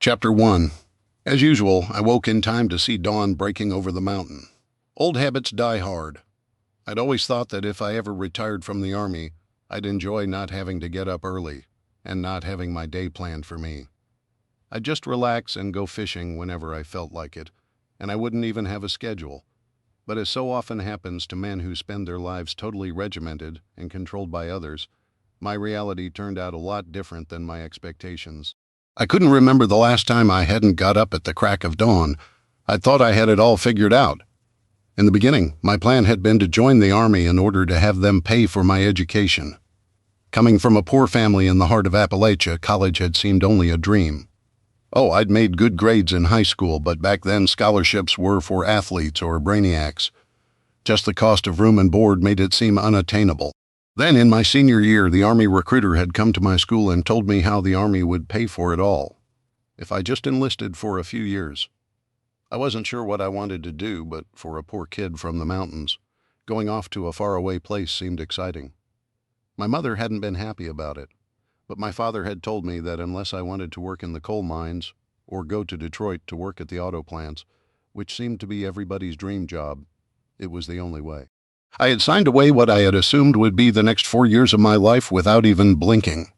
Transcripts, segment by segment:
Chapter 1. As usual, I woke in time to see dawn breaking over the mountain. Old habits die hard. I'd always thought that if I ever retired from the Army, I'd enjoy not having to get up early and not having my day planned for me. I'd just relax and go fishing whenever I felt like it, and I wouldn't even have a schedule. But as so often happens to men who spend their lives totally regimented and controlled by others, my reality turned out a lot different than my expectations. I couldn't remember the last time I hadn't got up at the crack of dawn. I thought I had it all figured out. In the beginning, my plan had been to join the Army in order to have them pay for my education. Coming from a poor family in the heart of Appalachia, college had seemed only a dream. Oh, I'd made good grades in high school, but back then scholarships were for athletes or brainiacs. Just the cost of room and board made it seem unattainable. Then, in my senior year, the Army recruiter had come to my school and told me how the Army would pay for it all, if I just enlisted for a few years. I wasn't sure what I wanted to do, but for a poor kid from the mountains, going off to a faraway place seemed exciting. My mother hadn't been happy about it, but my father had told me that unless I wanted to work in the coal mines or go to Detroit to work at the auto plants, which seemed to be everybody's dream job, it was the only way. I had signed away what I had assumed would be the next 4 years of my life without even blinking.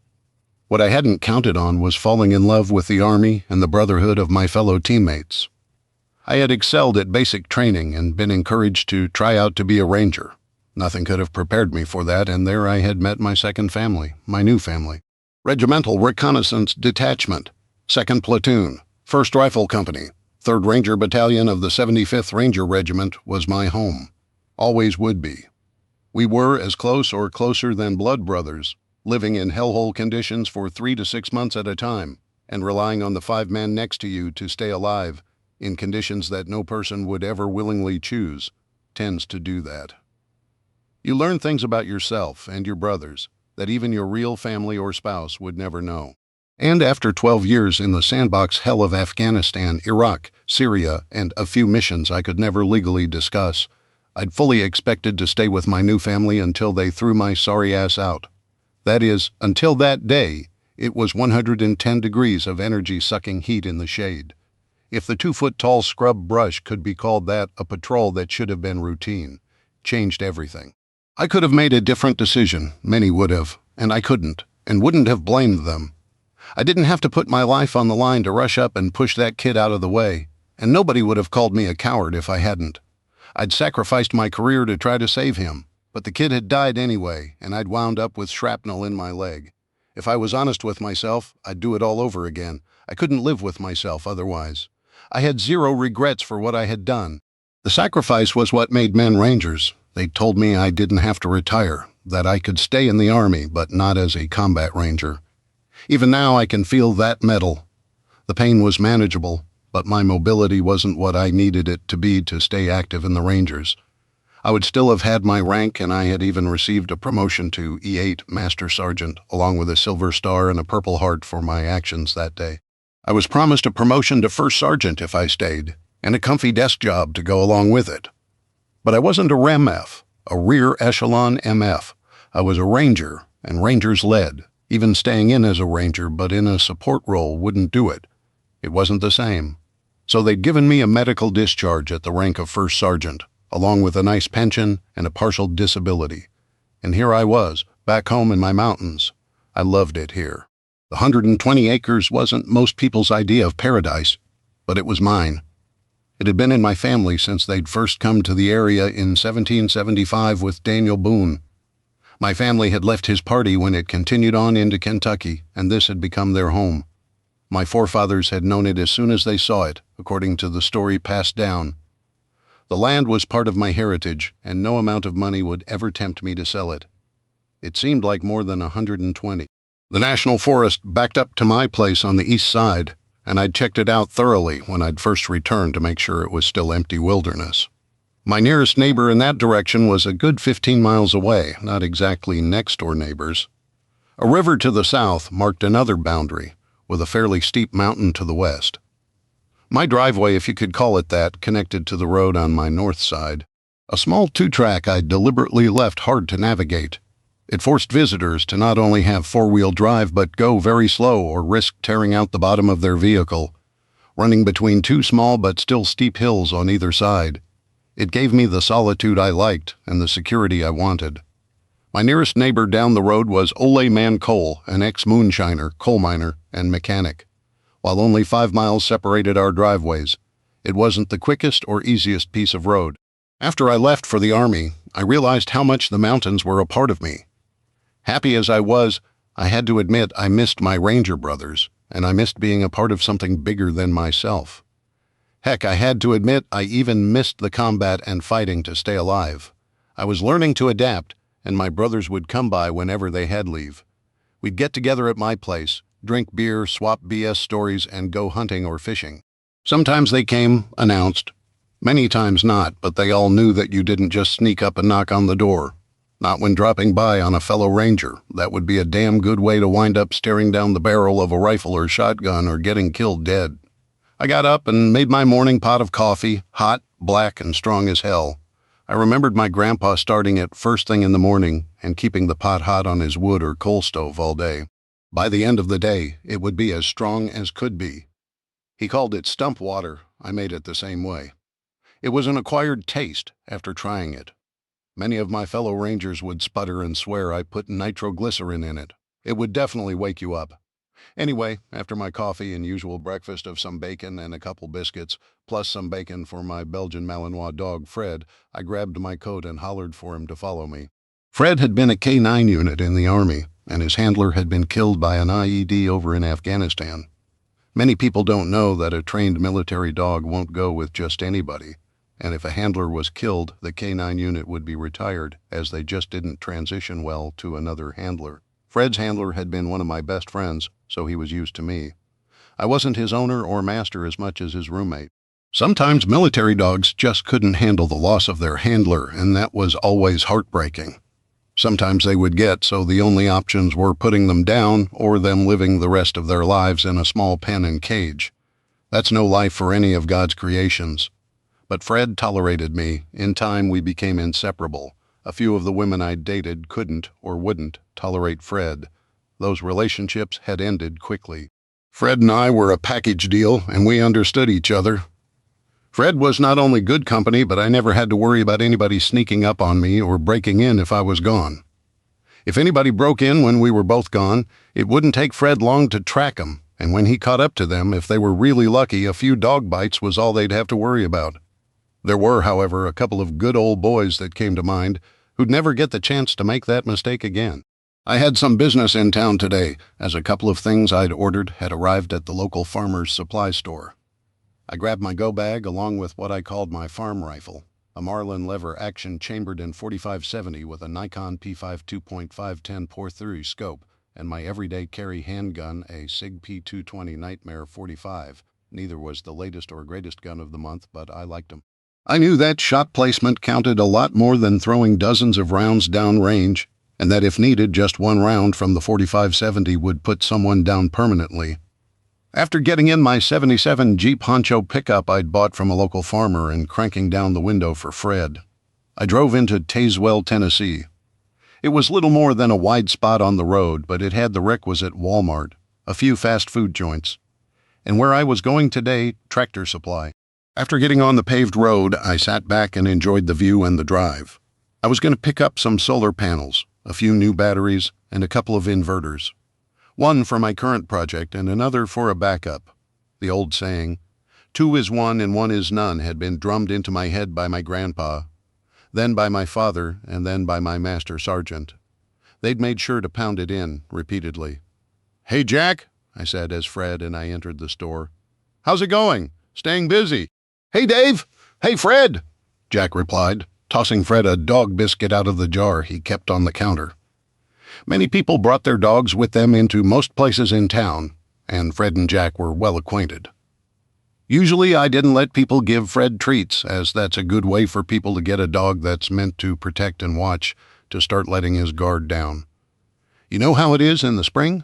What I hadn't counted on was falling in love with the Army and the brotherhood of my fellow teammates. I had excelled at basic training and been encouraged to try out to be a ranger. Nothing could have prepared me for that, and there I had met my second family, my new family. Regimental Reconnaissance Detachment, 2nd Platoon, 1st Rifle Company, 3rd Ranger Battalion of the 75th Ranger Regiment was my home. Always would be. We were as close or closer than blood brothers, living in hellhole conditions for 3 to 6 months at a time, and relying on the 5 men next to you to stay alive, in conditions that no person would ever willingly choose, tends to do that. You learn things about yourself and your brothers that even your real family or spouse would never know. And after 12 years in the sandbox hell of Afghanistan, Iraq, Syria, and a few missions I could never legally discuss, I'd fully expected to stay with my new family until they threw my sorry ass out. That is, until that day, it was 110 degrees of energy-sucking heat in the shade. If the 2-foot-tall scrub brush could be called that, a patrol that should have been routine changed everything. I could have made a different decision, many would have, and I couldn't, and wouldn't have blamed them. I didn't have to put my life on the line to rush up and push that kid out of the way, and nobody would have called me a coward if I hadn't. I'd sacrificed my career to try to save him, but the kid had died anyway, and I'd wound up with shrapnel in my leg. If I was honest with myself, I'd do it all over again. I couldn't live with myself otherwise. I had zero regrets for what I had done. The sacrifice was what made men rangers. They told me I didn't have to retire, that I could stay in the Army, but not as a combat ranger. Even now I can feel that metal. The pain was manageable, but my mobility wasn't what I needed it to be to stay active in the Rangers. I would still have had my rank, and I had even received a promotion to E8 Master Sergeant, along with a Silver Star and a Purple Heart for my actions that day. I was promised a promotion to First Sergeant if I stayed, and a comfy desk job to go along with it. But I wasn't a REMF, a Rear Echelon MF. I was a Ranger, and Rangers led. Even staying in as a Ranger, but in a support role, wouldn't do it. It wasn't the same. So they'd given me a medical discharge at the rank of First Sergeant, along with a nice pension and a partial disability. And here I was, back home in my mountains. I loved it here. The 120 acres wasn't most people's idea of paradise, but it was mine. It had been in my family since they'd first come to the area in 1775 with Daniel Boone. My family had left his party when it continued on into Kentucky, and this had become their home. My forefathers had known it as soon as they saw it, according to the story passed down. The land was part of my heritage, and no amount of money would ever tempt me to sell it. It seemed like more than 120. The National Forest backed up to my place on the east side, and I'd checked it out thoroughly when I'd first returned to make sure it was still empty wilderness. My nearest neighbor in that direction was a good 15 miles away, not exactly next-door neighbors. A river to the south marked another boundary, with a fairly steep mountain to the west. My driveway, if you could call it that, connected to the road on my north side. A small 2-track I'd deliberately left hard to navigate. It forced visitors to not only have four-wheel drive but go very slow or risk tearing out the bottom of their vehicle, running between two small but still steep hills on either side. It gave me the solitude I liked and the security I wanted. My nearest neighbor down the road was Ole Man Cole, an ex-moonshiner, coal miner, and mechanic. While only 5 miles separated our driveways, it wasn't the quickest or easiest piece of road. After I left for the Army, I realized how much the mountains were a part of me. Happy as I was, I had to admit I missed my Ranger brothers, and I missed being a part of something bigger than myself. Heck, I had to admit I even missed the combat and fighting to stay alive. I was learning to adapt, and my brothers would come by whenever they had leave. We'd get together at my place, drink beer, swap BS stories, and go hunting or fishing. Sometimes they came, announced. Many times not, but they all knew that you didn't just sneak up and knock on the door. Not when dropping by on a fellow Ranger. That would be a damn good way to wind up staring down the barrel of a rifle or shotgun or getting killed dead. I got up and made my morning pot of coffee, hot, black, and strong as hell. I remembered my grandpa starting it first thing in the morning and keeping the pot hot on his wood or coal stove all day. By the end of the day, it would be as strong as could be. He called it stump water. I made it the same way. It was an acquired taste after trying it. Many of my fellow Rangers would sputter and swear I put nitroglycerin in it. It would definitely wake you up. Anyway, after my coffee and usual breakfast of some bacon and a couple biscuits, plus some bacon for my Belgian Malinois dog, Fred, I grabbed my coat and hollered for him to follow me. Fred had been a K-9 unit in the Army, and his handler had been killed by an IED over in Afghanistan. Many people don't know that a trained military dog won't go with just anybody, and if a handler was killed, the K-9 unit would be retired, as they just didn't transition well to another handler. Fred's handler had been one of my best friends, so he was used to me. I wasn't his owner or master as much as his roommate. Sometimes military dogs just couldn't handle the loss of their handler, and that was always heartbreaking. Sometimes they would get, so the only options were putting them down or them living the rest of their lives in a small pen and cage. That's no life for any of God's creations. But Fred tolerated me. In time, we became inseparable. A few of the women I dated couldn't or wouldn't tolerate Fred. Those relationships had ended quickly. Fred and I were a package deal, and we understood each other. Fred was not only good company, but I never had to worry about anybody sneaking up on me or breaking in if I was gone. If anybody broke in when we were both gone, it wouldn't take Fred long to track them, and when he caught up to them, if they were really lucky, a few dog bites was all they'd have to worry about. There were, however, a couple of good old boys that came to mind who'd never get the chance to make that mistake again. I had some business in town today, as a couple of things I'd ordered had arrived at the local farmer's supply store. I grabbed my go bag along with what I called my farm rifle, a Marlin lever action chambered in 45-70 with a Nikon P5 2.510 pour-through scope, and my everyday carry handgun, a SIG P220 Nightmare 45. Neither was the latest or greatest gun of the month, but I liked them. I knew that shot placement counted a lot more than throwing dozens of rounds down range, and that if needed, just one round from the 45-70 would put someone down permanently. After getting in my 77 Jeep Honcho pickup I'd bought from a local farmer and cranking down the window for Fred, I drove into Tazewell, Tennessee. It was little more than a wide spot on the road, but it had the requisite Walmart, a few fast food joints, and where I was going today, Tractor Supply. After getting on the paved road, I sat back and enjoyed the view and the drive. I was going to pick up some solar panels, a few new batteries, and a couple of inverters. One for my current project and another for a backup. The old saying, 2 is 1 and 1 is none, had been drummed into my head by my grandpa, then by my father, and then by my master sergeant. They'd made sure to pound it in repeatedly. "Hey, Jack," I said as Fred and I entered the store. "How's it going? Staying busy?" "Hey, Dave." "Hey, Fred," Jack replied, tossing Fred a dog biscuit out of the jar he kept on the counter. Many people brought their dogs with them into most places in town, and Fred and Jack were well acquainted. Usually I didn't let people give Fred treats, as that's a good way for people to get a dog that's meant to protect and watch to start letting his guard down. You know how it is in the spring?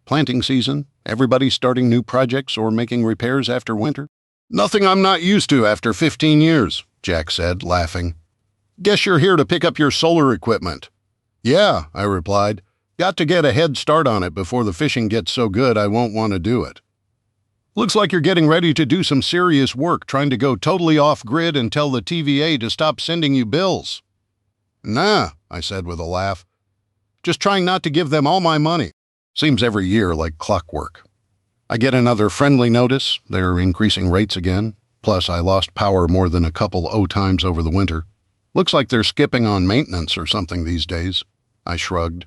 Planting season, everybody starting new projects or making repairs after winter. "Nothing I'm not used to after 15 years, Jack said, laughing. "Guess you're here to pick up your solar equipment." Yeah, I replied. Got to get a head start on it before the fishing gets so good I won't want to do it. Looks like you're getting ready to do some serious work trying to go totally off-grid and tell the TVA to stop sending you bills. Nah, I said with a laugh. Just trying not to give them all my money. Seems every year like clockwork. I get another friendly notice. They're increasing rates again. Plus, I lost power more than a couple times over the winter. Looks like they're skipping on maintenance or something these days. I shrugged.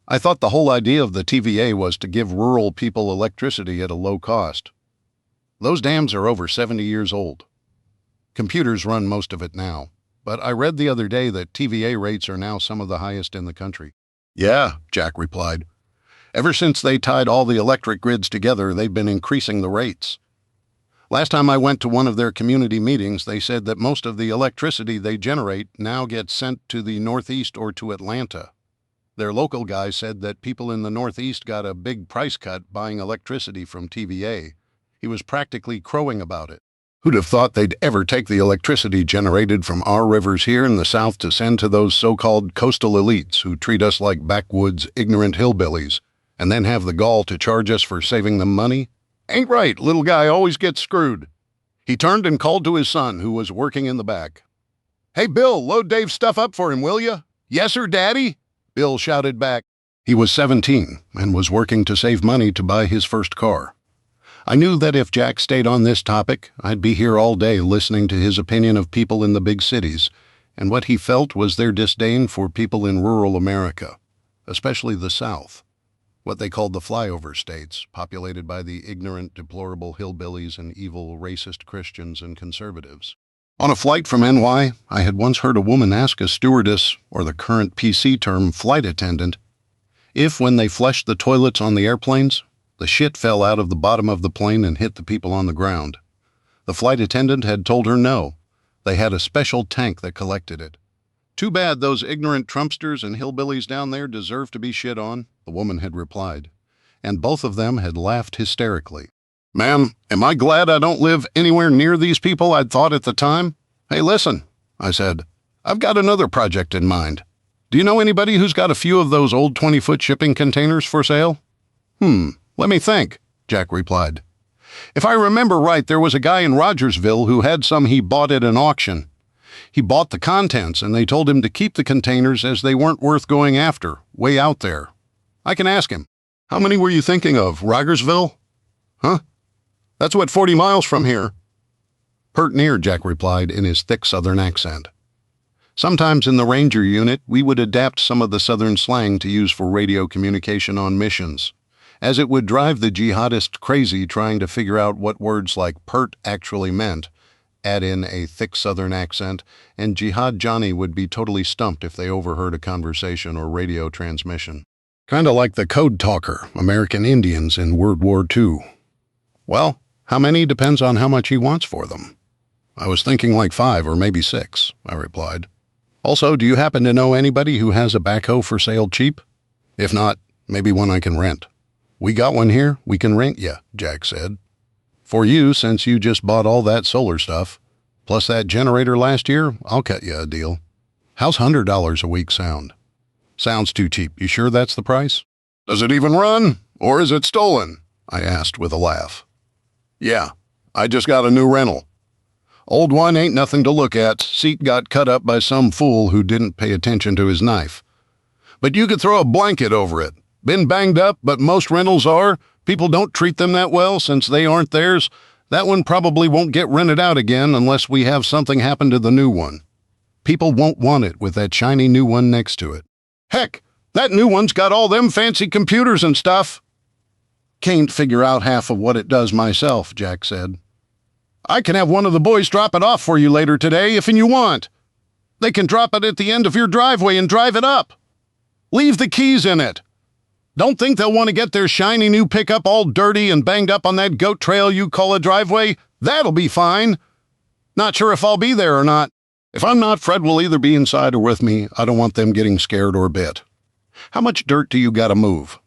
I thought the whole idea of the TVA was to give rural people electricity at a low cost. Those dams are over 70 years old. Computers run most of it now, but I read the other day that TVA rates are now some of the highest in the country. Yeah, Jack replied. Ever since they tied all the electric grids together, they've been increasing the rates. Last time I went to one of their community meetings, they said that most of the electricity they generate now gets sent to the Northeast or to Atlanta. Their local guy said that people in the Northeast got a big price cut buying electricity from TVA. He was practically crowing about it. Who'd have thought they'd ever take the electricity generated from our rivers here in the South to send to those so-called coastal elites who treat us like backwoods, ignorant hillbillies, and then have the gall to charge us for saving them money? Ain't right, little guy always gets screwed. He turned and called to his son, who was working in the back. Hey, Bill, load Dave's stuff up for him, will ya? Yes, sir, Daddy? Bill shouted back. He was 17 and was working to save money to buy his first car. I knew that if Jack stayed on this topic, I'd be here all day listening to his opinion of people in the big cities, and what he felt was their disdain for people in rural America, especially the South, what they called the flyover states, populated by the ignorant, deplorable hillbillies and evil, racist Christians and conservatives. On a flight from NY, I had once heard a woman ask a stewardess, or the current PC term flight attendant, if when they flushed the toilets on the airplanes, the shit fell out of the bottom of the plane and hit the people on the ground. The flight attendant had told her no. They had a special tank that collected it. Too bad those ignorant Trumpsters and hillbillies down there deserve to be shit on, the woman had replied. And both of them had laughed hysterically. Ma'am, am I glad I don't live anywhere near these people, I'd thought at the time? Hey, listen, I said. I've got another project in mind. Do you know anybody who's got a few of those old 20-foot shipping containers for sale? Let me think, Jack replied. If I remember right, there was a guy in Rogersville who had some he bought at an auction. He bought the contents, and they told him to keep the containers as they weren't worth going after, way out there. I can ask him. How many were you thinking of, Rogersville? Huh? That's what 40 miles from here. Pert near, Jack replied in his thick Southern accent. Sometimes in the Ranger unit, we would adapt some of the Southern slang to use for radio communication on missions, as it would drive the jihadist crazy trying to figure out what words like pert actually meant. Add in a thick Southern accent, and Jihad Johnny would be totally stumped if they overheard a conversation or radio transmission. Kinda like the code talker, American Indians in World War II. Well, how many depends on how much he wants for them. I was thinking like 5 or maybe 6, I replied. Also, do you happen to know anybody who has a backhoe for sale cheap? If not, maybe one I can rent. We got one here, we can rent ya, Jack said. For you, since you just bought all that solar stuff, plus that generator last year, I'll cut you a deal. How's $100 a week sound? Sounds too cheap. You sure that's the price? Does it even run? Or is it stolen? I asked with a laugh. Yeah, I just got a new rental. Old one ain't nothing to look at. Seat got cut up by some fool who didn't pay attention to his knife. But you could throw a blanket over it. Been banged up, but most rentals are. People don't treat them that well since they aren't theirs. That one probably won't get rented out again unless we have something happen to the new one. People won't want it with that shiny new one next to it. Heck, that new one's got all them fancy computers and stuff. Can't figure out half of what it does myself, Jack said. I can have one of the boys drop it off for you later today if you want. They can drop it at the end of your driveway and drive it up. Leave the keys in it. Don't think they'll want to get their shiny new pickup all dirty and banged up on that goat trail you call a driveway. That'll be fine. Not sure if I'll be there or not. If I'm not, Fred will either be inside or with me. I don't want them getting scared or bit. How much dirt do you gotta move?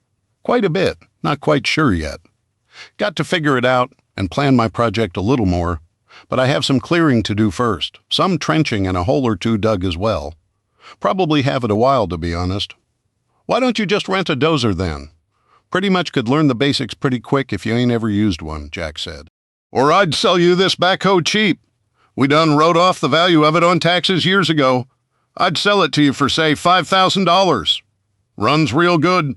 Quite a bit. Not quite sure yet. Got to figure it out and plan my project a little more, but I have some clearing to do first, some trenching and a hole or two dug as well. Probably have it a while, to be honest. Why don't you just rent a dozer then? Pretty much could learn the basics pretty quick if you ain't ever used one, Jack said. Or I'd sell you this backhoe cheap. We done wrote off the value of it on taxes years ago. I'd sell it to you for, say, $5,000. Runs real good.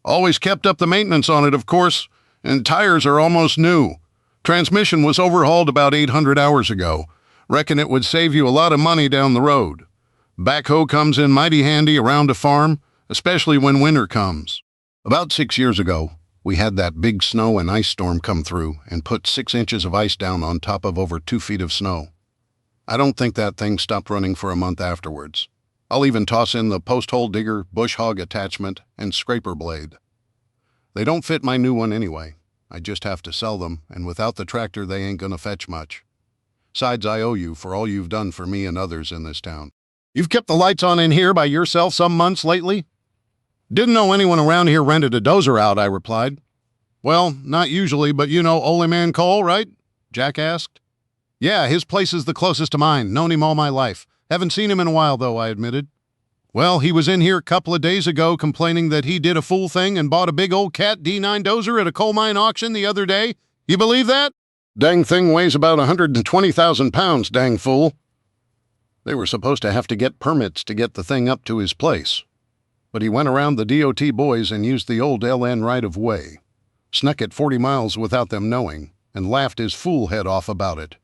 Always kept up the maintenance on it, of course, and tires are almost new. Transmission was overhauled about 800 hours ago. Reckon it would save you a lot of money down the road. Backhoe comes in mighty handy around a farm, especially when winter comes. About 6 years ago, we had that big snow and ice storm come through and put 6 inches of ice down on top of over 2 feet of snow. I don't think that thing stopped running for a month afterwards. I'll even toss in the post-hole digger, bush hog attachment, and scraper blade. They don't fit my new one anyway. I just have to sell them, and without the tractor they ain't gonna fetch much. Besides, I owe you for all you've done for me and others in this town. You've kept the lights on in here by yourself some months lately? Didn't know anyone around here rented a dozer out, I replied. Well, not usually, but you know Ole Man Cole, right? Jack asked. Yeah, his place is the closest to mine. Known him all my life. Haven't seen him in a while, though, I admitted. Well, he was in here a couple of days ago complaining that he did a fool thing and bought a big old Cat D9 dozer at a coal mine auction the other day. You believe that? Dang thing weighs about 120,000 pounds, dang fool. They were supposed to have to get permits to get the thing up to his place. But he went around the DOT boys and used the old LN right-of-way, snuck it 40 miles without them knowing, and laughed his fool head off about it.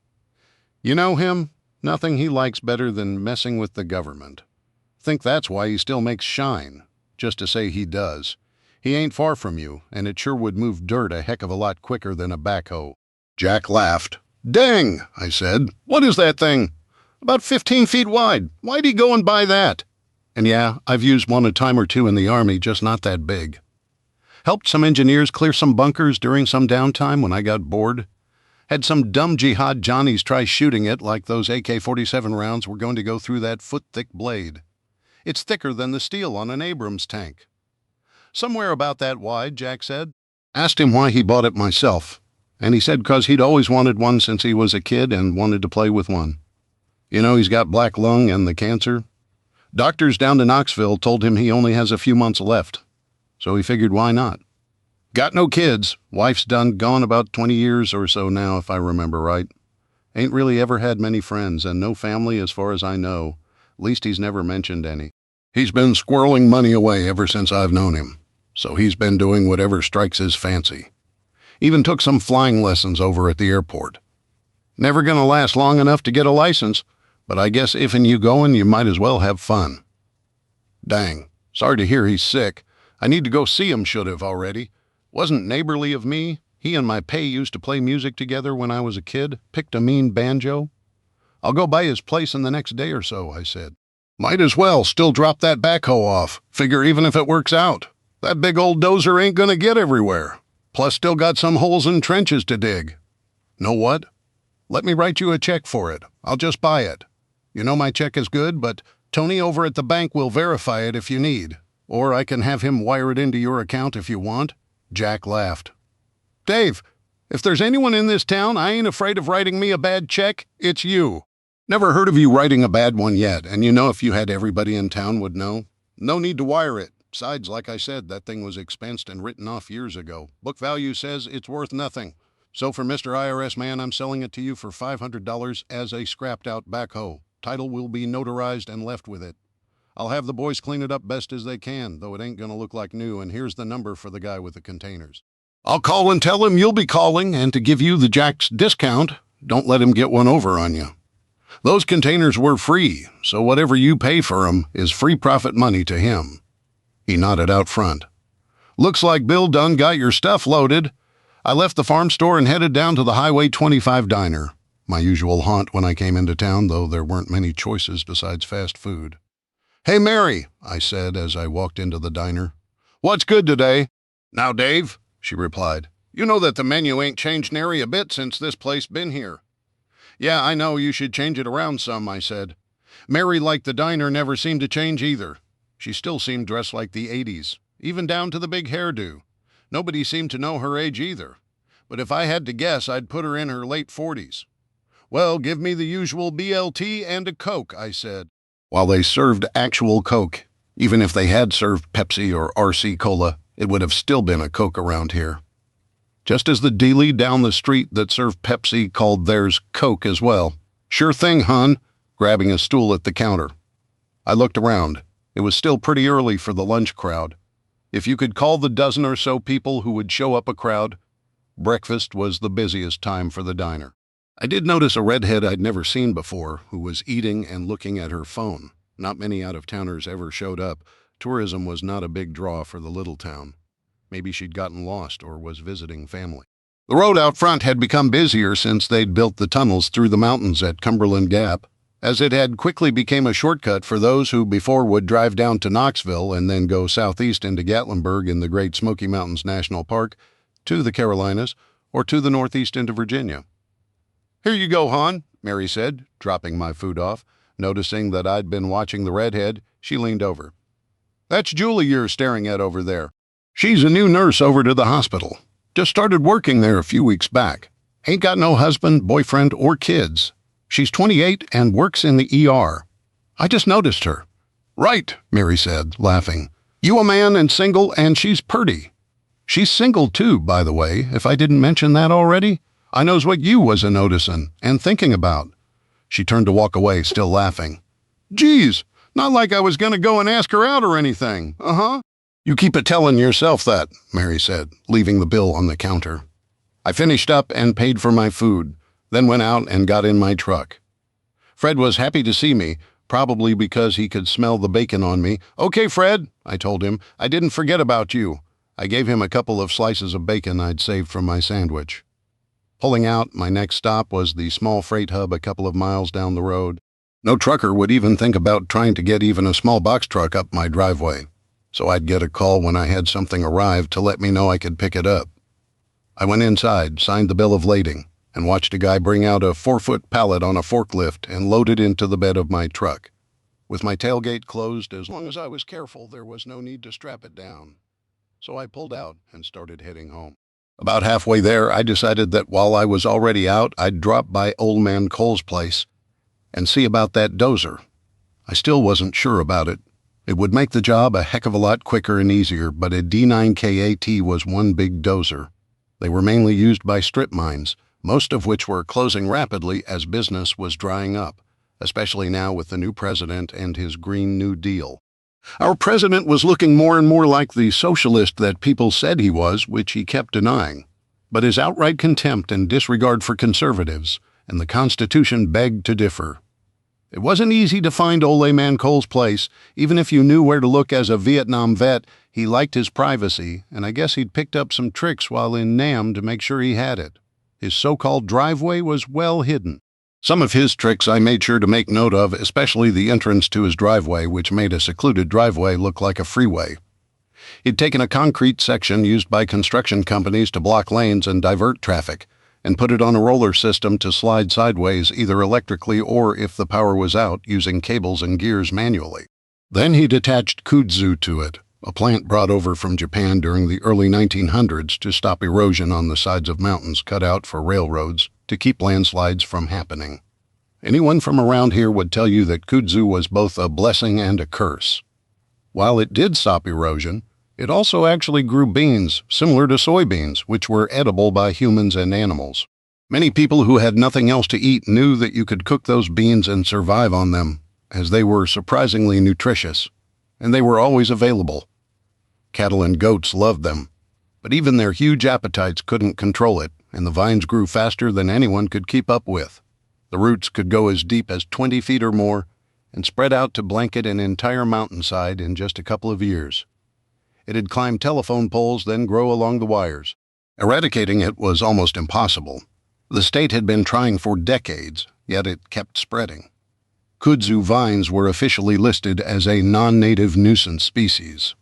You know him? Nothing he likes better than messing with the government. Think that's why he still makes shine, just to say he does. He ain't far from you, and it sure would move dirt a heck of a lot quicker than a backhoe. Jack laughed. Dang, I said. What is that thing? About 15 feet wide. Why'd he go and buy that? And yeah, I've used one a time or two in the Army, just not that big. Helped some engineers clear some bunkers during some downtime when I got bored. Had some dumb jihad Johnnies try shooting it like those AK-47 rounds were going to go through that foot-thick blade. It's thicker than the steel on an Abrams tank. Somewhere about that wide, Jack said. Asked him why he bought it myself, and he said 'cause he'd always wanted one since he was a kid and wanted to play with one. You know, he's got black lung and the cancer. Doctors down in Knoxville told him he only has a few months left, so he figured why not. Got no kids. Wife's gone about 20 years or so now, if I remember right. Ain't really ever had many friends, and no family as far as I know. At least he's never mentioned any. He's been squirreling money away ever since I've known him, so he's been doing whatever strikes his fancy. Even took some flying lessons over at the airport. Never gonna last long enough to get a license, but I guess if and you going, you might as well have fun. Dang, sorry to hear he's sick. I need to go see him, should have already. Wasn't neighborly of me. He and my pay used to play music together when I was a kid, picked a mean banjo. I'll go by his place in the next day or so, I said. Might as well still drop that backhoe off. Figure even if it works out. That big old dozer ain't gonna get everywhere. Plus still got some holes and trenches to dig. Know what? Let me write you a check for it. I'll just buy it. You know my check is good, but Tony over at the bank will verify it if you need. Or I can have him wire it into your account if you want. Jack laughed. Dave, if there's anyone in this town I ain't afraid of writing me a bad check, it's you. Never heard of you writing a bad one yet, and you know if you had everybody in town would know. No need to wire it. Besides, like I said, that thing was expensed and written off years ago. Book value says it's worth nothing. So for Mr. IRS man, I'm selling it to you for $500 as a scrapped-out backhoe. Title will be notarized and left with it. I'll have the boys clean it up best as they can, though it ain't gonna look like new, and here's the number for the guy with the containers. I'll call and tell him you'll be calling, and to give you the Jack's discount, don't let him get one over on you. Those containers were free, so whatever you pay for 'em is free profit money to him. He nodded out front. Looks like Bill done got your stuff loaded. I left the farm store and headed down to the Highway 25 diner, my usual haunt when I came into town, though there weren't many choices besides fast food. Hey, Mary, I said as I walked into the diner. What's good today? Now, Dave, she replied, you know that the menu ain't changed nary a bit since this place been here. Yeah, I know you should change it around some, I said. Mary, like the diner, never seemed to change either. She still seemed dressed like the 80s, even down to the big hairdo. Nobody seemed to know her age either. But if I had to guess, I'd put her in her late 40s. Well, give me the usual BLT and a Coke, I said. while they served actual Coke. Even if they had served Pepsi or RC Cola, it would have still been a Coke around here. Just as the dealie down the street that served Pepsi called theirs Coke as well. "Sure thing, hon," grabbing a stool at the counter. I looked around. It was still pretty early for the lunch crowd. If you could call the dozen or so people who would show up a crowd, breakfast was the busiest time for the diner. I did notice a redhead I'd never seen before who was eating and looking at her phone. Not many out-of-towners ever showed up. Tourism was not a big draw for the little town. Maybe she'd gotten lost or was visiting family. The road out front had become busier since they'd built the tunnels through the mountains at Cumberland Gap, as it had quickly become a shortcut for those who before would drive down to Knoxville and then go southeast into Gatlinburg in the Great Smoky Mountains National Park, to the Carolinas, or to the northeast into Virginia. "Here you go, hon," Mary said, dropping my food off. Noticing that I'd been watching the redhead, she leaned over. "That's Julie you're staring at over there. She's a new nurse over to the hospital. Just started working there a few weeks back. Ain't got no husband, boyfriend, or kids. She's 28 and works in the ER. I just noticed her." "Right," Mary said, laughing. "You a man and single, and she's purty. She's single too, by the way, if I didn't mention that already. I knows what you was a-noticin' and thinking about." She turned to walk away, still laughing. "Geez, not like I was gonna go and ask her out or anything. Uh-huh." "You keep a-tellin' yourself that," Mary said, leaving the bill on the counter. I finished up and paid for my food, then went out and got in my truck. Fred was happy to see me, probably because he could smell the bacon on me. "Okay, Fred," I told him. "I didn't forget about you." I gave him a couple of slices of bacon I'd saved from my sandwich. Pulling out, my next stop was the small freight hub a couple of miles down the road. No trucker would even think about trying to get even a small box truck up my driveway, so I'd get a call when I had something arrive to let me know I could pick it up. I went inside, signed the bill of lading, and watched a guy bring out a 4-foot pallet on a forklift and load it into the bed of my truck. With my tailgate closed, as long as I was careful, there was no need to strap it down. So I pulled out and started heading home. About halfway there, I decided that while I was already out, I'd drop by Old Man Cole's place and see about that dozer. I still wasn't sure about it. It would make the job a heck of a lot quicker and easier, but a D9KAT was one big dozer. They were mainly used by strip mines, most of which were closing rapidly as business was drying up, especially now with the new president and his Green New Deal. Our president was looking more and more like the socialist that people said he was, which he kept denying. But his outright contempt and disregard for conservatives and the Constitution begged to differ. It wasn't easy to find Old Man Cole's place. Even if you knew where to look as a Vietnam vet, he liked his privacy, and I guess he'd picked up some tricks while in Nam to make sure he had it. His so-called driveway was well hidden. Some of his tricks I made sure to make note of, especially the entrance to his driveway, which made a secluded driveway look like a freeway. He'd taken a concrete section used by construction companies to block lanes and divert traffic, and put it on a roller system to slide sideways either electrically or, if the power was out, using cables and gears manually. Then he'd attached kudzu to it, a plant brought over from Japan during the early 1900s to stop erosion on the sides of mountains cut out for railroads to keep landslides from happening. Anyone from around here would tell you that kudzu was both a blessing and a curse. While it did stop erosion, it also actually grew beans, similar to soybeans, which were edible by humans and animals. Many people who had nothing else to eat knew that you could cook those beans and survive on them, as they were surprisingly nutritious, and they were always available. Cattle and goats loved them, but even their huge appetites couldn't control it, and the vines grew faster than anyone could keep up with. The roots could go as deep as 20 feet or more and spread out to blanket an entire mountainside in just a couple of years. It had climbed telephone poles, then grow along the wires. Eradicating it was almost impossible. The state had been trying for decades, yet it kept spreading. Kudzu vines were officially listed as a non-native nuisance species.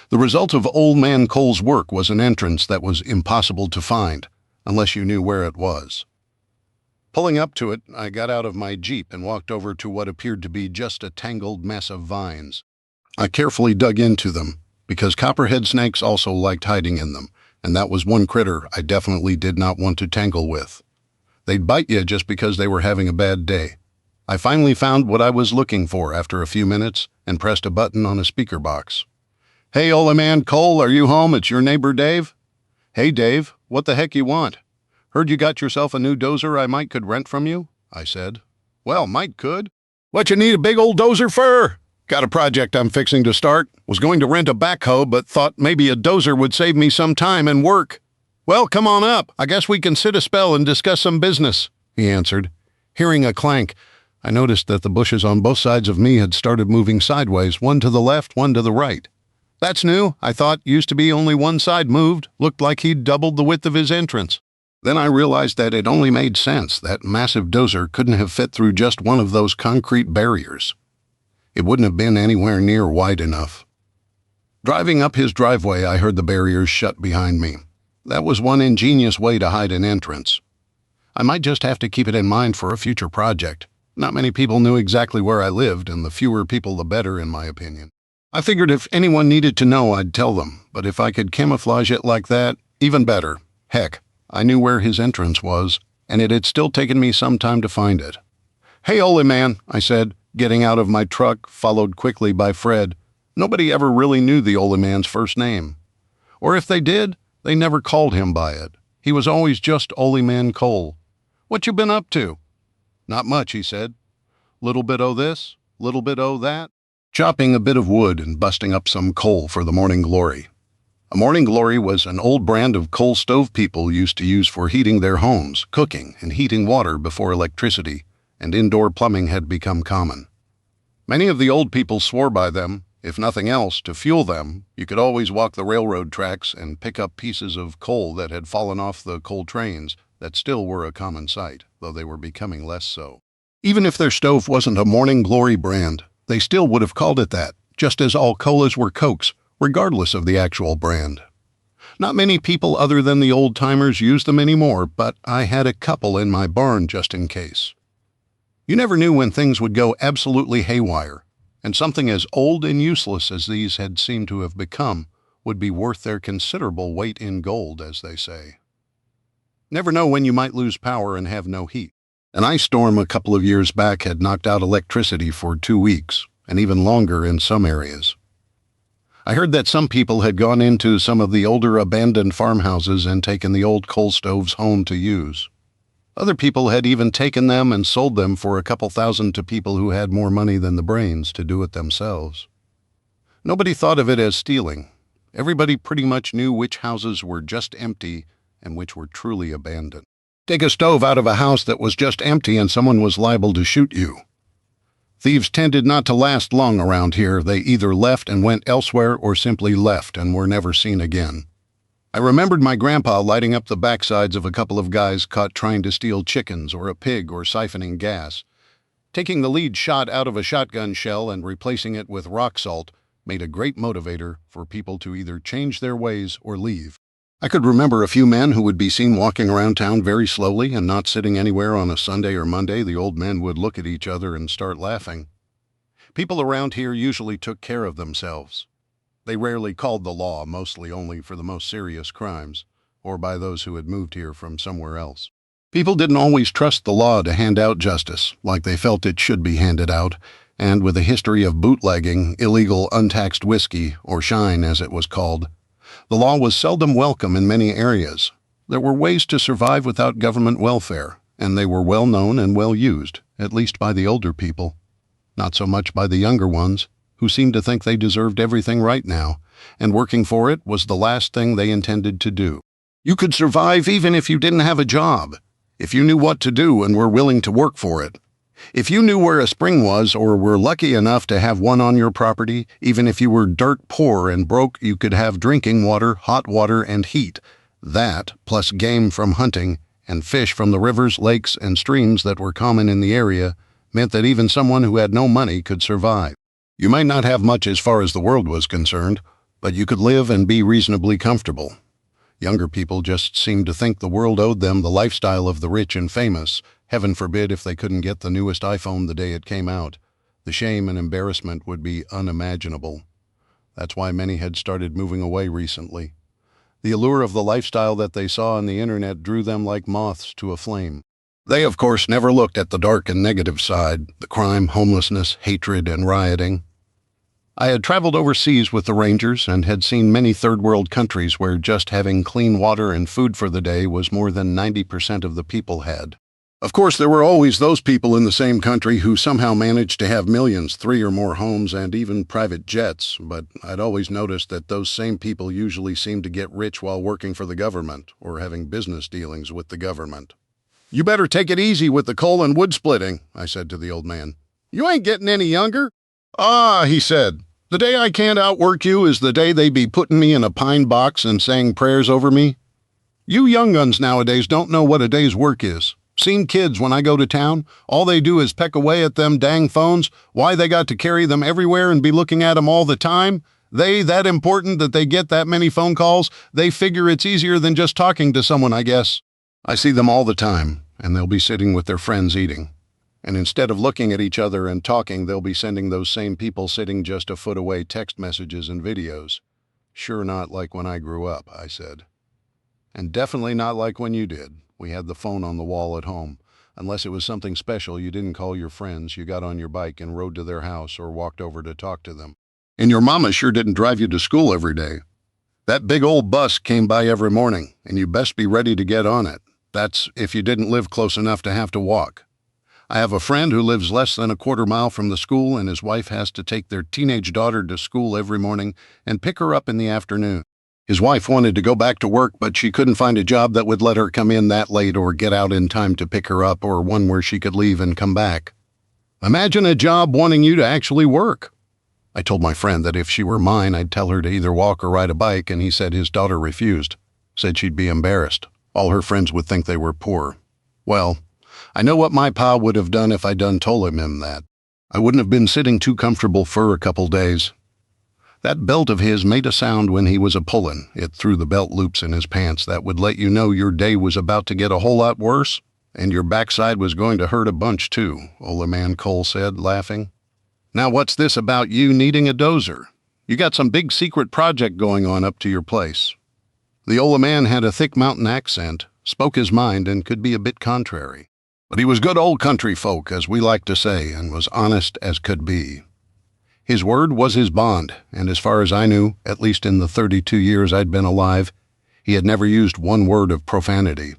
The result of Old Man Cole's work was an entrance that was impossible to find, unless you knew where it was. Pulling up to it, I got out of my Jeep and walked over to what appeared to be just a tangled mess of vines. I carefully dug into them, because copperhead snakes also liked hiding in them, and that was one critter I definitely did not want to tangle with. They'd bite you just because they were having a bad day. I finally found what I was looking for after a few minutes and pressed a button on a speaker box. "Hey, old man Cole, are you home? It's your neighbor Dave." "Hey, Dave, what the heck you want? Heard you got yourself a new dozer I might could rent from you," I said. "Well, might could. What you need a big old dozer for?" "Got a project I'm fixing to start. Was going to rent a backhoe, but thought maybe a dozer would save me some time and work." "Well, come on up. I guess we can sit a spell and discuss some business," he answered. Hearing a clank, I noticed that the bushes on both sides of me had started moving sideways, one to the left, one to the right. That's new, I thought. Used to be only one side moved. Looked like he'd doubled the width of his entrance. Then I realized that it only made sense. That massive dozer couldn't have fit through just one of those concrete barriers. It wouldn't have been anywhere near wide enough. Driving up his driveway, I heard the barriers shut behind me. That was one ingenious way to hide an entrance. I might just have to keep it in mind for a future project. Not many people knew exactly where I lived, and the fewer people the better, in my opinion. I figured if anyone needed to know, I'd tell them, but if I could camouflage it like that, even better. Heck, I knew where his entrance was, and it had still taken me some time to find it. "Hey, old man," I said, getting out of my truck, followed quickly by Fred. Nobody ever really knew the old man's first name. Or if they did, they never called him by it. He was always just Old Man Cole. "What you been up to?" "Not much," he said. "Little bit o' this, little bit o' that. Chopping a bit of wood and busting up some coal for the morning glory." A morning glory was an old brand of coal stove people used to use for heating their homes, cooking, and heating water before electricity and indoor plumbing had become common. Many of the old people swore by them. If nothing else, to fuel them, you could always walk the railroad tracks and pick up pieces of coal that had fallen off the coal trains that still were a common sight, though they were becoming less so. Even if their stove wasn't a morning glory brand, they still would have called it that, just as all colas were Cokes, regardless of the actual brand. Not many people other than the old-timers use them anymore, but I had a couple in my barn just in case. You never knew when things would go absolutely haywire, and something as old and useless as these had seemed to have become would be worth their considerable weight in gold, as they say. Never know when you might lose power and have no heat. An ice storm a couple of years back had knocked out electricity for 2 weeks, and even longer in some areas. I heard that some people had gone into some of the older abandoned farmhouses and taken the old coal stoves home to use. Other people had even taken them and sold them for a couple thousand to people who had more money than the brains to do it themselves. Nobody thought of it as stealing. Everybody pretty much knew which houses were just empty and which were truly abandoned. Take a stove out of a house that was just empty and someone was liable to shoot you. Thieves tended not to last long around here. They either left and went elsewhere or simply left and were never seen again. I remembered my grandpa lighting up the backsides of a couple of guys caught trying to steal chickens or a pig or siphoning gas. Taking the lead shot out of a shotgun shell and replacing it with rock salt made a great motivator for people to either change their ways or leave. I could remember a few men who would be seen walking around town very slowly and not sitting anywhere on a Sunday or Monday. The old men would look at each other and start laughing. People around here usually took care of themselves. They rarely called the law, mostly only for the most serious crimes, or by those who had moved here from somewhere else. People didn't always trust the law to hand out justice, like they felt it should be handed out, and with a history of bootlegging, illegal untaxed whiskey, or shine as it was called, the law was seldom welcome in many areas. There were ways to survive without government welfare, and they were well known and well used, at least by the older people. Not so much by the younger ones, who seemed to think they deserved everything right now, and working for it was the last thing they intended to do. You could survive even if you didn't have a job, if you knew what to do and were willing to work for it. If you knew where a spring was or were lucky enough to have one on your property, even if you were dirt poor and broke, you could have drinking water, hot water, and heat. That, plus game from hunting and fish from the rivers, lakes, and streams that were common in the area, meant that even someone who had no money could survive. You might not have much as far as the world was concerned, but you could live and be reasonably comfortable. Younger people just seemed to think the world owed them the lifestyle of the rich and famous. Heaven forbid if they couldn't get the newest iPhone the day it came out. The shame and embarrassment would be unimaginable. That's why many had started moving away recently. The allure of the lifestyle that they saw on the internet drew them like moths to a flame. They, of course, never looked at the dark and negative side, the crime, homelessness, hatred, and rioting. I had traveled overseas with the Rangers and had seen many third-world countries where just having clean water and food for the day was more than 90% of the people had. Of course, there were always those people in the same country who somehow managed to have millions, 3 or more homes, and even private jets, but I'd always noticed that those same people usually seemed to get rich while working for the government or having business dealings with the government. "You better take it easy with the coal and wood splitting," I said to the old man. "You ain't getting any younger." "Ah," he said, "the day I can't outwork you is the day they be putting me in a pine box and saying prayers over me. You young guns nowadays don't know what a day's work is. Seen kids when I go to town, all they do is peck away at them dang phones. Why they got to carry them everywhere and be looking at them all the time? They that important that they get that many phone calls? They figure it's easier than just talking to someone, I guess. I see them all the time, and they'll be sitting with their friends eating. And instead of looking at each other and talking, they'll be sending those same people sitting just a foot away text messages and videos. Sure not like when I grew up," I said. "And definitely not like when you did. We had the phone on the wall at home. Unless it was something special, you didn't call your friends. You got on your bike and rode to their house or walked over to talk to them. And your mama sure didn't drive you to school every day. That big old bus came by every morning, and you best be ready to get on it. That's if you didn't live close enough to have to walk. I have a friend who lives less than a quarter mile from the school, and his wife has to take their teenage daughter to school every morning and pick her up in the afternoon. His wife wanted to go back to work, but she couldn't find a job that would let her come in that late or get out in time to pick her up, or one where she could leave and come back. Imagine a job wanting you to actually work." I told my friend that if she were mine, I'd tell her to either walk or ride a bike, and he said his daughter refused. Said she'd be embarrassed. All her friends would think they were poor. Well, I know what my pa would have done if I'd done told him that. I wouldn't have been sitting too comfortable for a couple days. That belt of his made a sound when he was a-pullin'. It threw the belt loops in his pants that would let you know your day was about to get a whole lot worse, and your backside was going to hurt a bunch too, Old Man Cole said, laughing. "Now what's this about you needing a dozer? You got some big secret project going on up to your place." The old man had a thick mountain accent, spoke his mind, and could be a bit contrary. But he was good old country folk, as we like to say, and was honest as could be. His word was his bond, and as far as I knew, at least in the 32 years I'd been alive, he had never used one word of profanity.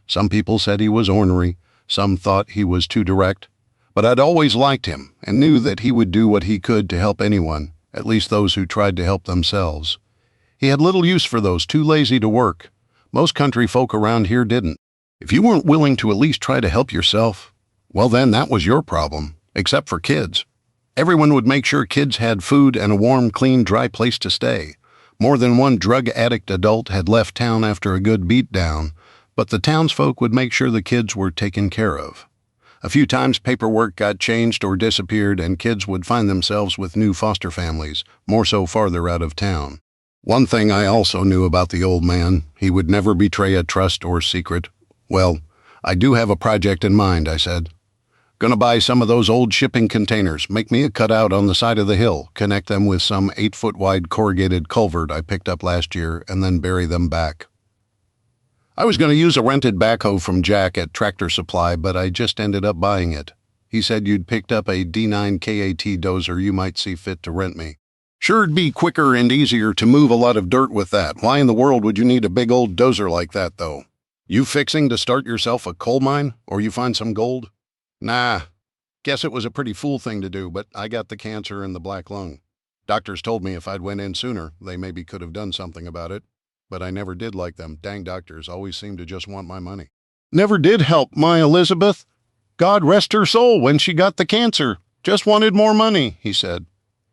Some people said he was ornery, some thought he was too direct, but I'd always liked him and knew that he would do what he could to help anyone, at least those who tried to help themselves. He had little use for those too lazy to work. Most country folk around here didn't. If you weren't willing to at least try to help yourself, well then that was your problem, except for kids. Everyone would make sure kids had food and a warm, clean, dry place to stay. More than one drug addict adult had left town after a good beatdown, but the townsfolk would make sure the kids were taken care of. A few times paperwork got changed or disappeared, and kids would find themselves with new foster families, more so farther out of town. One thing I also knew about the old man, he would never betray a trust or secret. "Well, I do have a project in mind," I said. "Gonna buy some of those old shipping containers, make me a cutout on the side of the hill, connect them with some 8-foot-wide corrugated culvert I picked up last year, and then bury them back." I was going to use a rented backhoe from Jack at Tractor Supply, but I just ended up buying it. He said you'd picked up a D9 KAT dozer you might see fit to rent me. Sure, it'd be quicker and easier to move a lot of dirt with that. Why in the world would you need a big old dozer like that, though? You fixing to start yourself a coal mine, or you find some gold? Nah, guess it was a pretty fool thing to do, but I got the cancer and the black lung. Doctors told me if I'd went in sooner, they maybe could have done something about it. But I never did like them. Dang doctors always seemed to just want my money. Never did help my Elizabeth. God rest her soul when she got the cancer. Just wanted more money, he said.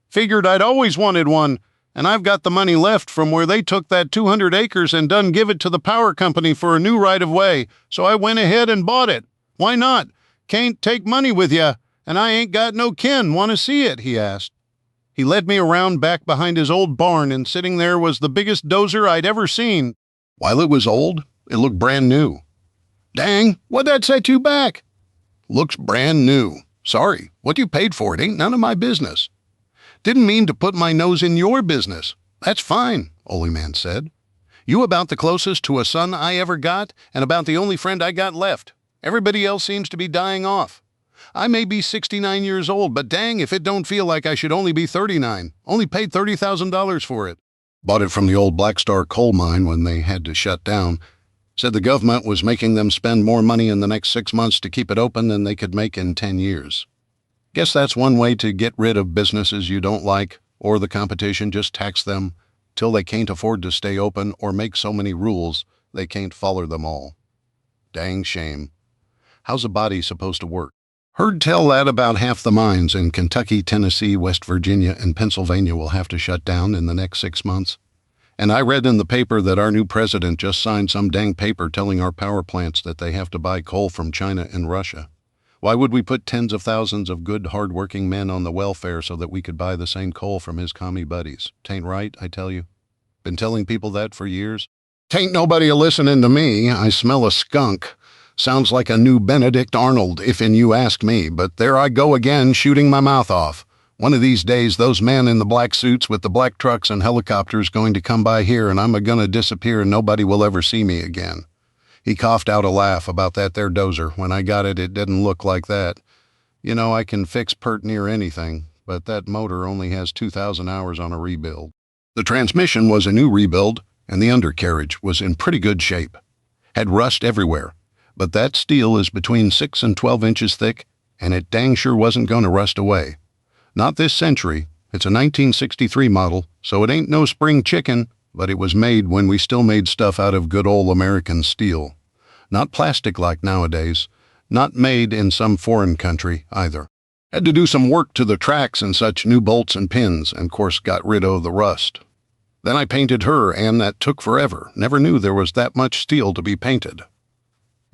Figured I'd always wanted one, and I've got the money left from where they took that 200 acres and done give it to the power company for a new right-of-way, so I went ahead and bought it. Why not? Can't take money with ya, and I ain't got no kin. Want to see it, he asked. He led me around back behind his old barn, and sitting there was the biggest dozer I'd ever seen. While it was old, it looked brand new. Dang, what'd that set you back? Looks brand new. Sorry, what you paid for it ain't none of my business. Didn't mean to put my nose in your business. That's fine, Old Man said. You about the closest to a son I ever got, and about the only friend I got left. Everybody else seems to be dying off. I may be 69 years old, but dang if it don't feel like I should only be 39. Only paid $30,000 for it. Bought it from the old Black Star coal mine when they had to shut down. Said the government was making them spend more money in the next 6 months to keep it open than they could make in 10 years. Guess that's one way to get rid of businesses you don't like, or the competition. Just tax them till they can't afford to stay open or make so many rules they can't follow them all. Dang shame. How's a body supposed to work? Heard tell that about half the mines in Kentucky, Tennessee, West Virginia, and Pennsylvania will have to shut down in the next 6 months. And I read in the paper that our new president just signed some dang paper telling our power plants that they have to buy coal from China and Russia. Why would we put tens of thousands of good, hard-working men on the welfare so that we could buy the same coal from his commie buddies? Tain't right, I tell you. Been telling people that for years. Tain't nobody a-listening to me. I smell a skunk. Sounds like a new Benedict Arnold, if you ask me, but there I go again, shooting my mouth off. One of these days, those men in the black suits with the black trucks and helicopters going to come by here, and I'm a-gonna disappear and nobody will ever see me again. He coughed out a laugh about that there dozer. When I got it, it didn't look like that. You know, I can fix pert near anything, but that motor only has 2,000 hours on a rebuild. The transmission was a new rebuild, and the undercarriage was in pretty good shape. Had rust everywhere, but that steel is between 6 and 12 inches thick, and it dang sure wasn't going to rust away. Not this century. It's a 1963 model, so it ain't no spring chicken, but it was made when we still made stuff out of good old American steel. Not plastic like nowadays. Not made in some foreign country, either. Had to do some work to the tracks and such, new bolts and pins, and of course got rid of the rust. Then I painted her, and that took forever. Never knew there was that much steel to be painted.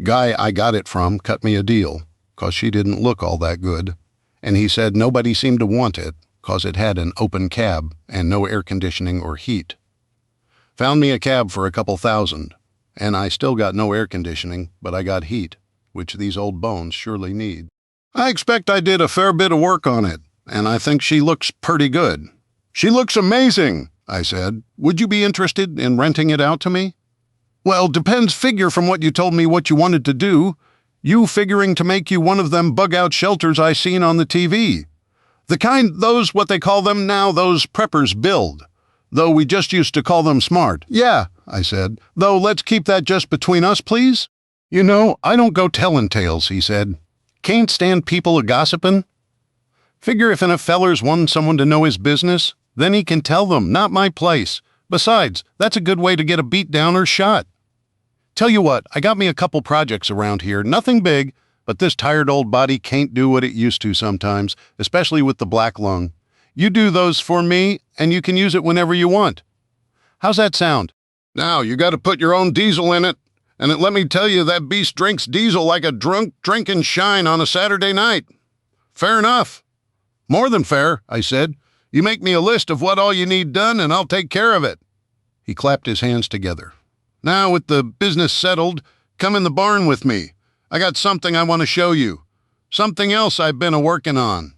Guy I got it from cut me a deal, 'cause she didn't look all that good, and he said nobody seemed to want it, 'cause it had an open cab and no air conditioning or heat. Found me a cab for a couple $1,000, and I still got no air conditioning, but I got heat, which these old bones surely need. I expect I did a fair bit of work on it, and I think she looks pretty good. She looks amazing, I said. Would you be interested in renting it out to me? Well, depends figure from what you told me what you wanted to do. You figuring to make you one of them bug-out shelters I seen on the TV. The kind those, what they call them now, those preppers build. Though we just used to call them smart. Yeah, I said. Though let's keep that just between us, please. You know, I don't go tellin' tales, he said. Can't stand people a-gossipin'. Figure if enough fellers want someone to know his business, then he can tell them, not my place. Besides, that's a good way to get a beat down or shot. Tell you what, I got me a couple projects around here, nothing big, but this tired old body can't do what it used to sometimes, especially with the black lung. You do those for me, and you can use it whenever you want. How's that sound? Now, you got to put your own diesel in it, and let me tell you, that beast drinks diesel like a drunk drinking shine on a Saturday night. Fair enough. More than fair, I said. You make me a list of what all you need done, and I'll take care of it. He clapped his hands together. Now, with the business settled, come in the barn with me. I got something I want to show you. Something else I've been a-working on.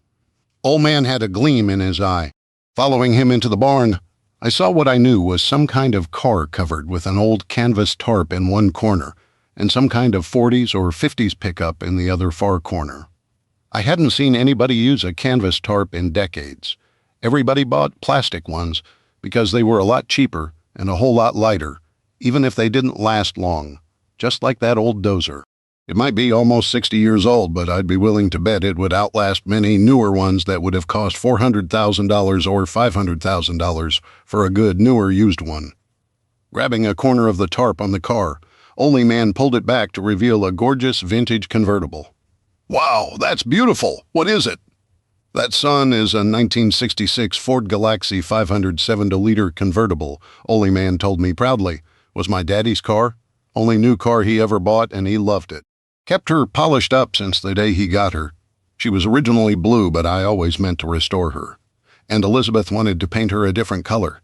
Old man had a gleam in his eye. Following him into the barn, I saw what I knew was some kind of car covered with an old canvas tarp in one corner, and some kind of 40s or 50s pickup in the other far corner. I hadn't seen anybody use a canvas tarp in decades. Everybody bought plastic ones because they were a lot cheaper and a whole lot lighter, even if they didn't last long, just like that old dozer. It might be almost 60 years old, but I'd be willing to bet it would outlast many newer ones that would have cost $400,000 or $500,000 for a good, newer used one. Grabbing a corner of the tarp on the car, Only Man pulled it back to reveal a gorgeous vintage convertible. Wow, that's beautiful. What is it? That son is a 1966 Ford Galaxie 507-liter convertible, Only Man told me proudly. Was my daddy's car. Only new car he ever bought, and he loved it. Kept her polished up since the day he got her. She was originally blue, but I always meant to restore her. And Elizabeth wanted to paint her a different color.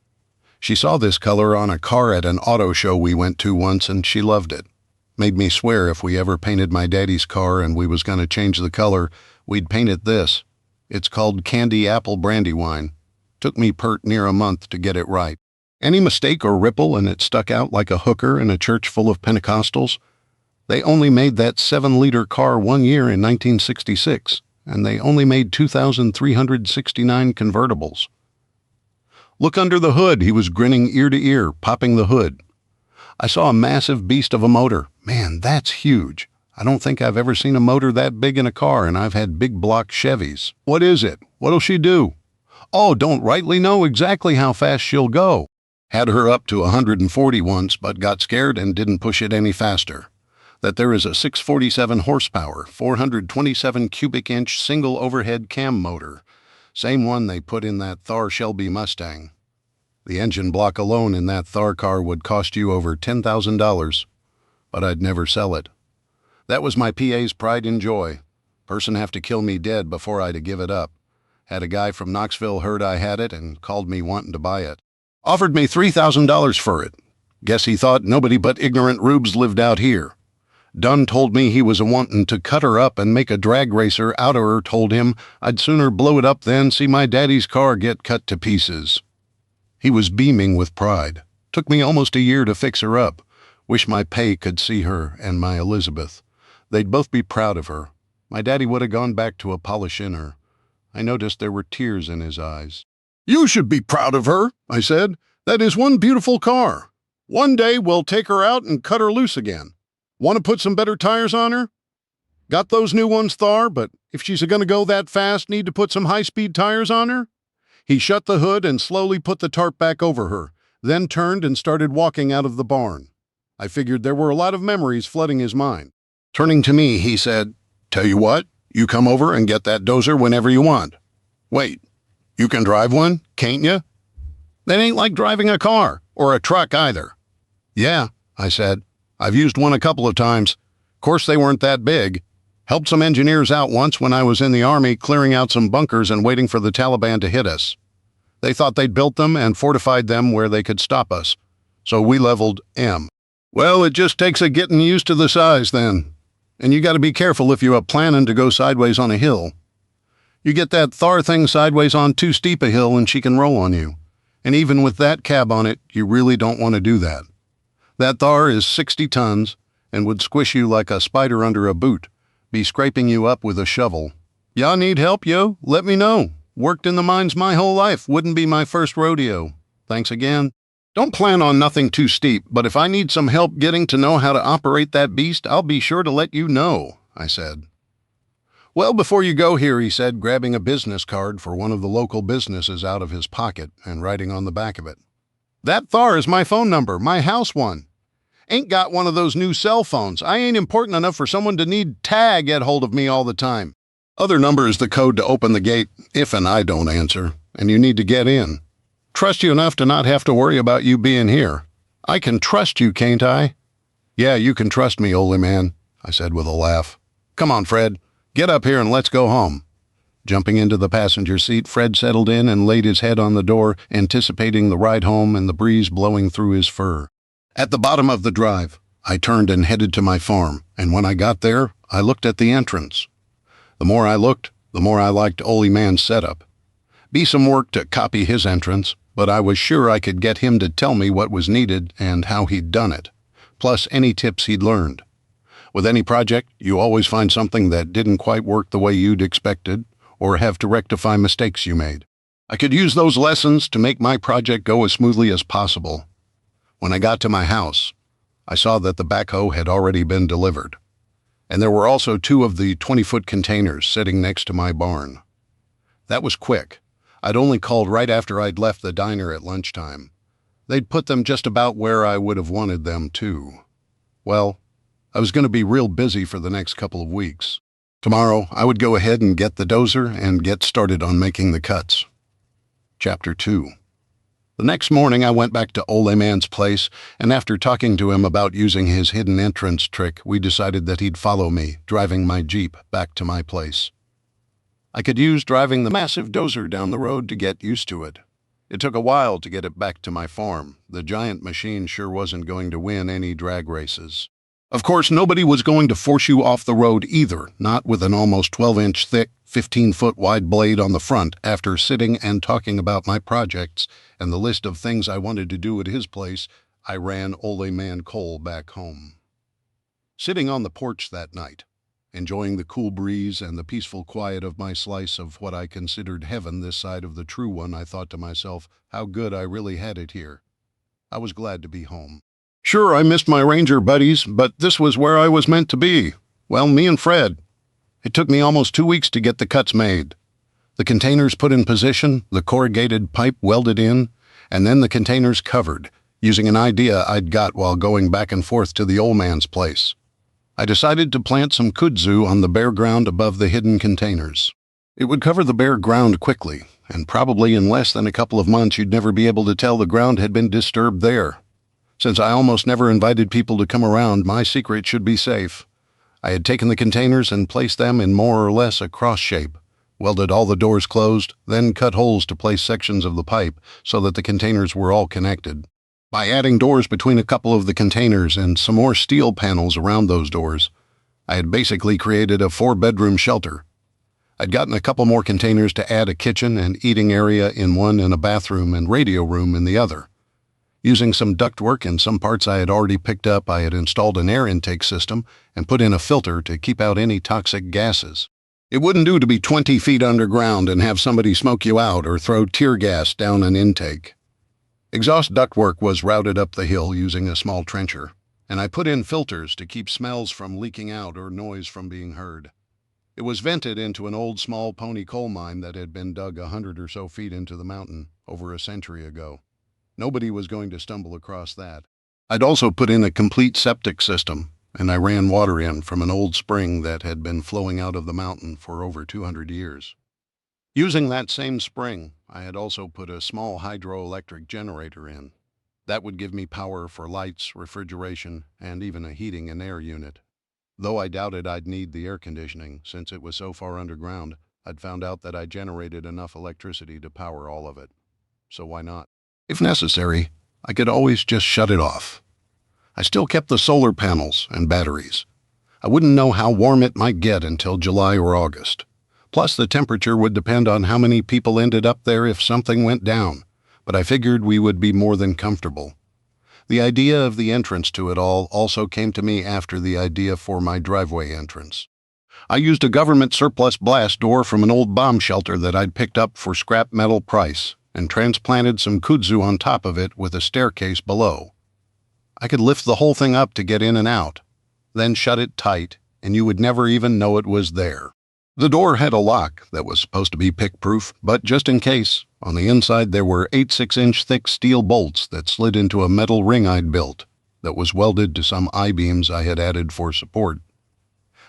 She saw this color on a car at an auto show we went to once, and she loved it. Made me swear if we ever painted my daddy's car and we was going to change the color, we'd paint it this. It's called Candy Apple Brandywine. Took me pert near a month to get it right. Any mistake or ripple and it stuck out like a hooker in a church full of Pentecostals? They only made that 7-liter car 1 year in 1966, and they only made 2,369 convertibles. Look under the hood, he was grinning ear to ear, popping the hood. I saw a massive beast of a motor. Man, that's huge. I don't think I've ever seen a motor that big in a car, and I've had big block Chevys. What is it? What'll she do? Oh, don't rightly know exactly how fast she'll go. Had her up to 140 once, but got scared and didn't push it any faster. That there is a 647 horsepower, 427 cubic inch single overhead cam motor. Same one they put in that Thar Shelby Mustang. The engine block alone in that Thar car would cost you over $10,000, but I'd never sell it. That was my PA's pride and joy. Person have to kill me dead before I'd give it up. Had a guy from Knoxville heard I had it and called me wanting to buy it. Offered me $3,000 for it. Guess he thought nobody but ignorant rubes lived out here. Dunn told me he was a-wantin' to cut her up and make a drag racer out of her. Told him I'd sooner blow it up than see my daddy's car get cut to pieces. He was beaming with pride. Took me almost a year to fix her up. Wish my pay could see her and my Elizabeth. They'd both be proud of her. My daddy would have gone back to a polishing her. I noticed there were tears in his eyes. You should be proud of her, I said. That is one beautiful car. One day we'll take her out and cut her loose again. Want to put some better tires on her? Got those new ones, Thar, but if she's going to go that fast, need to put some high-speed tires on her? He shut the hood and slowly put the tarp back over her, then turned and started walking out of the barn. I figured there were a lot of memories flooding his mind. Turning to me, he said, Tell you what, you come over and get that dozer whenever you want. Wait, you can drive one, can't you? That ain't like driving a car, or a truck either. Yeah, I said. I've used one a couple of times. Of course they weren't that big. Helped some engineers out once when I was in the Army clearing out some bunkers and waiting for the Taliban to hit us. They thought they'd built them and fortified them where they could stop us. So we leveled M. Well, it just takes a getting used to the size then. And you got to be careful if you're planning to go sideways on a hill. You get that Thar thing sideways on too steep a hill and she can roll on you. And even with that cab on it, you really don't want to do that. That Thar is 60 tons and would squish you like a spider under a boot, be scraping you up with a shovel. Y'all need help, yo? Let me know. Worked in the mines my whole life. Wouldn't be my first rodeo. Thanks again. Don't plan on nothing too steep, but if I need some help getting to know how to operate that beast, I'll be sure to let you know, I said. Well, before you go here, he said, grabbing a business card for one of the local businesses out of his pocket and writing on the back of it. That Thar is my phone number, my house one. Ain't got one of those new cell phones. I ain't important enough for someone to need tag get hold of me all the time. Other number is the code to open the gate if and I don't answer, and you need to get in. Trust you enough to not have to worry about you being here. I can trust you, can't I? Yeah, you can trust me, oldie man, I said with a laugh. Come on, Fred. Get up here and let's go home. Jumping into the passenger seat, Fred settled in and laid his head on the door, anticipating the ride home and the breeze blowing through his fur. At the bottom of the drive, I turned and headed to my farm, and when I got there, I looked at the entrance. The more I looked, the more I liked Oldie Man's setup. Be some work to copy his entrance, but I was sure I could get him to tell me what was needed and how he'd done it, plus any tips he'd learned. With any project, you always find something that didn't quite work the way you'd expected, or have to rectify mistakes you made. I could use those lessons to make my project go as smoothly as possible. When I got to my house, I saw that the backhoe had already been delivered, and there were also 2 of the 20-foot containers sitting next to my barn. That was quick. I'd only called right after I'd left the diner at lunchtime. They'd put them just about where I would have wanted them, too. Well, I was going to be real busy for the next couple of weeks. Tomorrow, I would go ahead and get the dozer and get started on making the cuts. Chapter 2. The next morning, I went back to Ole Man's place, and after talking to him about using his hidden entrance trick, we decided that he'd follow me, driving my Jeep back to my place. I could use driving the massive dozer down the road to get used to it. It took a while to get it back to my farm. The giant machine sure wasn't going to win any drag races. Of course, nobody was going to force you off the road either, not with an almost 12-inch thick, 15-foot wide blade on the front after sitting and talking about my projects and the list of things I wanted to do at his place. I ran Ole Man Cole back home. Sitting on the porch that night, enjoying the cool breeze and the peaceful quiet of my slice of what I considered heaven this side of the true one, I thought to myself how good I really had it here. I was glad to be home. Sure, I missed my ranger buddies, but this was where I was meant to be. Well, me and Fred. It took me almost 2 weeks to get the cuts made. The containers put in position, the corrugated pipe welded in, and then the containers covered, using an idea I'd got while going back and forth to the old man's place. I decided to plant some kudzu on the bare ground above the hidden containers. It would cover the bare ground quickly, and probably in less than a couple of months you'd never be able to tell the ground had been disturbed there. Since I almost never invited people to come around, my secret should be safe. I had taken the containers and placed them in more or less a cross shape, welded all the doors closed, then cut holes to place sections of the pipe so that the containers were all connected. By adding doors between a couple of the containers and some more steel panels around those doors, I had basically created a 4-bedroom shelter. I'd gotten a couple more containers to add a kitchen and eating area in one and a bathroom and radio room in the other. Using some ductwork and some parts I had already picked up, I had installed an air intake system and put in a filter to keep out any toxic gases. It wouldn't do to be 20 feet underground and have somebody smoke you out or throw tear gas down an intake. Exhaust ductwork was routed up the hill using a small trencher, and I put in filters to keep smells from leaking out or noise from being heard. It was vented into an old small pony coal mine that had been dug 100 or so feet into the mountain over a century ago. Nobody was going to stumble across that. I'd also put in a complete septic system, and I ran water in from an old spring that had been flowing out of the mountain for over 200 years. Using that same spring, I had also put a small hydroelectric generator in. That would give me power for lights, refrigeration, and even a heating and air unit. Though I doubted I'd need the air conditioning, since it was so far underground, I'd found out that I generated enough electricity to power all of it. So why not? If necessary, I could always just shut it off. I still kept the solar panels and batteries. I wouldn't know how warm it might get until July or August. Plus, the temperature would depend on how many people ended up there if something went down, but I figured we would be more than comfortable. The idea of the entrance to it all also came to me after the idea for my driveway entrance. I used a government surplus blast door from an old bomb shelter that I'd picked up for scrap metal price and transplanted some kudzu on top of it with a staircase below. I could lift the whole thing up to get in and out, then shut it tight, and you would never even know it was there. The door had a lock that was supposed to be pick-proof, but just in case, on the inside there were 8 6-inch thick steel bolts that slid into a metal ring I'd built that was welded to some I-beams I had added for support.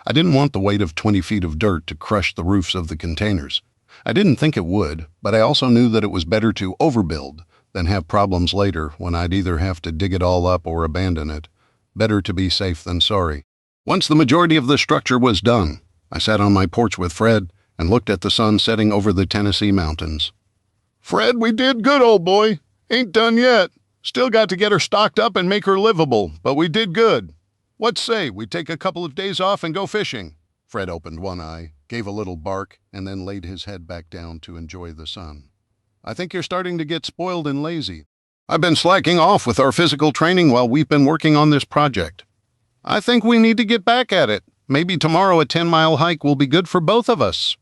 I didn't want the weight of 20 feet of dirt to crush the roofs of the containers. I didn't think it would, but I also knew that it was better to overbuild than have problems later when I'd either have to dig it all up or abandon it. Better to be safe than sorry. Once the majority of the structure was done, I sat on my porch with Fred and looked at the sun setting over the Tennessee mountains. "Fred, we did good, old boy. Ain't done yet. Still got to get her stocked up and make her livable, but we did good. What say we take a couple of days off and go fishing?" Fred opened one eye, gave a little bark, and then laid his head back down to enjoy the sun. "I think you're starting to get spoiled and lazy. I've been slacking off with our physical training while we've been working on this project. I think we need to get back at it. Maybe tomorrow a 10-mile hike will be good for both of us."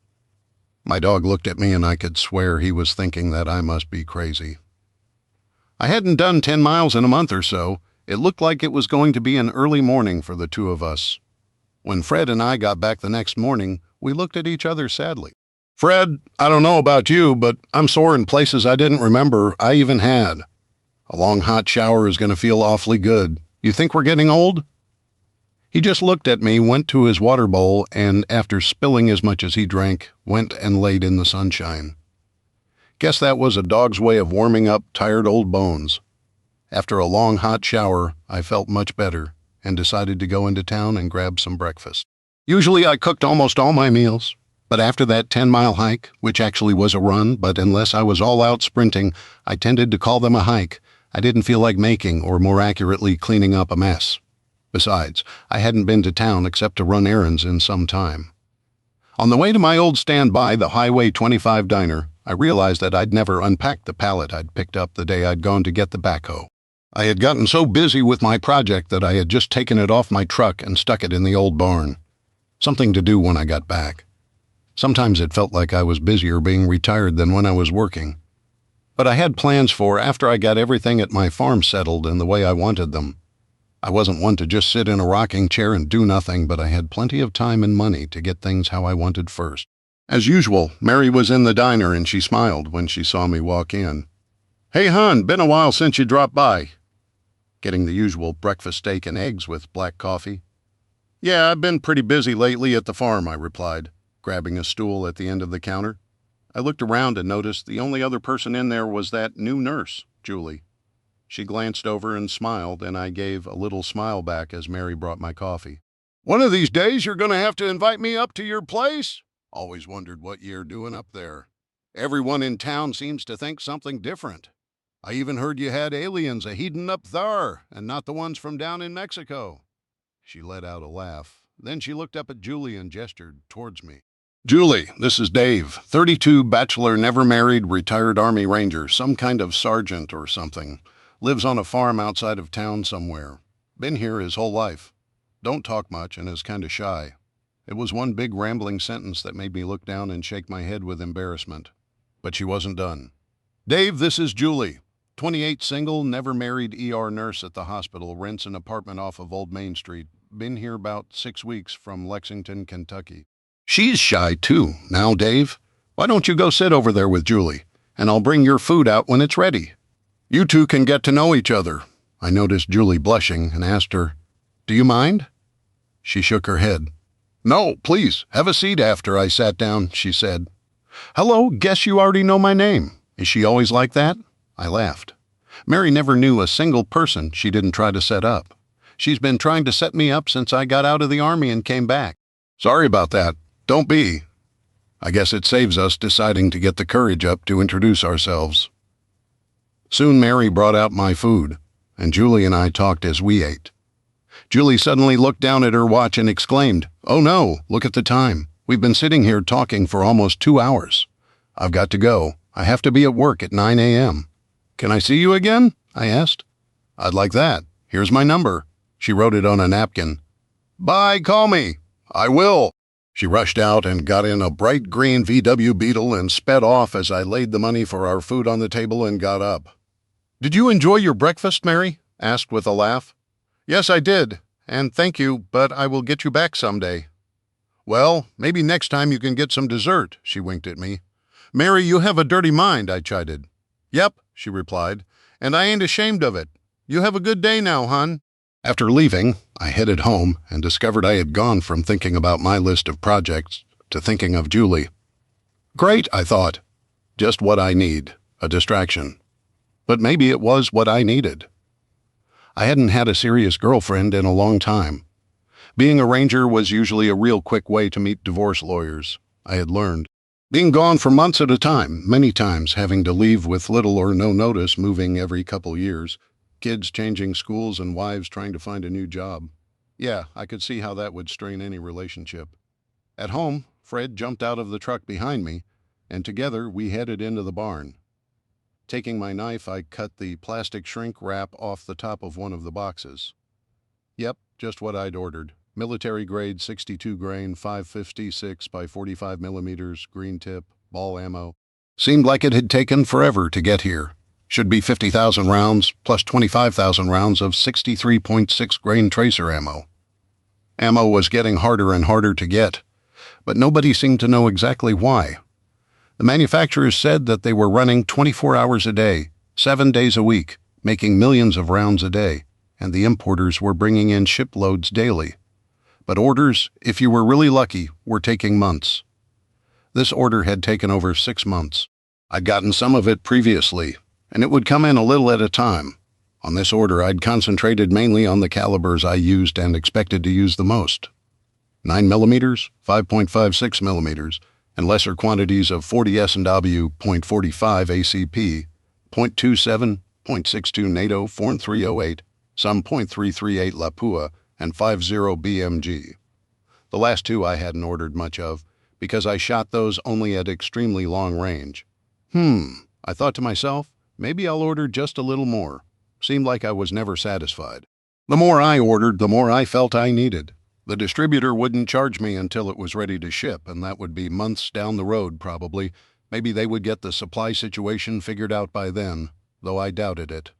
My dog looked at me and I could swear he was thinking that I must be crazy. I hadn't done 10 miles in a month or so. It looked like it was going to be an early morning for the two of us. When Fred and I got back the next morning, we looked at each other sadly. "Fred, I don't know about you, but I'm sore in places I didn't remember I even had. A long hot shower is going to feel awfully good. You think we're getting old?" He just looked at me, went to his water bowl, and after spilling as much as he drank, went and laid in the sunshine. Guess that was a dog's way of warming up tired old bones. After a long hot shower, I felt much better and decided to go into town and grab some breakfast. Usually I cooked almost all my meals, but after that 10-mile hike, which actually was a run, but unless I was all out sprinting, I tended to call them a hike, I didn't feel like making, or more accurately, cleaning up a mess. Besides, I hadn't been to town except to run errands in some time. On the way to my old standby, the Highway 25 diner, I realized that I'd never unpacked the pallet I'd picked up the day I'd gone to get the backhoe. I had gotten so busy with my project that I had just taken it off my truck and stuck it in the old barn. Something to do when I got back. Sometimes it felt like I was busier being retired than when I was working. But I had plans for after I got everything at my farm settled in the way I wanted them. I wasn't one to just sit in a rocking chair and do nothing, but I had plenty of time and money to get things how I wanted first. As usual, Mary was in the diner and she smiled when she saw me walk in. "Hey, hon, been a while since you dropped by." Getting the usual breakfast steak and eggs with black coffee. "Yeah, I've been pretty busy lately at the farm," I replied, grabbing a stool at the end of the counter. I looked around and noticed the only other person in there was that new nurse, Julie. She glanced over and smiled, and I gave a little smile back as Mary brought my coffee. "One of these days you're going to have to invite me up to your place." Always wondered what you're doing up there. Everyone in town seems to think something different. I even heard you had aliens a-headin' up thar, and not the ones from down in Mexico. She let out a laugh. Then she looked up at Julie and gestured towards me. "Julie, this is Dave, 32, bachelor, never married, retired Army Ranger, some kind of sergeant or something. Lives on a farm outside of town somewhere. Been here his whole life. Don't talk much and is kind of shy." It was one big rambling sentence that made me look down and shake my head with embarrassment. But she wasn't done. "Dave, this is Julie. 28, single, never married, ER nurse at the hospital, rents an apartment off of Old Main Street. Been here about 6 weeks from Lexington, Kentucky." She's shy too. Now, Dave, why don't you go sit over there with Julie, and I'll bring your food out when it's ready. You two can get to know each other. I noticed Julie blushing and asked her, "Do you mind?" She shook her head. "No, please, have a seat after I sat down," she said. "Hello, guess you already know my name. Is she always like that?" I laughed. Mary never knew a single person she didn't try to set up. She's been trying to set me up since I got out of the Army and came back. "Sorry about that. Don't be." I guess it saves us deciding to get the courage up to introduce ourselves. Soon Mary brought out my food, and Julie and I talked as we ate. Julie suddenly looked down at her watch and exclaimed, "Oh no, look at the time. We've been sitting here talking for almost 2 hours. I've got to go. I have to be at work at 9 a.m. "Can I see you again?" I asked. "I'd like that. Here's my number." She wrote it on a napkin. "Bye, call me." "I will." She rushed out and got in a bright green VW Beetle and sped off as I laid the money for our food on the table and got up. "Did you enjoy your breakfast, Mary?" asked with a laugh. "Yes, I did, and thank you, but I will get you back someday." "Well, maybe next time you can get some dessert," she winked at me. "Mary, you have a dirty mind," I chided. "Yep," she replied, "and I ain't ashamed of it. You have a good day now, hon." After leaving, I headed home and discovered I had gone from thinking about my list of projects to thinking of Julie. Great, I thought. Just what I need, a distraction. But maybe it was what I needed. I hadn't had a serious girlfriend in a long time. Being a ranger was usually a real quick way to meet divorce lawyers, I had learned. Being gone for months at a time, many times having to leave with little or no notice, moving every couple years, kids changing schools and wives trying to find a new job. Yeah, I could see how that would strain any relationship. At home, Fred jumped out of the truck behind me, and together we headed into the barn. Taking my knife, I cut the plastic shrink wrap off the top of one of the boxes. Yep, just what I'd ordered. Military grade 62 grain 556 by 45 millimeters, green tip, ball ammo. Seemed like it had taken forever to get here. Should be 50,000 rounds plus 25,000 rounds of 63.6 grain tracer ammo. Ammo was getting harder and harder to get, but nobody seemed to know exactly why. The manufacturers said that they were running 24 hours a day, 7 days a week, making millions of rounds a day, and the importers were bringing in shiploads daily. But orders, if you were really lucky, were taking months. This order had taken over 6 months. I'd gotten some of it previously, and it would come in a little at a time. On this order, I'd concentrated mainly on the calibers I used and expected to use the most. 9 millimeters, 5.56 millimeters, and lesser quantities of 40 S&W .45 ACP, .27, .62 NATO 4308, some .338 Lapua, and 50 BMG. The last two I hadn't ordered much of, because I shot those only at extremely long range. I thought to myself, maybe I'll order just a little more. Seemed like I was never satisfied. The more I ordered, the more I felt I needed. The distributor wouldn't charge me until it was ready to ship, and that would be months down the road probably. Maybe they would get the supply situation figured out by then, though I doubted it.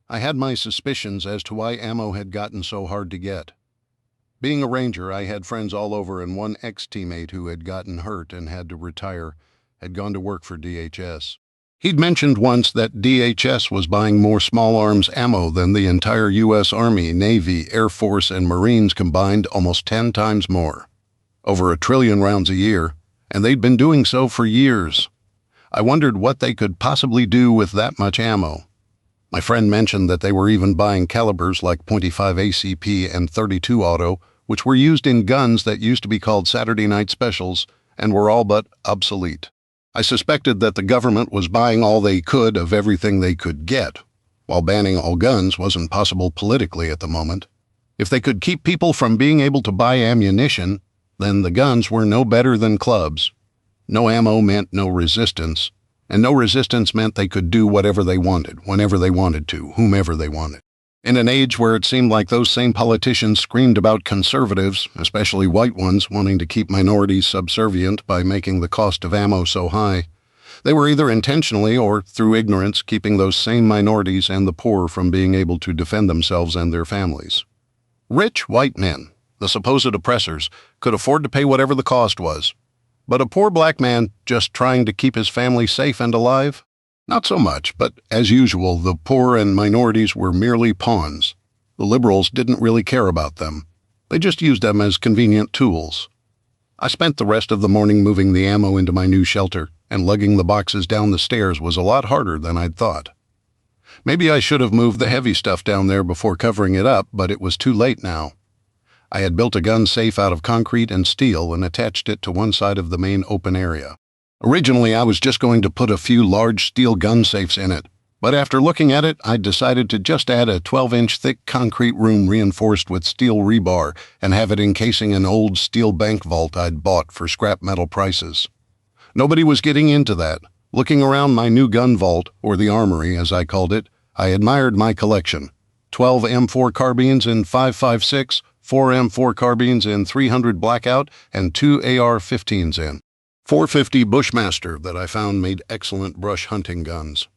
I had my suspicions as to why ammo had gotten so hard to get. Being a ranger, I had friends all over, and one ex-teammate who had gotten hurt and had to retire had gone to work for DHS. He'd mentioned once that DHS was buying more small arms ammo than the entire U.S. Army, Navy, Air Force, and Marines combined, almost 10 times more. Over 1 trillion rounds a year, and they'd been doing so for years. I wondered what they could possibly do with that much ammo. My friend mentioned that they were even buying calibers like .25 ACP and .32 Auto, which were used in guns that used to be called Saturday Night Specials and were all but obsolete. I suspected that the government was buying all they could of everything they could get, while banning all guns wasn't possible politically at the moment. If they could keep people from being able to buy ammunition, then the guns were no better than clubs. No ammo meant no resistance, and no resistance meant they could do whatever they wanted, whenever they wanted to, whomever they wanted. In an age where it seemed like those same politicians screamed about conservatives, especially white ones, wanting to keep minorities subservient by making the cost of ammo so high, they were either intentionally or through ignorance keeping those same minorities and the poor from being able to defend themselves and their families. Rich white men, the supposed oppressors, could afford to pay whatever the cost was. But a poor black man just trying to keep his family safe and alive? Not so much, but as usual, the poor and minorities were merely pawns. The liberals didn't really care about them. They just used them as convenient tools. I spent the rest of the morning moving the ammo into my new shelter, and lugging the boxes down the stairs was a lot harder than I'd thought. Maybe I should have moved the heavy stuff down there before covering it up, but it was too late now. I had built a gun safe out of concrete and steel and attached it to one side of the main open area. Originally, I was just going to put a few large steel gun safes in it, but after looking at it, I decided to just add a 12-inch thick concrete room reinforced with steel rebar and have it encasing an old steel bank vault I'd bought for scrap metal prices. Nobody was getting into that. Looking around my new gun vault, or the armory as I called it, I admired my collection. 12 M4 carbines in 5.56, 4 M4 carbines in 300 blackout, and 2 AR-15s in. 450 Bushmaster that I found made excellent brush hunting guns.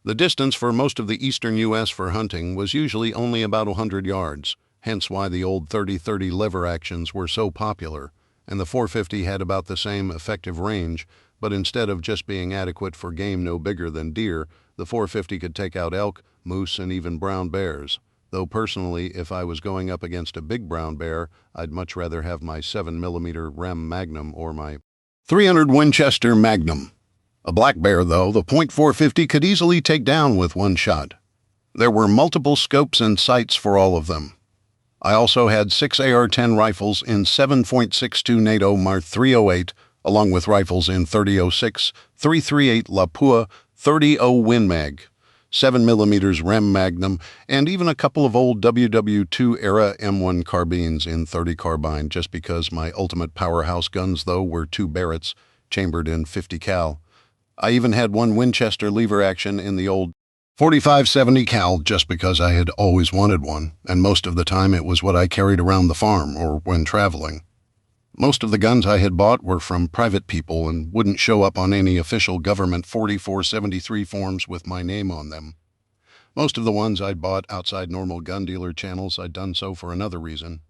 The distance for most of the eastern U.S. for hunting was usually only about 100 yards, hence why the old 30-30 lever actions were so popular, and the 450 had about the same effective range, but instead of just being adequate for game no bigger than deer, the 450 could take out elk, moose, and even brown bears. Though personally, if I was going up against a big brown bear, I'd much rather have my 7mm Rem Magnum or my 300 Winchester Magnum. A black bear, though, the .450 could easily take down with one shot. There were multiple scopes and sights for all of them. I also had 6 AR-10 rifles in 7.62 NATO Mark 308, along with rifles in 30-06, 338 Lapua, 30-0 Win Mag, 7mm Rem Magnum, and even a couple of old WW2 era M1 carbines in 30 carbine, just because my ultimate powerhouse guns, though, were 2 Barretts, chambered in 50 cal. I even had 1 Winchester lever action in the old 45-70 cal, just because I had always wanted one, and most of the time it was what I carried around the farm or when traveling. Most of the guns I had bought were from private people and wouldn't show up on any official government 4473 forms with my name on them. Most of the ones I'd bought outside normal gun dealer channels, I'd done so for another reason.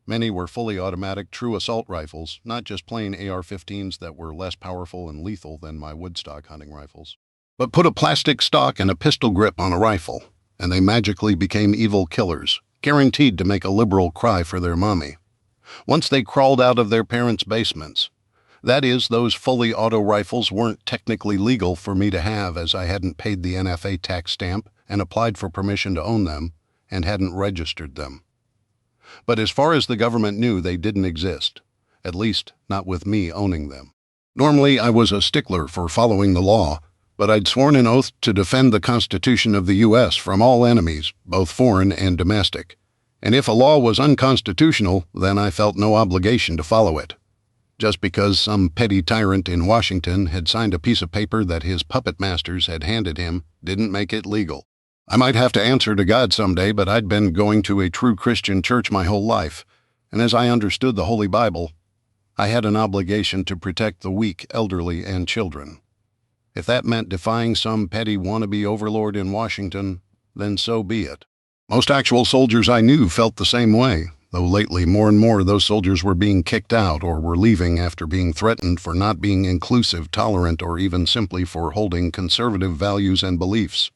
Many were fully automatic true assault rifles, not just plain AR-15s that were less powerful and lethal than my Woodstock hunting rifles. But put a plastic stock and a pistol grip on a rifle, and they magically became evil killers, guaranteed to make a liberal cry for their mommy. Once they crawled out of their parents' basements. That is, those fully auto rifles weren't technically legal for me to have, as I hadn't paid the NFA tax stamp and applied for permission to own them, and hadn't registered them. But as far as the government knew, they didn't exist, at least not with me owning them. Normally, I was a stickler for following the law, but I'd sworn an oath to defend the Constitution of the U.S. from all enemies, both foreign and domestic. And if a law was unconstitutional, then I felt no obligation to follow it. Just because some petty tyrant in Washington had signed a piece of paper that his puppet masters had handed him didn't make it legal. I might have to answer to God someday, but I'd been going to a true Christian church my whole life, and as I understood the Holy Bible, I had an obligation to protect the weak, elderly, and children. If that meant defying some petty wannabe overlord in Washington, then so be it. Most actual soldiers I knew felt the same way, though lately more and more those soldiers were being kicked out or were leaving after being threatened for not being inclusive, tolerant, or even simply for holding conservative values and beliefs.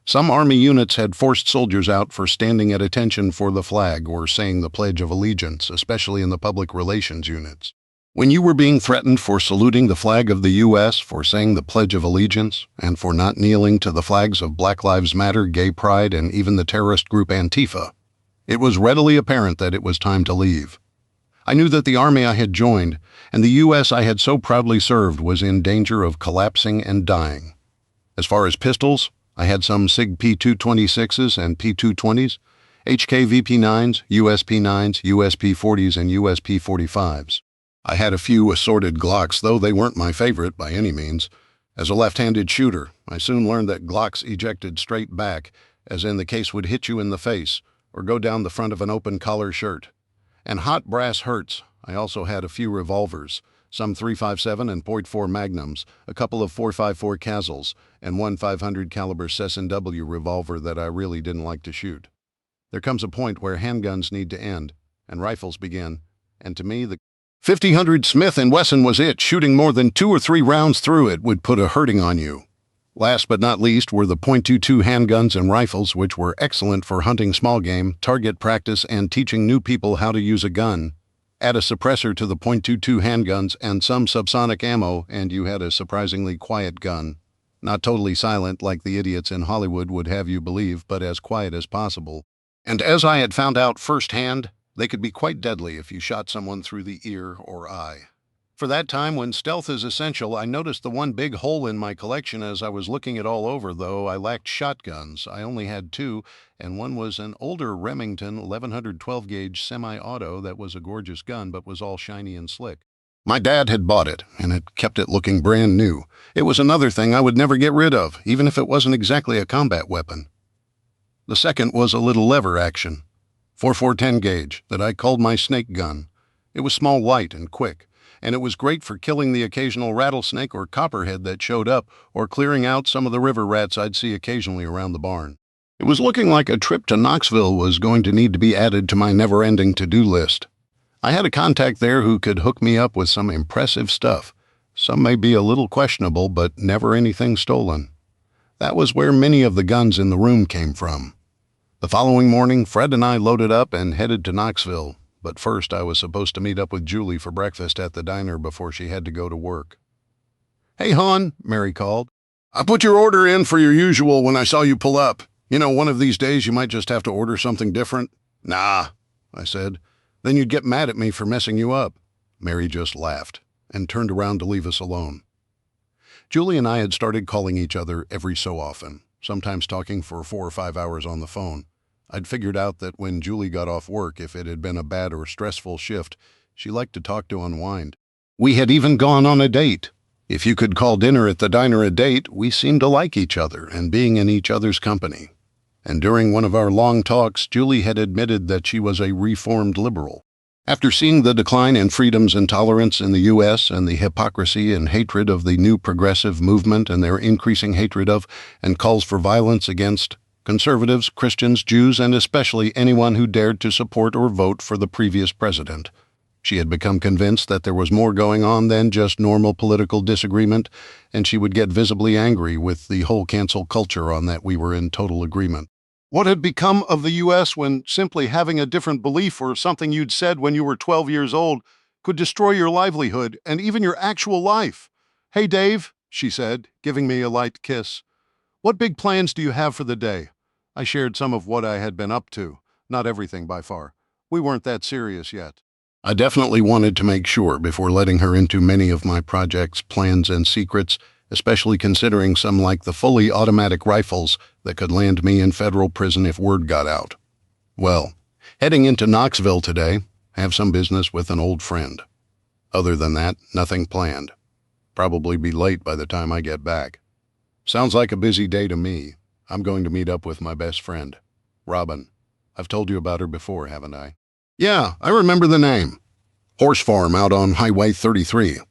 Some Army units had forced soldiers out for standing at attention for the flag or saying the Pledge of Allegiance, especially in the public relations units. When you were being threatened for saluting the flag of the U.S., for saying the Pledge of Allegiance, and for not kneeling to the flags of Black Lives Matter, Gay Pride, and even the terrorist group Antifa, it was readily apparent that it was time to leave. I knew that the Army I had joined, and the U.S. I had so proudly served, was in danger of collapsing and dying. As far as pistols, I had some SIG P226s and P220s, HK VP9s, USP9s, USP40s, and USP45s. I had a few assorted Glocks, though they weren't my favorite by any means. As a left-handed shooter, I soon learned that Glocks ejected straight back, as in the case would hit you in the face or go down the front of an open collar shirt. And hot brass hurts. I also had a few revolvers, some .357 and .4 Magnums, a couple of .454 Casuals, and one .500 caliber S&W revolver that I really didn't like to shoot. There comes a point where handguns need to end, and rifles begin, and to me the 50-00 Smith & Wesson was it. Shooting more than 2 or 3 rounds through it would put a hurting on you. Last but not least were the .22 handguns and rifles, which were excellent for hunting small game, target practice, and teaching new people how to use a gun. Add a suppressor to the .22 handguns and some subsonic ammo, and you had a surprisingly quiet gun. Not totally silent like the idiots in Hollywood would have you believe, but as quiet as possible. And as I had found out firsthand, they could be quite deadly if you shot someone through the ear or eye. For that time when stealth is essential, I noticed the one big hole in my collection as I was looking it all over. Though I lacked shotguns, I only had 2, and one was an older Remington 1112 gauge semi-auto that was a gorgeous gun but was all shiny and slick. My dad had bought it and had kept it looking brand new. It was another thing I would never get rid of, even if it wasn't exactly a combat weapon. The second was a little lever action, 4410 gauge, that I called my snake gun. It was small, light, and quick, and it was great for killing the occasional rattlesnake or copperhead that showed up, or clearing out some of the river rats I'd see occasionally around the barn. It was looking like a trip to Knoxville was going to need to be added to my never-ending to-do list. I had a contact there who could hook me up with some impressive stuff. Some may be a little questionable, but never anything stolen. That was where many of the guns in the room came from. The following morning, Fred and I loaded up and headed to Knoxville, but first I was supposed to meet up with Julie for breakfast at the diner before she had to go to work. "Hey, hon," Mary called. "I put your order in for your usual when I saw you pull up. You know, one of these days you might just have to order something different." "Nah," I said. "Then you'd get mad at me for messing you up." Mary just laughed and turned around to leave us alone. Julie and I had started calling each other every so often, sometimes talking for 4 or 5 hours on the phone. I'd figured out that when Julie got off work, if it had been a bad or stressful shift, she liked to talk to unwind. We had even gone on a date. If you could call dinner at the diner a date, we seemed to like each other and being in each other's company. And during one of our long talks, Julie had admitted that she was a reformed liberal. After seeing the decline in freedoms and tolerance in the U.S. and the hypocrisy and hatred of the new progressive movement and their increasing hatred of and calls for violence against conservatives, Christians, Jews, and especially anyone who dared to support or vote for the previous president, she had become convinced that there was more going on than just normal political disagreement, and she would get visibly angry with the whole cancel culture on that we were in total agreement. What had become of the U.S. when simply having a different belief or something you'd said when you were 12 years old could destroy your livelihood and even your actual life? "Hey, Dave," she said, giving me a light kiss. "What big plans do you have for the day?" I shared some of what I had been up to, not everything by far. We weren't that serious yet. I definitely wanted to make sure before letting her into many of my projects, plans, and secrets, especially considering some like the fully automatic rifles that could land me in federal prison if word got out. Well, heading into Knoxville today, have some business with an old friend. Other than that, nothing planned. Probably be late by the time I get back. Sounds like a busy day to me. I'm going to meet up with my best friend, Robin. I've told you about her before, haven't I? Yeah, I remember the name. Horse farm out on Highway 33.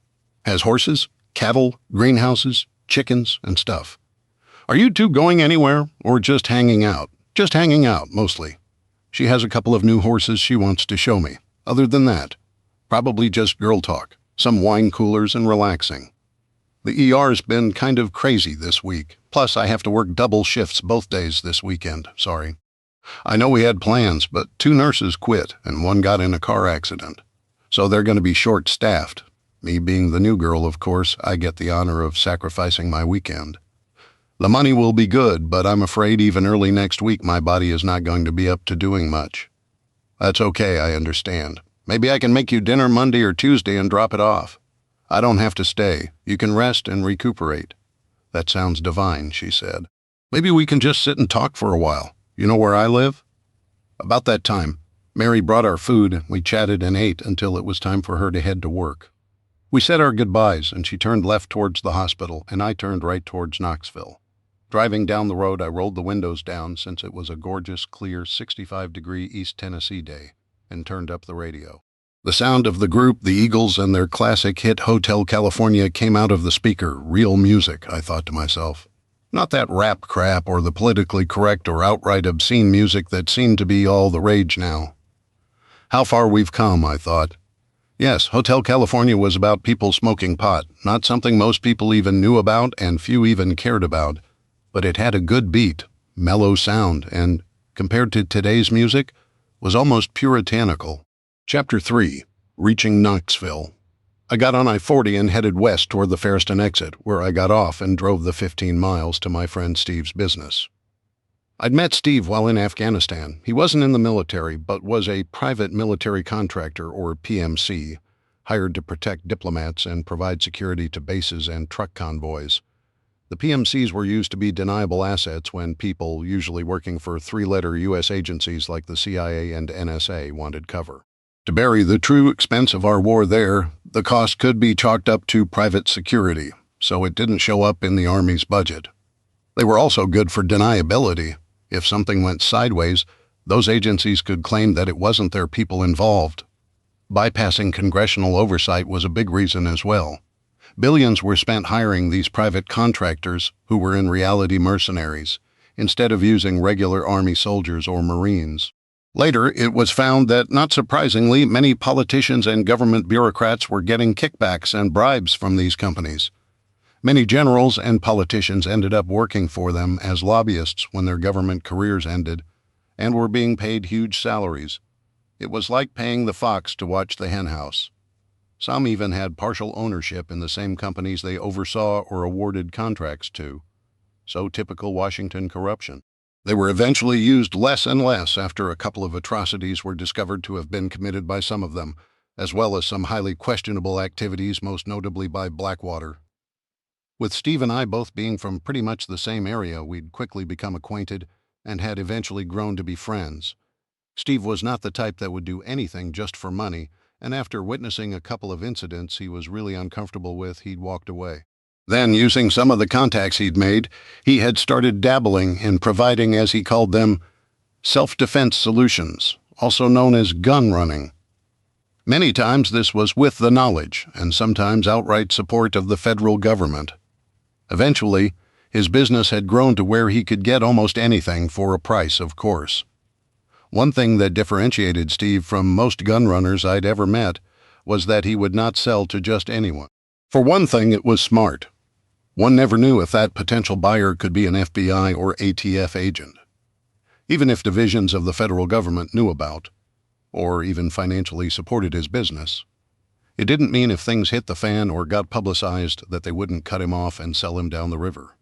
Has horses, cattle, greenhouses, chickens, and stuff. Are you two going anywhere, or just hanging out? Just hanging out, mostly. She has a couple of new horses she wants to show me. Other than that, probably just girl talk, some wine coolers, and relaxing. The ER's been kind of crazy this week. Plus, I have to work double shifts both days this weekend. Sorry. I know we had plans, but 2 nurses quit and 1 got in a car accident. So they're going to be short-staffed. Me being the new girl, of course, I get the honor of sacrificing my weekend. The money will be good, but I'm afraid even early next week my body is not going to be up to doing much. That's okay, I understand. Maybe I can make you dinner Monday or Tuesday and drop it off. I don't have to stay. You can rest and recuperate. That sounds divine, she said. Maybe we can just sit and talk for a while. You know where I live? About that time, Mary brought our food. We chatted and ate until it was time for her to head to work. We said our goodbyes, and she turned left towards the hospital, and I turned right towards Knoxville. Driving down the road, I rolled the windows down since it was a gorgeous, clear 65-degree East Tennessee day, and turned up the radio. The sound of the group, the Eagles, and their classic hit Hotel California came out of the speaker. Real music, I thought to myself. Not that rap crap or the politically correct or outright obscene music that seemed to be all the rage now. How far we've come, I thought. Yes, Hotel California was about people smoking pot, not something most people even knew about and few even cared about. But it had a good beat, mellow sound, and, compared to today's music, was almost puritanical. Chapter 3. Reaching Knoxville. I got on I-40 and headed west toward the Ferriston exit, where I got off and drove the 15 miles to my friend Steve's business. I'd met Steve while in Afghanistan. He wasn't in the military, but was a private military contractor, or PMC, hired to protect diplomats and provide security to bases and truck convoys. The PMCs were used to be deniable assets when people, usually working for 3-letter U.S. agencies like the CIA and NSA, wanted cover. To bury the true expense of our war there, the cost could be chalked up to private security, so it didn't show up in the Army's budget. They were also good for deniability. If something went sideways, those agencies could claim that it wasn't their people involved. Bypassing congressional oversight was a big reason as well. Billions were spent hiring these private contractors, who were in reality mercenaries, instead of using regular Army soldiers or Marines. Later, it was found that, not surprisingly, many politicians and government bureaucrats were getting kickbacks and bribes from these companies. Many generals and politicians ended up working for them as lobbyists when their government careers ended, and were being paid huge salaries. It was like paying the fox to watch the henhouse. Some even had partial ownership in the same companies they oversaw or awarded contracts to. So typical Washington corruption. They were eventually used less and less after a couple of atrocities were discovered to have been committed by some of them, as well as some highly questionable activities, most notably by Blackwater. With Steve and I both being from pretty much the same area, we'd quickly become acquainted and had eventually grown to be friends. Steve was not the type that would do anything just for money, and after witnessing a couple of incidents he was really uncomfortable with, he'd walked away. Then, using some of the contacts he'd made, he had started dabbling in providing, as he called them, self-defense solutions, also known as gun running. Many times this was with the knowledge, and sometimes outright support of the federal government. Eventually, his business had grown to where he could get almost anything for a price, of course. One thing that differentiated Steve from most gun runners I'd ever met was that he would not sell to just anyone. For one thing, it was smart. One never knew if that potential buyer could be an FBI or ATF agent. Even if divisions of the federal government knew about, or even financially supported his business, it didn't mean if things hit the fan or got publicized that they wouldn't cut him off and sell him down the river.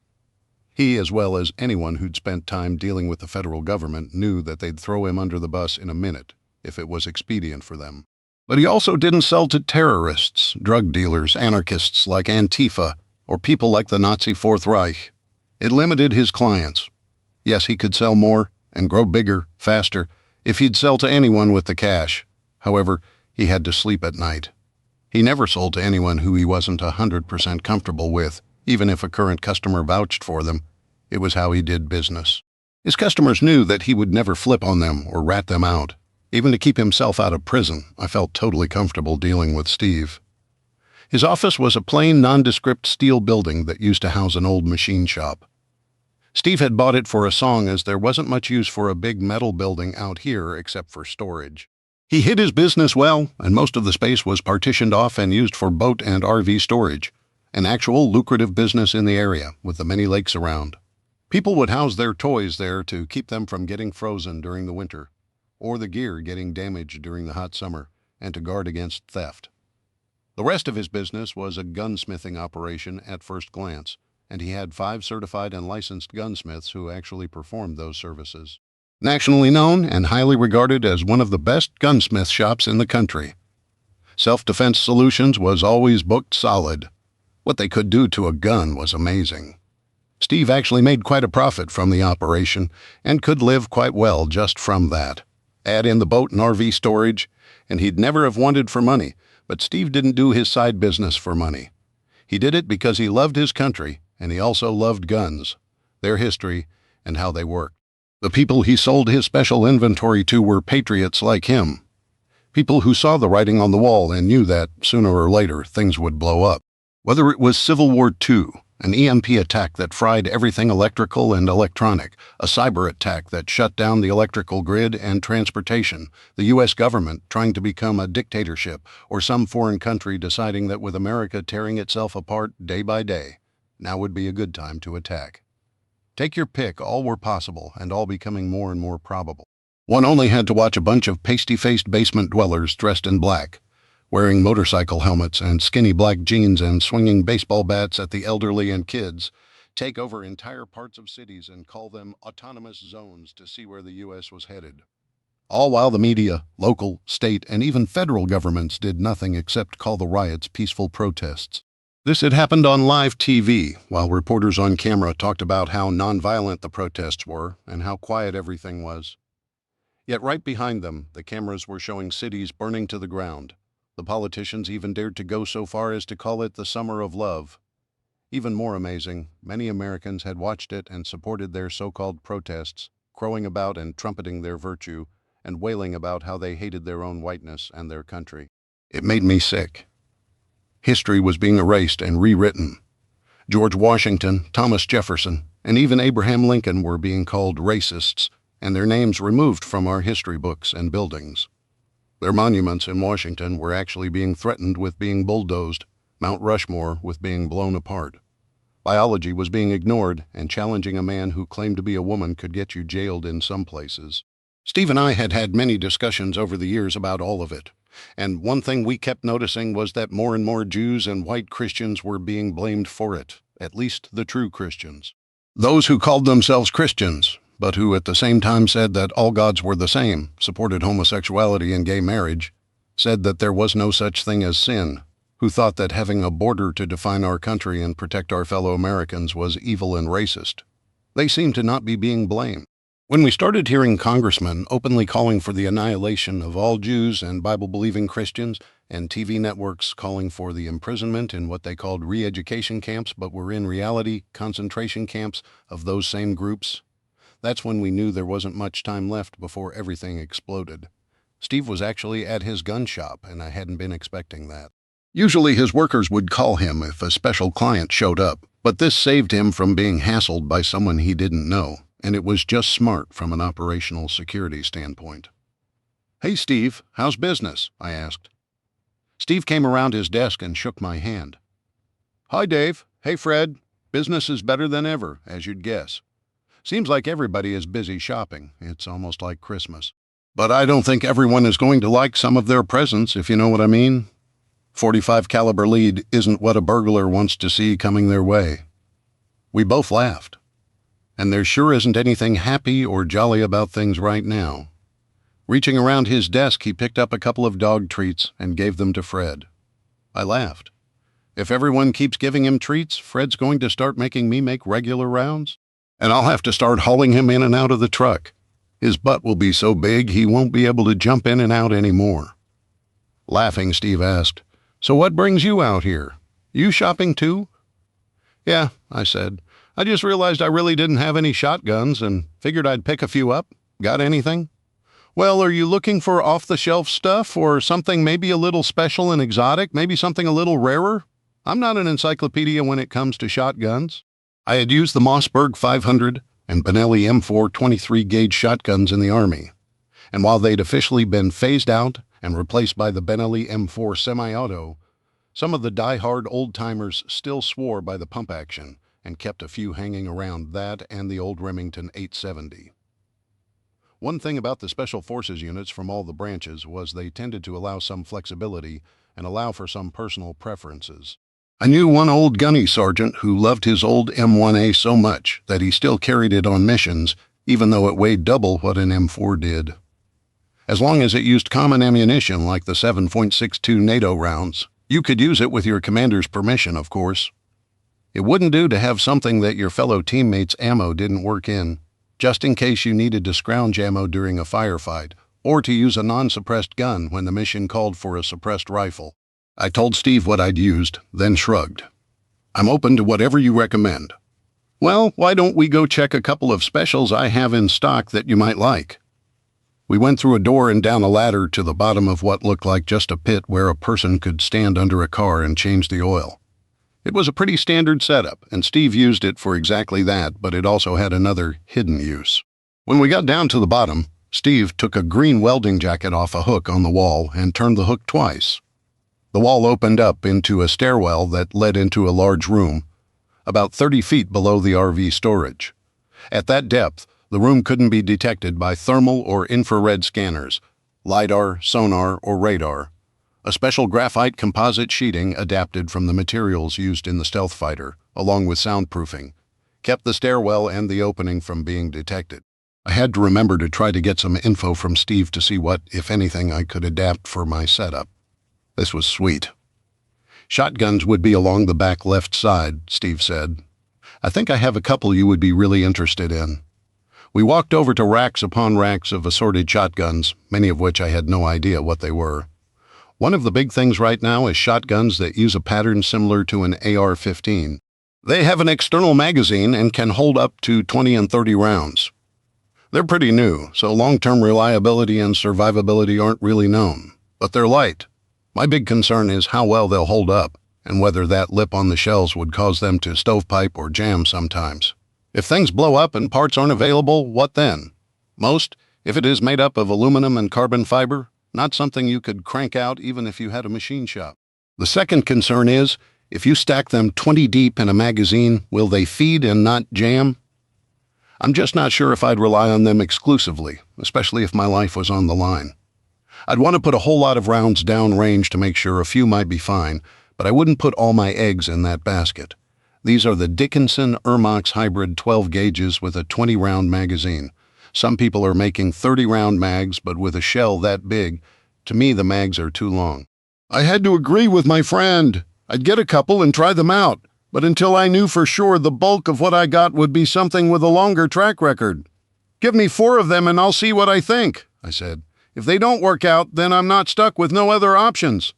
He, as well as anyone who'd spent time dealing with the federal government, knew that they'd throw him under the bus in a minute if it was expedient for them. But he also didn't sell to terrorists, drug dealers, anarchists like Antifa, or people like the Nazi Fourth Reich. It limited his clients. Yes, he could sell more and grow bigger, faster, if he'd sell to anyone with the cash. However, he had to sleep at night. He never sold to anyone who he wasn't 100% comfortable with, even if a current customer vouched for them. It was how he did business. His customers knew that he would never flip on them or rat them out. Even to keep himself out of prison, I felt totally comfortable dealing with Steve. His office was a plain, nondescript steel building that used to house an old machine shop. Steve had bought it for a song, as there wasn't much use for a big metal building out here except for storage. He hid his business well, and most of the space was partitioned off and used for boat and RV storage, an actual lucrative business in the area with the many lakes around. People would house their toys there to keep them from getting frozen during the winter, or the gear getting damaged during the hot summer, and to guard against theft. The rest of his business was a gunsmithing operation at first glance, and he had 5 certified and licensed gunsmiths who actually performed those services. Nationally known and highly regarded as one of the best gunsmith shops in the country. Self-Defense Solutions was always booked solid. What they could do to a gun was amazing. Steve actually made quite a profit from the operation and could live quite well just from that. Add in the boat and RV storage, and he'd never have wanted for money, but Steve didn't do his side business for money. He did it because he loved his country, and he also loved guns, their history, and how they worked. The people he sold his special inventory to were patriots like him. People who saw the writing on the wall and knew that, sooner or later, things would blow up. Whether it was Civil War II, an EMP attack that fried everything electrical and electronic, a cyber attack that shut down the electrical grid and transportation, the U.S. government trying to become a dictatorship, or some foreign country deciding that with America tearing itself apart day by day, now would be a good time to attack. Take your pick, all were possible, and all becoming more and more probable. One only had to watch a bunch of pasty-faced basement dwellers dressed in black, wearing motorcycle helmets and skinny black jeans and swinging baseball bats at the elderly and kids, take over entire parts of cities and call them autonomous zones to see where the U.S. was headed. All while the media, local, state, and even federal governments did nothing except call the riots peaceful protests. This had happened on live TV, while reporters on camera talked about how nonviolent the protests were and how quiet everything was. Yet right behind them, the cameras were showing cities burning to the ground. The politicians even dared to go so far as to call it the Summer of Love. Even more amazing, many Americans had watched it and supported their so-called protests, crowing about and trumpeting their virtue, and wailing about how they hated their own whiteness and their country. It made me sick. History was being erased and rewritten. George Washington, Thomas Jefferson, and even Abraham Lincoln were being called racists, and their names removed from our history books and buildings. Their monuments in Washington were actually being threatened with being bulldozed, Mount Rushmore with being blown apart. Biology was being ignored, and challenging a man who claimed to be a woman could get you jailed in some places. Steve and I had had many discussions over the years about all of it, and one thing we kept noticing was that more and more Jews and white Christians were being blamed for it, at least the true Christians. Those who called themselves Christians, but who at the same time said that all gods were the same, supported homosexuality and gay marriage, said that there was no such thing as sin, who thought that having a border to define our country and protect our fellow Americans was evil and racist. They seemed to not be being blamed. When we started hearing congressmen openly calling for the annihilation of all Jews and Bible-believing Christians, and TV networks calling for the imprisonment in what they called re-education camps but were in reality concentration camps of those same groups, that's when we knew there wasn't much time left before everything exploded. Steve was actually at his gun shop, and I hadn't been expecting that. Usually his workers would call him if a special client showed up, but this saved him from being hassled by someone he didn't know, and it was just smart from an operational security standpoint. "Hey, Steve, how's business?" I asked. Steve came around his desk and shook my hand. "Hi, Dave. Hey, Fred. Business is better than ever, as you'd guess. Seems like everybody is busy shopping. It's almost like Christmas. But I don't think everyone is going to like some of their presents, if you know what I mean. .45 caliber lead isn't what a burglar wants to see coming their way." We both laughed. And there sure isn't anything happy or jolly about things right now. Reaching around his desk, he picked up a couple of dog treats and gave them to Fred. I laughed. If everyone keeps giving him treats, Fred's going to start making me make regular rounds? And I'll have to start hauling him in and out of the truck. His butt will be so big he won't be able to jump in and out anymore. Laughing, Steve asked, "So what brings you out here? You shopping too?" "Yeah," I said. I just realized I really didn't have any shotguns and figured I'd pick a few up. Got anything? Well, are you looking for off-the-shelf stuff or something maybe a little special and exotic, maybe something a little rarer? I'm not an encyclopedia when it comes to shotguns. I had used the Mossberg 500 and Benelli M4 23-gauge shotguns in the Army, and while they'd officially been phased out and replaced by the Benelli M4 semi-auto, some of the die-hard old-timers still swore by the pump action and kept a few hanging around that and the old Remington 870. One thing about the Special Forces units from all the branches was they tended to allow some flexibility and allow for some personal preferences. I knew one old gunny sergeant who loved his old M1A so much that he still carried it on missions, even though it weighed double what an M4 did. As long as it used common ammunition like the 7.62 NATO rounds, you could use it with your commander's permission, of course. It wouldn't do to have something that your fellow teammates' ammo didn't work in, just in case you needed to scrounge ammo during a firefight, or to use a non-suppressed gun when the mission called for a suppressed rifle. I told Steve what I'd used, then shrugged. I'm open to whatever you recommend. Well, why don't we go check a couple of specials I have in stock that you might like? We went through a door and down a ladder to the bottom of what looked like just a pit where a person could stand under a car and change the oil. It was a pretty standard setup, and Steve used it for exactly that, but it also had another hidden use. When we got down to the bottom, Steve took a green welding jacket off a hook on the wall and turned the hook twice. The wall opened up into a stairwell that led into a large room, about 30 feet below the RV storage. At that depth, the room couldn't be detected by thermal or infrared scanners, LiDAR, sonar, or radar. A special graphite composite sheeting adapted from the materials used in the stealth fighter, along with soundproofing, kept the stairwell and the opening from being detected. I had to remember to try to get some info from Steve to see what, if anything, I could adapt for my setup. This was sweet. Shotguns would be along the back left side, Steve said. I think I have a couple you would be really interested in. We walked over to racks upon racks of assorted shotguns, many of which I had no idea what they were. One of the big things right now is shotguns that use a pattern similar to an AR-15. They have an external magazine and can hold up to 20 and 30 rounds. They're pretty new, so long-term reliability and survivability aren't really known, but they're light. My big concern is how well they'll hold up, and whether that lip on the shells would cause them to stovepipe or jam sometimes. If things blow up and parts aren't available, what then? Most, if it is made up of aluminum and carbon fiber, not something you could crank out even if you had a machine shop. The second concern is, if you stack them 20 deep in a magazine, will they feed and not jam? I'm just not sure if I'd rely on them exclusively, especially if my life was on the line. I'd want to put a whole lot of rounds downrange to make sure a few might be fine, but I wouldn't put all my eggs in that basket. These are the Dickinson Ermox Hybrid 12 gauges with a 20-round magazine. Some people are making 30-round mags, but with a shell that big, to me the mags are too long. I had to agree with my friend. I'd get a couple and try them out, but until I knew for sure the bulk of what I got would be something with a longer track record. Give me 4 of them and I'll see what I think, I said. If they don't work out, then I'm not stuck with no other options.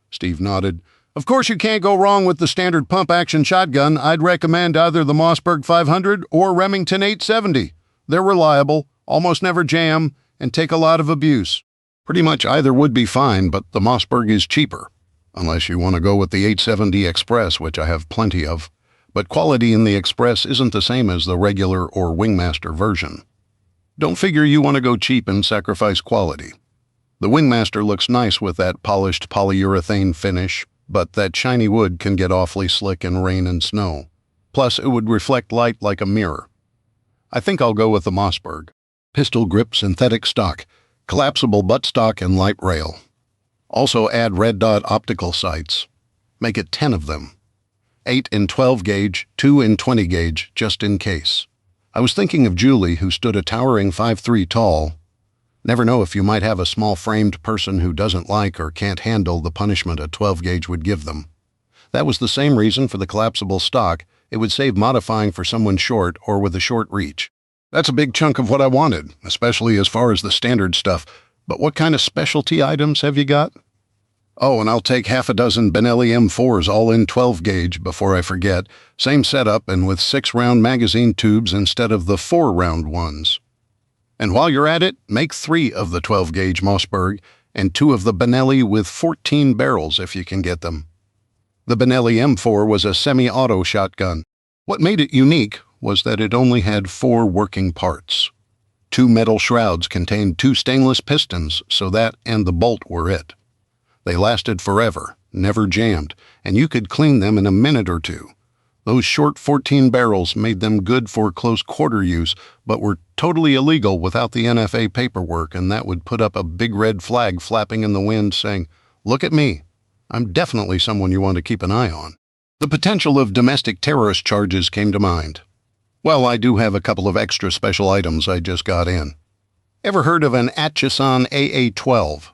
Steve nodded. Of course you can't go wrong with the standard pump-action shotgun. I'd recommend either the Mossberg 500 or Remington 870. They're reliable, almost never jam, and take a lot of abuse. Pretty much either would be fine, but the Mossberg is cheaper, unless you want to go with the 870 Express, which I have plenty of. But quality in the Express isn't the same as the regular or Wingmaster version. Don't figure you want to go cheap and sacrifice quality. The Wingmaster looks nice with that polished polyurethane finish, but that shiny wood can get awfully slick in rain and snow. Plus, it would reflect light like a mirror. I think I'll go with the Mossberg. Pistol grip synthetic stock, collapsible buttstock and light rail. Also add red dot optical sights. Make it 10 of them. 8 in 12 gauge, 2 in 20 gauge, just in case. I was thinking of Julie, who stood a towering 5'3" tall. Never know if you might have a small-framed person who doesn't like or can't handle the punishment a 12 gauge would give them. That was the same reason for the collapsible stock. It would save modifying for someone short or with a short reach. That's a big chunk of what I wanted, especially as far as the standard stuff. But what kind of specialty items have you got? Oh, and I'll take half a dozen Benelli M4s all in 12 gauge before I forget. Same setup and with 6-round magazine tubes instead of the 4-round ones. And while you're at it, make 3 of the 12 gauge Mossberg and 2 of the Benelli with 14 barrels if you can get them. The Benelli M4 was a semi-auto shotgun. What made it unique was that it only had 4 working parts. 2 metal shrouds contained 2 stainless pistons, so that and the bolt were it. They lasted forever, never jammed, and you could clean them in a minute or 2. Those short 14 barrels made them good for close quarter use, but were totally illegal without the NFA paperwork, and that would put up a big red flag flapping in the wind saying, "Look at me. I'm definitely someone you want to keep an eye on." The potential of domestic terrorist charges came to mind. Well, I do have a couple of extra special items I just got in. Ever heard of an Atchison AA-12?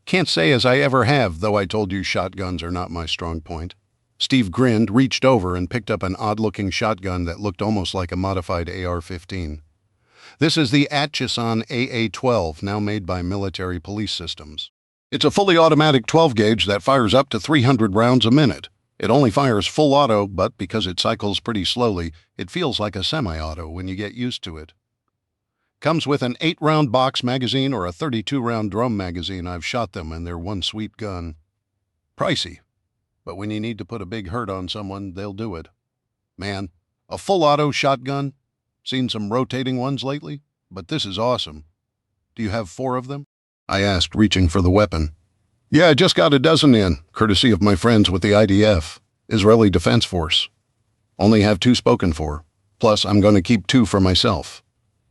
Can't say as I ever have, though I told you shotguns are not my strong point. Steve grinned, reached over, and picked up an odd-looking shotgun that looked almost like a modified AR-15. This is the Atchison AA-12, now made by Military Police Systems. It's a fully automatic 12-gauge that fires up to 300 rounds a minute. It only fires full auto, but because it cycles pretty slowly, it feels like a semi-auto when you get used to it. Comes with an 8-round box magazine or a 32-round drum magazine. I've shot them, and they're one sweet gun. Pricey, but when you need to put a big hurt on someone, they'll do it. Man, a full auto shotgun? Seen some rotating ones lately, but this is awesome. Do you have 4 of them? I asked, reaching for the weapon. Yeah, I just got a dozen in, courtesy of my friends with the IDF, Israeli Defense Force. Only have 2 spoken for. Plus, I'm going to keep 2 for myself.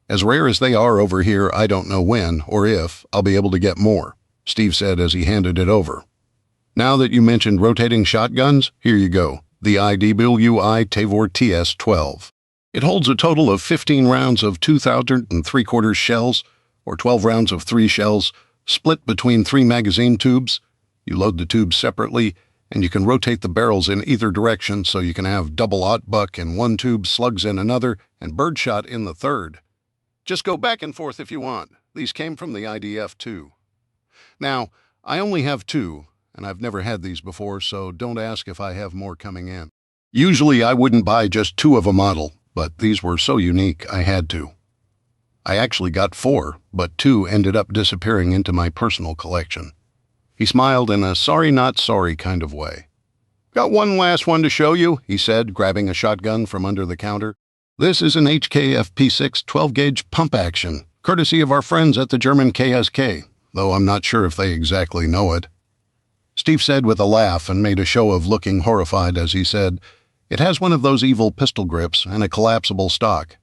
As rare as they are over here, I don't know when, or if, I'll be able to get more, Steve said as he handed it over. Now that you mentioned rotating shotguns, here you go, the IWI Tavor TS-12. It holds a total of 15 rounds of 2.75 shells, or 12 rounds of 3 shells, split between 3 magazine tubes. You load the tubes separately, and you can rotate the barrels in either direction so you can have double-aught buck in one tube, slugs in another, and birdshot in the third. Just go back and forth if you want. These came from the IDF, too. Now, I only have 2, and I've never had these before, so don't ask if I have more coming in. Usually I wouldn't buy just 2 of a model, but these were so unique I had to. I actually got 4, but 2 ended up disappearing into my personal collection. He smiled in a sorry not sorry kind of way. Got one last one to show you, he said, grabbing a shotgun from under the counter. This is an HKFP6 12-gauge pump action, courtesy of our friends at the German KSK, though I'm not sure if they exactly know it. Steve said with a laugh and made a show of looking horrified as he said, "It has one of those evil pistol grips and a collapsible stock.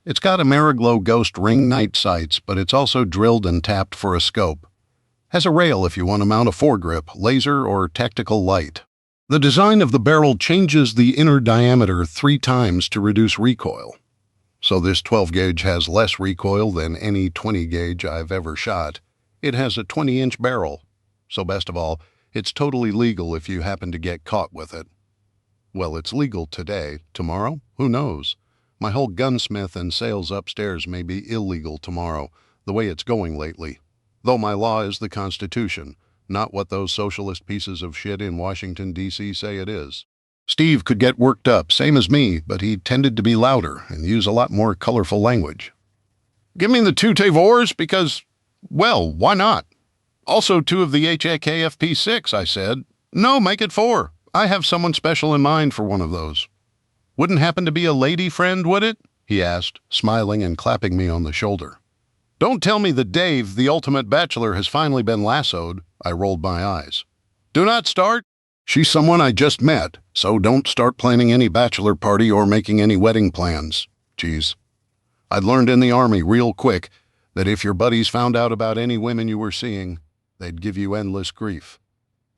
It's got Ameriglow Ghost ring night sights, but it's also drilled and tapped for a scope. Has a rail if you want to mount a foregrip, laser, or tactical light. The design of the barrel changes the inner diameter 3 times to reduce recoil. So this 12-gauge has less recoil than any 20-gauge I've ever shot. It has a 20-inch barrel. So best of all, it's totally legal if you happen to get caught with it. Well, it's legal today. Tomorrow? Who knows? My whole gunsmith and sales upstairs may be illegal tomorrow, the way it's going lately. Though my law is the Constitution, not what those socialist pieces of shit in Washington, D.C. say it is." Steve could get worked up, same as me, but he tended to be louder and use a lot more colorful language. "Give me the 2 Tavors because, well, why not? Also 2 of the HKFP6, I said. No, make it 4. I have someone special in mind for one of those." "Wouldn't happen to be a lady friend, would it?" he asked, smiling and clapping me on the shoulder. "Don't tell me that Dave, the ultimate bachelor, has finally been lassoed." I rolled my eyes. "Do not start. She's someone I just met, so don't start planning any bachelor party or making any wedding plans. Geez. I'd learned in the Army real quick that if your buddies found out about any women you were seeing, they'd give you endless grief.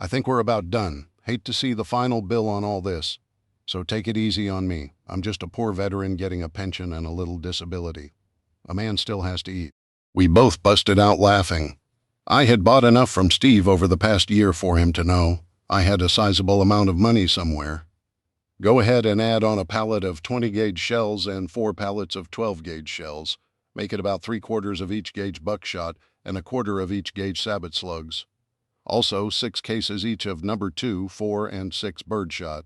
I think we're about done. Hate to see the final bill on all this. So take it easy on me. I'm just a poor veteran getting a pension and a little disability. A man still has to eat." We both busted out laughing. I had bought enough from Steve over the past year for him to know I had a sizable amount of money somewhere. Go ahead and add on a pallet of 20-gauge shells and 4 pallets of 12-gauge shells. Make it about 3/4 of each gauge buckshot and 1/4 of each gauge sabot slugs. Also, 6 cases each of number 2, 4, and 6 birdshot.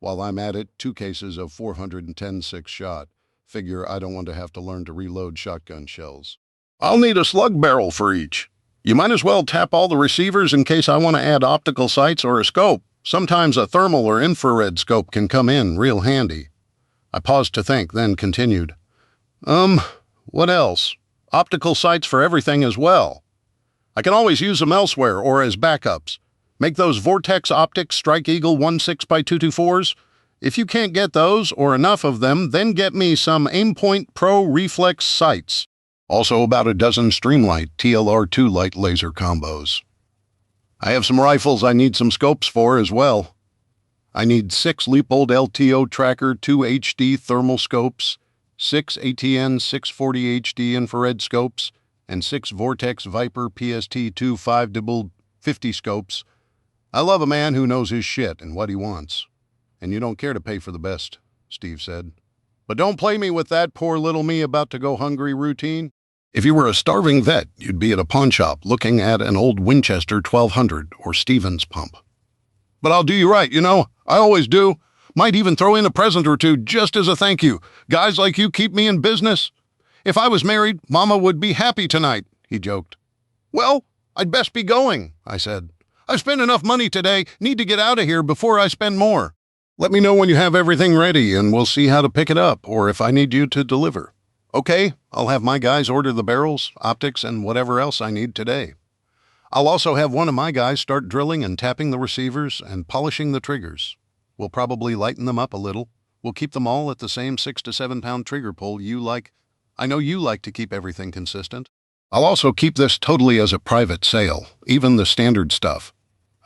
While I'm at it, 2 cases of 410 6-shot. Figure I don't want to have to learn to reload shotgun shells. I'll need a slug barrel for each. You might as well tap all the receivers in case I want to add optical sights or a scope. Sometimes a thermal or infrared scope can come in real handy. I paused to think, then continued. What else? Optical sights for everything as well. I can always use them elsewhere or as backups. Make those Vortex Optics Strike Eagle 16x224s. If you can't get those or enough of them, then get me some Aimpoint Pro Reflex sights. Also about a dozen Streamlight TLR2 light laser combos. I have some rifles I need some scopes for as well. I need 6 Leupold LTO Tracker 2 HD thermal scopes, 6 ATN 640 HD infrared scopes, and 6 Vortex Viper PST 2 5-50 scopes. I love a man who knows his shit and what he wants. And you don't care to pay for the best, Steve said. But don't play me with that poor little me about to go hungry routine. If you were a starving vet, you'd be at a pawn shop looking at an old Winchester 1200 or Stevens pump. But I'll do you right, I always do. Might even throw in a present or two just as a thank you. Guys like you keep me in business. If I was married, Mama would be happy tonight, he joked. Well, I'd best be going, I said. I've spent enough money today, need to get out of here before I spend more. Let me know when you have everything ready and we'll see how to pick it up or if I need you to deliver. Okay, I'll have my guys order the barrels, optics, and whatever else I need today. I'll also have one of my guys start drilling and tapping the receivers and polishing the triggers. We'll probably lighten them up a little. We'll keep them all at the same 6 to 7 pound trigger pull you like. I know you like to keep everything consistent. I'll also keep this totally as a private sale, even the standard stuff.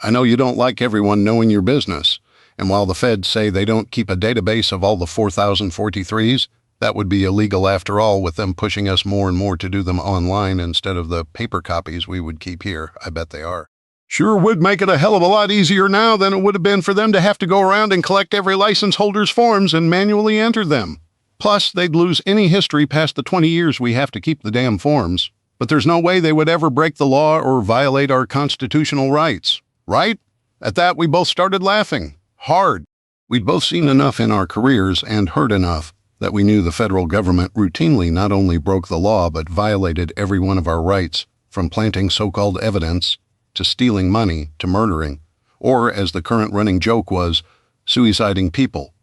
I know you don't like everyone knowing your business, and while the feds say they don't keep a database of all the 4,043s, that would be illegal after all with them pushing us more and more to do them online instead of the paper copies we would keep here. I bet they are. Sure would make it a hell of a lot easier now than it would have been for them to have to go around and collect every license holder's forms and manually enter them. Plus, they'd lose any history past the 20 years we have to keep the damn forms. But there's no way they would ever break the law or violate our constitutional rights. Right? At that, we both started laughing. Hard. We'd both seen enough in our careers and heard enough that we knew the federal government routinely not only broke the law but violated every one of our rights, from planting so-called evidence, to stealing money, to murdering, or, as the current running joke was, suiciding people.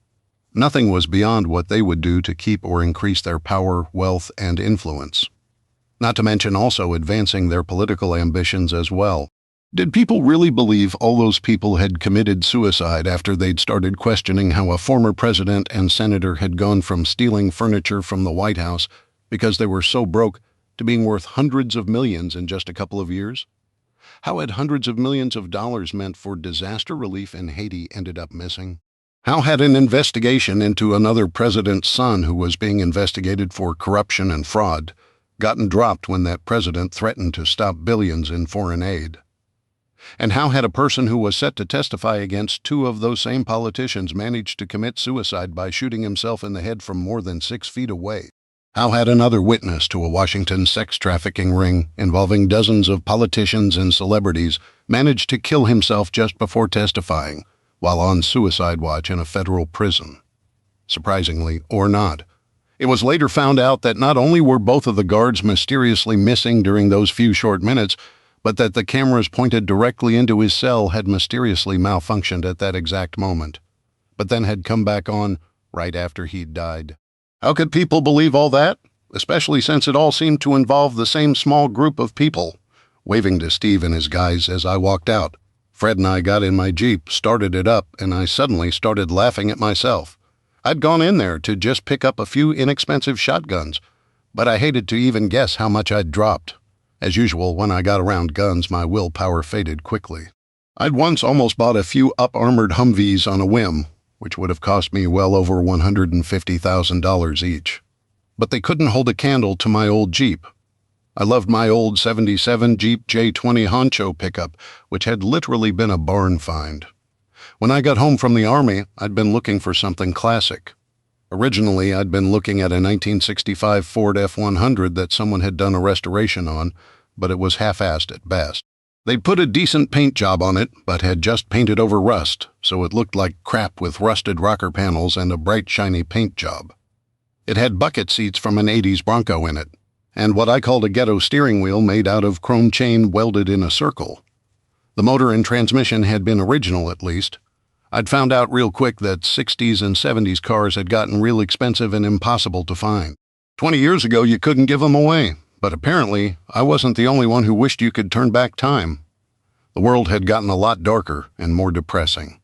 Nothing was beyond what they would do to keep or increase their power, wealth, and influence. Not to mention also advancing their political ambitions as well. Did people really believe all those people had committed suicide after they'd started questioning how a former president and senator had gone from stealing furniture from the White House because they were so broke to being worth hundreds of millions in just a couple of years? How had hundreds of millions of dollars meant for disaster relief in Haiti ended up missing? How had an investigation into another president's son who was being investigated for corruption and fraud gotten dropped when that president threatened to stop billions in foreign aid? And how had a person who was set to testify against 2 of those same politicians managed to commit suicide by shooting himself in the head from more than 6 feet away? How had another witness to a Washington sex trafficking ring involving dozens of politicians and celebrities managed to kill himself just before testifying while on suicide watch in a federal prison? Surprisingly, or not, it was later found out that not only were both of the guards mysteriously missing during those few short minutes, but that the cameras pointed directly into his cell had mysteriously malfunctioned at that exact moment, but then had come back on right after he'd died. How could people believe all that? Especially since it all seemed to involve the same small group of people. Waving to Steve and his guys as I walked out, Fred and I got in my Jeep, started it up, and I suddenly started laughing at myself. I'd gone in there to just pick up a few inexpensive shotguns, but I hated to even guess how much I'd dropped. As usual, when I got around guns, my willpower faded quickly. I'd once almost bought a few up-armored Humvees on a whim, which would have cost me well over $150,000 each. But they couldn't hold a candle to my old Jeep. I loved my old '77 Jeep J20 Honcho pickup, which had literally been a barn find. When I got home from the Army, I'd been looking for something classic. Originally, I'd been looking at a 1965 Ford F-100 that someone had done a restoration on, but it was half-assed at best. They'd put a decent paint job on it, but had just painted over rust, so it looked like crap with rusted rocker panels and a bright shiny paint job. It had bucket seats from an '80s Bronco in it, and what I called a ghetto steering wheel made out of chrome chain welded in a circle. The motor and transmission had been original, at least. I'd found out real quick that '60s and '70s cars had gotten real expensive and impossible to find. 20 years ago, you couldn't give them away, but apparently I wasn't the only one who wished you could turn back time. The world had gotten a lot darker and more depressing.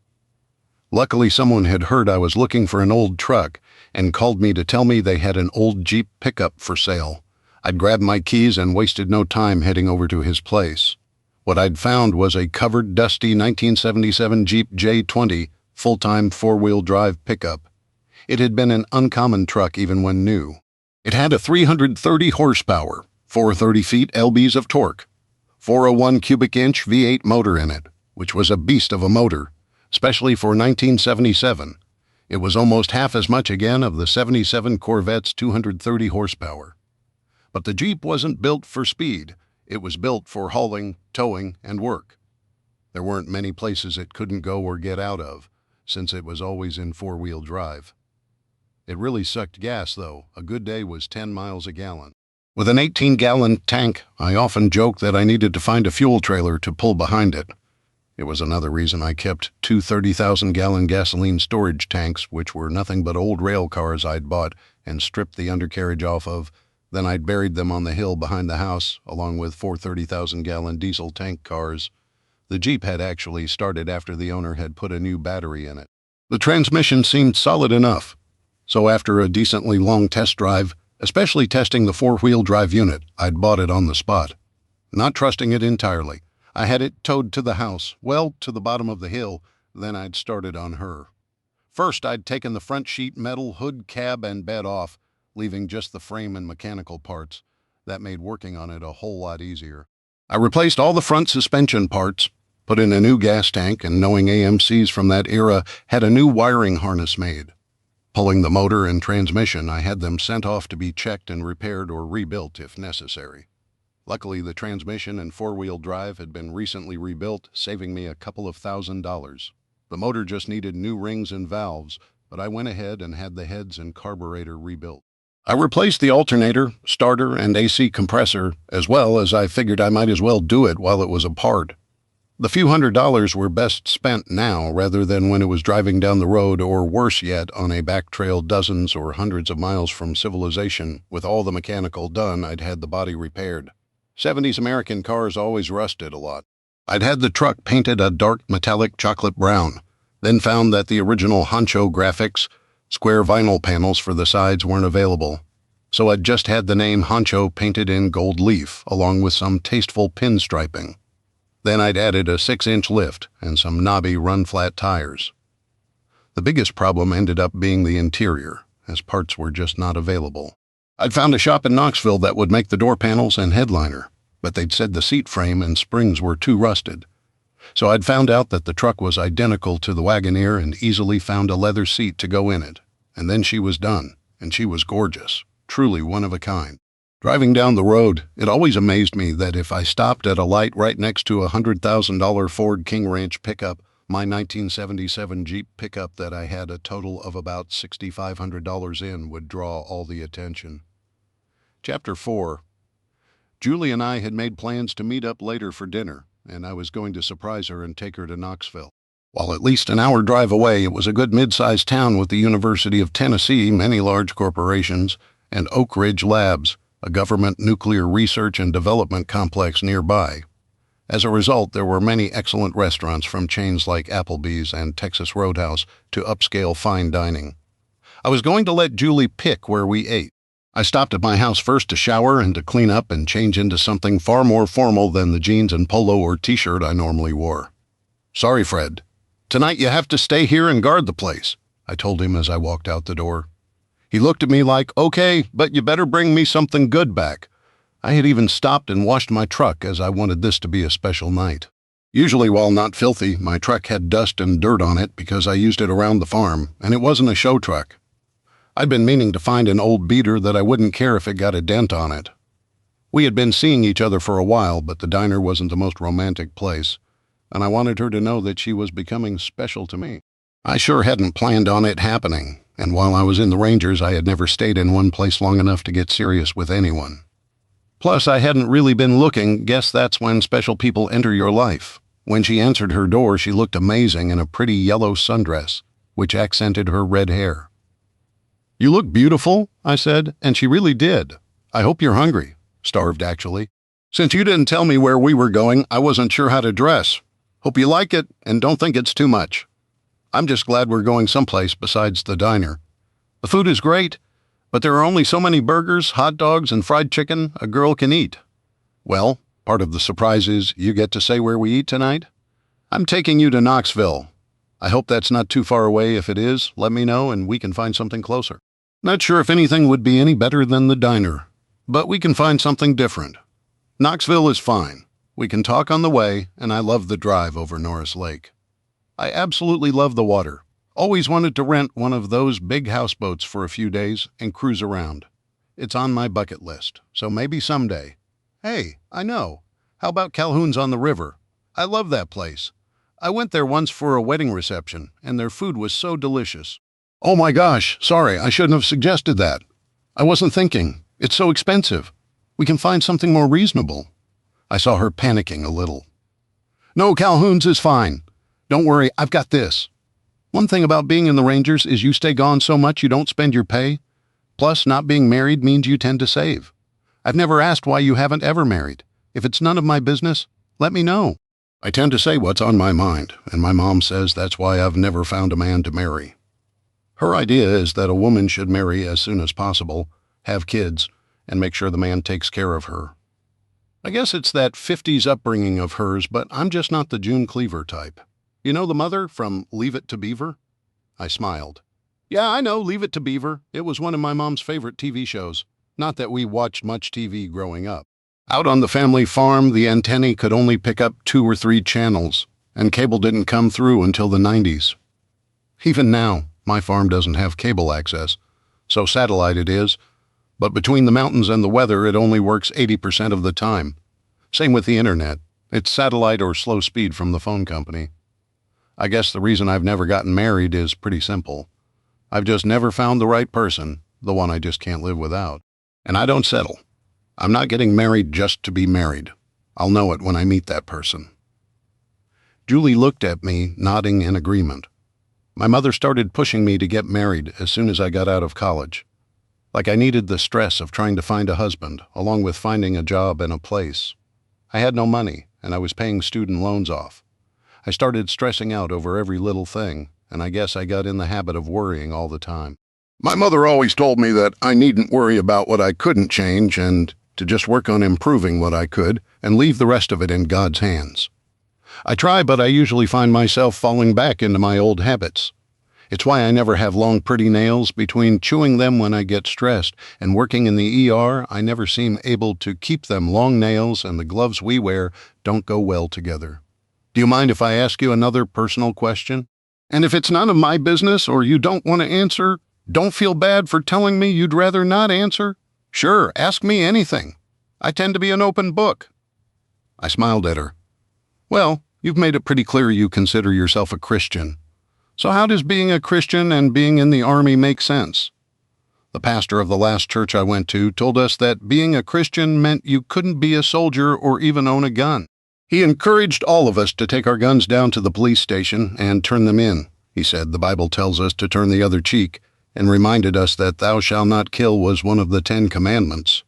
Luckily, someone had heard I was looking for an old truck and called me to tell me they had an old Jeep pickup for sale. I'd grabbed my keys and wasted no time heading over to his place. What I'd found was a covered, dusty 1977 Jeep J20 full-time four-wheel drive pickup. It had been an uncommon truck even when new. It had a 330 horsepower, 430 feet lbs of torque, 401 cubic inch V8 motor in it, which was a beast of a motor, especially for 1977. It was almost half as much again of the '77 Corvette's 230 horsepower. But the Jeep wasn't built for speed. It was built for hauling, towing, and work. There weren't many places it couldn't go or get out of, since it was always in four-wheel drive. It really sucked gas, though. A good day was 10 miles a gallon. With an 18-gallon tank, I often joked that I needed to find a fuel trailer to pull behind it. It was another reason I kept two 30,000-gallon gasoline storage tanks, which were nothing but old rail cars I'd bought and stripped the undercarriage off of. Then I'd buried them on the hill behind the house, along with four 30,000-gallon diesel tank cars. The Jeep had actually started after the owner had put a new battery in it. The transmission seemed solid enough, so after a decently long test drive, especially testing the four-wheel drive unit, I'd bought it on the spot. Not trusting it entirely, I had it towed to the house, well to the bottom of the hill, then I'd started on her. First, I'd taken the front sheet metal, hood, cab, and bed off, leaving just the frame and mechanical parts. That made working on it a whole lot easier. I replaced all the front suspension parts, put in a new gas tank, and knowing AMCs from that era, had a new wiring harness made. Pulling the motor and transmission, I had them sent off to be checked and repaired or rebuilt if necessary. Luckily, the transmission and four-wheel drive had been recently rebuilt, saving me a couple of $1,000s. The motor just needed new rings and valves, but I went ahead and had the heads and carburetor rebuilt. I replaced the alternator, starter, and AC compressor, as well as I figured I might as well do it while it was apart. The few $100s were best spent now rather than when it was driving down the road, or worse yet, on a back trail dozens or hundreds of miles from civilization. With all the mechanical done, I'd had the body repaired. '70s American cars always rusted a lot. I'd had the truck painted a dark metallic chocolate brown, then found that the original Honcho graphics, square vinyl panels for the sides weren't available. So I'd just had the name Honcho painted in gold leaf, along with some tasteful pinstriping. Then I'd added a 6-inch lift and some knobby run-flat tires. The biggest problem ended up being the interior, as parts were just not available. I'd found a shop in Knoxville that would make the door panels and headliner, but they'd said the seat frame and springs were too rusted. So I'd found out that the truck was identical to the Wagoneer and easily found a leather seat to go in it. And then she was done, and she was gorgeous, truly one of a kind. Driving down the road, it always amazed me that if I stopped at a light right next to a $100,000 Ford King Ranch pickup, my 1977 Jeep pickup that I had a total of about $6,500 in would draw all the attention. Chapter 4. Julie and I had made plans to meet up later for dinner, and I was going to surprise her and take her to Knoxville. While at least an hour drive away, it was a good mid-sized town with the University of Tennessee, many large corporations, and Oak Ridge Labs, a government nuclear research and development complex nearby. As a result, there were many excellent restaurants from chains like Applebee's and Texas Roadhouse to upscale fine dining. I was going to let Julie pick where we ate. I stopped at my house first to shower and to clean up and change into something far more formal than the jeans and polo or t-shirt I normally wore. "Sorry, Fred. Tonight you have to stay here and guard the place," I told him as I walked out the door. He looked at me like, "Okay, but you better bring me something good back." I had even stopped and washed my truck as I wanted this to be a special night. Usually, while not filthy, my truck had dust and dirt on it because I used it around the farm, and it wasn't a show truck. I'd been meaning to find an old beater that I wouldn't care if it got a dent on it. We had been seeing each other for a while, but the diner wasn't the most romantic place, and I wanted her to know that she was becoming special to me. I sure hadn't planned on it happening, and while I was in the Rangers, I had never stayed in one place long enough to get serious with anyone. Plus, I hadn't really been looking. Guess that's when special people enter your life. When she answered her door, she looked amazing in a pretty yellow sundress, which accented her red hair. "You look beautiful," I said, and she really did. "I hope you're hungry." Starved, actually. "Since you didn't tell me where we were going, I wasn't sure how to dress. Hope you like it, and don't think it's too much. I'm just glad we're going someplace besides the diner. The food is great, but there are only so many burgers, hot dogs, and fried chicken a girl can eat." "Well, part of the surprise is you get to say where we eat tonight. I'm taking you to Knoxville. I hope that's not too far away. If it is, let me know and we can find something closer. Not sure if anything would be any better than the diner, but we can find something different. Knoxville is fine. We can talk on the way, and I love the drive over Norris Lake. I absolutely love the water. Always wanted to rent one of those big houseboats for a few days and cruise around. It's on my bucket list, so maybe someday. Hey, I know. How about Calhoun's on the river? I love that place. I went there once for a wedding reception, and their food was so delicious." "Oh my gosh, sorry, I shouldn't have suggested that. I wasn't thinking. It's so expensive. We can find something more reasonable." I saw her panicking a little. "No, Calhoun's is fine. Don't worry, I've got this. One thing about being in the Rangers is you stay gone so much you don't spend your pay. Plus, not being married means you tend to save. I've never asked why you haven't ever married. If it's none of my business, let me know. I tend to say what's on my mind, and my mom says that's why I've never found a man to marry. Her idea is that a woman should marry as soon as possible, have kids, and make sure the man takes care of her. I guess it's that 50s upbringing of hers, but I'm just not the June Cleaver type. You know the mother from Leave It to Beaver?" I smiled. "Yeah, I know Leave It to Beaver. It was one of my mom's favorite TV shows. Not that we watched much TV growing up. Out on the family farm, the antennae could only pick up 2 or 3 channels, and cable didn't come through until the 90s. Even now, my farm doesn't have cable access, so satellite it is, but between the mountains and the weather, it only works 80% of the time. Same with the internet. It's satellite or slow speed from the phone company. I guess the reason I've never gotten married is pretty simple. I've just never found the right person, the one I just can't live without. And I don't settle. I'm not getting married just to be married. I'll know it when I meet that person." Julie looked at me, nodding in agreement. My mother started pushing me to get married as soon as I got out of college. Like I needed the stress of trying to find a husband, along with finding a job and a place. I had no money, and I was paying student loans off. I started stressing out over every little thing, and I guess I got in the habit of worrying all the time. My mother always told me that I needn't worry about what I couldn't change and to just work on improving what I could and leave the rest of it in God's hands. I try, but I usually find myself falling back into my old habits. It's why I never have long, pretty nails. Between chewing them when I get stressed and working in the ER, I never seem able to keep them. Long nails and the gloves we wear don't go well together. Do you mind if I ask you another personal question? And if it's none of my business or you don't want to answer, don't feel bad for telling me you'd rather not answer. Sure, ask me anything. I tend to be an open book." I smiled at her. "Well, you've made it pretty clear you consider yourself a Christian. So how does being a Christian and being in the Army make sense?" The pastor of the last church I went to told us that being a Christian meant you couldn't be a soldier or even own a gun. He encouraged all of us to take our guns down to the police station and turn them in. He said the Bible tells us to turn the other cheek, and reminded us that "thou shalt not kill" was one of the 10 commandments.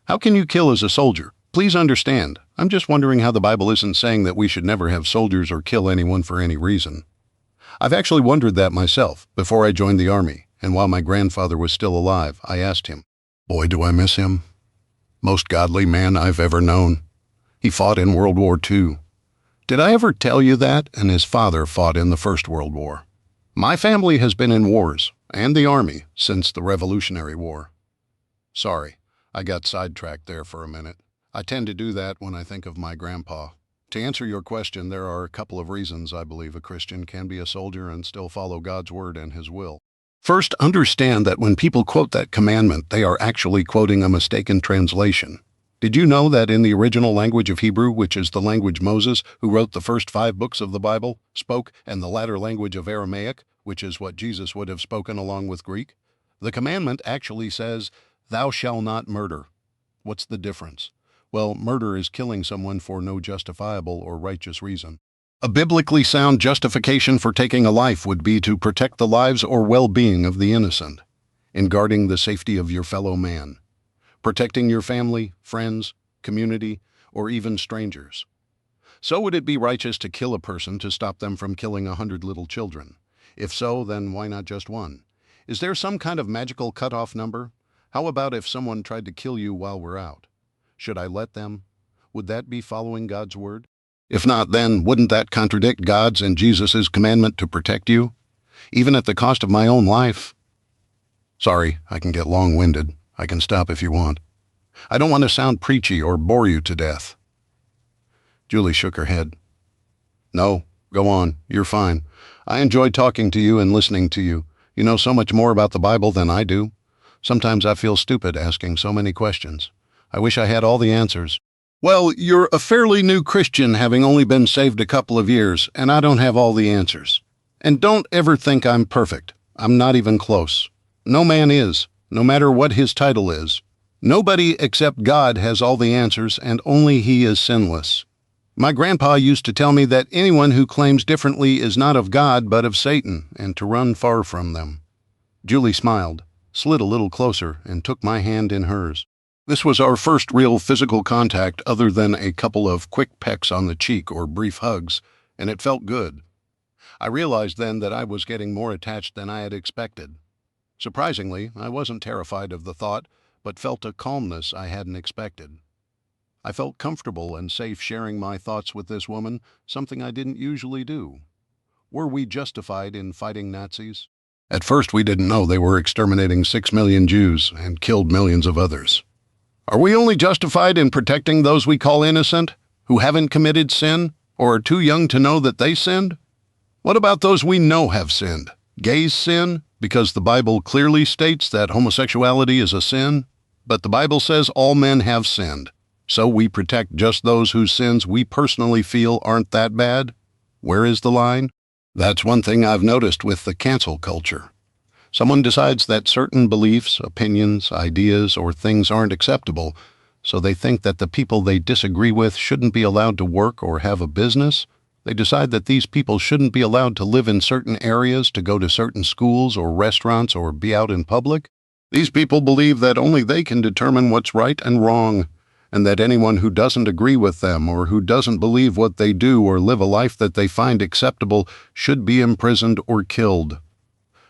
How can you kill as a soldier? Please understand, I'm just wondering how the Bible isn't saying that we should never have soldiers or kill anyone for any reason. I've actually wondered that myself before I joined the Army, and while my grandfather was still alive, I asked him. Boy, do I miss him. Most godly man I've ever known. He fought in World War II. Did I ever tell you that? And his father fought in the First World War. My family has been in wars, and the Army, since the Revolutionary War. Sorry, I got sidetracked there for a minute. I tend to do that when I think of my grandpa. To answer your question, there are a couple of reasons I believe a Christian can be a soldier and still follow God's word and his will. First, understand that when people quote that commandment, they are actually quoting a mistaken translation. Did you know that in the original language of Hebrew, which is the language Moses, who wrote the first 5 books of the Bible, spoke, and the latter language of Aramaic, which is what Jesus would have spoken along with Greek, the commandment actually says, "Thou shalt not murder." What's the difference? Well, murder is killing someone for no justifiable or righteous reason. A biblically sound justification for taking a life would be to protect the lives or well-being of the innocent, in guarding the safety of your fellow man, protecting your family, friends, community, or even strangers. So would it be righteous to kill a person to stop them from killing 100 little children? If so, then why not just one? Is there some kind of magical cutoff number? How about if someone tried to kill you while we're out? Should I let them? Would that be following God's word? If not, then wouldn't that contradict God's and Jesus' commandment to protect you, even at the cost of my own life? Sorry, I can get long-winded. I can stop if you want. I don't want to sound preachy or bore you to death. Julie shook her head. No, go on. You're fine. I enjoy talking to you and listening to you. You know so much more about the Bible than I do. Sometimes I feel stupid asking so many questions. I wish I had all the answers. Well, you're a fairly new Christian, having only been saved a couple of years, and I don't have all the answers. And don't ever think I'm perfect. I'm not even close. No man is, no matter what his title is. Nobody except God has all the answers, and only He is sinless. My grandpa used to tell me that anyone who claims differently is not of God but of Satan, and to run far from them. Julie smiled, slid a little closer, and took my hand in hers. This was our first real physical contact other than a couple of quick pecks on the cheek or brief hugs, and it felt good. I realized then that I was getting more attached than I had expected. Surprisingly, I wasn't terrified of the thought, but felt a calmness I hadn't expected. I felt comfortable and safe sharing my thoughts with this woman, something I didn't usually do. Were we justified in fighting Nazis? At first we didn't know they were exterminating 6 million Jews and killed millions of others. Are we only justified in protecting those we call innocent, who haven't committed sin, or are too young to know that they sinned? What about those we know have sinned? Gays sin, because the Bible clearly states that homosexuality is a sin, but the Bible says all men have sinned. So we protect just those whose sins we personally feel aren't that bad? Where is the line? That's one thing I've noticed with the cancel culture. Someone decides that certain beliefs, opinions, ideas, or things aren't acceptable, so they think that the people they disagree with shouldn't be allowed to work or have a business. They decide that these people shouldn't be allowed to live in certain areas, to go to certain schools or restaurants, or be out in public. These people believe that only they can determine what's right and wrong, and that anyone who doesn't agree with them or who doesn't believe what they do or live a life that they find acceptable should be imprisoned or killed.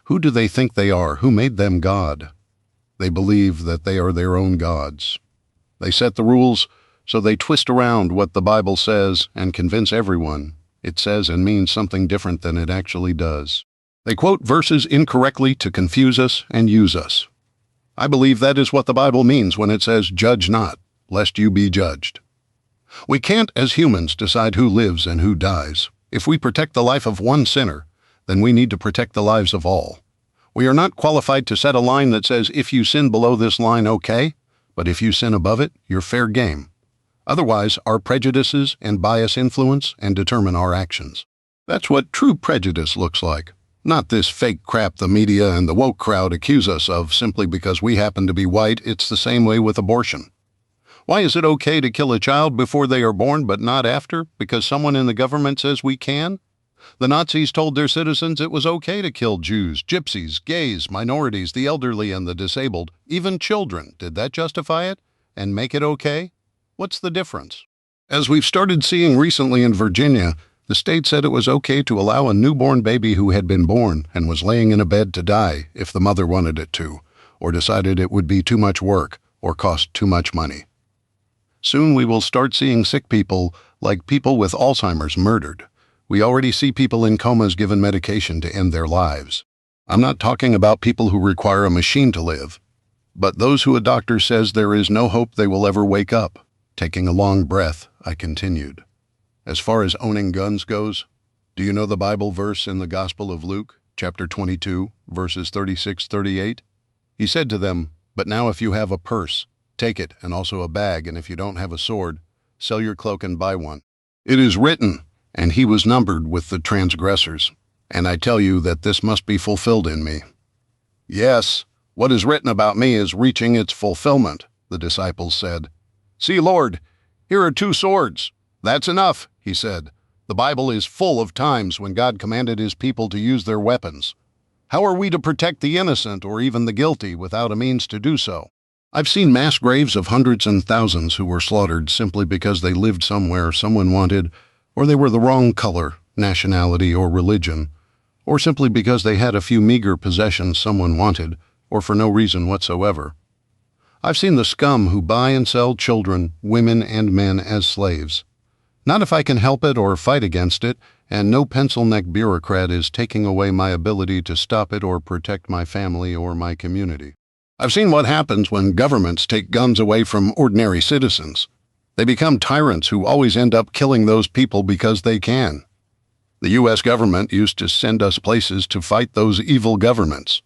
Who do they think they are? Who made them God? They believe that they are their own gods. They set the rules, so they twist around what the Bible says and convince everyone it says and means something different than it actually does. They quote verses incorrectly to confuse us and use us. I believe that is what the Bible means when it says, "Judge not, lest you be judged." We can't, as humans, decide who lives and who dies. If we protect the life of one sinner, then we need to protect the lives of all. We are not qualified to set a line that says, if you sin below this line, okay, but if you sin above it, you're fair game. Otherwise, our prejudices and bias influence and determine our actions. That's what true prejudice looks like. Not this fake crap the media and the woke crowd accuse us of simply because we happen to be white. It's the same way with abortion. Why is it okay to kill a child before they are born but not after? Because someone in the government says we can? The Nazis told their citizens it was okay to kill Jews, gypsies, gays, minorities, the elderly and the disabled, even children. Did that justify it and make it okay? What's the difference? As we've started seeing recently in Virginia, the state said it was okay to allow a newborn baby who had been born and was laying in a bed to die if the mother wanted it to, or decided it would be too much work or cost too much money. Soon we will start seeing sick people, like people with Alzheimer's, murdered. We already see people in comas given medication to end their lives. I'm not talking about people who require a machine to live, but those who a doctor says there is no hope they will ever wake up. Taking a long breath, I continued. As far as owning guns goes, do you know the Bible verse in the Gospel of Luke, chapter 22, verses 36-38? He said to them, "But now if you have a purse, Take it, and also a bag, and if you don't have a sword, sell your cloak and buy one. It is written, and he was numbered with the transgressors. And I tell you that this must be fulfilled in me. Yes, what is written about me is reaching its fulfillment, the disciples said. See, Lord, here are 2 swords. That's enough, he said. The Bible is full of times when God commanded his people to use their weapons. How are we to protect the innocent or even the guilty without a means to do so? I've seen mass graves of hundreds and thousands who were slaughtered simply because they lived somewhere someone wanted, or they were the wrong color, nationality, or religion, or simply because they had a few meager possessions someone wanted, or for no reason whatsoever. I've seen the scum who buy and sell children, women, and men as slaves. Not if I can help it or fight against it, and no pencil-neck bureaucrat is taking away my ability to stop it or protect my family or my community. I've seen what happens when governments take guns away from ordinary citizens. They become tyrants who always end up killing those people because they can. The U.S. government used to send us places to fight those evil governments.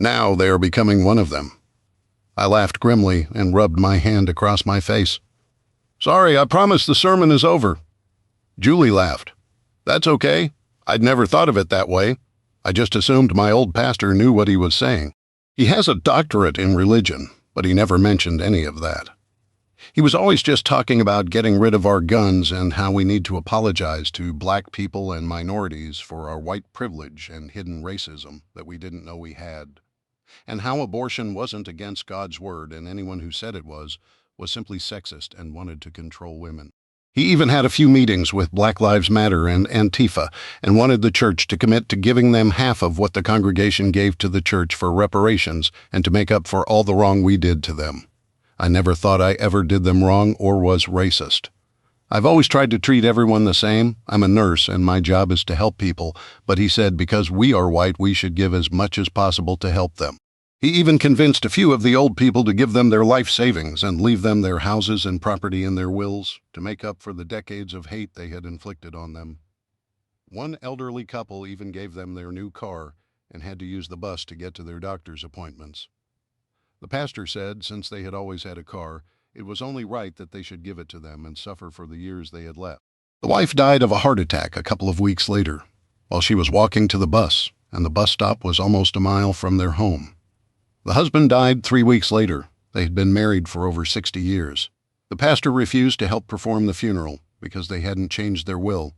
Now they are becoming one of them. I laughed grimly and rubbed my hand across my face. Sorry, I promise the sermon is over. Julie laughed. That's okay. I'd never thought of it that way. I just assumed my old pastor knew what he was saying. He has a doctorate in religion, but he never mentioned any of that. He was always just talking about getting rid of our guns and how we need to apologize to black people and minorities for our white privilege and hidden racism that we didn't know we had, and how abortion wasn't against God's word and anyone who said it was simply sexist and wanted to control women. He even had a few meetings with Black Lives Matter and Antifa and wanted the church to commit to giving them half of what the congregation gave to the church for reparations and to make up for all the wrong we did to them. I never thought I ever did them wrong or was racist. I've always tried to treat everyone the same. I'm a nurse and my job is to help people, but he said because we are white, we should give as much as possible to help them. He even convinced a few of the old people to give them their life savings and leave them their houses and property in their wills to make up for the decades of hate they had inflicted on them. One elderly couple even gave them their new car and had to use the bus to get to their doctor's appointments. The pastor said since they had always had a car, it was only right that they should give it to them and suffer for the years they had left. The wife died of a heart attack a couple of weeks later while she was walking to the bus, and the bus stop was almost a mile from their home. The husband died 3 weeks later. They had been married for over 60 years. The pastor refused to help perform the funeral because they hadn't changed their will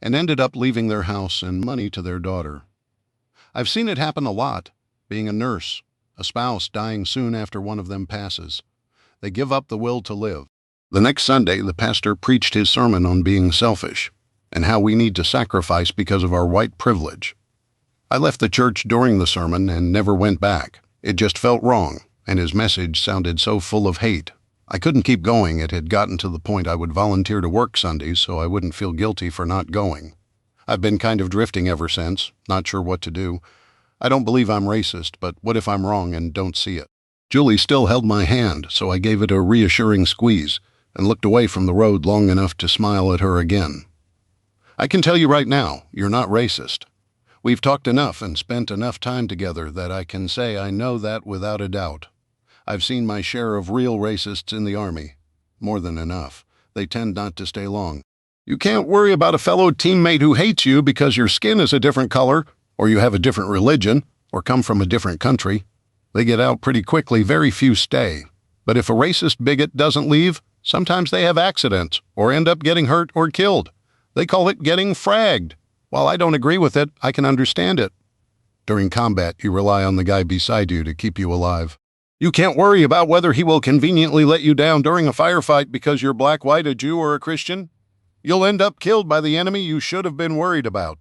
and ended up leaving their house and money to their daughter. I've seen it happen a lot, being a nurse, a spouse dying soon after one of them passes. They give up the will to live. The next Sunday, the pastor preached his sermon on being selfish and how we need to sacrifice because of our white privilege. I left the church during the sermon and never went back. It just felt wrong, and his message sounded so full of hate. I couldn't keep going. It had gotten to the point I would volunteer to work Sundays so I wouldn't feel guilty for not going. I've been kind of drifting ever since, not sure what to do. I don't believe I'm racist, but what if I'm wrong and don't see it? Julie still held my hand, so I gave it a reassuring squeeze and looked away from the road long enough to smile at her again. I can tell you right now, you're not racist. We've talked enough and spent enough time together that I can say I know that without a doubt. I've seen my share of real racists in the Army. More than enough. They tend not to stay long. You can't worry about a fellow teammate who hates you because your skin is a different color, or you have a different religion, or come from a different country. They get out pretty quickly, very few stay. But if a racist bigot doesn't leave, sometimes they have accidents, or end up getting hurt or killed. They call it getting fragged. While I don't agree with it, I can understand it. During combat, you rely on the guy beside you to keep you alive. You can't worry about whether he will conveniently let you down during a firefight because you're black, white, a Jew, or a Christian. You'll end up killed by the enemy you should have been worried about.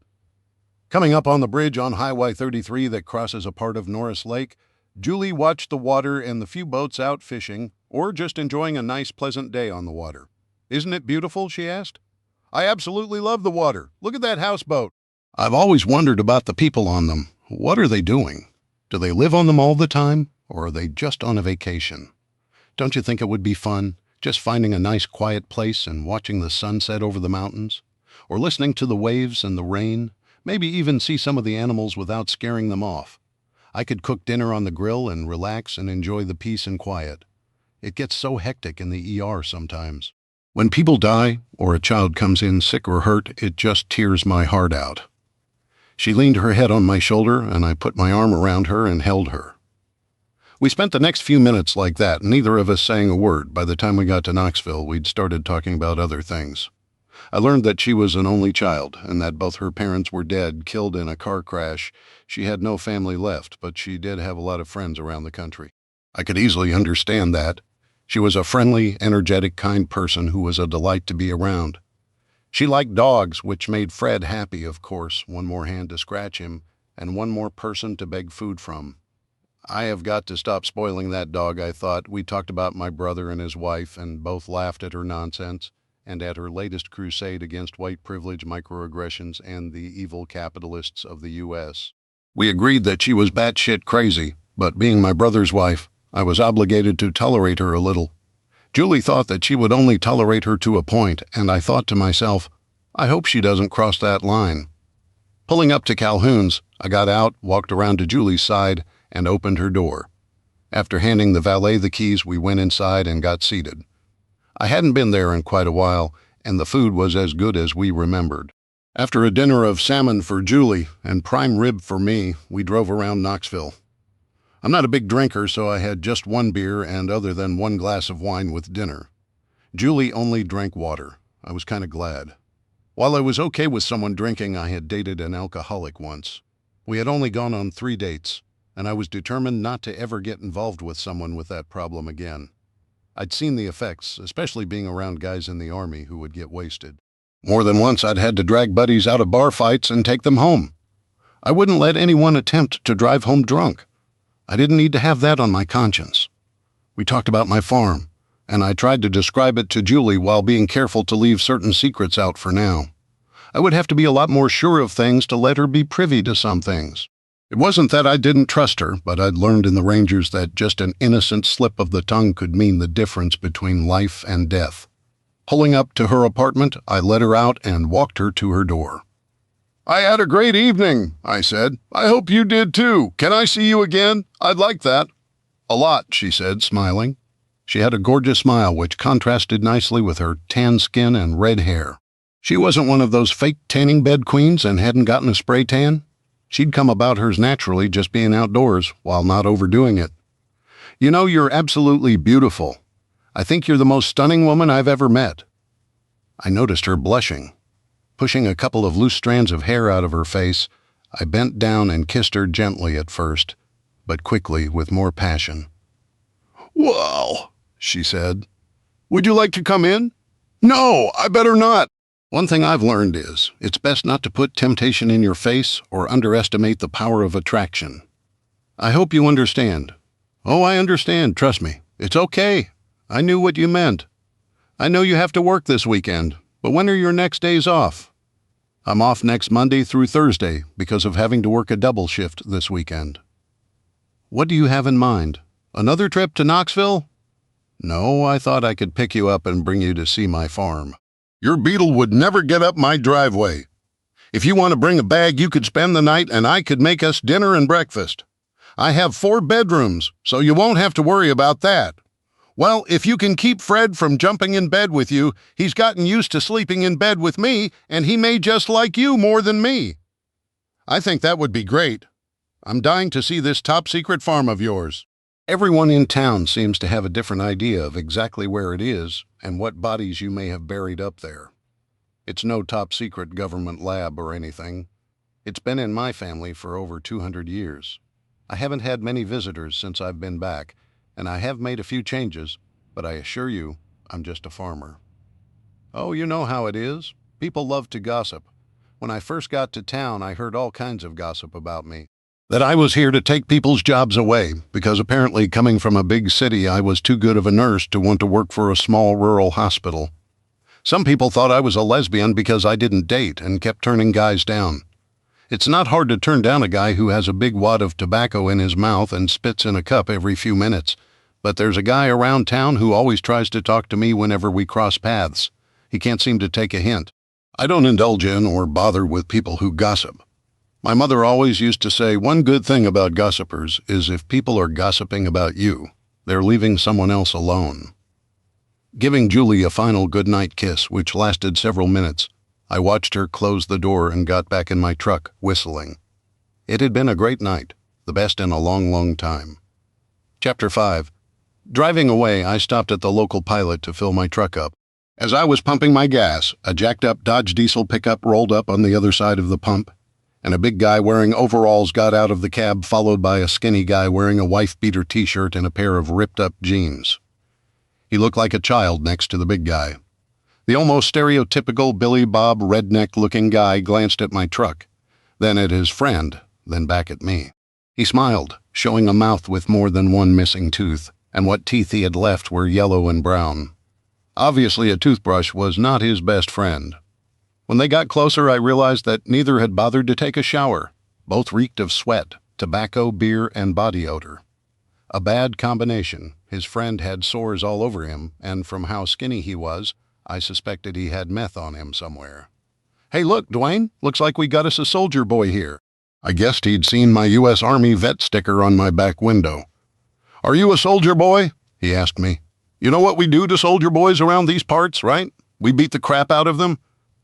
Coming up on the bridge on Highway 33 that crosses a part of Norris Lake, Julie watched the water and the few boats out fishing, or just enjoying a nice, pleasant day on the water. Isn't it beautiful? She asked. I absolutely love the water. Look at that houseboat. I've always wondered about the people on them. What are they doing? Do they live on them all the time, or are they just on a vacation? Don't you think it would be fun, just finding a nice quiet place and watching the sunset over the mountains? Or listening to the waves and the rain? Maybe even see some of the animals without scaring them off. I could cook dinner on the grill and relax and enjoy the peace and quiet. It gets so hectic in the ER sometimes. When people die or a child comes in sick or hurt, it just tears my heart out. She leaned her head on my shoulder, and I put my arm around her and held her. We spent the next few minutes like that, neither of us saying a word. By the time we got to Knoxville, we'd started talking about other things. I learned that she was an only child, and that both her parents were dead, killed in a car crash. She had no family left, but she did have a lot of friends around the country. I could easily understand that. She was a friendly, energetic, kind person who was a delight to be around. She liked dogs, which made Fred happy, of course, one more hand to scratch him, and one more person to beg food from. I have got to stop spoiling that dog, I thought. We talked about my brother and his wife, and both laughed at her nonsense, and at her latest crusade against white privilege, microaggressions, and the evil capitalists of the U.S. We agreed that she was batshit crazy, but being my brother's wife, I was obligated to tolerate her a little. Julie thought that she would only tolerate her to a point, and I thought to myself, I hope she doesn't cross that line. Pulling up to Calhoun's, I got out, walked around to Julie's side, and opened her door. After handing the valet the keys, we went inside and got seated. I hadn't been there in quite a while, and the food was as good as we remembered. After a dinner of salmon for Julie and prime rib for me, we drove around Knoxville. I'm not a big drinker, so I had just one beer and other than one glass of wine with dinner. Julie only drank water. I was kind of glad. While I was okay with someone drinking, I had dated an alcoholic once. We had only gone on 3 dates, and I was determined not to ever get involved with someone with that problem again. I'd seen the effects, especially being around guys in the Army who would get wasted. More than once I'd had to drag buddies out of bar fights and take them home. I wouldn't let anyone attempt to drive home drunk. I didn't need to have that on my conscience. We talked about my farm, and I tried to describe it to Julie while being careful to leave certain secrets out for now. I would have to be a lot more sure of things to let her be privy to some things. It wasn't that I didn't trust her, but I'd learned in the Rangers that just an innocent slip of the tongue could mean the difference between life and death. Pulling up to her apartment, I let her out and walked her to her door. "I had a great evening," I said. "I hope you did too. Can I see you again? I'd like that." "A lot," she said, smiling. She had a gorgeous smile which contrasted nicely with her tan skin and red hair. She wasn't one of those fake tanning bed queens and hadn't gotten a spray tan. She'd come about hers naturally, just being outdoors, while not overdoing it. "You know, you're absolutely beautiful. I think you're the most stunning woman I've ever met." I noticed her blushing. Pushing a couple of loose strands of hair out of her face, I bent down and kissed her gently at first, but quickly with more passion. "Well," she said. "Would you like to come in?" "No, I better not." One thing I've learned is, it's best not to put temptation in your face or underestimate the power of attraction. "I hope you understand." "Oh, I understand, trust me. It's okay. I knew what you meant. I know you have to work this weekend, but when are your next days off?" "I'm off next Monday through Thursday because of having to work a double shift this weekend." "What do you have in mind? Another trip to Knoxville?" "No, I thought I could pick you up and bring you to see my farm." "Your beetle would never get up my driveway. If you want to bring a bag, you could spend the night and I could make us dinner and breakfast. I have 4 bedrooms, so you won't have to worry about that. Well, if you can keep Fred from jumping in bed with you, he's gotten used to sleeping in bed with me, and he may just like you more than me. I think that would be great. I'm dying to see this top-secret farm of yours." Everyone in town seems to have a different idea of exactly where it is and what bodies you may have buried up there. It's no top-secret government lab or anything. It's been in my family for over 200 years. I haven't had many visitors since I've been back, and I have made a few changes, but I assure you, I'm just a farmer. Oh, you know how it is. People love to gossip. When I first got to town, I heard all kinds of gossip about me. That I was here to take people's jobs away, because apparently coming from a big city, I was too good of a nurse to want to work for a small rural hospital. Some people thought I was a lesbian because I didn't date and kept turning guys down. It's not hard to turn down a guy who has a big wad of tobacco in his mouth and spits in a cup every few minutes. But there's a guy around town who always tries to talk to me whenever we cross paths. He can't seem to take a hint. I don't indulge in or bother with people who gossip. My mother always used to say one good thing about gossipers is if people are gossiping about you, They're leaving someone else alone. Giving Julie a final goodnight kiss, which lasted several minutes, I watched her close the door and got back in my truck, whistling. It had been a great night, the best in a long, long time. Chapter 5. Driving away, I stopped at the local Pilot to fill my truck up. As I was pumping my gas, a jacked-up Dodge diesel pickup rolled up on the other side of the pump, and a big guy wearing overalls got out of the cab, followed by a skinny guy wearing a wife-beater t-shirt and a pair of ripped-up jeans. He looked like a child next to the big guy. The almost stereotypical Billy Bob redneck-looking guy glanced at my truck, then at his friend, then back at me. He smiled, showing a mouth with more than one missing tooth, and what teeth he had left were yellow and brown. Obviously, a toothbrush was not his best friend. When they got closer, I realized that neither had bothered to take a shower. Both reeked of sweat, tobacco, beer, and body odor. A bad combination. His friend had sores all over him, and from how skinny he was, I suspected he had meth on him somewhere. "Hey, look, Dwayne, looks like we got us a soldier boy here." I guessed he'd seen my U.S. Army vet sticker on my back window. "Are you a soldier boy?" he asked me. "You know what we do to soldier boys around these parts, right? We beat the crap out of them.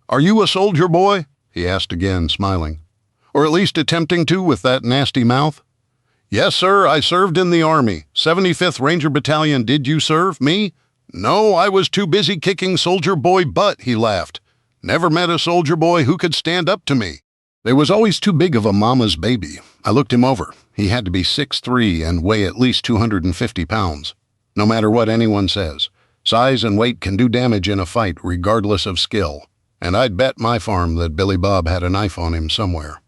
Are you a soldier boy?" he asked again, smiling. "Or at least attempting to with that nasty mouth?" "Yes, sir, I served in the Army. 75th Ranger Battalion. Did you serve? Me?" "No, I was too busy kicking soldier boy butt," he laughed. "Never met a soldier boy who could stand up to me." There was always too big of a mama's baby. I looked him over. He had to be 6'3" and weigh at least 250 pounds. No matter what anyone says, size and weight can do damage in a fight regardless of skill. And I'd bet my farm that Billy Bob had a knife on him somewhere.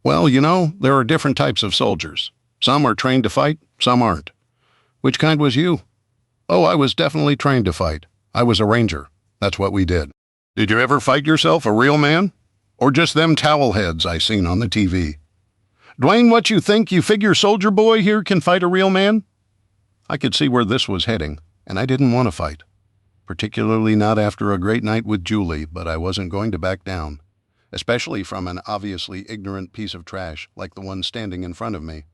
Well, you know, there are different types of soldiers. Some are trained to fight, some aren't. Which kind was you? Oh, I was definitely trained to fight. I was a ranger. That's what we did. Did you ever fight yourself, a real man? Or just them towel heads I seen on the TV? "Dwayne, what you think? You figure soldier boy here can fight a real man?" I could see where this was heading, and I didn't want to fight. Particularly not after a great night with Julie, but I wasn't going to back down. Especially from an obviously ignorant piece of trash like the one standing in front of me.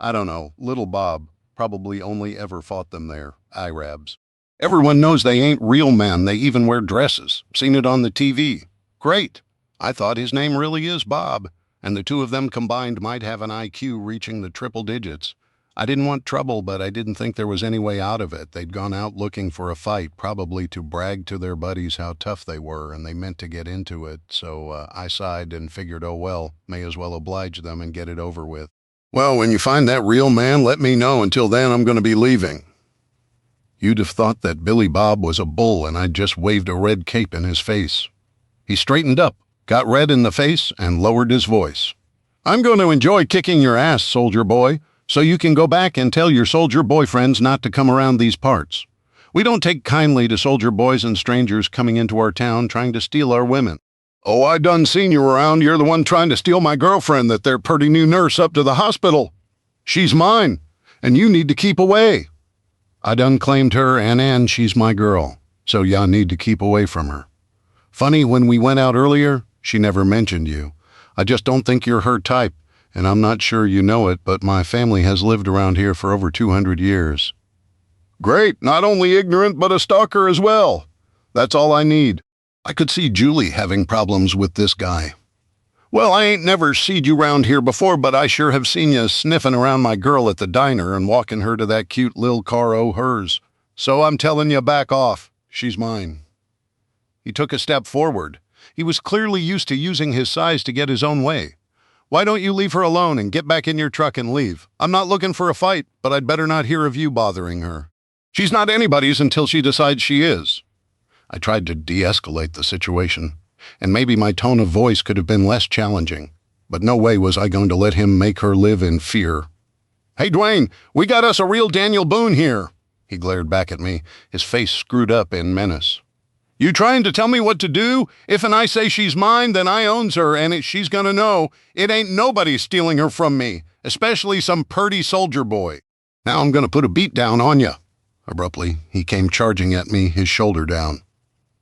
I don't know, little Bob probably only ever fought them there, Irabs. Everyone knows they ain't real men, they even wear dresses. Seen it on the TV. Great. I thought his name really is Bob, and the two of them combined might have an IQ reaching the triple digits. I didn't want trouble, but I didn't think there was any way out of it. They'd gone out looking for a fight, probably to brag to their buddies how tough they were, and they meant to get into it, so I sighed and figured, oh well, may as well oblige them and get it over with. "Well, when you find that real man, let me know. Until then, I'm going to be leaving." You'd have thought that Billy Bob was a bull and I'd just waved a red cape in his face. He straightened up, got red in the face, and lowered his voice. "I'm going to enjoy kicking your ass, soldier boy, so you can go back and tell your soldier boyfriends not to come around these parts. We don't take kindly to soldier boys and strangers coming into our town trying to steal our women." "Oh, I done seen you around. You're the one trying to steal my girlfriend that their purty new nurse up to the hospital. She's mine, and you need to keep away." "I done claimed her, and she's my girl, so y'all need to keep away from her. Funny, when we went out earlier, she never mentioned you. I just don't think you're her type, and I'm not sure you know it, but my family has lived around here for over 200 years. "Great, not only ignorant, but a stalker as well. That's all I need." I could see Julie having problems with this guy. "Well, I ain't never seed you round here before, but I sure have seen you sniffing around my girl at the diner and walking her to that cute lil' car o' hers. So I'm telling you, back off. She's mine." He took a step forward. He was clearly used to using his size to get his own way. "Why don't you leave her alone and get back in your truck and leave? I'm not looking for a fight, but I'd better not hear of you bothering her. She's not anybody's until she decides she is." I tried to de-escalate the situation, and maybe my tone of voice could have been less challenging, but no way was I going to let him make her live in fear. "Hey, Dwayne, we got us a real Daniel Boone here." He glared back at me, his face screwed up in menace. "You trying to tell me what to do? If and I say she's mine, then I owns her, and she's gonna know it ain't nobody stealing her from me, especially some purty soldier boy. Now I'm gonna put a beat down on ya." Abruptly, he came charging at me, his shoulder down.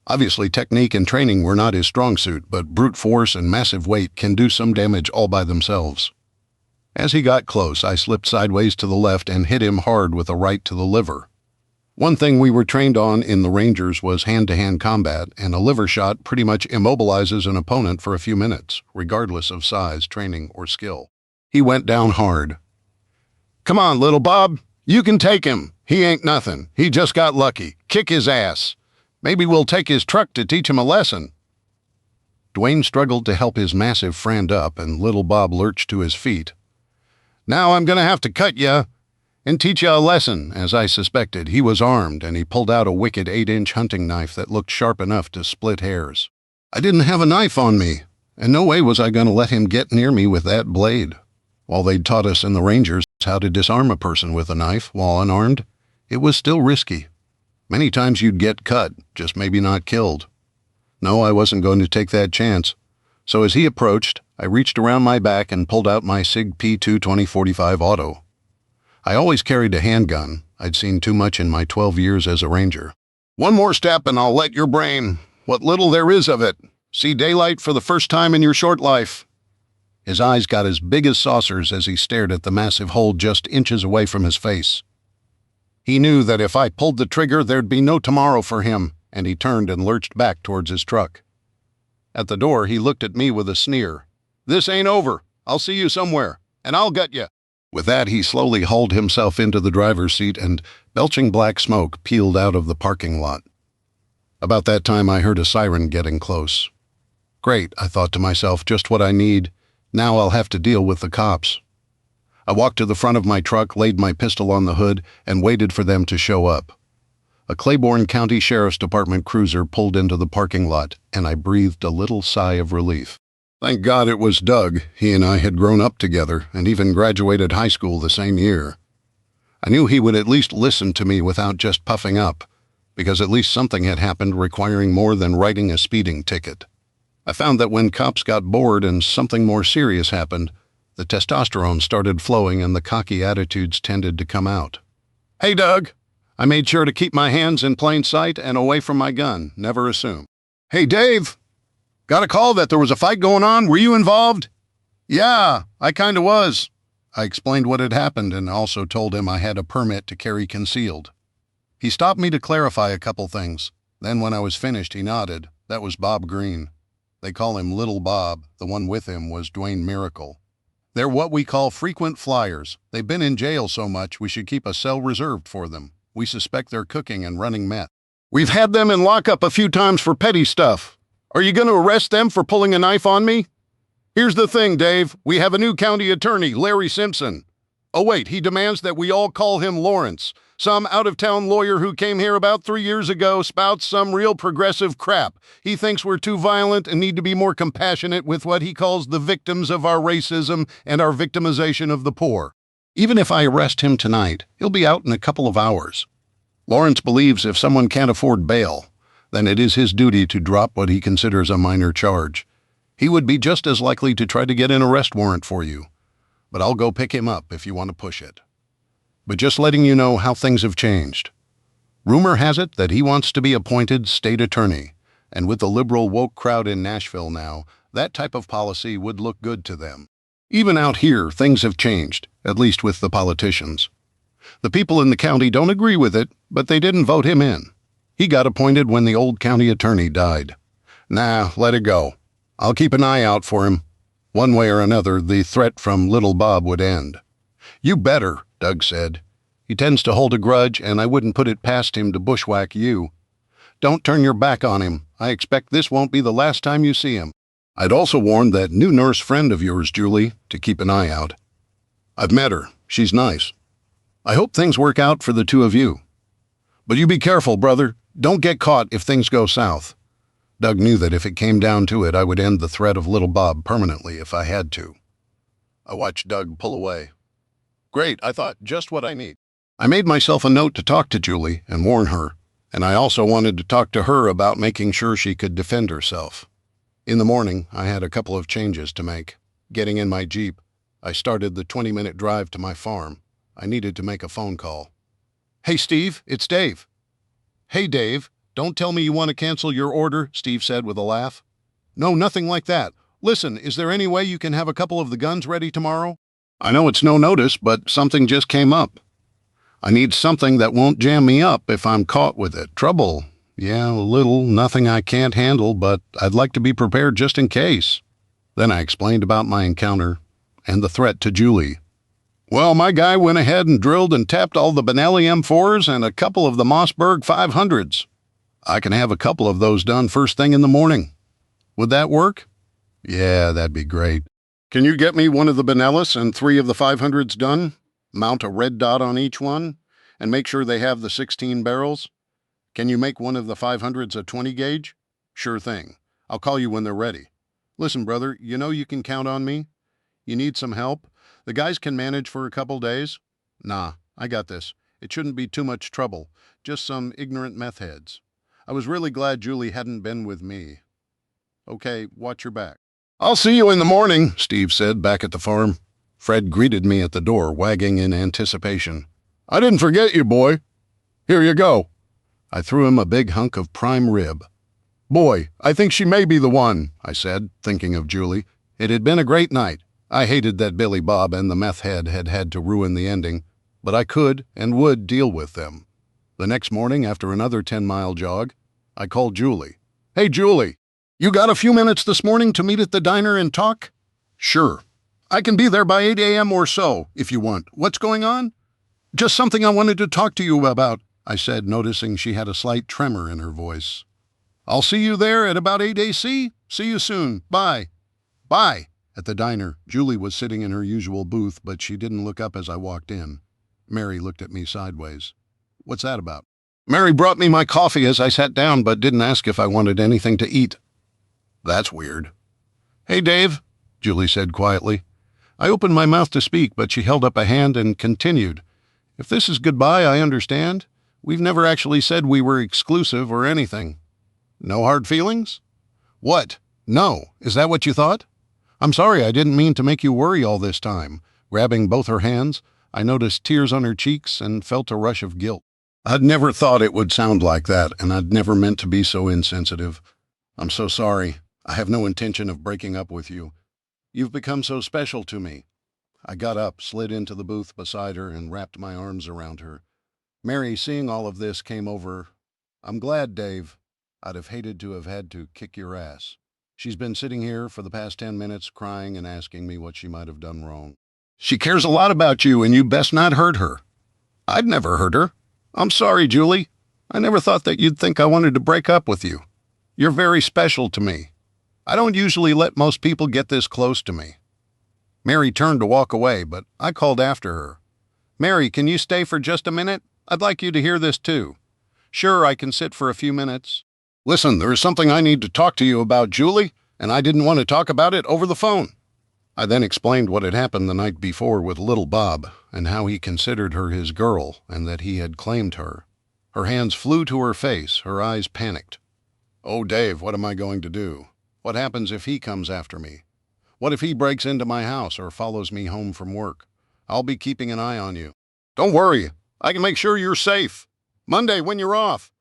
Obviously, technique and training were not his strong suit, but brute force and massive weight can do some damage all by themselves. As he got close, I slipped sideways to the left and hit him hard with a right to the liver. One thing we were trained on in the Rangers was hand-to-hand combat, and a liver shot pretty much immobilizes an opponent for a few minutes, regardless of size, training, or skill. He went down hard. "Come on, little Bob. You can take him. He ain't nothing. He just got lucky. Kick his ass. Maybe we'll take his truck to teach him a lesson." Dwayne struggled to help his massive friend up, and little Bob lurched to his feet. "Now I'm gonna have to cut ya and teach you a lesson." As I suspected, he was armed, and he pulled out a wicked 8-inch hunting knife that looked sharp enough to split hairs. I didn't have a knife on me, and no way was I going to let him get near me with that blade. While they'd taught us in the Rangers how to disarm a person with a knife while unarmed, it was still risky. Many times you'd get cut, just maybe not killed. No, I wasn't going to take that chance. So as he approached, I reached around my back and pulled out my SIG P2 2045 auto. I always carried a handgun. I'd seen too much in my 12 years as a ranger. "One more step and I'll let your brain, what little there is of it, see daylight for the first time in your short life." His eyes got as big as saucers as he stared at the massive hole just inches away from his face. He knew that if I pulled the trigger, there'd be no tomorrow for him, and he turned and lurched back towards his truck. At the door, he looked at me with a sneer. "This ain't over. I'll see you somewhere, and I'll gut you." With that, he slowly hauled himself into the driver's seat, and belching black smoke peeled out of the parking lot. About that time, I heard a siren getting close. Great, I thought to myself, just what I need. Now I'll have to deal with the cops. I walked to the front of my truck, laid my pistol on the hood, and waited for them to show up. A Claiborne County Sheriff's Department cruiser pulled into the parking lot, and I breathed a little sigh of relief. Thank God it was Doug. He and I had grown up together and even graduated high school the same year. I knew he would at least listen to me without just puffing up, because at least something had happened requiring more than writing a speeding ticket. I found that when cops got bored and something more serious happened, the testosterone started flowing and the cocky attitudes tended to come out. "Hey, Doug." I made sure to keep my hands in plain sight and away from my gun, never assume. "Hey, Dave. Got a call that there was a fight going on. Were you involved?" "Yeah, I kinda was." I explained what had happened and also told him I had a permit to carry concealed. He stopped me to clarify a couple things. Then when I was finished, he nodded. That was Bob Green. They call him Little Bob. The one with him was Dwayne Miracle. They're what we call frequent flyers. They've been in jail so much we should keep a cell reserved for them. We suspect they're cooking and running meth. We've had them in lockup a few times for petty stuff. Are you going to arrest them for pulling a knife on me? Here's the thing, Dave. We have a new county attorney, Larry Simpson. Oh, wait, he demands that we all call him Lawrence. Some out-of-town lawyer who came here about 3 years ago spouts some real progressive crap. He thinks we're too violent and need to be more compassionate with what he calls the victims of our racism and our victimization of the poor. Even if I arrest him tonight, he'll be out in a couple of hours. Lawrence believes if someone can't afford bail, then it is his duty to drop what he considers a minor charge. He would be just as likely to try to get an arrest warrant for you. But I'll go pick him up if you want to push it. But just letting you know how things have changed. Rumor has it that he wants to be appointed state attorney, and with the liberal woke crowd in Nashville now, that type of policy would look good to them. Even out here, things have changed, at least with the politicians. The people in the county don't agree with it, but they didn't vote him in. He got appointed when the old county attorney died. Nah, let it go. I'll keep an eye out for him. One way or another, the threat from Little Bob would end. You better, Doug said. He tends to hold a grudge, and I wouldn't put it past him to bushwhack you. Don't turn your back on him. I expect this won't be the last time you see him. I'd also warned that new nurse friend of yours, Julie, to keep an eye out. I've met her. She's nice. I hope things work out for the two of you. But you be careful, brother. Don't get caught if things go south. Doug knew that if it came down to it, I would end the threat of Little Bob permanently if I had to. I watched Doug pull away. Great, I thought, just what I need. I made myself a note to talk to Julie and warn her, and I also wanted to talk to her about making sure she could defend herself. In the morning, I had a couple of changes to make. Getting in my Jeep, I started the 20-minute drive to my farm. I needed to make a phone call. Hey, Steve, it's Dave. Hey, Dave, don't tell me you want to cancel your order, Steve said with a laugh. No, nothing like that. Listen, is there any way you can have a couple of the guns ready tomorrow? I know it's no notice, but something just came up. I need something that won't jam me up if I'm caught with it. Trouble. Yeah, a little, nothing I can't handle, but I'd like to be prepared just in case. Then I explained about my encounter and the threat to Julie. Well, my guy went ahead and drilled and tapped all the Benelli M4s and a couple of the Mossberg 500s. I can have a couple of those done first thing in the morning. Would that work? Yeah, that'd be great. Can you get me one of the Benellis and 3 of the 500s done? Mount a red dot on each one, and make sure they have the 16 barrels? Can you make one of the 500s a 20 gauge? Sure thing. I'll call you when they're ready. Listen, brother, you know you can count on me? You need some help? The guys can manage for a couple days? Nah, I got this. It shouldn't be too much trouble. Just some ignorant meth heads. I was really glad Julie hadn't been with me. Okay, watch your back. I'll see you in the morning, Steve said back at the farm. Fred greeted me at the door, wagging in anticipation. I didn't forget you, boy. Here you go. I threw him a big hunk of prime rib. Boy, I think she may be the one, I said, thinking of Julie. It had been a great night. I hated that Billy Bob and the meth head had had to ruin the ending, but I could and would deal with them. The next morning, after another 10-mile jog, I called Julie. Hey, Julie, you got a few minutes this morning to meet at the diner and talk? Sure. I can be there by 8 a.m. or so, if you want. What's going on? Just something I wanted to talk to you about, I said, noticing she had a slight tremor in her voice. I'll see you there at about 8 AC. See you soon. Bye. Bye. At the diner, Julie was sitting in her usual booth, but she didn't look up as I walked in. Mary looked at me sideways. What's that about? Mary brought me my coffee as I sat down, but didn't ask if I wanted anything to eat. That's weird. Hey, Dave, Julie said quietly. I opened my mouth to speak, but she held up a hand and continued. If this is goodbye, I understand. We've never actually said we were exclusive or anything. No hard feelings? What? No. Is that what you thought? I'm sorry, I didn't mean to make you worry all this time. Grabbing both her hands, I noticed tears on her cheeks and felt a rush of guilt. I'd never thought it would sound like that, and I'd never meant to be so insensitive. I'm so sorry. I have no intention of breaking up with you. You've become so special to me. I got up, slid into the booth beside her, and wrapped my arms around her. Mary, seeing all of this, came over. I'm glad, Dave. I'd have hated to have had to kick your ass. She's been sitting here for the past 10 minutes crying and asking me what she might have done wrong. She cares a lot about you, and you best not hurt her. I'd never hurt her. I'm sorry, Julie. I never thought that you'd think I wanted to break up with you. You're very special to me. I don't usually let most people get this close to me. Mary turned to walk away, but I called after her. Mary, can you stay for just a minute? I'd like you to hear this too. Sure, I can sit for a few minutes. Listen, there is something I need to talk to you about, Julie, and I didn't want to talk about it over the phone. I then explained what had happened the night before with little Bob, and how he considered her his girl, and that he had claimed her. Her hands flew to her face, her eyes panicked. Oh, Dave, what am I going to do? What happens if he comes after me? What if he breaks into my house or follows me home from work? I'll be keeping an eye on you. Don't worry, I can make sure you're safe. Monday, when you're off.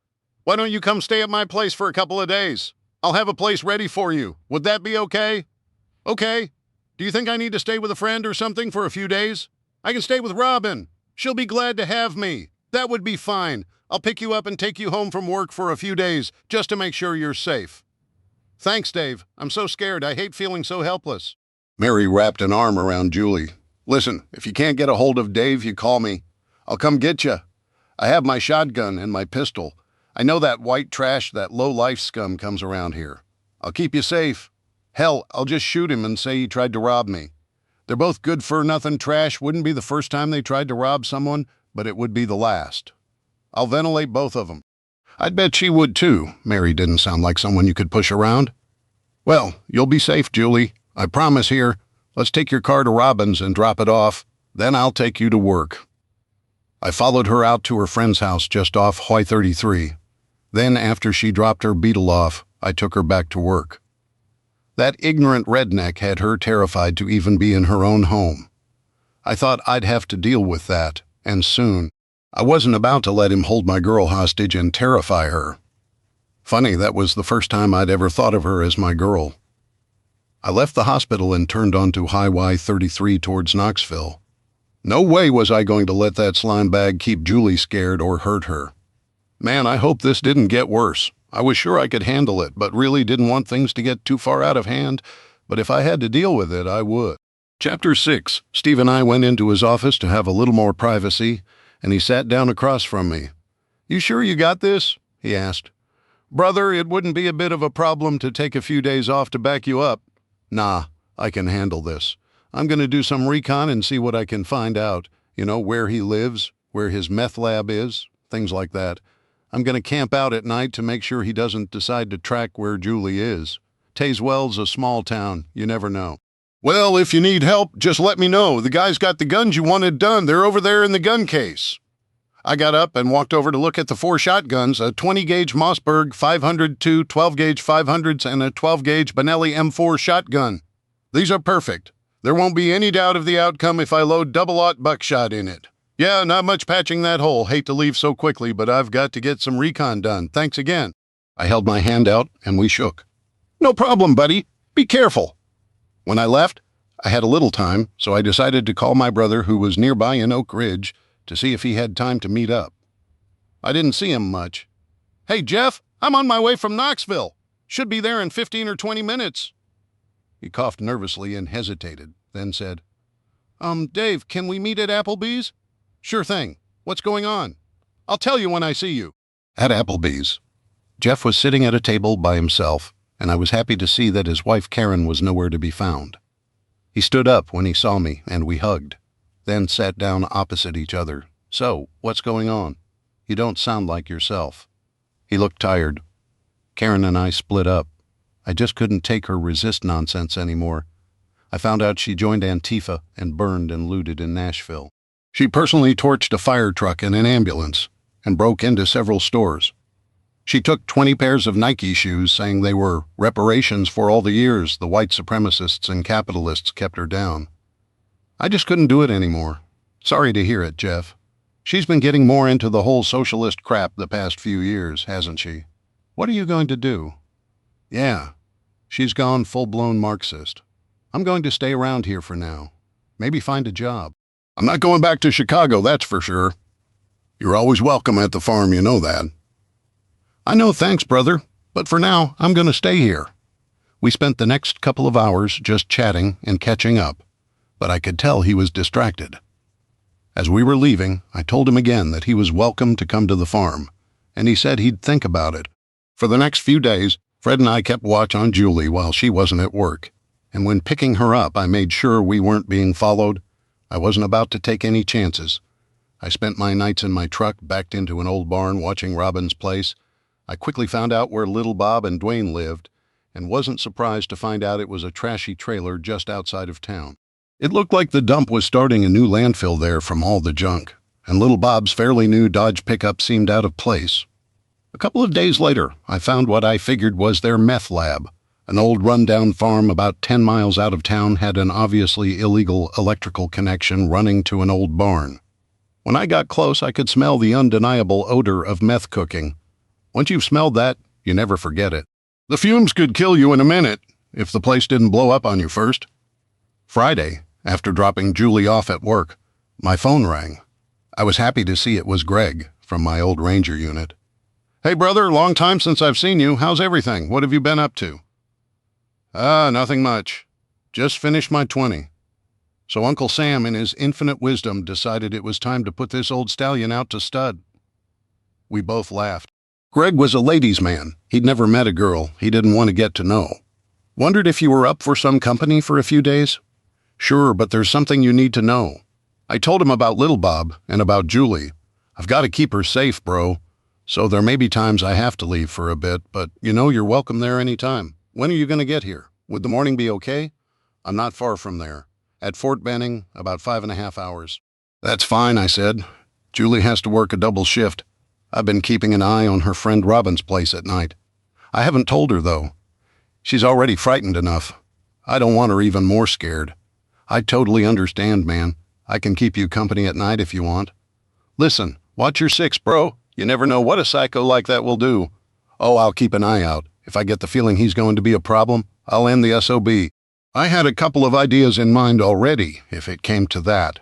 Why don't you come stay at my place for a couple of days? I'll have a place ready for you. Would that be okay? Okay. Do you think I need to stay with a friend or something for a few days? I can stay with Robin. She'll be glad to have me. That would be fine. I'll pick you up and take you home from work for a few days, just to make sure you're safe. Thanks, Dave. I'm so scared. I hate feeling so helpless. Mary wrapped an arm around Julie. Listen, if you can't get a hold of Dave, you call me. I'll come get you. I have my shotgun and my pistol. I know that white trash, that low-life scum comes around here. I'll keep you safe. Hell, I'll just shoot him and say he tried to rob me. They're both good-for-nothing trash. Wouldn't be the first time they tried to rob someone, but it would be the last. I'll ventilate both of them. I'd bet she would, too. Mary didn't sound like someone you could push around. Well, you'll be safe, Julie. I promise here. Let's take your car to Robin's and drop it off. Then I'll take you to work. I followed her out to her friend's house just off Highway 33. Then, after she dropped her Beetle off, I took her back to work. That ignorant redneck had her terrified to even be in her own home. I thought I'd have to deal with that, and soon. I wasn't about to let him hold my girl hostage and terrify her. Funny, that was the first time I'd ever thought of her as my girl. I left the hospital and turned onto Highway 33 towards Knoxville. No way was I going to let that slime bag keep Julie scared or hurt her. Man, I hope this didn't get worse. I was sure I could handle it, but really didn't want things to get too far out of hand. But if I had to deal with it, I would. Chapter 6. Steve and I went into his office to have a little more privacy, and he sat down across from me. "You sure you got this?" he asked. "Brother, it wouldn't be a bit of a problem to take a few days off to back you up." "Nah, I can handle this. I'm going to do some recon and see what I can find out. You know, where he lives, where his meth lab is, things like that. I'm going to camp out at night to make sure he doesn't decide to track where Julie is. Tazewell's a small town. You never know." "Well, if you need help, just let me know. The guy's got the guns you wanted done. They're over there in the gun case." I got up and walked over to look at the 4 shotguns, a 20-gauge Mossberg 500, 2 12-gauge 500s, and a 12-gauge Benelli M4 shotgun. "These are perfect. There won't be any doubt of the outcome if I load double-aught buckshot in it. Yeah, not much patching that hole. Hate to leave so quickly, but I've got to get some recon done. Thanks again." I held my hand out, and we shook. "No problem, buddy. Be careful." When I left, I had a little time, so I decided to call my brother, who was nearby in Oak Ridge, to see if he had time to meet up. I didn't see him much. "Hey, Jeff, I'm on my way from Knoxville. Should be there in 15 or 20 minutes. He coughed nervously and hesitated, then said, Dave, can we meet at Applebee's?" "Sure thing. What's going on?" "I'll tell you when I see you." At Applebee's. Jeff was sitting at a table by himself, and I was happy to see that his wife Karen was nowhere to be found. He stood up when he saw me, and we hugged, then sat down opposite each other. "So, what's going on? You don't sound like yourself." He looked tired. Karen and I split up. I just couldn't take her resist nonsense anymore. I found out she joined Antifa and burned and looted in Nashville. She personally torched a fire truck and an ambulance and broke into several stores. She took 20 pairs of Nike shoes, saying they were reparations for all the years the white supremacists and capitalists kept her down. I just couldn't do it anymore. Sorry to hear it, Jeff. She's been getting more into the whole socialist crap the past few years, hasn't she? What are you going to do? Yeah, she's gone full-blown Marxist. I'm going to stay around here for now. Maybe find a job. I'm not going back to Chicago, that's for sure. You're always welcome at the farm, you know that. I know, thanks, brother, but for now, I'm going to stay here. We spent the next couple of hours just chatting and catching up, but I could tell he was distracted. As we were leaving, I told him again that he was welcome to come to the farm, and he said he'd think about it. For the next few days, Fred and I kept watch on Julie while she wasn't at work, and when picking her up, I made sure we weren't being followed. I wasn't about to take any chances. I spent my nights in my truck backed into an old barn watching Robin's place. I quickly found out where Little Bob and Dwayne lived, and wasn't surprised to find out it was a trashy trailer just outside of town. It looked like the dump was starting a new landfill there from all the junk, and Little Bob's fairly new Dodge pickup seemed out of place. A couple of days later, I found what I figured was their meth lab. An old rundown farm about 10 miles out of town had an obviously illegal electrical connection running to an old barn. When I got close, I could smell the undeniable odor of meth cooking. Once you've smelled that, you never forget it. The fumes could kill you in a minute, if the place didn't blow up on you first. Friday, after dropping Julie off at work, my phone rang. I was happy to see it was Greg from my old Ranger unit. "Hey, brother, long time since I've seen you. How's everything? What have you been up to?" Nothing much. Just finished my 20. So Uncle Sam, in his infinite wisdom, decided it was time to put this old stallion out to stud." We both laughed. Greg was a ladies' man. He'd never met a girl he didn't want to get to know. "Wondered if you were up for some company for a few days?" "Sure, but there's something you need to know." I told him about Little Bob and about Julie. I've got to keep her safe, bro. So there may be times I have to leave for a bit, but you know you're welcome there any time. When are you going to get here? Would the morning be okay? I'm not far from there. At Fort Benning, about 5.5 hours. That's fine, I said. Julie has to work a double shift. I've been keeping an eye on her friend Robin's place at night. I haven't told her, though. She's already frightened enough. I don't want her even more scared. I totally understand, man. I can keep you company at night if you want. Listen, watch your six, bro. You never know what a psycho like that will do. Oh, I'll keep an eye out. If I get the feeling he's going to be a problem, I'll end the SOB. I had a couple of ideas in mind already, if it came to that.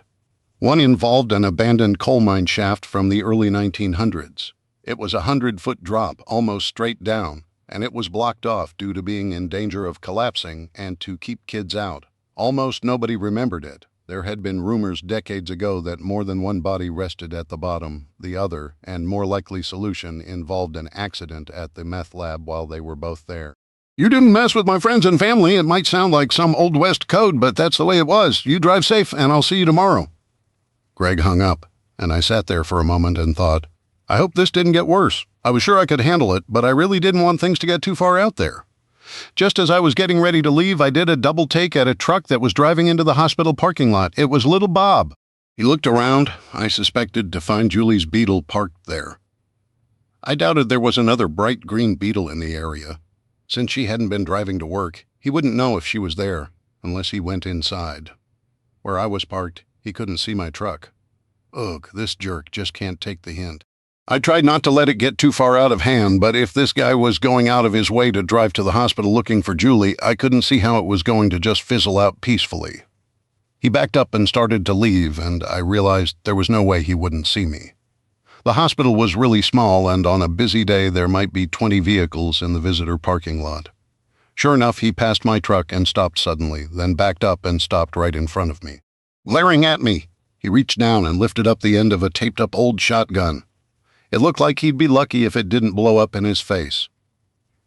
One involved an abandoned coal mine shaft from the early 1900s. It was a 100-foot drop, almost straight down, and it was blocked off due to being in danger of collapsing and to keep kids out. Almost nobody remembered it. There had been rumors decades ago that more than one body rested at the bottom. The other, and more likely solution, involved an accident at the meth lab while they were both there. "You didn't mess with my friends and family. It might sound like some Old West code, but that's the way it was. You drive safe, and I'll see you tomorrow." Greg hung up, and I sat there for a moment and thought, I hope this didn't get worse. I was sure I could handle it, but I really didn't want things to get too far out there. Just as I was getting ready to leave, I did a double take at a truck that was driving into the hospital parking lot. It was little Bob. He looked around, I suspected, to find Julie's Beetle parked there. I doubted there was another bright green Beetle in the area. Since she hadn't been driving to work, he wouldn't know if she was there, unless he went inside. Where I was parked, he couldn't see my truck. Ugh, this jerk just can't take the hint. I tried not to let it get too far out of hand, but if this guy was going out of his way to drive to the hospital looking for Julie, I couldn't see how it was going to just fizzle out peacefully. He backed up and started to leave, and I realized there was no way he wouldn't see me. The hospital was really small, and on a busy day there might be 20 vehicles in the visitor parking lot. Sure enough, he passed my truck and stopped suddenly, then backed up and stopped right in front of me. Glaring at me, he reached down and lifted up the end of a taped-up old shotgun. It looked like he'd be lucky if it didn't blow up in his face.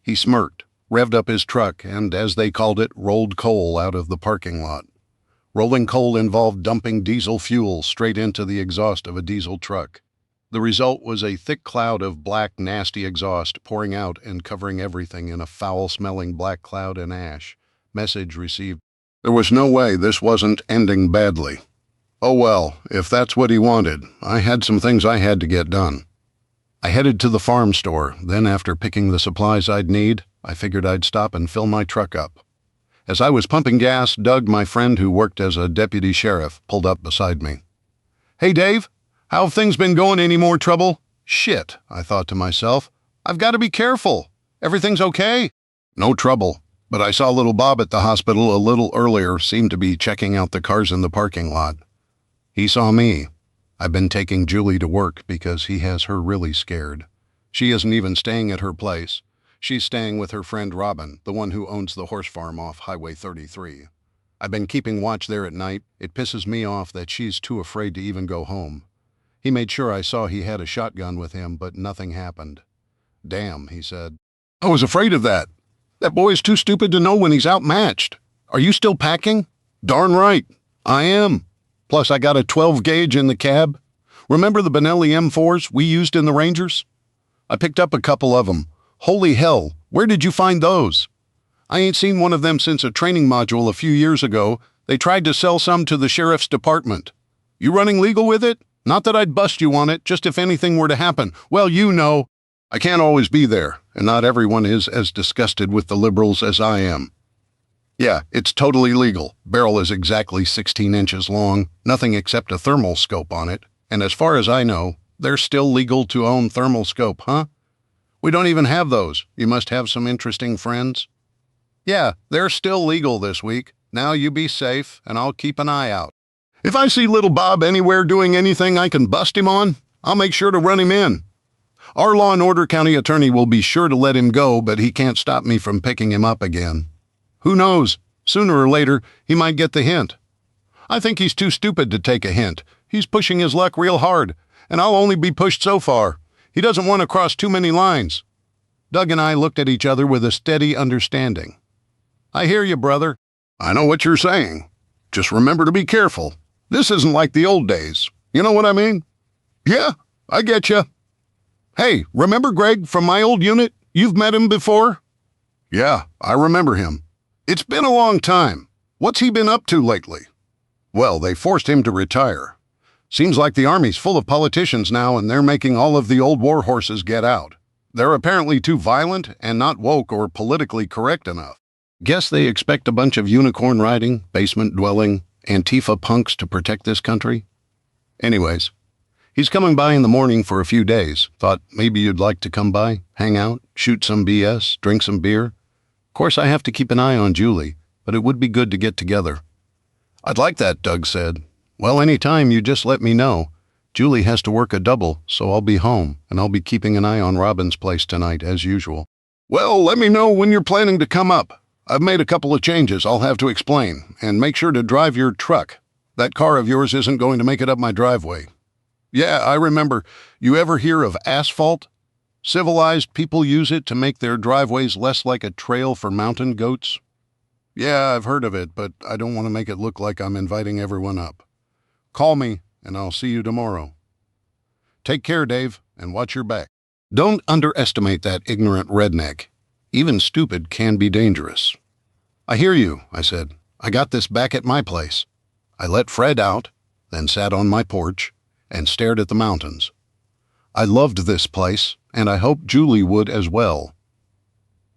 He smirked, revved up his truck, and, as they called it, rolled coal out of the parking lot. Rolling coal involved dumping diesel fuel straight into the exhaust of a diesel truck. The result was a thick cloud of black, nasty exhaust pouring out and covering everything in a foul-smelling black cloud and ash. Message received. There was no way this wasn't ending badly. Oh well, if that's what he wanted, I had some things I had to get done. I headed to the farm store, then after picking the supplies I'd need, I figured I'd stop and fill my truck up. As I was pumping gas, Doug, my friend who worked as a deputy sheriff, pulled up beside me. "Hey Dave, how have things been going? Any more trouble?" "Shit," I thought to myself. "I've got to be careful. Everything's okay?" "No trouble, but I saw little Bob at the hospital a little earlier, seemed to be checking out the cars in the parking lot. He saw me. I've been taking Julie to work because he has her really scared. She isn't even staying at her place. She's staying with her friend Robin, the one who owns the horse farm off Highway 33. I've been keeping watch there at night. It pisses me off that she's too afraid to even go home. He made sure I saw he had a shotgun with him, but nothing happened. "Damn," he said. "I was afraid of that. That boy's too stupid to know when he's outmatched. Are you still packing?" "Darn right. I am. Plus, I got a 12 gauge in the cab. Remember the Benelli M4s we used in the Rangers? I picked up a couple of them. Holy hell, where did you find those? I ain't seen one of them since a training module a few years ago. They tried to sell some to the sheriff's department. You running legal with it? Not that I'd bust you on it, just if anything were to happen. Well, you know. I can't always be there, and not everyone is as disgusted with the liberals as I am. Yeah, it's totally legal. Barrel is exactly 16 inches long, nothing except a thermal scope on it. And as far as I know, they're still legal to own thermal scope, huh? We don't even have those. You must have some interesting friends. Yeah, they're still legal this week. Now you be safe, and I'll keep an eye out. If I see little Bob anywhere doing anything I can bust him on, I'll make sure to run him in. Our Law and Order County attorney will be sure to let him go, but he can't stop me from picking him up again. Who knows? Sooner or later, he might get the hint. I think he's too stupid to take a hint. He's pushing his luck real hard, and I'll only be pushed so far. He doesn't want to cross too many lines." Doug and I looked at each other with a steady understanding. "I hear you, brother." "I know what you're saying. Just remember to be careful. This isn't like the old days. You know what I mean?" "Yeah, I get you." "Hey, remember Greg from my old unit? You've met him before?" "Yeah, I remember him. It's been a long time. What's he been up to lately?" "Well, they forced him to retire. Seems like the Army's full of politicians now, and they're making all of the old war horses get out. They're apparently too violent and not woke or politically correct enough. Guess they expect a bunch of unicorn riding, basement-dwelling, Antifa punks to protect this country. Anyways, he's coming by in the morning for a few days. Thought maybe you'd like to come by, hang out, shoot some BS, drink some beer. Of course, I have to keep an eye on Julie. but it would be good to get together. I'd like that, Doug said. Well, any time, you just let me know. Julie has to work a double, so I'll be home, and I'll be keeping an eye on Robin's place tonight, as usual. Well, let me know when you're planning to come up. I've made a couple of changes I'll have to explain, and make sure to drive your truck. That car of yours isn't going to make it up my driveway. Yeah, I remember. You ever hear of asphalt? Civilized people use it to make their driveways less like a trail for mountain goats. Yeah, I've heard of it, but I don't want to make it look like I'm inviting everyone up. Call me, and I'll see you tomorrow. Take care, Dave, and watch your back. Don't underestimate that ignorant redneck. Even stupid can be dangerous. I hear you, I said. I got this back at my place. I let Fred out, then sat on my porch and stared at the mountains. I loved this place, and I hoped Julie would as well.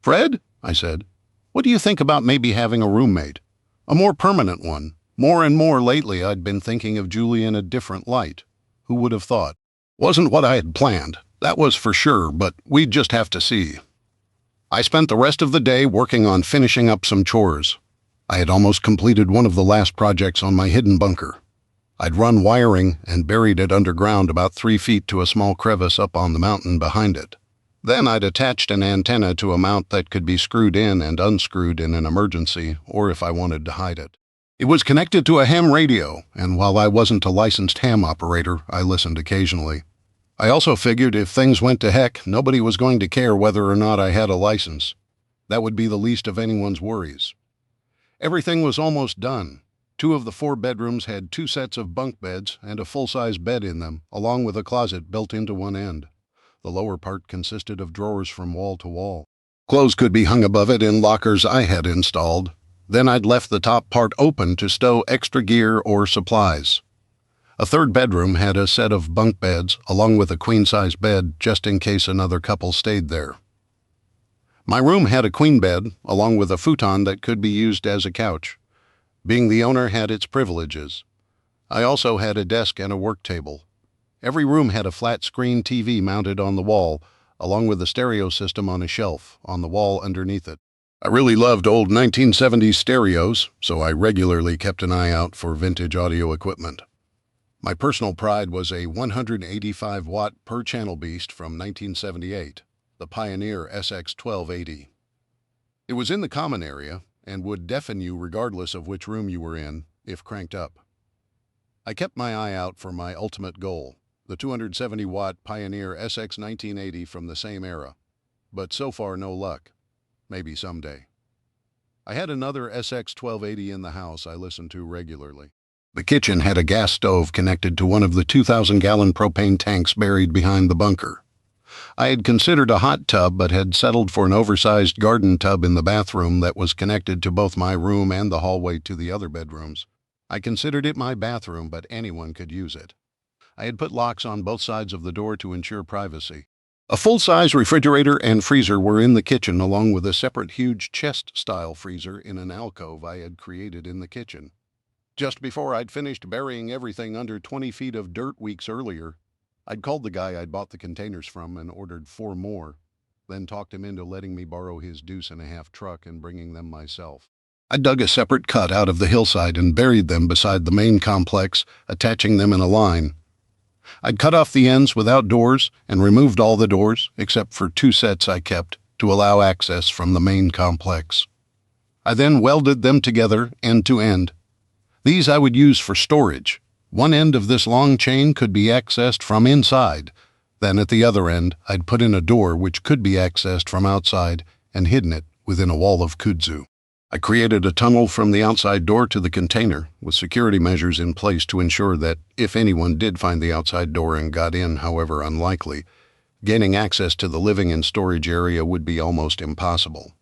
Fred, I said, what do you think about maybe having a roommate? A more permanent one. More and more lately I'd been thinking of Julie in a different light. Who would have thought? Wasn't what I had planned, that was for sure, but we'd just have to see. I spent the rest of the day working on finishing up some chores. I had almost completed one of the last projects on my hidden bunker. I'd run wiring and buried it underground about 3 feet to a small crevice up on the mountain behind it. Then I'd attached an antenna to a mount that could be screwed in and unscrewed in an emergency, or if I wanted to hide it. It was connected to a ham radio, and while I wasn't a licensed ham operator, I listened occasionally. I also figured if things went to heck, nobody was going to care whether or not I had a license. That would be the least of anyone's worries. Everything was almost done. 2 of the 4 bedrooms had 2 sets of bunk beds and a full-size bed in them, along with a closet built into one end. The lower part consisted of drawers from wall to wall. Clothes could be hung above it in lockers I had installed. Then I'd left the top part open to stow extra gear or supplies. A 3rd bedroom had a set of bunk beds, along with a queen-size bed, just in case another couple stayed there. My room had a queen bed, along with a futon that could be used as a couch. Being the owner had its privileges. I also had a desk and a work table. Every room had a flat-screen TV mounted on the wall, along with a stereo system on a shelf on the wall underneath it. I really loved old 1970s stereos, so I regularly kept an eye out for vintage audio equipment. My personal pride was a 185-watt per-channel beast from 1978, the Pioneer SX1280. It was in the common area and would deafen you regardless of which room you were in, if cranked up. I kept my eye out for my ultimate goal, the 270-watt Pioneer SX1980 from the same era, but so far no luck. Maybe someday. I had another SX1280 in the house I listened to regularly. The kitchen had a gas stove connected to one of the 2,000-gallon propane tanks buried behind the bunker. I had considered a hot tub but had settled for an oversized garden tub in the bathroom that was connected to both my room and the hallway to the other bedrooms. I considered it my bathroom, but anyone could use it. I had put locks on both sides of the door to ensure privacy. A full-size refrigerator and freezer were in the kitchen, along with a separate huge chest-style freezer in an alcove I had created in the kitchen. Just before I'd finished burying everything under 20 feet of dirt weeks earlier, I'd called the guy I'd bought the containers from and ordered 4 more, then talked him into letting me borrow his deuce-and-a-half truck and bringing them myself. I dug a separate cut out of the hillside and buried them beside the main complex, attaching them in a line. I'd cut off the ends without doors and removed all the doors, except for 2 sets I kept, to allow access from the main complex. I then welded them together end to end. These I would use for storage. One end of this long chain could be accessed from inside. Then at the other end, I'd put in a door which could be accessed from outside and hidden it within a wall of kudzu. I created a tunnel from the outside door to the container, with security measures in place to ensure that if anyone did find the outside door and got in, however unlikely, gaining access to the living and storage area would be almost impossible.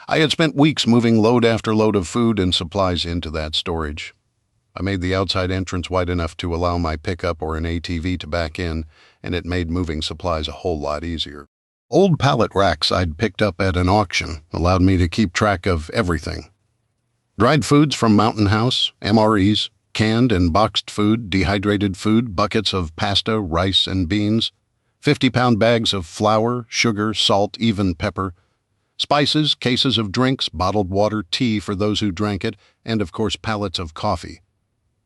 I had spent weeks moving load after load of food and supplies into that storage. I made the outside entrance wide enough to allow my pickup or an ATV to back in, and it made moving supplies a whole lot easier. Old pallet racks I'd picked up at an auction allowed me to keep track of everything. Dried foods from Mountain House, MREs, canned and boxed food, dehydrated food, buckets of pasta, rice, and beans, 50-pound bags of flour, sugar, salt, even pepper, Spices, cases of drinks, bottled water, tea for those who drank it, and of course pallets of coffee.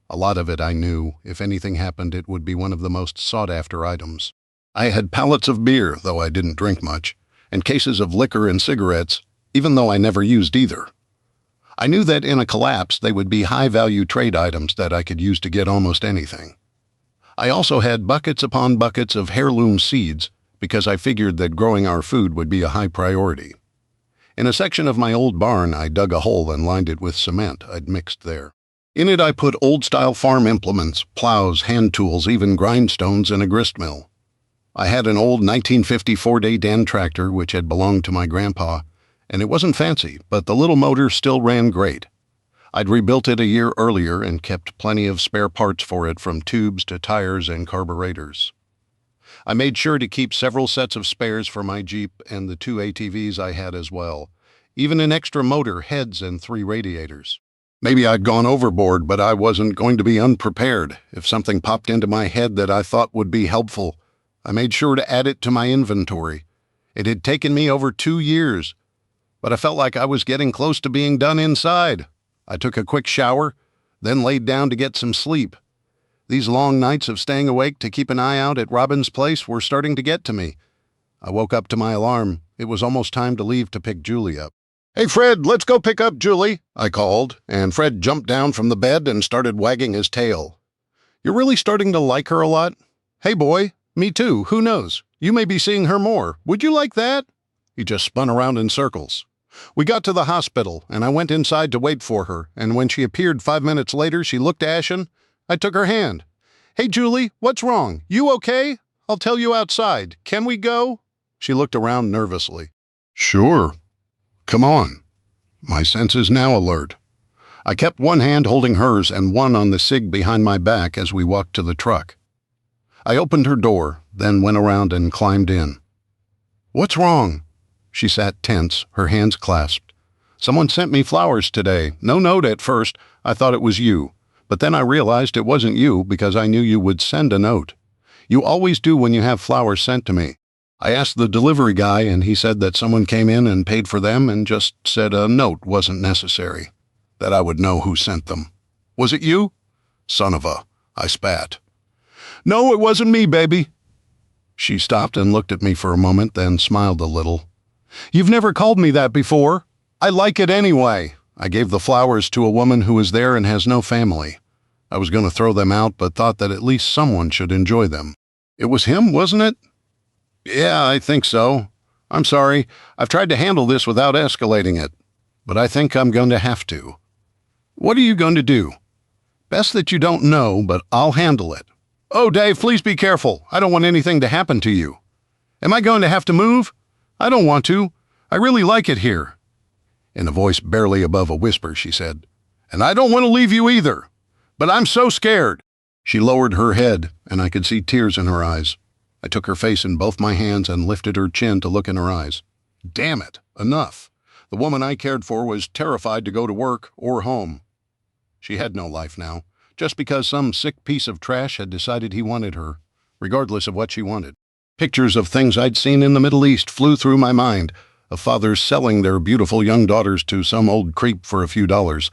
A lot of it I knew, if anything happened, it would be one of the most sought-after items. I had pallets of beer, though I didn't drink much, and cases of liquor and cigarettes, even though I never used either. I knew that in a collapse they would be high-value trade items that I could use to get almost anything. I also had buckets upon buckets of heirloom seeds, because I figured that growing our food would be a high priority. In a section of my old barn, I dug a hole and lined it with cement I'd mixed there. In it I put old-style farm implements, plows, hand tools, even grindstones, and a grist mill. I had an old 1950 4-day Dan tractor which had belonged to my grandpa, and it wasn't fancy, but the little motor still ran great. I'd rebuilt it a year earlier and kept plenty of spare parts for it, from tubes to tires and carburetors. I made sure to keep several sets of spares for my Jeep and the 2 ATVs I had as well, even an extra motor, heads, and 3 radiators. Maybe I'd gone overboard, but I wasn't going to be unprepared. If something popped into my head that I thought would be helpful, I made sure to add it to my inventory. It had taken me over 2 years, but I felt like I was getting close to being done inside. I took a quick shower, then laid down to get some sleep. These long nights of staying awake to keep an eye out at Robin's place were starting to get to me. I woke up to my alarm. It was almost time to leave to pick Julie up. "Hey, Fred, let's go pick up Julie," I called, and Fred jumped down from the bed and started wagging his tail. "You're really starting to like her a lot?" "Hey, boy, me too. Who knows? You may be seeing her more. Would you like that?" He just spun around in circles. We got to the hospital, and I went inside to wait for her, and when she appeared 5 minutes later, she looked ashen. I took her hand. "Hey, Julie, what's wrong? You okay? I'll tell you outside. Can we go?" She looked around nervously. "Sure. Come on." My senses now alert. I kept one hand holding hers and one on the cig behind my back as we walked to the truck. I opened her door, then went around and climbed in. "What's wrong?" She sat tense, her hands clasped. "Someone sent me flowers today. No note at first. I thought it was you. But then I realized it wasn't you because I knew you would send a note. You always do when you have flowers sent to me. I asked the delivery guy, and he said that someone came in and paid for them and just said a note wasn't necessary, that I would know who sent them. Was it you?" "Son of a," I spat. "No, it wasn't me, baby." She stopped and looked at me for a moment, then smiled a little. "You've never called me that before. I like it anyway." I gave the flowers to a woman who is there and has no family. I was going to throw them out, but thought that at least someone should enjoy them. "It was him, wasn't it?" "Yeah, I think so. I'm sorry. I've tried to handle this without escalating it, but I think I'm going to have to." "What are you going to do?" "Best that you don't know, but I'll handle it." "Oh, Dave, please be careful. I don't want anything to happen to you." "Am I going to have to move?" "I don't want to. I really like it here." In a voice barely above a whisper, she said, "And I don't want to leave you either. But I'm so scared." She lowered her head, and I could see tears in her eyes. I took her face in both my hands and lifted her chin to look in her eyes. Damn it, enough. The woman I cared for was terrified to go to work or home. She had no life now, just because some sick piece of trash had decided he wanted her, regardless of what she wanted. Pictures of things I'd seen in the Middle East flew through my mind, of fathers selling their beautiful young daughters to some old creep for a few dollars,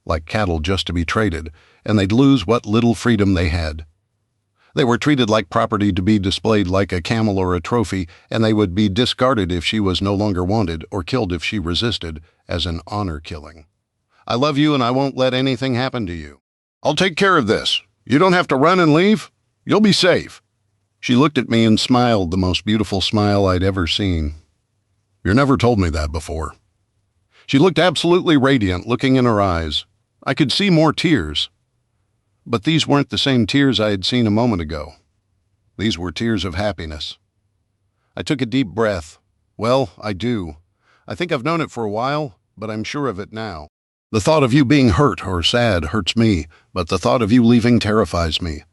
like cattle just to be traded, and they'd lose what little freedom they had. They were treated like property to be displayed like a camel or a trophy, and they would be discarded if she was no longer wanted or killed if she resisted, as an honor killing. "I love you and I won't let anything happen to you. I'll take care of this. You don't have to run and leave. You'll be safe." She looked at me and smiled, the most beautiful smile I'd ever seen. "You never told me that before." She looked absolutely radiant, looking in her eyes. I could see more tears. But these weren't the same tears I had seen a moment ago. These were tears of happiness. I took a deep breath. Well, I do. I think I've known it for a while, but I'm sure of it now. The thought of you being hurt or sad hurts me, but the thought of you leaving terrifies me.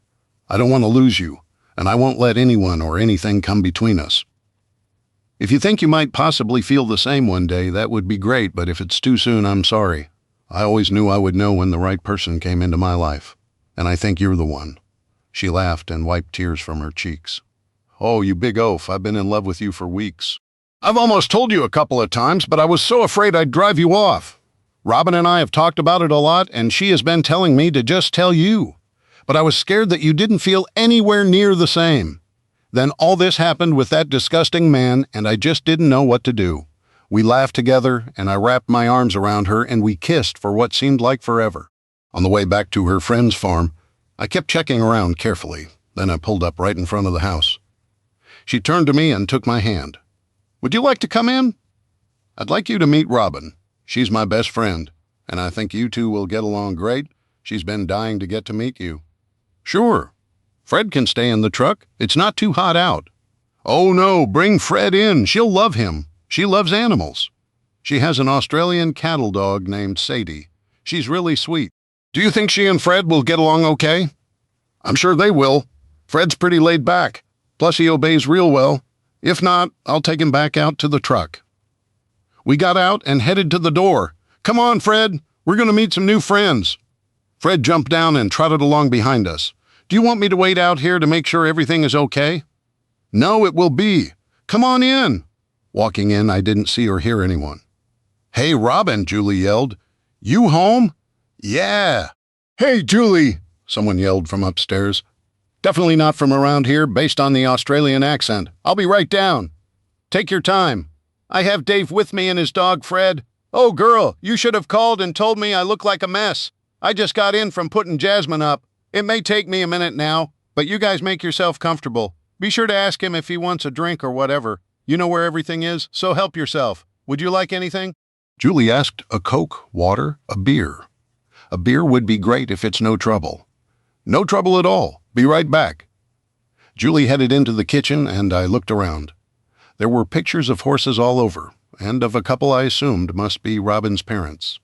I don't want to lose you, and I won't let anyone or anything come between us. If you think you might possibly feel the same one day, that would be great, but if it's too soon, I'm sorry. I always knew I would know when the right person came into my life. And I think you're the one." She laughed and wiped tears from her cheeks. "Oh, you big oaf, I've been in love with you for weeks." I've almost told you a couple of times, but I was so afraid I'd drive you off. Robin and I have talked about it a lot, and she has been telling me to just tell you. But I was scared that you didn't feel anywhere near the same. Then all this happened with that disgusting man, and I just didn't know what to do. We laughed together, and I wrapped my arms around her, and we kissed for what seemed like forever. On the way back to her friend's farm, I kept checking around carefully. Then I pulled up right in front of the house. She turned to me and took my hand. "Would you like to come in? I'd like you to meet Robin. She's my best friend, and I think you two will get along great. She's been dying to get to meet you." "Sure. Fred can stay in the truck. It's not too hot out." "Oh no, bring Fred in. She'll love him. She loves animals. She has an Australian cattle dog named Sadie. She's really sweet. Do you think she and Fred will get along okay?" "I'm sure they will. Fred's pretty laid back. Plus he obeys real well. If not, I'll take him back out to the truck." We got out and headed to the door. "Come on, Fred. We're going to meet some new friends." Fred jumped down and trotted along behind us. "Do you want me to wait out here to make sure everything is okay?" "No, it will be. Come on in." Walking in, I didn't see or hear anyone. "Hey, Robin," Julie yelled. "You home?" "Yeah." "Hey, Julie," someone yelled from upstairs. "Definitely not from around here, based on the Australian accent. I'll be right down." "Take your time. I have Dave with me and his dog, Fred." "Oh, girl, you should have called and told me I look like a mess. I just got in from putting Jasmine up. It may take me a minute now, but you guys make yourself comfortable. Be sure to ask him if he wants a drink or whatever. You know where everything is, so help yourself. Would you like anything?" Julie asked a Coke, water, a beer. A beer would be great if it's no trouble. "No trouble at all. Be right back." Julie headed into the kitchen, and I looked around. There were pictures of horses all over, and of a couple I assumed must be Robin's parents.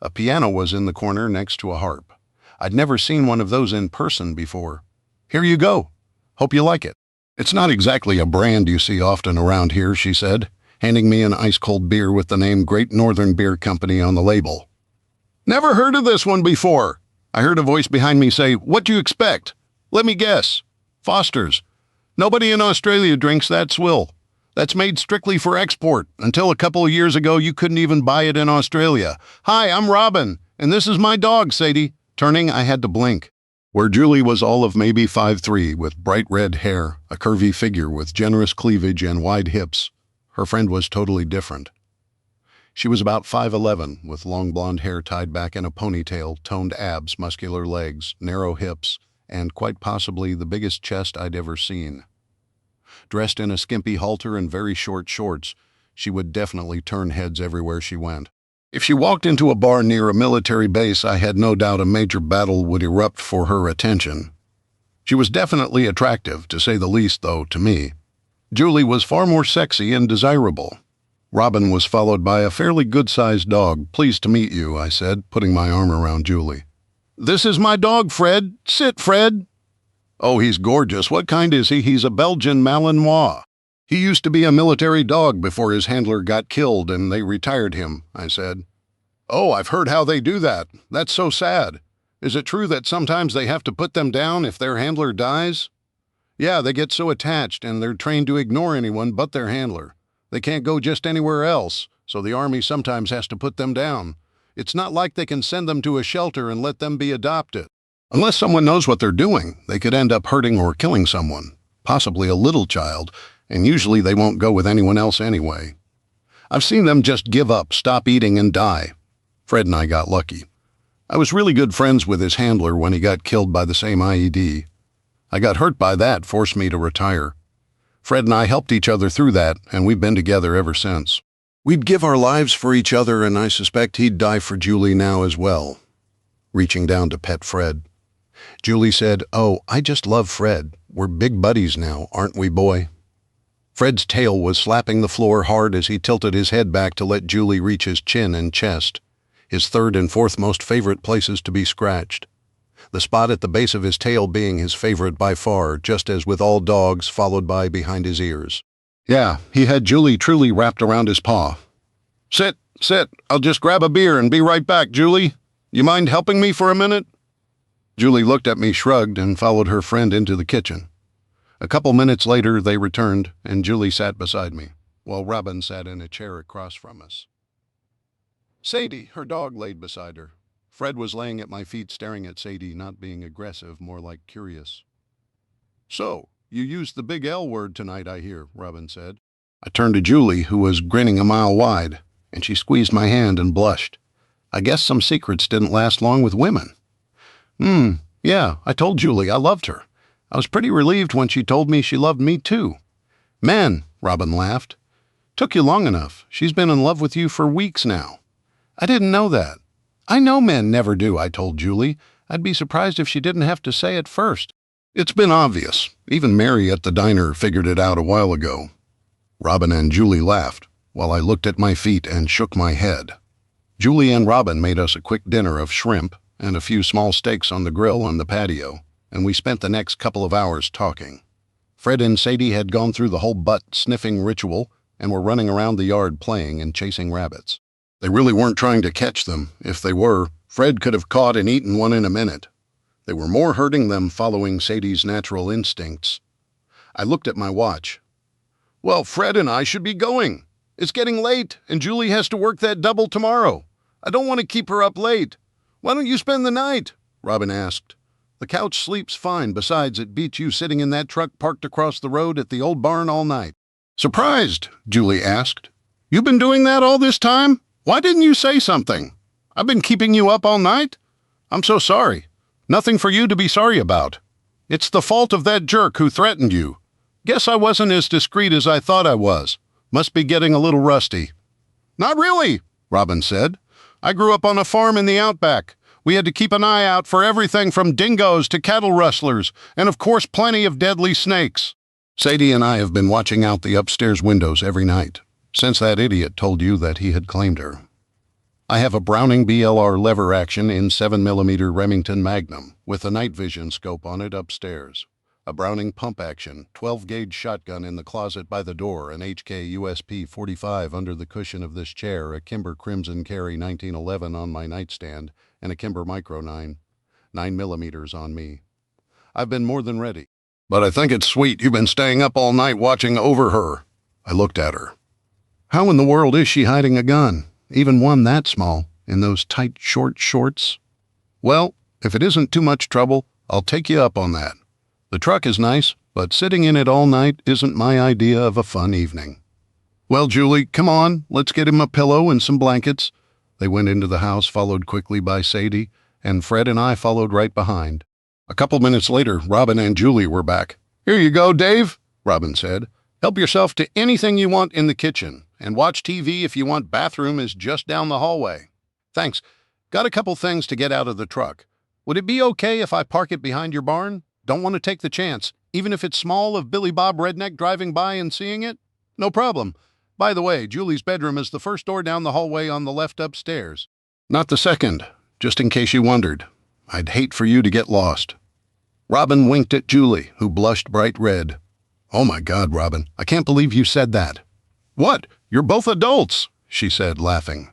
A piano was in the corner next to a harp. I'd never seen one of those in person before. "Here you go. Hope you like it." "It's not exactly a brand you see often around here," she said, handing me an ice-cold beer with the name Great Northern Beer Company on the label. "Never heard of this one before." I heard a voice behind me say, "What do you expect?" "Let me guess. Foster's. Nobody in Australia drinks that swill. That's made strictly for export. Until a couple of years ago, you couldn't even buy it in Australia. Hi, I'm Robin, and this is my dog, Sadie." Turning, I had to blink. Where Julie was all of maybe 5'3", with bright red hair, a curvy figure with generous cleavage and wide hips, her friend was totally different. She was about 5'11", with long blonde hair tied back in a ponytail, toned abs, muscular legs, narrow hips, and quite possibly the biggest chest I'd ever seen. Dressed in a skimpy halter and very short shorts, she would definitely turn heads everywhere she went. If she walked into a bar near a military base, I had no doubt a major battle would erupt for her attention. She was definitely attractive, to say the least, though, to me. Julie was far more sexy and desirable. Robin was followed by a fairly good-sized dog. "Pleased to meet you," I said, putting my arm around Julie. "This is my dog, Fred. Sit, Fred." "Oh, he's gorgeous. What kind is he?" "He's a Belgian Malinois. He used to be a military dog before his handler got killed and they retired him," I said. "Oh, I've heard how they do that. That's so sad. Is it true that sometimes they have to put them down if their handler dies?" "Yeah, they get so attached and they're trained to ignore anyone but their handler. They can't go just anywhere else, so the army sometimes has to put them down. It's not like they can send them to a shelter and let them be adopted. Unless someone knows what they're doing, they could end up hurting or killing someone, possibly a little child, and usually they won't go with anyone else anyway. I've seen them just give up, stop eating, and die. Fred and I got lucky. I was really good friends with his handler when he got killed by the same IED. I got hurt by that, forced me to retire. Fred and I helped each other through that, and we've been together ever since. We'd give our lives for each other, and I suspect he'd die for Julie now as well." Reaching down to pet Fred. Julie said, "Oh, I just love Fred. We're big buddies now, aren't we, boy?" Fred's tail was slapping the floor hard as he tilted his head back to let Julie reach his chin and chest, his third and fourth most favorite places to be scratched. The spot at the base of his tail being his favorite by far, just as with all dogs, followed by behind his ears. Yeah, he had Julie truly wrapped around his paw. Sit. I'll just grab a beer and be right back, Julie. You mind helping me for a minute?" Julie looked at me, shrugged, and followed her friend into the kitchen. A couple minutes later, they returned, and Julie sat beside me. while Robin sat in a chair across from us. Sadie, her dog, laid beside her. Fred was laying at my feet staring at Sadie, not being aggressive, more like curious. "So, you used the big L word tonight, I hear," Robin said. I turned to Julie, who was grinning a mile wide, and she squeezed my hand and blushed. I guess some secrets didn't last long with women. Yeah, I told Julie I loved her. I was pretty relieved when she told me she loved me too. "Man," Robin laughed. "Took you long enough. She's been in love with you for weeks now." "I didn't know that." "I know men never do," I told Julie. "I'd be surprised if she didn't have to say it first." "It's been obvious. Even Mary at the diner figured it out a while ago." Robin and Julie laughed, while I looked at my feet and shook my head. Julie and Robin made us a quick dinner of shrimp and a few small steaks on the grill on the patio, and we spent the next couple of hours talking. Fred and Sadie had gone through the whole butt-sniffing ritual and were running around the yard playing and chasing rabbits. They really weren't trying to catch them. If they were, Fred could have caught and eaten one in a minute. They were more hurting them following Sadie's natural instincts. I looked at my watch. "Well, Fred and I should be going. It's getting late, and Julie has to work that double tomorrow. I don't want to keep her up late. Why don't you spend the night?" Robin asked. "The couch sleeps fine. Besides, it beats you sitting in that truck parked across the road at the old barn all night." "Surprised?" Julie asked. "You've been doing that all this time? Why didn't you say something? I've been keeping you up all night? I'm so sorry. Nothing for you to be sorry about. It's the fault of that jerk who threatened you. Guess I wasn't as discreet as I thought I was. Must be getting a little rusty." "Not really," Robin said. "I grew up on a farm in the outback. We had to keep an eye out for everything from dingoes to cattle rustlers, and of course plenty of deadly snakes. Sadie and I have been watching out the upstairs windows every night, since that idiot told you that he had claimed her. I have a Browning BLR lever action in 7mm Remington Magnum with a night vision scope on it upstairs. A Browning pump action, 12-gauge shotgun in the closet by the door, an HK USP 45 under the cushion of this chair, a Kimber Crimson Carry 1911 on my nightstand, and a Kimber Micro 9mm on me. I've been more than ready. But I think it's sweet you've been staying up all night watching over her." I looked at her. "How in the world is she hiding a gun, even one that small, in those tight short shorts?" "Well, if it isn't too much trouble, I'll take you up on that. The truck is nice, but sitting in it all night isn't my idea of a fun evening." "Well, Julie, come on, let's get him a pillow and some blankets." They went into the house, followed quickly by Sadie, and Fred and I followed right behind. A couple minutes later, Robin and Julie were back. "Here you go, Dave," Robin said. "Help yourself to anything you want in the kitchen, and watch TV if you want. Bathroom is just down the hallway." "Thanks. Got a couple things to get out of the truck. Would it be okay if I park it behind your barn? Don't want to take the chance, even if it's small, of Billy Bob Redneck driving by and seeing it?" "No problem. By the way, Julie's bedroom is the first door down the hallway on the left upstairs." "Not the second, just in case you wondered. I'd hate for you to get lost." Robin winked at Julie, who blushed bright red. "Oh my God, Robin, I can't believe you said that." "What? You're both adults," she said, laughing.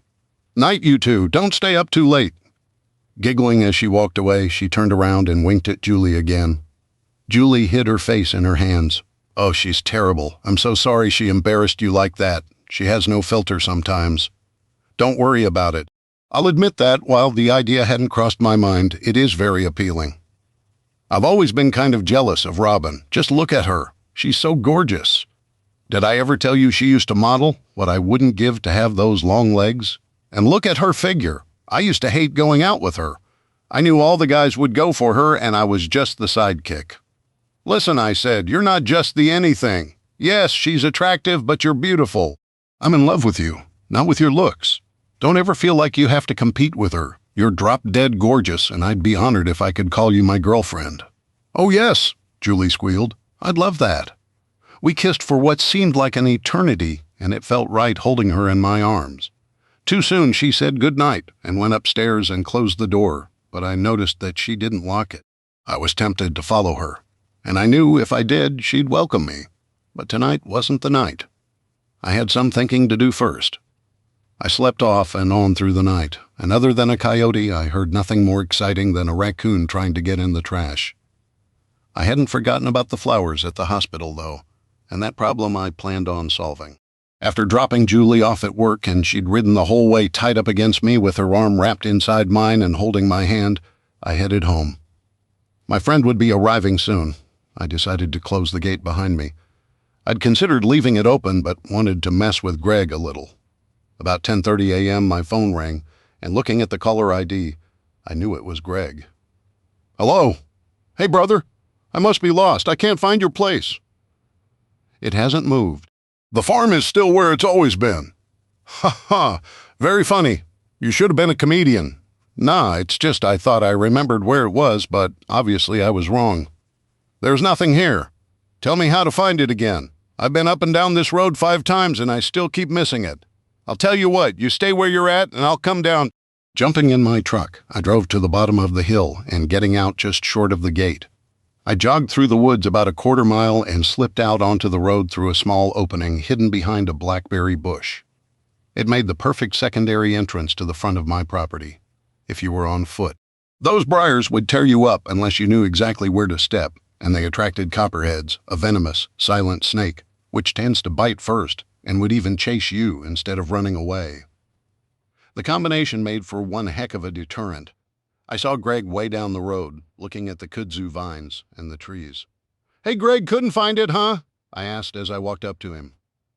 "Night, you two. Don't stay up too late." Giggling as she walked away, she turned around and winked at Julie again. Julie hid her face in her hands. "Oh, she's terrible. I'm so sorry she embarrassed you like that. She has no filter sometimes." "Don't worry about it. I'll admit that, while the idea hadn't crossed my mind, it is very appealing. I've always been kind of jealous of Robin. Just look at her. She's so gorgeous. Did I ever tell you she used to model? What I wouldn't give to have those long legs? And look at her figure. I used to hate going out with her. I knew all the guys would go for her, and I was just the sidekick." "Listen," I said, "you're not just the anything. Yes, she's attractive, but you're beautiful. I'm in love with you, not with your looks. Don't ever feel like you have to compete with her. You're drop-dead gorgeous, and I'd be honored if I could call you my girlfriend." "Oh, yes," Julie squealed. "I'd love that." We kissed for what seemed like an eternity, and it felt right holding her in my arms. Too soon she said good night and went upstairs and closed the door, but I noticed that she didn't lock it. I was tempted to follow her, and I knew if I did, she'd welcome me. But tonight wasn't the night. I had some thinking to do first. I slept off and on through the night, and other than a coyote, I heard nothing more exciting than a raccoon trying to get in the trash. I hadn't forgotten about the flowers at the hospital, though, and that problem I planned on solving. After dropping Julie off at work and she'd ridden the whole way tied up against me with her arm wrapped inside mine and holding my hand, I headed home. My friend would be arriving soon. I decided to close the gate behind me. I'd considered leaving it open, but wanted to mess with Greg a little. About 10:30 a.m., my phone rang, and looking at the caller ID, I knew it was Greg. "Hello? Hey, brother. I must be lost. I can't find your place." "It hasn't moved." "The farm is still where it's always been." "Ha ha. Very funny. You should have been a comedian." "Nah, it's just I thought I remembered where it was, but obviously I was wrong." "There's nothing here. Tell me how to find it again. I've been up and down this road 5 times and I still keep missing it. I'll tell you what, you stay where you're at and I'll come down." Jumping in my truck, I drove to the bottom of the hill and getting out just short of the gate. I jogged through the woods about a quarter mile and slipped out onto the road through a small opening hidden behind a blackberry bush. It made the perfect secondary entrance to the front of my property, if you were on foot. Those briars would tear you up unless you knew exactly where to step, and they attracted copperheads, a venomous, silent snake, which tends to bite first and would even chase you instead of running away. The combination made for one heck of a deterrent. I saw Greg way down the road, looking at the kudzu vines and the trees. "Hey, Greg, couldn't find it, huh?" I asked as I walked up to him.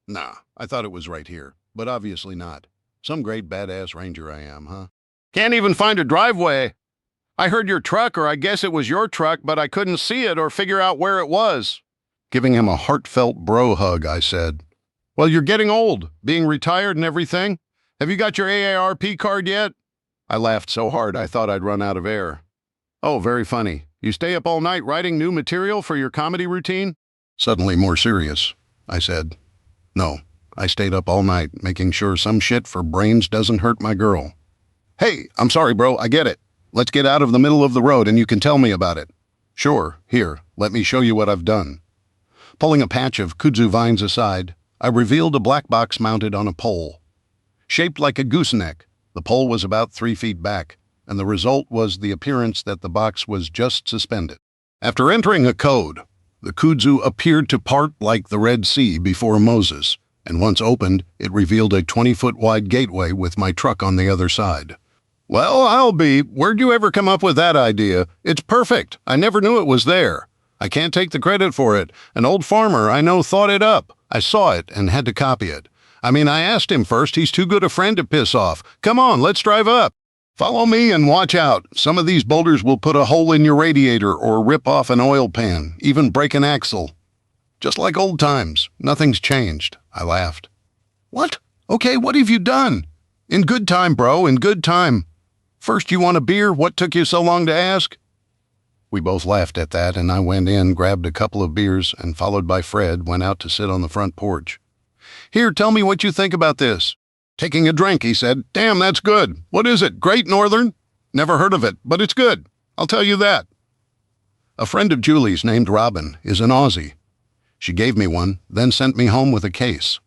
"Nah, I thought it was right here, but obviously not. Some great badass ranger I am, huh?" "Can't even find a driveway. I heard your truck, or I guess it was your truck, but I couldn't see it or figure out where it was." Giving him a heartfelt bro hug, I said, "Well, you're getting old, being retired and everything. Have you got your AARP card yet?" I laughed so hard I thought I'd run out of air. "Oh, very funny. You stay up all night writing new material for your comedy routine?" Suddenly more serious, I said, "No, I stayed up all night making sure some shit for brains doesn't hurt my girl." "Hey, I'm sorry, bro, I get it. Let's get out of the middle of the road and you can tell me about it." "Sure, here, let me show you what I've done." Pulling a patch of kudzu vines aside, I revealed a black box mounted on a pole. Shaped like a gooseneck, the pole was about 3 feet back, and the result was the appearance that the box was just suspended. After entering a code, the kudzu appeared to part like the Red Sea before Moses, and once opened, it revealed a 20-foot wide gateway with my truck on the other side. Where'd you ever come up with that idea? It's perfect. I never knew it was there. I can't take the credit for it. An old farmer I know thought it up. I saw it and had to copy it. I asked him first. He's too good a friend to piss off. Come on, let's drive up. Follow me and watch out. Some of these boulders will put a hole in your radiator or rip off an oil pan, even break an axle. Just like old times. Nothing's changed. I laughed. What? Okay, what have you done? In good time, bro, in good time. First, you want a beer? What took you so long to ask? We both laughed at that, and I went in, grabbed a couple of beers, and followed by Fred, went out to sit on the front porch. "Here, tell me what you think about this." Taking a drink, he said, "Damn, that's good. What is it, Great Northern? Never heard of it, but it's good. I'll tell you that." A friend of Julie's named Robin is an Aussie. She gave me one, then sent me home with a case.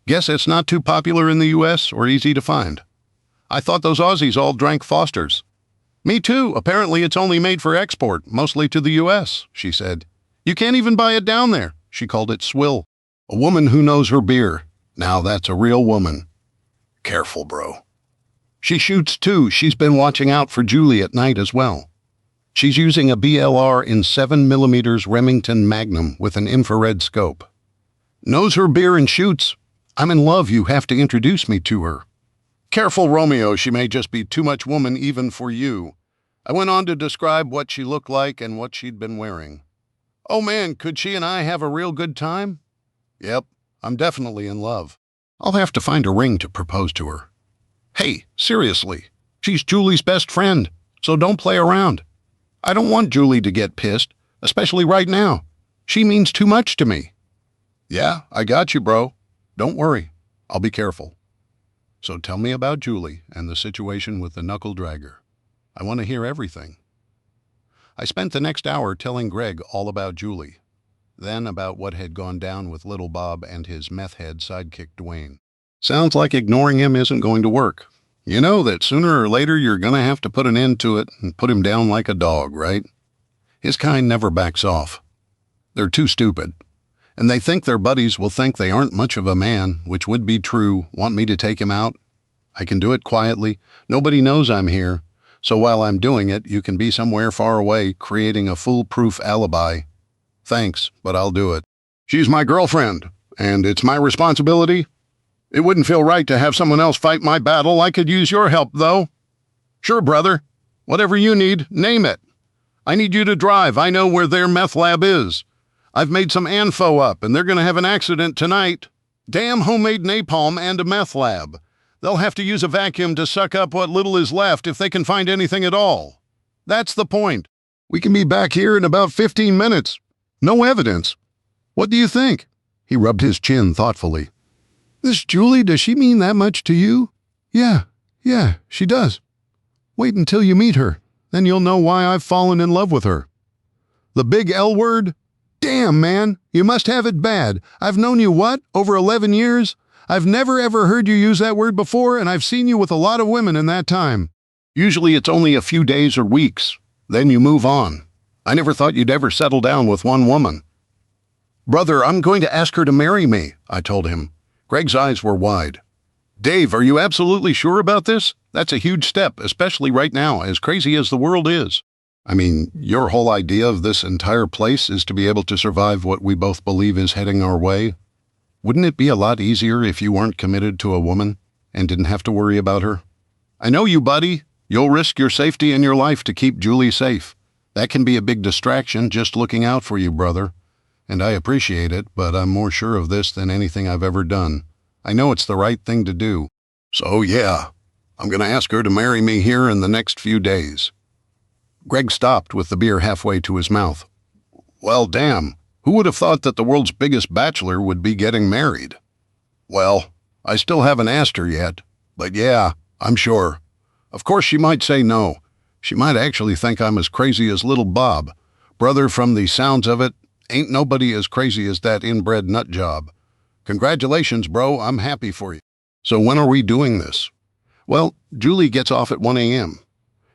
Guess it's not too popular in the U.S. or easy to find. I thought those Aussies all drank Foster's. "Me too. Apparently it's only made for export, mostly to the U.S., she said. "You can't even buy it down there." She called it swill. A woman who knows her beer. Now that's a real woman. Careful, bro. She shoots too. She's been watching out for Julie at night as well. She's using a BLR in 7mm Remington Magnum with an infrared scope. Knows her beer and shoots. I'm in love. You have to introduce me to her. Careful, Romeo. She may just be too much woman even for you. I went on to describe what she looked like and what she'd been wearing. Oh man, could she and I have a real good time? Yep, I'm definitely in love. I'll have to find a ring to propose to her. Hey, seriously, she's Julie's best friend, so don't play around. I don't want Julie to get pissed, especially right now. She means too much to me. Yeah, I got you, bro. Don't worry, I'll be careful. So tell me about Julie and the situation with the knuckle dragger. I want to hear everything. I spent the next hour telling Greg all about Julie, then about what had gone down with Little Bob and his meth-head sidekick Dwayne. Sounds like ignoring him isn't going to work. You know that sooner or later you're going to have to put an end to it and put him down like a dog, right? His kind never backs off. They're too stupid. And they think their buddies will think they aren't much of a man, which would be true. Want me to take him out? I can do it quietly. Nobody knows I'm here. So while I'm doing it, you can be somewhere far away, creating a foolproof alibi. Thanks, but I'll do it. She's my girlfriend, and it's my responsibility. It wouldn't feel right to have someone else fight my battle. I could use your help, though. Sure, brother. Whatever you need, name it. I need you to drive. I know where their meth lab is. I've made some info up, and they're going to have an accident tonight. Damn homemade napalm and a meth lab. They'll have to use a vacuum to suck up what little is left if they can find anything at all. That's the point. We can be back here in about 15 minutes. No evidence. What do you think? He rubbed his chin thoughtfully. This Julie, does she mean that much to you? Yeah, she does. Wait until you meet her. Then you'll know why I've fallen in love with her. The big L word? Damn, man, you must have it bad. I've known you, what, over 11 years? I've never ever heard you use that word before, and I've seen you with a lot of women in that time. Usually it's only a few days or weeks. Then you move on. I never thought you'd ever settle down with one woman. Brother, I'm going to ask her to marry me, I told him. Greg's eyes were wide. Dave, are you absolutely sure about this? That's a huge step, especially right now, as crazy as the world is. I mean, your whole idea of this entire place is to be able to survive what we both believe is heading our way. Wouldn't it be a lot easier if you weren't committed to a woman and didn't have to worry about her? I know you, buddy. You'll risk your safety and your life to keep Julie safe. That can be a big distraction, just looking out for you, brother. And I appreciate it, but I'm more sure of this than anything I've ever done. I know it's the right thing to do. So yeah, I'm going to ask her to marry me here in the next few days. Greg stopped with the beer halfway to his mouth. Well, damn, who would have thought that the world's biggest bachelor would be getting married? Well, I still haven't asked her yet, but yeah, I'm sure. Of course she might say no. She might actually think I'm as crazy as little Bob. Brother, from the sounds of it, ain't nobody as crazy as that inbred nut job. Congratulations, bro, I'm happy for you. So when are we doing this? Well, Julie gets off at 1 a.m.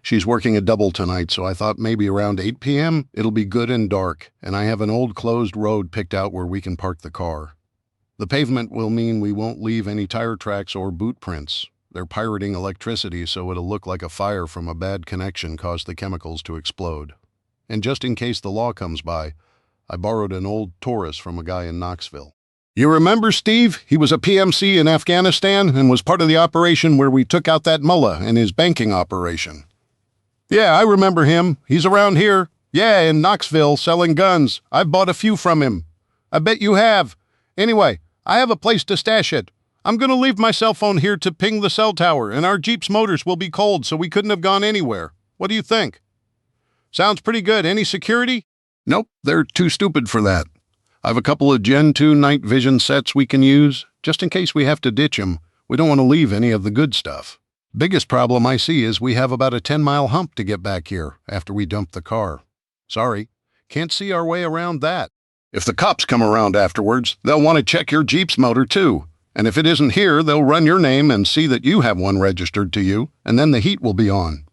She's working a double tonight, so I thought maybe around 8 p.m. it'll be good and dark, and I have an old closed road picked out where we can park the car. The pavement will mean we won't leave any tire tracks or boot prints. They're pirating electricity, so it'll look like a fire from a bad connection caused the chemicals to explode. And just in case the law comes by, I borrowed an old Taurus from a guy in Knoxville. You remember Steve? He was a PMC in Afghanistan and was part of the operation where we took out that mullah and his banking operation. Yeah, I remember him. He's around here. Yeah, in Knoxville, selling guns. I've bought a few from him. I bet you have. Anyway, I have a place to stash it. I'm going to leave my cell phone here to ping the cell tower, and our Jeep's motors will be cold, so we couldn't have gone anywhere. What do you think? Sounds pretty good. Any security? Nope, they're too stupid for that. I've a couple of Gen 2 night vision sets we can use, just in case we have to ditch them. We don't want to leave any of the good stuff. Biggest problem I see is we have about a 10-mile hump to get back here after we dump the car. Sorry, can't see our way around that. If the cops come around afterwards, they'll want to check your Jeep's motor too. And if it isn't here, they'll run your name and see that you have one registered to you, and then the heat will be on.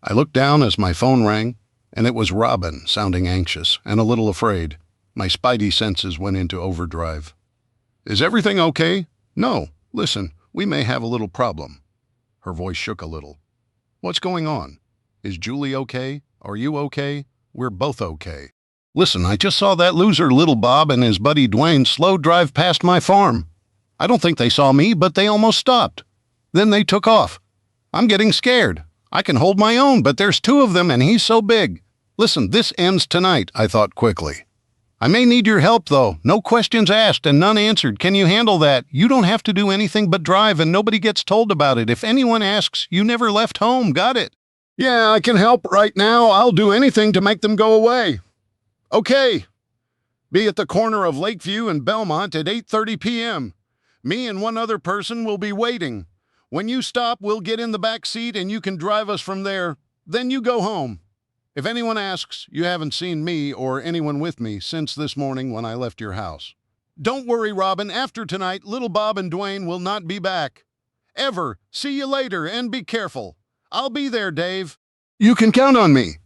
I looked down as my phone rang, and it was Robin, sounding anxious and a little afraid. My spidey senses went into overdrive. Is everything okay? No. Listen, we may have a little problem. Her voice shook a little. What's going on? Is Julie okay? Are you okay? We're both okay. Listen, I just saw that loser little Bob and his buddy Dwayne slow drive past my farm. I don't think they saw me, but they almost stopped. Then they took off. I'm getting scared. I can hold my own, but there's two of them and he's so big. Listen, this ends tonight, I thought quickly. I may need your help, though. No questions asked and none answered. Can you handle that? You don't have to do anything but drive and nobody gets told about it. If anyone asks, you never left home. Got it? Yeah, I can help right now. I'll do anything to make them go away. Okay. Be at the corner of Lakeview and Belmont at 8:30 p.m. Me and one other person will be waiting. When you stop, we'll get in the back seat and you can drive us from there. Then you go home. If anyone asks, you haven't seen me or anyone with me since this morning when I left your house. Don't worry, Robin. After tonight, little Bob and Dwayne will not be back. Ever. See you later and be careful. I'll be there, Dave. You can count on me.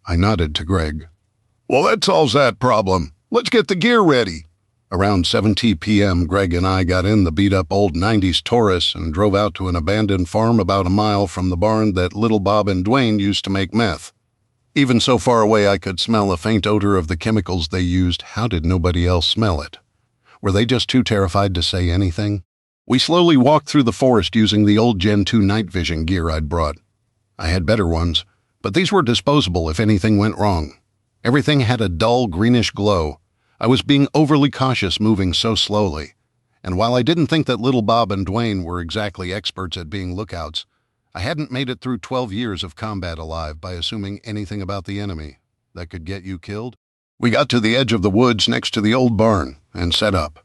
I nodded to Greg. Well, that solves that problem. Let's get the gear ready. Around 7 p.m., Greg and I got in the beat-up old 90s Taurus and drove out to an abandoned farm about a mile from the barn that Little Bob and Dwayne used to make meth. Even so far away I could smell a faint odor of the chemicals they used. How did nobody else smell it? Were they just too terrified to say anything? We slowly walked through the forest using the old Gen 2 night vision gear I'd brought. I had better ones, but these were disposable if anything went wrong. Everything had a dull greenish glow. I was being overly cautious moving so slowly. And while I didn't think that Little Bob and Dwayne were exactly experts at being lookouts, I hadn't made it through 12 years of combat alive by assuming anything about the enemy that could get you killed. We got to the edge of the woods next to the old barn and set up.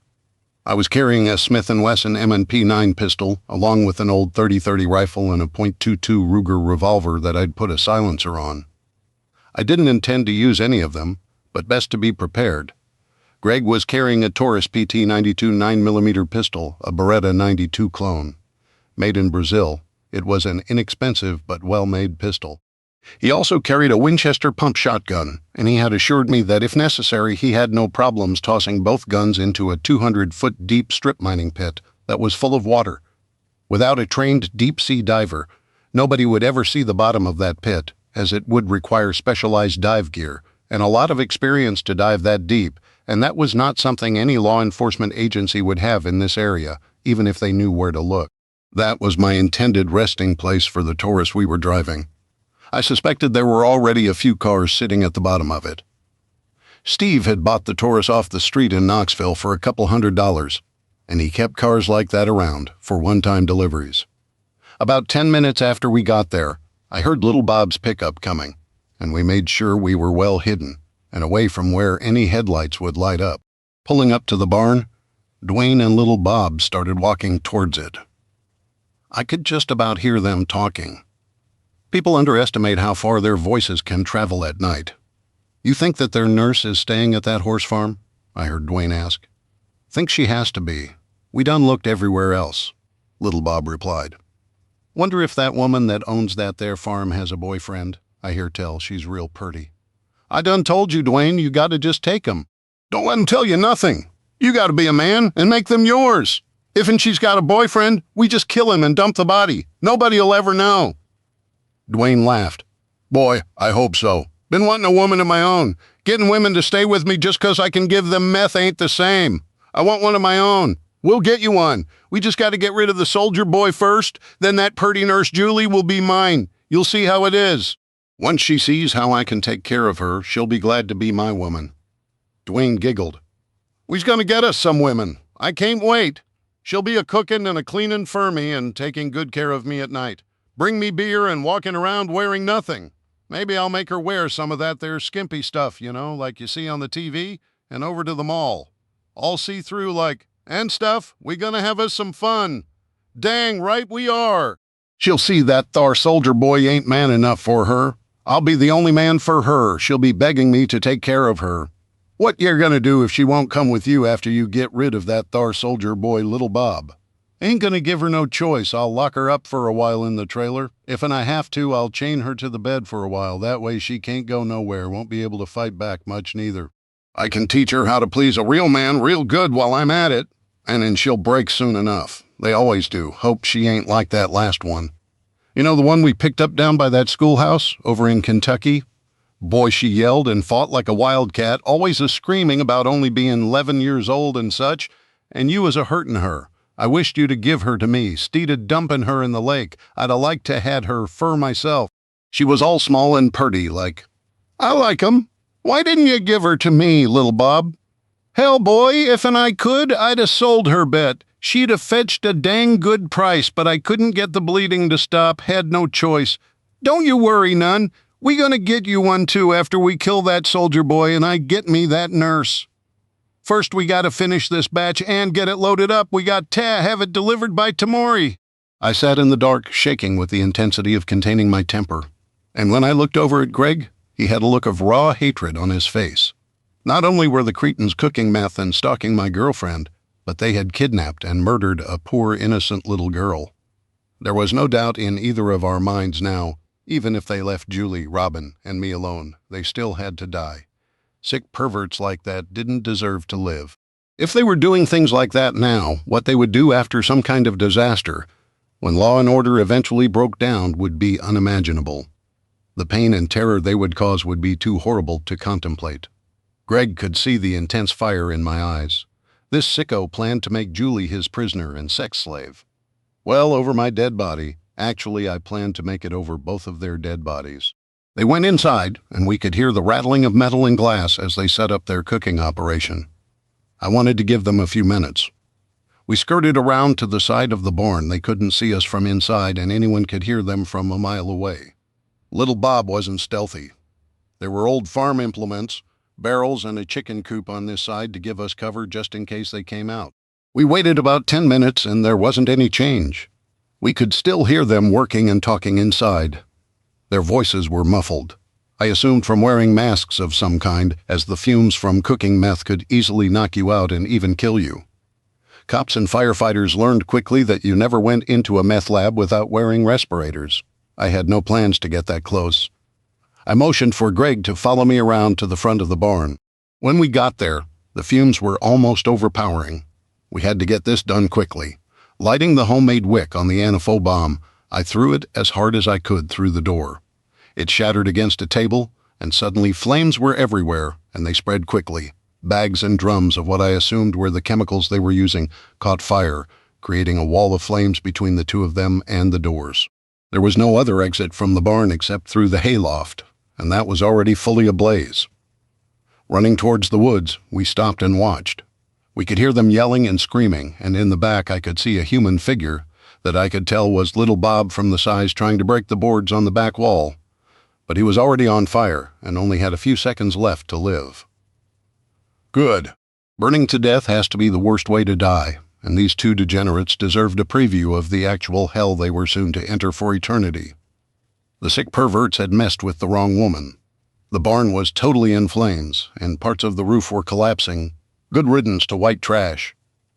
I was carrying a Smith & Wesson M&P 9 pistol, along with an old .30-30 rifle and a .22 Ruger revolver that I'd put a silencer on. I didn't intend to use any of them, but best to be prepared. Greg was carrying a Taurus PT-92 9mm pistol, a Beretta 92 clone. Made in Brazil, it was an inexpensive but well-made pistol. He also carried a Winchester pump shotgun, and he had assured me that if necessary he had no problems tossing both guns into a 200-foot deep strip mining pit that was full of water. Without a trained deep-sea diver, nobody would ever see the bottom of that pit, as it would require specialized dive gear and a lot of experience to dive that deep, and that was not something any law enforcement agency would have in this area, even if they knew where to look. That was my intended resting place for the Taurus we were driving. I suspected there were already a few cars sitting at the bottom of it. Steve had bought the Taurus off the street in Knoxville for a couple $100, and he kept cars like that around for one-time deliveries. About 10 minutes after we got there, I heard Little Bob's pickup coming, and we made sure we were well hidden and away from where any headlights would light up. Pulling up to the barn, Dwayne and Little Bob started walking towards it. I could just about hear them talking. People underestimate how far their voices can travel at night. "You think that their nurse is staying at that horse farm?" I heard Dwayne ask. "Think she has to be. We done looked everywhere else," Little Bob replied. "Wonder if that woman that owns that there farm has a boyfriend. I hear tell she's real purty." "I done told you, Dwayne, you gotta just take 'em. Don't let 'em tell you nothing. You gotta be a man and make them yours. If'n she's got a boyfriend, we just kill him and dump the body. Nobody'll ever know." Dwayne laughed. "Boy, I hope so. Been wanting a woman of my own. Getting women to stay with me just 'cause I can give them meth ain't the same. I want one of my own. We'll get you one. We just got to get rid of the soldier boy first, then that purty nurse Julie will be mine. You'll see how it is. Once she sees how I can take care of her, she'll be glad to be my woman." Dwayne giggled. "We's gonna get us some women. I can't wait. She'll be a cooking and a cleaning for me and taking good care of me at night. Bring me beer and walking around wearing nothing. Maybe I'll make her wear some of that there skimpy stuff, like you see on the TV, and over to the mall. All see-through like, and stuff, we gonna have us some fun. Dang right we are. She'll see that thar soldier boy ain't man enough for her. I'll be the only man for her. She'll be begging me to take care of her. What you're gonna do if she won't come with you after you get rid of that thar soldier boy Little Bob? Ain't gonna give her no choice. I'll lock her up for a while in the trailer. If'n I have to, I'll chain her to the bed for a while. That way she can't go nowhere, won't be able to fight back much neither. I can teach her how to please a real man real good while I'm at it, and then she'll break soon enough. They always do. Hope she ain't like that last one. You know the one we picked up down by that schoolhouse over in Kentucky? Boy, she yelled and fought like a wildcat, always a-screaming about only being 11 years old and such, and you was a-hurtin' her. I wished you to give her to me, 'stead of dumping her in the lake. I'd a liked to had her fur myself. She was all small and purty, like. I like 'em. Why didn't you give her to me, Little Bob? Hell, boy, if'n I could, I'd a sold her bet. She'd a fetched a dang good price, but I couldn't get the bleeding to stop, had no choice. Don't you worry none. We gonna get you one too after we kill that soldier boy and I get me that nurse. First, we gotta finish this batch and get it loaded up. We got to have it delivered by tomorrow." I sat in the dark, shaking with the intensity of containing my temper. And when I looked over at Greg, he had a look of raw hatred on his face. Not only were the cretins cooking meth and stalking my girlfriend, but they had kidnapped and murdered a poor, innocent little girl. There was no doubt in either of our minds now, even if they left Julie, Robin, and me alone, they still had to die. Sick perverts like that didn't deserve to live. If they were doing things like that now, what they would do after some kind of disaster, when law and order eventually broke down, would be unimaginable. The pain and terror they would cause would be too horrible to contemplate. Greg could see the intense fire in my eyes. This sicko planned to make Julie his prisoner and sex slave. Well, over my dead body. Actually, I planned to make it over both of their dead bodies. They went inside, and we could hear the rattling of metal and glass as they set up their cooking operation. I wanted to give them a few minutes. We skirted around to the side of the barn. They couldn't see us from inside, and anyone could hear them from a mile away. Little Bob wasn't stealthy. There were old farm implements, barrels, and a chicken coop on this side to give us cover just in case they came out. We waited about 10 minutes, and there wasn't any change. We could still hear them working and talking inside. Their voices were muffled. I assumed from wearing masks of some kind, as the fumes from cooking meth could easily knock you out and even kill you. Cops and firefighters learned quickly that you never went into a meth lab without wearing respirators. I had no plans to get that close. I motioned for Greg to follow me around to the front of the barn. When we got there, the fumes were almost overpowering. We had to get this done quickly. Lighting the homemade wick on the anafo bomb, I threw it as hard as I could through the door. It shattered against a table, and suddenly flames were everywhere, and they spread quickly. Bags and drums of what I assumed were the chemicals they were using caught fire, creating a wall of flames between the two of them and the doors. There was no other exit from the barn except through the hayloft, and that was already fully ablaze. Running towards the woods, we stopped and watched. We could hear them yelling and screaming, and in the back I could see a human figure that I could tell was little Bob from the size trying to break the boards on the back wall. But he was already on fire and only had a few seconds left to live. Good. Burning to death has to be the worst way to die, and these two degenerates deserved a preview of the actual hell they were soon to enter for eternity. The sick perverts had messed with the wrong woman. The barn was totally in flames, and parts of the roof were collapsing. Good riddance to white trash.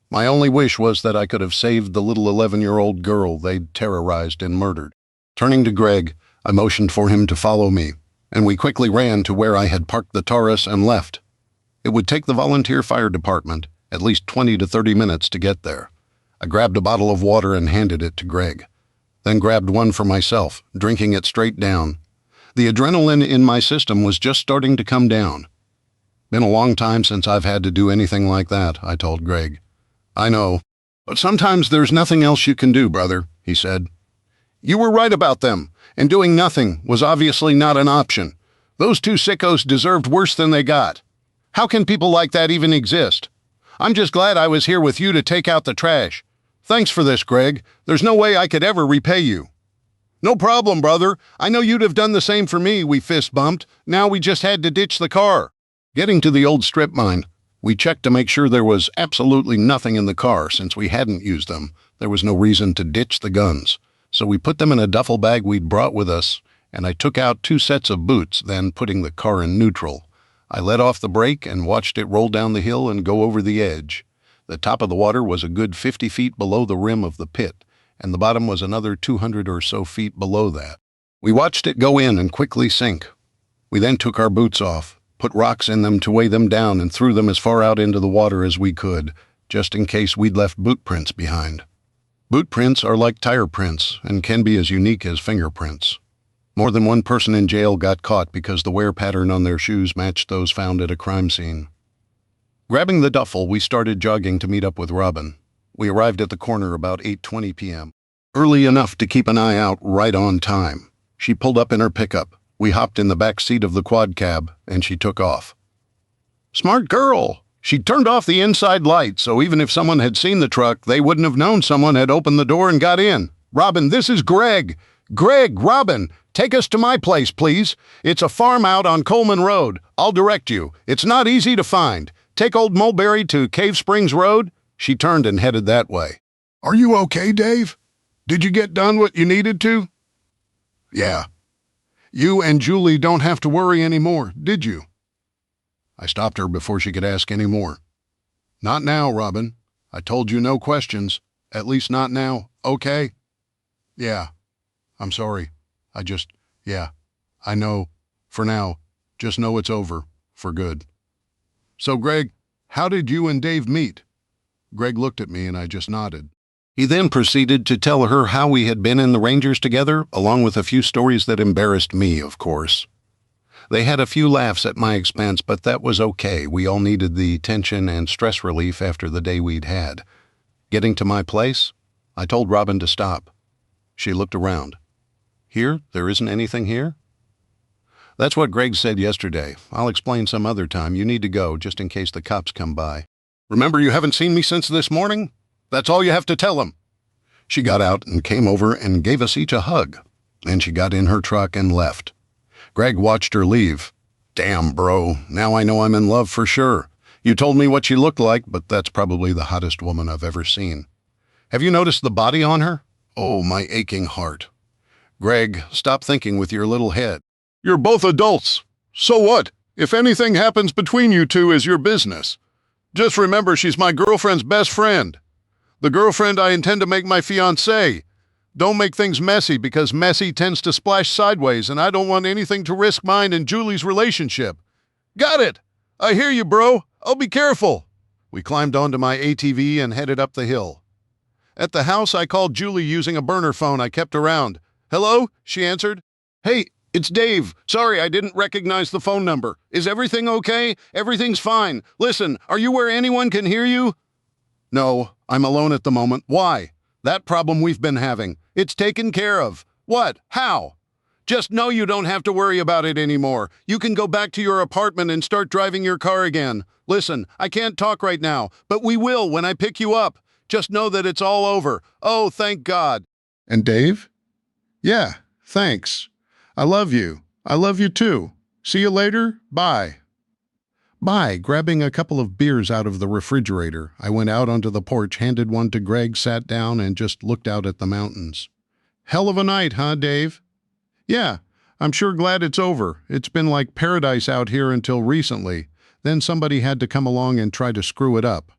My only wish was that I could have saved the little 11-year-old girl they'd terrorized and murdered. Turning to Greg, I motioned for him to follow me, and we quickly ran to where I had parked the Taurus and left. It would take the volunteer fire department at least 20 to 30 minutes to get there. I grabbed a bottle of water and handed it to Greg, then grabbed one for myself, drinking it straight down. The adrenaline in my system was just starting to come down. Been a long time since I've had to do anything like that, I told Greg. I know, but sometimes there's nothing else you can do, brother, he said. You were right about them, and doing nothing was obviously not an option. Those two sickos deserved worse than they got. How can people like that even exist? I'm just glad I was here with you to take out the trash. Thanks for this, Greg. There's no way I could ever repay you. No problem, brother. I know you'd have done the same for me, we fist bumped. Now we just had to ditch the car. Getting to the old strip mine, we checked to make sure there was absolutely nothing in the car. Since we hadn't used them, there was no reason to ditch the guns. So we put them in a duffel bag we'd brought with us, and I took out 2 sets of boots, then putting the car in neutral. I let off the brake and watched it roll down the hill and go over the edge. The top of the water was a good 50 feet below the rim of the pit, and the bottom was another 200 or so feet below that. We watched it go in and quickly sink. We then took our boots off, put rocks in them to weigh them down, and threw them as far out into the water as we could, just in case we'd left boot prints behind. Boot prints are like tire prints and can be as unique as fingerprints. More than one person in jail got caught because the wear pattern on their shoes matched those found at a crime scene. Grabbing the duffel, we started jogging to meet up with Robin. We arrived at the corner about 8:20 p.m. Early enough to keep an eye out right on time. She pulled up in her pickup. We hopped in the back seat of the quad cab, and she took off. Smart girl! She turned off the inside light, so even if someone had seen the truck, they wouldn't have known someone had opened the door and got in. Robin, this is Greg. Greg, Robin, take us to my place, please. It's a farm out on Coleman Road. I'll direct you. It's not easy to find. Take Old Mulberry to Cave Springs Road. She turned and headed that way. Are you okay, Dave? Did you get done what you needed to? Yeah. You and Julie don't have to worry anymore, did you? I stopped her before she could ask any more. Not now, Robin. I told you no questions. At least not now, okay? Yeah. I'm sorry. Yeah. I know. For now. Just know it's over. For good. So, Greg, How did you and Dave meet?" Greg looked at me and I just nodded. He then proceeded to tell her how we had been in the Rangers together, along with a few stories that embarrassed me, of course. They had a few laughs at my expense, but that was okay. We all needed the tension and stress relief after the day we'd had. Getting to my place, I told Robin to stop. She looked around. "Here? There isn't anything here?" "That's what Greg said yesterday. I'll explain some other time. You need to go, just in case the cops come by. Remember, you haven't seen me since this morning? That's all you have to tell them." She got out and came over and gave us each a hug. Then she got in her truck and left. Greg watched her leave. "Damn, bro. Now I know I'm in love for sure. You told me what she looked like, but that's probably the hottest woman I've ever seen. Have you noticed the body on her? Oh, my aching heart. Greg, stop thinking with your little head. You're both adults. So what? If anything happens between you two is your business. Just remember she's my girlfriend's best friend. The girlfriend I intend to make my fiancée. Don't make things messy because messy tends to splash sideways and I don't want anything to risk mine and Julie's relationship. Got it! I hear you, bro. I'll be careful." We climbed onto my ATV and headed up the hill. At the house, I called Julie using a burner phone I kept around. "Hello?" she answered. "Hey, it's Dave. Sorry, I didn't recognize the phone number. Is everything okay? Everything's fine. Listen, are you where anyone can hear you?" "No, I'm alone at the moment. Why?" "That problem we've been having. It's taken care of." "What? How?" "Just know you don't have to worry about it anymore. You can go back to your apartment and start driving your car again. Listen, I can't talk right now, but we will when I pick you up. Just know that it's all over. Oh, thank God." "And Dave?" "Yeah, thanks. I love you. I love you too. See you later. Bye." Bye. Grabbing a couple of beers out of the refrigerator, I went out onto the porch, handed one to Greg, sat down, and just looked out at the mountains. "Hell of a night, huh, Dave?" "Yeah, I'm sure glad it's over. It's been like paradise out here until recently. Then somebody had to come along and try to screw it up.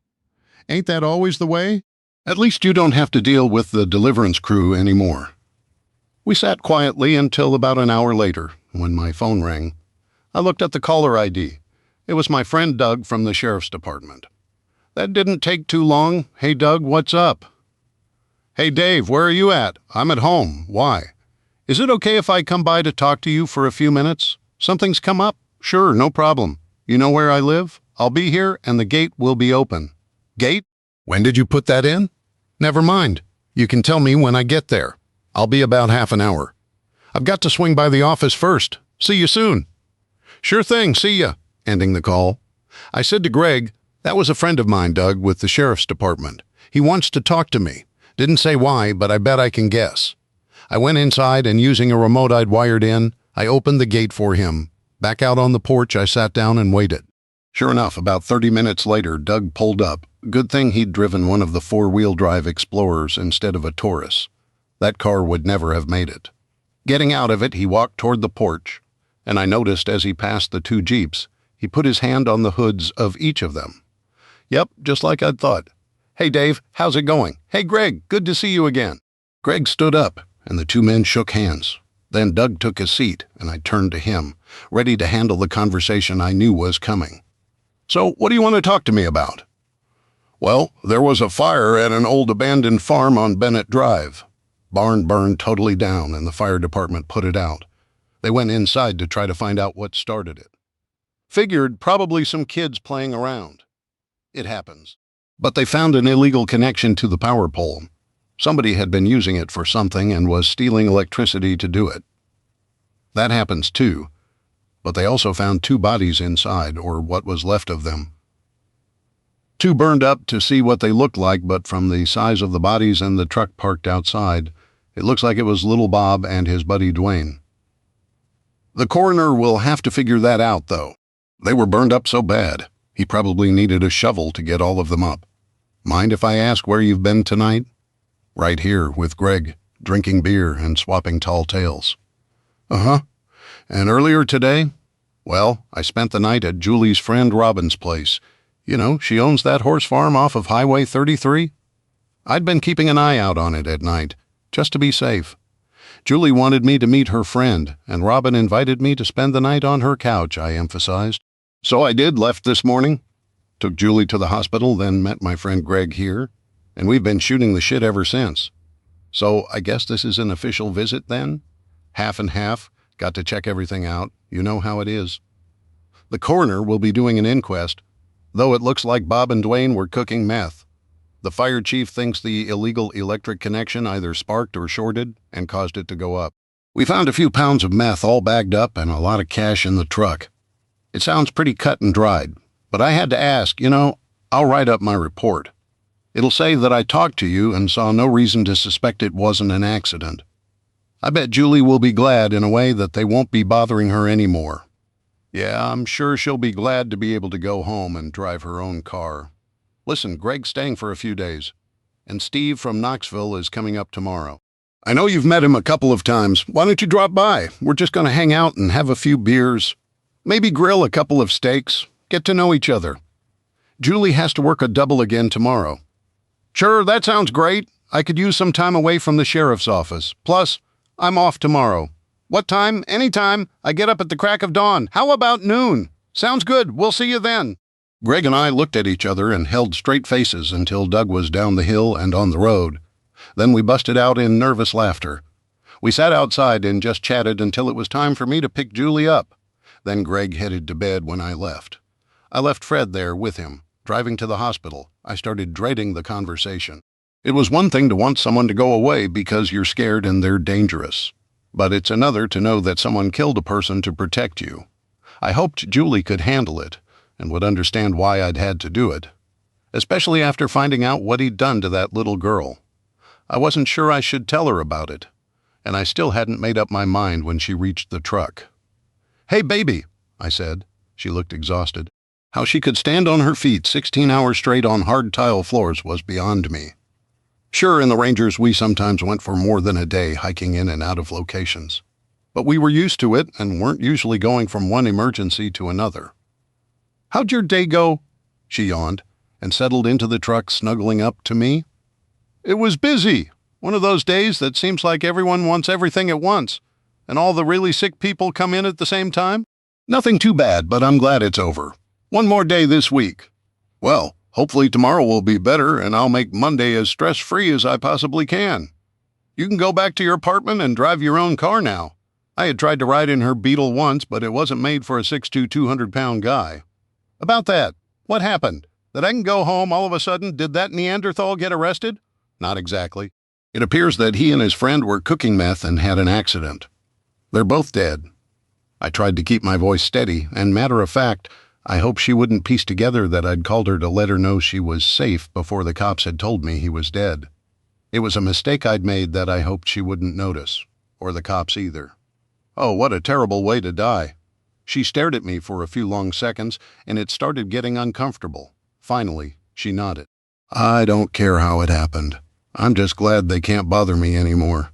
Ain't that always the way? At least you don't have to deal with the deliverance crew anymore." We sat quietly until about an hour later, when my phone rang. I looked at the caller ID. It was my friend Doug from the sheriff's department. That didn't take too long. "Hey, Doug, what's up?" "Hey, Dave, where are you at?" "I'm at home. Why?" "Is it okay if I come by to talk to you for a few minutes? Something's come up?" "Sure, no problem. You know where I live? I'll be here and the gate will be open." "Gate? When did you put that in?" "Never mind. You can tell me when I get there. I'll be about half an hour. I've got to swing by the office first. See you soon." "Sure thing. See ya." Ending the call, I said to Greg, "That was a friend of mine, Doug, with the sheriff's department. He wants to talk to me. Didn't say why, but I bet I can guess." I went inside and using a remote I'd wired in, I opened the gate for him. Back out on the porch, I sat down and waited. Sure enough, about 30 minutes later, Doug pulled up. Good thing he'd driven one of the four-wheel drive Explorers instead of a Taurus. That car would never have made it. Getting out of it, he walked toward the porch, and I noticed as he passed the two Jeeps, he put his hand on the hoods of each of them. Yep, just like I'd thought. "Hey, Dave, how's it going?" "Hey, Greg, good to see you again." Greg stood up, and the two men shook hands. Then Doug took his seat, and I turned to him, ready to handle the conversation I knew was coming. "So, what do you want to talk to me about?" "Well, there was a fire at an old abandoned farm on Bennett Drive. Barn burned totally down, and the fire department put it out. They went inside to try to find out what started it. Figured probably some kids playing around. It happens. But they found an illegal connection to the power pole. Somebody had been using it for something and was stealing electricity to do it. That happens too. But they also found two bodies inside, or what was left of them. Two burned up to see what they looked like, but from the size of the bodies and the truck parked outside, it looks like it was little Bob and his buddy Dwayne. The coroner will have to figure that out, though. They were burned up so bad, he probably needed a shovel to get all of them up. Mind if I ask where you've been tonight? Right here with Greg, drinking beer and swapping tall tales. Uh-huh. And earlier today? Well, I spent the night at Julie's friend Robin's place. You know, she owns that horse farm off of Highway 33. I'd been keeping an eye out on it at night, just to be safe. Julie wanted me to meet her friend, and Robin invited me to spend the night on her couch, I emphasized. So I did, left this morning. Took Julie to the hospital, then met my friend Greg here, and we've been shooting the shit ever since. So I guess this is an official visit then? Half and half, got to check everything out. You know how it is. The coroner will be doing an inquest, though it looks like Bob and Dwayne were cooking meth. The fire chief thinks the illegal electric connection either sparked or shorted and caused it to go up. We found a few pounds of meth all bagged up and a lot of cash in the truck. It sounds pretty cut and dried, but I had to ask, I'll write up my report. It'll say that I talked to you and saw no reason to suspect it wasn't an accident. I bet Julie will be glad in a way that they won't be bothering her anymore. Yeah, I'm sure she'll be glad to be able to go home and drive her own car. Listen, Greg's staying for a few days, and Steve from Knoxville is coming up tomorrow. I know you've met him a couple of times. Why don't you drop by? We're just going to hang out and have a few beers. Maybe grill a couple of steaks. Get to know each other. Julie has to work a double again tomorrow. Sure, that sounds great. I could use some time away from the sheriff's office. Plus, I'm off tomorrow. What time? Anytime. I get up at the crack of dawn. How about noon? Sounds good. We'll see you then. Greg and I looked at each other and held straight faces until Doug was down the hill and on the road. Then we busted out in nervous laughter. We sat outside and just chatted until it was time for me to pick Julie up. Then Greg headed to bed when I left. I left Fred there with him. Driving to the hospital, I started dreading the conversation. It was one thing to want someone to go away because you're scared and they're dangerous. But it's another to know that someone killed a person to protect you. I hoped Julie could handle it and would understand why I'd had to do it, especially after finding out what he'd done to that little girl. I wasn't sure I should tell her about it, and I still hadn't made up my mind when she reached the truck. "Hey, baby," I said. She looked exhausted. How she could stand on her feet 16 hours straight on hard tile floors was beyond me. Sure, in the Rangers we sometimes went for more than a day hiking in and out of locations. But we were used to it and weren't usually going from one emergency to another. "How'd your day go?" She yawned and settled into the truck, snuggling up to me. "It was busy. One of those days that seems like everyone wants everything at once, and all the really sick people come in at the same time. Nothing too bad, but I'm glad it's over. One more day this week. Well, hopefully tomorrow will be better, and I'll make Monday as stress-free as I possibly can. You can go back to your apartment and drive your own car now. I had tried to ride in her Beetle once, but it wasn't made for a 6'2", 200-pound guy. About that, what happened? That I can go home all of a sudden? Did that Neanderthal get arrested?" "Not exactly. It appears that he and his friend were cooking meth and had an accident. They're both dead." I tried to keep my voice steady, and matter of fact, I hoped she wouldn't piece together that I'd called her to let her know she was safe before the cops had told me he was dead. It was a mistake I'd made that I hoped she wouldn't notice, or the cops either. Oh, what a terrible way to die. She stared at me for a few long seconds, and it started getting uncomfortable. Finally, she nodded. "I don't care how it happened. I'm just glad they can't bother me anymore.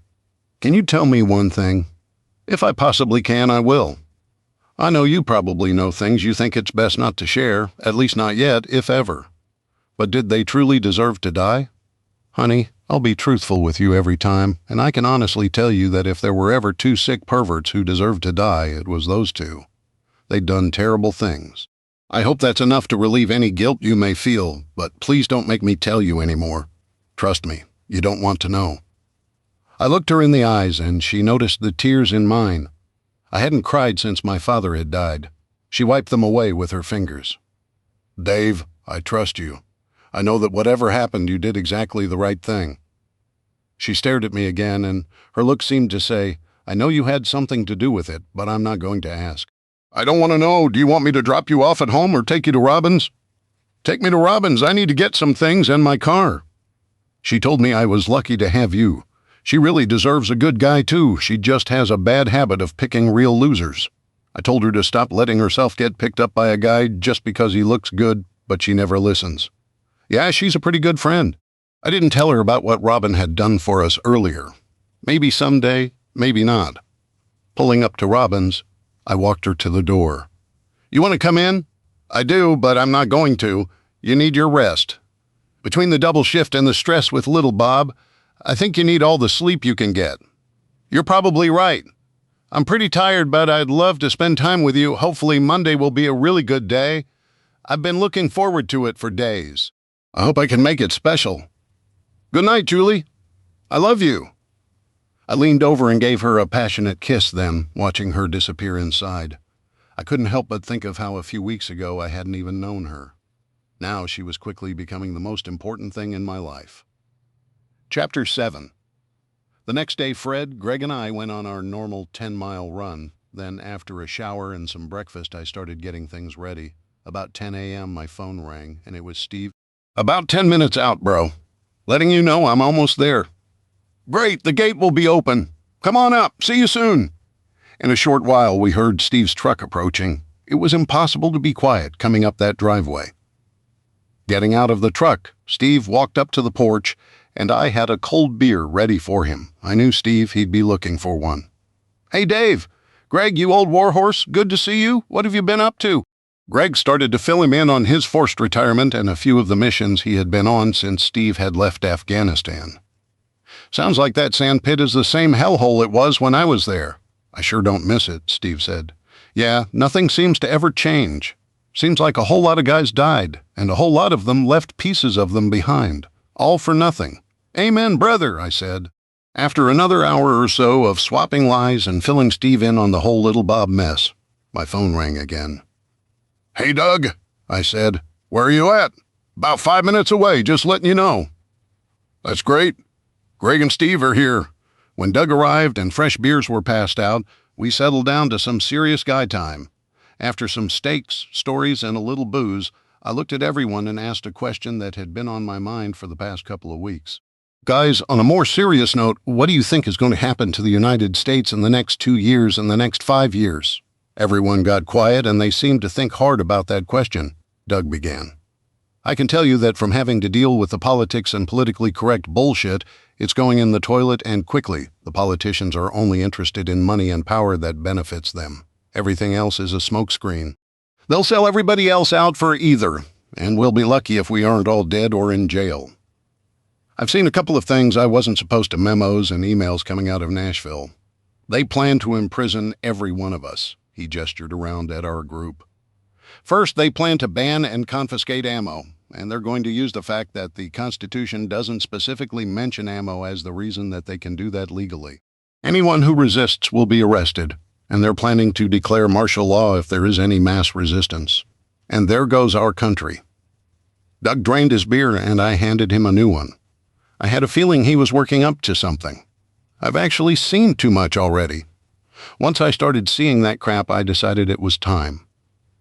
Can you tell me one thing? If I possibly can, I will. I know you probably know things you think it's best not to share, at least not yet, if ever. But did they truly deserve to die? Honey, I'll be truthful with you every time, and I can honestly tell you that if there were ever two sick perverts who deserved to die, it was those two. They'd done terrible things. I hope that's enough to relieve any guilt you may feel, but please don't make me tell you anymore. Trust me, you don't want to know." I looked her in the eyes, and she noticed the tears in mine. I hadn't cried since my father had died. She wiped them away with her fingers. "Dave, I trust you. I know that whatever happened, you did exactly the right thing." She stared at me again, and her look seemed to say, "I know you had something to do with it, but I'm not going to ask." "I don't want to know. Do you want me to drop you off at home or take you to Robbins?" "Take me to Robbins. I need to get some things and my car." She told me I was lucky to have you. She really deserves a good guy, too. She just has a bad habit of picking real losers. I told her to stop letting herself get picked up by a guy just because he looks good, but she never listens. Yeah, she's a pretty good friend. I didn't tell her about what Robin had done for us earlier. Maybe someday, maybe not. Pulling up to Robin's, I walked her to the door. "You want to come in?" "I do, but I'm not going to. You need your rest. Between the double shift and the stress with little Bob, I think you need all the sleep you can get." "You're probably right. I'm pretty tired, but I'd love to spend time with you. Hopefully Monday will be a really good day. I've been looking forward to it for days. I hope I can make it special. Good night, Julie. I love you." I leaned over and gave her a passionate kiss then, watching her disappear inside. I couldn't help but think of how a few weeks ago I hadn't even known her. Now she was quickly becoming the most important thing in my life. Chapter 7. The next day, Fred, Greg, and I went on our normal 10-mile run. Then, after a shower and some breakfast, I started getting things ready. About 10 a.m., my phone rang, and it was Steve. "About 10 minutes out, bro. Letting you know I'm almost there." "Great, the gate will be open. Come on up. See you soon." In a short while, we heard Steve's truck approaching. It was impossible to be quiet coming up that driveway. Getting out of the truck, Steve walked up to the porch, and I had a cold beer ready for him. I knew Steve, he'd be looking for one. "Hey, Dave. Greg, you old warhorse, good to see you. What have you been up to?" Greg started to fill him in on his forced retirement and a few of the missions he had been on since Steve had left Afghanistan. "Sounds like that sand pit is the same hellhole it was when I was there." "I sure don't miss it," Steve said. "Yeah, nothing seems to ever change. Seems like a whole lot of guys died, and a whole lot of them left pieces of them behind. All for nothing." "Amen, brother," I said. After another hour or so of swapping lies and filling Steve in on the whole Little Bob mess, my phone rang again. "Hey, Doug," I said. "Where are you at?" "About 5 minutes away, just letting you know." "That's great. Greg and Steve are here." When Doug arrived and fresh beers were passed out, we settled down to some serious guy time. After some steaks, stories, and a little booze, I looked at everyone and asked a question that had been on my mind for the past couple of weeks. "Guys, on a more serious note, what do you think is going to happen to the United States in the next 2 years and the next 5 years? Everyone got quiet, and they seemed to think hard about that question. Doug began. "I can tell you that from having to deal with the politics and politically correct bullshit, it's going in the toilet and quickly. The politicians are only interested in money and power that benefits them. Everything else is a smokescreen. They'll sell everybody else out for either, and we'll be lucky if we aren't all dead or in jail. I've seen a couple of things I wasn't supposed to, memos and emails coming out of Nashville. They plan to imprison every one of us." He gestured around at our group. "First, they plan to ban and confiscate ammo, and they're going to use the fact that the Constitution doesn't specifically mention ammo as the reason that they can do that legally. Anyone who resists will be arrested, and they're planning to declare martial law if there is any mass resistance. And there goes our country." Doug drained his beer, and I handed him a new one. I had a feeling he was working up to something. I've actually seen too much already. Once I started seeing that crap, I decided it was time.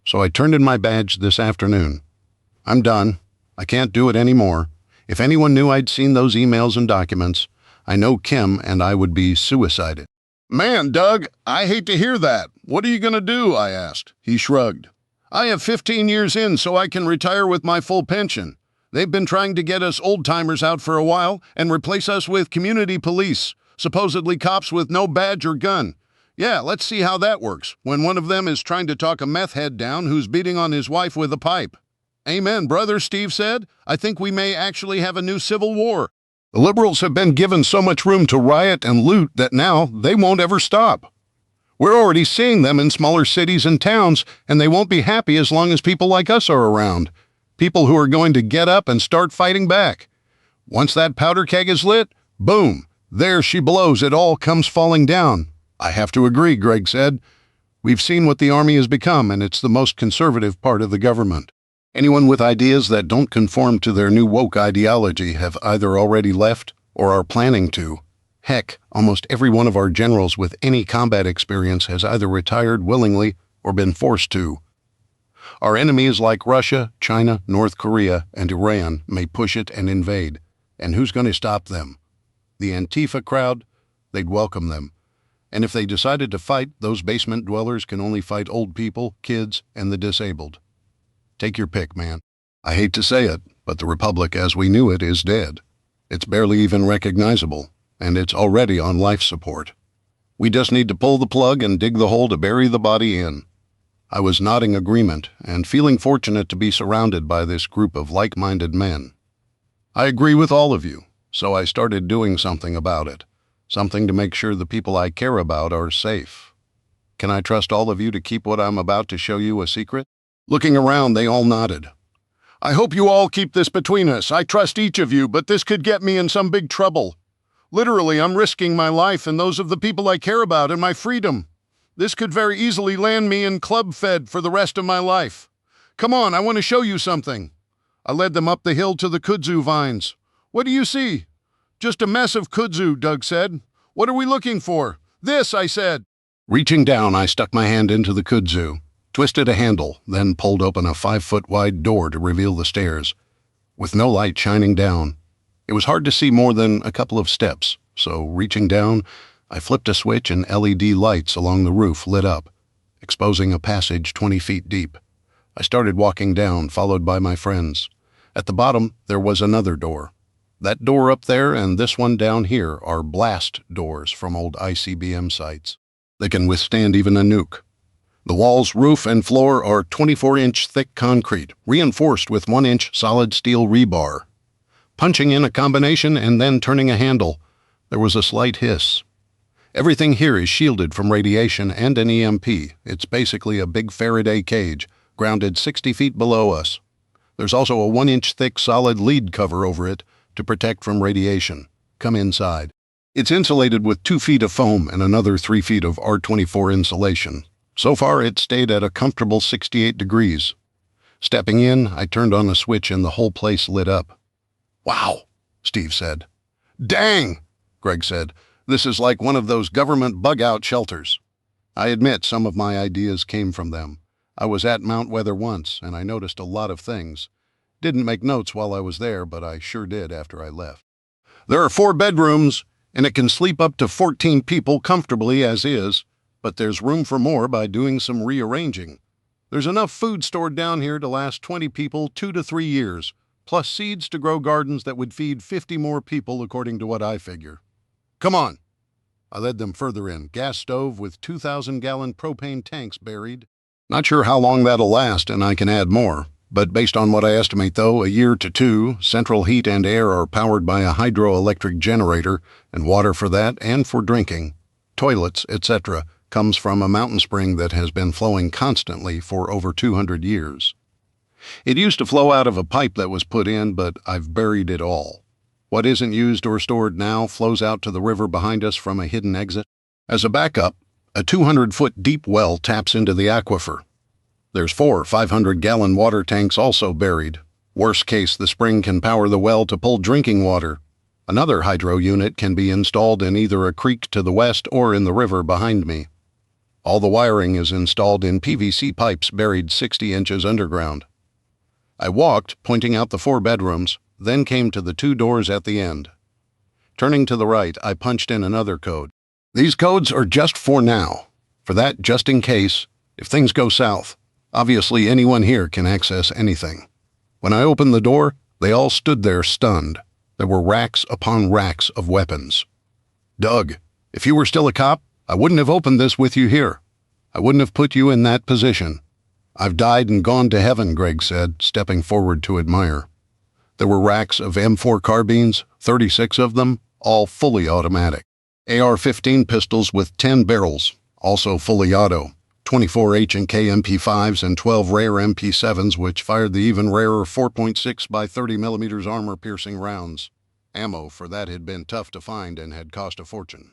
So I turned in my badge this afternoon. I'm done. I can't do it anymore. If anyone knew I'd seen those emails and documents, I know Kim and I would be suicided. "Man, Doug, I hate to hear that. What are you going to do?" I asked. He shrugged. "I have 15 years in so I can retire with my full pension. They've been trying to get us old-timers out for a while and replace us with community police, supposedly cops with no badge or gun. Yeah, let's see how that works, when one of them is trying to talk a meth head down who's beating on his wife with a pipe." "Amen, brother," Steve said. "I think we may actually have a new civil war. The liberals have been given so much room to riot and loot that now they won't ever stop. We're already seeing them in smaller cities and towns, and they won't be happy as long as people like us are around. People who are going to get up and start fighting back. Once that powder keg is lit, boom, there she blows, it all comes falling down." "I have to agree," Greg said. "We've seen what the Army has become, and it's the most conservative part of the government. Anyone with ideas that don't conform to their new woke ideology have either already left or are planning to. Heck, almost every one of our generals with any combat experience has either retired willingly or been forced to. Our enemies like Russia, China, North Korea, and Iran may push it and invade. And who's going to stop them? The Antifa crowd? They'd welcome them. And if they decided to fight, those basement dwellers can only fight old people, kids, and the disabled. Take your pick, man. I hate to say it, but the Republic as we knew it is dead. It's barely even recognizable, and it's already on life support. We just need to pull the plug and dig the hole to bury the body in." I was nodding agreement and feeling fortunate to be surrounded by this group of like-minded men. I agree with all of you, so I started doing something about it. Something to make sure the people I care about are safe. Can I trust all of you to keep what I'm about to show you a secret? Looking around, they all nodded. "I hope you all keep this between us. I trust each of you, but this could get me in some big trouble. Literally, I'm risking my life and those of the people I care about and my freedom. This could very easily land me in club fed for the rest of my life. Come on, I want to show you something." I led them up the hill to the kudzu vines. "What do you see?" "Just a mess of kudzu," Doug said. "What are we looking for?" "This," I said. Reaching down, I stuck my hand into the kudzu, twisted a handle, then pulled open a 5-foot-wide door to reveal the stairs. With no light shining down, it was hard to see more than a couple of steps, so reaching down, I flipped a switch and LED lights along the roof lit up, exposing a passage 20 feet deep. I started walking down, followed by my friends. At the bottom, there was another door. That door up there and this one down here are blast doors from old ICBM sites. They can withstand even a nuke. The walls, roof, and floor are 24-inch thick concrete, reinforced with 1-inch solid steel rebar. Punching in a combination and then turning a handle, there was a slight hiss. Everything here is shielded from radiation and an EMP. It's basically a big Faraday cage, grounded 60 feet below us. There's also a 1-inch thick solid lead cover over it to protect from radiation. Come inside. It's insulated with 2 feet of foam and another 3 feet of R24 insulation. So far, it stayed at a comfortable 68 degrees. Stepping in, I turned on a switch and the whole place lit up. "Wow," Steve said. "Dang," Greg said. "This is like one of those government bug-out shelters." I admit some of my ideas came from them. I was at Mount Weather once, and I noticed a lot of things. Didn't make notes while I was there, but I sure did after I left. "There are 4 bedrooms, and it can sleep up to 14 people comfortably as is, but there's room for more by doing some rearranging. There's enough food stored down here to last 20 people 2 to 3 years, plus seeds to grow gardens that would feed 50 more people according to what I figure. Come on." I led them further in, gas stove with 2,000-gallon propane tanks buried. Not sure how long that'll last, and I can add more. But based on what I estimate, though, a year to 2, central heat and air are powered by a hydroelectric generator, and water for that and for drinking, toilets, etc., comes from a mountain spring that has been flowing constantly for over 200 years. It used to flow out of a pipe that was put in, but I've buried it all. What isn't used or stored now flows out to the river behind us from a hidden exit. As a backup, a 200-foot deep well taps into the aquifer. There's 4 500-gallon water tanks also buried. Worst case, the spring can power the well to pull drinking water. Another hydro unit can be installed in either a creek to the west or in the river behind me. All the wiring is installed in PVC pipes buried 60 inches underground. I walked, pointing out the 4 bedrooms, then came to the 2 doors at the end. Turning to the right, I punched in another code. These codes are just for now. For that, just in case, if things go south, obviously anyone here can access anything. When I opened the door, they all stood there stunned. There were racks upon racks of weapons. "Doug, if you were still a cop, I wouldn't have opened this with you here. I wouldn't have put you in that position." "I've died and gone to heaven," Greg said, stepping forward to admire. There were racks of M4 carbines, 36 of them, all fully automatic. AR-15 pistols with 10 barrels, also fully auto. 24 H&K MP5s and 12 rare MP7s, which fired the even rarer 4.6 by 30 millimeters armor-piercing rounds. Ammo for that had been tough to find and had cost a fortune.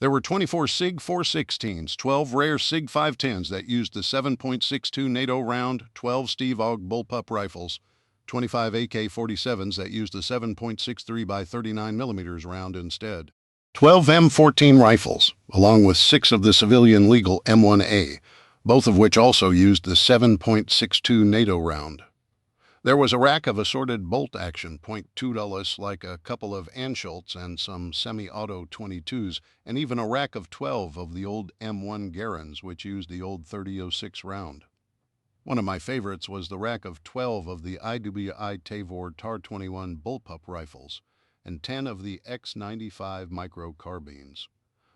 There were 24 SIG 416s, 12 rare SIG 510s that used the 7.62 NATO round, 12 Steve Ogg bullpup rifles, 25 AK-47s that used the 7.63 by 39 millimeters round instead. 12 M14 rifles, along with 6 of the civilian legal M1A, both of which also used the 7.62 NATO round. There was a rack of assorted bolt-action .2 like a couple of Anschultz and some semi-auto 22s, and even a rack of 12 of the old M1 Garens, which used the old 30-06 round. One of my favorites was the rack of 12 of the IWI Tavor TAR-21 bullpup rifles, and 10 of the X95 micro carbines.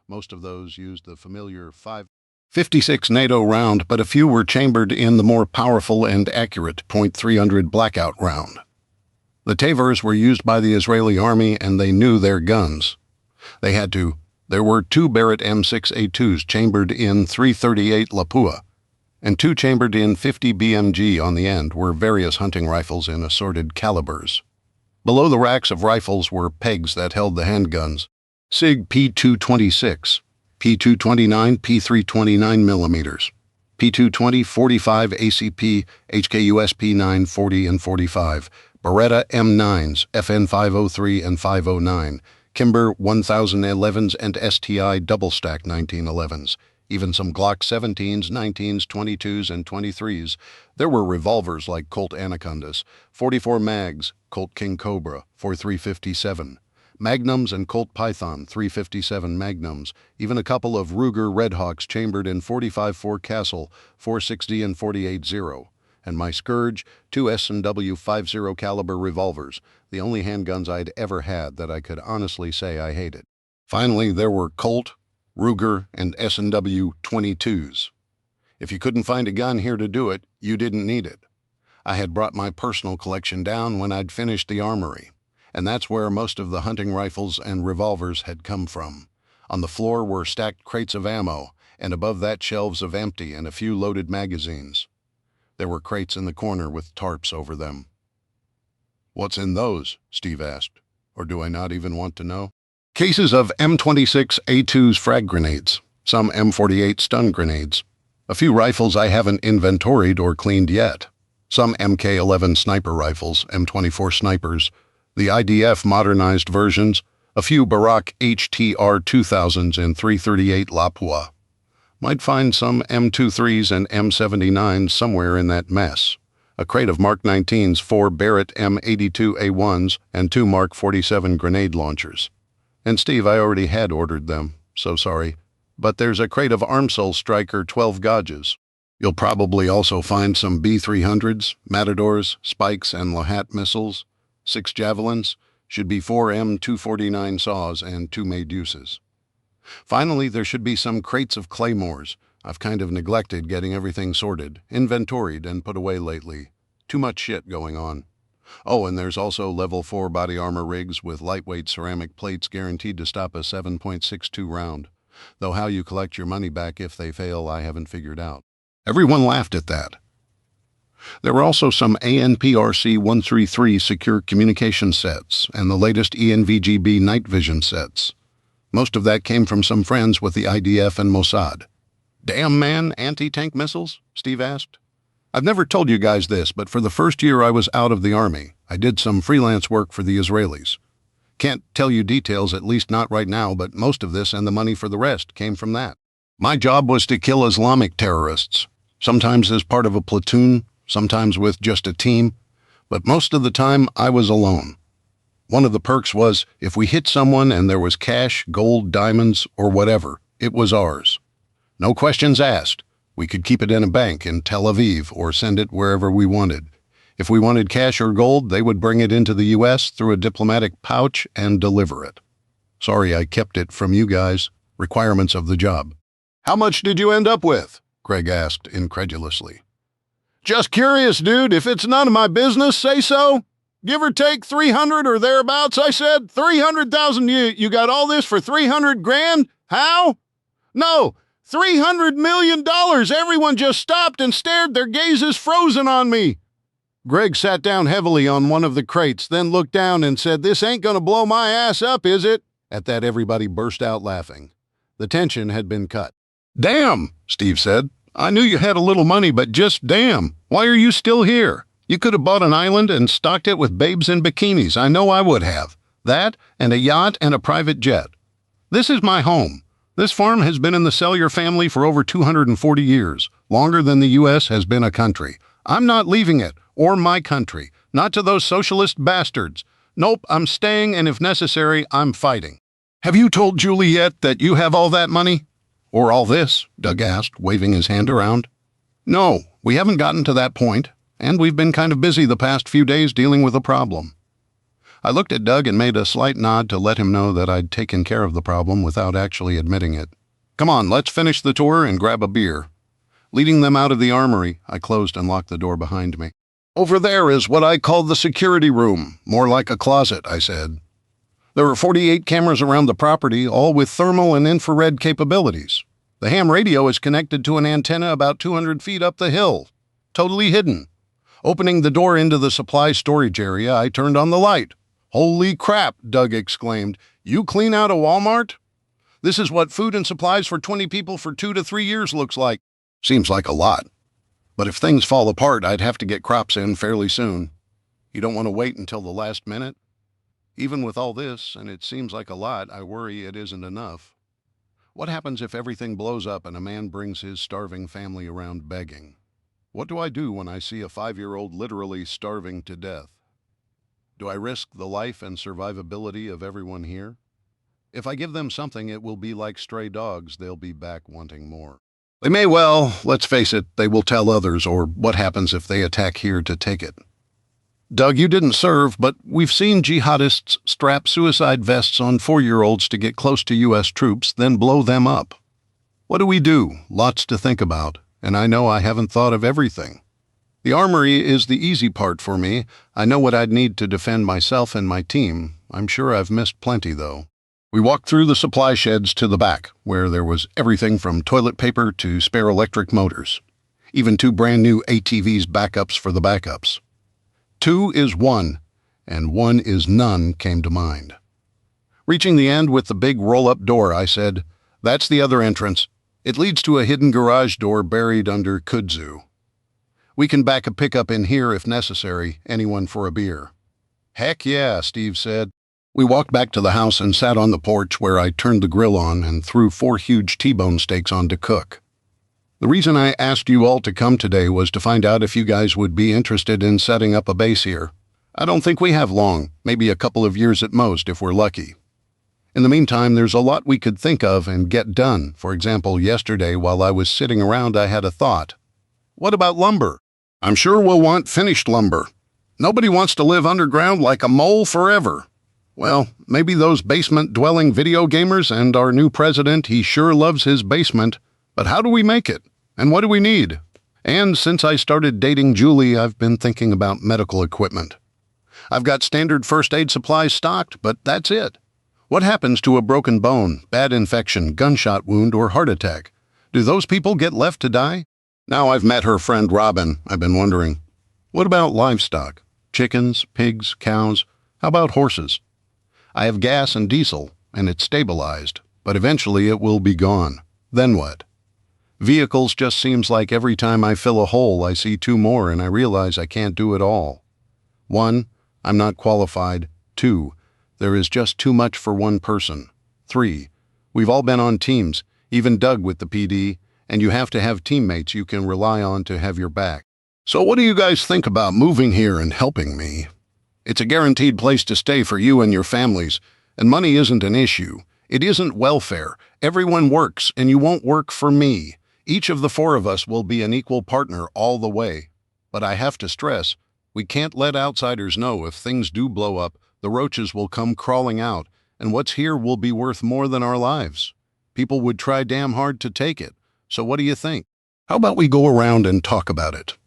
Most of those used the familiar 5.56 NATO round, but a few were chambered in the more powerful and accurate .300 blackout round. The Tavors were used by the Israeli army, and they knew their guns. They had to. There were 2 Barrett M6A2s chambered in .338 Lapua, and two chambered in 50 BMG on the end were various hunting rifles in assorted calibers. Below the racks of rifles were pegs that held the handguns: SIG P226, P229, P329 millimeters, P220, 45 ACP, HKUS P9, 40 and 45, Beretta M9s, FN 503 and 509, Kimber 1011s and STI double-stack 1911s, even some Glock 17s, 19s, 22s, and 23s. There were revolvers like Colt Anacondas, 44 mags, Colt King Cobra, 4357, Magnums and Colt Python 357 Magnums, even a couple of Ruger Redhawks chambered in 45-4 Castle, 460 and 48-0, and my Scourge, two S&W 50 caliber revolvers, the only handguns I'd ever had that I could honestly say I hated. Finally, there were Colt, Ruger, and S&W 22s. If you couldn't find a gun here to do it, you didn't need it. I had brought my personal collection down when I'd finished the armory, and that's where most of the hunting rifles and revolvers had come from. On the floor were stacked crates of ammo, and above that shelves of empty and a few loaded magazines. There were crates in the corner with tarps over them. "What's in those?" Steve asked. Or do I not even want to know? Cases of M26 A2's frag grenades, some M48 stun grenades, a few rifles I haven't inventoried or cleaned yet, some MK11 sniper rifles, M24 snipers, the IDF modernized versions, a few Barak HTR 2000s and 338 Lapua. Might find some M23s and M79s somewhere in that mess. A crate of Mark 19s, 4 Barrett M82 A1s, and 2 Mark 47 grenade launchers. And Steve, I already had ordered them, so sorry. But there's a crate of Armsol Striker 12 gauges. You'll probably also find some B300s, Matadors, Spikes, and Lahat missiles, 6 Javelins, should be 4 M249 saws, and 2 Meduses. Finally, there should be some crates of Claymores. I've kind of neglected getting everything sorted, inventoried, and put away lately. Too much shit going on. Oh, and there's also level 4 body armor rigs with lightweight ceramic plates guaranteed to stop a 7.62 round. Though how you collect your money back if they fail, I haven't figured out. Everyone laughed at that. There were also some ANPRC 133 secure communication sets and the latest ENVGB night vision sets. Most of that came from some friends with the IDF and Mossad. "Damn man, anti-tank missiles?" Steve asked. "I've never told you guys this, but for the first year I was out of the Army, I did some freelance work for the Israelis. Can't tell you details, at least not right now, but most of this and the money for the rest came from that. My job was to kill Islamic terrorists, sometimes as part of a platoon, sometimes with just a team, but most of the time I was alone. One of the perks was if we hit someone and there was cash, gold, diamonds, or whatever, it was ours. No questions asked. We could keep it in a bank in Tel Aviv or send it wherever we wanted. If we wanted cash or gold, they would bring it into the U.S. through a diplomatic pouch and deliver it. Sorry I kept it from you guys. Requirements of the job." "How much did you end up with?" Craig asked incredulously. "Just curious, dude. If it's none of my business, say so. Give or take 300 or thereabouts, I said. 300,000. You got all this for 300 grand? How? No, $300 million. Everyone just stopped and stared, their gazes frozen on me." Greg sat down heavily on one of the crates, then looked down and said, "This ain't gonna blow my ass up, is it?" At that, everybody burst out laughing. The tension had been cut. "Damn," Steve said. "I knew you had a little money, but just damn. Why are you still here? You could have bought an island and stocked it with babes in bikinis. I know I would have. That, and a yacht and a private jet. This is my home. This farm has been in the Cellier family for over 240 years, longer than the U.S. has been a country. I'm not leaving it, or my country, not to those socialist bastards. Nope, I'm staying, and if necessary, I'm fighting." "Have you told Julie yet that you have all that money?" "Or all this?" Doug asked, waving his hand around. "No, we haven't gotten to that point, and we've been kind of busy the past few days dealing with a problem." I looked at Doug and made a slight nod to let him know that I'd taken care of the problem without actually admitting it. "Come on, let's finish the tour and grab a beer." Leading them out of the armory, I closed and locked the door behind me. "Over there is what I call the security room, more like a closet," I said. "There are 48 cameras around the property, all with thermal and infrared capabilities. The ham radio is connected to an antenna about 200 feet up the hill, totally hidden. Opening the door into the supply storage area, I turned on the light. "Holy crap," Doug exclaimed. "You clean out a Walmart? This is what food and supplies for 20 people for 2 to 3 years looks like." Seems like a lot. But if things fall apart, I'd have to get crops in fairly soon. You don't want to wait until the last minute? Even with all this, and it seems like a lot, I worry it isn't enough. What happens if everything blows up and a man brings his starving family around begging? What do I do when I see a 5-year-old literally starving to death? Do I risk the life and survivability of everyone here? If I give them something, it will be like stray dogs. They'll be back wanting more. They may well, let's face it, they will tell others, or what happens if they attack here to take it. Doug, you didn't serve, but we've seen jihadists strap suicide vests on 4-year-olds to get close to U.S. troops, then blow them up. What do we do? Lots to think about, and I know I haven't thought of everything. The armory is the easy part for me. I know what I'd need to defend myself and my team. I'm sure I've missed plenty, though. We walked through the supply sheds to the back, where there was everything from toilet paper to spare electric motors. Even 2 brand new ATVs backups for the backups. 2 is 1, and 1 is none came to mind. Reaching the end with the big roll-up door, I said, "That's the other entrance. It leads to a hidden garage door buried under kudzu. We can back a pickup in here if necessary, anyone for a beer." "Heck yeah," Steve said. We walked back to the house and sat on the porch where I turned the grill on and threw 4 huge T-bone steaks on to cook. The reason I asked you all to come today was to find out if you guys would be interested in setting up a base here. I don't think we have long, maybe a couple of years at most if we're lucky. In the meantime, there's a lot we could think of and get done. For example, yesterday while I was sitting around, I had a thought. What about lumber? I'm sure we'll want finished lumber. Nobody wants to live underground like a mole forever. Well, maybe those basement-dwelling video gamers and our new president, he sure loves his basement. But how do we make it? And what do we need? And since I started dating Julie, I've been thinking about medical equipment. I've got standard first aid supplies stocked, but that's it. What happens to a broken bone, bad infection, gunshot wound, or heart attack? Do those people get left to die? Now I've met her friend Robin, I've been wondering. What about livestock? Chickens, pigs, cows? How about horses? I have gas and diesel, and it's stabilized, but eventually it will be gone. Then what? Vehicles just seems like every time I fill a hole, I see 2 more and I realize I can't do it all. 1, I'm not qualified. 2, there is just too much for one person. 3, we've all been on teams, even Doug with the PD, and you have to have teammates you can rely on to have your back. So what do you guys think about moving here and helping me? It's a guaranteed place to stay for you and your families, and money isn't an issue. It isn't welfare. Everyone works, and you won't work for me. Each of the 4 of us will be an equal partner all the way. But I have to stress, we can't let outsiders know if things do blow up, the roaches will come crawling out, and what's here will be worth more than our lives. People would try damn hard to take it. So what do you think? How about we go around and talk about it?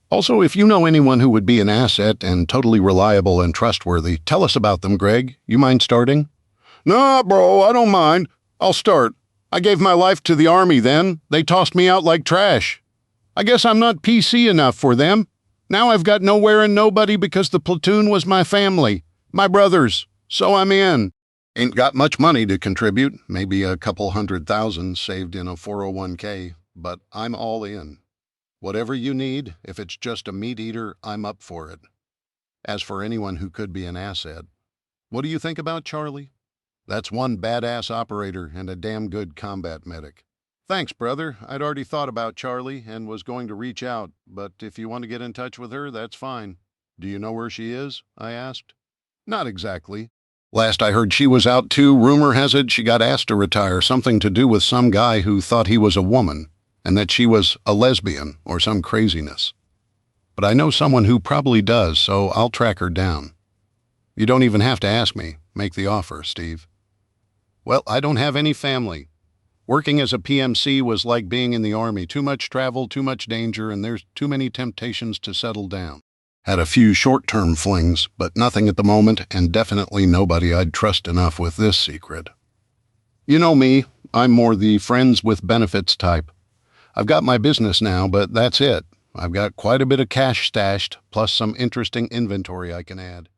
Also, if you know anyone who would be an asset and totally reliable and trustworthy, tell us about them, Greg. You mind starting? Nah, bro, I don't mind. I'll start. I gave my life to the Army then. They tossed me out like trash. I guess I'm not PC enough for them. Now I've got nowhere and nobody because the platoon was my family, my brothers. So I'm in. Ain't got much money to contribute, maybe a couple $100,000 saved in a 401k, but I'm all in. Whatever you need, if it's just a meat eater, I'm up for it. As for anyone who could be an asset, what do you think about Charlie? That's one badass operator and a damn good combat medic. Thanks, brother. I'd already thought about Charlie and was going to reach out, but if you want to get in touch with her, that's fine. Do you know where she is? I asked. Not exactly. Last I heard she was out too. Rumor has it she got asked to retire, something to do with some guy who thought he was a woman, and that she was a lesbian or some craziness. But I know someone who probably does, so I'll track her down. You don't even have to ask me. Make the offer, Steve. Well, I don't have any family. Working as a PMC was like being in the Army. Too much travel, too much danger, and there's too many temptations to settle down. Had a few short-term flings, but nothing at the moment, and definitely nobody I'd trust enough with this secret. You know me, I'm more the friends with benefits type. I've got my business now, but that's it. I've got quite a bit of cash stashed, plus some interesting inventory I can add.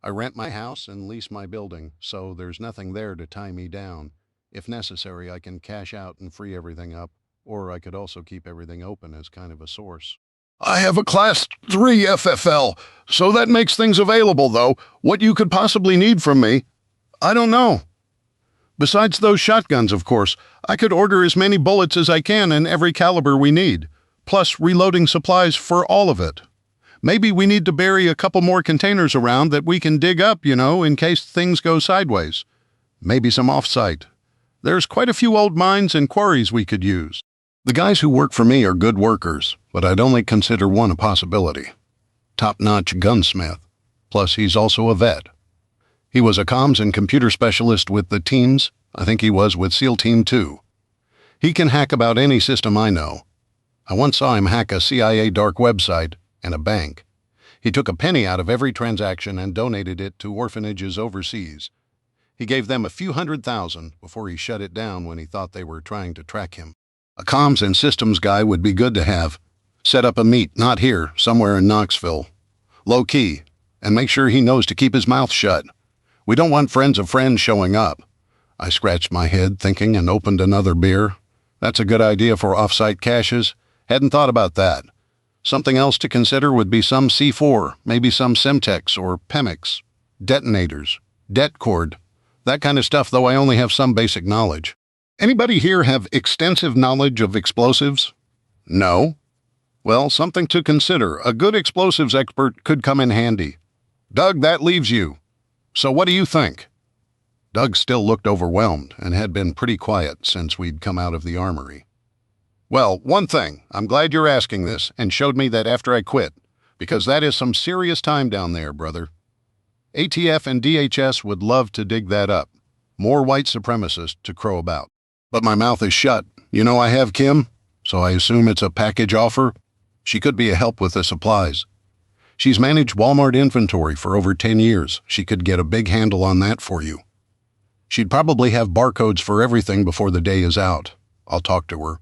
I rent my house and lease my building, so there's nothing there to tie me down. If necessary, I can cash out and free everything up, or I could also keep everything open as kind of a source. I have a Class 3 FFL, so that makes things available, though. What you could possibly need from me, I don't know. Besides those shotguns, of course, I could order as many bullets as I can in every caliber we need, plus reloading supplies for all of it. Maybe we need to bury a couple more containers around that we can dig up, in case things go sideways. Maybe some off-site. There's quite a few old mines and quarries we could use. The guys who work for me are good workers, but I'd only consider one a possibility. Top-notch gunsmith. Plus, he's also a vet. He was a comms and computer specialist with the teams. I think he was with SEAL Team 2. He can hack about any system I know. I once saw him hack a CIA dark website and a bank. He took a penny out of every transaction and donated it to orphanages overseas. He gave them a few $100,000 before he shut it down when he thought they were trying to track him. A comms and systems guy would be good to have. Set up a meet, not here, somewhere in Knoxville. Low key, and make sure he knows to keep his mouth shut. We don't want friends of friends showing up. I scratched my head thinking and opened another beer. That's a good idea for off-site caches. Hadn't thought about that. Something else to consider would be some C4, maybe some Semtex or Pemex, detonators, det cord, that kind of stuff, though I only have some basic knowledge. Anybody here have extensive knowledge of explosives? No? Well, something to consider. A good explosives expert could come in handy. Doug, that leaves you. So what do you think? Doug still looked overwhelmed and had been pretty quiet since we'd come out of the armory. Well, one thing, I'm glad you're asking this and showed me that after I quit, because that is some serious time down there, brother. ATF and DHS would love to dig that up. More white supremacists to crow about. But my mouth is shut. I have Kim, so I assume it's a package offer. She could be a help with the supplies. She's managed Walmart inventory for over 10 years. She could get a big handle on that for you. She'd probably have barcodes for everything before the day is out. I'll talk to her.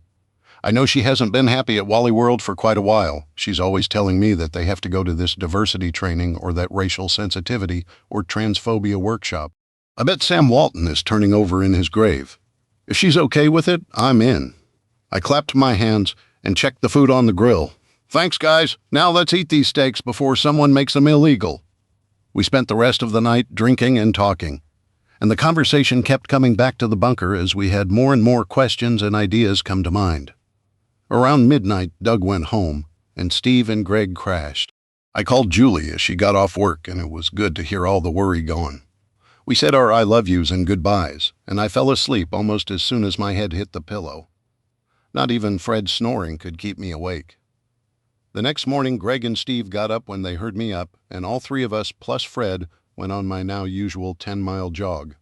I know she hasn't been happy at Wally World for quite a while. She's always telling me that they have to go to this diversity training or that racial sensitivity or transphobia workshop. I bet Sam Walton is turning over in his grave. If she's okay with it, I'm in. I clapped my hands and checked the food on the grill. Thanks, guys. Now let's eat these steaks before someone makes them illegal. We spent the rest of the night drinking and talking, and the conversation kept coming back to the bunker as we had more and more questions and ideas come to mind. Around midnight, Doug went home, and Steve and Greg crashed. I called Julie as she got off work, and it was good to hear all the worry gone. We said our I love yous and goodbyes, and I fell asleep almost as soon as my head hit the pillow. Not even Fred's snoring could keep me awake. The next morning, Greg and Steve got up when they heard me up, and all three of us, plus Fred, went on my now usual 10-mile jog.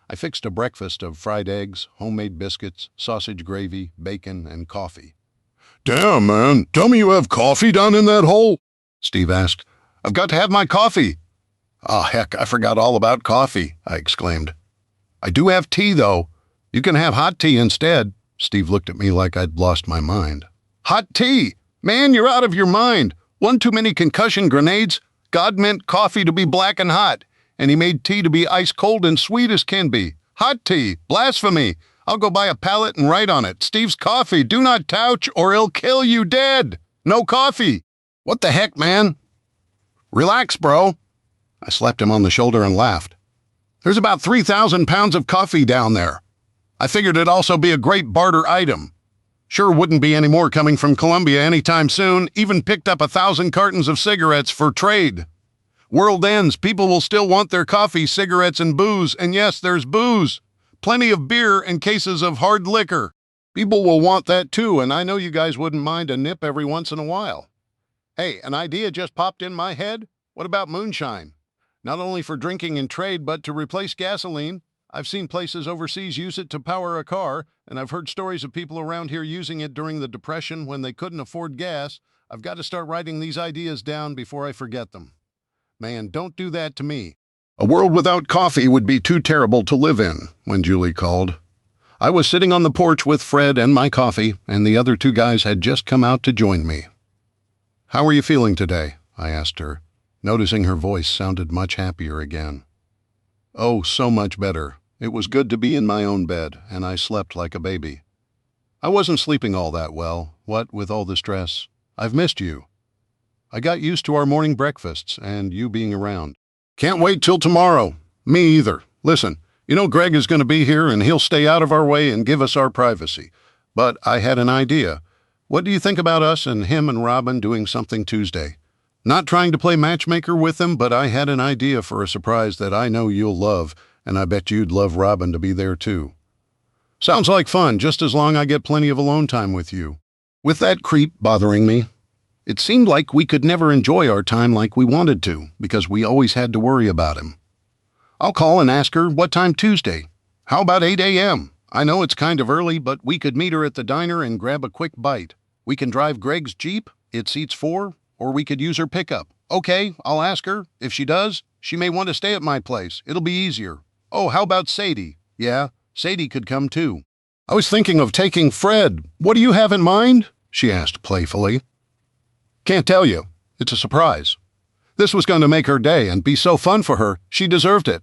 I fixed a breakfast of fried eggs, homemade biscuits, sausage gravy, bacon, and coffee. Damn, man, tell me you have coffee down in that hole? Steve asked. I've got to have my coffee. Ah, heck, I forgot all about coffee, I exclaimed. I do have tea, though. You can have hot tea instead. Steve looked at me like I'd lost my mind. Hot tea? Man, you're out of your mind. One too many concussion grenades. God meant coffee to be black and hot, and he made tea to be ice cold and sweet as can be. Hot tea. Blasphemy. I'll go buy a pallet and write on it, Steve's coffee. Do not touch or he'll kill you dead. No coffee. What the heck, man? Relax, bro. I slapped him on the shoulder and laughed. There's about 3,000 pounds of coffee down there. I figured it'd also be a great barter item. Sure wouldn't be any more coming from Colombia anytime soon. Even picked up 1,000 cartons of cigarettes for trade. World ends. People will still want their coffee, cigarettes, and booze. And yes, there's booze. Plenty of beer and cases of hard liquor. People will want that too, and I know you guys wouldn't mind a nip every once in a while. Hey, an idea just popped in my head. What about moonshine? Not only for drinking and trade, but to replace gasoline. I've seen places overseas use it to power a car, and I've heard stories of people around here using it during the Depression when they couldn't afford gas. I've got to start writing these ideas down before I forget them. Man, don't do that to me. A world without coffee would be too terrible to live in, when Julie called. I was sitting on the porch with Fred and my coffee, and the other two guys had just come out to join me. "How are you feeling today?" I asked her, noticing her voice sounded much happier again. "Oh, so much better. It was good to be in my own bed, and I slept like a baby. I wasn't sleeping all that well, what with all the stress. I've missed you. I got used to our morning breakfasts and you being around. Can't wait till tomorrow. Me either. Listen, you know Greg is going to be here and he'll stay out of our way and give us our privacy. But I had an idea. What do you think about us and him and Robin doing something Tuesday? Not trying to play matchmaker with them, but I had an idea for a surprise that I know you'll love, and I bet you'd love Robin to be there too. Sounds like fun, just as long as I get plenty of alone time with you." With that creep bothering me, it seemed like we could never enjoy our time like we wanted to, because we always had to worry about him. "I'll call and ask her what time Tuesday. How about 8 a.m.? I know it's kind of early, but we could meet her at the diner and grab a quick bite. We can drive Greg's Jeep, it seats 4, or we could use her pickup. Okay, I'll ask her. If she does, she may want to stay at my place. It'll be easier. Oh, how about Sadie? Yeah, Sadie could come too." "I was thinking of taking Fred. What do you have in mind?" she asked playfully. "Can't tell you. It's a surprise. This was going to make her day and be so fun for her. She deserved it.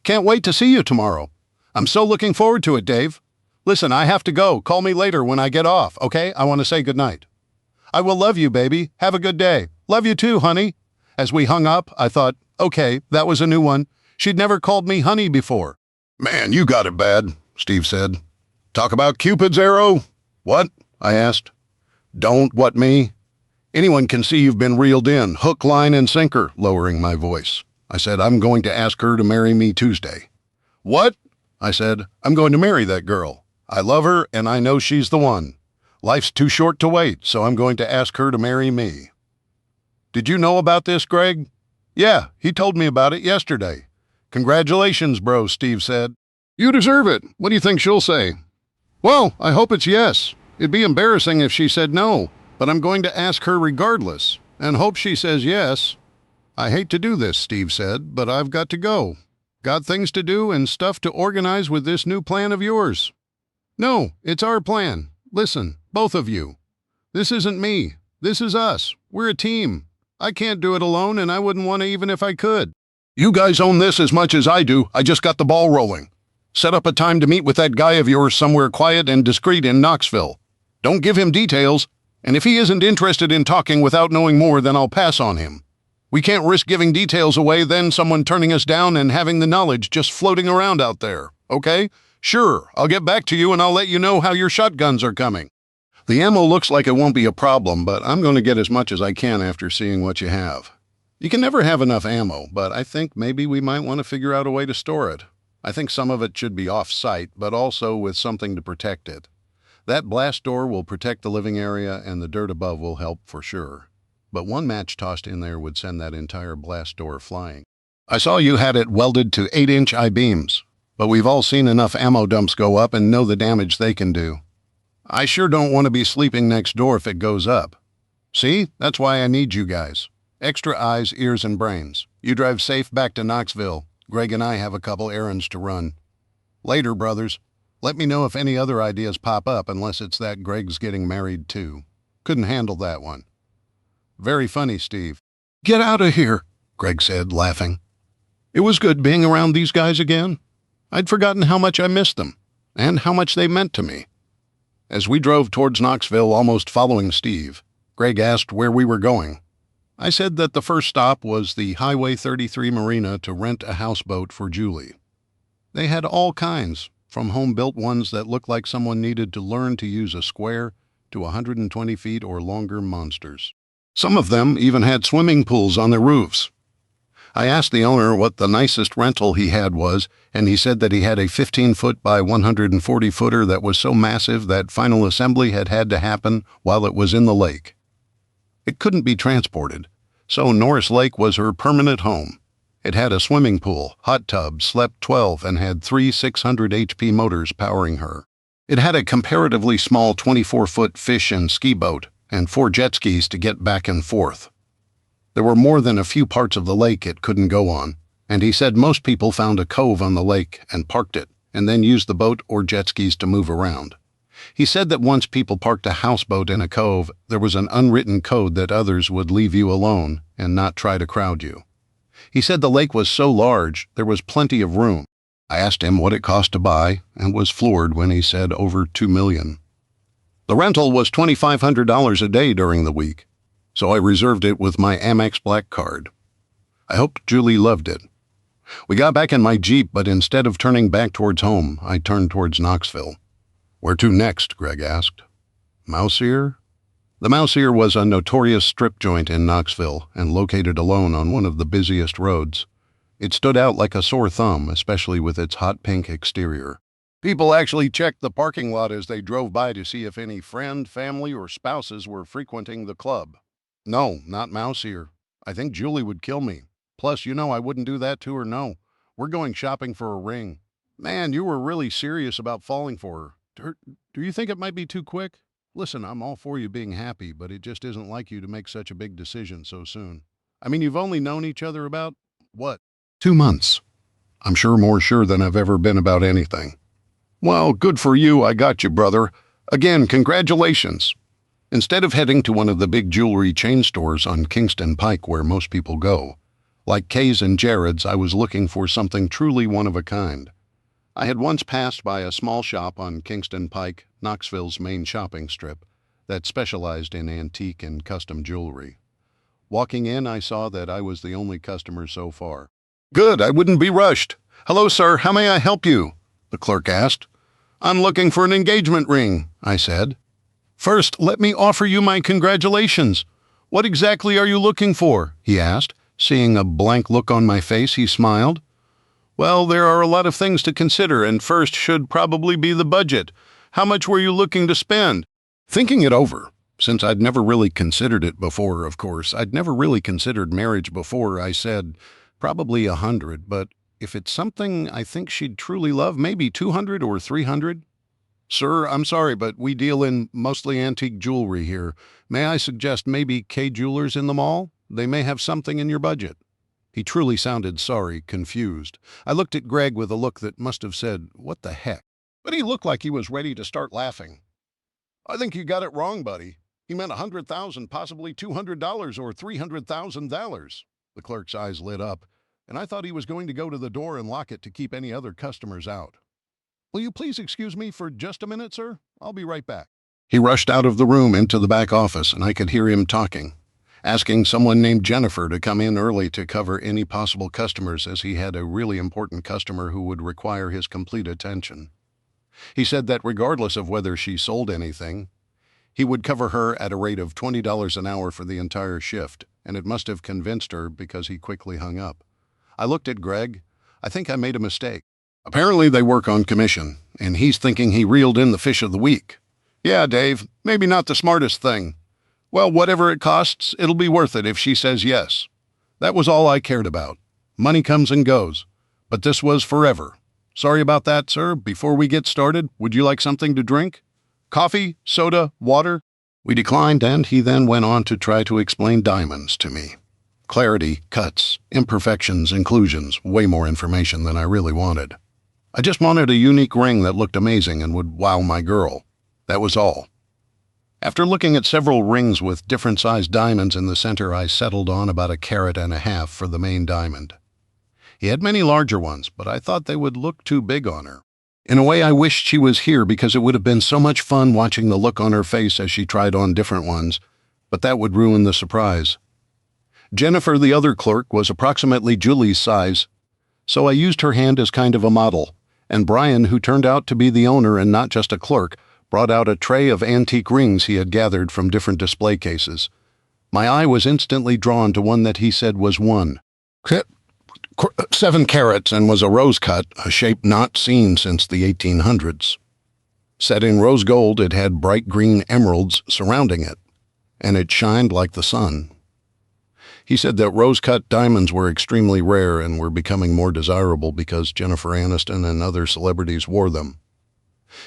Can't wait to see you tomorrow. I'm so looking forward to it, Dave. Listen, I have to go. Call me later when I get off, okay? I want to say goodnight." "I will love you, baby. Have a good day. Love you too, honey." As we hung up, I thought, okay, that was a new one. She'd never called me honey before. "Man, you got it bad," Steve said. "Talk about Cupid's arrow?" "What?" I asked. "Don't what me? Anyone can see you've been reeled in, hook, line, and sinker," lowering my voice. I said, "I'm going to ask her to marry me Tuesday." "What?" I said, "I'm going to marry that girl. I love her, and I know she's the one. Life's too short to wait, so I'm going to ask her to marry me." "Did you know about this, Greg?" "Yeah, he told me about it yesterday." "Congratulations, bro," Steve said. "You deserve it. What do you think she'll say?" "Well, I hope it's yes. It'd be embarrassing if she said no, but I'm going to ask her regardless, and hope she says yes." "I hate to do this," Steve said, "but I've got to go. Got things to do and stuff to organize with this new plan of yours." "No, it's our plan. Listen, both of you. This isn't me. This is us. We're a team. I can't do it alone, and I wouldn't want to even if I could. You guys own this as much as I do. I just got the ball rolling. Set up a time to meet with that guy of yours somewhere quiet and discreet in Knoxville. Don't give him details, and if he isn't interested in talking without knowing more, then I'll pass on him. We can't risk giving details away, then someone turning us down and having the knowledge just floating around out there, okay? Sure, I'll get back to you and I'll let you know how your shotguns are coming. The ammo looks like it won't be a problem, but I'm going to get as much as I can after seeing what you have. You can never have enough ammo, but I think maybe we might want to figure out a way to store it. I think some of it should be off-site, but also with something to protect it. That blast door will protect the living area, and the dirt above will help for sure. But one match tossed in there would send that entire blast door flying. I saw you had it welded to 8-inch I-beams, but we've all seen enough ammo dumps go up and know the damage they can do. I sure don't want to be sleeping next door if it goes up. See, that's why I need you guys. Extra eyes, ears, and brains. You drive safe back to Knoxville. Greg and I have a couple errands to run. Later, brothers. Let me know if any other ideas pop up, unless it's that Greg's getting married too. Couldn't handle that one. Very funny, Steve. Get out of here, Greg said, laughing. It was good being around these guys again. I'd forgotten how much I missed them, and how much they meant to me. As we drove towards Knoxville, almost following Steve, Greg asked where we were going. I said that the first stop was the Highway 33 Marina to rent a houseboat for Julie. They had all kinds, from home-built ones that looked like someone needed to learn to use a square to 120 feet or longer monsters. Some of them even had swimming pools on their roofs. I asked the owner what the nicest rental he had was, and he said that he had a 15-foot by 140-footer that was so massive that final assembly had had to happen while it was in the lake. It couldn't be transported, so Norris Lake was her permanent home. It had a swimming pool, hot tub, slept 12, and had 3 600 HP motors powering her. It had a comparatively small 24-foot fish and ski boat, and 4 jet skis to get back and forth. There were more than a few parts of the lake it couldn't go on, and he said most people found a cove on the lake and parked it, and then used the boat or jet skis to move around. He said that once people parked a houseboat in a cove, there was an unwritten code that others would leave you alone and not try to crowd you. He said the lake was so large, there was plenty of room. I asked him what it cost to buy and was floored when he said over $2 million. The rental was $2,500 a day during the week, so I reserved it with my Amex Black Card. I hoped Julie loved it. We got back in my Jeep, but instead of turning back towards home, I turned towards Knoxville. "Where to next?" Greg asked. "Mouse Ear?" The Mouse Ear was a notorious strip joint in Knoxville and located alone on one of the busiest roads. It stood out like a sore thumb, especially with its hot pink exterior. People actually checked the parking lot as they drove by to see if any friend, family, or spouses were frequenting the club. No, not Mouse Ear. I think Julie would kill me. Plus, I wouldn't do that to her, no. We're going shopping for a ring. Man, you were really serious about falling for her. Do you think it might be too quick? Listen, I'm all for you being happy, but it just isn't like you to make such a big decision so soon. I mean, you've only known each other about, what? 2 months. I'm more sure than I've ever been about anything. Well, good for you, I got you, brother. Again, congratulations. Instead of heading to one of the big jewelry chain stores on Kingston Pike where most people go, like Kay's and Jared's, I was looking for something truly one of a kind. I had once passed by a small shop on Kingston Pike, Knoxville's main shopping strip, that specialized in antique and custom jewelry. Walking in, I saw that I was the only customer so far. "Good, I wouldn't be rushed. Hello, sir, how may I help you?" the clerk asked. "I'm looking for an engagement ring," I said. "First, let me offer you my congratulations. What exactly are you looking for?" he asked. Seeing a blank look on my face, he smiled. "Well, there are a lot of things to consider, and first should probably be the budget. How much were you looking to spend?" Thinking it over, since I'd never really considered it before, of course, I'd never really considered marriage before, I said, probably 100, but if it's something I think she'd truly love, maybe 200 or 300. "Sir, I'm sorry, but we deal in mostly antique jewelry here. May I suggest maybe K Jewelers in the mall? They may have something in your budget." He truly sounded sorry, confused. I looked at Greg with a look that must have said, "What the heck?" But he looked like he was ready to start laughing. "I think you got it wrong, buddy. He meant 100,000, possibly $200 or $300,000. The clerk's eyes lit up, and I thought he was going to go to the door and lock it to keep any other customers out. "Will you please excuse me for just a minute, sir? I'll be right back." He rushed out of the room into the back office, and I could hear him talking, asking someone named Jennifer to come in early to cover any possible customers, as he had a really important customer who would require his complete attention. He said that regardless of whether she sold anything, he would cover her at a rate of $20 an hour for the entire shift, and it must have convinced her because he quickly hung up. I looked at Greg. I think I made a mistake. Apparently they work on commission, and he's thinking he reeled in the fish of the week. "Yeah, Dave, maybe not the smartest thing. Well, whatever it costs, it'll be worth it if she says yes." That was all I cared about. Money comes and goes, but this was forever. "Sorry about that, sir. Before we get started, would you like something to drink? Coffee, soda, water?" We declined, and he then went on to try to explain diamonds to me. Clarity, cuts, imperfections, inclusions, way more information than I really wanted. I just wanted a unique ring that looked amazing and would wow my girl. That was all. After looking at several rings with different sized diamonds in the center, I settled on about 1.5 carats for the main diamond. He had many larger ones, but I thought they would look too big on her. In a way, I wished she was here because it would have been so much fun watching the look on her face as she tried on different ones, but that would ruin the surprise. Jennifer, the other clerk, was approximately Julie's size, so I used her hand as kind of a model, and Brian, who turned out to be the owner and not just a clerk, brought out a tray of antique rings he had gathered from different display cases. My eye was instantly drawn to one that he said was 7 carats and was a rose cut, a shape not seen since the 1800s. Set in rose gold, it had bright green emeralds surrounding it, and it shined like the sun. He said that rose-cut diamonds were extremely rare and were becoming more desirable because Jennifer Aniston and other celebrities wore them.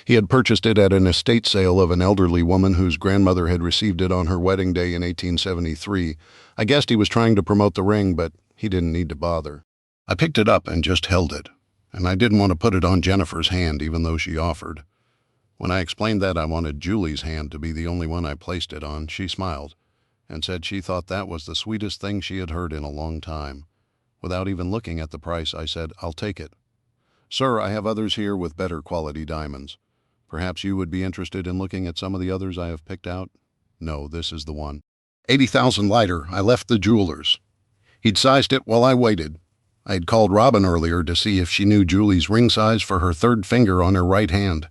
He had purchased it at an estate sale of an elderly woman whose grandmother had received it on her wedding day in 1873. I guessed he was trying to promote the ring, but he didn't need to bother. I picked it up and just held it, and I didn't want to put it on Jennifer's hand even though she offered. When I explained that I wanted Julie's hand to be the only one I placed it on, she smiled and said she thought that was the sweetest thing she had heard in a long time. Without even looking at the price, I said, "I'll take it." "Sir, I have others here with better quality diamonds. Perhaps you would be interested in looking at some of the others I have picked out?" "No, this is the one." 80,000 lighter, I left the jeweler's. He'd sized it while I waited. I had called Robin earlier to see if she knew Julie's ring size for her third finger on her right hand,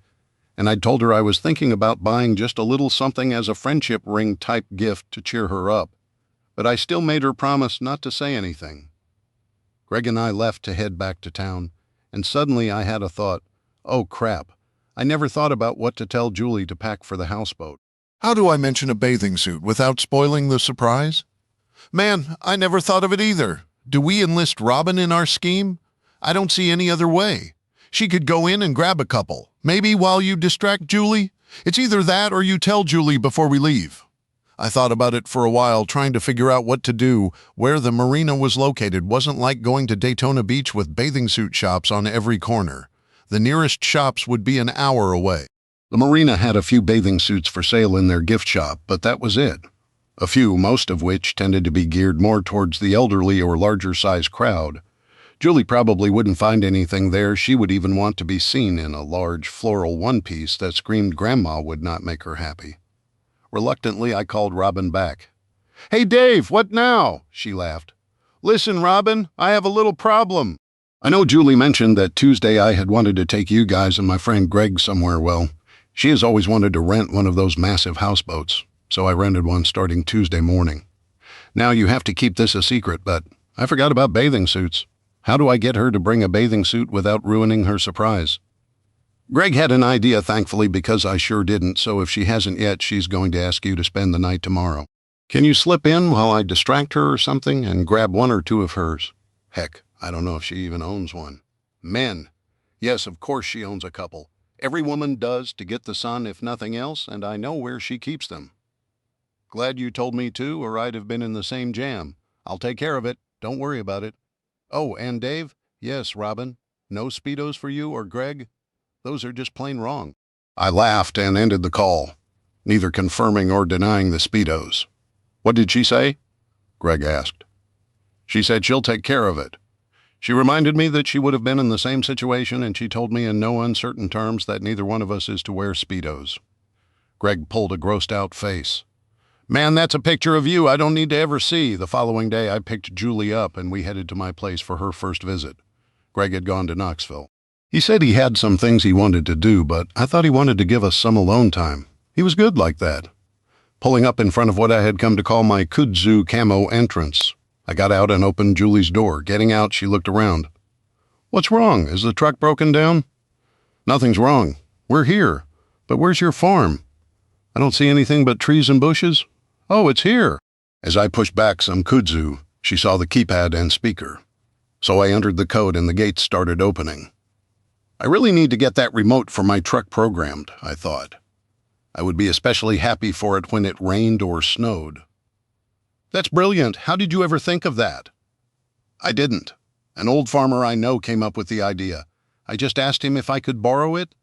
and I'd told her I was thinking about buying just a little something as a friendship ring type gift to cheer her up, but I still made her promise not to say anything. Greg and I left to head back to town, and suddenly I had a thought. Oh crap, I never thought about what to tell Julie to pack for the houseboat. How do I mention a bathing suit without spoiling the surprise? Man, I never thought of it either. Do we enlist Robin in our scheme? I don't see any other way. She could go in and grab a couple, maybe while you distract Julie. It's either that or you tell Julie before we leave. I thought about it for a while, trying to figure out what to do. Where the marina was located wasn't like going to Daytona Beach with bathing suit shops on every corner. The nearest shops would be an hour away. The marina had a few bathing suits for sale in their gift shop, but that was it. A few, most of which tended to be geared more towards the elderly or larger-sized crowd. Julie probably wouldn't find anything there she would even want to be seen in a large floral one-piece that screamed Grandma would not make her happy. Reluctantly, I called Robin back. "Hey, Dave, what now?" she laughed. "Listen, Robin, I have a little problem. I know Julie mentioned that Tuesday I had wanted to take you guys and my friend Greg somewhere. Well, she has always wanted to rent one of those massive houseboats, so I rented one starting Tuesday morning. Now you have to keep this a secret, but I forgot about bathing suits. How do I get her to bring a bathing suit without ruining her surprise?" Greg had an idea, thankfully, because I sure didn't, so if she hasn't yet, she's going to ask you to spend the night tomorrow. Can you slip in while I distract her or something and grab one or two of hers? Heck, I don't know if she even owns one. Men. Yes, of course she owns a couple. Every woman does to get the sun, if nothing else, and I know where she keeps them. Glad you told me to, or I'd have been in the same jam. I'll take care of it. Don't worry about it. Oh, and Dave? Yes, Robin. No Speedos for you or Greg? Those are just plain wrong. I laughed and ended the call, neither confirming or denying the Speedos. What did she say? Greg asked. She said she'll take care of it. She reminded me that she would have been in the same situation, and she told me in no uncertain terms that neither one of us is to wear Speedos. Greg pulled a grossed-out face. Man, that's a picture of you I don't need to ever see. The following day, I picked Julie up, and we headed to my place for her first visit. Greg had gone to Knoxville. He said he had some things he wanted to do, but I thought he wanted to give us some alone time. He was good like that. Pulling up in front of what I had come to call my kudzu camo entrance, I got out and opened Julie's door. Getting out, she looked around. What's wrong? Is the truck broken down? Nothing's wrong. We're here. But where's your farm? I don't see anything but trees and bushes. Oh, it's here. As I pushed back some kudzu, she saw the keypad and speaker. So I entered the code and the gates started opening. I really need to get that remote for my truck programmed, I thought. I would be especially happy for it when it rained or snowed. That's brilliant. How did you ever think of that? I didn't. An old farmer I know came up with the idea. I just asked him if I could borrow it.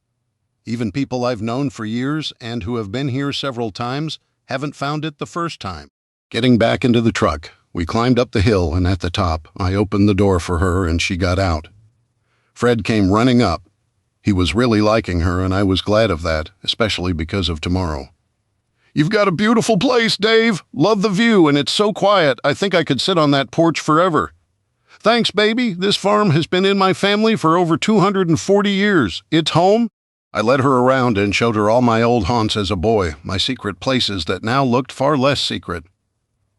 Even people I've known for years and who have been here several times haven't found it the first time. Getting back into the truck, we climbed up the hill, and at the top, I opened the door for her and she got out. Fred came running up. He was really liking her, and I was glad of that, especially because of tomorrow. You've got a beautiful place, Dave. Love the view, and it's so quiet. I think I could sit on that porch forever. Thanks, baby. This farm has been in my family for over 240 years. It's home. I led her around and showed her all my old haunts as a boy, my secret places that now looked far less secret.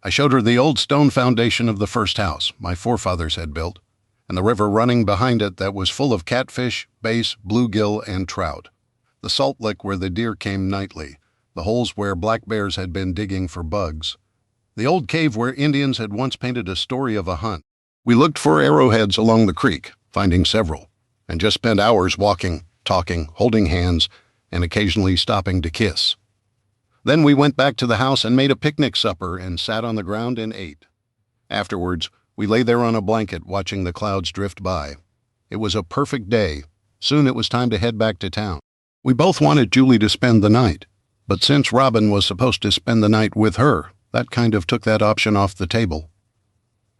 I showed her the old stone foundation of the first house my forefathers had built, and the river running behind it that was full of catfish, bass, bluegill, and trout. The salt lick where the deer came nightly, the holes where black bears had been digging for bugs, the old cave where Indians had once painted a story of a hunt. We looked for arrowheads along the creek, finding several, and just spent hours walking, talking, holding hands, and occasionally stopping to kiss. Then we went back to the house and made a picnic supper and sat on the ground and ate. Afterwards, we lay there on a blanket watching the clouds drift by. It was a perfect day. Soon it was time to head back to town. We both wanted Julie to spend the night, but since Robin was supposed to spend the night with her, that kind of took that option off the table.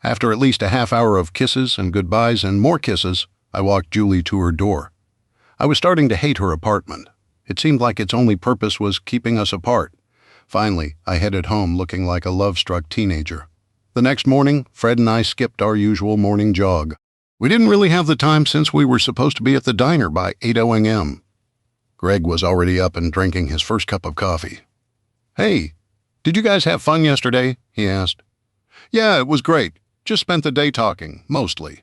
After at least a half hour of kisses and goodbyes and more kisses, I walked Julie to her door. I was starting to hate her apartment. It seemed like its only purpose was keeping us apart. Finally, I headed home looking like a love-struck teenager. The next morning, Fred and I skipped our usual morning jog. We didn't really have the time since we were supposed to be at the diner by 8 a.m. Greg was already up and drinking his first cup of coffee. "Hey, did you guys have fun yesterday?" he asked. "Yeah, it was great. Just spent the day talking, mostly."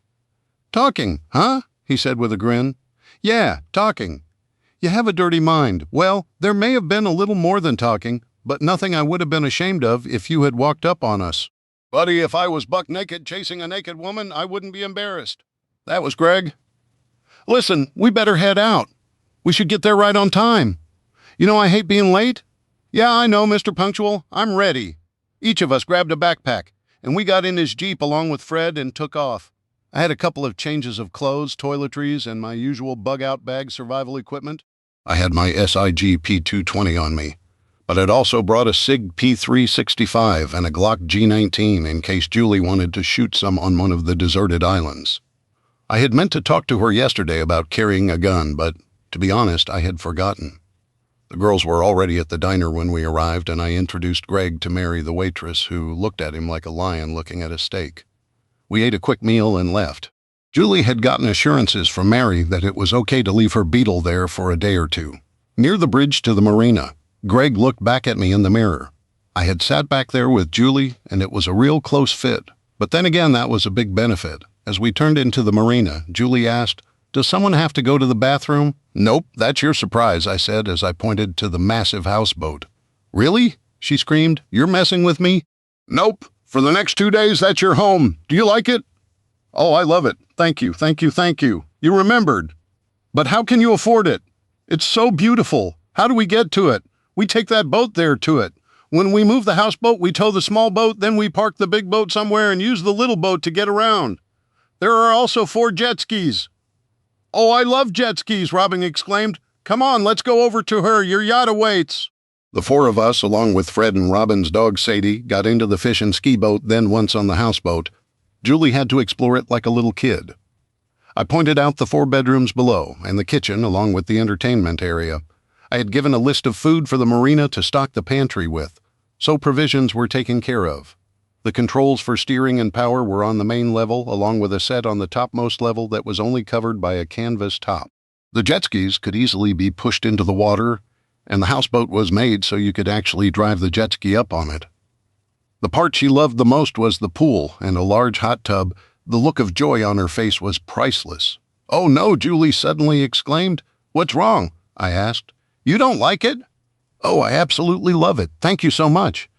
"Talking, huh?" he said with a grin. "Yeah, talking. You have a dirty mind. Well, there may have been a little more than talking, but nothing I would have been ashamed of if you had walked up on us." "Buddy, if I was buck naked chasing a naked woman, I wouldn't be embarrassed." That was Greg. "Listen, we better head out. We should get there right on time. You know I hate being late." "Yeah, I know, Mr. Punctual. I'm ready." Each of us grabbed a backpack, and we got in his Jeep along with Fred and took off. I had a couple of changes of clothes, toiletries, and my usual bug-out bag survival equipment. I had my SIG P220 on me, but I'd also brought a SIG P365 and a Glock G19 in case Julie wanted to shoot some on one of the deserted islands. I had meant to talk to her yesterday about carrying a gun, but to be honest, I had forgotten. The girls were already at the diner when we arrived, and I introduced Greg to Mary, the waitress, who looked at him like a lion looking at a steak. We ate a quick meal and left. Julie had gotten assurances from Mary that it was okay to leave her Beetle there for a day or two. Near the bridge to the marina, Greg looked back at me in the mirror. I had sat back there with Julie, and it was a real close fit. But then again, that was a big benefit. As we turned into the marina, Julie asked, "Does someone have to go to the bathroom?" "Nope, that's your surprise," I said as I pointed to the massive houseboat. "Really?" she screamed. "You're messing with me?" "Nope. For the next 2 days, that's your home. Do you like it?" "Oh, I love it. Thank you, thank you, thank you. You remembered. But how can you afford it? It's so beautiful. How do we get to it? We take that boat there to it. When we move the houseboat, we tow the small boat, then we park the big boat somewhere and use the little boat to get around. There are also 4 jet skis." "Oh, I love jet skis," Robin exclaimed. "Come on, let's go over to her. Your yacht awaits." The 4 of us, along with Fred and Robin's dog Sadie, got into the fish and ski boat, then once on the houseboat, Julie had to explore it like a little kid. I pointed out the 4 bedrooms below and the kitchen along with the entertainment area. I had given a list of food for the marina to stock the pantry with, so provisions were taken care of. The controls for steering and power were on the main level, along with a set on the topmost level that was only covered by a canvas top. The jet skis could easily be pushed into the water, and the houseboat was made so you could actually drive the jet ski up on it. The part she loved the most was the pool and a large hot tub. The look of joy on her face was priceless. "Oh no," Julie suddenly exclaimed. "What's wrong?" I asked. "You don't like it?" "Oh, I absolutely love it. Thank you so much."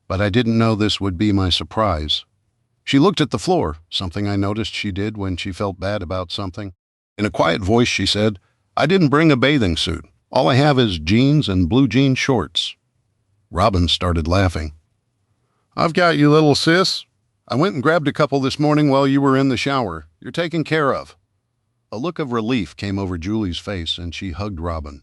But I didn't know this would be my surprise. She looked at the floor, something I noticed she did when she felt bad about something. In a quiet voice, she said, "I didn't bring a bathing suit. All I have is jeans and blue jean shorts." Robin started laughing. "I've got you, little sis. I went and grabbed a couple this morning while you were in the shower. You're taken care of." A look of relief came over Julie's face, and she hugged Robin.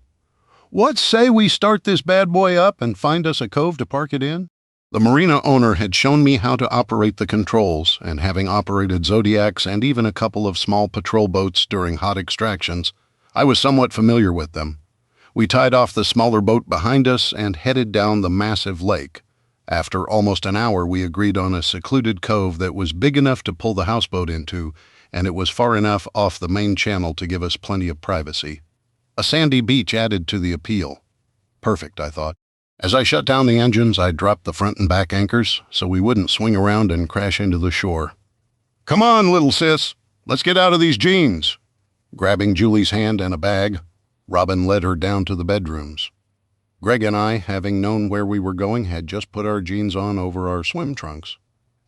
"What say we start this bad boy up and find us a cove to park it in?" The marina owner had shown me how to operate the controls, and having operated Zodiacs and even a couple of small patrol boats during hot extractions, I was somewhat familiar with them. We tied off the smaller boat behind us and headed down the massive lake. After almost an hour, we agreed on a secluded cove that was big enough to pull the houseboat into, and it was far enough off the main channel to give us plenty of privacy. A sandy beach added to the appeal. Perfect, I thought. As I shut down the engines, I dropped the front and back anchors so we wouldn't swing around and crash into the shore. "Come on, little sis. Let's get out of these jeans." Grabbing Julie's hand and a bag, Robin led her down to the bedrooms. Greg and I, having known where we were going, had just put our jeans on over our swim trunks,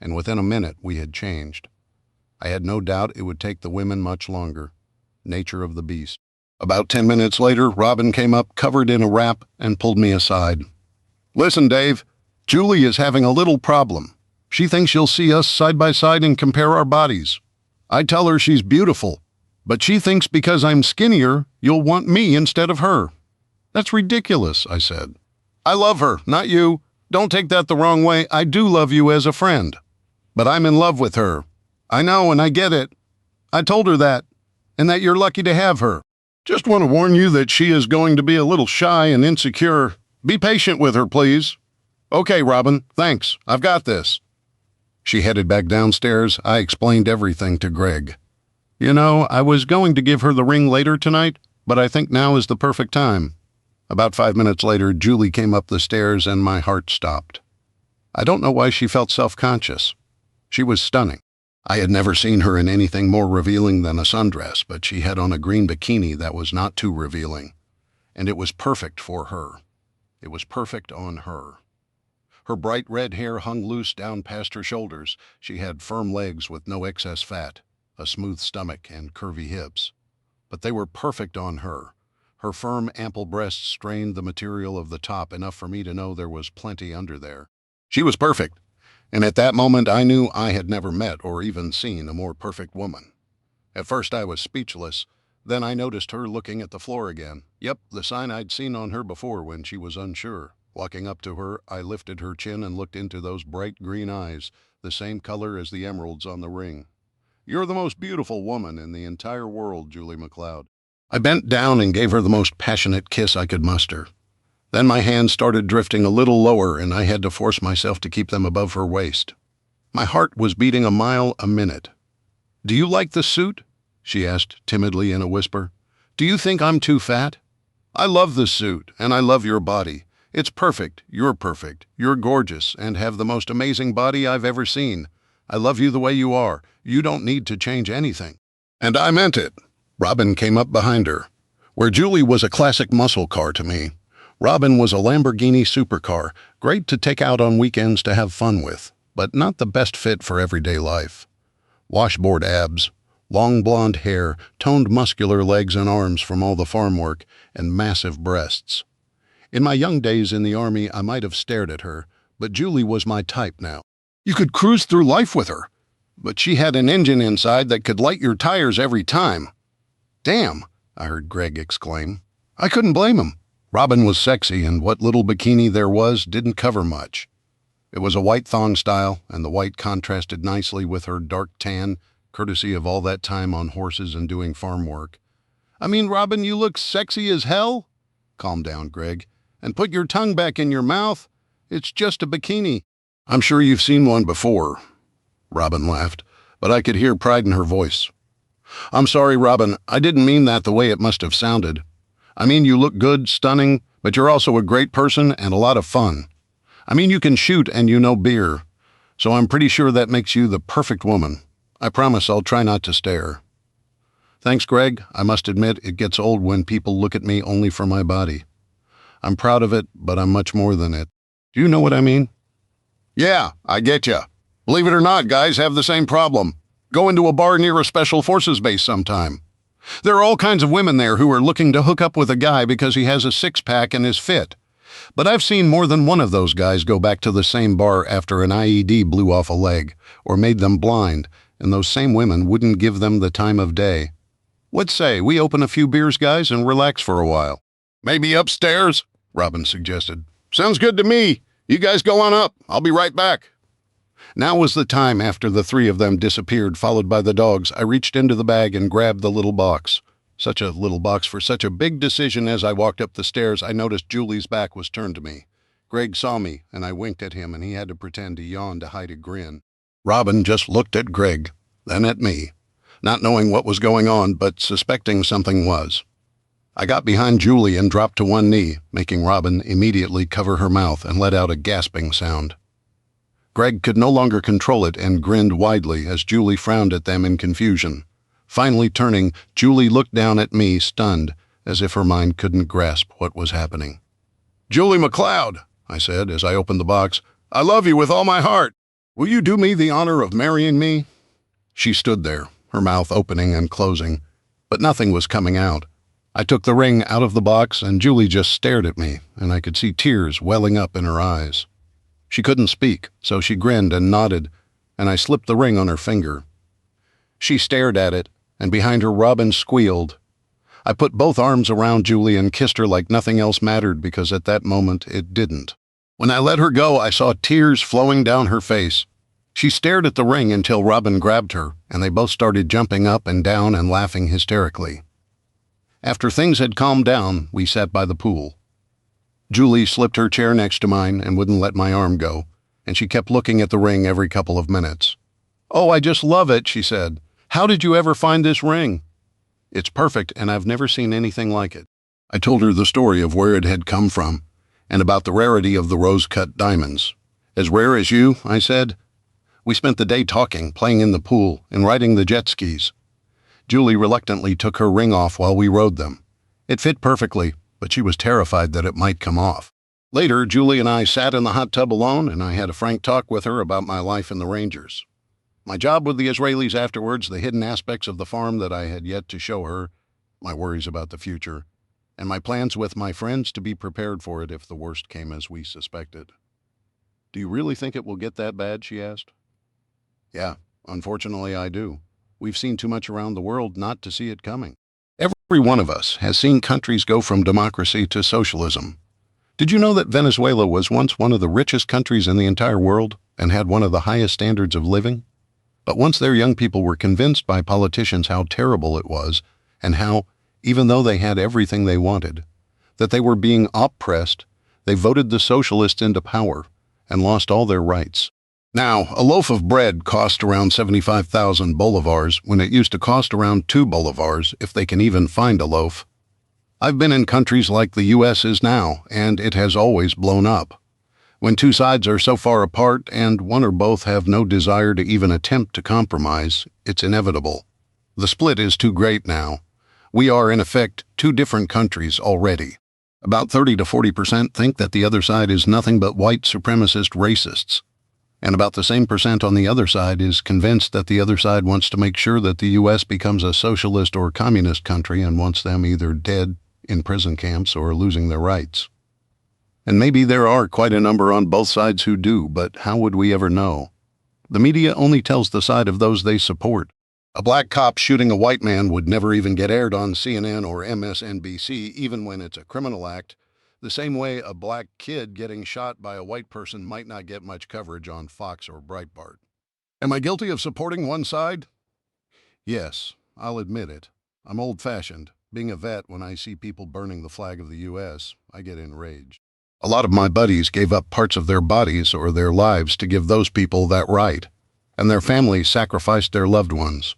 and within a minute we had changed. I had no doubt it would take the women much longer. Nature of the beast. About 10 minutes later, Robin came up covered in a wrap and pulled me aside. "Listen, Dave, Julie is having a little problem. She thinks she'll see us side by side and compare our bodies. I tell her she's beautiful. But she thinks because I'm skinnier, you'll want me instead of her. That's ridiculous, I said. I love her, not you. Don't take that the wrong way. I do love you as a friend. But I'm in love with her. I know, and I get it. I told her that, and that you're lucky to have her. Just want to warn you that she is going to be a little shy and insecure. Be patient with her, please. Okay, Robin, thanks. I've got this. She headed back downstairs. I explained everything to Greg. You know, I was going to give her the ring later tonight, but I think now is the perfect time. About 5 minutes later, Julie came up the stairs and my heart stopped. I don't know why she felt self-conscious. She was stunning. I had never seen her in anything more revealing than a sundress, but she had on a green bikini that was not too revealing. And it was perfect for her. It was perfect on her. Her bright red hair hung loose down past her shoulders. She had firm legs with no excess fat, a smooth stomach, and curvy hips. But they were perfect on her. Her firm, ample breasts strained the material of the top enough for me to know there was plenty under there. She was perfect, and at that moment I knew I had never met or even seen a more perfect woman. At first I was speechless. Then I noticed her looking at the floor again. Yep, the sign I'd seen on her before when she was unsure. Walking up to her, I lifted her chin and looked into those bright green eyes, the same color as the emeralds on the ring. You're the most beautiful woman in the entire world, Julie McLeod. I bent down and gave her the most passionate kiss I could muster. Then my hands started drifting a little lower and I had to force myself to keep them above her waist. My heart was beating a mile a minute. Do you like the suit? She asked timidly in a whisper. Do you think I'm too fat? I love the suit and I love your body. It's perfect, you're gorgeous, and have the most amazing body I've ever seen. I love you the way you are. You don't need to change anything. And I meant it. Robin came up behind her. Where Julie was a classic muscle car to me, Robin was a Lamborghini supercar, great to take out on weekends to have fun with, but not the best fit for everyday life. Washboard abs, long blonde hair, toned muscular legs and arms from all the farm work, and massive breasts. In my young days in the Army, I might have stared at her, but Julie was my type now. You could cruise through life with her, but she had an engine inside that could light your tires every time. Damn, I heard Greg exclaim. I couldn't blame him. Robin was sexy, and what little bikini there was didn't cover much. It was a white thong style, and the white contrasted nicely with her dark tan, courtesy of all that time on horses and doing farm work. I mean, Robin, you look sexy as hell. Calm down, Greg. And put your tongue back in your mouth. It's just a bikini. I'm sure you've seen one before. Robin laughed, but I could hear pride in her voice. I'm sorry, Robin. I didn't mean that the way it must have sounded. I mean, you look good, stunning, but you're also a great person and a lot of fun. I mean, you can shoot and you know beer. So I'm pretty sure that makes you the perfect woman. I promise I'll try not to stare. Thanks, Greg. I must admit it gets old when people look at me only for my body. I'm proud of it, but I'm much more than it. Do you know what I mean? Yeah, I get ya. Believe it or not, guys have the same problem. Go into a bar near a special forces base sometime. There are all kinds of women there who are looking to hook up with a guy because he has a six-pack and is fit. But I've seen more than one of those guys go back to the same bar after an IED blew off a leg or made them blind, and those same women wouldn't give them the time of day. What say we open a few beers, guys, and relax for a while? Maybe upstairs, Robin suggested. Sounds good to me. You guys go on up. I'll be right back. Now was the time after the three of them disappeared, followed by the dogs. I reached into the bag and grabbed the little box. Such a little box for such a big decision. As I walked up the stairs, I noticed Julie's back was turned to me. Greg saw me, and I winked at him, and he had to pretend to yawn to hide a grin. Robin just looked at Greg, then at me, not knowing what was going on, but suspecting something was. I got behind Julie and dropped to one knee, making Robin immediately cover her mouth and let out a gasping sound. Greg could no longer control it and grinned widely as Julie frowned at them in confusion. Finally turning, Julie looked down at me, stunned, as if her mind couldn't grasp what was happening. Julie McLeod, I said as I opened the box, I love you with all my heart. Will you do me the honor of marrying me? She stood there, her mouth opening and closing, but nothing was coming out. I took the ring out of the box and Julie just stared at me, and I could see tears welling up in her eyes. She couldn't speak, so she grinned and nodded, and I slipped the ring on her finger. She stared at it, and behind her Robin squealed. I put both arms around Julie and kissed her like nothing else mattered, because at that moment it didn't. When I let her go, I saw tears flowing down her face. She stared at the ring until Robin grabbed her, and they both started jumping up and down and laughing hysterically. After things had calmed down, we sat by the pool. Julie slipped her chair next to mine and wouldn't let my arm go, and she kept looking at the ring every couple of minutes. "Oh, I just love it," she said. "How did you ever find this ring?" "It's perfect, and I've never seen anything like it." I told her the story of where it had come from, and about the rarity of the rose-cut diamonds. "As rare as you?" I said. We spent the day talking, playing in the pool, and riding the jet skis. Julie reluctantly took her ring off while we rode them. It fit perfectly, but she was terrified that it might come off. Later, Julie and I sat in the hot tub alone, and I had a frank talk with her about my life in the Rangers. My job with the Israelis afterwards, the hidden aspects of the farm that I had yet to show her, my worries about the future, and my plans with my friends to be prepared for it if the worst came as we suspected. "Do you really think it will get that bad?" she asked. "Yeah, unfortunately I do. We've seen too much around the world not to see it coming. Every one of us has seen countries go from democracy to socialism. Did you know that Venezuela was once one of the richest countries in the entire world and had one of the highest standards of living? But once their young people were convinced by politicians how terrible it was, and how, even though they had everything they wanted, that they were being oppressed, they voted the socialists into power and lost all their rights. Now, a loaf of bread cost around 75,000 bolivars when it used to cost around 2 bolivars, if they can even find a loaf. I've been in countries like the U.S. is now, and it has always blown up. When two sides are so far apart and one or both have no desire to even attempt to compromise, it's inevitable. The split is too great now. We are, in effect, two different countries already. About 30 to 40% think that the other side is nothing but white supremacist racists. And about the same percent on the other side is convinced that the other side wants to make sure that the U.S. becomes a socialist or communist country and wants them either dead, in prison camps, or losing their rights. And maybe there are quite a number on both sides who do, but how would we ever know? The media only tells the side of those they support. A black cop shooting a white man would never even get aired on CNN or MSNBC, even when it's a criminal act. The same way a black kid getting shot by a white person might not get much coverage on Fox or Breitbart. Am I guilty of supporting one side? Yes, I'll admit it. I'm old-fashioned. Being a vet, when I see people burning the flag of the U.S., I get enraged. A lot of my buddies gave up parts of their bodies or their lives to give those people that right, and their families sacrificed their loved ones.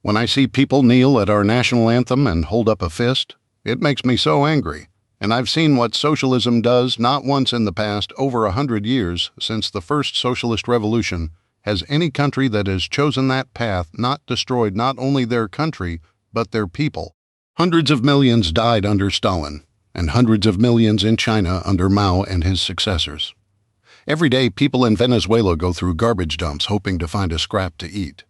When I see people kneel at our national anthem and hold up a fist, it makes me so angry. And I've seen what socialism does not once in the past over 100 years since the first socialist revolution. Has any country that has chosen that path not destroyed not only their country, but their people? Hundreds of millions died under Stalin, and hundreds of millions in China under Mao and his successors. Every day, people in Venezuela go through garbage dumps hoping to find a scrap to eat.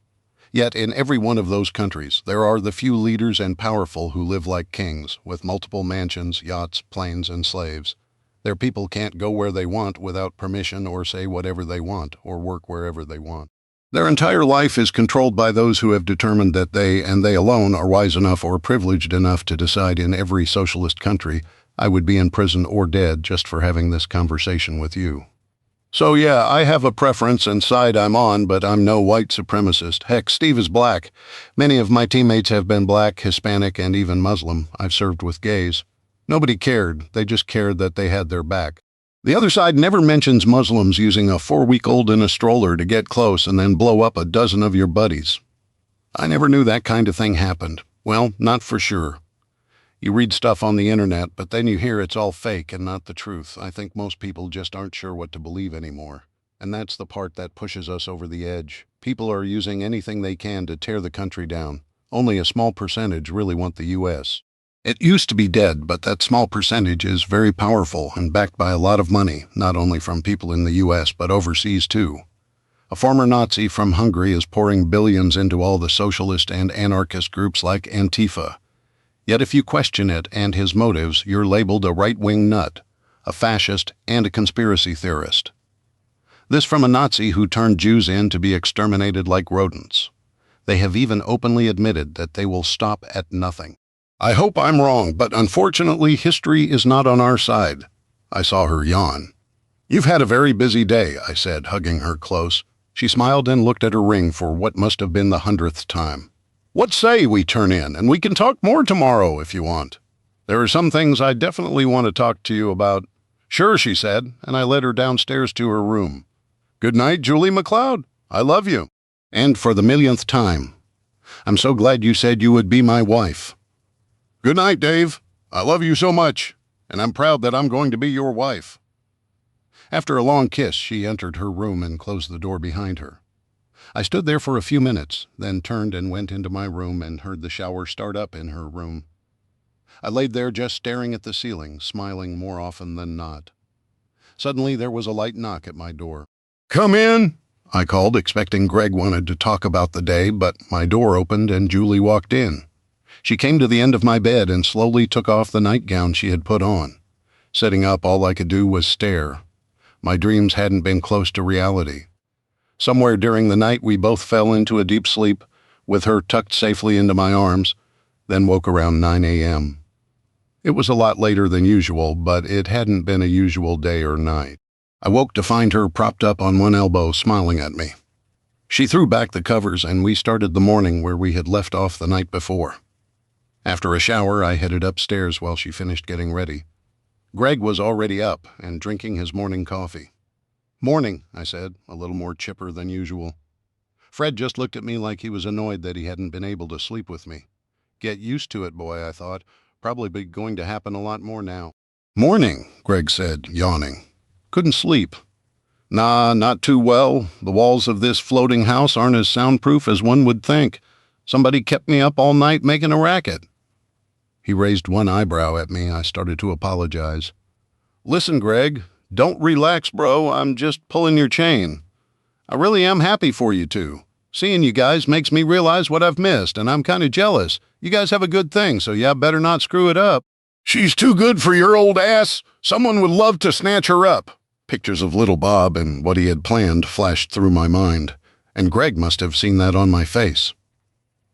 Yet in every one of those countries, there are the few leaders and powerful who live like kings, with multiple mansions, yachts, planes, and slaves. Their people can't go where they want without permission or say whatever they want or work wherever they want. Their entire life is controlled by those who have determined that they, and they alone, are wise enough or privileged enough to decide in every socialist country, I would be in prison or dead just for having this conversation with you. So yeah, I have a preference and side I'm on, but I'm no white supremacist. Heck, Steve is black. Many of my teammates have been black, Hispanic, and even Muslim. I've served with gays. Nobody cared. They just cared that they had their back. The other side never mentions Muslims using a 4-week-old in a stroller to get close and then blow up a dozen of your buddies. I never knew that kind of thing happened. Well, not for sure. You read stuff on the internet, but then you hear it's all fake and not the truth. I think most people just aren't sure what to believe anymore. And that's the part that pushes us over the edge. People are using anything they can to tear the country down. Only a small percentage really want the U.S. It used to be dead, but that small percentage is very powerful and backed by a lot of money, not only from people in the U.S., but overseas too. A former Nazi from Hungary is pouring billions into all the socialist and anarchist groups like Antifa. Yet if you question it and his motives, you're labeled a right-wing nut, a fascist, and a conspiracy theorist. This from a Nazi who turned Jews in to be exterminated like rodents. They have even openly admitted that they will stop at nothing. I hope I'm wrong, but unfortunately history is not on our side. I saw her yawn. You've had a very busy day, I said, hugging her close. She smiled and looked at her ring for what must have been the 100th time. What say we turn in, and we can talk more tomorrow if you want. There are some things I definitely want to talk to you about. Sure, she said, and I led her downstairs to her room. Good night, Julie McLeod. I love you. And for the millionth time, I'm so glad you said you would be my wife. Good night, Dave. I love you so much, and I'm proud that I'm going to be your wife. After a long kiss, she entered her room and closed the door behind her. I stood there for a few minutes, then turned and went into my room and heard the shower start up in her room. I laid there just staring at the ceiling, smiling more often than not. Suddenly, there was a light knock at my door. Come in, I called, expecting Greg wanted to talk about the day, but my door opened and Julie walked in. She came to the end of my bed and slowly took off the nightgown she had put on. Sitting up, all I could do was stare. My dreams hadn't been close to reality. Somewhere during the night, we both fell into a deep sleep, with her tucked safely into my arms, then woke around 9 a.m. It was a lot later than usual, but it hadn't been a usual day or night. I woke to find her propped up on one elbow, smiling at me. She threw back the covers, and we started the morning where we had left off the night before. After a shower, I headed upstairs while she finished getting ready. Greg was already up and drinking his morning coffee. Morning, I said, a little more chipper than usual. Fred just looked at me like he was annoyed that he hadn't been able to sleep with me. Get used to it, boy, I thought. Probably be going to happen a lot more now. Morning, Greg said, yawning. Couldn't sleep. Nah, not too well. The walls of this floating house aren't as soundproof as one would think. Somebody kept me up all night making a racket. He raised one eyebrow at me. I started to apologize. Listen, Greg, don't relax, bro. I'm just pulling your chain. I really am happy for you two. Seeing you guys makes me realize what I've missed, and I'm kind of jealous. You guys have a good thing, so you better not screw it up. She's too good for your old ass. Someone would love to snatch her up. Pictures of little Bob and what he had planned flashed through my mind, and Greg must have seen that on my face.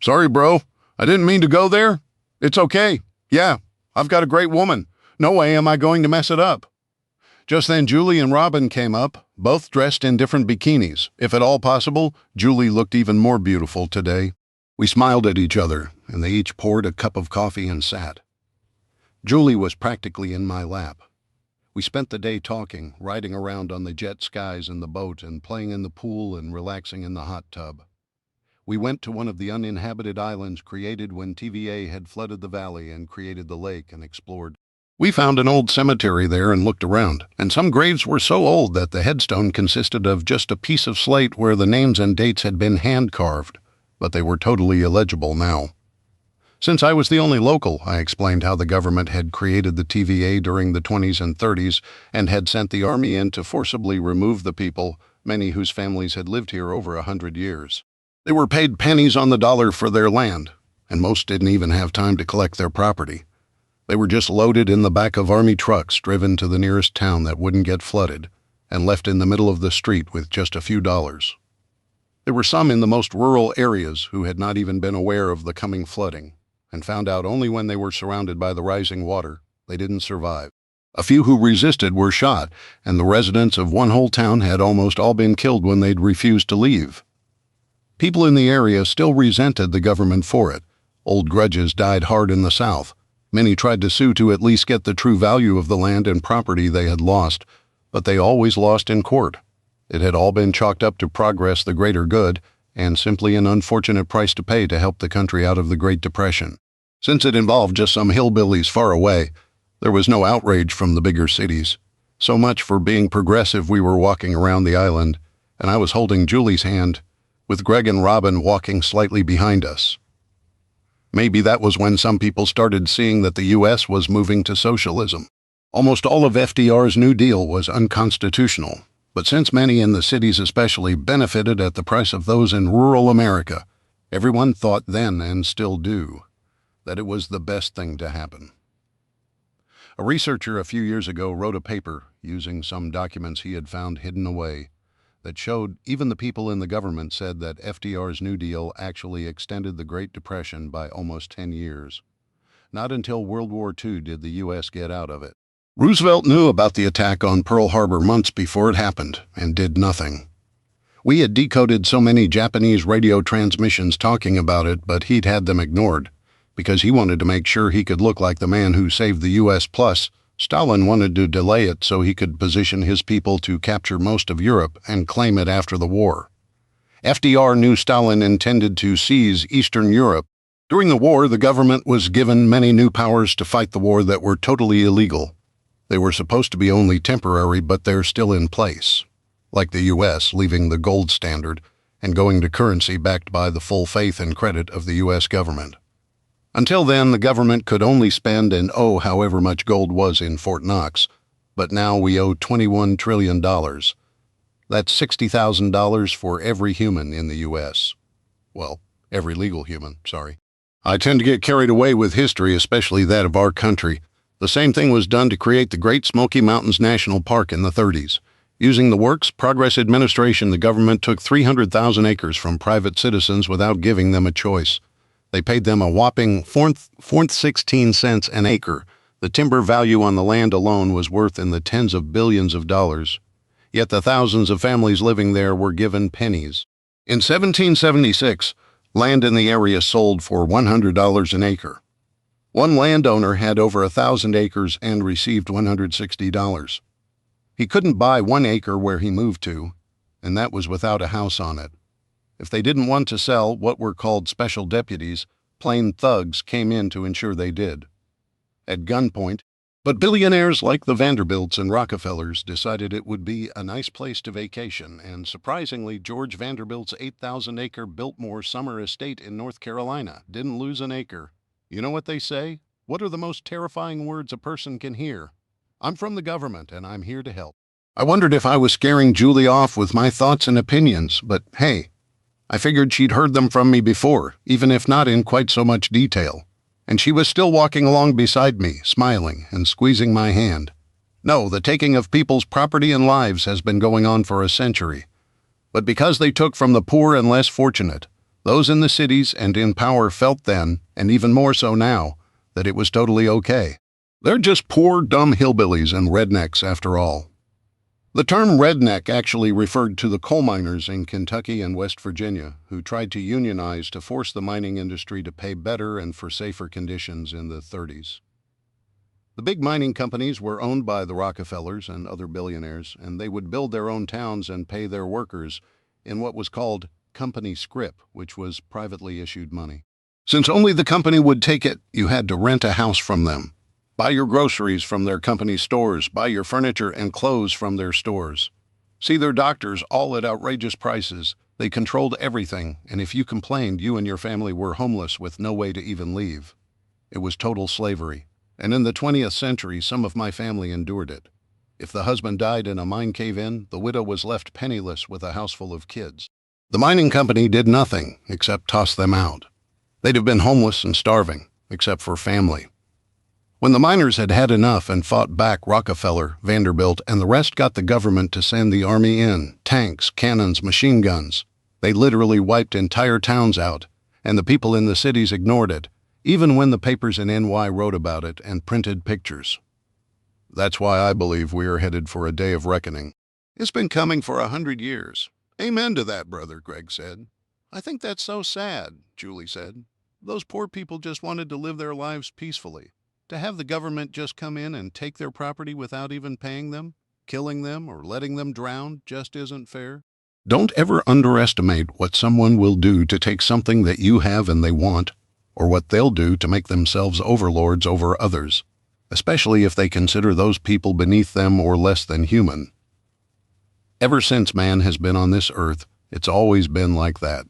Sorry, bro. I didn't mean to go there. It's okay. Yeah, I've got a great woman. No way am I going to mess it up. Just then Julie and Robin came up, both dressed in different bikinis. If at all possible, Julie looked even more beautiful today. We smiled at each other, and they each poured a cup of coffee and sat. Julie was practically in my lap. We spent the day talking, riding around on the jet skis in the boat and playing in the pool and relaxing in the hot tub. We went to one of the uninhabited islands created when TVA had flooded the valley and created the lake and explored. We found an old cemetery there and looked around, and some graves were so old that the headstone consisted of just a piece of slate where the names and dates had been hand-carved, but they were totally illegible now. Since I was the only local, I explained how the government had created the TVA during the 20s and 30s and had sent the army in to forcibly remove the people, many whose families had lived here over 100 years. They were paid pennies on the dollar for their land, and most didn't even have time to collect their property. They were just loaded in the back of army trucks driven to the nearest town that wouldn't get flooded, and left in the middle of the street with just a few dollars. There were some in the most rural areas who had not even been aware of the coming flooding, and found out only when they were surrounded by the rising water. They didn't survive. A few who resisted were shot, and the residents of one whole town had almost all been killed when they'd refused to leave. People in the area still resented the government for it. Old grudges died hard in the South. Many tried to sue to at least get the true value of the land and property they had lost, but they always lost in court. It had all been chalked up to progress, the greater good, and simply an unfortunate price to pay to help the country out of the Great Depression. Since it involved just some hillbillies far away, there was no outrage from the bigger cities. So much for being progressive. We were walking around the island, and I was holding Julie's hand, with Greg and Robin walking slightly behind us. Maybe that was when some people started seeing that the U.S. was moving to socialism. Almost all of FDR's New Deal was unconstitutional, but since many in the cities especially benefited at the price of those in rural America, everyone thought then, and still do, that it was the best thing to happen. A researcher a few years ago wrote a paper using some documents he had found hidden away. that showed even the people in the government said that FDR's New Deal actually extended the Great Depression by almost 10 years. Not until World War II did the U.S. get out of it. Roosevelt knew about the attack on Pearl Harbor months before it happened and did nothing. We had decoded so many Japanese radio transmissions talking about it, but he'd had them ignored because he wanted to make sure he could look like the man who saved the U.S. Plus, Stalin wanted to delay it so he could position his people to capture most of Europe and claim it after the war. FDR knew Stalin intended to seize Eastern Europe. During the war, the government was given many new powers to fight the war that were totally illegal. They were supposed to be only temporary, but they're still in place. Like the U.S. leaving the gold standard and going to currency backed by the full faith and credit of the U.S. government. Until then, the government could only spend and owe however much gold was in Fort Knox, but now we owe $21 trillion. That's $60,000 for every human in the U.S. Well, every legal human, sorry. I tend to get carried away with history, especially that of our country. The same thing was done to create the Great Smoky Mountains National Park in the 30s. Using the Works Progress Administration, the government took 300,000 acres from private citizens without giving them a choice. They paid them a whopping 16 cents an acre. The timber value on the land alone was worth in the tens of billions of dollars. Yet the thousands of families living there were given pennies. In 1776, land in the area sold for $100 an acre. One landowner had over 1,000 acres and received $160. He couldn't buy 1 acre where he moved to, and that was without a house on it. If they didn't want to sell, what were called special deputies, plain thugs, came in to ensure they did. At gunpoint, but billionaires like the Vanderbilts and Rockefellers decided it would be a nice place to vacation, and surprisingly, George Vanderbilt's 8,000-acre Biltmore summer estate in North Carolina didn't lose an acre. You know what they say? What are the most terrifying words a person can hear? I'm from the government, and I'm here to help. I wondered if I was scaring Julie off with my thoughts and opinions, but hey, I figured she'd heard them from me before, even if not in quite so much detail. And she was still walking along beside me, smiling and squeezing my hand. No, the taking of people's property and lives has been going on for a century. But because they took from the poor and less fortunate, those in the cities and in power felt then, and even more so now, that it was totally okay. They're just poor, dumb hillbillies and rednecks after all. The term redneck actually referred to the coal miners in Kentucky and West Virginia who tried to unionize to force the mining industry to pay better and for safer conditions in the 30s. The big mining companies were owned by the Rockefellers and other billionaires, and they would build their own towns and pay their workers in what was called company scrip, which was privately issued money. Since only the company would take it, you had to rent a house from them. Buy your groceries from their company stores, buy your furniture and clothes from their stores. See their doctors all at outrageous prices. They controlled everything, and if you complained, you and your family were homeless with no way to even leave. It was total slavery, and in the 20th century, some of my family endured it. If the husband died in a mine cave-in, the widow was left penniless with a house full of kids. The mining company did nothing except toss them out. They'd have been homeless and starving, except for family. When the miners had had enough and fought back, Rockefeller, Vanderbilt, and the rest got the government to send the army in, tanks, cannons, machine guns. They literally wiped entire towns out, and the people in the cities ignored it, even when the papers in NY wrote about it and printed pictures. That's why I believe we are headed for a day of reckoning. It's been coming for 100 years. Amen to that, brother, Greg said. I think that's so sad, Julie said. Those poor people just wanted to live their lives peacefully. To have the government just come in and take their property without even paying them, killing them, or letting them drown just isn't fair. Don't ever underestimate what someone will do to take something that you have and they want, or what they'll do to make themselves overlords over others, especially if they consider those people beneath them or less than human. Ever since man has been on this earth, it's always been like that.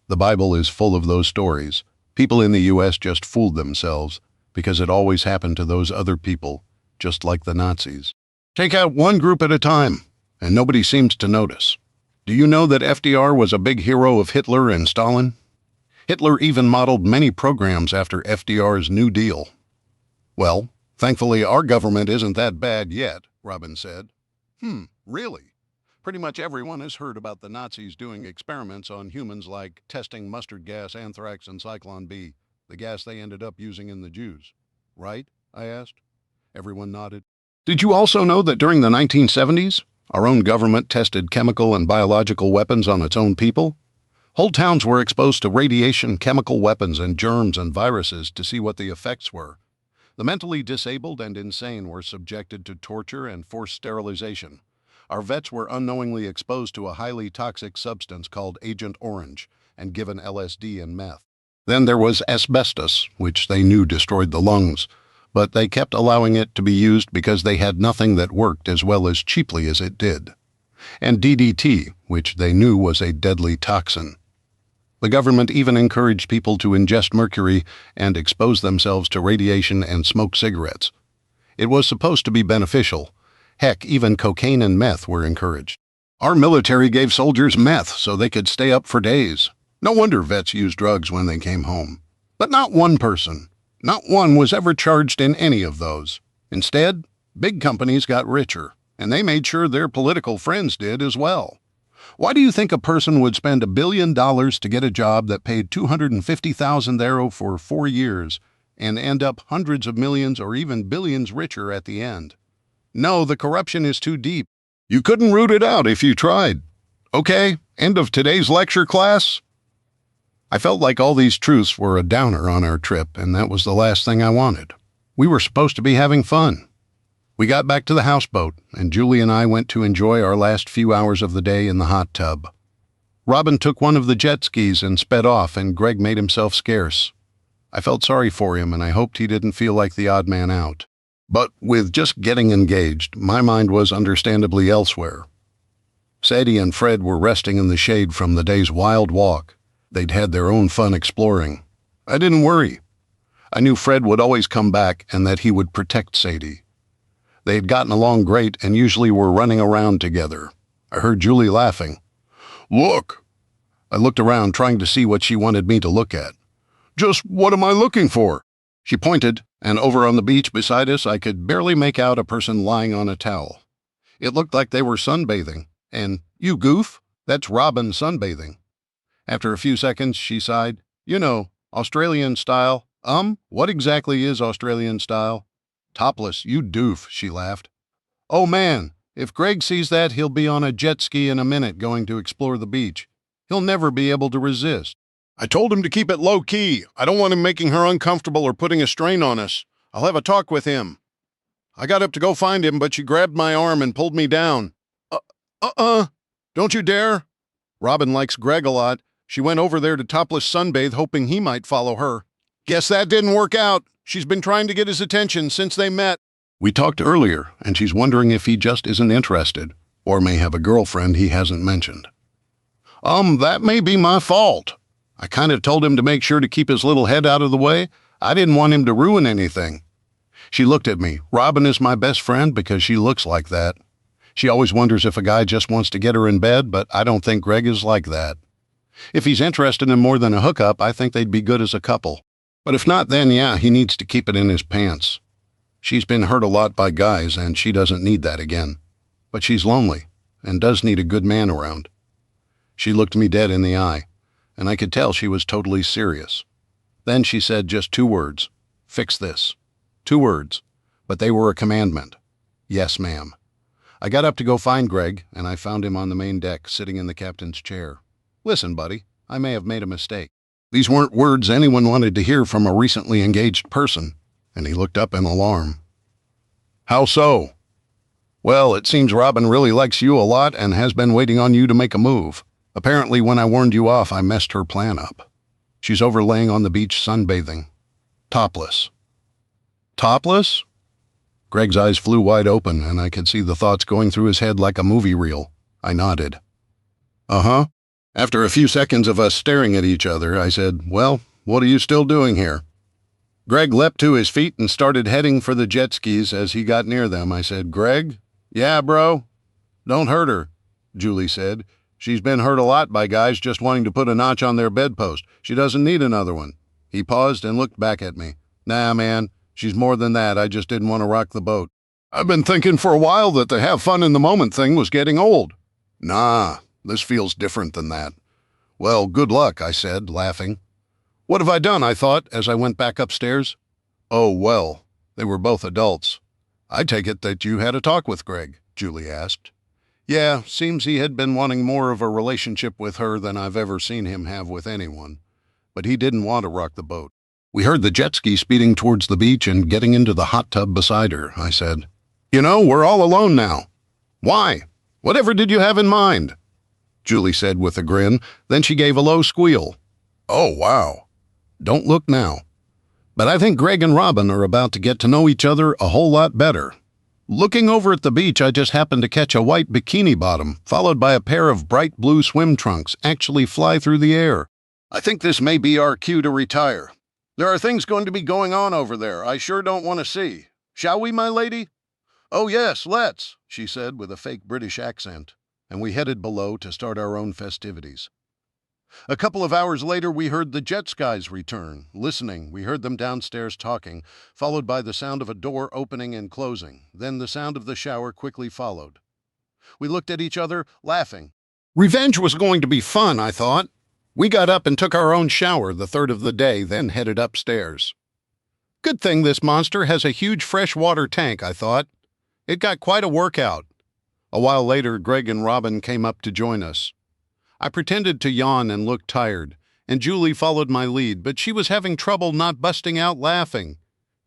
The Bible is full of those stories. People in the U.S. just fooled themselves, because it always happened to those other people, just like the Nazis. Take out one group at a time, and nobody seems to notice. Do you know that FDR was a big hero of Hitler and Stalin? Hitler even modeled many programs after FDR's New Deal. Well, thankfully our government isn't that bad yet, Robin said. Really? Pretty much everyone has heard about the Nazis doing experiments on humans, like testing mustard gas, anthrax, and Cyclone B, the gas they ended up using in the Jews. Right? I asked. Everyone nodded. Did you also know that during the 1970s, our own government tested chemical and biological weapons on its own people? Whole towns were exposed to radiation, chemical weapons, and germs and viruses to see what the effects were. The mentally disabled and insane were subjected to torture and forced sterilization. Our vets were unknowingly exposed to a highly toxic substance called Agent Orange and given LSD and meth. Then there was asbestos, which they knew destroyed the lungs, but they kept allowing it to be used because they had nothing that worked as well as cheaply as it did. And DDT, which they knew was a deadly toxin. The government even encouraged people to ingest mercury and expose themselves to radiation and smoke cigarettes. It was supposed to be beneficial. Heck, even cocaine and meth were encouraged. Our military gave soldiers meth so they could stay up for days. No wonder vets used drugs when they came home. But not one person, not one was ever charged in any of those. Instead, big companies got richer, and they made sure their political friends did as well. Why do you think a person would spend $1 billion to get a job that paid €250,000 for 4 years and end up hundreds of millions or even billions richer at the end? No, the corruption is too deep. You couldn't root it out if you tried. Okay, end of today's lecture, class. I felt like all these truths were a downer on our trip, and that was the last thing I wanted. We were supposed to be having fun. We got back to the houseboat, and Julie and I went to enjoy our last few hours of the day in the hot tub. Robin took one of the jet skis and sped off, and Greg made himself scarce. I felt sorry for him, and I hoped he didn't feel like the odd man out. But with just getting engaged, my mind was understandably elsewhere. Sadie and Fred were resting in the shade from the day's wild walk. They'd had their own fun exploring. I didn't worry. I knew Fred would always come back and that he would protect Sadie. They had gotten along great and usually were running around together. I heard Julie laughing. Look! I looked around trying to see what she wanted me to look at. Just what am I looking for? She pointed, and over on the beach beside us I could barely make out a person lying on a towel. It looked like they were sunbathing, and, you goof, that's Robin sunbathing. After a few seconds, she sighed. You know, Australian style. What exactly is Australian style? Topless, you doof, she laughed. Oh man, if Greg sees that, he'll be on a jet ski in a minute going to explore the beach. He'll never be able to resist. I told him to keep it low-key. I don't want him making her uncomfortable or putting a strain on us. I'll have a talk with him. I got up to go find him, but she grabbed my arm and pulled me down. Don't you dare. Robin likes Greg a lot. She went over there to topless sunbathe, hoping he might follow her. Guess that didn't work out. She's been trying to get his attention since they met. We talked earlier, and she's wondering if he just isn't interested, or may have a girlfriend he hasn't mentioned. That may be my fault. I kind of told him to make sure to keep his little head out of the way. I didn't want him to ruin anything. She looked at me. Robin is my best friend because she looks like that. She always wonders if a guy just wants to get her in bed, but I don't think Greg is like that. If he's interested in more than a hookup, I think they'd be good as a couple. But if not, then yeah, he needs to keep it in his pants. She's been hurt a lot by guys, and she doesn't need that again. But she's lonely, and does need a good man around. She looked me dead in the eye, and I could tell she was totally serious. Then she said just 2 words. Fix this. 2 words, but they were a commandment. Yes, ma'am. I got up to go find Greg, and I found him on the main deck, sitting in the captain's chair. Listen, buddy, I may have made a mistake. These weren't words anyone wanted to hear from a recently engaged person, and he looked up in alarm. How so? Well, it seems Robin really likes you a lot and has been waiting on you to make a move. Apparently, when I warned you off, I messed her plan up. She's overlaying on the beach sunbathing. Topless. Topless? Greg's eyes flew wide open, and I could see the thoughts going through his head like a movie reel. I nodded. Uh-huh. After a few seconds of us staring at each other, I said, Well, what are you still doing here? Greg leapt to his feet and started heading for the jet skis. As he got near them, I said, Greg? Yeah, bro? Don't hurt her, Julie said. She's been hurt a lot by guys just wanting to put a notch on their bedpost. She doesn't need another one. He paused and looked back at me. Nah, man, she's more than that. I just didn't want to rock the boat. I've been thinking for a while that the have fun in the moment thing was getting old. Nah, this feels different than that. Well, good luck, I said, laughing. What have I done, I thought, as I went back upstairs. Oh, well, they were both adults. I take it that you had a talk with Greg, Julie asked. Yeah, seems he had been wanting more of a relationship with her than I've ever seen him have with anyone. But he didn't want to rock the boat. We heard the jet ski speeding towards the beach and getting into the hot tub beside her, I said. You know, we're all alone now. Why? Whatever did you have in mind? Julie said with a grin, then she gave a low squeal. Oh, wow. Don't look now. But I think Greg and Robin are about to get to know each other a whole lot better. Looking over at the beach, I just happened to catch a white bikini bottom, followed by a pair of bright blue swim trunks, actually fly through the air. I think this may be our cue to retire. There are things going to be going on over there I sure don't want to see. Shall we, my lady? Oh, yes, let's, she said with a fake British accent, and we headed below to start our own festivities. A couple of hours later, we heard the jet skis return. Listening, we heard them downstairs talking, followed by the sound of a door opening and closing. Then the sound of the shower quickly followed. We looked at each other, laughing. Revenge was going to be fun, I thought. We got up and took our own shower the third of the day, then headed upstairs. Good thing this monster has a huge freshwater tank, I thought. It got quite a workout. A while later, Greg and Robin came up to join us. I pretended to yawn and look tired, and Julie followed my lead, but she was having trouble not busting out laughing.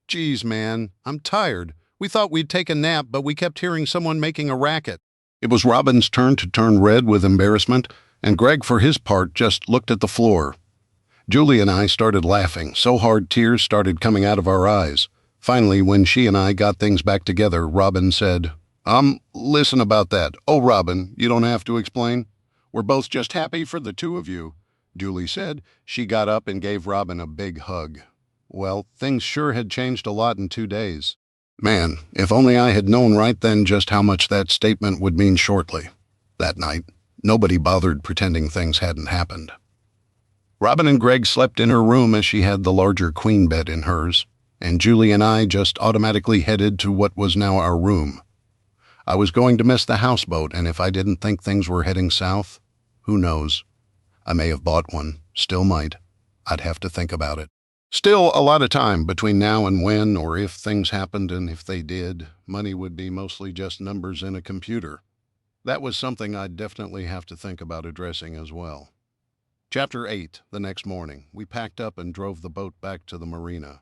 Geez, man, I'm tired. We thought we'd take a nap, but we kept hearing someone making a racket. It was Robin's turn to turn red with embarrassment, and Greg, for his part, just looked at the floor. Julie and I started laughing, so hard tears started coming out of our eyes. Finally, when she and I got things back together, Robin said, listen about that. Oh, Robin, you don't have to explain. We're both just happy for the two of you, Julie said. She got up and gave Robin a big hug. Well, things sure had changed a lot in 2 days. Man, if only I had known right then just how much that statement would mean shortly. That night, nobody bothered pretending things hadn't happened. Robin and Greg slept in her room as she had the larger queen bed in hers, and Julie and I just automatically headed to what was now our room. I was going to miss the houseboat, and if I didn't think things were heading south, who knows? I may have bought one, still might. I'd have to think about it. Still, a lot of time between now and when, or if things happened, and if they did, money would be mostly just numbers in a computer. That was something I'd definitely have to think about addressing as well. Chapter 8, the next morning, we packed up and drove the boat back to the marina.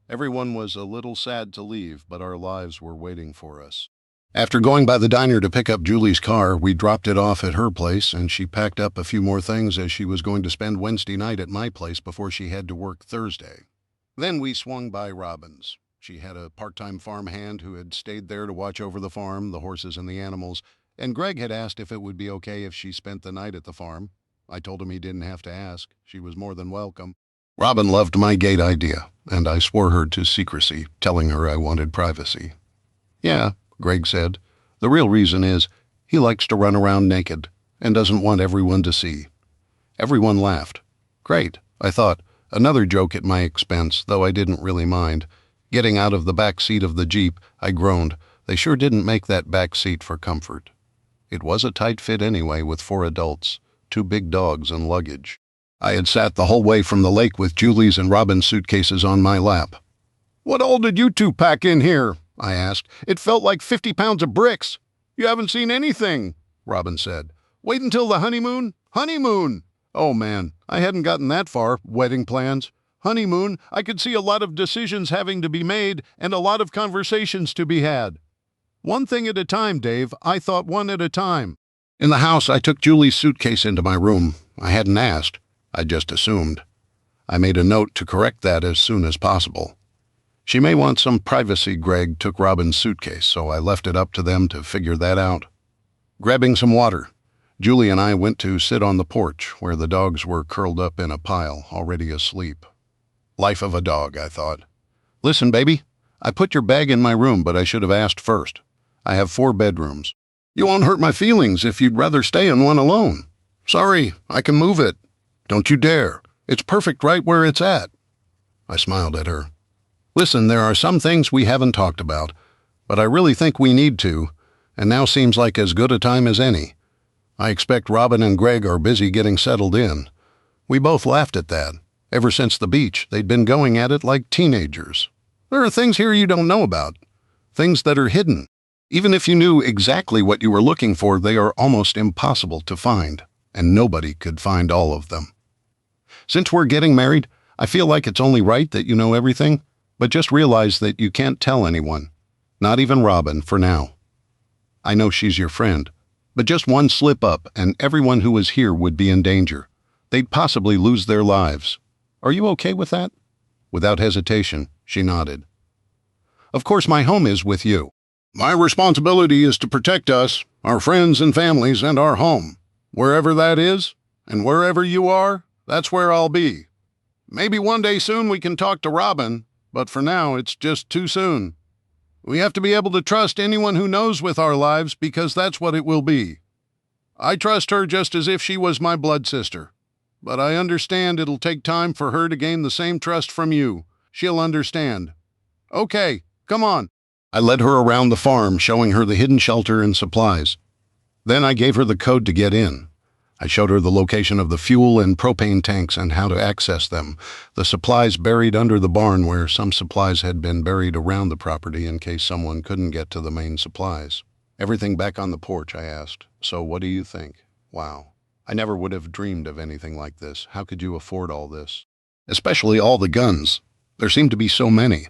Everyone was a little sad to leave, but our lives were waiting for us. After going by the diner to pick up Julie's car, we dropped it off at her place, and she packed up a few more things as she was going to spend Wednesday night at my place before she had to work Thursday. Then we swung by Robin's. She had a part-time farm hand who had stayed there to watch over the farm, the horses, and the animals, and Greg had asked if it would be okay if she spent the night at the farm. I told him he didn't have to ask. She was more than welcome. Robin loved my gate idea, and I swore her to secrecy, telling her I wanted privacy. Yeah, Greg said. The real reason is he likes to run around naked and doesn't want everyone to see. Everyone laughed. Great, I thought. Another joke at my expense, though I didn't really mind. Getting out of the back seat of the Jeep, I groaned. They sure didn't make that back seat for comfort. It was a tight fit anyway, with 4 adults, 2 big dogs and luggage. I had sat the whole way from the lake with Julie's and Robin's suitcases on my lap. What all did you two pack in here? I asked. It felt like 50 pounds of bricks. You haven't seen anything, Robin said. Wait until the honeymoon? Honeymoon! Oh man, I hadn't gotten that far, wedding plans. Honeymoon, I could see a lot of decisions having to be made and a lot of conversations to be had. One thing at a time, Dave. I thought one at a time. In the house, I took Julie's suitcase into my room. I hadn't asked. I just assumed. I made a note to correct that as soon as possible. She may want some privacy. Greg took Robin's suitcase, so I left it up to them to figure that out. Grabbing some water, Julie and I went to sit on the porch where the dogs were curled up in a pile, already asleep. Life of a dog, I thought. Listen, baby, I put your bag in my room, but I should have asked first. I have 4 bedrooms. You won't hurt my feelings if you'd rather stay in one alone. Sorry, I can move it. Don't you dare. It's perfect right where it's at. I smiled at her. Listen, there are some things we haven't talked about, but I really think we need to, and now seems like as good a time as any. I expect Robin and Greg are busy getting settled in. We both laughed at that. Ever since the beach, they'd been going at it like teenagers. There are things here you don't know about. Things that are hidden. Even if you knew exactly what you were looking for, they are almost impossible to find, and nobody could find all of them. Since we're getting married, I feel like it's only right that you know everything, but just realize that you can't tell anyone. Not even Robin, for now. I know she's your friend, but just one slip up and everyone who was here would be in danger. They'd possibly lose their lives. Are you okay with that? Without hesitation, she nodded. Of course, my home is with you. My responsibility is to protect us, our friends and families, and our home. Wherever that is, and wherever you are, that's where I'll be. Maybe one day soon we can talk to Robin, but for now it's just too soon. We have to be able to trust anyone who knows with our lives because that's what it will be. I trust her just as if she was my blood sister. But I understand it'll take time for her to gain the same trust from you. She'll understand. Okay, come on. I led her around the farm, showing her the hidden shelter and supplies. Then I gave her the code to get in. I showed her the location of the fuel and propane tanks and how to access them, the supplies buried under the barn where some supplies had been buried around the property in case someone couldn't get to the main supplies. Everything back on the porch, I asked. So what do you think? Wow. I never would have dreamed of anything like this. How could you afford all this? Especially all the guns. There seem to be so many.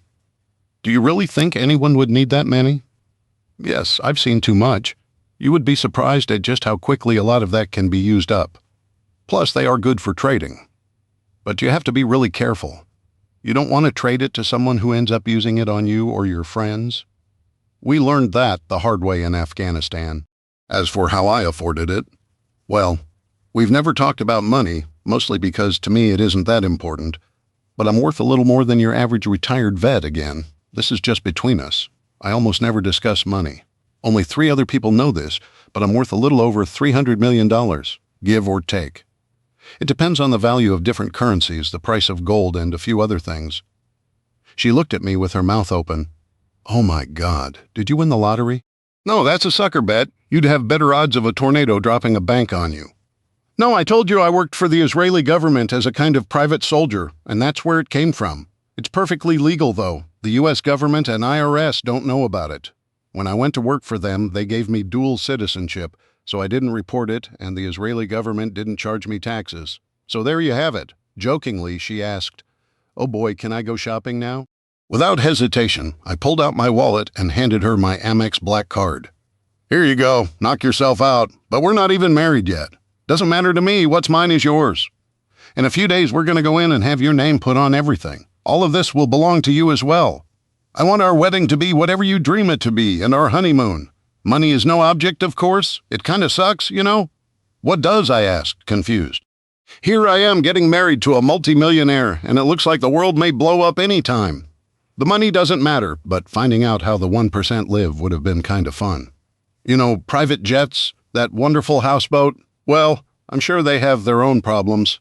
Do you really think anyone would need that many? Yes, I've seen too much. You would be surprised at just how quickly a lot of that can be used up. Plus, they are good for trading. But you have to be really careful. You don't want to trade it to someone who ends up using it on you or your friends. We learned that the hard way in Afghanistan. As for how I afforded it, well, we've never talked about money, mostly because to me it isn't that important. But I'm worth a little more than your average retired vet again. This is just between us. I almost never discuss money. Only 3 other people know this, but I'm worth a little over $300 million, give or take. It depends on the value of different currencies, the price of gold, and a few other things. She looked at me with her mouth open. Oh my God, did you win the lottery? No, that's a sucker bet. You'd have better odds of a tornado dropping a bank on you. No, I told you I worked for the Israeli government as a kind of private soldier, and that's where it came from. It's perfectly legal, though. The U.S. government and IRS don't know about it. When I went to work for them, they gave me dual citizenship, so I didn't report it, and the Israeli government didn't charge me taxes. So there you have it. Jokingly, she asked, "Oh boy, can I go shopping now?" Without hesitation, I pulled out my wallet and handed her my Amex Black Card. Here you go, knock yourself out, but we're not even married yet. Doesn't matter to me, what's mine is yours. In a few days, we're going to go in and have your name put on everything. All of this will belong to you as well. I want our wedding to be whatever you dream it to be, and our honeymoon. Money is no object, of course. It kind of sucks, you know. What does? I asked, confused. Here I am getting married to a multimillionaire, and it looks like the world may blow up any time. The money doesn't matter, but finding out how the 1% live would have been kind of fun. You know, private jets, that wonderful houseboat, well, I'm sure they have their own problems.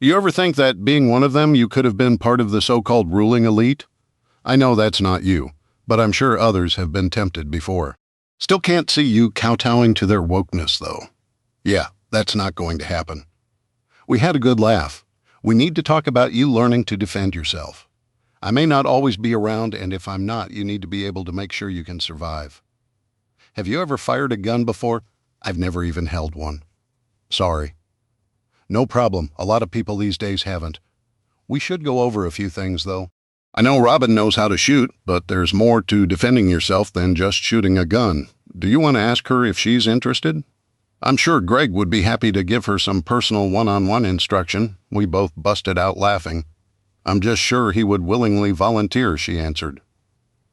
You ever think that being one of them, you could have been part of the so-called ruling elite? I know that's not you, but I'm sure others have been tempted before. Still can't see you kowtowing to their wokeness, though. Yeah, that's not going to happen. We had a good laugh. We need to talk about you learning to defend yourself. I may not always be around, and if I'm not, you need to be able to make sure you can survive. Have you ever fired a gun before? I've never even held one. Sorry. No problem. A lot of people these days haven't. We should go over a few things, though. I know Robin knows how to shoot, but there's more to defending yourself than just shooting a gun. Do you want to ask her if she's interested? I'm sure Greg would be happy to give her some personal one-on-one instruction. We both busted out laughing. I'm just sure he would willingly volunteer, she answered.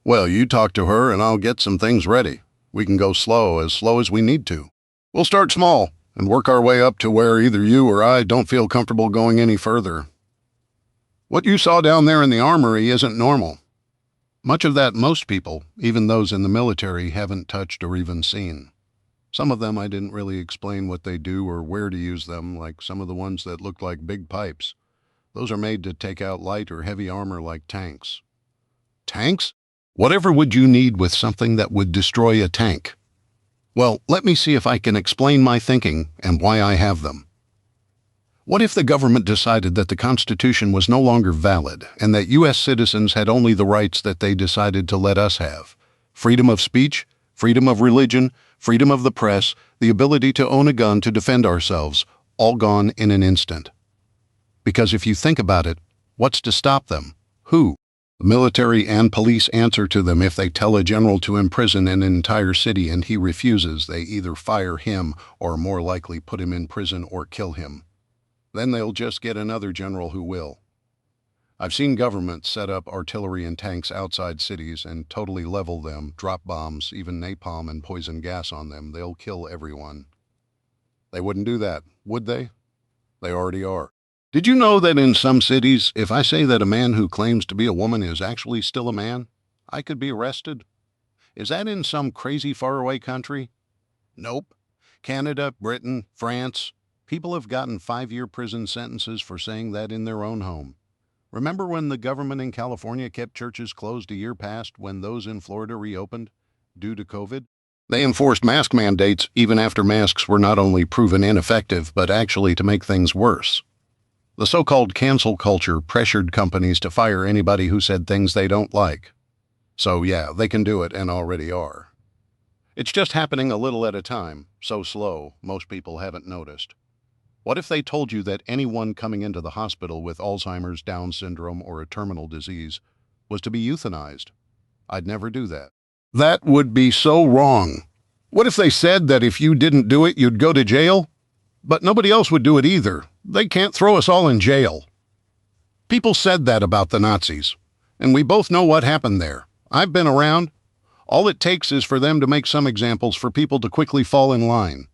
Well, you talk to her and I'll get some things ready. We can go slow as we need to. We'll start small and work our way up to where either you or I don't feel comfortable going any further. What you saw down there in the armory isn't normal. Much of that most people, even those in the military, haven't touched or even seen. Some of them I didn't really explain what they do or where to use them, like some of the ones that look like big pipes. Those are made to take out light or heavy armor like tanks. Tanks? Whatever would you need with something that would destroy a tank? Well, let me see if I can explain my thinking and why I have them. What if the government decided that the Constitution was no longer valid and that U.S. citizens had only the rights that they decided to let us have? Freedom of speech, freedom of religion, freedom of the press, the ability to own a gun to defend ourselves, all gone in an instant. Because if you think about it, what's to stop them? Who? The military and police answer to them. If they tell a general to imprison an entire city and he refuses, they either fire him or more likely put him in prison or kill him. Then they'll just get another general who will. I've seen governments set up artillery and tanks outside cities and totally level them, drop bombs, even napalm and poison gas on them. They'll kill everyone. They wouldn't do that, would they? They already are. Did you know that in some cities, if I say that a man who claims to be a woman is actually still a man, I could be arrested? Is that in some crazy faraway country? Nope. Canada, Britain, France. People have gotten 5-year prison sentences for saying that in their own home. Remember when the government in California kept churches closed a year past when those in Florida reopened due to COVID? They enforced mask mandates even after masks were not only proven ineffective, but actually to make things worse. The so-called cancel culture pressured companies to fire anybody who said things they don't like. So yeah, they can do it and already are. It's just happening a little at a time, so slow, most people haven't noticed. What if they told you that anyone coming into the hospital with Alzheimer's, Down syndrome, or a terminal disease was to be euthanized? I'd never do that. That would be so wrong. What if they said that if you didn't do it, you'd go to jail? But nobody else would do it either. They can't throw us all in jail. People said that about the Nazis, and we both know what happened there. I've been around. All it takes is for them to make some examples for people to quickly fall in line.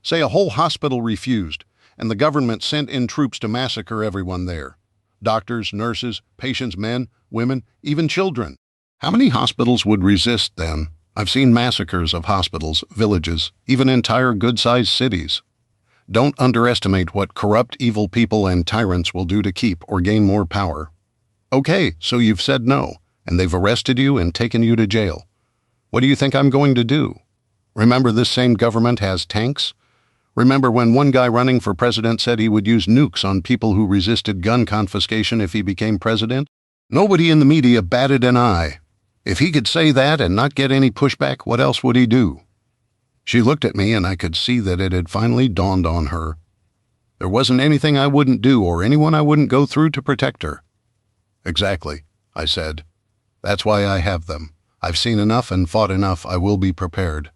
Say a whole hospital refused, and the government sent in troops to massacre everyone there. Doctors, nurses, patients, men, women, even children. How many hospitals would resist then? I've seen massacres of hospitals, villages, even entire good-sized cities. Don't underestimate what corrupt, evil people and tyrants will do to keep or gain more power. Okay, so you've said no, and they've arrested you and taken you to jail. What do you think I'm going to do? Remember, this same government has tanks? Remember when one guy running for president said he would use nukes on people who resisted gun confiscation if he became president? Nobody in the media batted an eye. If he could say that and not get any pushback, what else would he do? She looked at me and I could see that it had finally dawned on her. There wasn't anything I wouldn't do or anyone I wouldn't go through to protect her. Exactly, I said. That's why I have them. I've seen enough and fought enough. I will be prepared.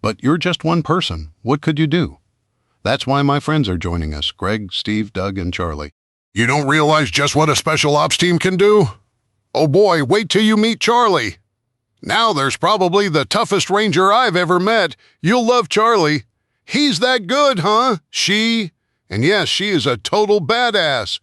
But you're just one person. What could you do? That's why my friends are joining us, Greg, Steve, Doug, and Charlie. You don't realize just what a special ops team can do? Oh boy, wait till you meet Charlie. Now there's probably the toughest ranger I've ever met. You'll love Charlie. He's that good, huh? And yes, she is a total badass.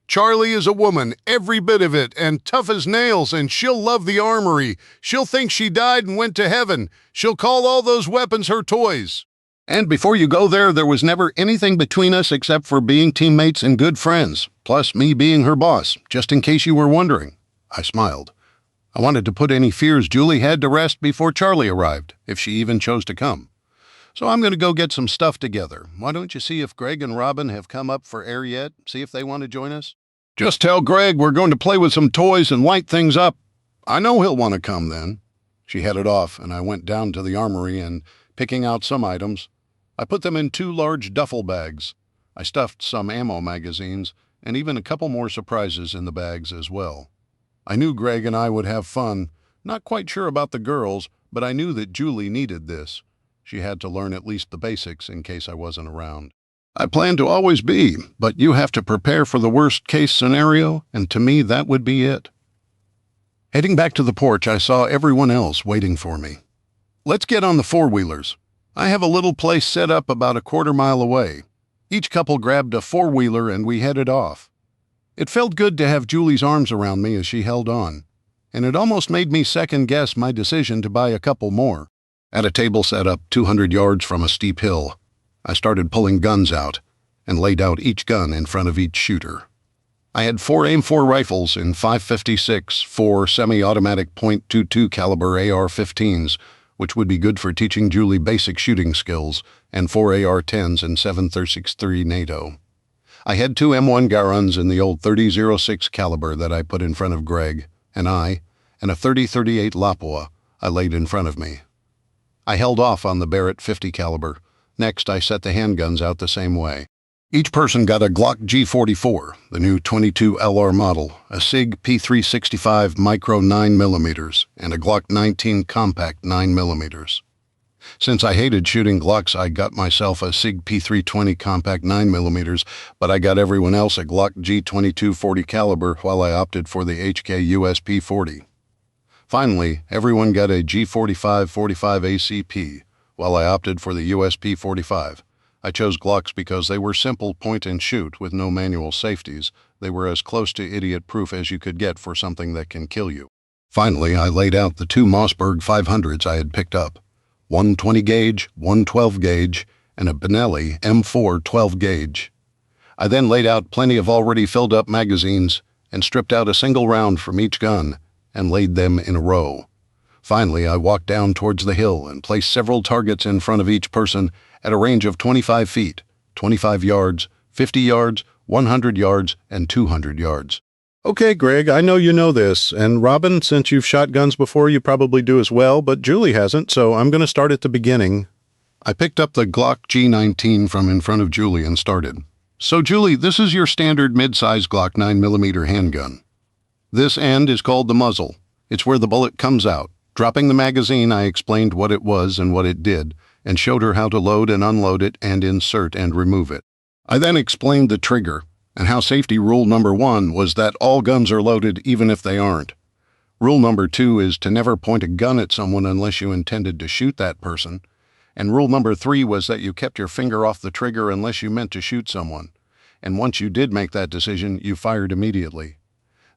Charlie is a woman, every bit of it, and tough as nails, and she'll love the armory. She'll think she died and went to heaven. She'll call all those weapons her toys. And before you go there was never anything between us except for being teammates and good friends, plus me being her boss, just in case you were wondering. I smiled. I wanted to put any fears Julie had to rest before Charlie arrived, if she even chose to come. So I'm going to go get some stuff together. Why don't you see if Greg and Robin have come up for air yet? See if they want to join us? Just tell Greg we're going to play with some toys and light things up. I know he'll want to come then. She headed off, and I went down to the armory and, picking out some items, I put them in 2 large duffel bags. I stuffed some ammo magazines, and even a couple more surprises in the bags as well. I knew Greg and I would have fun. Not quite sure about the girls, but I knew that Julie needed this. She had to learn at least the basics in case I wasn't around. I plan to always be, but you have to prepare for the worst-case scenario, and to me that would be it. Heading back to the porch, I saw everyone else waiting for me. Let's get on the four-wheelers. I have a little place set up about a quarter-mile away. Each couple grabbed a four-wheeler and we headed off. It felt good to have Julie's arms around me as she held on, and it almost made me second-guess my decision to buy a couple more. At a table set up 200 yards from a steep hill, I started pulling guns out and laid out each gun in front of each shooter. I had 4 AIM-4 rifles in .556, 4 semi-automatic .22 caliber AR-15s, which would be good for teaching Julie basic shooting skills, and 4 AR-10s and 7.63 NATO. I had 2 M1 Garuns in the old 30-06 caliber that I put in front of Greg, and a 30-38 Lapua I laid in front of me. I held off on the Barrett 50 caliber. Next, I set the handguns out the same way. Each person got a Glock G44, the new 22 LR model, a SIG P365 Micro 9mm, and a Glock 19 Compact 9mm. Since I hated shooting Glocks, I got myself a SIG P320 Compact 9mm, but I got everyone else a Glock G22 40 caliber while I opted for the HK USP 40. Finally, everyone got a G45 45 ACP, while I opted for the USP 45. I chose Glocks because they were simple point and shoot with no manual safeties. They were as close to idiot-proof as you could get for something that can kill you. Finally, I laid out the 2 Mossberg 500s I had picked up, one 20 gauge, one 12 gauge, and a Benelli M4 12 gauge. I then laid out plenty of already filled up magazines and stripped out a single round from each gun and laid them in a row. Finally, I walked down towards the hill and placed several targets in front of each person at a range of 25 feet, 25 yards, 50 yards, 100 yards, and 200 yards. Okay, Greg, I know you know this, and Robin, since you've shot guns before, you probably do as well, but Julie hasn't, so I'm going to start at the beginning. I picked up the Glock G19 from in front of Julie and started. So, Julie, this is your standard mid-size Glock 9mm handgun. This end is called the muzzle. It's where the bullet comes out. Dropping the magazine, I explained what it was and what it did, and showed her how to load and unload it and insert and remove it. I then explained the trigger, and how safety rule number 1 was that all guns are loaded even if they aren't. Rule number 2 is to never point a gun at someone unless you intended to shoot that person, and rule number 3 was that you kept your finger off the trigger unless you meant to shoot someone, and once you did make that decision, you fired immediately.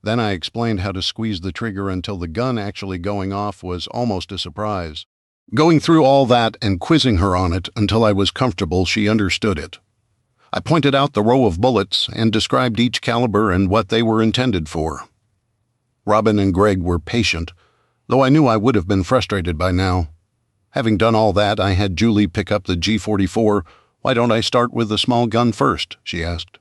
Then I explained how to squeeze the trigger until the gun actually going off was almost a surprise. Going through all that and quizzing her on it until I was comfortable she understood it. I pointed out the row of bullets and described each caliber and what they were intended for. Robin and Greg were patient, though I knew I would have been frustrated by now. Having done all that, I had Julie pick up the G44. Why don't I start with the small gun first? She asked.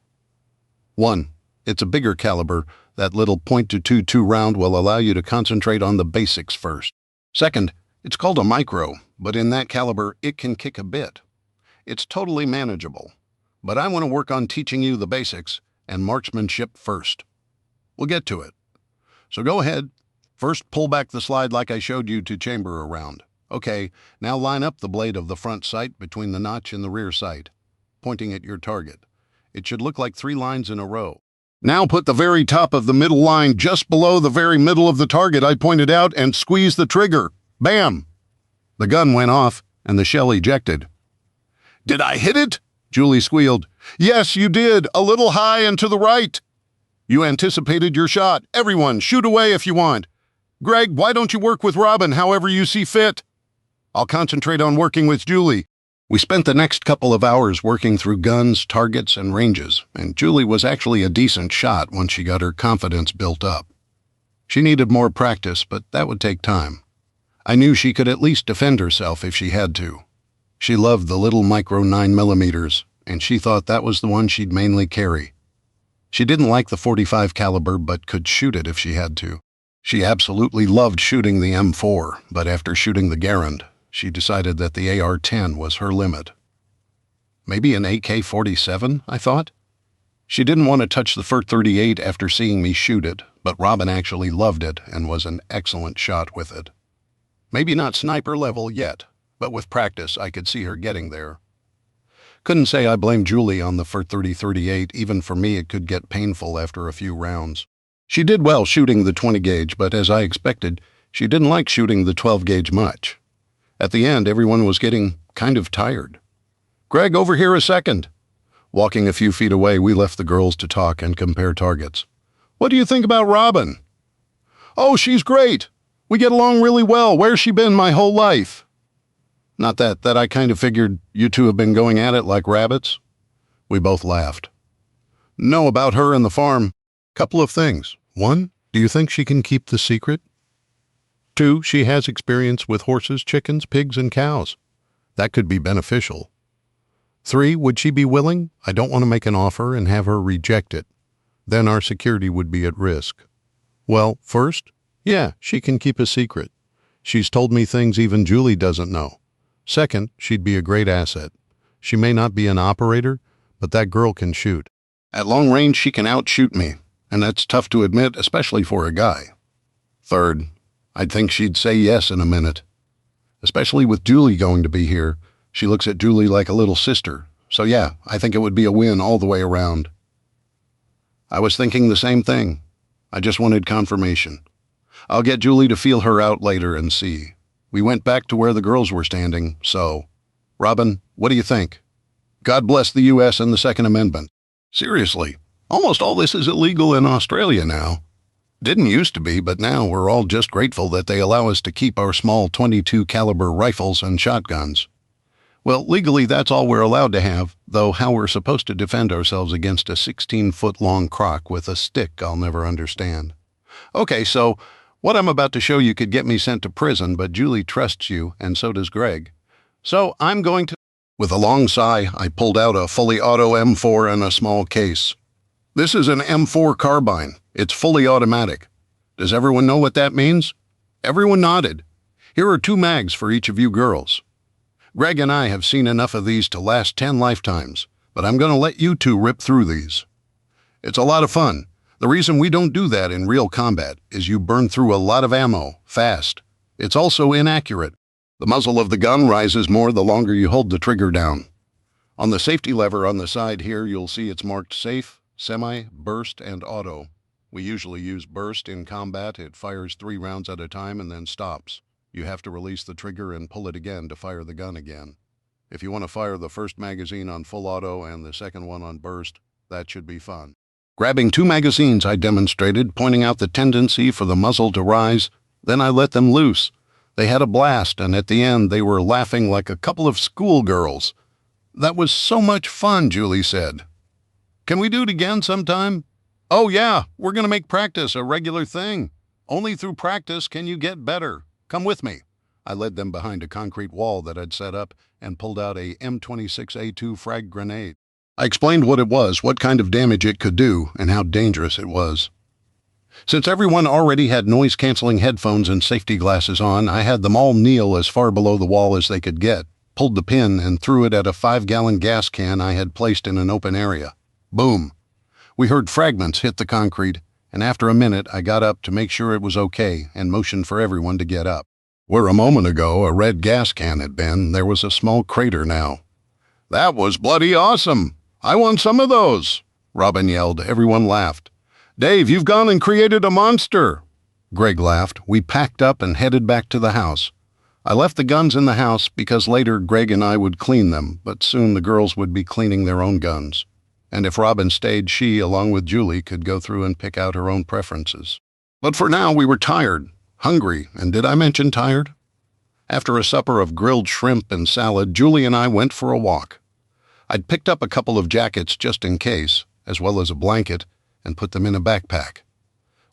1. It's a bigger caliber. That little .222 round will allow you to concentrate on the basics first. 2nd, it's called a micro, but in that caliber, it can kick a bit. It's totally manageable, but I want to work on teaching you the basics and marksmanship first. We'll get to it. So go ahead. First, pull back the slide like I showed you to chamber around. Okay, now line up the blade of the front sight between the notch and the rear sight, pointing at your target. It should look like 3 lines in a row. Now put the very top of the middle line just below the very middle of the target I pointed out and squeeze the trigger. Bam! The gun went off and the shell ejected. Did I hit it? Julie squealed. Yes, you did. A little high and to the right. You anticipated your shot. Everyone, shoot away if you want. Greg, why don't you work with Robin however you see fit? I'll concentrate on working with Julie. We spent the next couple of hours working through guns, targets, and ranges, and Julie was actually a decent shot once she got her confidence built up. She needed more practice, but that would take time. I knew she could at least defend herself if she had to. She loved the little micro 9mm, and she thought that was the one she'd mainly carry. She didn't like the 45 caliber, but could shoot it if she had to. She absolutely loved shooting the M4, but after shooting the Garand, she decided that the AR-10 was her limit. Maybe an AK-47, I thought? She didn't want to touch the .38 after seeing me shoot it, but Robin actually loved it and was an excellent shot with it. Maybe not sniper level yet, but with practice I could see her getting there. Couldn't say I blame Julie on the .38, even for me it could get painful after a few rounds. She did well shooting the 20 gauge, but as I expected, she didn't like shooting the 12 gauge much. At the end, everyone was getting kind of tired. Greg, over here a second. Walking a few feet away, we left the girls to talk and compare targets. What do you think about Robin? Oh, she's great. We get along really well. Where's she been my whole life? Not that I kind of figured you two have been going at it like rabbits. We both laughed. No, about her and the farm. Couple of things. 1, do you think she can keep the secret? 2, she has experience with horses, chickens, pigs, and cows. That could be beneficial. 3, would she be willing? I don't want to make an offer and have her reject it. Then our security would be at risk. Well, first, yeah, she can keep a secret. She's told me things even Julie doesn't know. Second, she'd be a great asset. She may not be an operator, but that girl can shoot. At long range, she can outshoot me, and that's tough to admit, especially for a guy. Third, I'd think she'd say yes in a minute. Especially with Julie going to be here. She looks at Julie like a little sister. So yeah, I think it would be a win all the way around. I was thinking the same thing. I just wanted confirmation. I'll get Julie to feel her out later and see. We went back to where the girls were standing, so... Robin, what do you think? God bless the U.S. and the Second Amendment. Seriously, almost all this is illegal in Australia now. Didn't used to be, but now we're all just grateful that they allow us to keep our small .22 caliber rifles and shotguns. Well, legally that's all we're allowed to have, though how we're supposed to defend ourselves against a 16-foot-long croc with a stick I'll never understand. Okay, so what I'm about to show you could get me sent to prison, but Julie trusts you, and so does Greg. So I'm going to... With a long sigh, I pulled out a fully auto M4 and a small case. This is an M4 carbine. It's fully automatic. Does everyone know what that means? Everyone nodded. Here are 2 mags for each of you girls. Greg and I have seen enough of these to last 10 lifetimes, but I'm going to let you 2 rip through these. It's a lot of fun. The reason we don't do that in real combat is you burn through a lot of ammo, fast. It's also inaccurate. The muzzle of the gun rises more the longer you hold the trigger down. On the safety lever on the side here, you'll see it's marked safe, semi, burst, and auto. We usually use burst in combat. It fires 3 rounds at a time and then stops. You have to release the trigger and pull it again to fire the gun again. If you want to fire the first magazine on full auto and the second one on burst, that should be fun. Grabbing 2 magazines, I demonstrated, pointing out the tendency for the muzzle to rise. Then I let them loose. They had a blast, and at the end they were laughing like a couple of schoolgirls. That was so much fun, Julie said. Can we do it again sometime? Oh yeah, we're going to make practice a regular thing. Only through practice can you get better. Come with me. I led them behind a concrete wall that I'd set up and pulled out a M26A2 frag grenade. I explained what it was, what kind of damage it could do, and how dangerous it was. Since everyone already had noise-canceling headphones and safety glasses on, I had them all kneel as far below the wall as they could get, pulled the pin, and threw it at a 5-gallon gas can I had placed in an open area. Boom! We heard fragments hit the concrete, and after a minute I got up to make sure it was okay and motioned for everyone to get up. Where a moment ago a red gas can had been, there was a small crater now. That was bloody awesome! I want some of those! Robin yelled. Everyone laughed. Dave, you've gone and created a monster! Greg laughed. We packed up and headed back to the house. I left the guns in the house because later Greg and I would clean them, but soon the girls would be cleaning their own guns. And if Robin stayed, she, along with Julie, could go through and pick out her own preferences. But for now, we were tired, hungry, and did I mention tired? After a supper of grilled shrimp and salad, Julie and I went for a walk. I'd picked up a couple of jackets just in case, as well as a blanket, and put them in a backpack.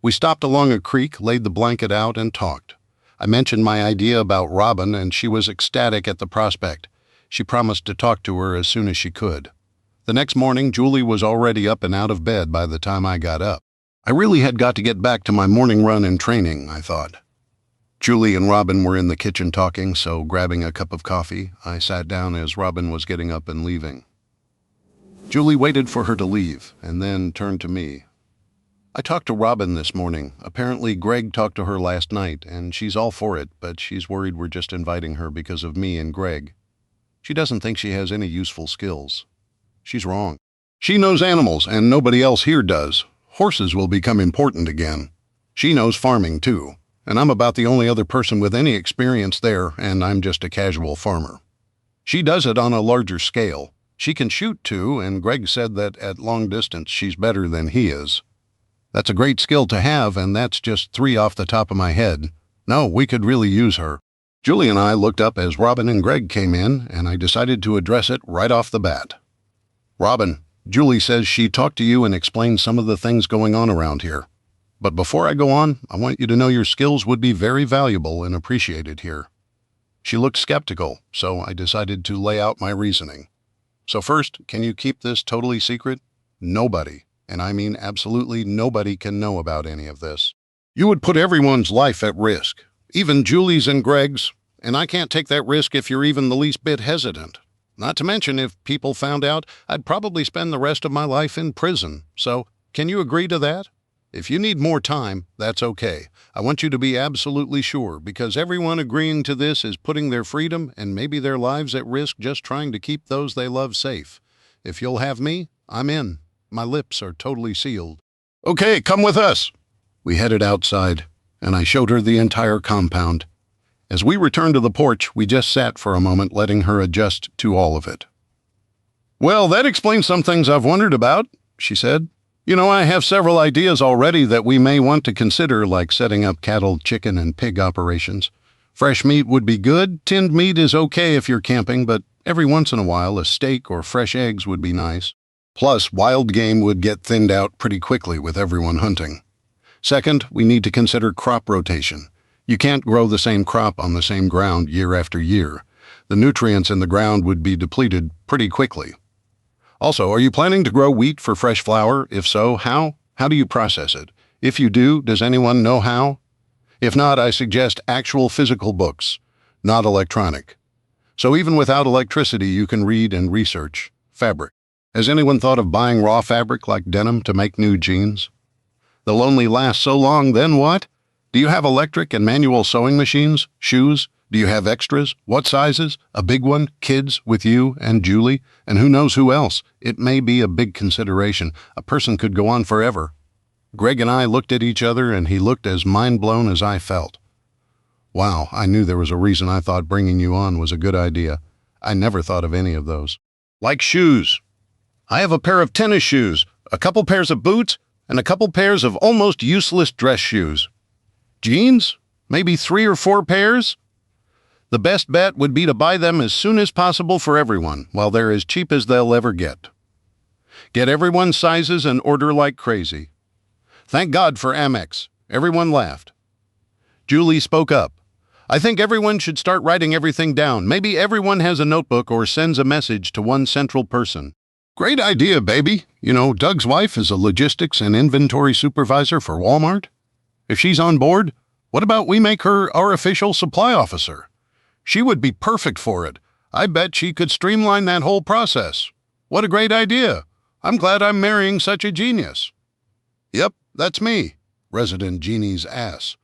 We stopped along a creek, laid the blanket out, and talked. I mentioned my idea about Robin, and she was ecstatic at the prospect. She promised to talk to her as soon as she could. The next morning, Julie was already up and out of bed by the time I got up. I really had got to get back to my morning run and training, I thought. Julie and Robin were in the kitchen talking, so grabbing a cup of coffee, I sat down as Robin was getting up and leaving. Julie waited for her to leave, and then turned to me. I talked to Robin this morning. Apparently Greg talked to her last night, and she's all for it, but she's worried we're just inviting her because of me and Greg. She doesn't think she has any useful skills. She's wrong. She knows animals, and nobody else here does. Horses will become important again. She knows farming, too, and I'm about the only other person with any experience there, and I'm just a casual farmer. She does it on a larger scale. She can shoot, too, and Greg said that at long distance she's better than he is. That's a great skill to have, and that's just 3 off the top of my head. No, we could really use her. Julie and I looked up as Robin and Greg came in, and I decided to address it right off the bat. Robin, Julie says she talked to you and explained some of the things going on around here. But before I go on, I want you to know your skills would be very valuable and appreciated here." She looked skeptical, so I decided to lay out my reasoning. "So first, can you keep this totally secret? Nobody, and I mean absolutely nobody, can know about any of this. You would put everyone's life at risk, even Julie's and Greg's, and I can't take that risk if you're even the least bit hesitant. Not to mention, if people found out, I'd probably spend the rest of my life in prison. So, can you agree to that? If you need more time, that's okay. I want you to be absolutely sure, because everyone agreeing to this is putting their freedom and maybe their lives at risk just trying to keep those they love safe. If you'll have me, I'm in. My lips are totally sealed." "Okay, come with us." We headed outside, and I showed her the entire compound. As we returned to the porch, we just sat for a moment, letting her adjust to all of it. "Well, that explains some things I've wondered about," she said. "You know, I have several ideas already that we may want to consider, like setting up cattle, chicken, and pig operations. Fresh meat would be good. Tinned meat is okay if you're camping, but every once in a while, a steak or fresh eggs would be nice. Plus, wild game would get thinned out pretty quickly with everyone hunting. Second, we need to consider crop rotation. You can't grow the same crop on the same ground year after year. The nutrients in the ground would be depleted pretty quickly. Also, are you planning to grow wheat for fresh flour? If so, how? How do you process it? If you do, does anyone know how? If not, I suggest actual physical books, not electronic. So even without electricity, you can read and research. Fabric. Has anyone thought of buying raw fabric like denim to make new jeans? They'll only last so long, then what? Do you have electric and manual sewing machines? Shoes? Do you have extras? What sizes? A big one? Kids with you and Julie? And who knows who else? It may be a big consideration. A person could go on forever." Greg and I looked at each other, and he looked as mind-blown as I felt. "Wow, I knew there was a reason I thought bringing you on was a good idea. I never thought of any of those." "Like shoes. I have a pair of tennis shoes, a couple pairs of boots, and a couple pairs of almost useless dress shoes. Jeans? Maybe 3 or 4 pairs? The best bet would be to buy them as soon as possible for everyone, while they're as cheap as they'll ever get. Get everyone's sizes and order like crazy. Thank God for Amex." Everyone laughed. Julie spoke up. "I think everyone should start writing everything down. Maybe everyone has a notebook or sends a message to one central person." "Great idea, baby. You know, Doug's wife is a logistics and inventory supervisor for Walmart. If she's on board, what about we make her our official supply officer? She would be perfect for it. I bet she could streamline that whole process. What a great idea. I'm glad I'm marrying such a genius." "Yep, that's me, resident genie's ass."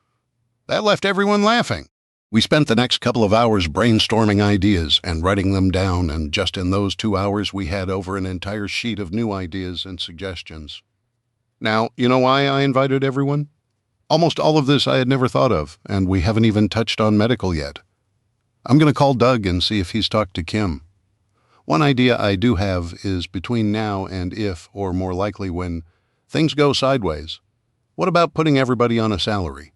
That left everyone laughing. We spent the next couple of hours brainstorming ideas and writing them down, and just in those 2 hours we had over an entire sheet of new ideas and suggestions. Now, you know why I invited everyone? Almost all of this I had never thought of, and we haven't even touched on medical yet. I'm going to call Doug and see if he's talked to Kim. One idea I do have is between now and if, or more likely when, things go sideways. What about putting everybody on a salary?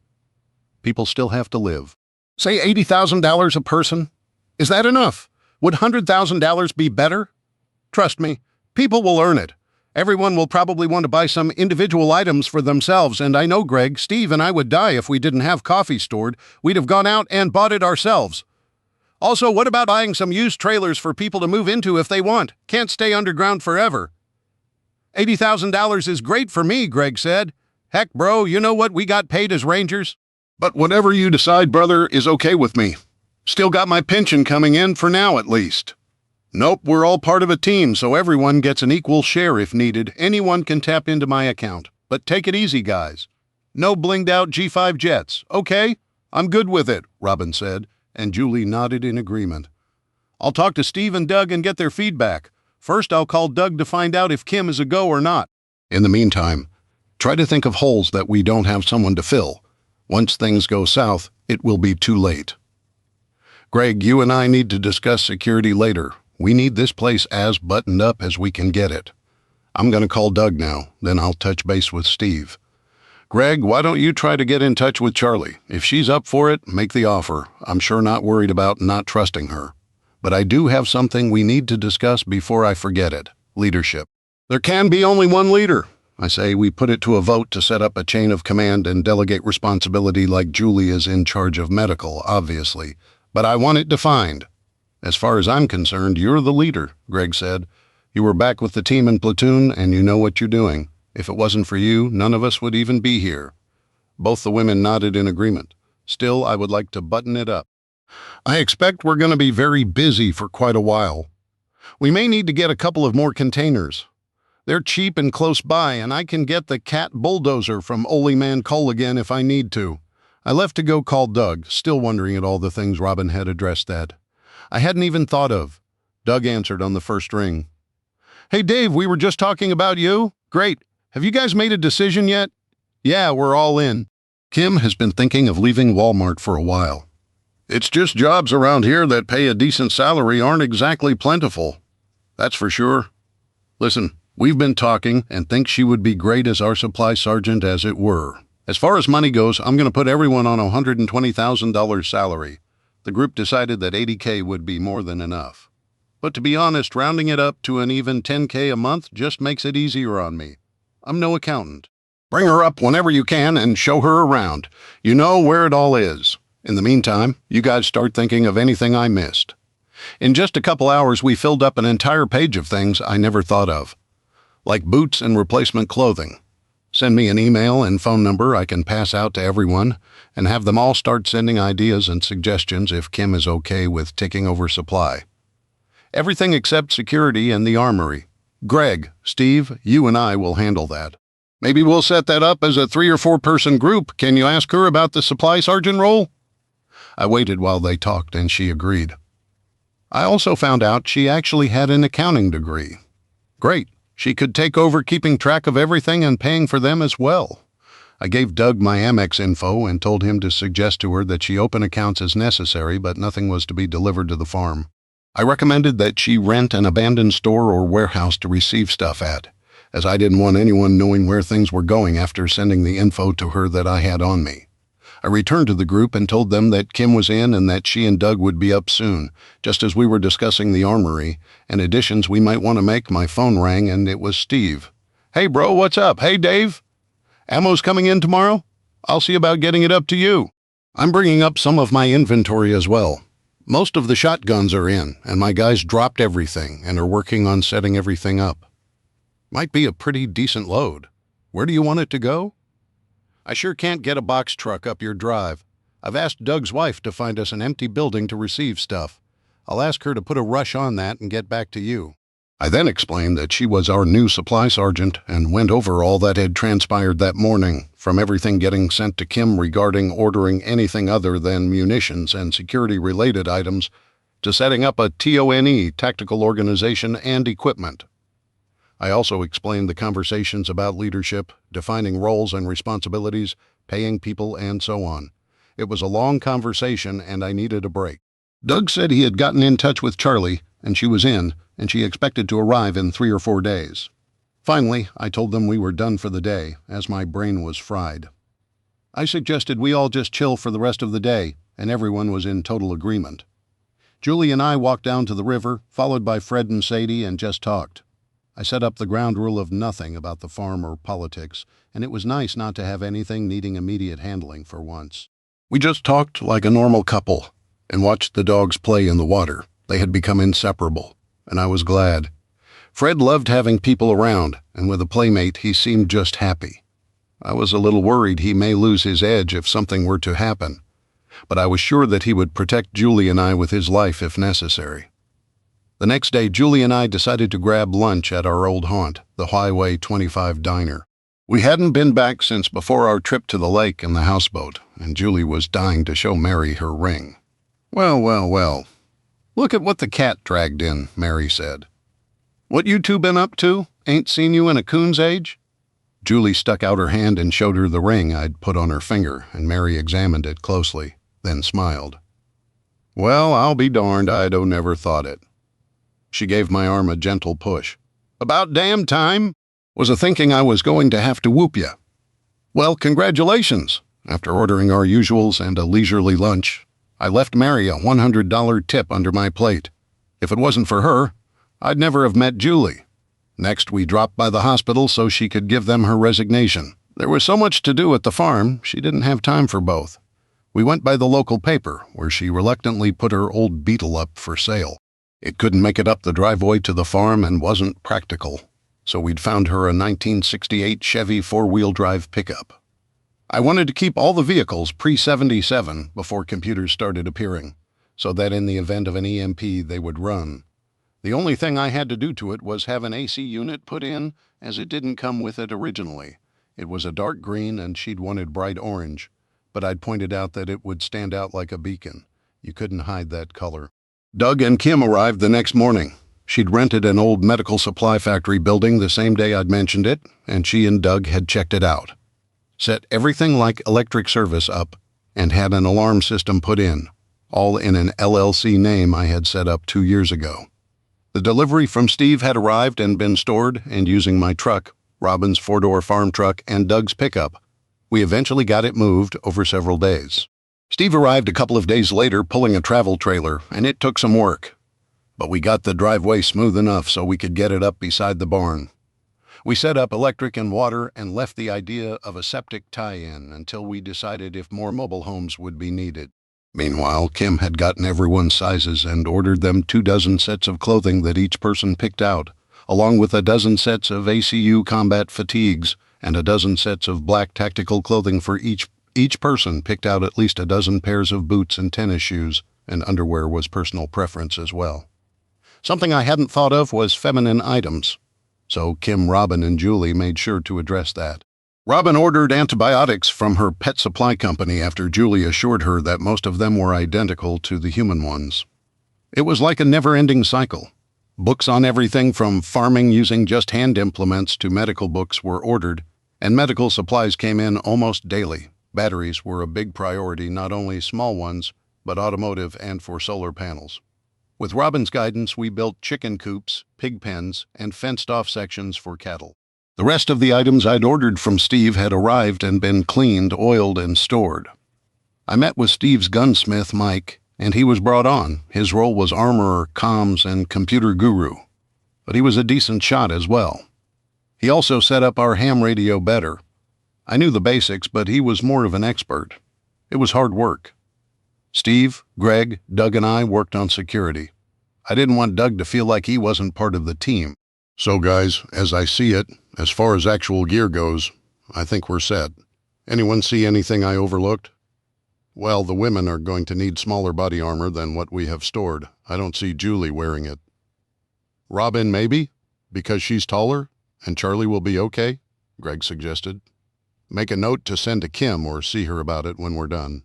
People still have to live. Say $80,000 a person? Is that enough? Would $100,000 be better? Trust me, people will earn it. Everyone will probably want to buy some individual items for themselves, and I know Greg, Steve, and I would die if we didn't have coffee stored. We'd have gone out and bought it ourselves. Also, what about buying some used trailers for people to move into if they want? Can't stay underground forever. $80,000 is great for me, Greg said. Heck, bro, you know what we got paid as Rangers? But whatever you decide, brother, is okay with me. Still got my pension coming in for now, at least. Nope, we're all part of a team, so everyone gets an equal share if needed. Anyone can tap into my account. But take it easy, guys. No blinged-out G5 jets, okay? I'm good with it, Robin said, and Julie nodded in agreement. I'll talk to Steve and Doug and get their feedback. First, I'll call Doug to find out if Kim is a go or not. In the meantime, try to think of holes that we don't have someone to fill. Once things go south, it will be too late. Greg, you and I need to discuss security later. We need this place as buttoned up as we can get it. I'm going to call Doug now, then I'll touch base with Steve. Greg, why don't you try to get in touch with Charlie? If she's up for it, make the offer. I'm sure not worried about not trusting her. But I do have something we need to discuss before I forget it. Leadership. There can be only one leader. I say we put it to a vote to set up a chain of command and delegate responsibility like Julie is in charge of medical, obviously. But I want it defined. As far as I'm concerned, you're the leader, Greg said. You were back with the team in platoon, and you know what you're doing. If it wasn't for you, none of us would even be here. Both the women nodded in agreement. Still, I would like to button it up. I expect we're going to be very busy for quite a while. We may need to get a couple of more containers. They're cheap and close by, and I can get the cat bulldozer from Oly Man Cole again if I need to. I left to go call Doug, still wondering at all the things Robin had addressed that I hadn't even thought of. Doug answered on the first ring. Hey, Dave, we were just talking about you. Great. Have you guys made a decision yet? Yeah, we're all in. Kim has been thinking of leaving Walmart for a while. It's just jobs around here that pay a decent salary aren't exactly plentiful. That's for sure. Listen, we've been talking and think she would be great as our supply sergeant, as it were. As far as money goes, I'm going to put everyone on a $120,000 salary. The group decided that $80K would be more than enough. But to be honest, rounding it up to an even $10K a month just makes it easier on me. I'm no accountant. Bring her up whenever you can and show her around. You know where it all is. In the meantime, you guys start thinking of anything I missed. In just a couple hours, we filled up an entire page of things I never thought of, like boots and replacement clothing. Send me an email and phone number I can pass out to everyone and have them all start sending ideas and suggestions if Kim is okay with taking over supply. Everything except security and the armory. Greg, Steve, you and I will handle that. Maybe we'll set that up as a 3 or 4 person group. Can you ask her about the supply sergeant role? I waited while they talked, and she agreed. I also found out she actually had an accounting degree. Great. She could take over keeping track of everything and paying for them as well. I gave Doug my Amex info and told him to suggest to her that she open accounts as necessary, but nothing was to be delivered to the farm. I recommended that she rent an abandoned store or warehouse to receive stuff at, as I didn't want anyone knowing where things were going after sending the info to her that I had on me. I returned to the group and told them that Kim was in and that she and Doug would be up soon. Just as we were discussing the armory and additions we might want to make, my phone rang and it was Steve. Hey bro, what's up? Hey Dave? Ammo's coming in tomorrow? I'll see about getting it up to you. I'm bringing up some of my inventory as well. Most of the shotguns are in, and my guys dropped everything and are working on setting everything up. Might be a pretty decent load. Where do you want it to go? I sure can't get a box truck up your drive. I've asked Doug's wife to find us an empty building to receive stuff. I'll ask her to put a rush on that and get back to you. I then explained that she was our new supply sergeant and went over all that had transpired that morning, from everything getting sent to Kim regarding ordering anything other than munitions and security-related items to setting up a TONE, tactical organization, and equipment. I also explained the conversations about leadership, defining roles and responsibilities, paying people, and so on. It was a long conversation, and I needed a break. Doug said he had gotten in touch with Charlie, and she was in, and she expected to arrive in 3 or 4 days. Finally, I told them we were done for the day, as my brain was fried. I suggested we all just chill for the rest of the day, and everyone was in total agreement. Julie and I walked down to the river, followed by Fred and Sadie, and just talked. I set up the ground rule of nothing about the farm or politics, and it was nice not to have anything needing immediate handling for once. We just talked like a normal couple and watched the dogs play in the water. They had become inseparable, and I was glad. Fred loved having people around, and with a playmate he seemed just happy. I was a little worried he may lose his edge if something were to happen, but I was sure that he would protect Julie and I with his life if necessary. The next day, Julie and I decided to grab lunch at our old haunt, the Highway 25 diner. We hadn't been back since before our trip to the lake in the houseboat, and Julie was dying to show Mary her ring. Well, well, well. Look at what the cat dragged in, Mary said. What you two been up to? Ain't seen you in a coon's age? Julie stuck out her hand and showed her the ring I'd put on her finger, and Mary examined it closely, then smiled. Well, I'll be darned, I'd never thought it. She gave my arm a gentle push. About damn time. Was a thinking I was going to have to whoop ya. Well, congratulations. After ordering our usuals and a leisurely lunch, I left Mary a $100 tip under my plate. If it wasn't for her, I'd never have met Julie. Next, we dropped by the hospital so she could give them her resignation. There was so much to do at the farm, she didn't have time for both. We went by the local paper, where she reluctantly put her old Beetle up for sale. It couldn't make it up the driveway to the farm and wasn't practical, so we'd found her a 1968 Chevy four-wheel drive pickup. I wanted to keep all the vehicles pre-77 before computers started appearing, so that in the event of an EMP they would run. The only thing I had to do to it was have an AC unit put in, as it didn't come with it originally. It was a dark green and she'd wanted bright orange, but I'd pointed out that it would stand out like a beacon. You couldn't hide that color. Doug and Kim arrived the next morning. She'd rented an old medical supply factory building the same day I'd mentioned it, and she and Doug had checked it out. Set everything like electric service up, and had an alarm system put in, all in an LLC name I had set up 2 years ago. The delivery from Steve had arrived and been stored, and using my truck, Robin's four-door farm truck, and Doug's pickup, we eventually got it moved over several days. Steve arrived a couple of days later pulling a travel trailer, and it took some work. But we got the driveway smooth enough so we could get it up beside the barn. We set up electric and water and left the idea of a septic tie-in until we decided if more mobile homes would be needed. Meanwhile, Kim had gotten everyone's sizes and ordered them 24 sets of clothing that each person picked out, along with 12 sets of ACU combat fatigues and 12 sets of black tactical clothing for each. Each person picked out at least 12 pairs of boots and tennis shoes, and underwear was personal preference as well. Something I hadn't thought of was feminine items, so Kim, Robin, and Julie made sure to address that. Robin ordered antibiotics from her pet supply company after Julie assured her that most of them were identical to the human ones. It was like a never-ending cycle. Books on everything from farming using just hand implements to medical books were ordered, and medical supplies came in almost daily. Batteries were a big priority, not only small ones, but automotive and for solar panels. With Robin's guidance, we built chicken coops, pig pens, and fenced-off sections for cattle. The rest of the items I'd ordered from Steve had arrived and been cleaned, oiled, and stored. I met with Steve's gunsmith, Mike, and he was brought on. His role was armorer, comms, and computer guru, but he was a decent shot as well. He also set up our ham radio better. I knew the basics, but he was more of an expert. It was hard work. Steve, Greg, Doug, and I worked on security. I didn't want Doug to feel like he wasn't part of the team. So guys, as I see it, as far as actual gear goes, I think we're set. Anyone see anything I overlooked? Well, the women are going to need smaller body armor than what we have stored. I don't see Julie wearing it. Robin, maybe? Because she's taller, and Charlie will be okay? Greg suggested. Make a note to send to Kim or see her about it when we're done.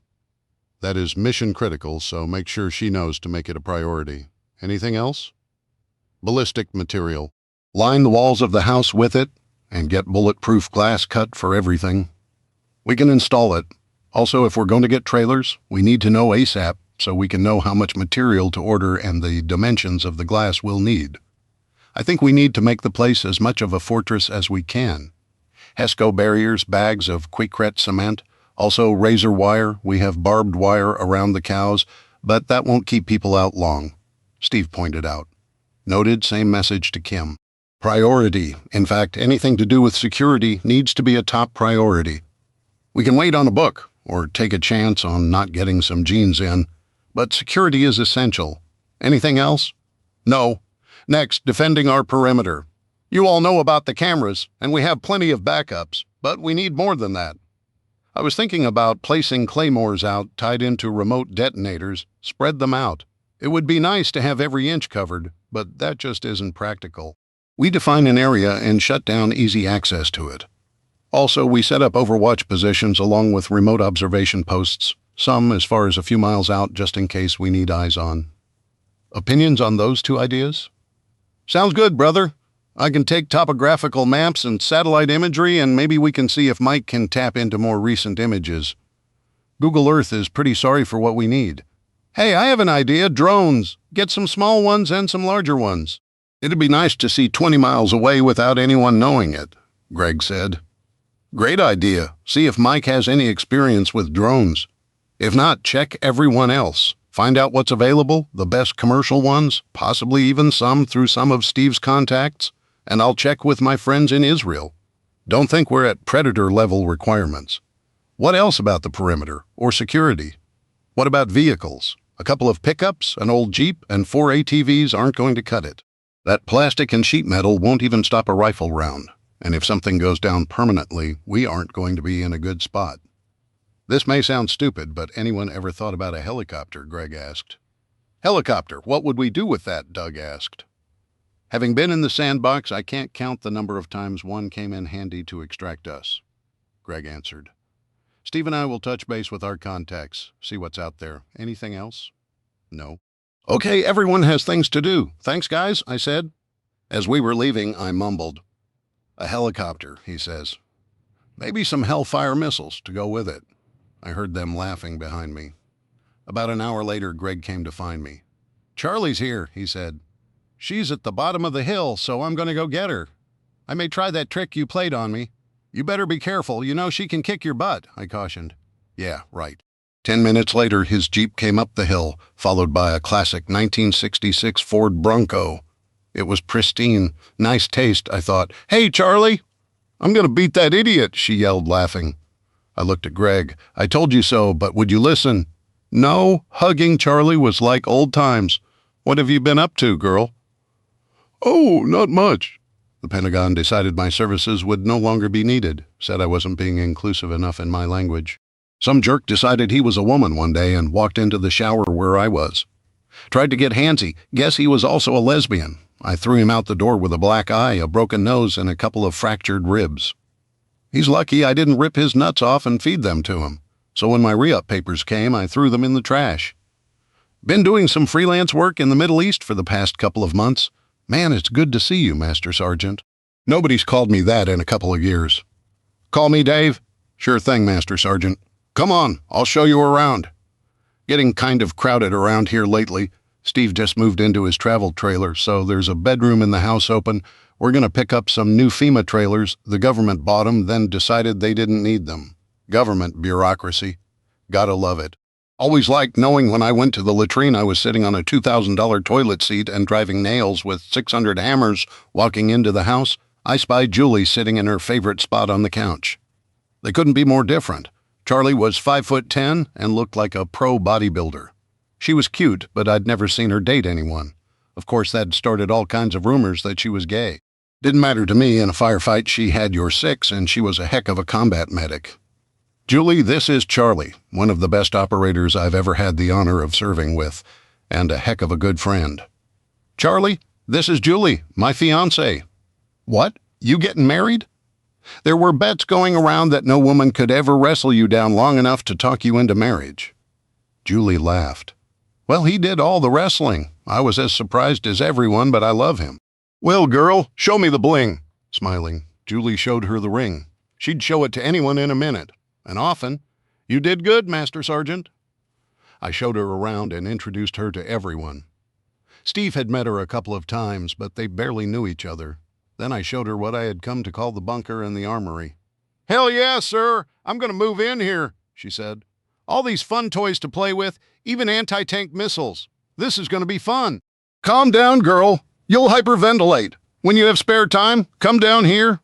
That is mission critical, so make sure she knows to make it a priority. Anything else? Ballistic material. Line the walls of the house with it, and get bulletproof glass cut for everything. We can install it. Also, if we're going to get trailers, we need to know ASAP so we can know how much material to order and the dimensions of the glass we'll need. I think we need to make the place as much of a fortress as we can. HESCO barriers, bags of Quicret cement, also razor wire. We have barbed wire around the cows, but that won't keep people out long, Steve pointed out. Noted, same message to Kim. Priority. In fact, anything to do with security needs to be a top priority. We can wait on a book or take a chance on not getting some jeans in, but security is essential. Anything else? No. Next, defending our perimeter. You all know about the cameras, and we have plenty of backups, but we need more than that. I was thinking about placing claymores out tied into remote detonators, spread them out. It would be nice to have every inch covered, but that just isn't practical. We define an area and shut down easy access to it. Also, we set up overwatch positions along with remote observation posts, some as far as a few miles out just in case we need eyes on. Opinions on those two ideas? Sounds good, brother. I can take topographical maps and satellite imagery, and maybe we can see if Mike can tap into more recent images. Google Earth is pretty sorry for what we need. Hey, I have an idea. Drones. Get some small ones and some larger ones. It'd be nice to see 20 miles away without anyone knowing it, Greg said. Great idea. See if Mike has any experience with drones. If not, check everyone else. Find out what's available, the best commercial ones, possibly even some through some of Steve's contacts, And I'll check with my friends in Israel. Don't think we're at predator-level requirements. What else about the perimeter or security? What about vehicles? A couple of pickups, an old Jeep, and 4 ATVs aren't going to cut it. That plastic and sheet metal won't even stop a rifle round. And if something goes down permanently, we aren't going to be in a good spot. This may sound stupid, but anyone ever thought about a helicopter? Greg asked. Helicopter, what would we do with that? Doug asked. Having been in the sandbox, I can't count the number of times one came in handy to extract us, Greg answered. Steve and I will touch base with our contacts, see what's out there. Anything else? No. Okay, everyone has things to do. Thanks, guys, I said. As we were leaving, I mumbled. A helicopter, he says. Maybe some Hellfire missiles to go with it. I heard them laughing behind me. About an hour later, Greg came to find me. Charlie's here, he said. She's at the bottom of the hill, so I'm going to go get her. I may try that trick you played on me. You better be careful. You know she can kick your butt, I cautioned. Yeah, right. 10 minutes later, his Jeep came up the hill, followed by a classic 1966 Ford Bronco. It was pristine. Nice taste, I thought. Hey, Charlie! I'm going to beat that idiot, she yelled, laughing. I looked at Greg. I told you so, but would you listen? No, hugging Charlie was like old times. What have you been up to, girl? Oh, not much. The Pentagon decided my services would no longer be needed, said I wasn't being inclusive enough in my language. Some jerk decided he was a woman one day and walked into the shower where I was. Tried to get handsy. Guess he was also a lesbian. I threw him out the door with a black eye, a broken nose, and a couple of fractured ribs. He's lucky I didn't rip his nuts off and feed them to him. So when my re-up papers came, I threw them in the trash. Been doing some freelance work in the Middle East for the past couple of months. Man, it's good to see you, Master Sergeant. Nobody's called me that in a couple of years. Call me Dave? Sure thing, Master Sergeant. Come on, I'll show you around. Getting kind of crowded around here lately. Steve just moved into his travel trailer, so there's a bedroom in the house open. We're going to pick up some new FEMA trailers. The government bought them, then decided they didn't need them. Government bureaucracy. Gotta love it. Always liked knowing when I went to the latrine I was sitting on a $2,000 toilet seat and driving nails with 600 hammers. Walking into the house, I spied Julie sitting in her favorite spot on the couch. They couldn't be more different. Charlie was 5'10" and looked like a pro bodybuilder. She was cute, but I'd never seen her date anyone. Of course, that started all kinds of rumors that she was gay. Didn't matter to me. In a firefight, she had your six, and she was a heck of a combat medic. Julie, this is Charlie, one of the best operators I've ever had the honor of serving with, and a heck of a good friend. Charlie, this is Julie, my fiancée. What? You getting married? There were bets going around that no woman could ever wrestle you down long enough to talk you into marriage. Julie laughed. Well, he did all the wrestling. I was as surprised as everyone, but I love him. Well, girl, show me the bling. Smiling, Julie showed her the ring. She'd show it to anyone in a minute. And often. You did good, Master Sergeant. I showed her around and introduced her to everyone. Steve had met her a couple of times, but they barely knew each other. Then I showed her what I had come to call the bunker and the armory. Hell yeah, sir! I'm going to move in here, she said. All these fun toys to play with, even anti-tank missiles. This is going to be fun. Calm down, girl. You'll hyperventilate. When you have spare time, come down here.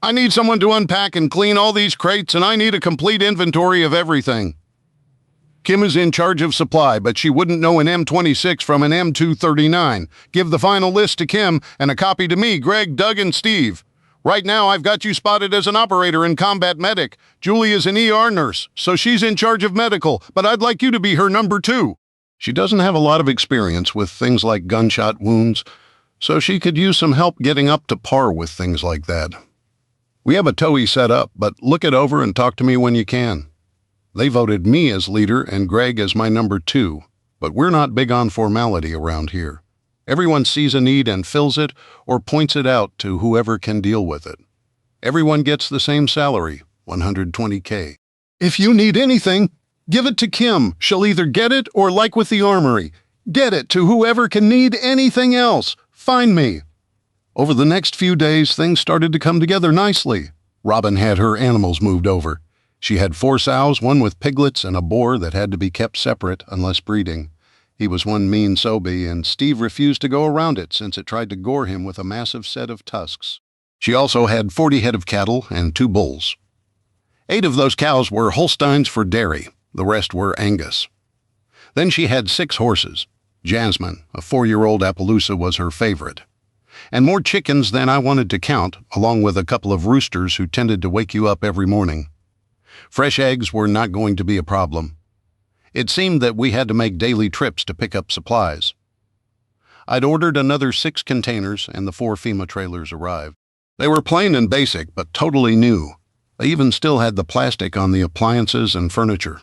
I need someone to unpack and clean all these crates, and I need a complete inventory of everything. Kim is in charge of supply, but she wouldn't know an M26 from an M239. Give the final list to Kim and a copy to me, Greg, Doug, and Steve. Right now, I've got you spotted as an operator and combat medic. Julie is an ER nurse, so she's in charge of medical, but I'd like you to be her number 2. She doesn't have a lot of experience with things like gunshot wounds, so she could use some help getting up to par with things like that. We have a TOE set up, but look it over and talk to me when you can. They voted me as leader and Greg as my number 2, but we're not big on formality around here. Everyone sees a need and fills it or points it out to whoever can deal with it. Everyone gets the same salary, $120K. If you need anything, give it to Kim. She'll either get it or, like with the armory, get it to whoever can need anything else. Find me. Over the next few days, things started to come together nicely. Robin had her animals moved over. She had 4 sows, one with piglets and a boar that had to be kept separate unless breeding. He was one mean Sobe, and Steve refused to go around it since it tried to gore him with a massive set of tusks. She also had 40 head of cattle and 2 bulls. 8 of those cows were Holsteins for dairy. The rest were Angus. Then she had 6 horses. Jasmine, a 4-year-old Appalachia, was her favorite. And more chickens than I wanted to count, along with a couple of roosters who tended to wake you up every morning. Fresh eggs were not going to be a problem. It seemed that we had to make daily trips to pick up supplies. I'd ordered another 6 containers, and the 4 FEMA trailers arrived. They were plain and basic, but totally new. They even still had the plastic on the appliances and furniture.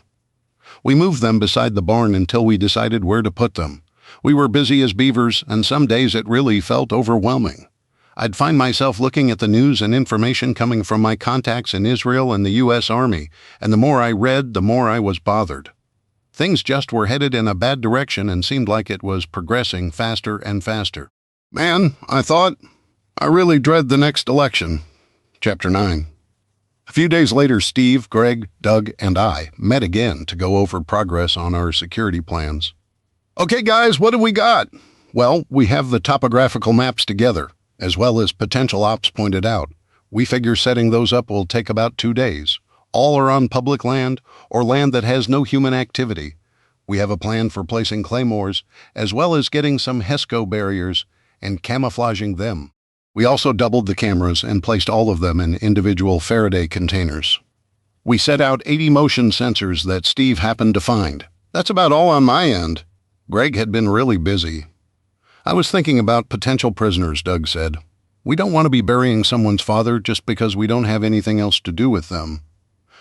We moved them beside the barn until we decided where to put them. We were busy as beavers, and some days it really felt overwhelming. I'd find myself looking at the news and information coming from my contacts in Israel and the U.S. Army, and the more I read, the more I was bothered. Things just were headed in a bad direction and seemed like it was progressing faster and faster. Man, I thought, I really dread the next election. Chapter 9. A few days later, Steve, Greg, Doug, and I met again to go over progress on our security plans. Okay, guys, what do we got? Well, we have the topographical maps together, as well as potential ops pointed out. We figure setting those up will take about 2 days. All are on public land or land that has no human activity. We have a plan for placing claymores, as well as getting some HESCO barriers and camouflaging them. We also doubled the cameras and placed all of them in individual Faraday containers. We set out 80 motion sensors that Steve happened to find. That's about all on my end. Greg had been really busy. I was thinking about potential prisoners, Doug said. We don't want to be burying someone's father just because we don't have anything else to do with them.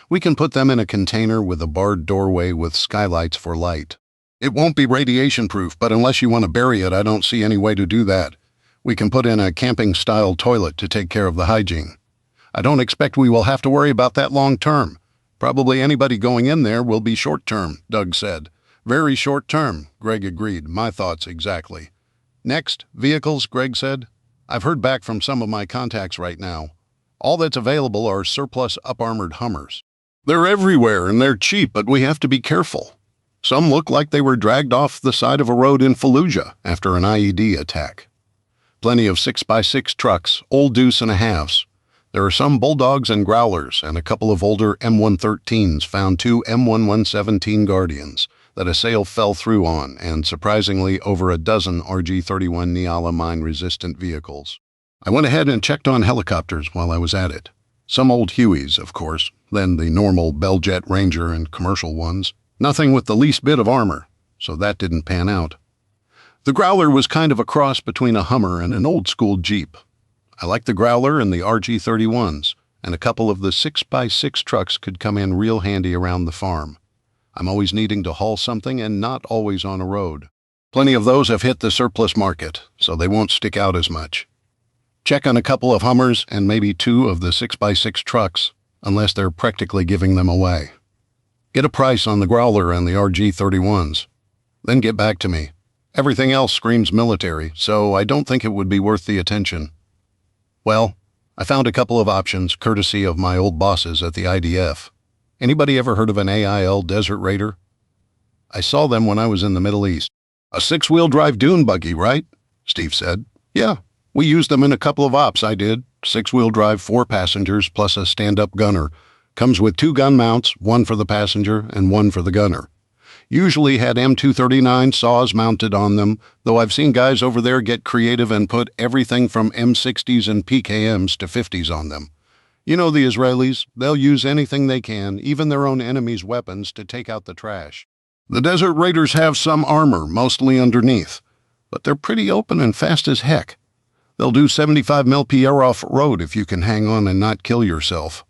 We can put them in a container with a barred doorway with skylights for light. It won't be radiation-proof, but unless you want to bury it, I don't see any way to do that. We can put in a camping-style toilet to take care of the hygiene. I don't expect we will have to worry about that long-term. Probably anybody going in there will be short-term, Doug said. Very short-term, Greg agreed. My thoughts exactly. Next, vehicles, Greg said. I've heard back from some of my contacts right now. All that's available are surplus up-armored Hummers. They're everywhere and they're cheap, but we have to be careful. Some look like they were dragged off the side of a road in Fallujah after an IED attack. Plenty of 6x6 trucks, old deuce and a halves. There are some Bulldogs and Growlers and a couple of older M113s found 2 M1117 Guardians that a sail fell through on, and surprisingly over a dozen RG-31 Niala mine-resistant vehicles. I went ahead and checked on helicopters while I was at it. Some old Hueys, of course, then the normal Bell-Jet Ranger and commercial ones. Nothing with the least bit of armor, so that didn't pan out. The Growler was kind of a cross between a Hummer and an old-school Jeep. I liked the Growler and the RG-31s, and a couple of the 6x6 trucks could come in real handy around the farm. I'm always needing to haul something and not always on a road. Plenty of those have hit the surplus market, so they won't stick out as much. Check on a couple of Hummers and maybe 2 of the 6x6 trucks, unless they're practically giving them away. Get a price on the Growler and the RG-31s. Then get back to me. Everything else screams military, so I don't think it would be worth the attention. Well, I found a couple of options courtesy of my old bosses at the IDF. Anybody ever heard of an AIL Desert Raider? I saw them when I was in the Middle East. A 6-wheel drive dune buggy, right? Steve said. Yeah, we used them in a couple of ops I did. 6-wheel drive, 4 passengers, plus a stand-up gunner. Comes with 2 gun mounts, 1 for the passenger and 1 for the gunner. Usually had M239 saws mounted on them, though I've seen guys over there get creative and put everything from M60s and PKMs to 50s on them. You know the Israelis, they'll use anything they can, even their own enemies' weapons, to take out the trash. The Desert Raiders have some armor, mostly underneath, but they're pretty open and fast as heck. They'll do 75 mph off-road if you can hang on and not kill yourself.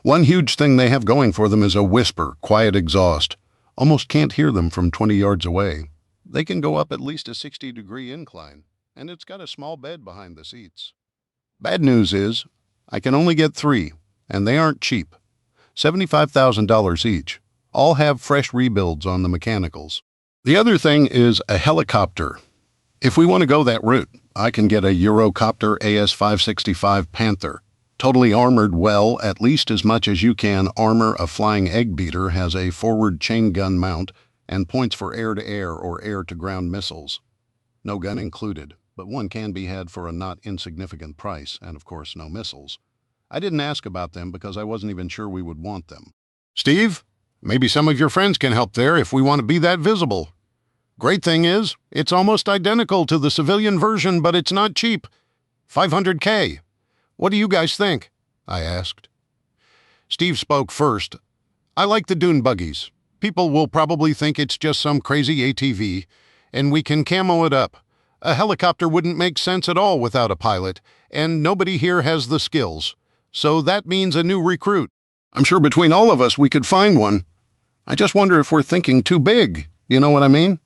One huge thing they have going for them is a whisper, quiet exhaust. Almost can't hear them from 20 yards away. They can go up at least a 60-degree incline, and it's got a small bed behind the seats. Bad news is, I can only get 3, and they aren't cheap. $75,000 each. All have fresh rebuilds on the mechanicals. The other thing is a helicopter. If we want to go that route, I can get a Eurocopter AS-565 Panther. Totally armored well, at least as much as you can armor a flying egg beater, has a forward chain gun mount, and points for air-to-air or air-to-ground missiles. No gun included, but one can be had for a not insignificant price, and of course no missiles. I didn't ask about them because I wasn't even sure we would want them. Steve, maybe some of your friends can help there if we want to be that visible. Great thing is, it's almost identical to the civilian version, but it's not cheap. $500K. What do you guys think? I asked. Steve spoke first. I like the dune buggies. People will probably think it's just some crazy ATV, and we can camo it up. A helicopter wouldn't make sense at all without a pilot, and nobody here has the skills. So that means a new recruit. I'm sure between all of us we could find one. I just wonder if we're thinking too big. You know what I mean?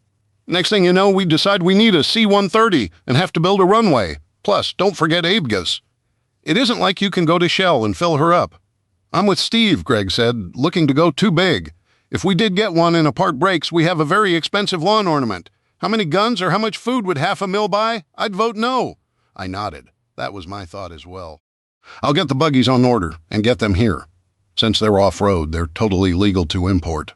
Next thing you know, we decide we need a C-130 and have to build a runway. Plus, don't forget Abegas. It isn't like you can go to Shell and fill her up. I'm with Steve, Greg said, looking to go too big. If we did get one and a part breaks, we have a very expensive lawn ornament. How many guns or how much food would $500,000 buy? I'd vote no. I nodded. That was my thought as well. I'll get the buggies on order and get them here. Since they're off-road, they're totally legal to import.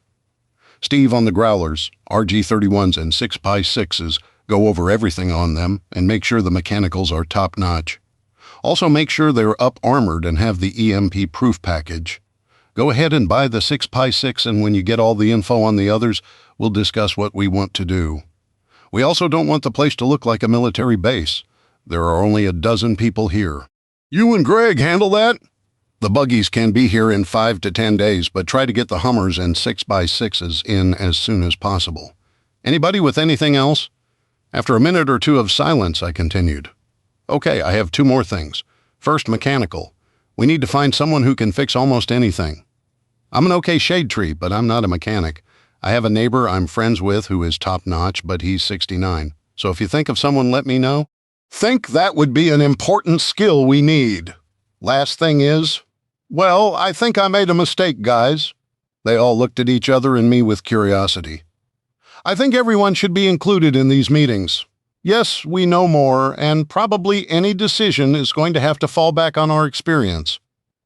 Steve on the growlers, RG-31s and 6x6s, go over everything on them and make sure the mechanicals are top-notch. Also make sure they're up-armored and have the EMP-proof package. Go ahead and buy the 6x6, and when you get all the info on the others, we'll discuss what we want to do. We also don't want the place to look like a military base. There are only a dozen people here. You and Greg handle that? The buggies can be here in 5 to 10 days, but try to get the Hummers and 6x6s in as soon as possible. Anybody with anything else? After a minute or two of silence, I continued. Okay, I have 2 more things. First, mechanical. We need to find someone who can fix almost anything. I'm an okay shade tree, but I'm not a mechanic. I have a neighbor I'm friends with who is top-notch, but he's 69. So if you think of someone, let me know. Think that would be an important skill we need. Last thing is, well, I think I made a mistake, guys. They all looked at each other and me with curiosity. I think everyone should be included in these meetings. Yes, we know more, and probably any decision is going to have to fall back on our experience.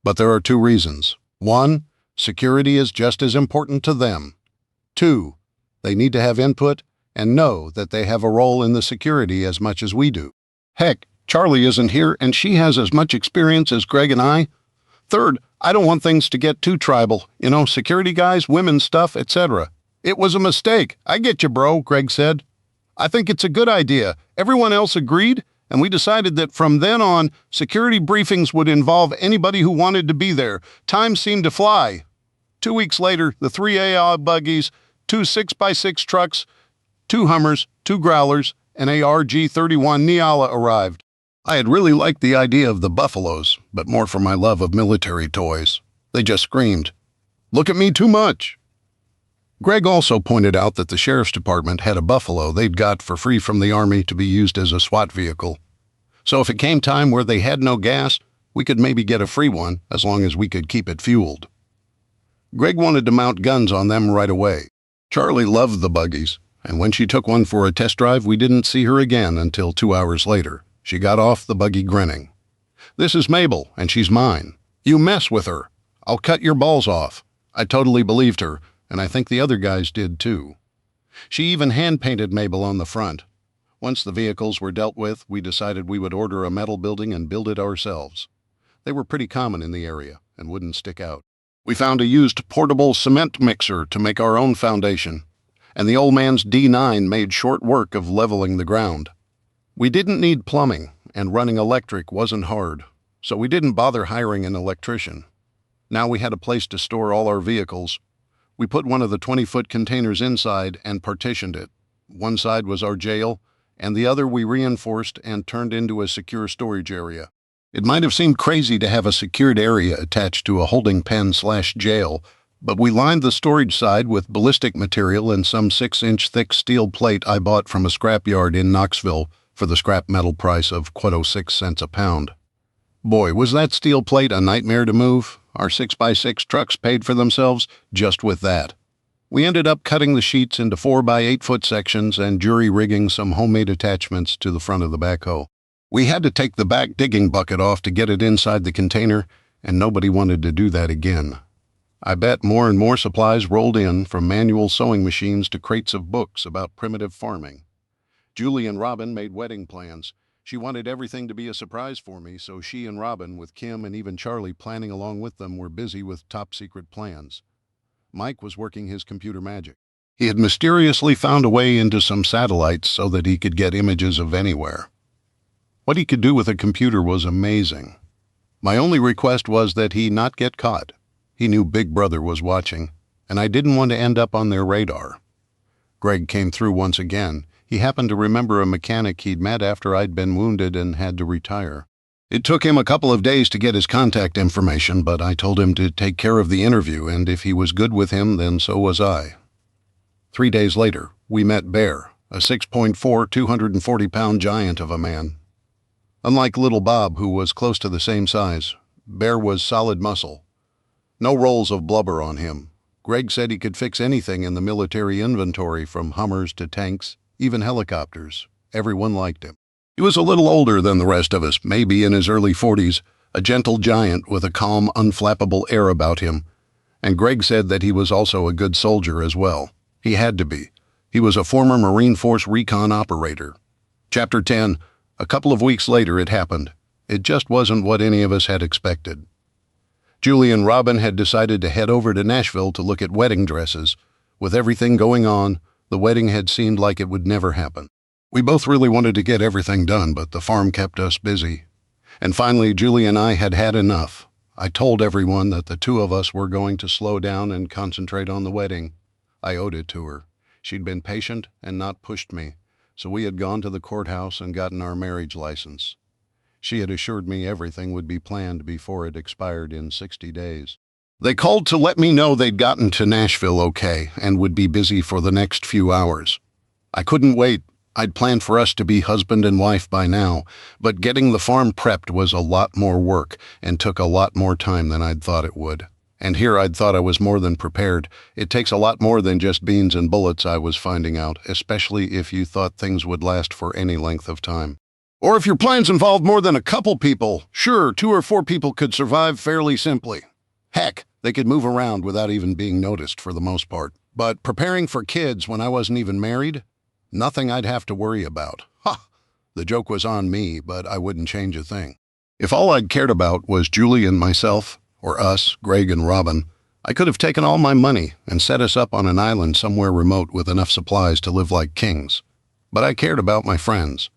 But there are 2 reasons. 1, security is just as important to them. 2, they need to have input and know that they have a role in the security as much as we do. Heck, Charlie isn't here, and she has as much experience as Greg and I. 3rd, I don't want things to get too tribal. You know, security guys, women's stuff, etc. It was a mistake. I get you, bro, Greg said. I think it's a good idea. Everyone else agreed, and we decided that from then on, security briefings would involve anybody who wanted to be there. Time seemed to fly. 2 weeks later, the 3 AI buggies, 2 6x6 trucks, 2 Hummers, 2 Growlers, and a RG-31 Neala arrived. I had really liked the idea of the buffaloes, but more for my love of military toys. They just screamed, "Look at me too much." Greg also pointed out that the sheriff's department had a buffalo they'd got for free from the Army to be used as a SWAT vehicle. So if it came time where they had no gas, we could maybe get a free one as long as we could keep it fueled. Greg wanted to mount guns on them right away. Charlie loved the buggies, and when she took one for a test drive, we didn't see her again until 2 hours later. She got off the buggy grinning. "This is Mabel, and she's mine. You mess with her, I'll cut your balls off." I totally believed her, and I think the other guys did too. She even hand-painted Mabel on the front. Once the vehicles were dealt with, we decided we would order a metal building and build it ourselves. They were pretty common in the area and wouldn't stick out. We found a used portable cement mixer to make our own foundation, and the old man's D9 made short work of leveling the ground. We didn't need plumbing, and running electric wasn't hard, so we didn't bother hiring an electrician. Now we had a place to store all our vehicles. We put one of the 20-foot containers inside and partitioned it. One side was our jail, and the other we reinforced and turned into a secure storage area. It might have seemed crazy to have a secured area attached to a holding pen/jail, but we lined the storage side with ballistic material and some 6-inch thick steel plate I bought from a scrapyard in Knoxville for the scrap metal price of .06 a pound. Boy, was that steel plate a nightmare to move. Our 6x6 trucks paid for themselves just with that. We ended up cutting the sheets into 4x8-foot sections and jury-rigging some homemade attachments to the front of the backhoe. We had to take the back digging bucket off to get it inside the container, and nobody wanted to do that again. I bet more and more supplies rolled in, from manual sewing machines to crates of books about primitive farming. Julie and Robin made wedding plans. She wanted everything to be a surprise for me, so she and Robin, with Kim and even Charlie planning along with them, were busy with top-secret plans. Mike was working his computer magic. He had mysteriously found a way into some satellites so that he could get images of anywhere. What he could do with a computer was amazing. My only request was that he not get caught. He knew Big Brother was watching, and I didn't want to end up on their radar. Greg came through once again. He happened to remember a mechanic he'd met after I'd been wounded and had to retire. It took him a couple of days to get his contact information, but I told him to take care of the interview, and if he was good with him, then so was I. 3 days later, we met Bear, a 6'4", 240-pound giant of a man. Unlike little Bob, who was close to the same size, Bear was solid muscle. No rolls of blubber on him. Greg said he could fix anything in the military inventory, from Hummers to tanks, even helicopters. Everyone liked him. He was a little older than the rest of us, maybe in his early 40s, a gentle giant with a calm, unflappable air about him. And Greg said that he was also a good soldier as well. He had to be. He was a former Marine Force recon operator. Chapter 10. A couple of weeks later it happened. It just wasn't what any of us had expected. Julie and Robin had decided to head over to Nashville to look at wedding dresses. With everything going on, the wedding had seemed like it would never happen. We both really wanted to get everything done, but the farm kept us busy. And finally, Julie and I had had enough. I told everyone that the two of us were going to slow down and concentrate on the wedding. I owed it to her. She'd been patient and not pushed me, so we had gone to the courthouse and gotten our marriage license. She had assured me everything would be planned before it expired in 60 days. They called to let me know they'd gotten to Nashville okay and would be busy for the next few hours. I couldn't wait. I'd planned for us to be husband and wife by now, but getting the farm prepped was a lot more work and took a lot more time than I'd thought it would. And here I'd thought I was more than prepared. It takes a lot more than just beans and bullets, I was finding out, especially if you thought things would last for any length of time. Or if your plans involved more than a couple people, sure, 2 or 4 people could survive fairly simply. Heck, they could move around without even being noticed for the most part. But preparing for kids when I wasn't even married? Nothing I'd have to worry about. Ha! The joke was on me, but I wouldn't change a thing. If all I'd cared about was Julie and myself, or us, Greg and Robin, I could have taken all my money and set us up on an island somewhere remote with enough supplies to live like kings. But I cared about my friends.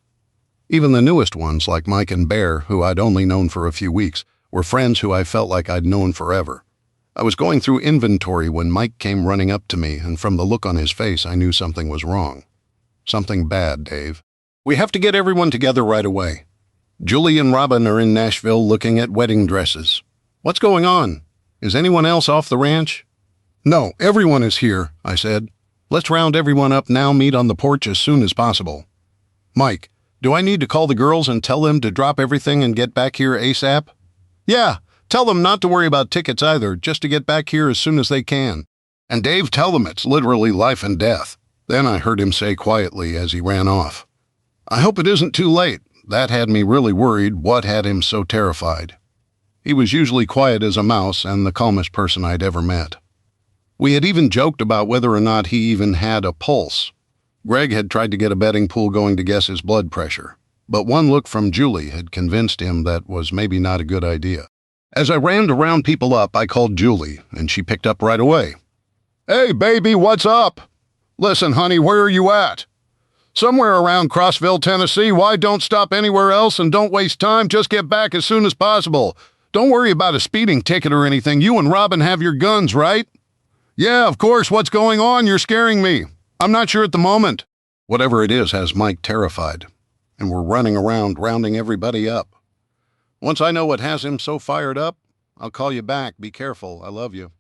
Even the newest ones, like Mike and Bear, who I'd only known for a few weeks, were friends who I felt like I'd known forever. I was going through inventory when Mike came running up to me, and from the look on his face, I knew something was wrong. Something bad, Dave. We have to get everyone together right away. Julie and Robin are in Nashville looking at wedding dresses. What's going on? Is anyone else off the ranch? No, everyone is here, I said. Let's round everyone up now, meet on the porch as soon as possible. Mike, do I need to call the girls and tell them to drop everything and get back here ASAP? Yeah, tell them not to worry about tickets either, just to get back here as soon as they can. And Dave, tell them it's literally life and death. Then I heard him say quietly as he ran off, I hope it isn't too late. That had me really worried. What had him so terrified? He was usually quiet as a mouse and the calmest person I'd ever met. We had even joked about whether or not he even had a pulse. Greg had tried to get a betting pool going to guess his blood pressure, but one look from Julie had convinced him that was maybe not a good idea. As I ran to round people up, I called Julie, and she picked up right away. Hey, baby, what's up? Listen, honey, where are you at? Somewhere around Crossville, Tennessee. Why don't stop anywhere else and don't waste time. Just get back as soon as possible. Don't worry about a speeding ticket or anything. You and Robin have your guns, right? Yeah, of course. What's going on? You're scaring me. I'm not sure at the moment. Whatever it is has Mike terrified, and we're running around rounding everybody up. Once I know what has him so fired up, I'll call you back. Be careful. I love you.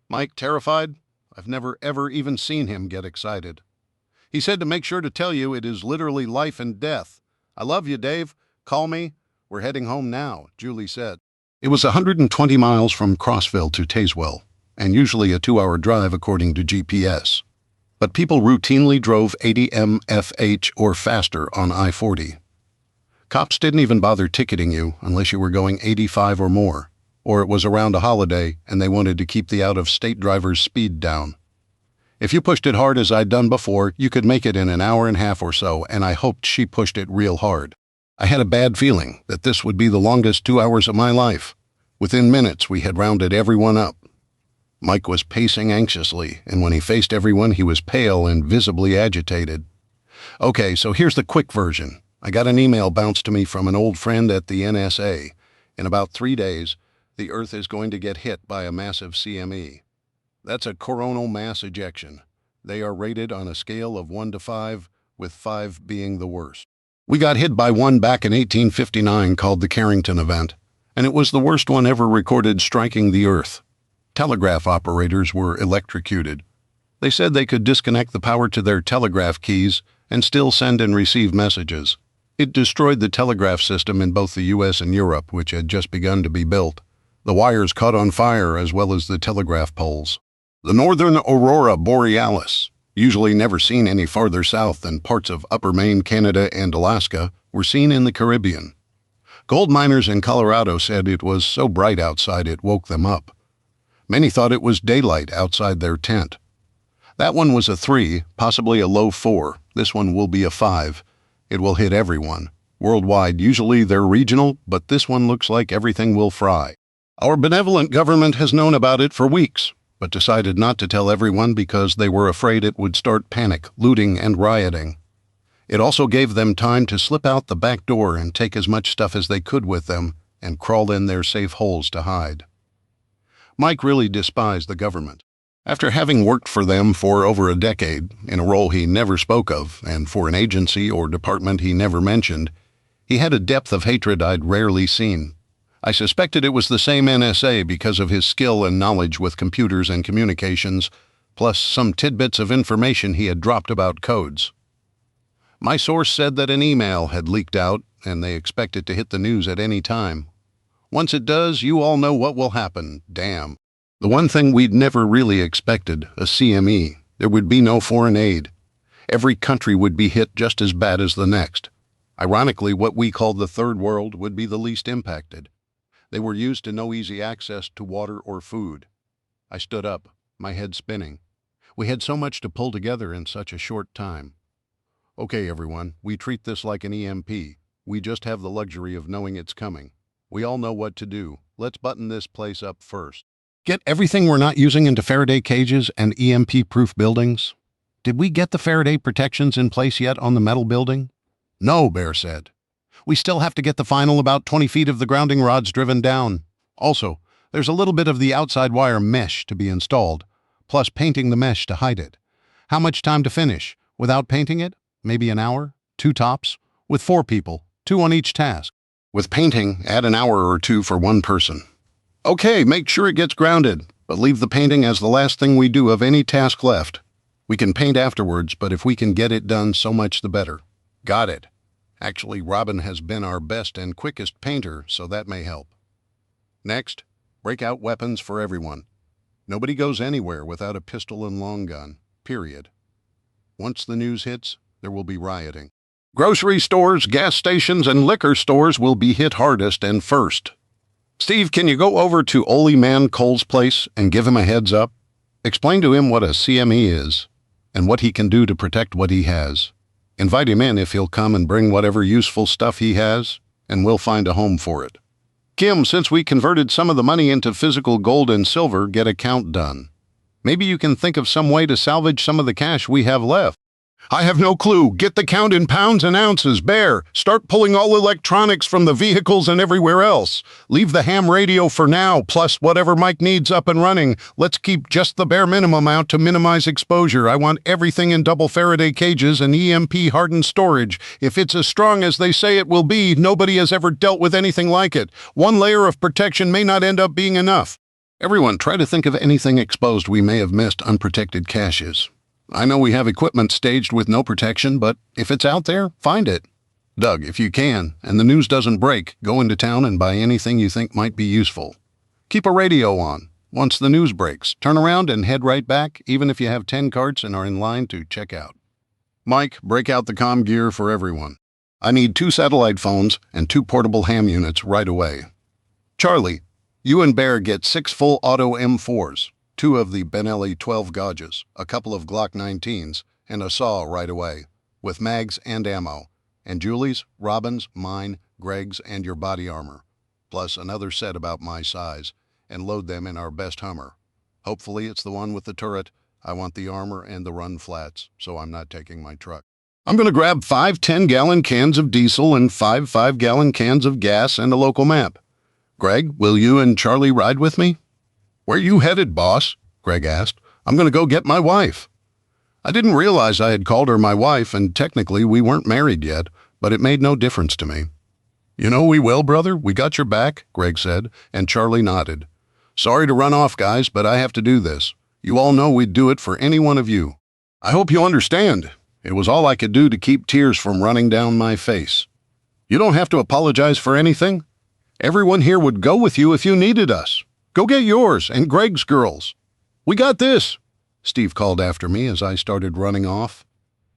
Mike terrified? I've never ever even seen him get excited. He said to make sure to tell you it is literally life and death. I love you, Dave. Call me. We're heading home now, Julie said. It was 120 miles from Crossville to Tazewell, and usually a 2-hour drive according to GPS. But people routinely drove 80 mph or faster on I-40. Cops didn't even bother ticketing you unless you were going 85 or more. or it was around a holiday and they wanted to keep the out-of-state driver's speed down. If you pushed it hard as I'd done before, you could make it in an hour and a half or so, and I hoped she pushed it real hard. I had a bad feeling that this would be the longest 2 hours of my life. Within minutes, we had rounded everyone up. Mike was pacing anxiously, and when he faced everyone, he was pale and visibly agitated. Okay, so here's the quick version. I got an email bounced to me from an old friend at the NSA. In about 3 days, the Earth is going to get hit by a massive CME. That's a coronal mass ejection. They are rated on a scale of 1 to 5, with 5 being the worst. We got hit by one back in 1859 called the Carrington event, and it was the worst one ever recorded striking the Earth. Telegraph operators were electrocuted. They said they could disconnect the power to their telegraph keys and still send and receive messages. It destroyed the telegraph system in both the U.S. and Europe, which had just begun to be built. The wires caught on fire as well as the telegraph poles. The northern aurora borealis, usually never seen any farther south than parts of upper Maine, Canada, and Alaska, were seen in the Caribbean. Gold miners in Colorado said it was so bright outside it woke them up. Many thought it was daylight outside their tent. That one was a 3, possibly a low 4. This one will be a 5. It will hit everyone. Worldwide, usually they're regional, but this one looks like everything will fry. Our benevolent government has known about it for weeks, but decided not to tell everyone because they were afraid it would start panic, looting, and rioting. It also gave them time to slip out the back door and take as much stuff as they could with them and crawl in their safe holes to hide. Mike really despised the government. After having worked for them for over a decade, in a role he never spoke of, and for an agency or department he never mentioned, he had a depth of hatred I'd rarely seen. I suspected it was the same NSA because of his skill and knowledge with computers and communications, plus some tidbits of information he had dropped about codes. My source said that an email had leaked out, and they expect it to hit the news at any time. Once it does, you all know what will happen. Damn. The one thing we'd never really expected, a CME. There would be no foreign aid. Every country would be hit just as bad as the next. Ironically, what we called the Third World would be the least impacted. They were used to no easy access to water or food. I stood up, my head spinning. We had so much to pull together in such a short time. Okay, everyone, we treat this like an EMP. We just have the luxury of knowing it's coming. We all know what to do. Let's button this place up first. Get everything we're not using into Faraday cages and EMP-proof buildings? Did we get the Faraday protections in place yet on the metal building? No, Bear said. We still have to get the final about 20 feet of the grounding rods driven down. Also, there's a little bit of the outside wire mesh to be installed, plus painting the mesh to hide it. How much time to finish? Without painting it? Maybe an hour? 2 tops? With 4 people, 2 on each task. With painting, add an hour or 2 for 1 person. Okay, make sure it gets grounded, but leave the painting as the last thing we do of any task left. We can paint afterwards, but if we can get it done, so much the better. Got it. Actually, Robin has been our best and quickest painter, so that may help. Next, break out weapons for everyone. Nobody goes anywhere without a pistol and long gun, period. Once the news hits, there will be rioting. Grocery stores, gas stations, and liquor stores will be hit hardest and first. Steve, can you go over to Oly Man Cole's place and give him a heads up? Explain to him what a CME is and what he can do to protect what he has. Invite him in if he'll come and bring whatever useful stuff he has, and we'll find a home for it. Kim, since we converted some of the money into physical gold and silver, get a count done. Maybe you can think of some way to salvage some of the cash we have left. I have no clue. Get the count in pounds and ounces, Bear. Start pulling all electronics from the vehicles and everywhere else. Leave the ham radio for now, plus whatever Mike needs up and running. Let's keep just the bare minimum out to minimize exposure. I want everything in double Faraday cages and EMP-hardened storage. If it's as strong as they say it will be, nobody has ever dealt with anything like it. 1 layer of protection may not end up being enough. Everyone, try to think of anything exposed we may have missed unprotected caches. I know we have equipment staged with no protection, but if it's out there, find it. Doug, if you can, and the news doesn't break, go into town and buy anything you think might be useful. Keep a radio on. Once the news breaks, turn around and head right back, even if you have 10 carts and are in line to check out. Mike, break out the comm gear for everyone. I need 2 satellite phones and 2 portable ham units right away. Charlie, You and Bear get 6 full auto M4s, 2 of the Benelli 12 gauges, a couple of Glock 19s, and a saw right away, with mags and ammo, and Julie's, Robin's, mine, Greg's, and your body armor, plus another set about my size, and load them in our best Hummer. Hopefully it's the one with the turret. I want the armor and the run flats, so I'm not taking my truck. I'm going to grab 5 10-gallon cans of diesel and 5 5-gallon cans of gas and a local map. Greg, will you and Charlie ride with me? Where you headed, boss? Greg asked. I'm going to go get my wife. I didn't realize I had called her my wife, and technically we weren't married yet, but it made no difference to me. You know we will, brother. We got your back, Greg said, and Charlie nodded. Sorry to run off, guys, but I have to do this. You all know we'd do it for any one of you. I hope you understand. It was all I could do to keep tears from running down my face. You don't have to apologize for anything. Everyone here would go with you if you needed us. Go get yours and Greg's girls. We got this, Steve called after me as I started running off.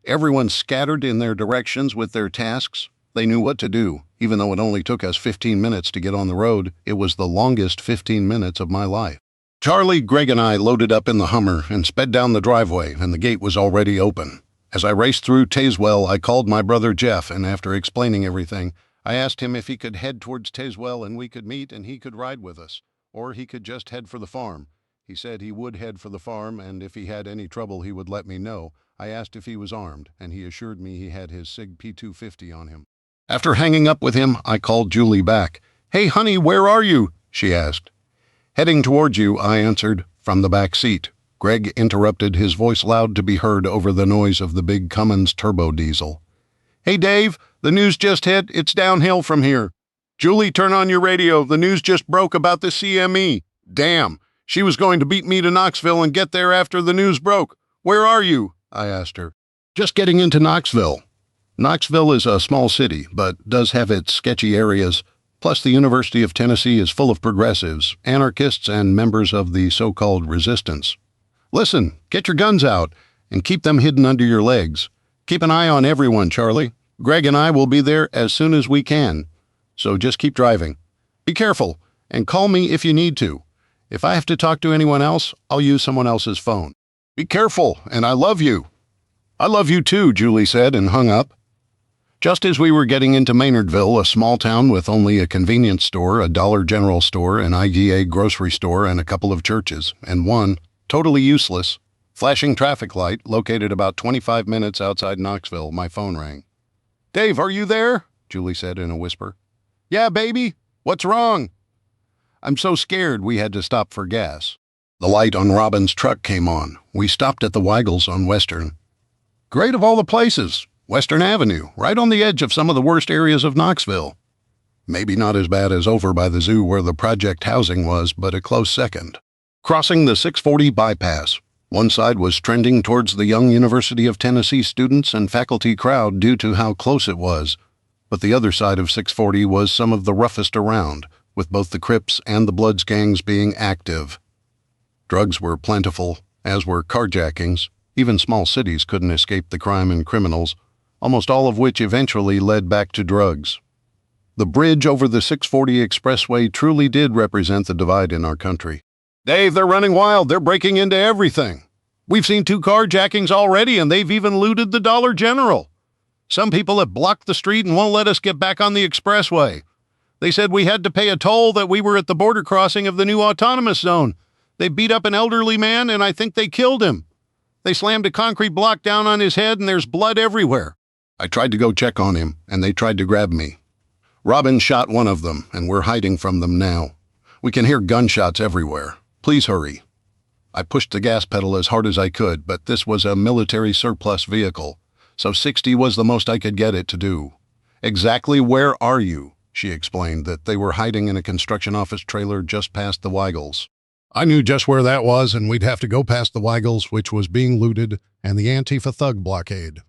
Everyone scattered in their directions with their tasks. They knew what to do. Even though it only took us 15 minutes to get on the road, it was the longest 15 minutes of my life. Charlie, Greg, and I loaded up in the Hummer and sped down the driveway, and the gate was already open. As I raced through Tazewell, I called my brother Jeff, and after explaining everything, I asked him if he could head towards Tazewell and we could meet and he could ride with us, or he could just head for the farm. He said he would head for the farm, and if he had any trouble he would let me know. I asked if he was armed, and he assured me he had his SIG P250 on him. After hanging up with him, I called Julie back. Hey, honey, where are you? She asked. Heading towards you, I answered, from the back seat. Greg interrupted, his voice loud to be heard over the noise of the big Cummins turbo diesel. Hey, Dave, the news just hit. It's downhill from here. Julie, turn on your radio. The news just broke about the CME. Damn, she was going to beat me to Knoxville and get there after the news broke. Where are you? I asked her. Just getting into Knoxville. Knoxville is a small city, but does have its sketchy areas. Plus, the University of Tennessee is full of progressives, anarchists, and members of the so-called resistance. Listen, get your guns out and keep them hidden under your legs. Keep an eye on everyone, Charlie. Greg and I will be there as soon as we can. So just keep driving. Be careful and call me if you need to. If I have to talk to anyone else, I'll use someone else's phone. Be careful, and I love you. I love you too, Julie said and hung up. Just as we were getting into Maynardville, a small town with only a convenience store, a Dollar General store, an IGA grocery store, and a couple of churches, and one, totally useless, flashing traffic light located about 25 minutes outside Knoxville, my phone rang. Dave, are you there? Julie said in a whisper. Yeah, baby. What's wrong? I'm so scared we had to stop for gas. The light on Robin's truck came on. We stopped at the Weigels on Western. Great of all the places. Western Avenue, right on the edge of some of the worst areas of Knoxville. Maybe not as bad as over by the zoo where the project housing was, but a close second. Crossing the 640 bypass. One side was trending towards the young University of Tennessee students and faculty crowd due to how close it was, but the other side of 640 was some of the roughest around, with both the Crips and the Bloods gangs being active. Drugs were plentiful, as were carjackings. Even small cities couldn't escape the crime and criminals, almost all of which eventually led back to drugs. The bridge over the 640 expressway truly did represent the divide in our country. Dave, they're running wild. They're breaking into everything. We've seen 2 carjackings already, and they've even looted the Dollar General. Some people have blocked the street and won't let us get back on the expressway. They said we had to pay a toll that we were at the border crossing of the new autonomous zone. They beat up an elderly man, and I think they killed him. They slammed a concrete block down on his head, and there's blood everywhere. I tried to go check on him, and they tried to grab me. Robin shot one of them, and we're hiding from them now. We can hear gunshots everywhere. Please hurry. I pushed the gas pedal as hard as I could, but this was a military surplus vehicle, so 60 was the most I could get it to do. Exactly where are you? She explained that they were hiding in a construction office trailer just past the Weigels. I knew just where that was, and we'd have to go past the Weigels, which was being looted, and the Antifa thug blockade.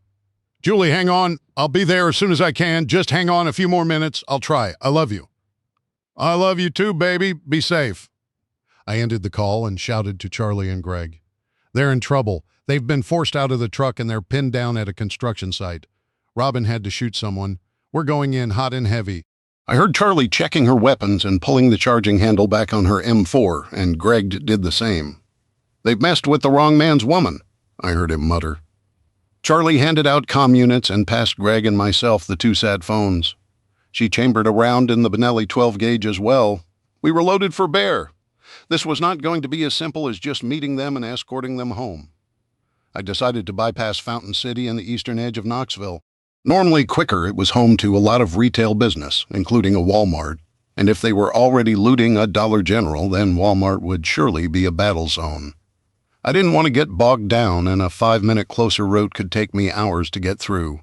Julie, hang on. I'll be there as soon as I can. Just hang on a few more minutes. I'll try. I love you. I love you too, baby. Be safe. I ended the call and shouted to Charlie and Greg. They're in trouble. They've been forced out of the truck and they're pinned down at a construction site. Robin had to shoot someone. We're going in hot and heavy. I heard Charlie checking her weapons and pulling the charging handle back on her M4, and Greg did the same. "They've messed with the wrong man's woman," I heard him mutter. Charlie handed out comm units and passed Greg and myself the 2 sat phones. She chambered a round in the Benelli 12 gauge as well. We were loaded for bear. This was not going to be as simple as just meeting them and escorting them home. I decided to bypass Fountain City and the eastern edge of Knoxville. Normally quicker, it was home to a lot of retail business, including a Walmart, and if they were already looting a Dollar General, then Walmart would surely be a battle zone. I didn't want to get bogged down, and a 5-minute closer route could take me hours to get through.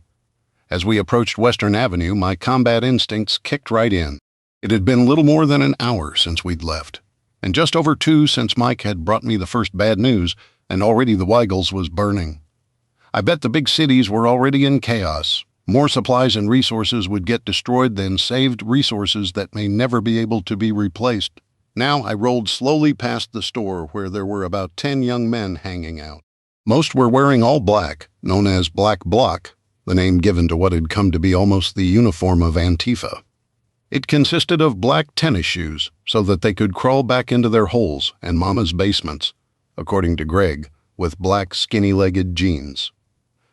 As we approached Western Avenue, my combat instincts kicked right in. It had been little more than an hour since we'd left, and just over 2 since Mike had brought me the first bad news, and already the Weigels was burning. I bet the big cities were already in chaos. More supplies and resources would get destroyed than saved resources that may never be able to be replaced. Now I rolled slowly past the store where there were about 10 young men hanging out. Most were wearing all black, known as Black Bloc, the name given to what had come to be almost the uniform of Antifa. It consisted of black tennis shoes so that they could crawl back into their holes and mama's basements, according to Greg, with black skinny-legged jeans.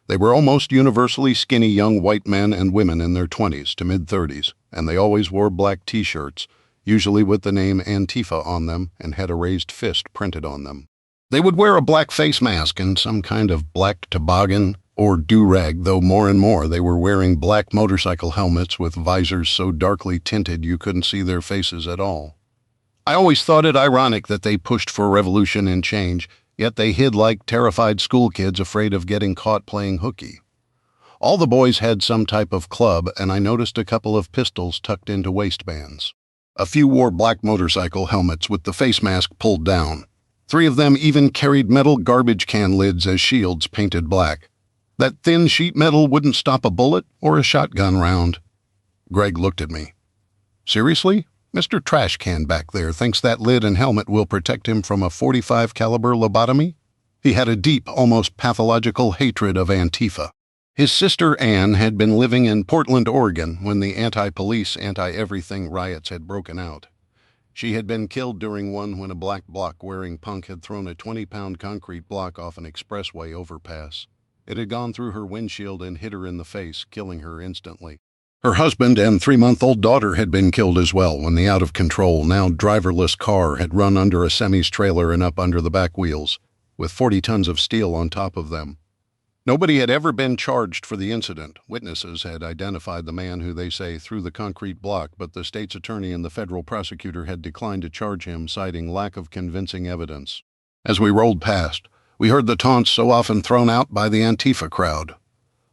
They were almost universally skinny young white men and women in their 20s to mid-30s, and they always wore black T-shirts, usually with the name Antifa on them, and had a raised fist printed on them. They would wear a black face mask and some kind of black toboggan or do-rag, though more and more they were wearing black motorcycle helmets with visors so darkly tinted you couldn't see their faces at all. I always thought it ironic that they pushed for revolution and change, yet they hid like terrified school kids afraid of getting caught playing hooky. All the boys had some type of club, and I noticed a couple of pistols tucked into waistbands. A few wore black motorcycle helmets with the face mask pulled down. 3 of them even carried metal garbage can lids as shields painted black. That thin sheet metal wouldn't stop a bullet or a shotgun round. Greg looked at me. "Seriously? Mr. Trash Can back there thinks that lid and helmet will protect him from a .45 caliber lobotomy?" He had a deep, almost pathological hatred of Antifa. His sister Ann had been living in Portland, Oregon, when the anti-police, anti-everything riots had broken out. She had been killed during one when a Black Bloc-wearing punk had thrown a 20-pound concrete block off an expressway overpass. It had gone through her windshield and hit her in the face, killing her instantly. Her husband and 3-month-old daughter had been killed as well when the out-of-control, now driverless car had run under a semi's trailer and up under the back wheels, with 40 tons of steel on top of them. Nobody had ever been charged for the incident. Witnesses had identified the man who they say threw the concrete block, but the state's attorney and the federal prosecutor had declined to charge him, citing lack of convincing evidence. As we rolled past, we heard the taunts so often thrown out by the Antifa crowd.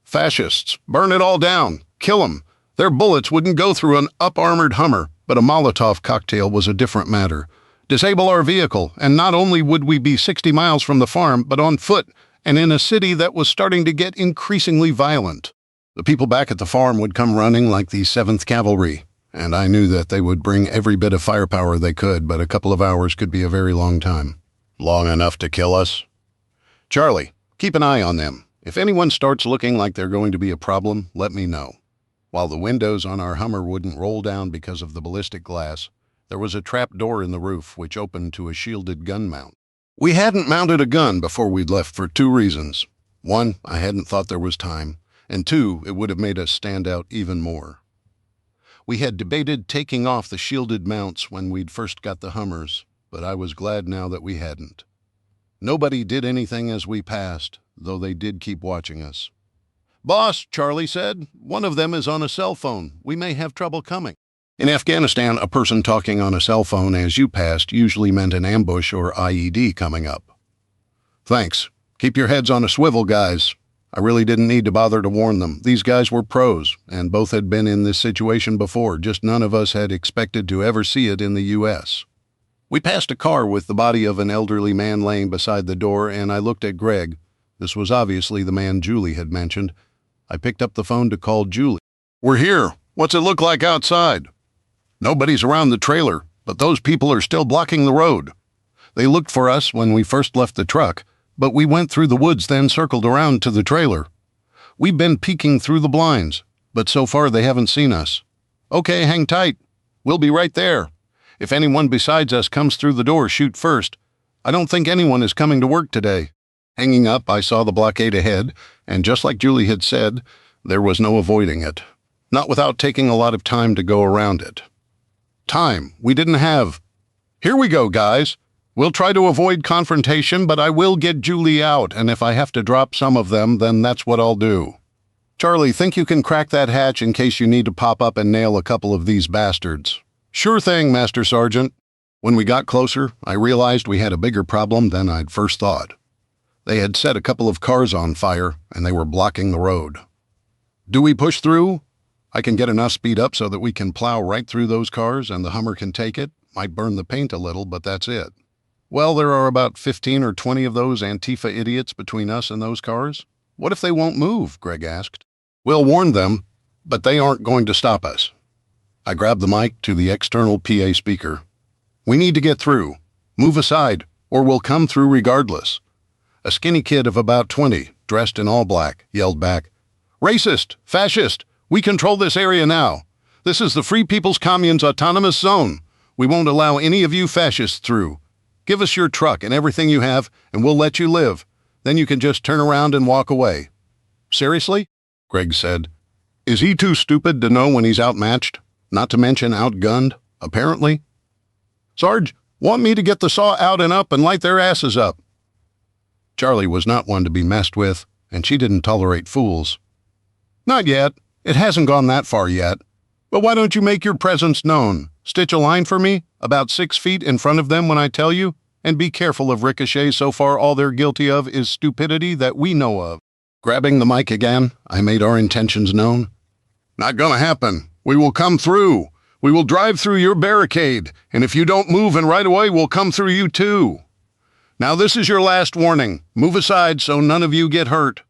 "Fascists, burn it all down, kill 'em. Their bullets wouldn't go through an up-armored Hummer," but a Molotov cocktail was a different matter. "Disable our vehicle, and not only would we be 60 miles from the farm, but on foot, and in a city that was starting to get increasingly violent." The people back at the farm would come running like the 7th Cavalry, and I knew that they would bring every bit of firepower they could, but a couple of hours could be a very long time. "Long enough to kill us?" "Charlie, keep an eye on them. If anyone starts looking like they're going to be a problem, let me know." While the windows on our Hummer wouldn't roll down because of the ballistic glass, there was a trap door in the roof which opened to a shielded gun mount. We hadn't mounted a gun before we'd left for 2 reasons. 1, I hadn't thought there was time, and 2, it would have made us stand out even more. We had debated taking off the shielded mounts when we'd first got the Hummers, but I was glad now that we hadn't. Nobody did anything as we passed, though they did keep watching us. "Boss," Charlie said, "one of them is on a cell phone. We may have trouble coming." In Afghanistan, a person talking on a cell phone as you passed usually meant an ambush or IED coming up. "Thanks. Keep your heads on a swivel, guys." I really didn't need to bother to warn them. These guys were pros, and both had been in this situation before, just none of us had expected to ever see it in the U.S. We passed a car with the body of an elderly man laying beside the door, and I looked at Greg. This was obviously the man Julie had mentioned. I picked up the phone to call Julie. "We're here. What's it look like outside?" "Nobody's around the trailer, but those people are still blocking the road. They looked for us when we first left the truck, but we went through the woods then circled around to the trailer. We've been peeking through the blinds, but so far they haven't seen us. Okay, hang tight. We'll be right there. If anyone besides us comes through the door, shoot first. I don't think anyone is coming to work today. Hanging up, I saw the blockade ahead, and just like Julie had said, there was no avoiding it. Not without taking a lot of time to go around it. Time we didn't have. Here we go, guys. We'll try to avoid confrontation, but I will get Julie out, and if I have to drop some of them, then that's what I'll do. Charlie, think you can crack that hatch in case you need to pop up and nail a couple of these bastards? Sure thing, Master Sergeant. When we got closer, I realized we had a bigger problem than I'd first thought. They had set a couple of cars on fire, and they were blocking the road. Do we push through? I can get enough speed up so that we can plow right through those cars and the Hummer can take it. Might burn the paint a little, but that's it. Well, there are about 15 or 20 of those Antifa idiots between us and those cars. What if they won't move? Greg asked. We'll warn them, but they aren't going to stop us. I grabbed the mic to the external PA speaker. We need to get through. Move aside, or we'll come through regardless. A skinny kid of about 20, dressed in all black, yelled back, Racist! Fascist! We control this area now. This is the Free People's Commune's autonomous zone. We won't allow any of you fascists through. Give us your truck and everything you have, and we'll let you live. Then you can just turn around and walk away. Seriously? Greg said. Is he too stupid to know when he's outmatched? Not to mention outgunned, apparently? Sarge, want me to get the saw out and up and light their asses up? Charlie was not one to be messed with, and she didn't tolerate fools. Not yet. It hasn't gone that far yet. But why don't you make your presence known? Stitch a line for me, about 6 feet in front of them when I tell you, and be careful of Ricochet. So far all they're guilty of is stupidity that we know of. Grabbing the mic again, I made our intentions known. Not gonna happen. We will come through. We will drive through your barricade, and if you don't move and right away, we'll come through you too. Now this is your last warning. Move aside so none of you get hurt.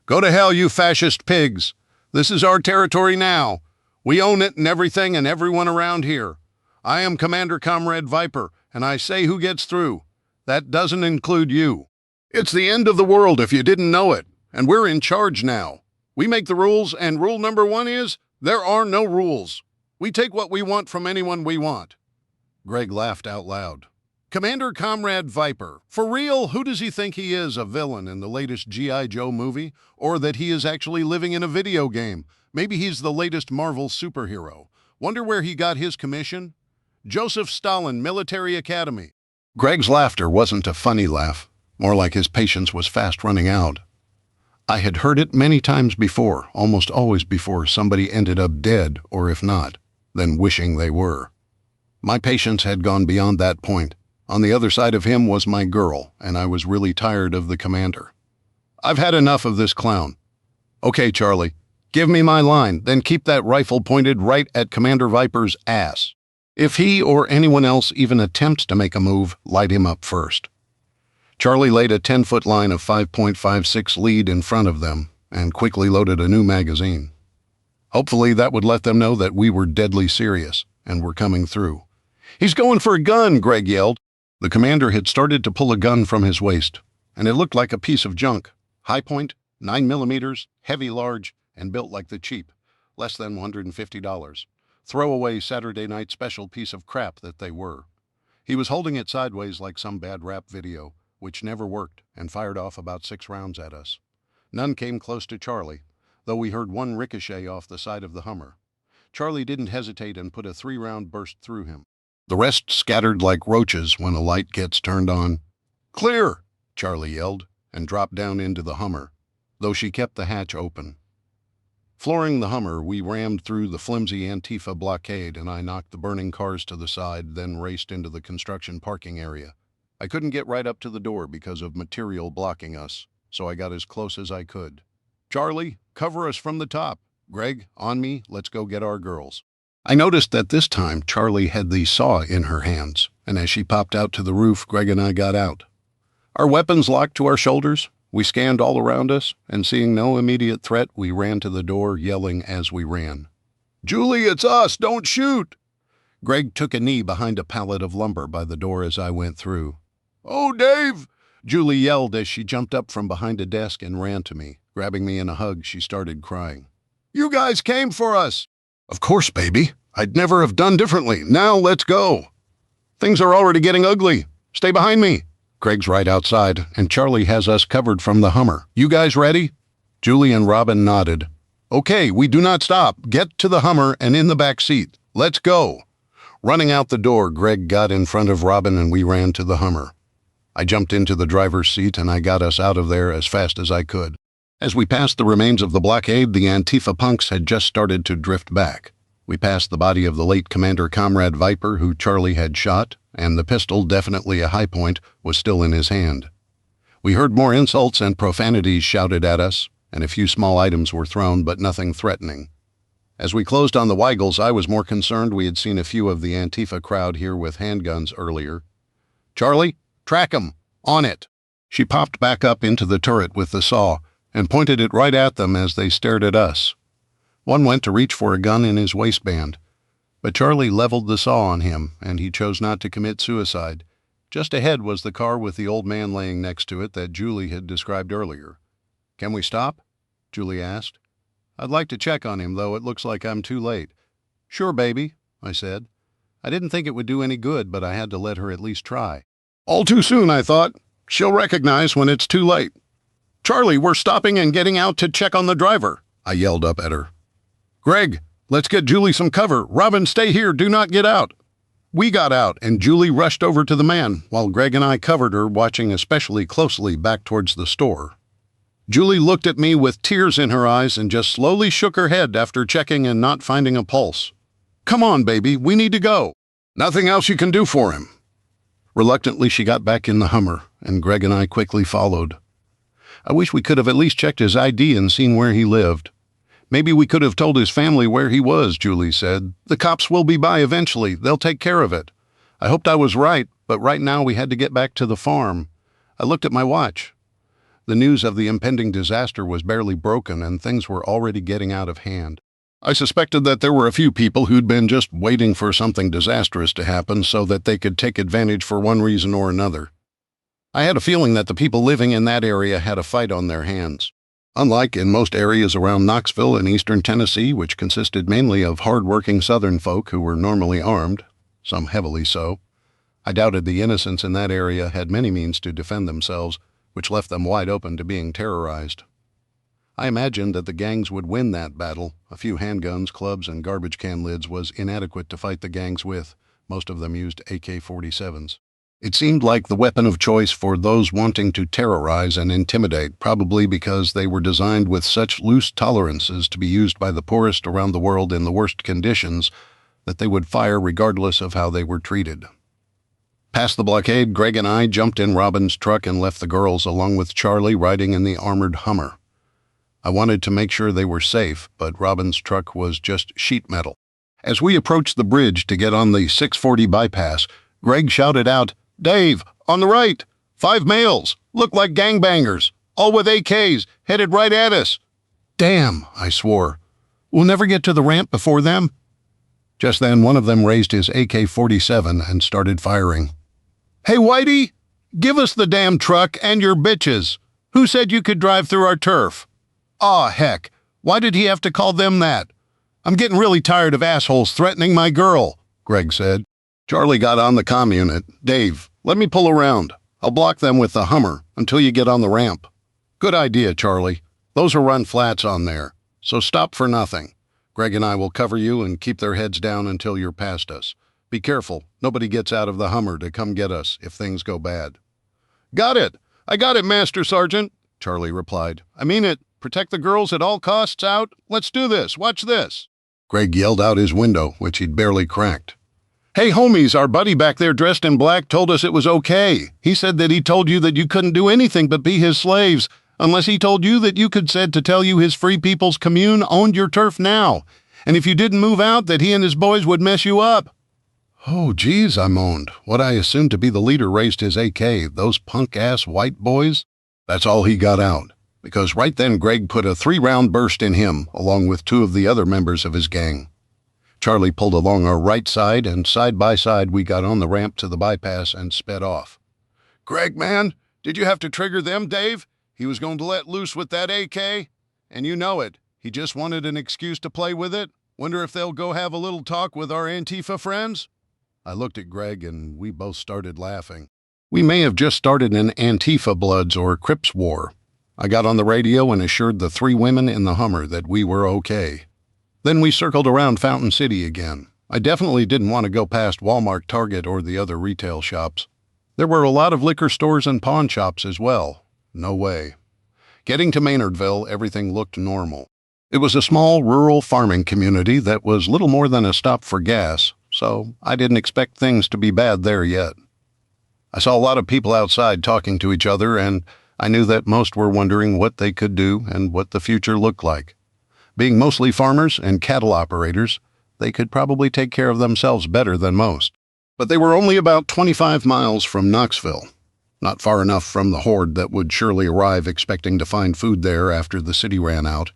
Go to hell, you fascist pigs. This is our territory now. We own it and everything and everyone around here. I am Commander Comrade Viper, and I say who gets through. That doesn't include you. It's the end of the world if you didn't know it, and we're in charge now. We make the rules, and rule number 1 is, there are no rules. We take what we want from anyone we want. Greg laughed out loud. Commander Comrade Viper, for real, who does he think he is, a villain in the latest G.I. Joe movie? Or that he is actually living in a video game? Maybe he's the latest Marvel superhero. Wonder where he got his commission? Joseph Stalin Military Academy. Greg's laughter wasn't a funny laugh, more like his patience was fast running out. I had heard it many times before, almost always before somebody ended up dead, or if not, then wishing they were. My patience had gone beyond that point. On the other side of him was my girl, and I was really tired of the commander. I've had enough of this clown. Okay, Charlie, give me my line, then keep that rifle pointed right at Commander Viper's ass. If he or anyone else even attempts to make a move, light him up first. Charlie laid a 10-foot line of 5.56 lead in front of them and quickly loaded a new magazine. Hopefully that would let them know that we were deadly serious and were coming through. He's going for a gun, Greg yelled. The commander had started to pull a gun from his waist, and it looked like a piece of junk. High point, 9mm, heavy large, and built like the cheap, less than $150. Throwaway Saturday night special piece of crap that they were. He was holding it sideways like some bad rap video, which never worked, and fired off about 6 rounds at us. None came close to Charlie, though we heard one ricochet off the side of the Hummer. Charlie didn't hesitate and put a 3-round burst through him. The rest scattered like roaches when a light gets turned on. Clear, Charlie yelled, and dropped down into the Hummer, though she kept the hatch open. Flooring the Hummer, we rammed through the flimsy Antifa blockade, and I knocked the burning cars to the side, then raced into the construction parking area. I couldn't get right up to the door because of material blocking us, so I got as close as I could. Charlie, cover us from the top. Greg, on me, let's go get our girls. I noticed that this time Charlie had the saw in her hands, and as she popped out to the roof, Greg and I got out. Our weapons locked to our shoulders, we scanned all around us, and seeing no immediate threat, we ran to the door, yelling as we ran. Julie, it's us! Don't shoot! Greg took a knee behind a pallet of lumber by the door as I went through. Oh, Dave! Julie yelled as she jumped up from behind a desk and ran to me. Grabbing me in a hug, she started crying. You guys came for us! Of course, baby. I'd never have done differently. Now let's go. Things are already getting ugly. Stay behind me. Greg's right outside, and Charlie has us covered from the Hummer. You guys ready? Julie and Robin nodded. Okay, we do not stop. Get to the Hummer and in the back seat. Let's go. Running out the door, Greg got in front of Robin and we ran to the Hummer. I jumped into the driver's seat and I got us out of there as fast as I could. As we passed the remains of the blockade, the Antifa punks had just started to drift back. We passed the body of the late Commander Comrade Viper, who Charlie had shot, and the pistol, definitely a high point, was still in his hand. We heard more insults and profanities shouted at us, and a few small items were thrown, but nothing threatening. As we closed on the Weigels, I was more concerned we had seen a few of the Antifa crowd here with handguns earlier. Charlie, track 'em. On it. She popped back up into the turret with the saw and pointed it right at them as they stared at us. One went to reach for a gun in his waistband, but Charlie leveled the saw on him, and he chose not to commit suicide. Just ahead was the car with the old man laying next to it that Julie had described earlier. Can we stop? Julie asked. I'd like to check on him, though it looks like I'm too late. Sure, baby, I said. I didn't think it would do any good, but I had to let her at least try. All too soon, I thought. She'll recognize when it's too late. Charlie, we're stopping and getting out to check on the driver, I yelled up at her. Greg, let's get Julie some cover. Robin, stay here. Do not get out. We got out, and Julie rushed over to the man, while Greg and I covered her, watching especially closely back towards the store. Julie looked at me with tears in her eyes and just slowly shook her head after checking and not finding a pulse. Come on, baby, we need to go. Nothing else you can do for him. Reluctantly, she got back in the Hummer, and Greg and I quickly followed. I wish we could have at least checked his ID and seen where he lived. Maybe we could have told his family where he was, Julie said. The cops will be by eventually. They'll take care of it. I hoped I was right, but right now we had to get back to the farm. I looked at my watch. The news of the impending disaster was barely broken, and things were already getting out of hand. I suspected that there were a few people who'd been just waiting for something disastrous to happen so that they could take advantage for one reason or another. I had a feeling that the people living in that area had a fight on their hands. Unlike in most areas around Knoxville and eastern Tennessee, which consisted mainly of hard-working Southern folk who were normally armed, some heavily so, I doubted the innocents in that area had many means to defend themselves, which left them wide open to being terrorized. I imagined that the gangs would win that battle. A few handguns, clubs, and garbage can lids was inadequate to fight the gangs with. Most of them used AK-47s. It seemed like the weapon of choice for those wanting to terrorize and intimidate, probably because they were designed with such loose tolerances to be used by the poorest around the world in the worst conditions that they would fire regardless of how they were treated. Past the blockade, Greg and I jumped in Robin's truck and left the girls along with Charlie riding in the armored Hummer. I wanted to make sure they were safe, but Robin's truck was just sheet metal. As we approached the bridge to get on the 640 bypass, Greg shouted out, Dave, on the right, 5 males, look like gangbangers, all with AKs, headed right at us. Damn, I swore. We'll never get to the ramp before them. Just then, one of them raised his AK-47 and started firing. Hey, Whitey, give us the damn truck and your bitches. Who said you could drive through our turf? Aw, heck, why did he have to call them that? I'm getting really tired of assholes threatening my girl, Greg said. Charlie got on the comm unit. Dave, let me pull around. I'll block them with the Hummer until you get on the ramp. Good idea, Charlie. Those are run flats on there, so stop for nothing. Greg and I will cover you and keep their heads down until you're past us. Be careful. Nobody gets out of the Hummer to come get us if things go bad. Got it. I got it, Master Sergeant, Charlie replied. I mean it. Protect the girls at all costs out. Let's do this. Watch this. Greg yelled out his window, which he'd barely cracked. Hey, homies, our buddy back there dressed in black told us it was okay. He said that he told you that you couldn't do anything but be his slaves, unless he told you that you could said to tell you his Free People's Commune owned your turf now, and if you didn't move out, that he and his boys would mess you up. Oh, geez, I moaned. What I assumed to be the leader raised his AK. Those punk-ass white boys? That's all he got out, because right then Greg put a 3-round burst in him, along with 2 of the other members of his gang. Charlie pulled along our right side, and side by side we got on the ramp to the bypass and sped off. Greg, man, did you have to trigger them, Dave? He was going to let loose with that AK? And you know it. He just wanted an excuse to play with it? Wonder if they'll go have a little talk with our Antifa friends? I looked at Greg and we both started laughing. We may have just started an Antifa Bloods or Crips war. I got on the radio and assured the 3 women in the Hummer that we were okay. Then we circled around Fountain City again. I definitely didn't want to go past Walmart, Target, or the other retail shops. There were a lot of liquor stores and pawn shops as well. No way. Getting to Maynardville, everything looked normal. It was a small rural farming community that was little more than a stop for gas, so I didn't expect things to be bad there yet. I saw a lot of people outside talking to each other, and I knew that most were wondering what they could do and what the future looked like. Being mostly farmers and cattle operators, they could probably take care of themselves better than most. But they were only about 25 miles from Knoxville, not far enough from the horde that would surely arrive expecting to find food there after the city ran out.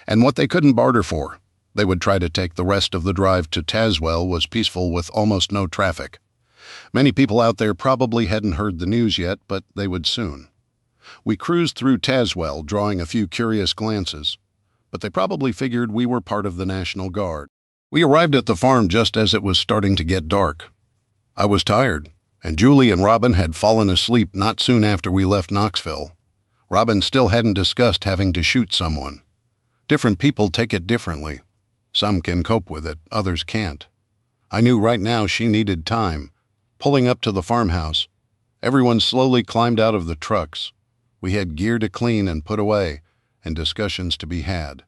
And what they couldn't barter for, they would try to take the rest of the drive to Tazewell, was peaceful with almost no traffic. Many people out there probably hadn't heard the news yet, but they would soon. We cruised through Tazewell, drawing a few curious glances, but they probably figured we were part of the National Guard. We arrived at the farm just as it was starting to get dark. I was tired, and Julie and Robin had fallen asleep not soon after we left Knoxville. Robin still hadn't discussed having to shoot someone. Different people take it differently. Some can cope with it, others can't. I knew right now she needed time. Pulling up to the farmhouse, everyone slowly climbed out of the trucks. We had gear to clean and put away, and discussions to be had.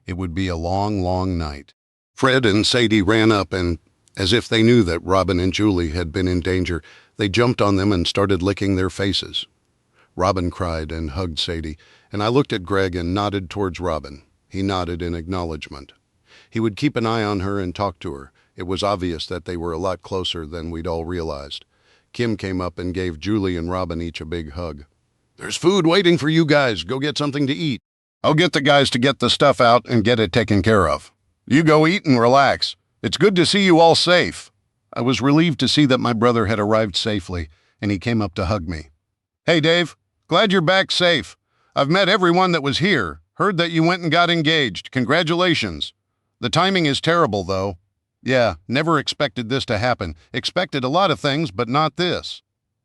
It would be a long, long night. Fred and Sadie ran up, and as if they knew that Robin and Julie had been in danger, they jumped on them and started licking their faces. Robin cried and hugged Sadie, and I looked at Greg and nodded towards Robin. He nodded in acknowledgement. He would keep an eye on her and talk to her. It was obvious that they were a lot closer than we'd all realized. Kim came up and gave Julie and Robin each a big hug. "There's food waiting for you guys. Go get something to eat. I'll get the guys to get the stuff out and get it taken care of. You go eat and relax. It's good to see you all safe." I was relieved to see that my brother had arrived safely, and he came up to hug me. "Hey, Dave. Glad you're back safe. I've met everyone that was here. Heard that you went and got engaged. Congratulations. The timing is terrible, though. Yeah, never expected this to happen. Expected a lot of things, but not this.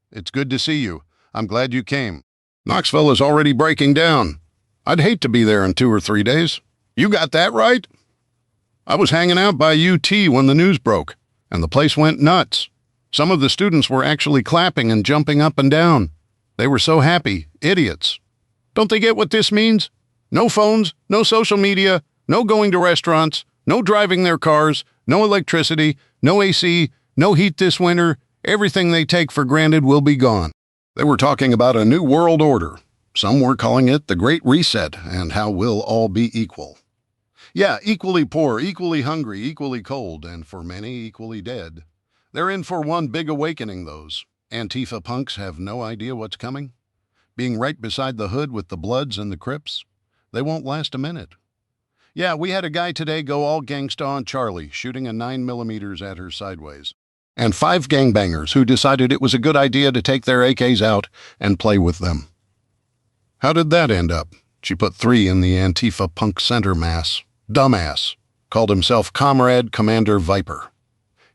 It's good to see you. I'm glad you came. Knoxville is already breaking down. I'd hate to be there in 2 or 3 days. You got that right? I was hanging out by UT when the news broke, and the place went nuts. Some of the students were actually clapping and jumping up and down. They were so happy. Idiots. Don't they get what this means? No phones, no social media, no going to restaurants, no driving their cars, no electricity, no AC, no heat this winter. Everything they take for granted will be gone. They were talking about a new world order. Some were calling it the Great Reset and how we'll all be equal. Yeah, equally poor, equally hungry, equally cold, and for many, equally dead. They're in for one big awakening, those. Antifa punks have no idea what's coming. Being right beside the hood with the Bloods and the Crips, they won't last a minute. Yeah, we had a guy today go all gangsta on Charlie, shooting a 9mm at her sideways. And 5 gangbangers who decided it was a good idea to take their AKs out and play with them. How did that end up? She put 3 in the Antifa punk center mass. Dumbass. Called himself Comrade Commander Viper.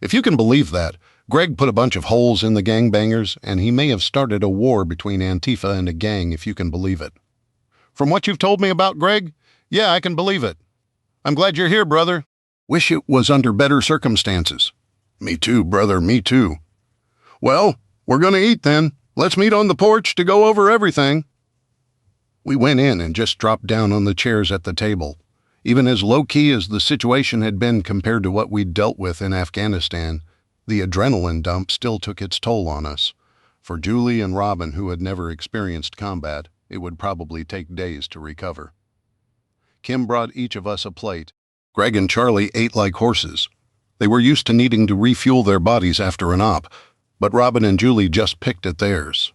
If you can believe that, Greg put a bunch of holes in the gangbangers, and he may have started a war between Antifa and a gang, if you can believe it. From what you've told me about Greg, yeah, I can believe it. I'm glad you're here, brother. Wish it was under better circumstances. Me too, brother, me too. Well, we're gonna eat then. Let's meet on the porch to go over everything. We went in and just dropped down on the chairs at the table. Even as low-key as the situation had been compared to what we'd dealt with in Afghanistan, the adrenaline dump still took its toll on us. For Julie and Robin, who had never experienced combat, it would probably take days to recover. Kim brought each of us a plate. Greg and Charlie ate like horses. They were used to needing to refuel their bodies after an op, but Robin and Julie just picked at theirs.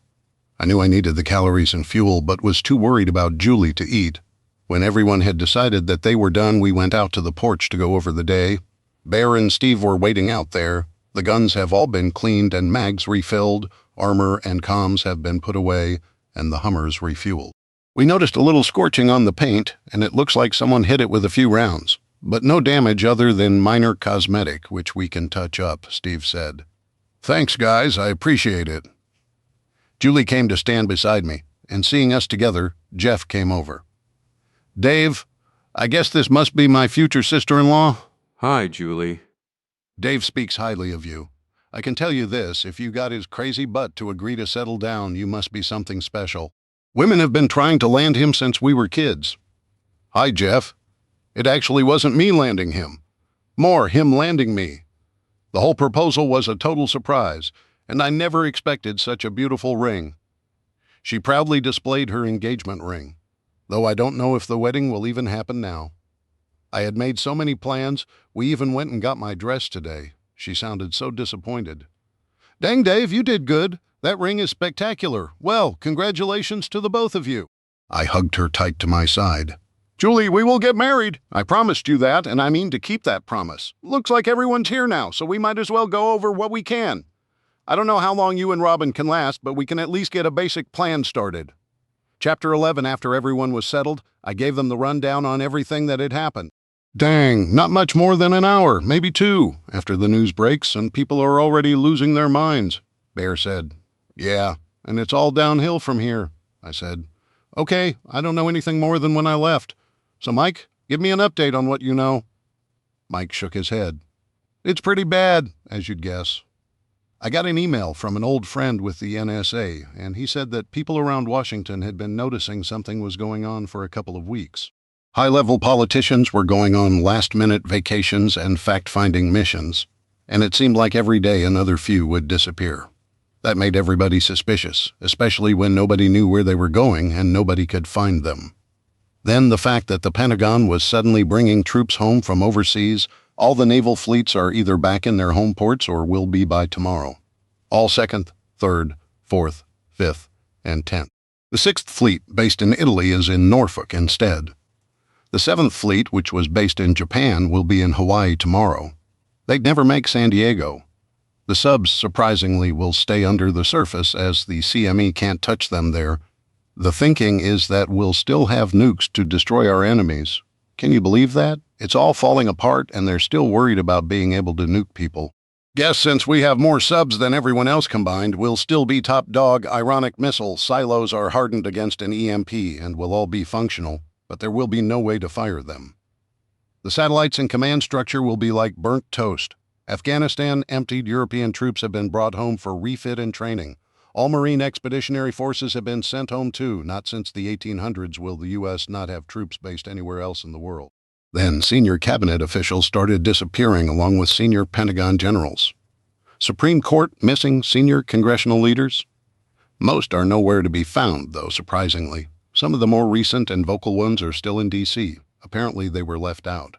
I knew I needed the calories and fuel, but was too worried about Julie to eat. When everyone had decided that they were done, we went out to the porch to go over the day. Bear and Steve were waiting out there. The guns have all been cleaned and mags refilled, armor and comms have been put away, and the Hummers refueled. We noticed a little scorching on the paint, and it looks like someone hit it with a few rounds. But no damage other than minor cosmetic, which we can touch up, Steve said. Thanks, guys. I appreciate it. Julie came to stand beside me, and seeing us together, Jeff came over. Dave, I guess this must be my future sister-in-law? Hi, Julie. Dave speaks highly of you. I can tell you this, if you got his crazy butt to agree to settle down, you must be something special. Women have been trying to land him since we were kids. Hi, Jeff. It actually wasn't me landing him. More, him landing me. The whole proposal was a total surprise, and I never expected such a beautiful ring. She proudly displayed her engagement ring, though I don't know if the wedding will even happen now. I had made so many plans, we even went and got my dress today. She sounded so disappointed. Dang, Dave, you did good. That ring is spectacular. Well, congratulations to the both of you. I hugged her tight to my side. Julie, we will get married. I promised you that, and I mean to keep that promise. Looks like everyone's here now, so we might as well go over what we can. I don't know how long you and Robin can last, but we can at least get a basic plan started. Chapter 11, after everyone was settled, I gave them the rundown on everything that had happened. Dang, not much more than an hour, maybe 2, after the news breaks, and people are already losing their minds, Bear said. Yeah, and it's all downhill from here, I said. Okay, I don't know anything more than when I left. So, Mike, give me an update on what you know. Mike shook his head. It's pretty bad, as you'd guess. I got an email from an old friend with the NSA, and he said that people around Washington had been noticing something was going on for a couple of weeks. High-level politicians were going on last-minute vacations and fact-finding missions, and it seemed like every day another few would disappear. That made everybody suspicious, especially when nobody knew where they were going and nobody could find them. Then the fact that the Pentagon was suddenly bringing troops home from overseas, all the naval fleets are either back in their home ports or will be by tomorrow. All 2nd, 3rd, 4th, 5th, and 10th. The 6th Fleet, based in Italy, is in Norfolk instead. The 7th Fleet, which was based in Japan, will be in Hawaii tomorrow. They'd never make San Diego. The subs, surprisingly, will stay under the surface as the CME can't touch them there. The thinking is that we'll still have nukes to destroy our enemies. Can you believe that? It's all falling apart, and they're still worried about being able to nuke people. Guess since we have more subs than everyone else combined, we'll still be top dog. Ironic missile silos are hardened against an EMP and will all be functional, but there will be no way to fire them. The satellites and command structure will be like burnt toast. Afghanistan emptied. European troops have been brought home for refit and training. All Marine expeditionary forces have been sent home too. Not since the 1800s will the U.S. not have troops based anywhere else in the world. Then senior cabinet officials started disappearing along with senior Pentagon generals. Supreme Court missing senior congressional leaders? Most are nowhere to be found, though, surprisingly. Some of the more recent and vocal ones are still in D.C. Apparently they were left out.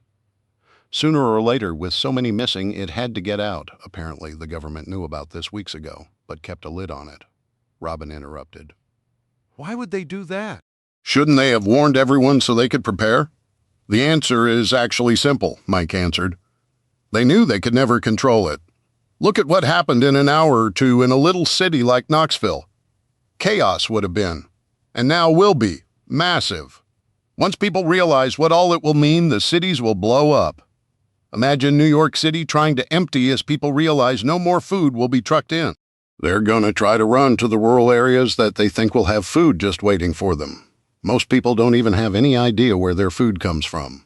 Sooner or later, with so many missing, it had to get out. Apparently the government knew about this weeks ago, but kept a lid on it. Robin interrupted. Why would they do that? Shouldn't they have warned everyone so they could prepare? The answer is actually simple, Mike answered. They knew they could never control it. Look at what happened in an hour or two in a little city like Knoxville. Chaos would have been, and now will be, massive. Once people realize what all it will mean, the cities will blow up. Imagine New York City trying to empty as people realize no more food will be trucked in. They're going to try to run to the rural areas that they think will have food just waiting for them. Most people don't even have any idea where their food comes from.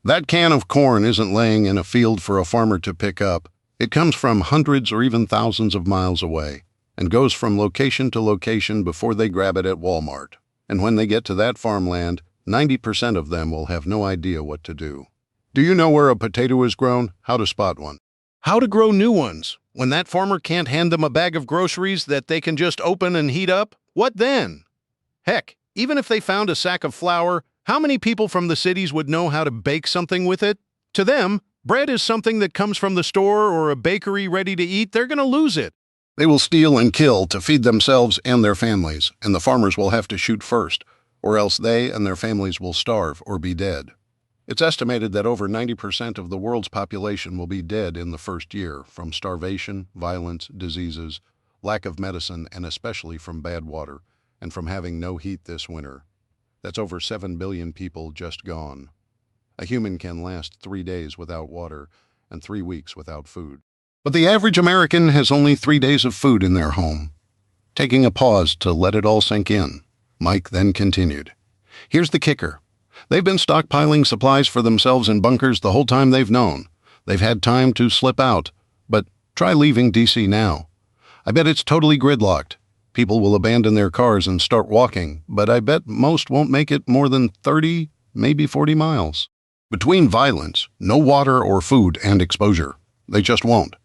That can of corn isn't laying in a field for a farmer to pick up. It comes from hundreds or even thousands of miles away and goes from location to location before they grab it at Walmart. And when they get to that farmland, 90% of them will have no idea what to do. Do you know where a potato is grown? How to spot one? How to grow new ones? When that farmer can't hand them a bag of groceries that they can just open and heat up? What then? Heck, even if they found a sack of flour, how many people from the cities would know how to bake something with it? To them, bread is something that comes from the store or a bakery ready to eat. They're going to lose it. They will steal and kill to feed themselves and their families, and the farmers will have to shoot first, or else they and their families will starve or be dead. It's estimated that over 90% of the world's population will be dead in the first year from starvation, violence, diseases, lack of medicine, and especially from bad water, and from having no heat this winter. That's over 7 billion people just gone. A human can last 3 days without water and 3 weeks without food. But the average American has only 3 days of food in their home. Taking a pause to let it all sink in, Mike then continued. Here's the kicker. They've been stockpiling supplies for themselves in bunkers the whole time they've known. They've had time to slip out, but try leaving D.C. now. I bet it's totally gridlocked. People will abandon their cars and start walking, but I bet most won't make it more than 30, maybe 40 miles. Between violence, no water or food, and exposure. They just won't.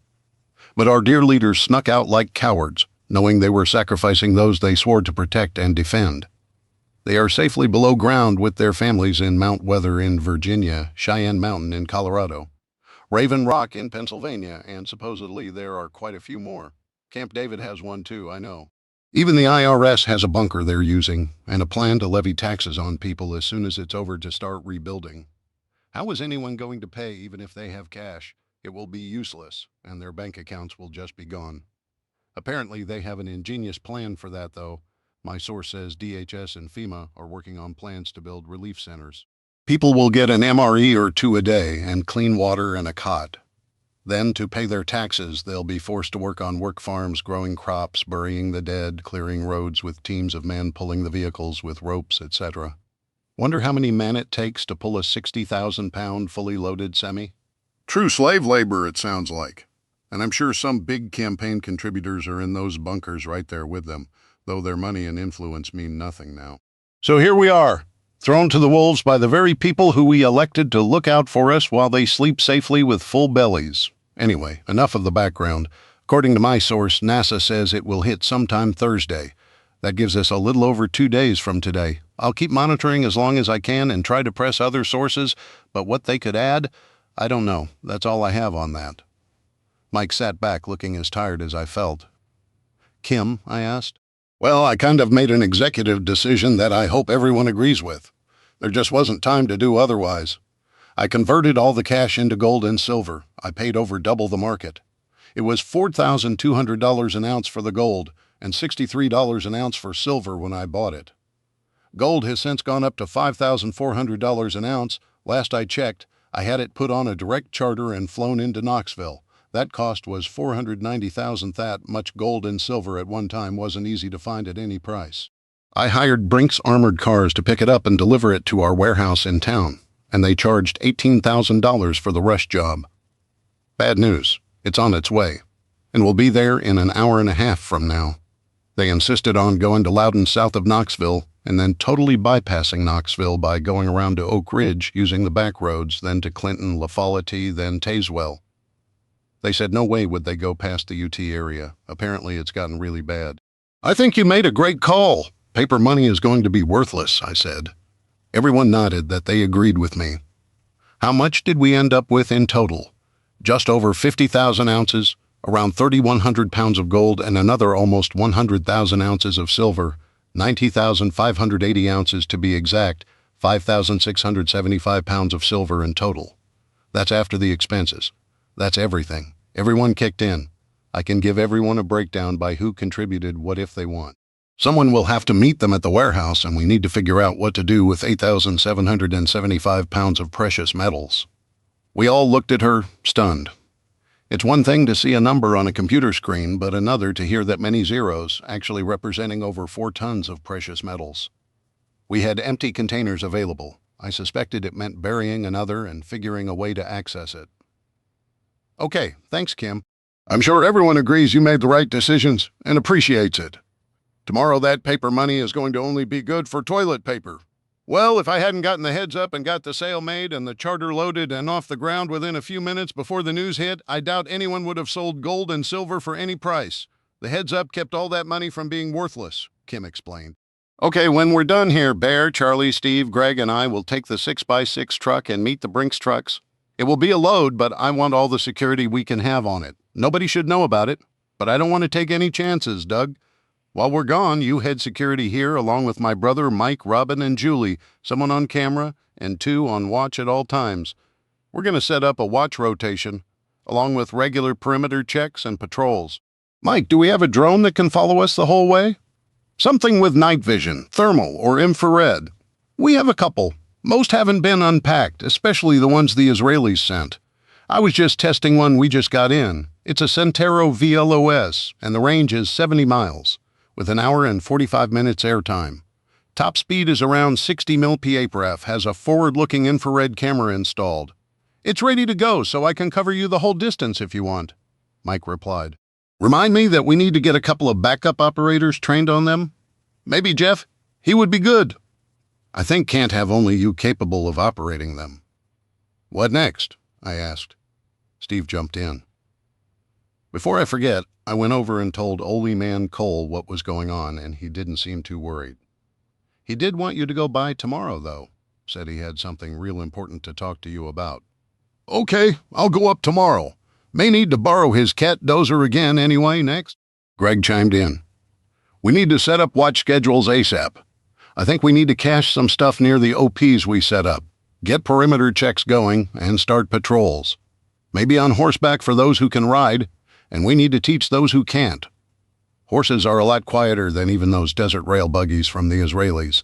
But our dear leaders snuck out like cowards, knowing they were sacrificing those they swore to protect and defend. They are safely below ground with their families in Mount Weather in Virginia, Cheyenne Mountain in Colorado, Raven Rock in Pennsylvania, and supposedly there are quite a few more. Camp David has one too, I know. Even the IRS has a bunker they're using, and a plan to levy taxes on people as soon as it's over to start rebuilding. How is anyone going to pay even if they have cash? It will be useless, and their bank accounts will just be gone. Apparently, they have an ingenious plan for that, though. My source says DHS and FEMA are working on plans to build relief centers. People will get an MRE or two a day and clean water and a cot. Then, to pay their taxes, they'll be forced to work on work farms, growing crops, burying the dead, clearing roads with teams of men pulling the vehicles with ropes, etc. Wonder how many men it takes to pull a 60,000-pound fully loaded semi? True slave labor, it sounds like. And I'm sure some big campaign contributors are in those bunkers right there with them, though their money and influence mean nothing now. So here we are, thrown to the wolves by the very people who we elected to look out for us while they sleep safely with full bellies. Anyway, enough of the background. According to my source, NASA says it will hit sometime Thursday. That gives us a little over 2 days from today. I'll keep monitoring as long as I can and try to press other sources, but what they could add, I don't know. That's all I have on that. Mike sat back looking as tired as I felt. Kim, I asked. Well, I kind of made an executive decision that I hope everyone agrees with. There just wasn't time to do otherwise. I converted all the cash into gold and silver. I paid over double the market. It was $4,200 an ounce for the gold and $63 an ounce for silver when I bought it. Gold has since gone up to $5,400 an ounce. Last I checked, I had it put on a direct charter and flown into Knoxville. That cost was $490,000. That much gold and silver at one time wasn't easy to find at any price. I hired Brink's armored cars to pick it up and deliver it to our warehouse in town, and they charged $18,000 for the rush job. Bad news, it's on its way, and will be there in an hour and a half from now. They insisted on going to Loudon south of Knoxville, and then totally bypassing Knoxville by going around to Oak Ridge using the back roads, then to Clinton, La Follette, then Tazewell. They said no way would they go past the UT area. Apparently it's gotten really bad. I think you made a great call. Paper money is going to be worthless, I said. Everyone nodded that they agreed with me. How much did we end up with in total? Just over 50,000 ounces, around 3,100 pounds of gold, and another almost 100,000 ounces of silver, 90,580 ounces to be exact, 5,675 pounds of silver in total. That's after the expenses. That's everything. Everyone kicked in. I can give everyone a breakdown by who contributed what if they want. Someone will have to meet them at the warehouse, and we need to figure out what to do with 8,775 pounds of precious metals. We all looked at her, stunned. It's one thing to see a number on a computer screen, but another to hear that many zeros, actually representing over 4 tons of precious metals. We had empty containers available. I suspected it meant burying another and figuring a way to access it. Okay, thanks, Kim. I'm sure everyone agrees you made the right decisions and appreciates it. Tomorrow that paper money is going to only be good for toilet paper. Well, if I hadn't gotten the heads up and got the sale made and the charter loaded and off the ground within a few minutes before the news hit, I doubt anyone would have sold gold and silver for any price. The heads up kept all that money from being worthless, Kim explained. Okay, when we're done here, Bear, Charlie, Steve, Greg, and I will take the 6x6 truck and meet the Brinks trucks. It will be a load, but I want all the security we can have on it. Nobody should know about it, but I don't want to take any chances, Doug. While we're gone, you head security here along with my brother Mike, Robin, and Julie, someone on camera, and 2 on watch at all times. We're going to set up a watch rotation, along with regular perimeter checks and patrols. Mike, do we have a drone that can follow us the whole way? Something with night vision, thermal, or infrared. We have a couple. Most haven't been unpacked, especially the ones the Israelis sent. I was just testing one we just got in. It's a Centero VLOS, and the range is 70 miles, with an hour and 45 minutes airtime. Top speed is around 60 mil/pref, has a forward-looking infrared camera installed. It's ready to go, so I can cover you the whole distance if you want, Mike replied. Remind me that we need to get a couple of backup operators trained on them. Maybe Jeff? He would be good. I think can't have only you capable of operating them. What next? I asked. Steve jumped in. Before I forget, I went over and told Old Man Cole what was going on, and he didn't seem too worried. He did want you to go by tomorrow, though. Said he had something real important to talk to you about. Okay, I'll go up tomorrow. May need to borrow his cat dozer again anyway next. Greg chimed in. We need to set up watch schedules ASAP. I think we need to cache some stuff near the OPs we set up, get perimeter checks going, and start patrols. Maybe on horseback for those who can ride, and we need to teach those who can't. Horses are a lot quieter than even those desert rail buggies from the Israelis.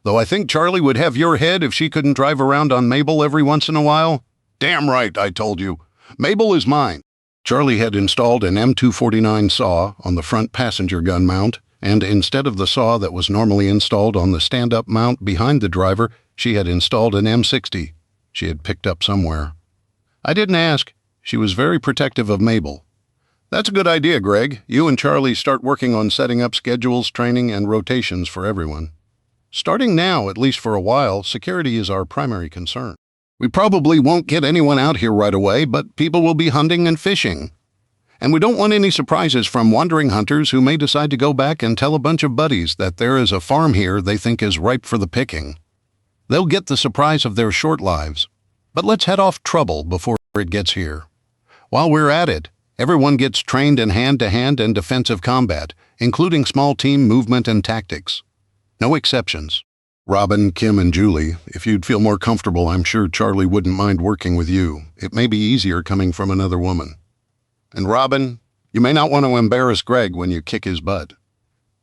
Though I think Charlie would have your head if she couldn't drive around on Mabel every once in a while. Damn right, I told you. Mabel is mine. Charlie had installed an M249 saw on the front passenger gun mount, and instead of the saw that was normally installed on the stand-up mount behind the driver, she had installed an M60 she had picked up somewhere. I didn't ask. She was very protective of Mabel. That's a good idea, Greg. You and Charlie start working on setting up schedules, training, and rotations for everyone. Starting now, at least for a while, security is our primary concern. We probably won't get anyone out here right away, but people will be hunting and fishing. And we don't want any surprises from wandering hunters who may decide to go back and tell a bunch of buddies that there is a farm here they think is ripe for the picking. They'll get the surprise of their short lives. But let's head off trouble before it gets here. While we're at it, everyone gets trained in hand-to-hand and defensive combat, including small team movement and tactics. No exceptions. Robin, Kim, and Julie, if you'd feel more comfortable, I'm sure Charlie wouldn't mind working with you. It may be easier coming from another woman. And Robin, you may not want to embarrass Greg when you kick his butt.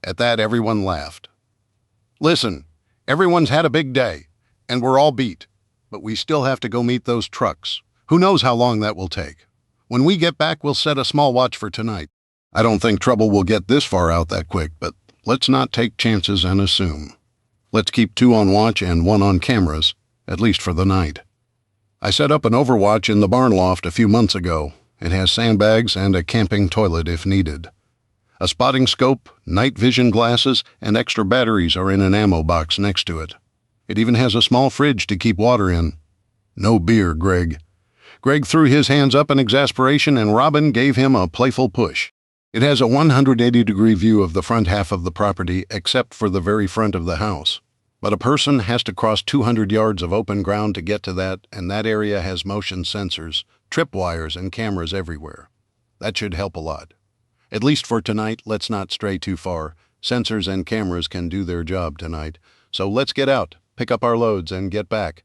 At that, everyone laughed. Listen, everyone's had a big day, and we're all beat, but we still have to go meet those trucks. Who knows how long that will take? When we get back, we'll set a small watch for tonight. I don't think trouble will get this far out that quick, but let's not take chances and assume. Let's keep 2 on watch and 1 on cameras, at least for the night. I set up an overwatch in the barn loft a few months ago. It has sandbags and a camping toilet if needed. A spotting scope, night vision glasses, and extra batteries are in an ammo box next to it. It even has a small fridge to keep water in. No beer, Greg. Greg threw his hands up in exasperation, and Robin gave him a playful push. It has a 180-degree view of the front half of the property, except for the very front of the house. But a person has to cross 200 yards of open ground to get to that, and that area has motion sensors, tripwires, and cameras everywhere. That should help a lot. At least for tonight, let's not stray too far. Sensors and cameras can do their job tonight. So let's get out, pick up our loads, and get back.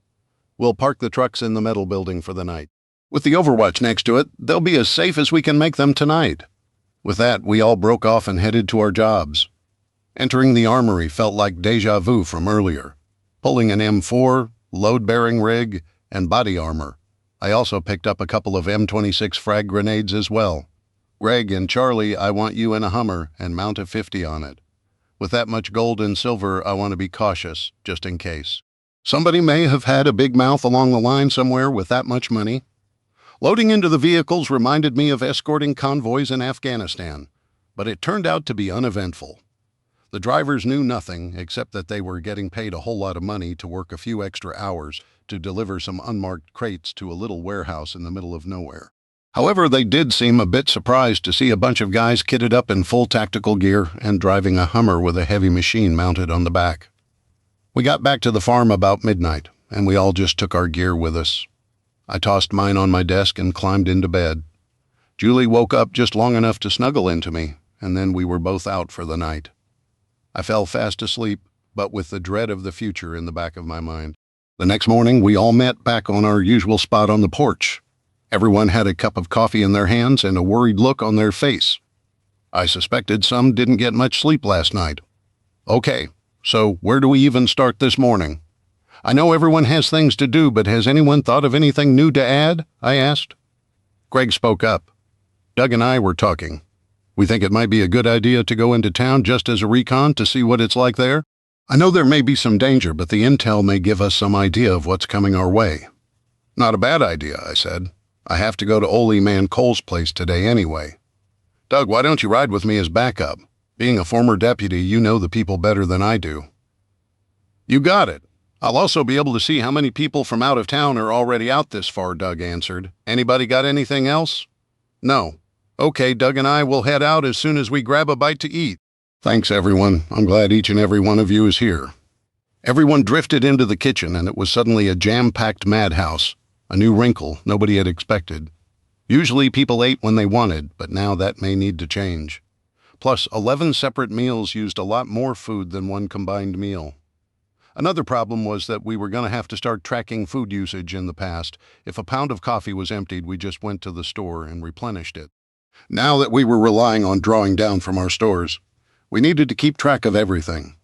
We'll park the trucks in the metal building for the night. With the overwatch next to it, they'll be as safe as we can make them tonight. With that, we all broke off and headed to our jobs. Entering the armory felt like déjà vu from earlier. Pulling an M4, load-bearing rig, and body armor. I also picked up a couple of M26 frag grenades as well. Greg and Charlie, I want you in a Hummer and mount a 50 on it. With that much gold and silver, I want to be cautious, just in case. Somebody may have had a big mouth along the line somewhere with that much money. Loading into the vehicles reminded me of escorting convoys in Afghanistan, but it turned out to be uneventful. The drivers knew nothing except that they were getting paid a whole lot of money to work a few extra hours to deliver some unmarked crates to a little warehouse in the middle of nowhere. However, they did seem a bit surprised to see a bunch of guys kitted up in full tactical gear and driving a Hummer with a heavy machine mounted on the back. We got back to the farm about midnight, and we all just took our gear with us. I tossed mine on my desk and climbed into bed. Julie woke up just long enough to snuggle into me, and then we were both out for the night. I fell fast asleep, but with the dread of the future in the back of my mind. The next morning, we all met back on our usual spot on the porch. Everyone had a cup of coffee in their hands and a worried look on their face. I suspected some didn't get much sleep last night. Okay, so where do we even start this morning? I know everyone has things to do, but has anyone thought of anything new to add? I asked. Greg spoke up. Doug and I were talking. We think it might be a good idea to go into town just as a recon to see what it's like there. I know there may be some danger, but the intel may give us some idea of what's coming our way. Not a bad idea, I said. I have to go to Old Man Cole's place today anyway. Doug, why don't you ride with me as backup? Being a former deputy, you know the people better than I do. You got it. I'll also be able to see how many people from out of town are already out this far, Doug answered. Anybody got anything else? No. Okay, Doug and I will head out as soon as we grab a bite to eat. Thanks, everyone. I'm glad each and every one of you is here. Everyone drifted into the kitchen, and it was suddenly a jam-packed madhouse, a new wrinkle nobody had expected. Usually people ate when they wanted, but now that may need to change. Plus, 11 separate meals used a lot more food than one combined meal. Another problem was that we were going to have to start tracking food usage in the past. If a pound of coffee was emptied, we just went to the store and replenished it. Now that we were relying on drawing down from our stores, we needed to keep track of everything.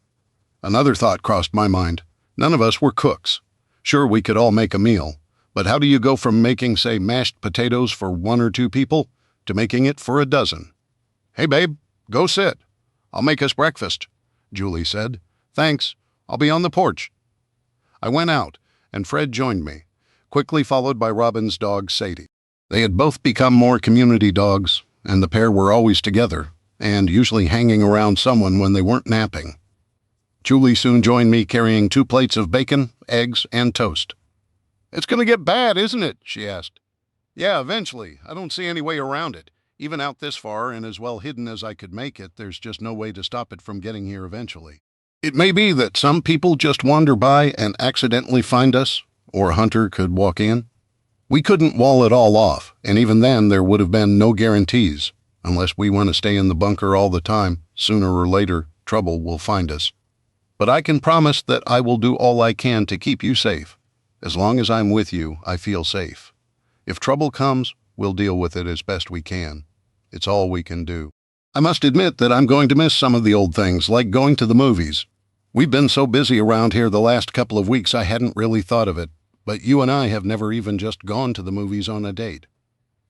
Another thought crossed my mind. None of us were cooks. Sure, we could all make a meal, but how do you go from making, say, mashed potatoes for 1 or 2 people to making it for a dozen? Hey, babe, go sit. I'll make us breakfast, Julie said. Thanks. I'll be on the porch. I went out, and Fred joined me, quickly followed by Robin's dog, Sadie. They had both become more community dogs, and the pair were always together, and usually hanging around someone when they weren't napping. Julie soon joined me carrying 2 plates of bacon, eggs, and toast. It's going to get bad, isn't it? She asked. Yeah, eventually. I don't see any way around it. Even out this far and as well hidden as I could make it, there's just no way to stop it from getting here eventually. It may be that some people just wander by and accidentally find us, or a hunter could walk in. We couldn't wall it all off, and even then there would have been no guarantees. Unless we want to stay in the bunker all the time, sooner or later, trouble will find us. But I can promise that I will do all I can to keep you safe. As long as I'm with you, I feel safe. If trouble comes, we'll deal with it as best we can. It's all we can do. I must admit that I'm going to miss some of the old things, like going to the movies. We've been so busy around here the last couple of weeks I hadn't really thought of it, but you and I have never even just gone to the movies on a date.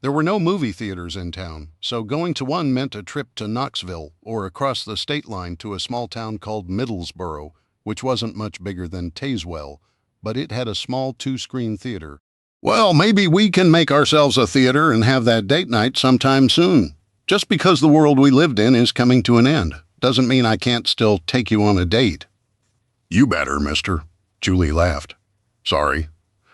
There were no movie theaters in town, so going to one meant a trip to Knoxville or across the state line to a small town called Middlesboro, which wasn't much bigger than Tazewell, but it had a small 2-screen theater. Well, maybe we can make ourselves a theater and have that date night sometime soon. Just because the world we lived in is coming to an end doesn't mean I can't still take you on a date. You better, mister. Julie laughed. Sorry.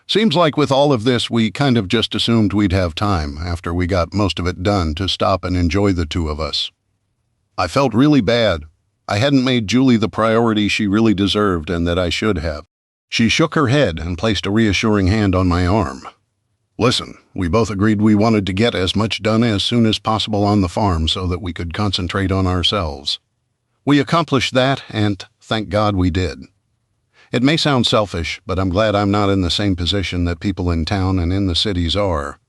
Seems like with all of this, we kind of just assumed we'd have time, after we got most of it done, to stop and enjoy the 2 of us. I felt really bad. I hadn't made Julie the priority she really deserved and that I should have. She shook her head and placed a reassuring hand on my arm. Listen, we both agreed we wanted to get as much done as soon as possible on the farm so that we could concentrate on ourselves. We accomplished that, and thank God we did. It may sound selfish, but I'm glad I'm not in the same position that people in town and in the cities are.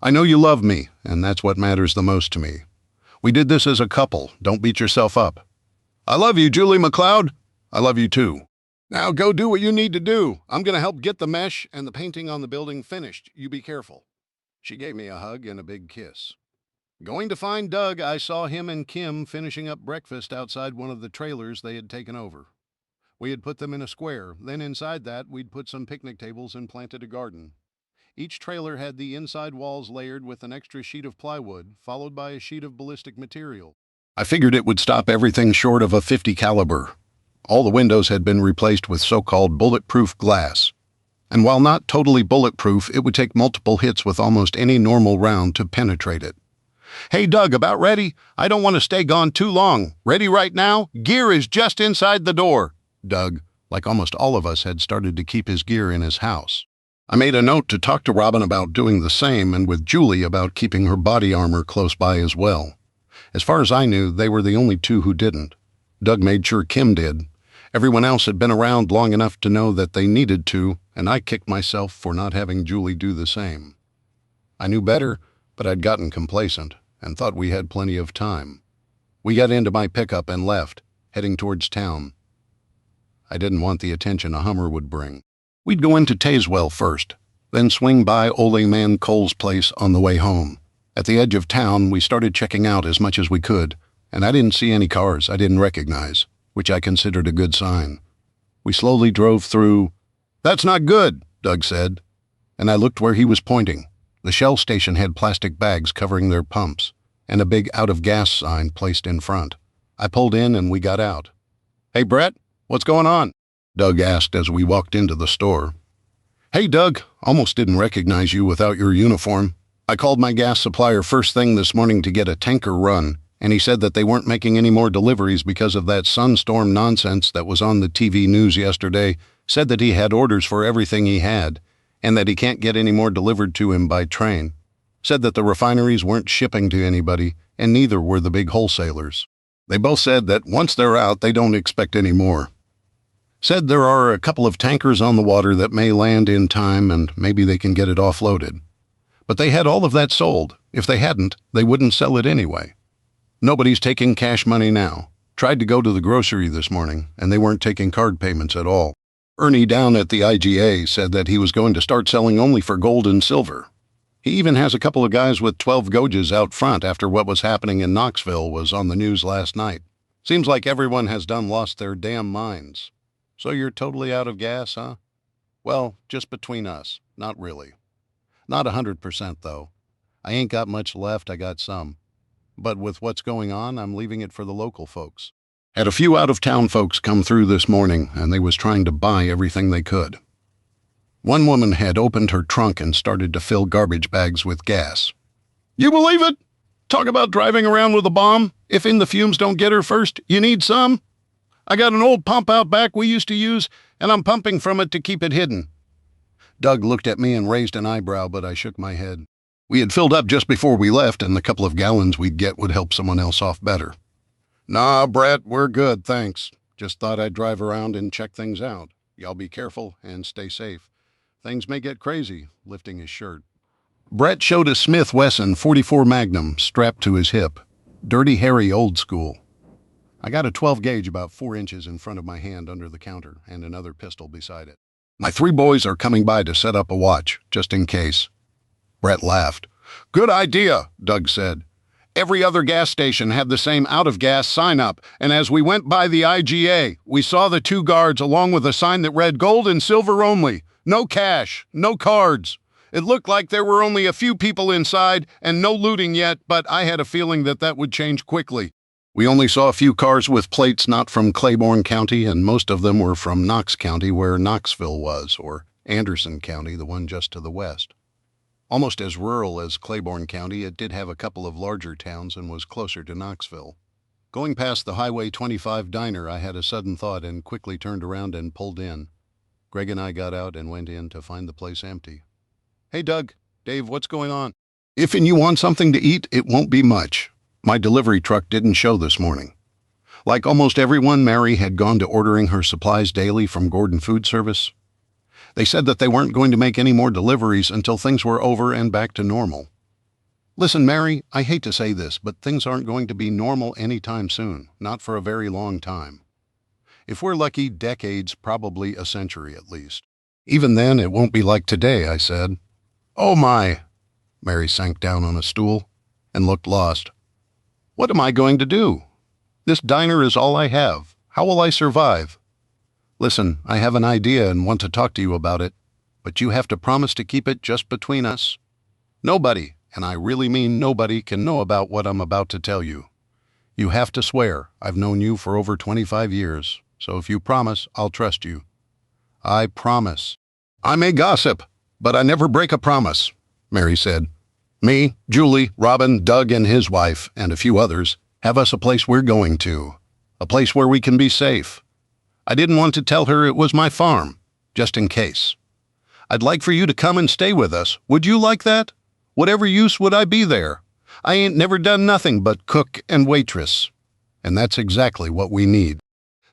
I know you love me, and that's what matters the most to me. We did this as a couple. Don't beat yourself up. I love you, Julie McLeod. I love you too. Now go do what you need to do. I'm going to help get the mesh and the painting on the building finished. You be careful. She gave me a hug and a big kiss. Going to find Doug, I saw him and Kim finishing up breakfast outside one of the trailers they had taken over. We had put them in a square, then inside that we'd put some picnic tables and planted a garden. Each trailer had the inside walls layered with an extra sheet of plywood, followed by a sheet of ballistic material. I figured it would stop everything short of a .50 caliber. All the windows had been replaced with so-called bulletproof glass. And while not totally bulletproof, it would take multiple hits with almost any normal round to penetrate it. Hey, Doug, about ready? I don't want to stay gone too long. Ready right now? Gear is just inside the door. Doug, like almost all of us, had started to keep his gear in his house. I made a note to talk to Robin about doing the same and with Julie about keeping her body armor close by as well. As far as I knew, they were the only 2 who didn't. Doug made sure Kim did. Everyone else had been around long enough to know that they needed to, and I kicked myself for not having Julie do the same. I knew better, but I'd gotten complacent and thought we had plenty of time. We got into my pickup and left, heading towards town. I didn't want the attention a Hummer would bring. We'd go into Tazewell first, then swing by Ole Man Cole's place on the way home. At the edge of town, we started checking out as much as we could, and I didn't see any cars I didn't recognize, which I considered a good sign. We slowly drove through. "That's not good," Doug said, and I looked where he was pointing. The Shell station had plastic bags covering their pumps, and a big out-of-gas sign placed in front. I pulled in and we got out. "Hey, Brett, what's going on?" Doug asked as we walked into the store. "Hey, Doug, almost didn't recognize you without your uniform. I called my gas supplier first thing this morning to get a tanker run, and he said that they weren't making any more deliveries because of that sunstorm nonsense that was on the TV news yesterday. Said that he had orders for everything he had, and that he can't get any more delivered to him by train. Said that the refineries weren't shipping to anybody, and neither were the big wholesalers. They both said that once they're out, they don't expect any more. Said there are a couple of tankers on the water that may land in time, and maybe they can get it offloaded. But they had all of that sold. If they hadn't, they wouldn't sell it anyway. Nobody's taking cash money now. Tried to go to the grocery this morning, and they weren't taking card payments at all. Ernie down at the IGA said that he was going to start selling only for gold and silver. He even has a couple of guys with 12 Gauges out front after what was happening in Knoxville was on the news last night. Seems like everyone has done lost their damn minds. So you're totally out of gas, huh? Well, just between us. Not really. Not 100% though. I ain't got much left, I got some. But with what's going on, I'm leaving it for the local folks. Had a few out-of-town folks come through this morning, and they was trying to buy everything they could. One woman had opened her trunk and started to fill garbage bags with gas. "You believe it? Talk about driving around with a bomb. If in the fumes don't get her first, you need some? I got an old pump out back we used to use, and I'm pumping from it to keep it hidden." Doug looked at me and raised an eyebrow, but I shook my head. We had filled up just before we left, and the couple of gallons we'd get would help someone else off better. "Nah, Brett, we're good, thanks. Just thought I'd drive around and check things out. Y'all be careful and stay safe. Things may get crazy," lifting his shirt. Brett showed a Smith Wesson .44 Magnum strapped to his hip. Dirty Harry old school. I got a 12 gauge about 4 inches in front of my hand under the counter and another pistol beside it. "My 3 boys are coming by to set up a watch, just in case." Brett laughed. "Good idea," Doug said. "Every other gas station had the same out-of-gas sign up, and as we went by the IGA, we saw the 2 guards along with a sign that read gold and silver only. No cash, no cards. It looked like there were only a few people inside and no looting yet, but I had a feeling that that would change quickly. We only saw a few cars with plates not from Claiborne County, and most of them were from Knox County, where Knoxville was, or Anderson County, the one just to the west. Almost as rural as Claiborne County, it did have a couple of larger towns and was closer to Knoxville. Going past the Highway 25 diner, I had a sudden thought and quickly turned around and pulled in. Greg and I got out and went in to find the place empty. "Hey, Doug, Dave, what's going on?" "If and you want something to eat, it won't be much. My delivery truck didn't show this morning." Like almost everyone, Mary had gone to ordering her supplies daily from Gordon Food Service. They said that they weren't going to make any more deliveries until things were over and back to normal. "Listen, Mary, I hate to say this, but things aren't going to be normal anytime soon, not for a very long time. If we're lucky, decades, probably a century at least. Even then, it won't be like today," I said. "Oh my!" Mary sank down on a stool and looked lost. "What am I going to do? This diner is all I have. How will I survive?" "Listen, I have an idea and want to talk to you about it, but you have to promise to keep it just between us. Nobody, and I really mean nobody, can know about what I'm about to tell you. You have to swear. I've known you for over 25 years, so if you promise, I'll trust you." "I promise." "I may gossip, but I never break a promise," Mary said. "Me, Julie, Robin, Doug and his wife, and a few others, have us a place we're going to. A place where we can be safe. I didn't want to tell her it was my farm, just in case. I'd like for you to come and stay with us. Would you like that? Whatever use would I be there? I ain't never done nothing but cook and waitress. And that's exactly what we need."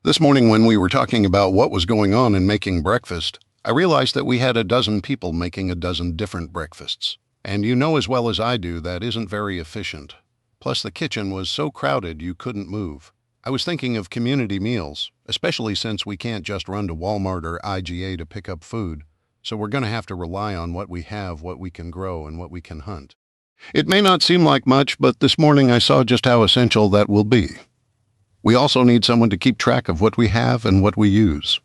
This morning when we were talking about what was going on in making breakfast, I realized that we had a dozen people making a dozen different breakfasts. And you know as well as I do that isn't very efficient. Plus the kitchen was so crowded you couldn't move. I was thinking of community meals, especially since we can't just run to Walmart or IGA to pick up food, so we're going to have to rely on what we have, what we can grow, and what we can hunt. It may not seem like much, but this morning I saw just how essential that will be. We also need someone to keep track of what we have and what we use.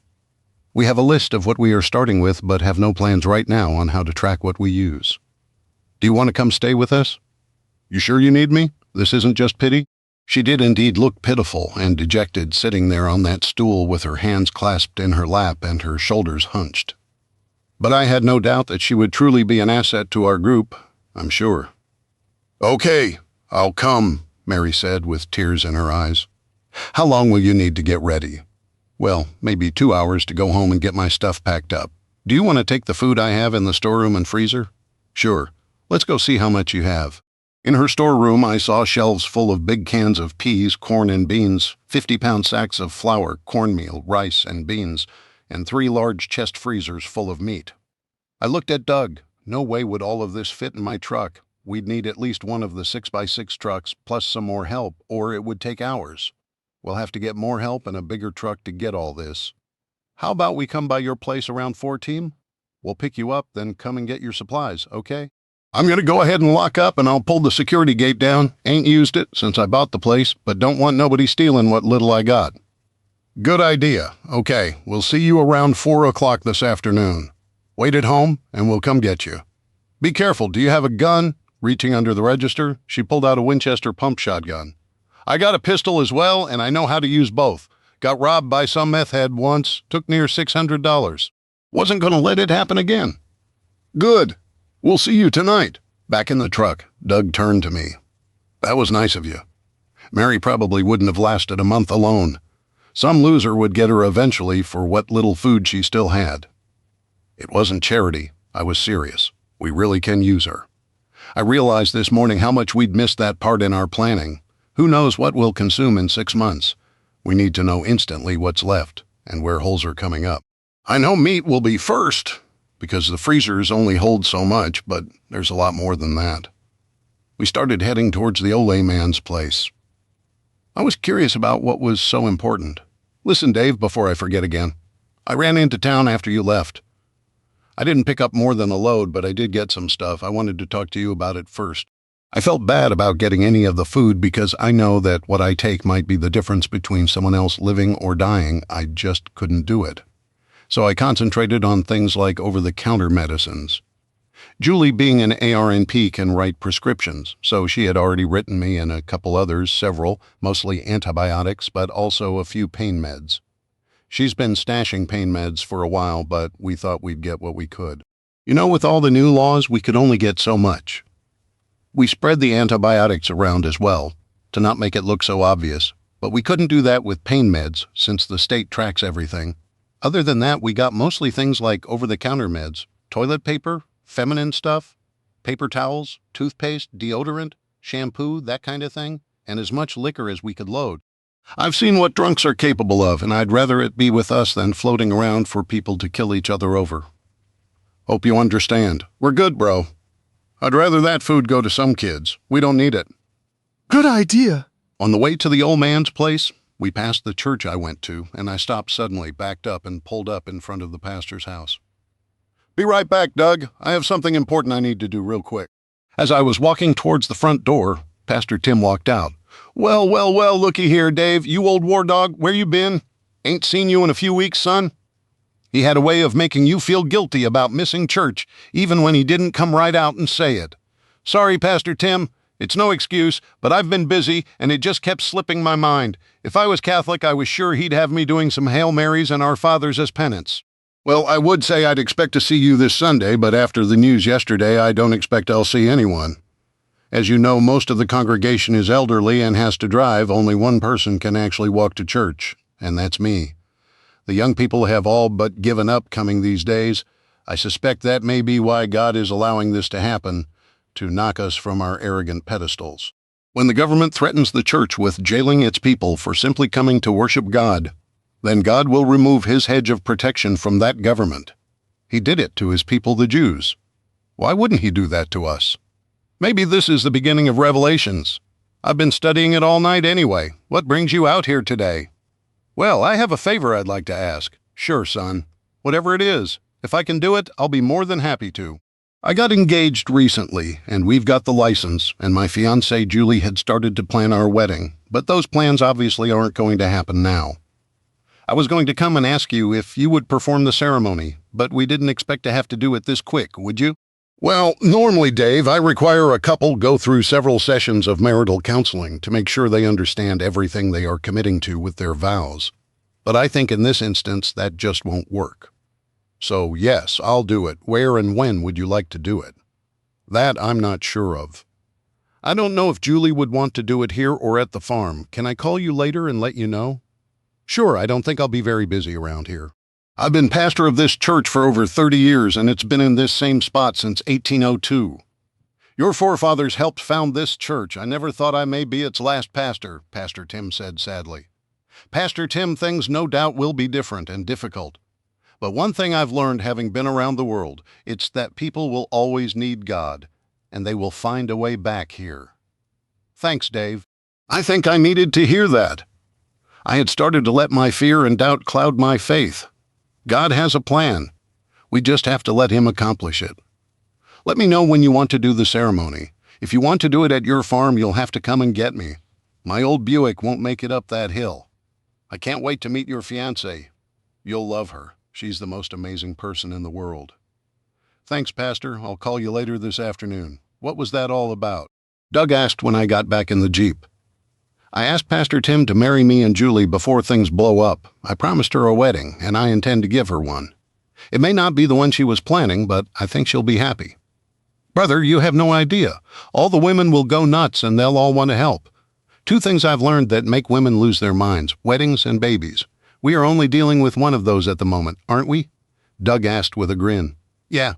We have a list of what we are starting with, but have no plans right now on how to track what we use. Do you want to come stay with us? You sure you need me? This isn't just pity? She did indeed look pitiful and dejected, sitting there on that stool with her hands clasped in her lap and her shoulders hunched. But I had no doubt that she would truly be an asset to our group, I'm sure. Okay, I'll come, Mary said with tears in her eyes. How long will you need to get ready? Well, maybe 2 hours to go home and get my stuff packed up. Do you want to take the food I have in the storeroom and freezer? Sure. Let's go see how much you have. In her storeroom, I saw shelves full of big cans of peas, corn, and beans, 50-pound sacks of flour, cornmeal, rice, and beans, and 3 large chest freezers full of meat. I looked at Doug. No way would all of this fit in my truck. We'd need at least one of the 6x6 trucks, plus some more help, or it would take hours. We'll have to get more help and a bigger truck to get all this. How about we come by your place around 4, team? We'll pick you up, then come and get your supplies, okay? I'm going to go ahead and lock up, and I'll pull the security gate down. Ain't used it since I bought the place, but don't want nobody stealing what little I got. Good idea. Okay, we'll see you around 4 o'clock this afternoon. Wait at home, and we'll come get you. Be careful. Do you have a gun? Reaching under the register, she pulled out a Winchester pump shotgun. I got a pistol as well, and I know how to use both. Got robbed by some meth head once, took near $600. Wasn't going to let it happen again. Good. We'll see you tonight. Back in the truck, Doug turned to me. That was nice of you. Mary probably wouldn't have lasted a month alone. Some loser would get her eventually for what little food she still had. It wasn't charity. I was serious. We really can use her. I realized this morning how much we'd missed that part in our planning. Who knows what we'll consume in 6 months? We need to know instantly what's left and where holes are coming up. I know meat will be first, because the freezers only hold so much, but there's a lot more than that. We started heading towards the Ole man's place. I was curious about what was so important. Listen, Dave, before I forget again. I ran into town after you left. I didn't pick up more than a load, but I did get some stuff. I wanted to talk to you about it first. I felt bad about getting any of the food because I know that what I take might be the difference between someone else living or dying. I just couldn't do it. So I concentrated on things like over-the-counter medicines. Julie, being an ARNP, can write prescriptions, so she had already written me and a couple others, several, mostly antibiotics, but also a few pain meds. She's been stashing pain meds for a while, but we thought we'd get what we could. You know, with all the new laws, we could only get so much. We spread the antibiotics around as well, to not make it look so obvious, but we couldn't do that with pain meds since the state tracks everything. Other than that, we got mostly things like over-the-counter meds, toilet paper, feminine stuff, paper towels, toothpaste, deodorant, shampoo, that kind of thing, and as much liquor as we could load. I've seen what drunks are capable of, and I'd rather it be with us than floating around for people to kill each other over. Hope you understand. We're good, bro. I'd rather that food go to some kids. We don't need it. Good idea. On the way to the old man's place, we passed the church I went to, and I stopped suddenly, backed up, and pulled up in front of the pastor's house. Be right back, Doug. I have something important I need to do real quick. As I was walking towards the front door, Pastor Tim walked out. Well, looky here, Dave. You old war dog, where you been? Ain't seen you in a few weeks, son. He had a way of making you feel guilty about missing church, even when he didn't come right out and say it. Sorry, Pastor Tim. It's no excuse, but I've been busy, and it just kept slipping my mind. If I was Catholic, I was sure he'd have me doing some Hail Marys and Our Fathers as penance. Well, I would say I'd expect to see you this Sunday, but after the news yesterday, I don't expect I'll see anyone. As you know, most of the congregation is elderly and has to drive. Only one person can actually walk to church, and that's me. The young people have all but given up coming these days. I suspect that may be why God is allowing this to happen, to knock us from our arrogant pedestals. When the government threatens the church with jailing its people for simply coming to worship God, then God will remove his hedge of protection from that government. He did it to his people, the Jews. Why wouldn't he do that to us? Maybe this is the beginning of Revelations. I've been studying it all night anyway. What brings you out here today? Well, I have a favor I'd like to ask. Sure, son. Whatever it is. If I can do it, I'll be more than happy to. I got engaged recently, and we've got the license, and my fiancée Julie had started to plan our wedding, but those plans obviously aren't going to happen now. I was going to come and ask you if you would perform the ceremony, but we didn't expect to have to do it this quick, would you? Well, normally, Dave, I require a couple go through several sessions of marital counseling to make sure they understand everything they are committing to with their vows. But I think in this instance that just won't work. So yes, I'll do it. Where and when would you like to do it? That I'm not sure of. I don't know if Julie would want to do it here or at the farm. Can I call you later and let you know? Sure, I don't think I'll be very busy around here. I've been pastor of this church for over 30 years, and it's been in this same spot since 1802. Your forefathers helped found this church. I never thought I may be its last pastor, Pastor Tim said sadly. Pastor Tim, things no doubt will be different and difficult. But one thing I've learned having been around the world, it's that people will always need God, and they will find a way back here. Thanks, Dave. I think I needed to hear that. I had started to let my fear and doubt cloud my faith. God has a plan. We just have to let Him accomplish it. Let me know when you want to do the ceremony. If you want to do it at your farm, you'll have to come and get me. My old Buick won't make it up that hill. I can't wait to meet your fiancée. You'll love her. She's the most amazing person in the world. Thanks, Pastor. I'll call you later this afternoon. What was that all about? Doug asked when I got back in the Jeep. I asked Pastor Tim to marry me and Julie before things blow up. I promised her a wedding, and I intend to give her one. It may not be the one she was planning, but I think she'll be happy. Brother, you have no idea. All the women will go nuts, and they'll all want to help. Two things I've learned that make women lose their minds: weddings and babies. We are only dealing with one of those at the moment, aren't we? Doug asked with a grin. Yeah,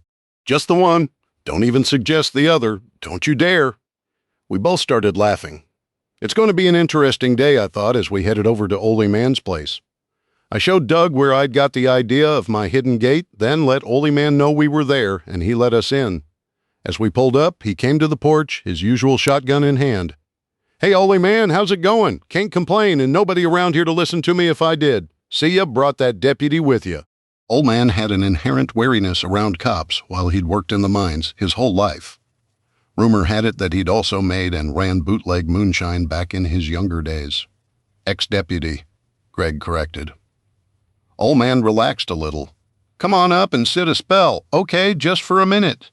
just the one. Don't even suggest the other. Don't you dare. We both started laughing. It's going to be an interesting day, I thought, as we headed over to Oly Man's place. I showed Doug where I'd got the idea of my hidden gate, then let Oly Man know we were there, and he let us in. As we pulled up, he came to the porch, his usual shotgun in hand. Hey, Oly Man, how's it going? Can't complain, and nobody around here to listen to me if I did. See ya, brought that deputy with you. Old Man had an inherent wariness around cops while he'd worked in the mines his whole life. Rumor had it that he'd also made and ran bootleg moonshine back in his younger days. Ex-deputy, Greg corrected. Old Man relaxed a little. Come on up and sit a spell. Okay, just for a minute.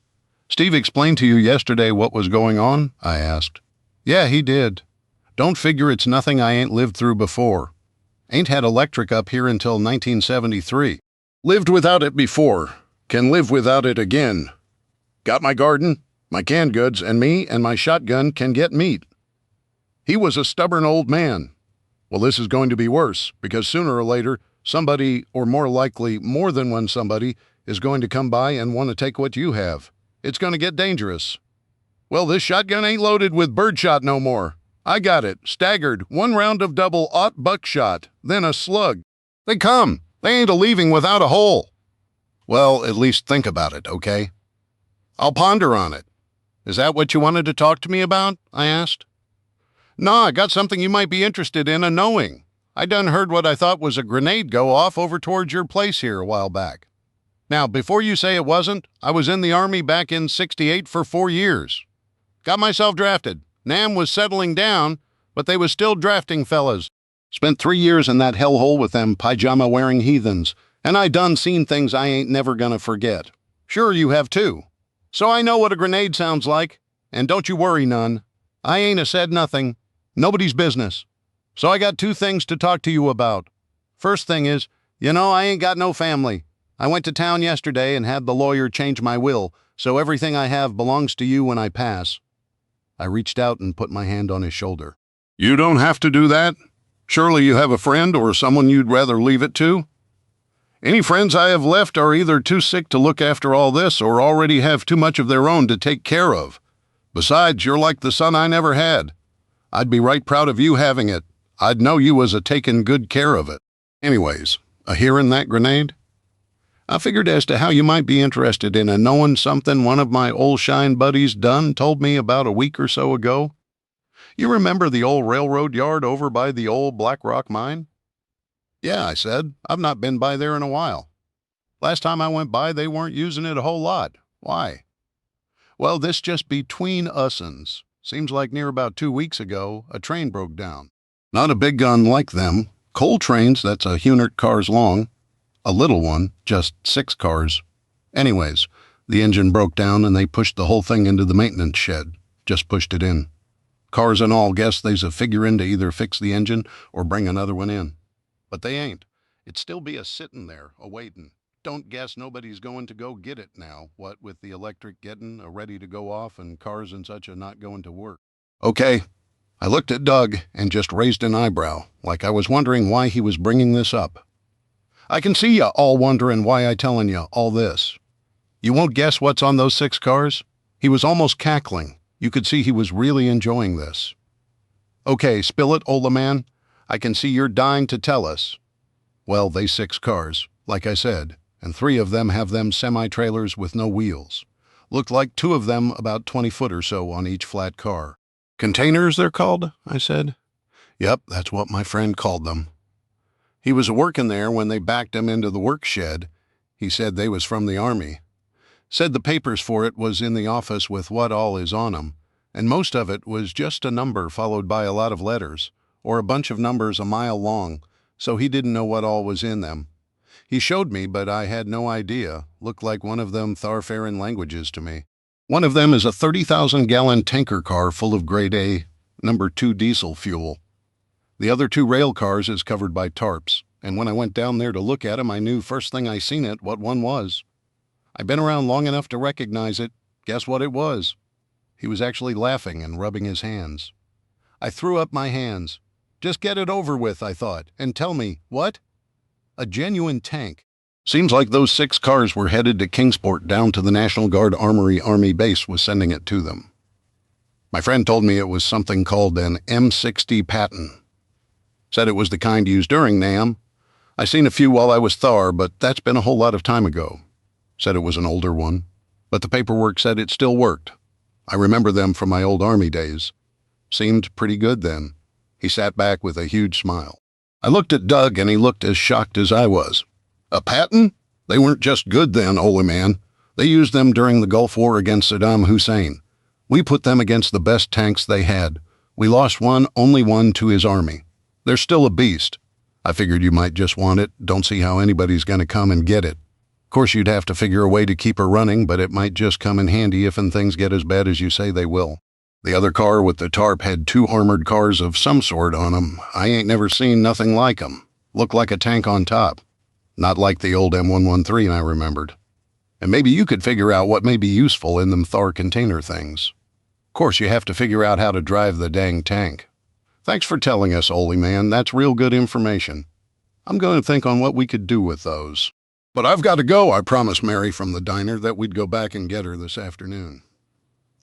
Steve explained to you yesterday what was going on? I asked. Yeah, he did. Don't figure it's nothing I ain't lived through before. Ain't had electric up here until 1973. Lived without it before. Can live without it again. Got my garden, my canned goods, and me and my shotgun can get meat. He was a stubborn old man. Well, this is going to be worse, because sooner or later, somebody, or more likely more than one somebody, is going to come by and want to take what you have. It's going to get dangerous. Well, this shotgun ain't loaded with birdshot no more. I got it, staggered, 1 round of double-aught buckshot, then a slug. They come. They ain't a-leaving without a hole. Well, at least think about it, okay? I'll ponder on it. Is that what you wanted to talk to me about? I asked. No, I got something you might be interested in knowing. I done heard what I thought was a grenade go off over towards your place here a while back. Now, before you say it wasn't, I was in the Army back in '68 for 4 years. Got myself drafted. Nam was settling down, but they was still drafting fellas. Spent 3 years in that hellhole with them pajama-wearing heathens, and I done seen things I ain't never gonna forget. Sure you have too. So I know what a grenade sounds like, and don't you worry none. I ain't a-said nothing. Nobody's business. So I got 2 things to talk to you about. First thing is, I ain't got no family. I went to town yesterday and had the lawyer change my will, so everything I have belongs to you when I pass. I reached out and put my hand on his shoulder. You don't have to do that. Surely you have a friend or someone you'd rather leave it to? Any friends I have left are either too sick to look after all this or already have too much of their own to take care of. Besides, you're like the son I never had. I'd be right proud of you having it. I'd know you was a-taking good care of it. Anyways, a-hearing that grenade? I figured as to how you might be interested in knowing something one of my old shine buddies done told me about a week or so ago. You remember the old railroad yard over by the old Black Rock mine? Yeah, I said. I've not been by there in a while. Last time I went by, they weren't using it a whole lot. Why? Well, this just between us'uns. Seems like near about 2 weeks ago, a train broke down. Not a big gun like them. Coal trains that's a 100 cars long. A little one, just 6 cars. Anyways, the engine broke down and they pushed the whole thing into the maintenance shed. Just pushed it in. Cars and all guess they's a figure in to either fix the engine or bring another one in. But they ain't. It'd still be a sittin' there, a-waitin'. Don't guess nobody's going to go get it now, what with the electric gettin' ready to go off and cars and such a not going to work. Okay. I looked at Doug and just raised an eyebrow, like I was wondering why he was bringing this up. I can see ya all wonderin' why I tellin' ya all this. You won't guess what's on those 6 cars? He was almost cackling. You could see he was really enjoying this. Okay, spill it, old man. I can see you're dying to tell us. Well, they 6 cars, like I said, and 3 of them have them semi-trailers with no wheels. Looked like 2 of them about 20 foot or so on each flat car. Containers, they're called, I said. Yep, that's what my friend called them. He was a-working there when they backed him into the work shed. He said they was from the Army. Said the papers for it was in the office with what all is on 'em, and most of it was just a number followed by a lot of letters, or a bunch of numbers a mile long, so he didn't know what all was in them. He showed me, but I had no idea. Looked like one of them Tharfarin languages to me. One of them is a 30,000-gallon tanker car full of grade A, number 2 diesel fuel. The other 2 rail cars is covered by tarps, and when I went down there to look at 'em, I knew first thing I seen it what one was. I've been around long enough to recognize it. Guess what it was? He was actually laughing and rubbing his hands. I threw up my hands. Just get it over with, I thought, and tell me, what? A genuine tank. Seems like those 6 cars were headed to Kingsport down to the National Guard Armory Army base was sending it to them. My friend told me it was something called an M60 Patton. Said it was the kind used during NAM. I seen a few while I was Thar, but that's been a whole lot of time ago. Said it was an older one, but the paperwork said it still worked. I remember them from my old Army days. Seemed pretty good then. He sat back with a huge smile. I looked at Doug, and he looked as shocked as I was. A Patton? They weren't just good then, old man. They used them during the Gulf War against Saddam Hussein. We put them against the best tanks they had. We lost one, only one, to his army. They're still a beast. I figured you might just want it. Don't see how anybody's going to come and get it. Of course, you'd have to figure a way to keep her running, but it might just come in handy if and things get as bad as you say they will. The other car with the tarp had 2 armored cars of some sort on 'em. I ain't never seen nothing like 'em. Looked like a tank on top. Not like the old M113 I remembered. And maybe you could figure out what may be useful in them Thar container things. Of course, you have to figure out how to drive the dang tank. Thanks for telling us, Oly man. That's real good information. I'm going to think on what we could do with those. But I've got to go. I promised Mary from the diner that we'd go back and get her this afternoon.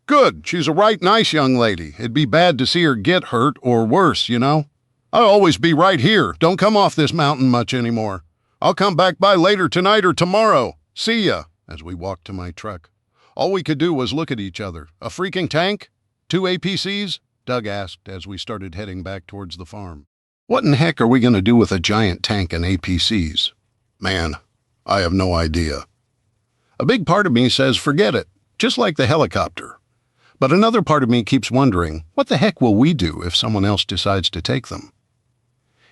Good. She's a right nice young lady. It'd be bad to see her get hurt or worse, you know. I'll always be right here. Don't come off this mountain much anymore. I'll come back by later tonight or tomorrow. See ya, as we walked to my truck. All we could do was look at each other. A freaking tank? 2 APCs? Doug asked as we started heading back towards the farm. What in heck are we going to do with a giant tank and APCs? Man, I have no idea. A big part of me says forget it, just like the helicopter. But another part of me keeps wondering, what the heck will we do if someone else decides to take them?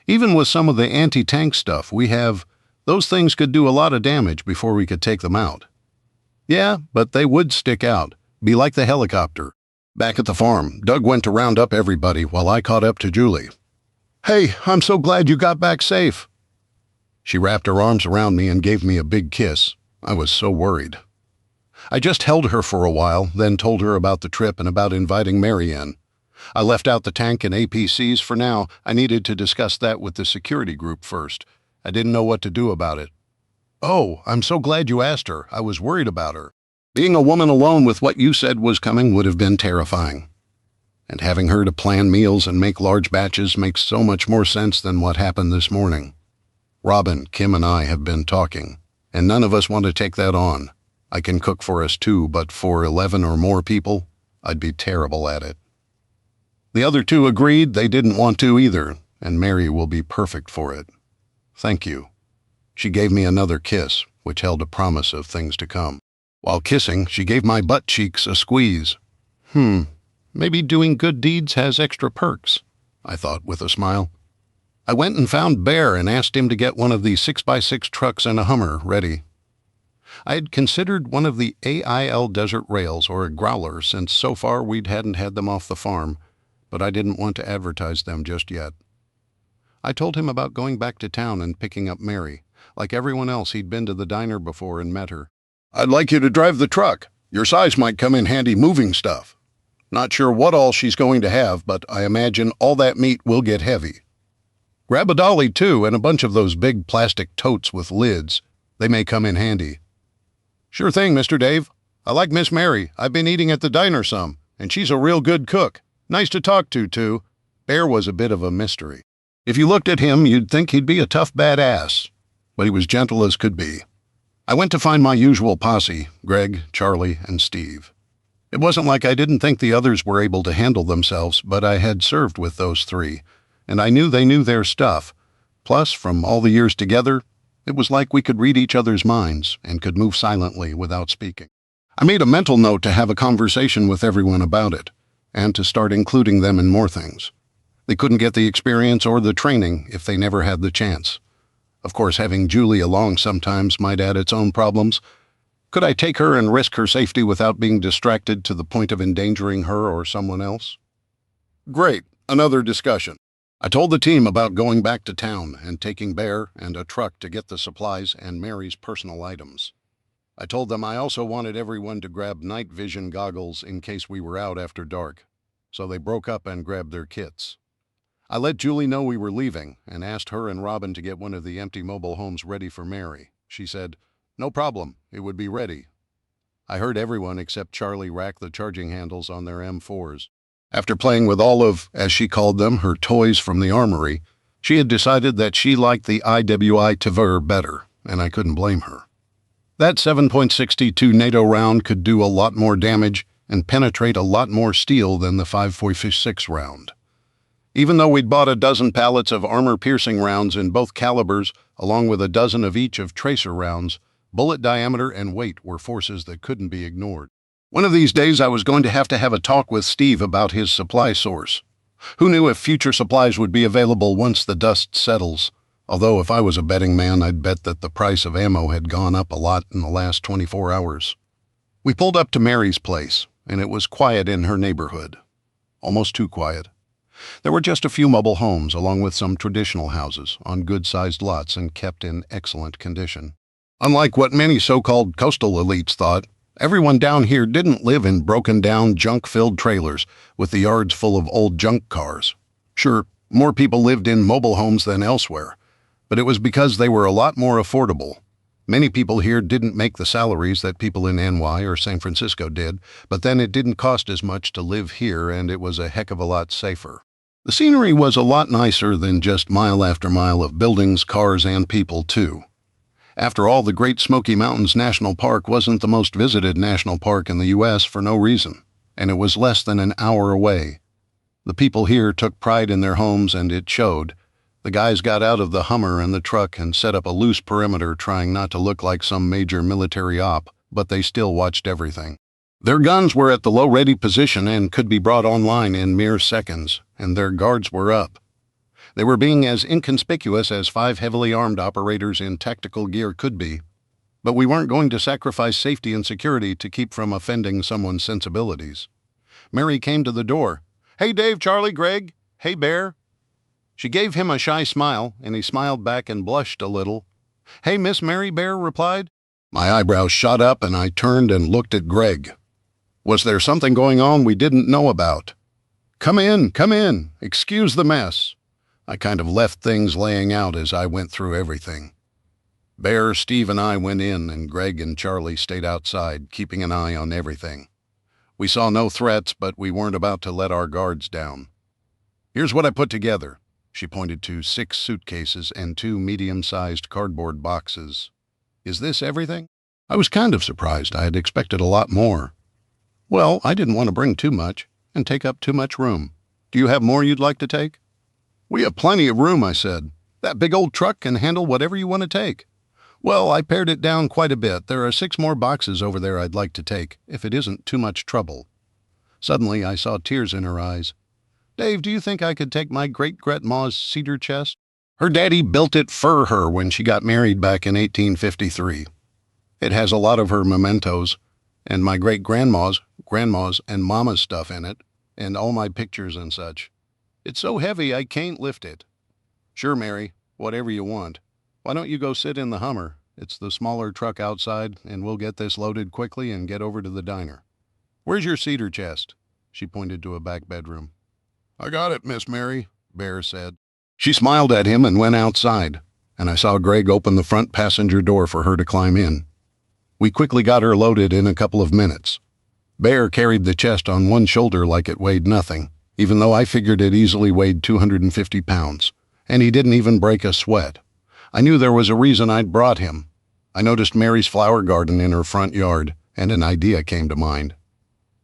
Even with some of the anti-tank stuff we have, those things could do a lot of damage before we could take them out. Yeah, but they would stick out, be like the helicopter. Back at the farm, Doug went to round up everybody while I caught up to Julie. Hey, I'm so glad you got back safe. She wrapped her arms around me and gave me a big kiss. I was so worried. I just held her for a while, then told her about the trip and about inviting Mary in. I left out the tank and APCs for now. I needed to discuss that with the security group first. I didn't know what to do about it. Oh, I'm so glad you asked her. I was worried about her. Being a woman alone with what you said was coming would have been terrifying. And having her to plan meals and make large batches makes so much more sense than what happened this morning. Robin, Kim, and I have been talking, and none of us want to take that on. I can cook for us too, but for 11 or more people, I'd be terrible at it. The other two agreed they didn't want to either, and Mary will be perfect for it. Thank you. She gave me another kiss, which held a promise of things to come. While kissing, she gave my butt cheeks a squeeze. Maybe doing good deeds has extra perks, I thought with a smile. I went and found Bear and asked him to get one of the 6x6 trucks and a Hummer ready. I had considered one of the AIL Desert Rails or a growler since so far we hadn't had them off the farm, but I didn't want to advertise them just yet. I told him about going back to town and picking up Mary. Like everyone else, he'd been to the diner before and met her. I'd like you to drive the truck. Your size might come in handy moving stuff. Not sure what all she's going to have, but I imagine all that meat will get heavy. Grab a dolly, too, and a bunch of those big plastic totes with lids. They may come in handy. Sure thing, Mr. Dave. I like Miss Mary. I've been eating at the diner some, and she's a real good cook. Nice to talk to, too. Bear was a bit of a mystery. If you looked at him, you'd think he'd be a tough badass, but he was gentle as could be. I went to find my usual posse, Greg, Charlie, and Steve. It wasn't like I didn't think the others were able to handle themselves, but I had served with those three, and I knew they knew their stuff. Plus, from all the years together, it was like we could read each other's minds and could move silently without speaking. I made a mental note to have a conversation with everyone about it, and to start including them in more things. They couldn't get the experience or the training if they never had the chance. Of course, having Julie along sometimes might add its own problems. Could I take her and risk her safety without being distracted to the point of endangering her or someone else? Great, another discussion. I told the team about going back to town and taking Bear and a truck to get the supplies and Mary's personal items. I told them I also wanted everyone to grab night vision goggles in case we were out after dark, so they broke up and grabbed their kits. I let Julie know we were leaving and asked her and Robin to get one of the empty mobile homes ready for Mary. She said, "No problem, it would be ready." I heard everyone except Charlie rack the charging handles on their M4s. After playing with all of, as she called them, her toys from the armory, she had decided that she liked the IWI Tavur better, and I couldn't blame her. That 7.62 NATO round could do a lot more damage and penetrate a lot more steel than the 5.56 round. Even though we'd bought a dozen pallets of armor-piercing rounds in both calibers, along with a dozen of each of tracer rounds, bullet diameter and weight were forces that couldn't be ignored. One of these days I was going to have a talk with Steve about his supply source. Who knew if future supplies would be available once the dust settles? Although if I was a betting man, I'd bet that the price of ammo had gone up a lot in the last 24 hours. We pulled up to Mary's place, and it was quiet in her neighborhood. Almost too quiet. There were just a few mobile homes, along with some traditional houses, on good-sized lots and kept in excellent condition. Unlike what many so-called coastal elites thought, everyone down here didn't live in broken-down, junk-filled trailers with the yards full of old junk cars. Sure, more people lived in mobile homes than elsewhere, but it was because they were a lot more affordable. Many people here didn't make the salaries that people in NY or San Francisco did, but then it didn't cost as much to live here, and it was a heck of a lot safer. The scenery was a lot nicer than just mile after mile of buildings, cars, and people, too. After all, the Great Smoky Mountains National Park wasn't the most visited national park in the U.S. for no reason, and it was less than an hour away. The people here took pride in their homes, and it showed. The guys got out of the Hummer and the truck and set up a loose perimeter, trying not to look like some major military op, but they still watched everything. Their guns were at the low-ready position and could be brought online in mere seconds, and their guards were up. They were being as inconspicuous as 5 heavily armed operators in tactical gear could be, but we weren't going to sacrifice safety and security to keep from offending someone's sensibilities. Mary came to the door. "Hey, Dave, Charlie, Greg. Hey, Bear." She gave him a shy smile, and he smiled back and blushed a little. "Hey, Miss Mary," Bear replied. My eyebrows shot up, and I turned and looked at Greg. Was there something going on we didn't know about? Come in. Excuse the mess." I kind of left things laying out as I went through everything. Bear, Steve, and I went in, and Greg and Charlie stayed outside, keeping an eye on everything. We saw no threats, but we weren't about to let our guards down. "Here's what I put together." She pointed to 6 suitcases and 2 medium-sized cardboard boxes. "Is this everything?" I was kind of surprised. I had expected a lot more. Well, I didn't want to bring too much and take up too much room. Do you have more you'd like to take? We have plenty of room, I said. That big old truck can handle whatever you want to take. Well, I pared it down quite a bit. There are 6 more boxes over there I'd like to take, if it isn't too much trouble. Suddenly, I saw tears in her eyes. Dave, do you think I could take my great-grandma's cedar chest? Her daddy built it for her when she got married back in 1853. It has a lot of her mementos, and my great-grandma's, grandma's, and mama's stuff in it, and all my pictures and such. It's so heavy I can't lift it. Sure, Mary, whatever you want. Why don't you go sit in the Hummer? It's the smaller truck outside, and we'll get this loaded quickly and get over to the diner. Where's your cedar chest? She pointed to a back bedroom. I got it, Miss Mary, Bear said. She smiled at him and went outside, and I saw Greg open the front passenger door for her to climb in. We quickly got her loaded in a couple of minutes. Bear carried the chest on one shoulder like it weighed nothing, even though I figured it easily weighed 250 pounds, and he didn't even break a sweat. I knew there was a reason I'd brought him. I noticed Mary's flower garden in her front yard, and an idea came to mind.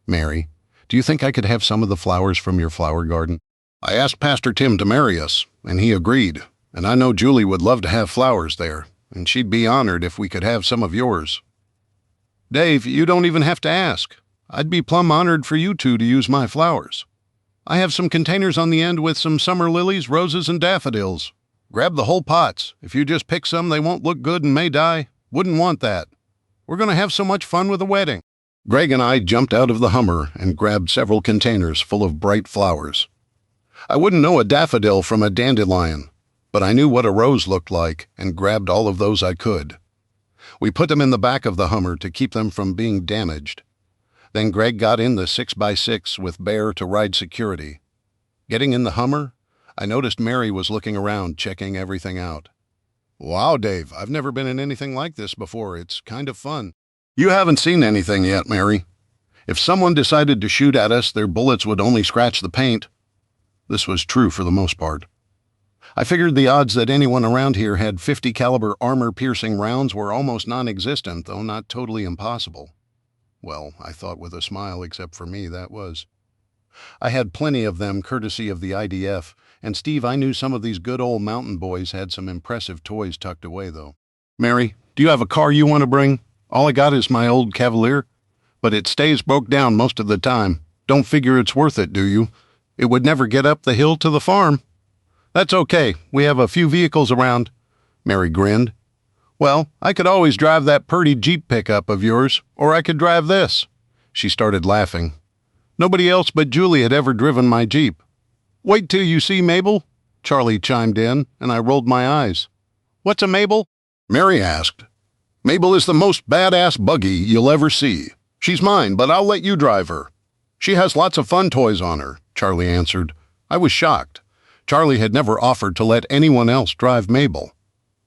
Mary, do you think I could have some of the flowers from your flower garden? I asked Pastor Tim to marry us, and he agreed, and I know Julie would love to have flowers there, and she'd be honored if we could have some of yours. Dave, you don't even have to ask. I'd be plumb honored for you two to use my flowers. I have some containers on the end with some summer lilies, roses, and daffodils. Grab the whole pots. If you just pick some, they won't look good and may die. Wouldn't want that. We're going to have so much fun with the wedding. Greg and I jumped out of the Hummer and grabbed several containers full of bright flowers. I wouldn't know a daffodil from a dandelion, but I knew what a rose looked like and grabbed all of those I could. We put them in the back of the Hummer to keep them from being damaged. Then Greg got in the 6x6 with Bear to ride security. Getting in the Hummer, I noticed Mary was looking around, checking everything out. Wow, Dave, I've never been in anything like this before. It's kind of fun. You haven't seen anything yet, Mary. If someone decided to shoot at us, their bullets would only scratch the paint. This was true for the most part. I figured the odds that anyone around here had .50 caliber armor-piercing rounds were almost non-existent, though not totally impossible. Well, I thought with a smile, except for me, that was. I had plenty of them courtesy of the IDF, and Steve, I knew some of these good old mountain boys had some impressive toys tucked away, though. Mary, do you have a car you want to bring? All I got is my old Cavalier, but it stays broke down most of the time. Don't figure it's worth it, do you? It would never get up the hill to the farm. That's okay. We have a few vehicles around. Mary grinned. Well, I could always drive that purty Jeep pickup of yours, or I could drive this. She started laughing. Nobody else but Julie had ever driven my Jeep. Wait till you see Mabel, Charlie chimed in, and I rolled my eyes. What's a Mabel? Mary asked. Mabel is the most badass buggy you'll ever see. She's mine, but I'll let you drive her. She has lots of fun toys on her, Charlie answered. I was shocked. Charlie had never offered to let anyone else drive Mabel.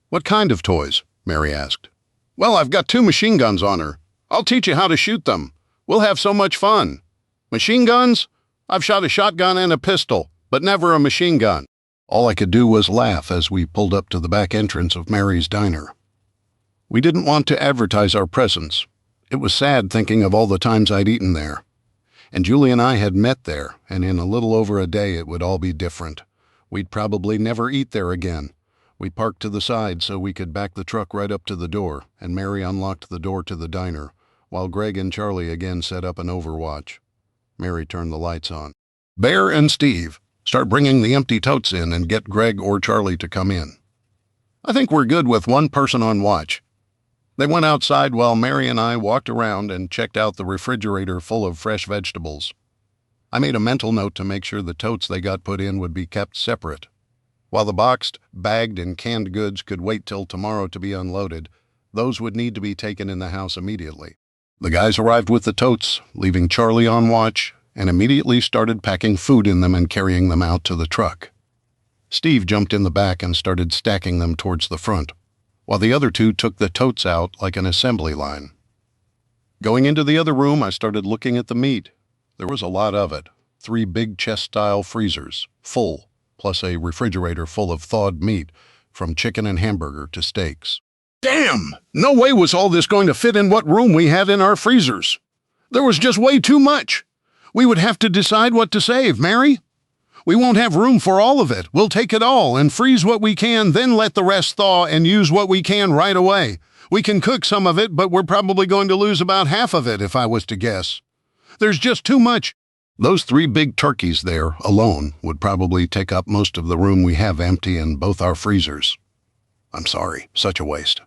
What kind of toys? Mary asked. Well, I've got 2 machine guns on her. I'll teach you how to shoot them. We'll have so much fun. Machine guns? I've shot a shotgun and a pistol, but never a machine gun. All I could do was laugh as we pulled up to the back entrance of Mary's diner. We didn't want to advertise our presence. It was sad thinking of all the times I'd eaten there. And Julie and I had met there, and in a little over a day it would all be different. We'd probably never eat there again. We parked to the side so we could back the truck right up to the door, and Mary unlocked the door to the diner, while Greg and Charlie again set up an overwatch. Mary turned the lights on. Bear and Steve, start bringing the empty totes in and get Greg or Charlie to come in. I think we're good with one person on watch. They went outside while Mary and I walked around and checked out the refrigerator full of fresh vegetables. I made a mental note to make sure the totes they got put in would be kept separate. While the boxed, bagged, and canned goods could wait till tomorrow to be unloaded, those would need to be taken in the house immediately. The guys arrived with the totes, leaving Charlie on watch, and immediately started packing food in them and carrying them out to the truck. Steve jumped in the back and started stacking them towards the front, while the other 2 took the totes out like an assembly line. Going into the other room, I started looking at the meat. There was a lot of it, 3 big chest-style freezers, full, plus a refrigerator full of thawed meat, from chicken and hamburger to steaks. Damn! No way was all this going to fit in what room we had in our freezers. There was just way too much. We would have to decide what to save, Mary. We won't have room for all of it. We'll take it all and freeze what we can, then let the rest thaw and use what we can right away. We can cook some of it, but we're probably going to lose about half of it if I was to guess. There's just too much. Those 3 big turkeys there alone would probably take up most of the room we have empty in both our freezers. I'm sorry, such a waste.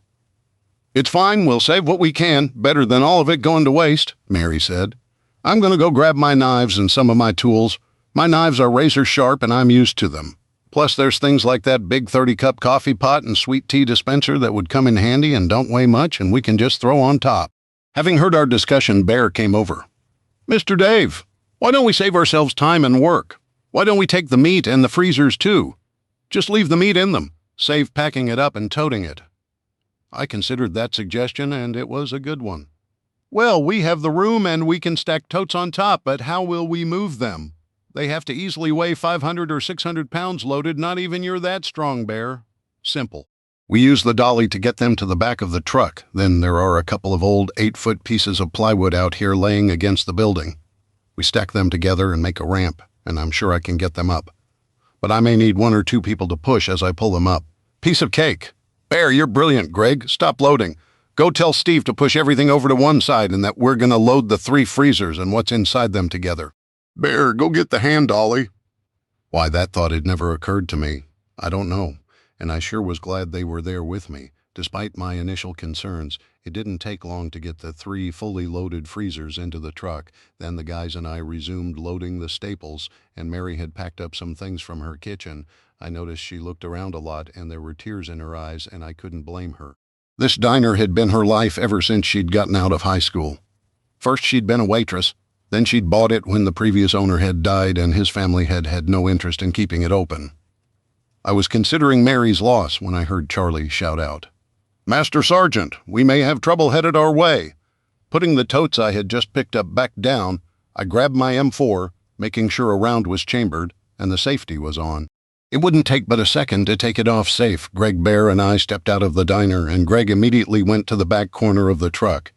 It's fine, we'll save what we can, better than all of it going to waste, Mary said. I'm going to go grab my knives and some of my tools. My knives are razor sharp and I'm used to them. Plus there's things like that big 30-cup coffee pot and sweet tea dispenser that would come in handy and don't weigh much and we can just throw on top. Having heard our discussion, Bear came over. Mr. Dave, why don't we save ourselves time and work? Why don't we take the meat and the freezers too? Just leave the meat in them. Save packing it up and toting it. I considered that suggestion, and it was a good one. Well, we have the room and we can stack totes on top, but how will we move them? They have to easily weigh 500 or 600 pounds loaded, not even you're that strong, Bear. Simple. We use the dolly to get them to the back of the truck. Then there are a couple of old 8-foot pieces of plywood out here laying against the building. We stack them together and make a ramp, and I'm sure I can get them up. But I may need 1 or 2 people to push as I pull them up. Piece of cake. Bear, you're brilliant, Greg. Stop loading. Go tell Steve to push everything over to one side and that we're going to load the 3 freezers and what's inside them together. Bear, go get the hand dolly. Why that thought had never occurred to me, I don't know, and I sure was glad they were there with me. Despite my initial concerns, it didn't take long to get the 3 fully loaded freezers into the truck. Then the guys and I resumed loading the staples, and Mary had packed up some things from her kitchen. I noticed she looked around a lot, and there were tears in her eyes, and I couldn't blame her. This diner had been her life ever since she'd gotten out of high school. First she'd been a waitress, then she'd bought it when the previous owner had died and his family had had no interest in keeping it open. I was considering Mary's loss when I heard Charlie shout out, "Master Sergeant, we may have trouble headed our way." Putting the totes I had just picked up back down, I grabbed my M4, making sure a round was chambered and the safety was on. It wouldn't take but a second to take it off safe. Greg Bear and I stepped out of the diner, and Greg immediately went to the back corner of the truck.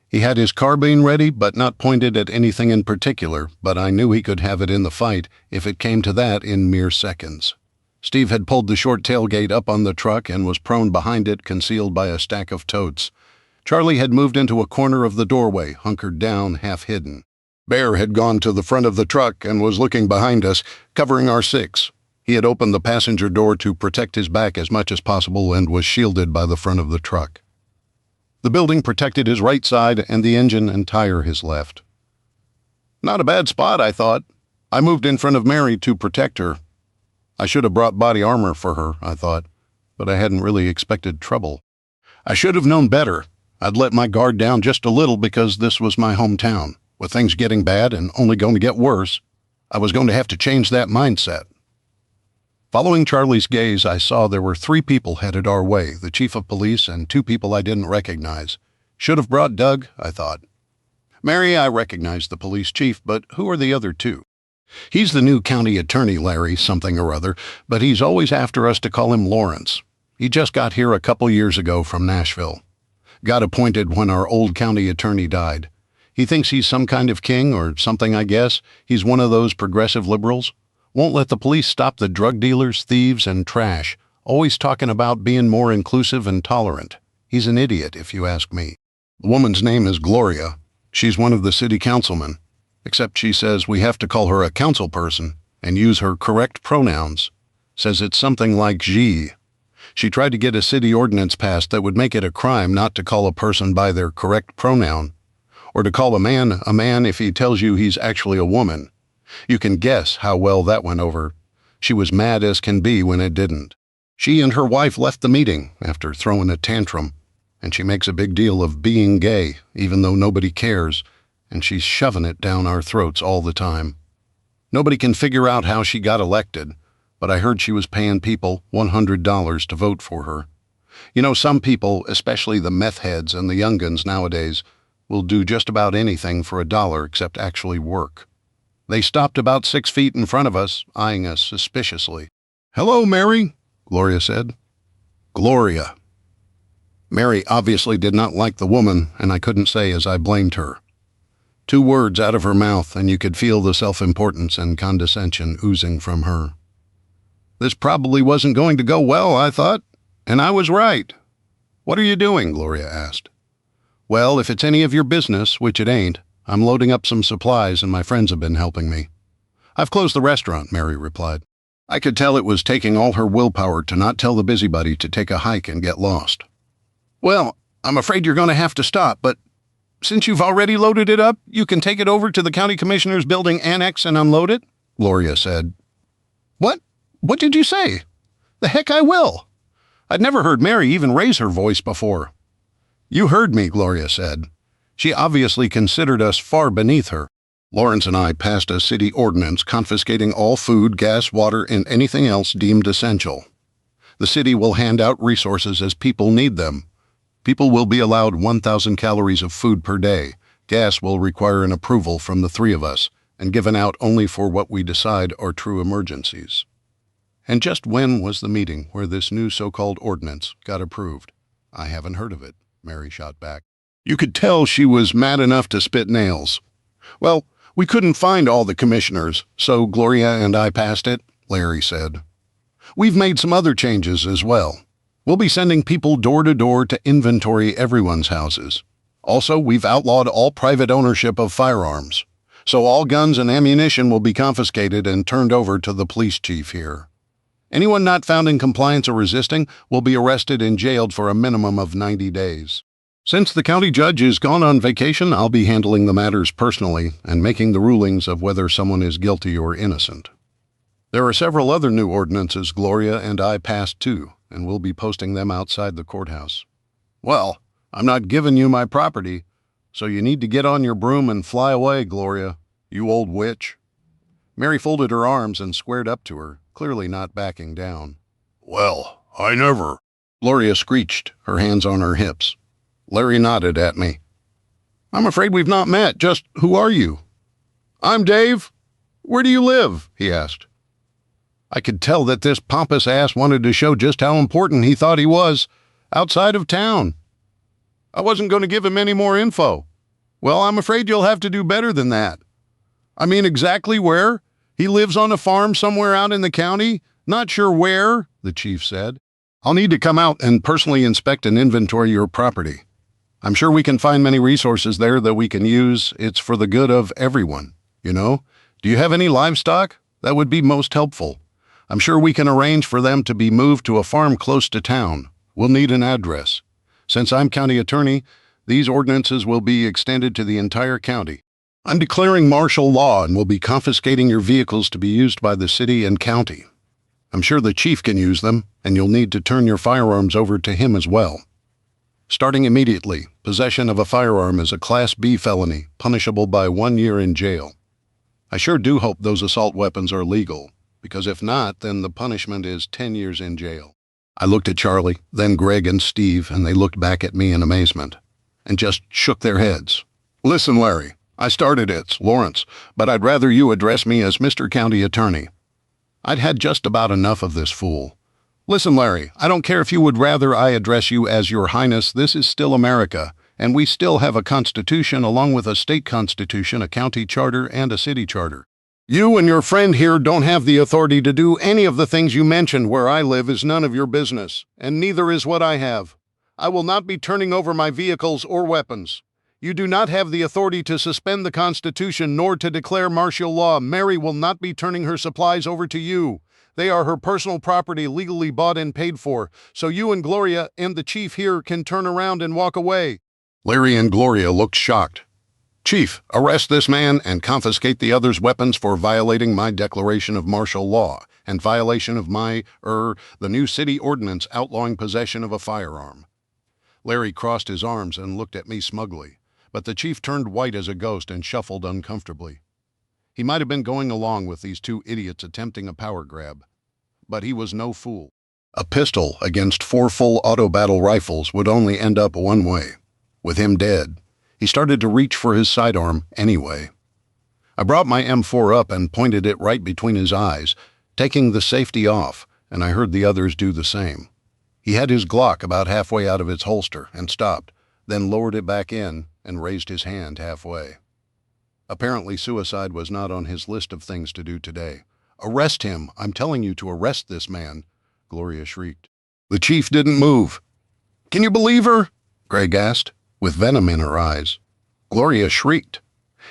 He had his carbine ready, but not pointed at anything in particular, but I knew he could have it in the fight if it came to that in mere seconds. Steve had pulled the short tailgate up on the truck and was prone behind it, concealed by a stack of totes. Charlie had moved into a corner of the doorway, hunkered down, half hidden. Bear had gone to the front of the truck and was looking behind us, covering our 6. He had opened the passenger door to protect his back as much as possible and was shielded by the front of the truck. The building protected his right side and the engine and tire his left. Not a bad spot, I thought. I moved in front of Mary to protect her. I should have brought body armor for her, I thought, but I hadn't really expected trouble. I should have known better. I'd let my guard down just a little because this was my hometown. With things getting bad and only going to get worse, I was going to have to change that mindset. Following Charlie's gaze, I saw there were 3 people headed our way, the chief of police and 2 people I didn't recognize. Should have brought Doug, I thought. Mary, I recognized the police chief, but who are the other 2? He's the new county attorney, Larry something or other, but he's always after us to call him Lawrence. He just got here a couple years ago from Nashville. Got appointed when our old county attorney died. He thinks he's some kind of king or something, I guess. He's one of those progressive liberals. Won't let the police stop the drug dealers, thieves, and trash, always talking about being more inclusive and tolerant. He's an idiot, if you ask me. The woman's name is Gloria. She's one of the city councilmen, except she says we have to call her a council person and use her correct pronouns. Says it's something like she. She tried to get a city ordinance passed that would make it a crime not to call a person by their correct pronoun, or to call a man if he tells you he's actually a woman. You can guess how well that went over. She was mad as can be when it didn't. She and her wife left the meeting after throwing a tantrum, and she makes a big deal of being gay, even though nobody cares, and she's shoving it down our throats all the time. Nobody can figure out how she got elected, but I heard she was paying people $100 to vote for her. You know, some people, especially the meth heads and the young guns nowadays, will do just about anything for $1 except actually work. They stopped about 6 feet in front of us, eyeing us suspiciously. "Hello, Mary," Gloria said. Gloria. Mary obviously did not like the woman, and I couldn't say as I blamed her. 2 words out of her mouth, and you could feel the self-importance and condescension oozing from her. This probably wasn't going to go well, I thought, and I was right. What are you doing? Gloria asked. Well, if it's any of your business, which it ain't, I'm loading up some supplies and my friends have been helping me. I've closed the restaurant, Mary replied. I could tell it was taking all her willpower to not tell the busybody to take a hike and get lost. Well, I'm afraid you're going to have to stop, but since you've already loaded it up, you can take it over to the county commissioner's building annex and unload it, Gloria said. What? What did you say? The heck I will. I'd never heard Mary even raise her voice before. You heard me, Gloria said. She obviously considered us far beneath her. Lawrence and I passed a city ordinance confiscating all food, gas, water, and anything else deemed essential. The city will hand out resources as people need them. People will be allowed 1,000 calories of food per day. Gas will require an approval from the 3 of us, and given out only for what we decide are true emergencies. And just when was the meeting where this new so-called ordinance got approved? I haven't heard of it, Mary shot back. You could tell she was mad enough to spit nails. Well, we couldn't find all the commissioners, so Gloria and I passed it, Larry said. We've made some other changes as well. We'll be sending people door to door to inventory everyone's houses. Also, we've outlawed all private ownership of firearms, so all guns and ammunition will be confiscated and turned over to the police chief here. Anyone not found in compliance or resisting will be arrested and jailed for a minimum of 90 days. Since the county judge is gone on vacation, I'll be handling the matters personally and making the rulings of whether someone is guilty or innocent. There are several other new ordinances Gloria and I passed too, and we'll be posting them outside the courthouse. Well, I'm not giving you my property, so you need to get on your broom and fly away, Gloria, you old witch. Mary folded her arms and squared up to her, clearly not backing down. Well, I never. Gloria screeched, her hands on her hips. Larry nodded at me. I'm afraid we've not met. Just who are you? I'm Dave. Where do you live? He asked. I could tell that this pompous ass wanted to show just how important he thought he was, outside of town. I wasn't going to give him any more info. Well, I'm afraid you'll have to do better than that. I mean, exactly where? He lives on a farm somewhere out in the county? Not sure where, the chief said. I'll need to come out and personally inspect and inventory your property. I'm sure we can find many resources there that we can use. It's for the good of everyone, you know? Do you have any livestock? That would be most helpful. I'm sure we can arrange for them to be moved to a farm close to town. We'll need an address. Since I'm county attorney, these ordinances will be extended to the entire county. I'm declaring martial law and will be confiscating your vehicles to be used by the city and county. I'm sure the chief can use them, and you'll need to turn your firearms over to him as well. Starting immediately, possession of a firearm is a Class B felony, punishable by 1 year in jail. I sure do hope those assault weapons are legal, because if not, then the punishment is 10 years in jail. I looked at Charlie, then Greg and Steve, and they looked back at me in amazement, and just shook their heads. Listen, Larry, I started it's Lawrence, but I'd rather you address me as Mr. County Attorney. I'd had just about enough of this fool. Listen, Larry, I don't care if you would rather I address you as Your Highness, this is still America, and we still have a constitution along with a state constitution, a county charter, and a city charter. You and your friend here don't have the authority to do any of the things you mentioned. Where I live is none of your business, and neither is what I have. I will not be turning over my vehicles or weapons. You do not have the authority to suspend the Constitution nor to declare martial law. Mary will not be turning her supplies over to you. They are her personal property, legally bought and paid for, so you and Gloria and the chief here can turn around and walk away. Larry and Gloria looked shocked. Chief, arrest this man and confiscate the other's weapons for violating my declaration of martial law and violation of the new city ordinance outlawing possession of a firearm. Larry crossed his arms and looked at me smugly, but the chief turned white as a ghost and shuffled uncomfortably. He might have been going along with these 2 idiots attempting a power grab, but he was no fool. A pistol against 4 full auto battle rifles would only end up one way, with him dead. He started to reach for his sidearm anyway. I brought my M4 up and pointed it right between his eyes, taking the safety off, and I heard the others do the same. He had his Glock about halfway out of its holster and stopped, then lowered it back in and raised his hand halfway. Apparently suicide was not on his list of things to do today. "Arrest him! I'm telling you to arrest this man," Gloria shrieked. The chief didn't move. "Can you believe her?" Greg asked, with venom in her eyes. Gloria shrieked.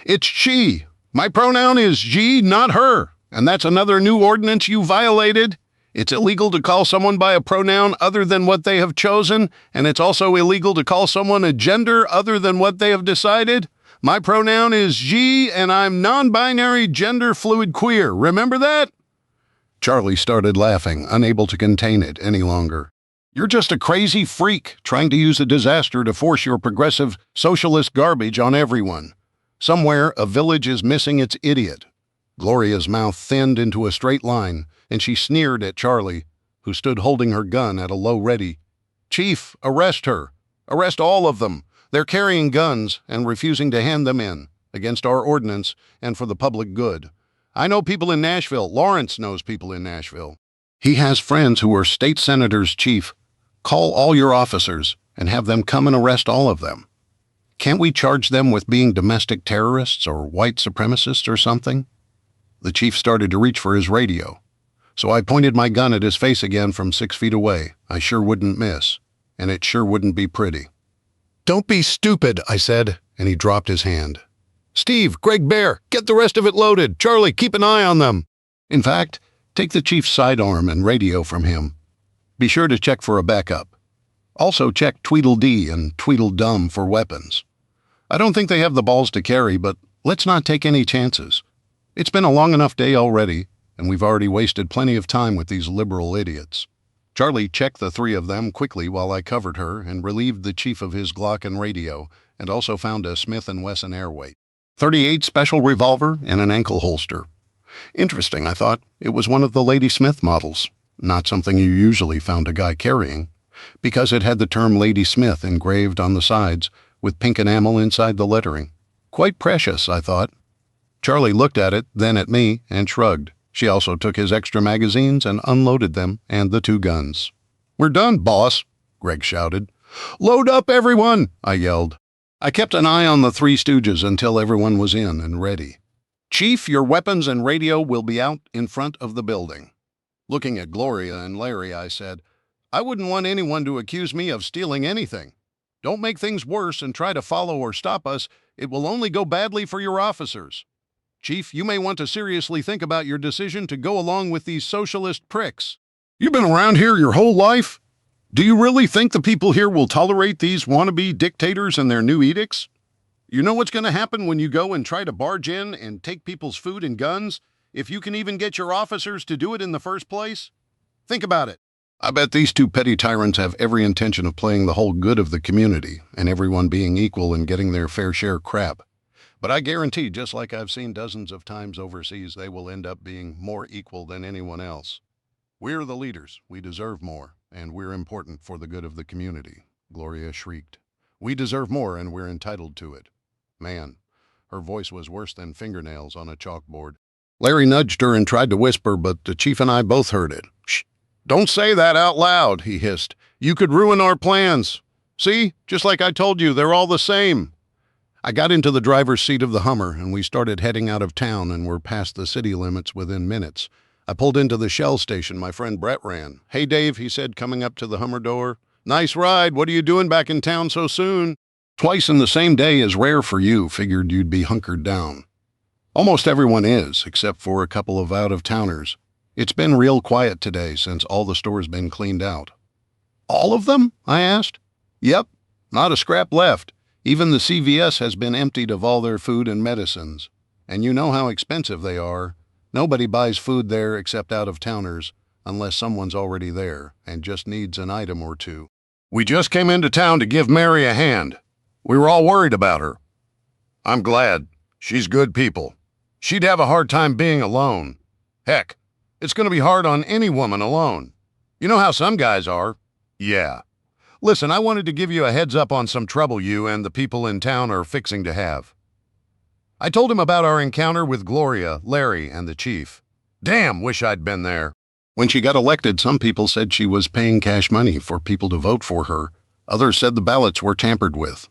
"It's she! My pronoun is she, not her, and that's another new ordinance you violated. It's illegal to call someone by a pronoun other than what they have chosen, and it's also illegal to call someone a gender other than what they have decided. My pronoun is she, and I'm non-binary, gender-fluid queer. Remember that?" Charlie started laughing, unable to contain it any longer. "You're just a crazy freak trying to use a disaster to force your progressive socialist garbage on everyone. Somewhere, a village is missing its idiot." Gloria's mouth thinned into a straight line, and she sneered at Charlie, who stood holding her gun at a low ready. "Chief, arrest her. Arrest all of them. They're carrying guns and refusing to hand them in, against our ordinance and for the public good. I know people in Nashville. Lawrence knows people in Nashville. He has friends who are state senators, Chief. Call all your officers and have them come and arrest all of them. Can't we charge them with being domestic terrorists or white supremacists or something?" The chief started to reach for his radio, so I pointed my gun at his face again from 6 feet away. I sure wouldn't miss, and it sure wouldn't be pretty. "Don't be stupid," I said, and he dropped his hand. "Steve, Greg Bear, get the rest of it loaded. Charlie, keep an eye on them. In fact, take the chief's sidearm and radio from him. Be sure to check for a backup. Also check Tweedledee and Tweedledum for weapons. I don't think they have the balls to carry, but let's not take any chances. It's been a long enough day already, and we've already wasted plenty of time with these liberal idiots." Charlie checked the 3 of them quickly while I covered her and relieved the chief of his Glock and radio, and also found a Smith & Wesson Airweight, .38 special revolver, and an ankle holster. Interesting, I thought. It was one of the Lady Smith models, not something you usually found a guy carrying, because it had the term Lady Smith engraved on the sides with pink enamel inside the lettering. Quite precious, I thought. Charlie looked at it, then at me, and shrugged. She also took his extra magazines and unloaded them and the 2 guns. "We're done, boss," Greg shouted. "Load up, everyone," I yelled. I kept an eye on the 3 stooges until everyone was in and ready. "Chief, your weapons and radio will be out in front of the building." Looking at Gloria and Larry, I said, "I wouldn't want anyone to accuse me of stealing anything. Don't make things worse and try to follow or stop us. It will only go badly for your officers. Chief, you may want to seriously think about your decision to go along with these socialist pricks. You've been around here your whole life? Do you really think the people here will tolerate these wannabe dictators and their new edicts? You know what's going to happen when you go and try to barge in and take people's food and guns, if you can even get your officers to do it in the first place? Think about it." I bet these 2 petty tyrants have every intention of playing the whole good of the community and everyone being equal and getting their fair share crap. But I guarantee, just like I've seen dozens of times overseas, they will end up being more equal than anyone else. "We're the leaders. We deserve more, and we're important for the good of the community," Gloria shrieked. "We deserve more, and we're entitled to it." Man, her voice was worse than fingernails on a chalkboard. Larry nudged her and tried to whisper, but the chief and I both heard it. "Shh! Don't say that out loud," he hissed. "You could ruin our plans. See? Just like I told you, they're all the same." I got into the driver's seat of the Hummer, and we started heading out of town and were past the city limits within minutes. I pulled into the Shell station my friend Brett ran. "Hey, Dave," he said, coming up to the Hummer door. "Nice ride. What are you doing back in town so soon?" "Twice in the same day is rare for you. Figured you'd be hunkered down." Almost everyone is, except for a couple of out-of-towners. It's been real quiet today since all the stores been cleaned out. "All of them?" I asked. "Yep. Not a scrap left. Even the CVS has been emptied of all their food and medicines. And you know how expensive they are. Nobody buys food there except out-of-towners, unless someone's already there and just needs an item or 2. We just came into town to give Mary a hand. We were all worried about her. I'm glad. She's good people. She'd have a hard time being alone. Heck, it's going to be hard on any woman alone. You know how some guys are." "Yeah. Listen, I wanted to give you a heads up on some trouble you and the people in town are fixing to have." I told him about our encounter with Gloria, Larry, and the chief. Damn, wish I'd been there. When she got elected, some people said she was paying cash money for people to vote for her. Others said the ballots were tampered with.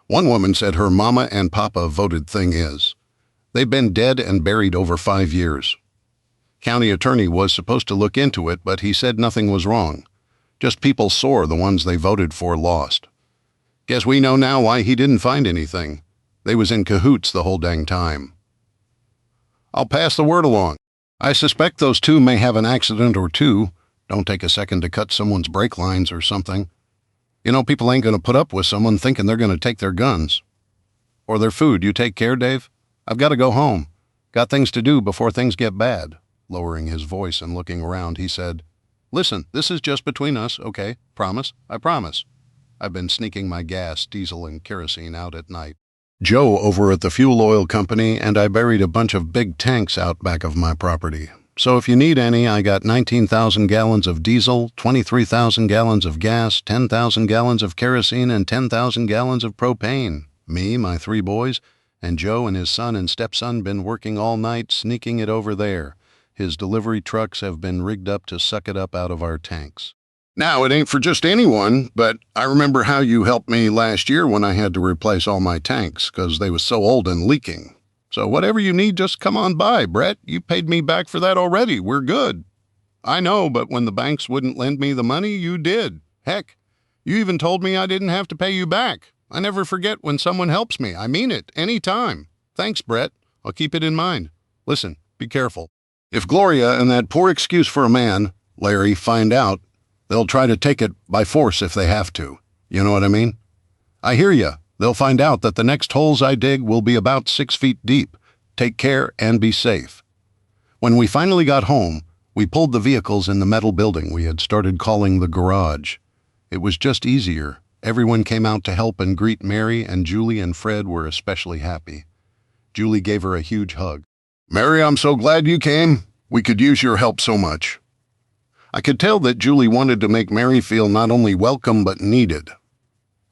One woman said her mama and papa voted thing is. They've been dead and buried over 5 years. County attorney was supposed to look into it, but he said nothing was wrong. Just people sore the ones they voted for lost. Guess we know now why he didn't find anything. They was in cahoots the whole dang time. I'll pass the word along. I suspect those two may have an accident or two. Don't take a second to cut someone's brake lines or something. You know, people ain't going to put up with someone thinking they're going to take their guns. Or their food. You take care, Dave? I've got to go home. Got things to do before things get bad. Lowering his voice and looking around, he said, Listen, this is just between us, okay? Promise? I promise. I've been sneaking my gas, diesel, and kerosene out at night. Joe over at the fuel oil company, and I buried a bunch of big tanks out back of my property. So if you need any, I got 19,000 gallons of diesel, 23,000 gallons of gas, 10,000 gallons of kerosene, and 10,000 gallons of propane. Me, my 3 boys, and Joe and his son and stepson been working all night sneaking it over there. His delivery trucks have been rigged up to suck it up out of our tanks. Now, it ain't for just anyone, but I remember how you helped me last year when I had to replace all my tanks, 'cause they was so old and leaking. So whatever you need, just come on by, Brett. You paid me back for that already. We're good. I know, but when the banks wouldn't lend me the money, you did. Heck, you even told me I didn't have to pay you back. I never forget when someone helps me. I mean it, any time. Thanks, Brett. I'll keep it in mind. Listen, be careful. If Gloria and that poor excuse for a man, Larry, find out, they'll try to take it by force if they have to. You know what I mean? I hear ya. They'll find out that the next holes I dig will be about 6 feet deep. Take care and be safe. When we finally got home, we pulled the vehicles in the metal building we had started calling the garage. It was just easier. Everyone came out to help and greet Mary, and Julie and Fred were especially happy. Julie gave her a huge hug. Mary, I'm so glad you came. We could use your help so much. I could tell that Julie wanted to make Mary feel not only welcome but needed.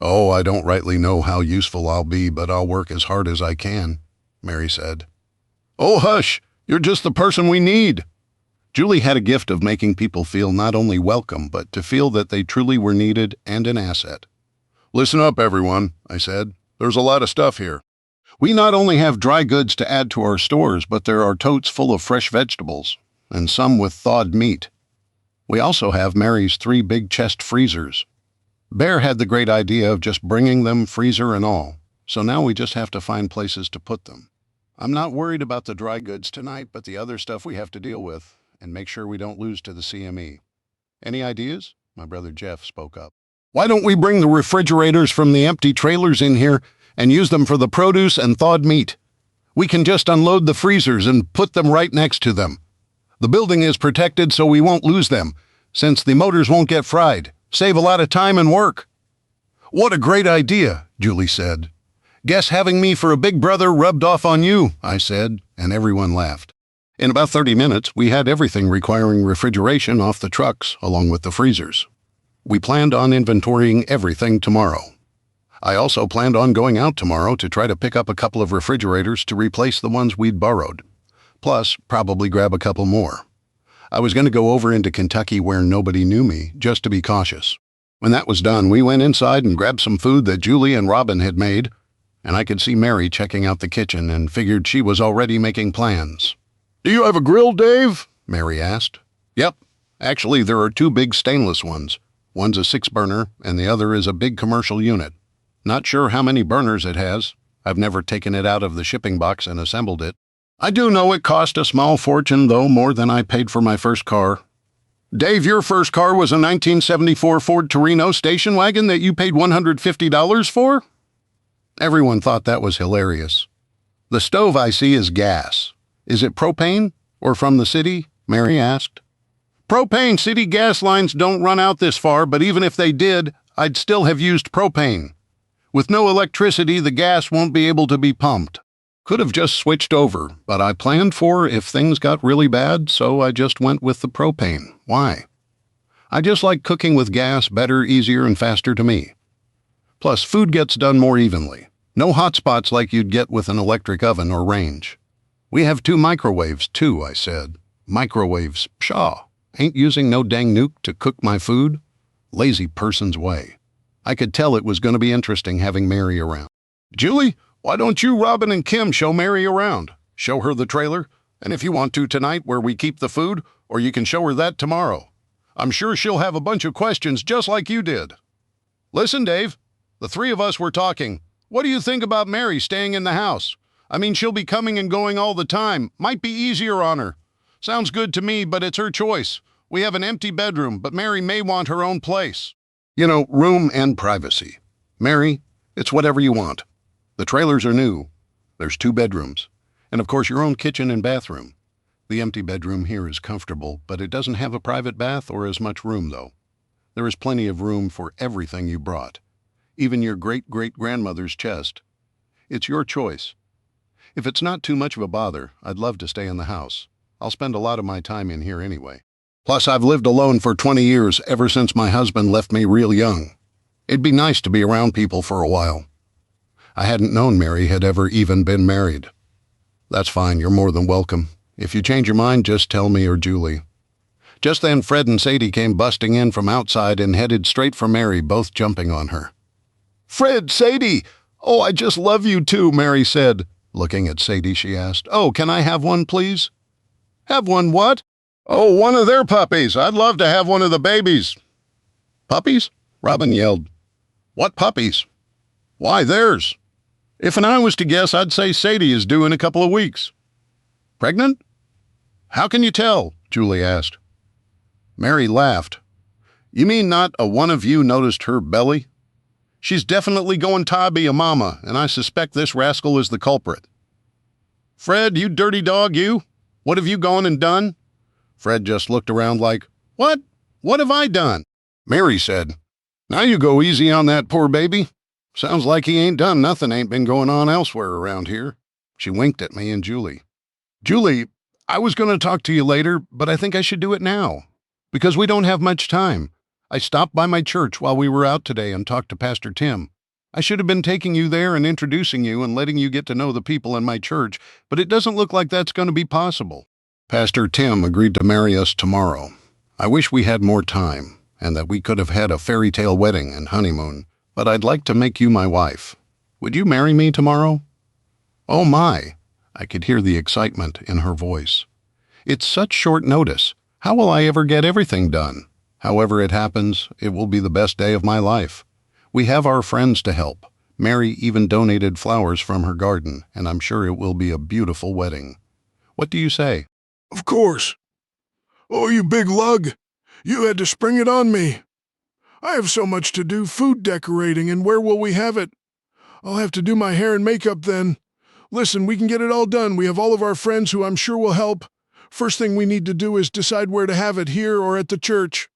Oh, I don't rightly know how useful I'll be, but I'll work as hard as I can, Mary said. Oh, hush, you're just the person we need. Julie had a gift of making people feel not only welcome, but to feel that they truly were needed and an asset. Listen up, everyone, I said. There's a lot of stuff here. We not only have dry goods to add to our stores, but there are totes full of fresh vegetables, and some with thawed meat. We also have Mary's 3 big chest freezers. Bear had the great idea of just bringing them, freezer and all, so now we just have to find places to put them. I'm not worried about the dry goods tonight, but the other stuff we have to deal with, and make sure we don't lose to the CME. Any ideas? My brother Jeff spoke up. Why don't we bring the refrigerators from the empty trailers in here and use them for the produce and thawed meat? We can just unload the freezers and put them right next to them. The building is protected so we won't lose them, since the motors won't get fried. Save a lot of time and work. What a great idea, Julie said. Guess having me for a big brother rubbed off on you, I said, and everyone laughed. In about 30 minutes, we had everything requiring refrigeration off the trucks, along with the freezers. We planned on inventorying everything tomorrow. I also planned on going out tomorrow to try to pick up a couple of refrigerators to replace the ones we'd borrowed. Plus, probably grab a couple more. I was going to go over into Kentucky where nobody knew me, just to be cautious. When that was done, we went inside and grabbed some food that Julie and Robin had made, and I could see Mary checking out the kitchen and figured she was already making plans. Do you have a grill, Dave? Mary asked. Yep. Actually, there are 2 big stainless ones. One's a 6-burner, and the other is a big commercial unit. Not sure how many burners it has. I've never taken it out of the shipping box and assembled it. I do know it cost a small fortune, though, more than I paid for my first car. Dave, your first car was a 1974 Ford Torino station wagon that you paid $150 for? Everyone thought that was hilarious. The stove I see is gas. Is it propane or from the city? Mary asked. Propane. City gas lines don't run out this far, but even if they did, I'd still have used propane. With no electricity, the gas won't be able to be pumped. Could have just switched over, but I planned for if things got really bad, so I just went with the propane. Why? I just like cooking with gas, better, easier, and faster to me. Plus, food gets done more evenly. No hot spots like you'd get with an electric oven or range. We have 2 microwaves, too, I said. Microwaves, pshaw. Ain't using no dang nuke to cook my food. Lazy person's way. I could tell it was going to be interesting having Mary around. Julie, why don't you, Robin, and Kim show Mary around? show her the trailer, and if you want to tonight where we keep the food, or you can show her that tomorrow. I'm sure she'll have a bunch of questions just like you did. Listen, Dave, the three of us were talking. What do you think about Mary staying in the house? I mean, she'll be coming and going all the time. Might be easier on her. Sounds good to me, but it's her choice. We have an empty bedroom, but Mary may want her own place. You know, room and privacy. Mary, it's whatever you want. The trailers are new. There's 2 bedrooms. And of course, your own kitchen and bathroom. The empty bedroom here is comfortable, but it doesn't have a private bath or as much room, though. There is plenty of room for everything you brought. Even your great-great-grandmother's chest. It's your choice. If it's not too much of a bother, I'd love to stay in the house. I'll spend a lot of my time in here anyway. Plus, I've lived alone for 20 years ever since my husband left me real young. It'd be nice to be around people for a while. I hadn't known Mary had ever even been married. That's fine, you're more than welcome. If you change your mind, just tell me or Julie. Just then, Fred and Sadie came busting in from outside and headed straight for Mary, both jumping on her. Fred, Sadie! Oh, I just love you too, Mary said. Looking at Sadie, she asked, Oh, can I have one, please? Have one what? Oh, one of their puppies. I'd love to have one of the babies. Puppies? Robin yelled. What puppies? Why, theirs. If I was to guess, I'd say Sadie is due in a couple of weeks. Pregnant? How can you tell? Julie asked. Mary laughed. You mean not a one of you noticed her belly? She's definitely going to be a mama, and I suspect this rascal is the culprit. Fred, you dirty dog, you. What have you gone and done? Fred just looked around like, What? What have I done? Mary said, Now you go easy on that poor baby. Sounds like he ain't done nothing ain't been going on elsewhere around here. She winked at me and Julie. Julie, I was going to talk to you later, but I think I should do it now, because we don't have much time. I stopped by my church while we were out today and talked to Pastor Tim. I should have been taking you there and introducing you and letting you get to know the people in my church, but it doesn't look like that's going to be possible. Pastor Tim agreed to marry us tomorrow. I wish we had more time and that we could have had a fairy tale wedding and honeymoon, but I'd like to make you my wife. Would you marry me tomorrow? Oh my! I could hear the excitement in her voice. It's such short notice. How will I ever get everything done? However it happens, it will be the best day of my life. We have our friends to help. Mary even donated flowers from her garden, and I'm sure it will be a beautiful wedding. What do you say? Of course. Oh, you big lug. You had to spring it on me. I have so much to do, food decorating, and where will we have it? I'll have to do my hair and makeup then. Listen, we can get it all done. We have all of our friends who I'm sure will help. First thing we need to do is decide where to have it, here or at the church.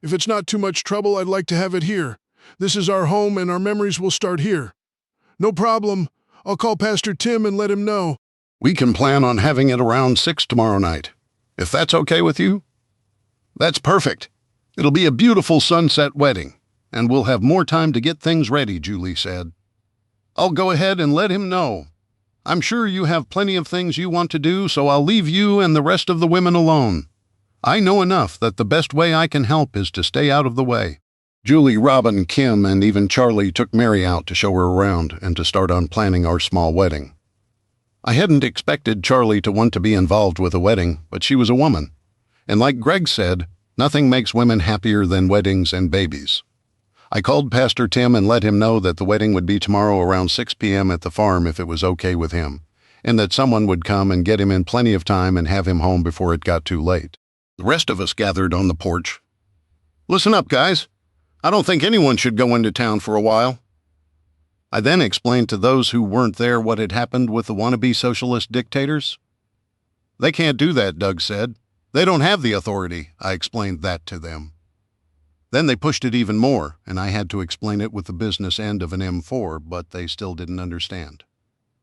If it's not too much trouble, I'd like to have it here. This is our home and our memories will start here. No problem. I'll call Pastor Tim and let him know. We can plan on having it around 6 tomorrow night, if that's okay with you. That's perfect. It'll be a beautiful sunset wedding, and we'll have more time to get things ready, Julie said. I'll go ahead and let him know. I'm sure you have plenty of things you want to do, so I'll leave you and the rest of the women alone. I know enough that the best way I can help is to stay out of the way. Julie, Robin, Kim, and even Charlie took Mary out to show her around and to start on planning our small wedding. I hadn't expected Charlie to want to be involved with a wedding, but she was a woman. And like Greg said, nothing makes women happier than weddings and babies. I called Pastor Tim and let him know that the wedding would be tomorrow around 6 p.m. at the farm if it was okay with him, and that someone would come and get him in plenty of time and have him home before it got too late. The rest of us gathered on the porch. Listen up, guys. I don't think anyone should go into town for a while. I then explained to those who weren't there what had happened with the wannabe socialist dictators. They can't do that, Doug said. They don't have the authority. I explained that to them. Then they pushed it even more, and I had to explain it with the business end of an M4, but they still didn't understand.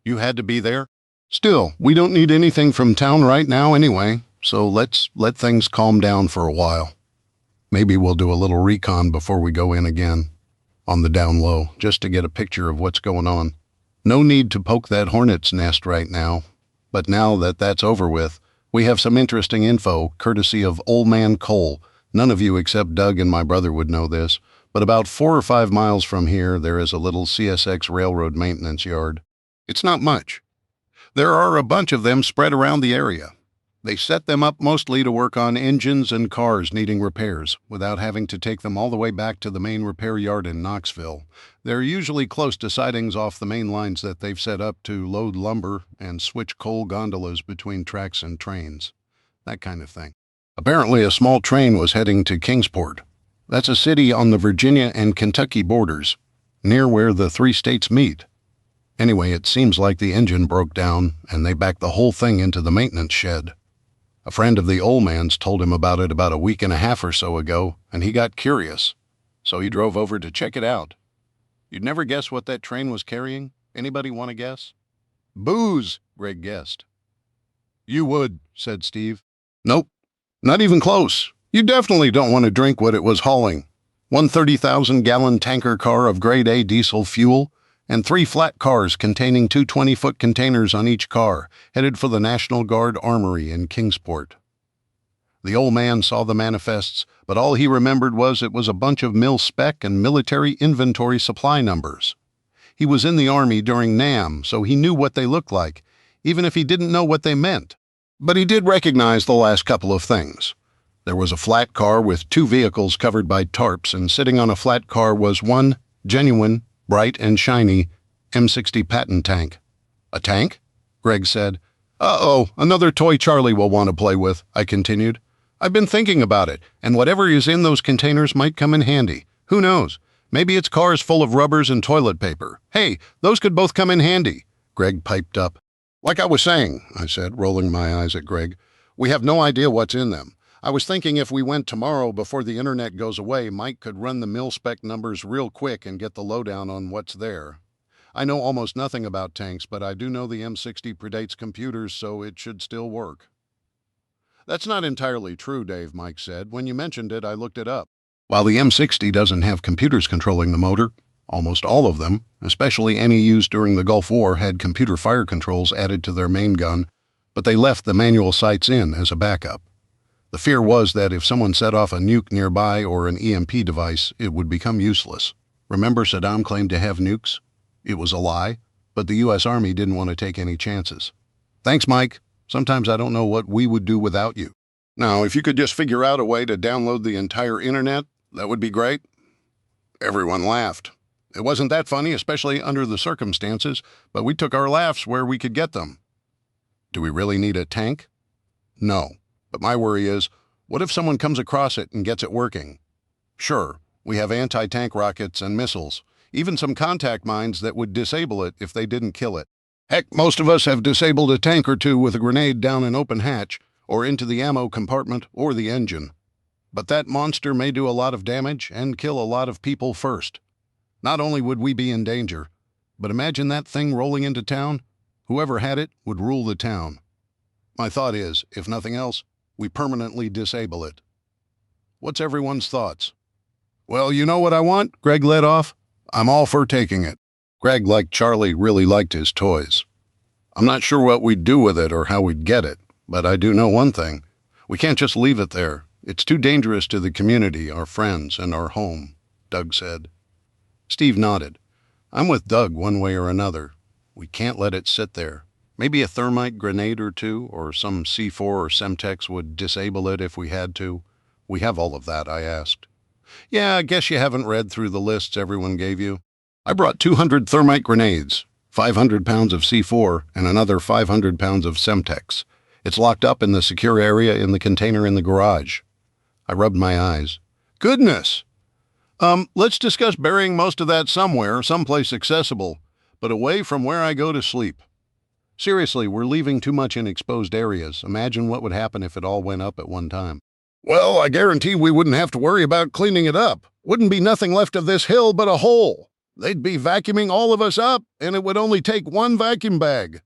You had to be there? Still, we don't need anything from town right now anyway, so let's let things calm down for a while. Maybe we'll do a little recon before we go in again, on the down low, just to get a picture of what's going on. No need to poke that hornet's nest right now, but now that that's over with, we have some interesting info, courtesy of Old Man Cole. None of you except Doug and my brother would know this, but about 4 or 5 miles from here, there is a little CSX railroad maintenance yard. It's not much, There are a bunch of them spread around the area. They set them up mostly to work on engines and cars needing repairs, without having to take them all the way back to the main repair yard in Knoxville. They're usually close to sidings off the main lines that they've set up to load lumber and switch coal gondolas between tracks and trains. That kind of thing. Apparently, a small train was heading to Kingsport. That's a city on the Virginia and Kentucky borders, near where the three states meet. Anyway, it seems like the engine broke down, and they backed the whole thing into the maintenance shed. A friend of the old man's told him about it about a week and a half or so ago, and he got curious, so he drove over to check it out. You'd never guess what that train was carrying? Anybody want to guess? Booze, Greg guessed. You would, said Steve. Nope, not even close. You definitely don't want to drink what it was hauling. One 30,000-gallon tanker car of grade A diesel fuel, and 3 flat cars containing 2 20-foot containers on each car, headed for the National Guard Armory in Kingsport. The old man saw the manifests, but all he remembered was it was a bunch of mil-spec and military inventory supply numbers. He was in the Army during NAM, so he knew what they looked like, even if he didn't know what they meant. But he did recognize the last couple of things. There was a flat car with 2 vehicles covered by tarps, and sitting on a flat car was one genuine, bright and shiny M60 Patton tank. A tank? Greg said. Uh-oh, another toy Charlie will want to play with, I continued. I've been thinking about it, and whatever is in those containers might come in handy. Who knows? Maybe it's cars full of rubbers and toilet paper. Hey, those could both come in handy, Greg piped up. Like I was saying, I said, rolling my eyes at Greg, we have no idea what's in them. I was thinking if we went tomorrow before the internet goes away, Mike could run the mil-spec numbers real quick and get the lowdown on what's there. I know almost nothing about tanks, but I do know the M60 predates computers, so it should still work. That's not entirely true, Dave, Mike said. When you mentioned it, I looked it up. While the M60 doesn't have computers controlling the motor, almost all of them, especially any used during the Gulf War, had computer fire controls added to their main gun, but they left the manual sights in as a backup. The fear was that if someone set off a nuke nearby or an EMP device, it would become useless. Remember Saddam claimed to have nukes? It was a lie, but the U.S. Army didn't want to take any chances. Thanks, Mike. Sometimes I don't know what we would do without you. Now, if you could just figure out a way to download the entire internet, that would be great. Everyone laughed. It wasn't that funny, especially under the circumstances, but we took our laughs where we could get them. Do we really need a tank? No. But my worry is, what if someone comes across it and gets it working? Sure, we have anti-tank rockets and missiles, even some contact mines that would disable it if they didn't kill it. Heck, most of us have disabled a tank or two with a grenade down an open hatch, or into the ammo compartment or the engine. But that monster may do a lot of damage and kill a lot of people first. Not only would we be in danger, but imagine that thing rolling into town. Whoever had it would rule the town. My thought is, if nothing else, we permanently disable it. What's everyone's thoughts? Well, you know what I want? Greg led off. I'm all for taking it. Greg, like Charlie, really liked his toys. I'm not sure what we'd do with it or how we'd get it, but I do know one thing. We can't just leave it there. It's too dangerous to the community, our friends, and our home, Doug said. Steve nodded. I'm with Doug one way or another. We can't let it sit there. Maybe a thermite grenade or two, or some C4 or Semtex would disable it if we had to. We have all of that, I asked. Yeah, I guess you haven't read through the lists everyone gave you. I brought 200 thermite grenades, 500 pounds of C4, and another 500 pounds of Semtex. It's locked up in the secure area in the container in the garage. I rubbed my eyes. Goodness! Let's discuss burying most of that somewhere, someplace accessible, but away from where I go to sleep. Seriously, we're leaving too much in exposed areas. Imagine what would happen if it all went up at one time. Well, I guarantee we wouldn't have to worry about cleaning it up. Wouldn't be nothing left of this hill but a hole. They'd be vacuuming all of us up, and it would only take one vacuum bag.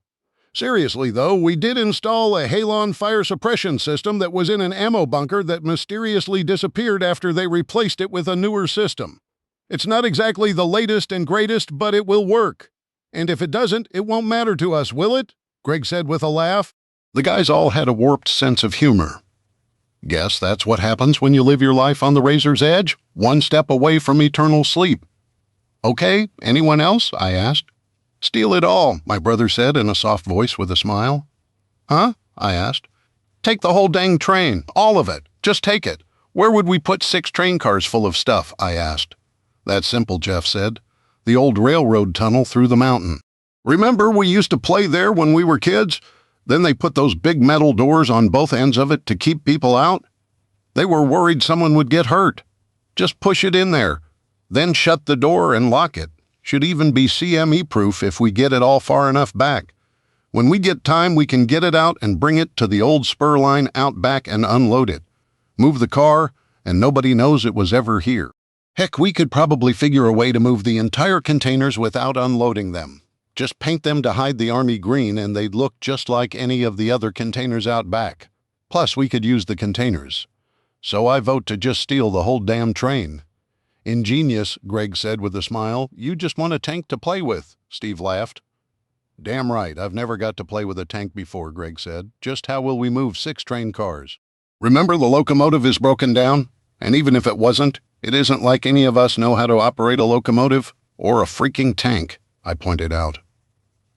Seriously, though, we did install a Halon fire suppression system that was in an ammo bunker that mysteriously disappeared after they replaced it with a newer system. It's not exactly the latest and greatest, but it will work. And if it doesn't, it won't matter to us, will it? Greg said with a laugh. The guys all had a warped sense of humor. Guess that's what happens when you live your life on the razor's edge, one step away from eternal sleep. Okay, anyone else? I asked. Steal it all, my brother said in a soft voice with a smile. Huh? I asked. Take the whole dang train, all of it. Just take it. Where would we put 6 train cars full of stuff? I asked. That's simple, Jeff said. The old railroad tunnel through the mountain. Remember we used to play there when we were kids? Then they put those big metal doors on both ends of it to keep people out. They were worried someone would get hurt. Just push it in there, then shut the door and lock it. Should even be CME-proof if we get it all far enough back. When we get time, we can get it out and bring it to the old spur line out back and unload it. Move the car, and nobody knows it was ever here. Heck, we could probably figure a way to move the entire containers without unloading them. Just paint them to hide the army green and they'd look just like any of the other containers out back. Plus, we could use the containers. So I vote to just steal the whole damn train. Ingenious, Greg said with a smile. You just want a tank to play with, Steve laughed. Damn right, I've never got to play with a tank before, Greg said. Just how will we move 6 train cars? Remember the locomotive is broken down? And even if it wasn't, it isn't like any of us know how to operate a locomotive or a freaking tank, I pointed out.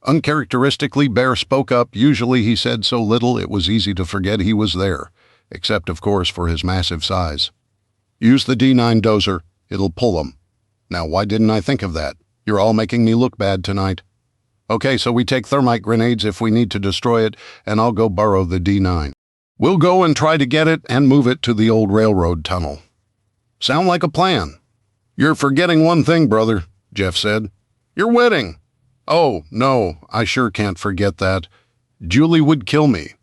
Uncharacteristically, Bear spoke up. Usually he said so little it was easy to forget he was there, except of course for his massive size. Use the D9 dozer. It'll pull them. Now, why didn't I think of that? You're all making me look bad tonight. Okay, so we take thermite grenades if we need to destroy it, and I'll go borrow the D9. We'll go and try to get it and move it to the old railroad tunnel. Sound like a plan? You're forgetting one thing, brother, Jeff said. Your wedding. Oh, no, I sure can't forget that. Julie would kill me.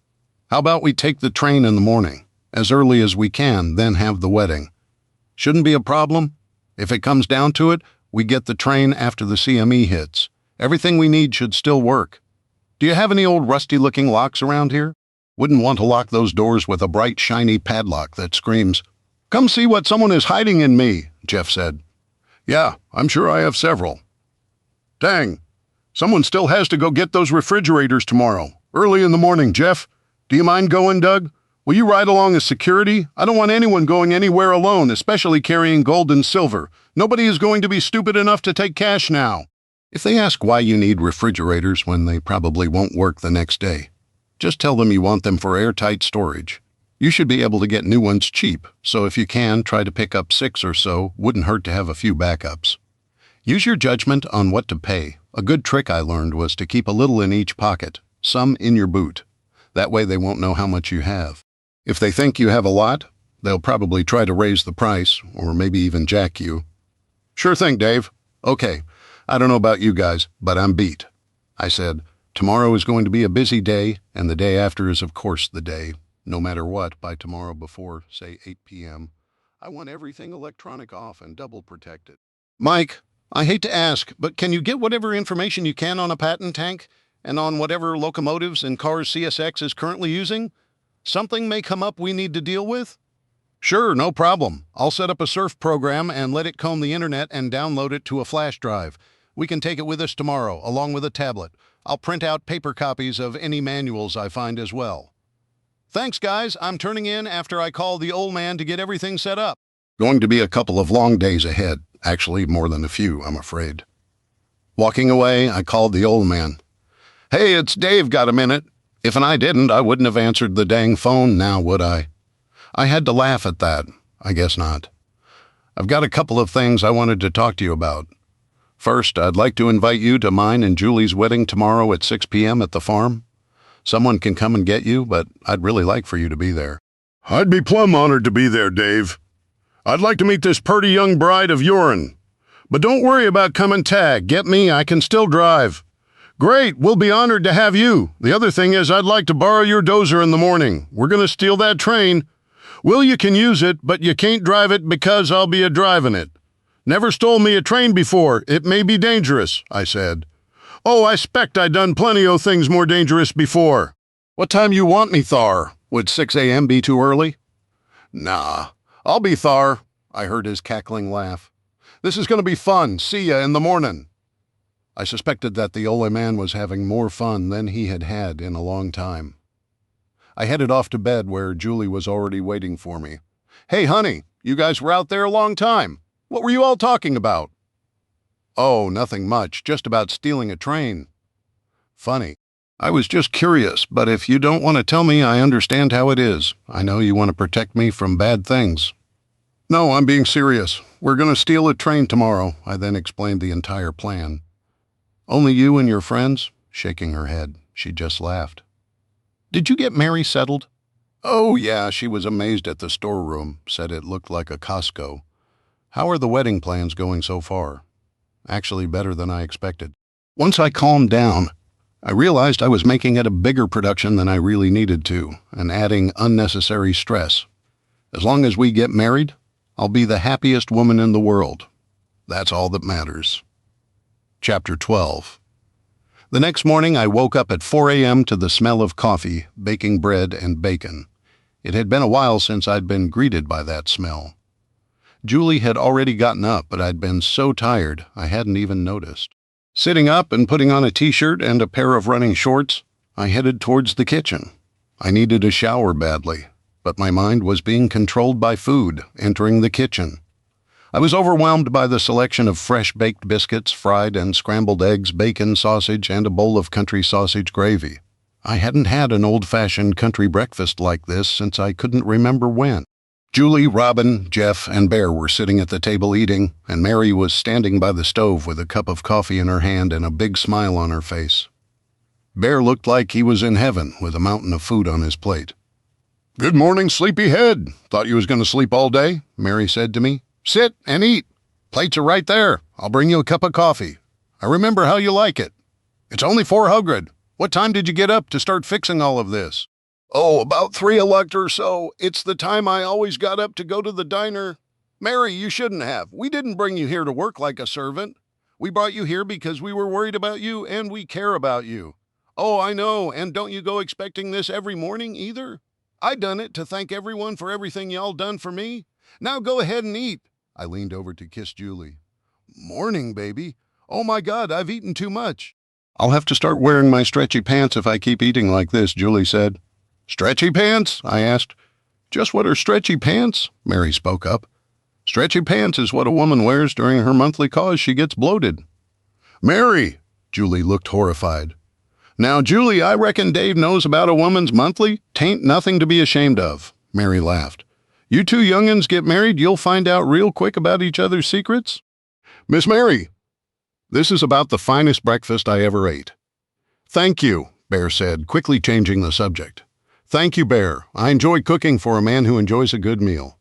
How about we take the train in the morning, as early as we can, then have the wedding? Shouldn't be a problem. If it comes down to it, we get the train after the CME hits. Everything we need should still work. Do you have any old rusty-looking locks around here? Wouldn't want to lock those doors with a bright, shiny padlock that screams, "Come see what someone is hiding in me," Jeff said. Yeah, I'm sure I have several. Dang, someone still has to go get those refrigerators tomorrow, early in the morning, Jeff. Do you mind going, Doug? Will you ride along as security? I don't want anyone going anywhere alone, especially carrying gold and silver. Nobody is going to be stupid enough to take cash now. If they ask why you need refrigerators when they probably won't work the next day, just tell them you want them for airtight storage. You should be able to get new ones cheap, so if you can, try to pick up 6 or so. Wouldn't hurt to have a few backups. Use your judgment on what to pay. A good trick I learned was to keep a little in each pocket, some in your boot. That way they won't know how much you have. If they think you have a lot, they'll probably try to raise the price, or maybe even jack you. Sure thing, Dave. Okay, I don't know about you guys, but I'm beat. I said, tomorrow is going to be a busy day, and the day after is of course the day. No matter what, by tomorrow before, say, 8 p.m., I want everything electronic off and double protected. Mike, I hate to ask, but can you get whatever information you can on a patent tank and on whatever locomotives and cars CSX is currently using? Something may come up we need to deal with? Sure, no problem. I'll set up a surf program and let it comb the internet and download it to a flash drive. We can take it with us tomorrow, along with a tablet. I'll print out paper copies of any manuals I find as well. Thanks, guys. I'm turning in after I call the old man to get everything set up. Going to be a couple of long days ahead. Actually, more than a few, I'm afraid. Walking away, I called the old man. Hey, it's Dave. Got a minute? If I didn't, I wouldn't have answered the dang phone now, would I? I had to laugh at that. I guess not. I've got a couple of things I wanted to talk to you about. First, I'd like to invite you to mine and Julie's wedding tomorrow at 6 p.m. at the farm. Someone can come and get you, but I'd really like for you to be there. I'd be plumb honored to be there, Dave. I'd like to meet this purty young bride of your'n. But don't worry about coming tag. Get me, I can still drive. Great, we'll be honored to have you. The other thing is I'd like to borrow your dozer in the morning. We're going to steal that train. Will, you can use it, but you can't drive it because I'll be a-driving it. Never stole me a train before. It may be dangerous, I said. Oh, I 'spect I done plenty o' things more dangerous before. What time you want me, Thar? Would 6 a.m. be too early? Nah, I'll be Thar, I heard his cackling laugh. This is going to be fun. See ya in the morning. I suspected that the ole man was having more fun than he had had in a long time. I headed off to bed where Julie was already waiting for me. Hey, honey, you guys were out there a long time. What were you all talking about? Oh, nothing much, just about stealing a train. Funny. I was just curious, but if you don't want to tell me, I understand how it is. I know you want to protect me from bad things. No, I'm being serious. We're going to steal a train tomorrow, I then explained the entire plan. Only you and your friends? Shaking her head, she just laughed. Did you get Mary settled? Oh, yeah, she was amazed at the storeroom, said it looked like a Costco. How are the wedding plans going so far? Actually better than I expected. Once I calmed down, I realized I was making it a bigger production than I really needed to, and adding unnecessary stress. As long as we get married, I'll be the happiest woman in the world. That's all that matters. Chapter 12. The next morning I woke up at 4 a.m. to the smell of coffee, baking bread, and bacon. It had been a while since I'd been greeted by that smell. Julie had already gotten up, but I'd been so tired I hadn't even noticed. Sitting up and putting on a t-shirt and a pair of running shorts, I headed towards the kitchen. I needed a shower badly, but my mind was being controlled by food entering the kitchen. I was overwhelmed by the selection of fresh baked biscuits, fried and scrambled eggs, bacon, sausage, and a bowl of country sausage gravy. I hadn't had an old-fashioned country breakfast like this since I couldn't remember when. Julie, Robin, Jeff, and Bear were sitting at the table eating, and Mary was standing by the stove with a cup of coffee in her hand and a big smile on her face. Bear looked like he was in heaven with a mountain of food on his plate. "Good morning, sleepyhead. Thought you was going to sleep all day," Mary said to me. "Sit and eat. Plates are right there. I'll bring you a cup of coffee. I remember how you like it. It's only 400. What time did you get up to start fixing all of this?" "Oh, about 3 o'clock or so. It's the time I always got up to go to the diner." "Mary, you shouldn't have. We didn't bring you here to work like a servant. We brought you here because we were worried about you and we care about you." "Oh, I know, and don't you go expecting this every morning either? I done it to thank everyone for everything y'all done for me. Now go ahead and eat." I leaned over to kiss Julie. "Morning, baby. Oh my God, I've eaten too much." "I'll have to start wearing my stretchy pants if I keep eating like this," Julie said. "Stretchy pants?" I asked. "Just what are stretchy pants?" Mary spoke up. "Stretchy pants is what a woman wears during her monthly cause she gets bloated." "Mary!" Julie looked horrified. "Now, Julie, I reckon Dave knows about a woman's monthly. 'Tain't nothing to be ashamed of." Mary laughed. "You two young'uns get married, you'll find out real quick about each other's secrets." "Miss Mary, this is about the finest breakfast I ever ate." "Thank you," Bear said, quickly changing the subject. "Thank you, Bear. I enjoy cooking for a man who enjoys a good meal."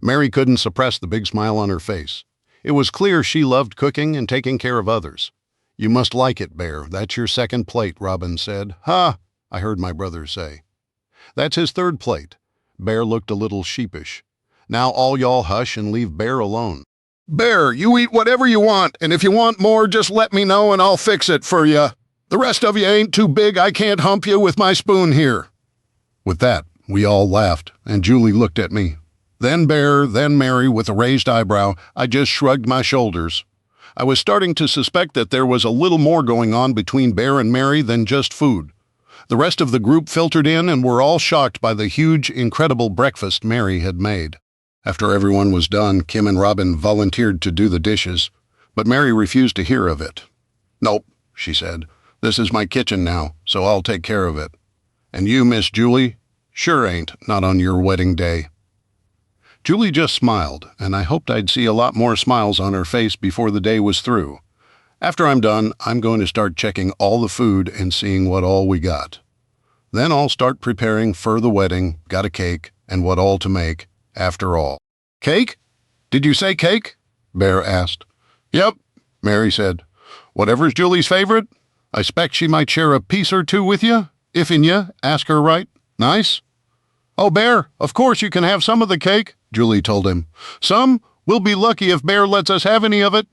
Mary couldn't suppress the big smile on her face. It was clear she loved cooking and taking care of others. "You must like it, Bear. That's your second plate," Robin said. "Ha!" I heard my brother say. "That's his third plate." Bear looked a little sheepish. "Now all y'all hush and leave Bear alone." "Bear, you eat whatever you want, and if you want more, just let me know and I'll fix it for you. The rest of you ain't too big, I can't hump you with my spoon here." With that, we all laughed, and Julie looked at me. Then Bear, then Mary with a raised eyebrow. I just shrugged my shoulders. I was starting to suspect that there was a little more going on between Bear and Mary than just food. The rest of the group filtered in and were all shocked by the huge, incredible breakfast Mary had made. After everyone was done, Kim and Robin volunteered to do the dishes, but Mary refused to hear of it. "Nope," she said. "This is my kitchen now, so I'll take care of it. And you, Miss Julie, sure ain't, not on your wedding day." Julie just smiled, and I hoped I'd see a lot more smiles on her face before the day was through. After I'm done, I'm going to start checking all the food and seeing what all we got. Then I'll start preparing for the wedding, got a cake, and what all to make, after all. "Cake? Did you say cake?" Bear asked. "Yep," Mary said. "Whatever's Julie's favorite. I expect she might share a piece or two with you. If in ya, ask her right. Nice?" "Oh, Bear, of course you can have some of the cake," Julie told him. "Some? We'll be lucky if Bear lets us have any of it."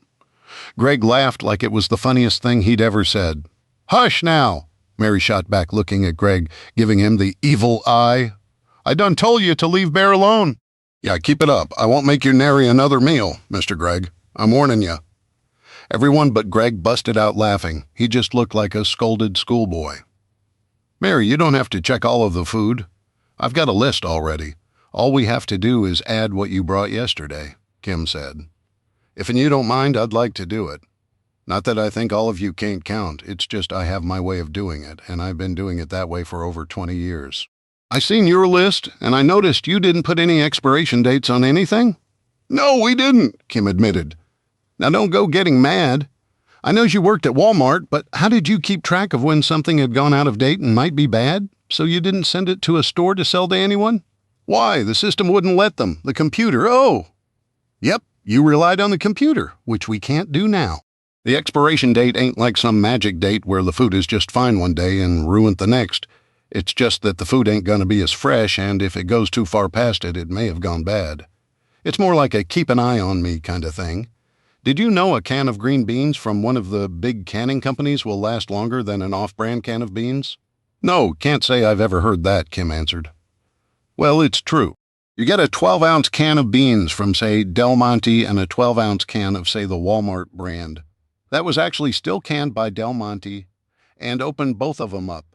Greg laughed like it was the funniest thing he'd ever said. "Hush now," Mary shot back, looking at Greg, giving him the evil eye. "I done told you to leave Bear alone." "Yeah, keep it up. I won't make you nary another meal, Mr. Greg. I'm warning you." Everyone but Greg busted out laughing. He just looked like a scolded schoolboy. "Mary, you don't have to check all of the food. I've got a list already. All we have to do is add what you brought yesterday," Kim said. "If you don't mind, I'd like to do it. Not that I think all of you can't count, it's just I have my way of doing it, and I've been doing it that way for over 20 years. I seen your list, and I noticed you didn't put any expiration dates on anything? No, we didn't, Kim admitted. Now don't go getting mad. I know you worked at Walmart, but how did you keep track of when something had gone out of date and might be bad, so you didn't send it to a store to sell to anyone? Why, the system wouldn't let them. The computer, oh. Yep, you relied on the computer, which we can't do now. The expiration date ain't like some magic date where the food is just fine one day and ruined the next. It's just that the food ain't gonna be as fresh, and if it goes too far past it, it may have gone bad. It's more like a keep an eye on me kind of thing. Did you know a can of green beans from one of the big canning companies will last longer than an off-brand can of beans? No, can't say I've ever heard that, Kim answered. Well, it's true. You get a 12-ounce can of beans from, say, Del Monte and a 12-ounce can of, say, the Walmart brand. That was actually still canned by Del Monte and opened both of them up.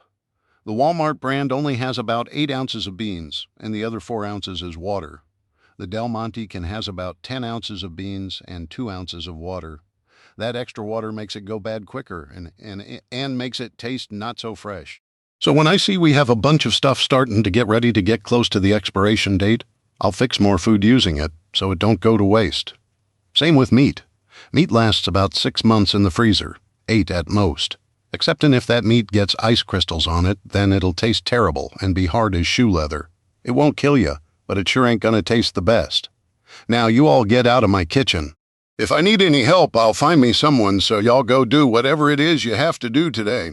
The Walmart brand only has about 8 ounces of beans, and the other 4 ounces is water. The Del Monte can has about 10 ounces of beans and 2 ounces of water. That extra water makes it go bad quicker and makes it taste not so fresh. So when I see we have a bunch of stuff starting to get ready to get close to the expiration date, I'll fix more food using it so it don't go to waste. Same with meat. Meat lasts about 6 months in the freezer, 8 at most. Exceptin' if that meat gets ice crystals on it, then it'll taste terrible and be hard as shoe leather. It won't kill you, but it sure ain't gonna taste the best. Now you all get out of my kitchen. If I need any help, I'll find me someone, so y'all go do whatever it is you have to do today.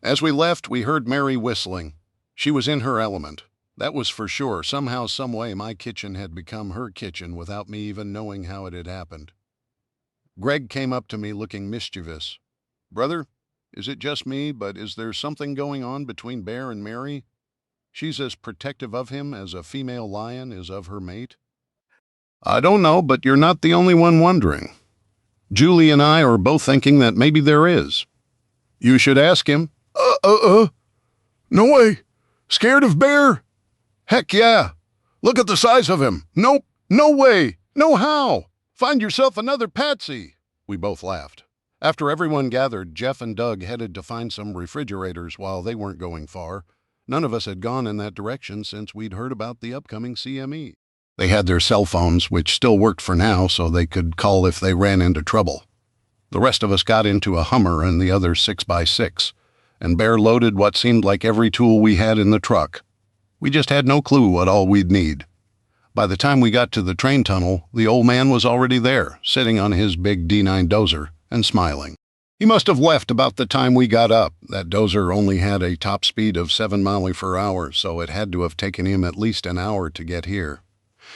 As we left, we heard Mary whistling. She was in her element. That was for sure. Somehow, some way, my kitchen had become her kitchen without me even knowing how it had happened. Greg came up to me looking mischievous. Brother, is it just me, but is there something going on between Bear and Mary? She's as protective of him as a female lion is of her mate. I don't know, but you're not the only one wondering. Julie and I are both thinking that maybe there is. You should ask him. No way. Scared of Bear? Heck yeah. Look at the size of him. Nope. No way. No how. Find yourself another patsy. We both laughed. After everyone gathered, Jeff and Doug headed to find some refrigerators while they weren't going far. None of us had gone in that direction since we'd heard about the upcoming CME. They had their cell phones, which still worked for now, so they could call if they ran into trouble. The rest of us got into a Hummer and the other 6x6, and Bear loaded what seemed like every tool we had in the truck. We just had no clue what all we'd need. By the time we got to the train tunnel, the old man was already there, sitting on his big D9 dozer and smiling. He must have left about the time we got up. That dozer only had a top speed of 7 miles per hour, so it had to have taken him at least an hour to get here.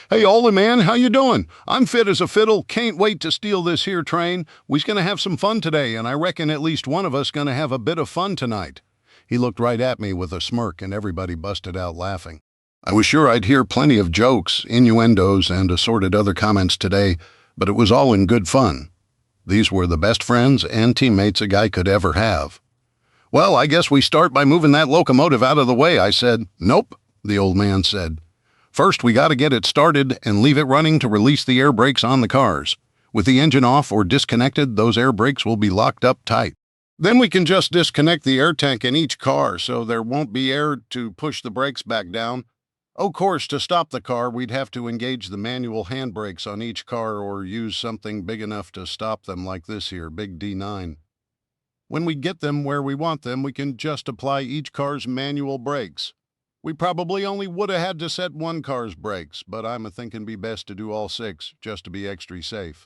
Hey, oldie man, how you doing? I'm fit as a fiddle. Can't wait to steal this here train. We's gonna have some fun today, and I reckon at least one of us gonna have a bit of fun tonight. He looked right at me with a smirk, and everybody busted out laughing. I was sure I'd hear plenty of jokes, innuendos, and assorted other comments today, but it was all in good fun. These were the best friends and teammates a guy could ever have. Well, I guess we start by moving that locomotive out of the way, I said. Nope, the old man said. First, we gotta get it started and leave it running to release the air brakes on the cars. With the engine off or disconnected, those air brakes will be locked up tight. Then we can just disconnect the air tank in each car so there won't be air to push the brakes back down. Of course, to stop the car, we'd have to engage the manual handbrakes on each car or use something big enough to stop them like this here, big D9. When we get them where we want them, we can just apply each car's manual brakes. We probably only would have had to set one car's brakes, but I'm a-thinking be best to do all 6, just to be extra safe.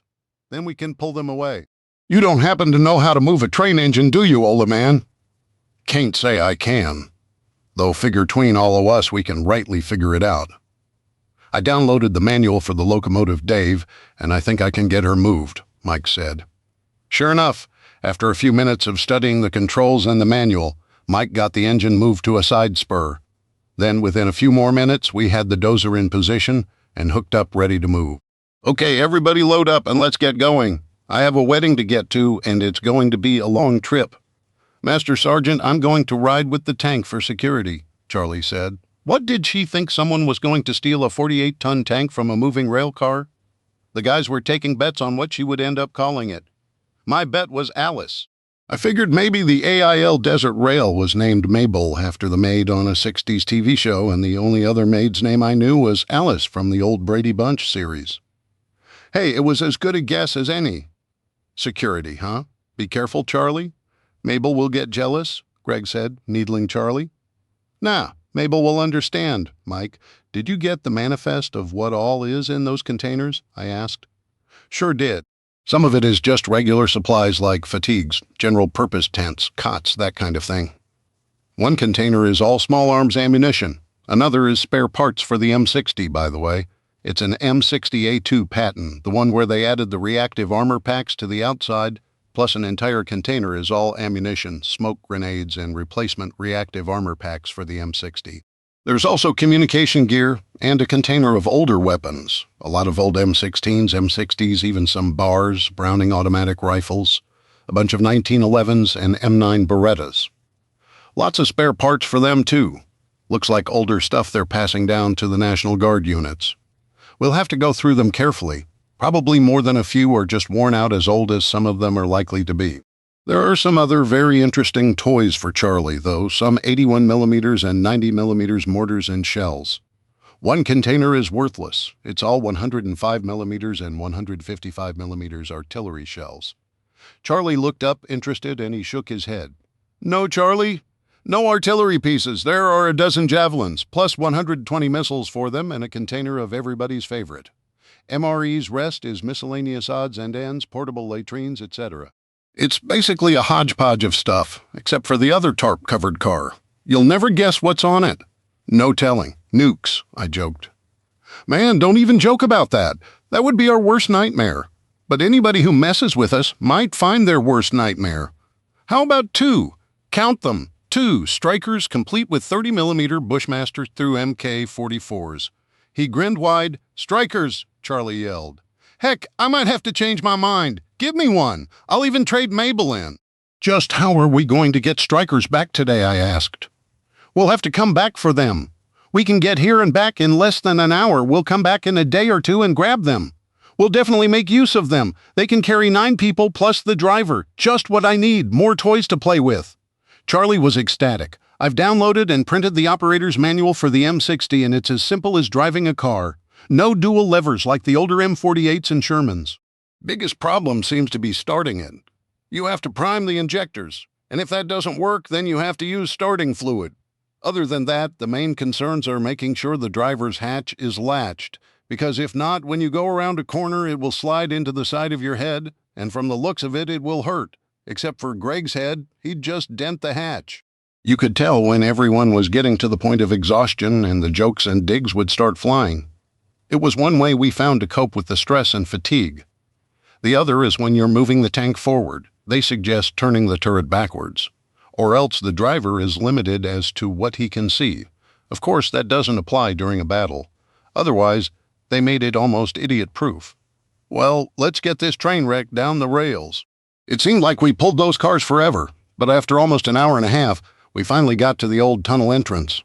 Then we can pull them away. You don't happen to know how to move a train engine, do you, old man? Can't say I can. Though figure 'tween all of us we can rightly figure it out. I downloaded the manual for the locomotive Dave, and I think I can get her moved, Mike said. Sure enough, after a few minutes of studying the controls and the manual, Mike got the engine moved to a side spur. Then within a few more minutes, we had the dozer in position and hooked up ready to move. Okay, everybody load up and let's get going. I have a wedding to get to, and it's going to be a long trip. Master Sergeant, I'm going to ride with the tank for security, Charlie said. What did she think someone was going to steal a 48-ton tank from a moving rail car? The guys were taking bets on what she would end up calling it. My bet was Alice. I figured maybe the AIL Desert Rail was named Mabel after the maid on a 60s TV show, and the only other maid's name I knew was Alice from the old Brady Bunch series. Hey, it was as good a guess as any. Security, huh? Be careful, Charlie. Mabel will get jealous, Greg said, needling Charlie. Nah, Mabel will understand, Mike. Did you get the manifest of what all is in those containers? I asked. Sure did. Some of it is just regular supplies like fatigues, general-purpose tents, cots, that kind of thing. One container is all small arms ammunition. Another is spare parts for the M60, by the way. It's an M60A2 Patton, the one where they added the reactive armor packs to the outside, plus an entire container is all ammunition, smoke grenades, and replacement reactive armor packs for the M60. There's also communication gear and a container of older weapons, a lot of old M16s, M60s, even some BARs, Browning automatic rifles, a bunch of 1911s and M9 Berettas. Lots of spare parts for them, too. Looks like older stuff they're passing down to the National Guard units. We'll have to go through them carefully. Probably more than a few are just worn out as old as some of them are likely to be. There are some other very interesting toys for Charlie, though, some 81mm and 90mm mortars and shells. One container is worthless. It's all 105mm and 155mm artillery shells. Charlie looked up, interested, and he shook his head. No, Charlie. No artillery pieces. There are a dozen javelins, plus 120 missiles for them, and a container of everybody's favorite. MRE's rest is miscellaneous odds and ends, portable latrines, etc. It's basically a hodgepodge of stuff, except for the other tarp-covered car. You'll never guess what's on it. No telling. Nukes, I joked. Man, don't even joke about that. That would be our worst nightmare. But anybody who messes with us might find their worst nightmare. How about 2? Count them. 2 Strikers complete with 30mm Bushmaster through MK-44s. He grinned wide. Strikers, Charlie yelled. Heck, I might have to change my mind. Give me one. I'll even trade Mabel in. Just how are we going to get Strikers back today, I asked. We'll have to come back for them. We can get here and back in less than an hour. We'll come back in a day or two and grab them. We'll definitely make use of them. They can carry 9 people plus the driver. Just what I need. More toys to play with. Charlie was ecstatic. I've downloaded and printed the operator's manual for the M60, and it's as simple as driving a car. No dual levers like the older M48s and Shermans. Biggest problem seems to be starting it. You have to prime the injectors, and if that doesn't work, then you have to use starting fluid. Other than that, the main concerns are making sure the driver's hatch is latched, because if not, when you go around a corner, it will slide into the side of your head, and from the looks of it, it will hurt. Except for Greg's head, he'd just dent the hatch. You could tell when everyone was getting to the point of exhaustion and the jokes and digs would start flying. It was one way we found to cope with the stress and fatigue. The other is when you're moving the tank forward. They suggest turning the turret backwards, or else the driver is limited as to what he can see. Of course, that doesn't apply during a battle. Otherwise, they made it almost idiot-proof. Well, let's get this train wreck down the rails. It seemed like we pulled those cars forever, but after almost an hour and a half, we finally got to the old tunnel entrance.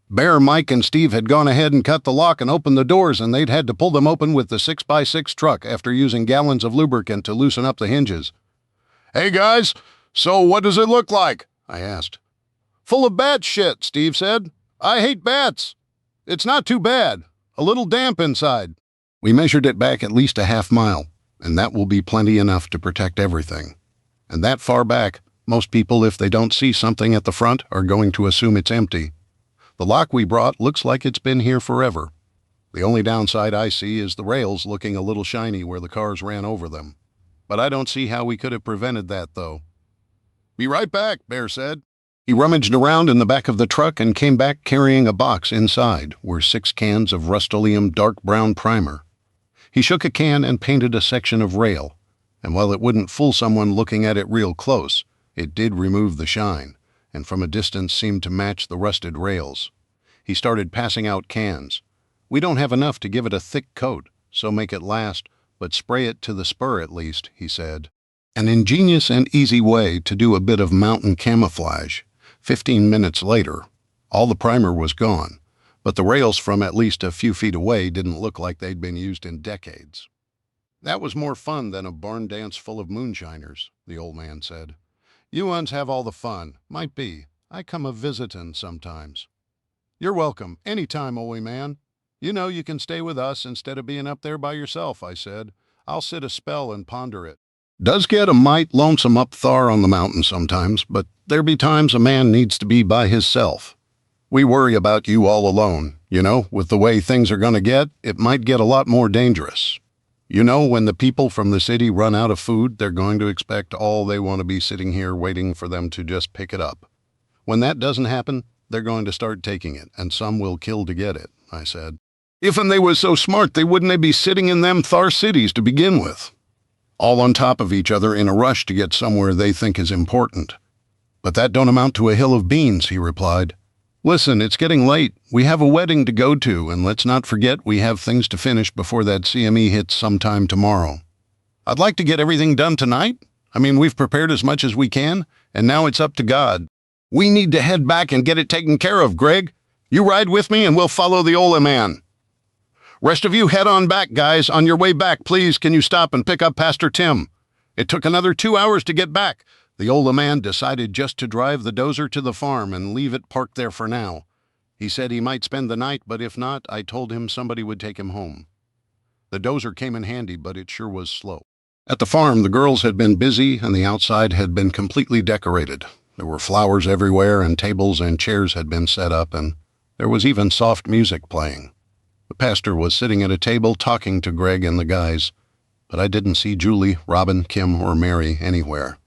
Bear, Mike, and Steve had gone ahead and cut the lock and opened the doors, and they'd had to pull them open with the 6x6 truck after using gallons of lubricant to loosen up the hinges. Hey, guys, so what does it look like? I asked. Full of bat shit, Steve said. I hate bats. It's not too bad. A little damp inside. We measured it back at least a half mile, and that will be plenty enough to protect everything. And that far back, most people, if they don't see something at the front, are going to assume it's empty. The lock we brought looks like it's been here forever. The only downside I see is the rails looking a little shiny where the cars ran over them. But I don't see how we could have prevented that, though. Be right back, Bear said. He rummaged around in the back of the truck and came back carrying a box. Inside were 6 cans of Rust-Oleum dark brown primer. He shook a can and painted a section of rail, and while it wouldn't fool someone looking at it real close, it did remove the shine, and from a distance seemed to match the rusted rails. He started passing out cans. We don't have enough to give it a thick coat, so make it last, but spray it to the spur at least, he said. An ingenious and easy way to do a bit of mountain camouflage. 15 minutes later, all the primer was gone, but the rails from at least a few feet away didn't look like they'd been used in decades. That was more fun than a barn dance full of moonshiners, the old man said. You uns have all the fun. Might be. I come a-visitin' sometimes. You're welcome, any time, old man. You know you can stay with us instead of being up there by yourself, I said. I'll sit a spell and ponder it. Does get a mite lonesome up thar on the mountain sometimes, but there be times a man needs to be by hisself. We worry about you all alone. You know, with the way things are gonna get, it might get a lot more dangerous. You know, when the people from the city run out of food, they're going to expect all they want to be sitting here waiting for them to just pick it up. When that doesn't happen, they're going to start taking it, and some will kill to get it, I said. If'n they was so smart, they wouldn't be sitting in them thar cities to begin with. All on top of each other in a rush to get somewhere they think is important. But that don't amount to a hill of beans, he replied. Listen, it's getting late. We have a wedding to go to, and let's not forget we have things to finish before that CME hits sometime tomorrow. I'd like to get everything done tonight. I mean, we've prepared as much as we can, and now it's up to God. We need to head back and get it taken care of, Greg. You ride with me and we'll follow the old man. Rest of you head on back, guys. On your way back, please, can you stop and pick up Pastor Tim? It took another 2 hours to get back. The old man decided just to drive the dozer to the farm and leave it parked there for now. He said he might spend the night, but if not, I told him somebody would take him home. The dozer came in handy, but it sure was slow. At the farm, the girls had been busy and the outside had been completely decorated. There were flowers everywhere and tables and chairs had been set up, and there was even soft music playing. The pastor was sitting at a table talking to Greg and the guys, but I didn't see Julie, Robin, Kim, or Mary anywhere.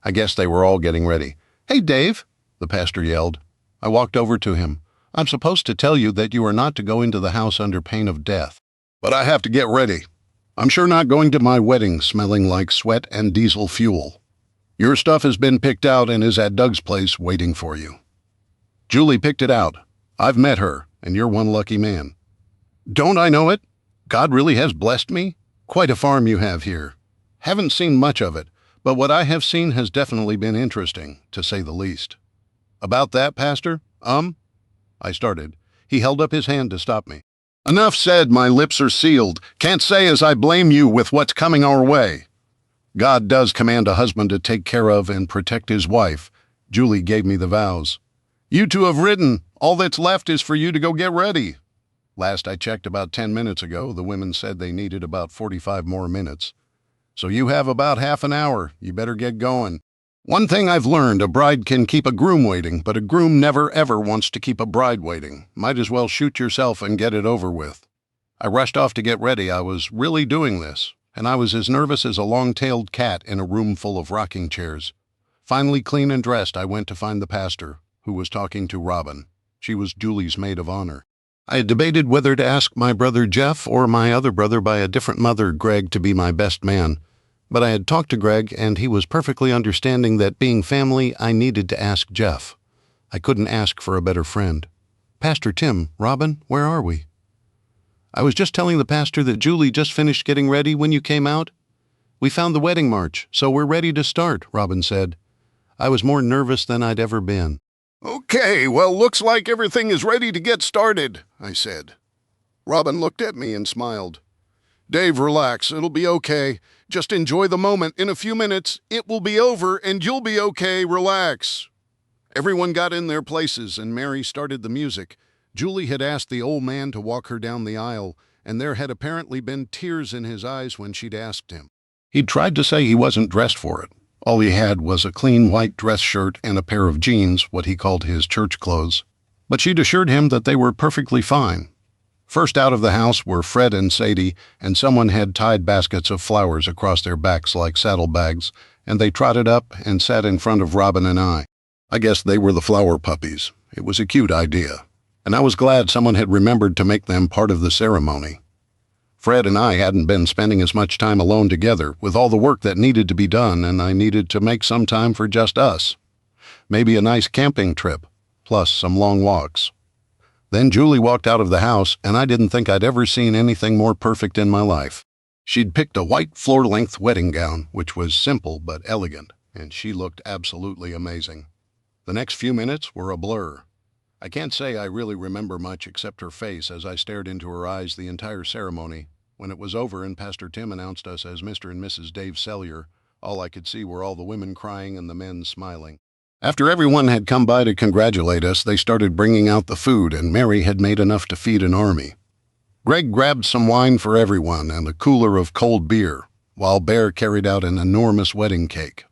I guess they were all getting ready. Hey, Dave, the pastor yelled. I walked over to him. I'm supposed to tell you that you are not to go into the house under pain of death. But I have to get ready. I'm sure not going to my wedding smelling like sweat and diesel fuel. Your stuff has been picked out and is at Doug's place waiting for you. Julie picked it out. I've met her, and you're one lucky man. Don't I know it? God really has blessed me. Quite a farm you have here. Haven't seen much of it, but what I have seen has definitely been interesting, to say the least. About that, Pastor? I started. He held up his hand to stop me. Enough said, my lips are sealed. Can't say as I blame you with what's coming our way. God does command a husband to take care of and protect his wife. Julie gave me the vows. You two have ridden. All that's left is for you to go get ready. Last I checked about 10 minutes ago, the women said they needed about 45 more minutes. So you have about half an hour. You better get going. One thing I've learned, a bride can keep a groom waiting, but a groom never ever wants to keep a bride waiting. Might as well shoot yourself and get it over with. I rushed off to get ready. I was really doing this, and I was as nervous as a long-tailed cat in a room full of rocking chairs. Finally clean and dressed, I went to find the pastor, who was talking to Robin. She was Julie's maid of honor. I had debated whether to ask my brother Jeff or my other brother by a different mother, Greg, to be my best man. But I had talked to Greg, and he was perfectly understanding that being family, I needed to ask Jeff. I couldn't ask for a better friend. Pastor Tim, Robin, where are we? I was just telling the pastor that Julie just finished getting ready when you came out. We found the wedding march, so we're ready to start, Robin said. I was more nervous than I'd ever been. Okay, well, looks like everything is ready to get started, I said. Robin looked at me and smiled. Dave, relax. It'll be okay. Just enjoy the moment. In a few minutes, it will be over and you'll be okay. Relax. Everyone got in their places and Mary started the music. Julie had asked the old man to walk her down the aisle, and there had apparently been tears in his eyes when she'd asked him. He'd tried to say he wasn't dressed for it. All he had was a clean white dress shirt and a pair of jeans, what he called his church clothes. But she'd assured him that they were perfectly fine. First out of the house were Fred and Sadie, and someone had tied baskets of flowers across their backs like saddlebags, and they trotted up and sat in front of Robin and I. I guess they were the flower puppies. It was a cute idea, and I was glad someone had remembered to make them part of the ceremony. Fred and I hadn't been spending as much time alone together with all the work that needed to be done, and I needed to make some time for just us. Maybe a nice camping trip, plus some long walks. Then Julie walked out of the house, and I didn't think I'd ever seen anything more perfect in my life. She'd picked a white floor-length wedding gown, which was simple but elegant, and she looked absolutely amazing. The next few minutes were a blur. I can't say I really remember much except her face as I stared into her eyes the entire ceremony. When it was over and Pastor Tim announced us as Mr. and Mrs. Dave Sellier, all I could see were all the women crying and the men smiling. After everyone had come by to congratulate us, they started bringing out the food, and Mary had made enough to feed an army. Greg grabbed some wine for everyone and a cooler of cold beer, while Bear carried out an enormous wedding cake.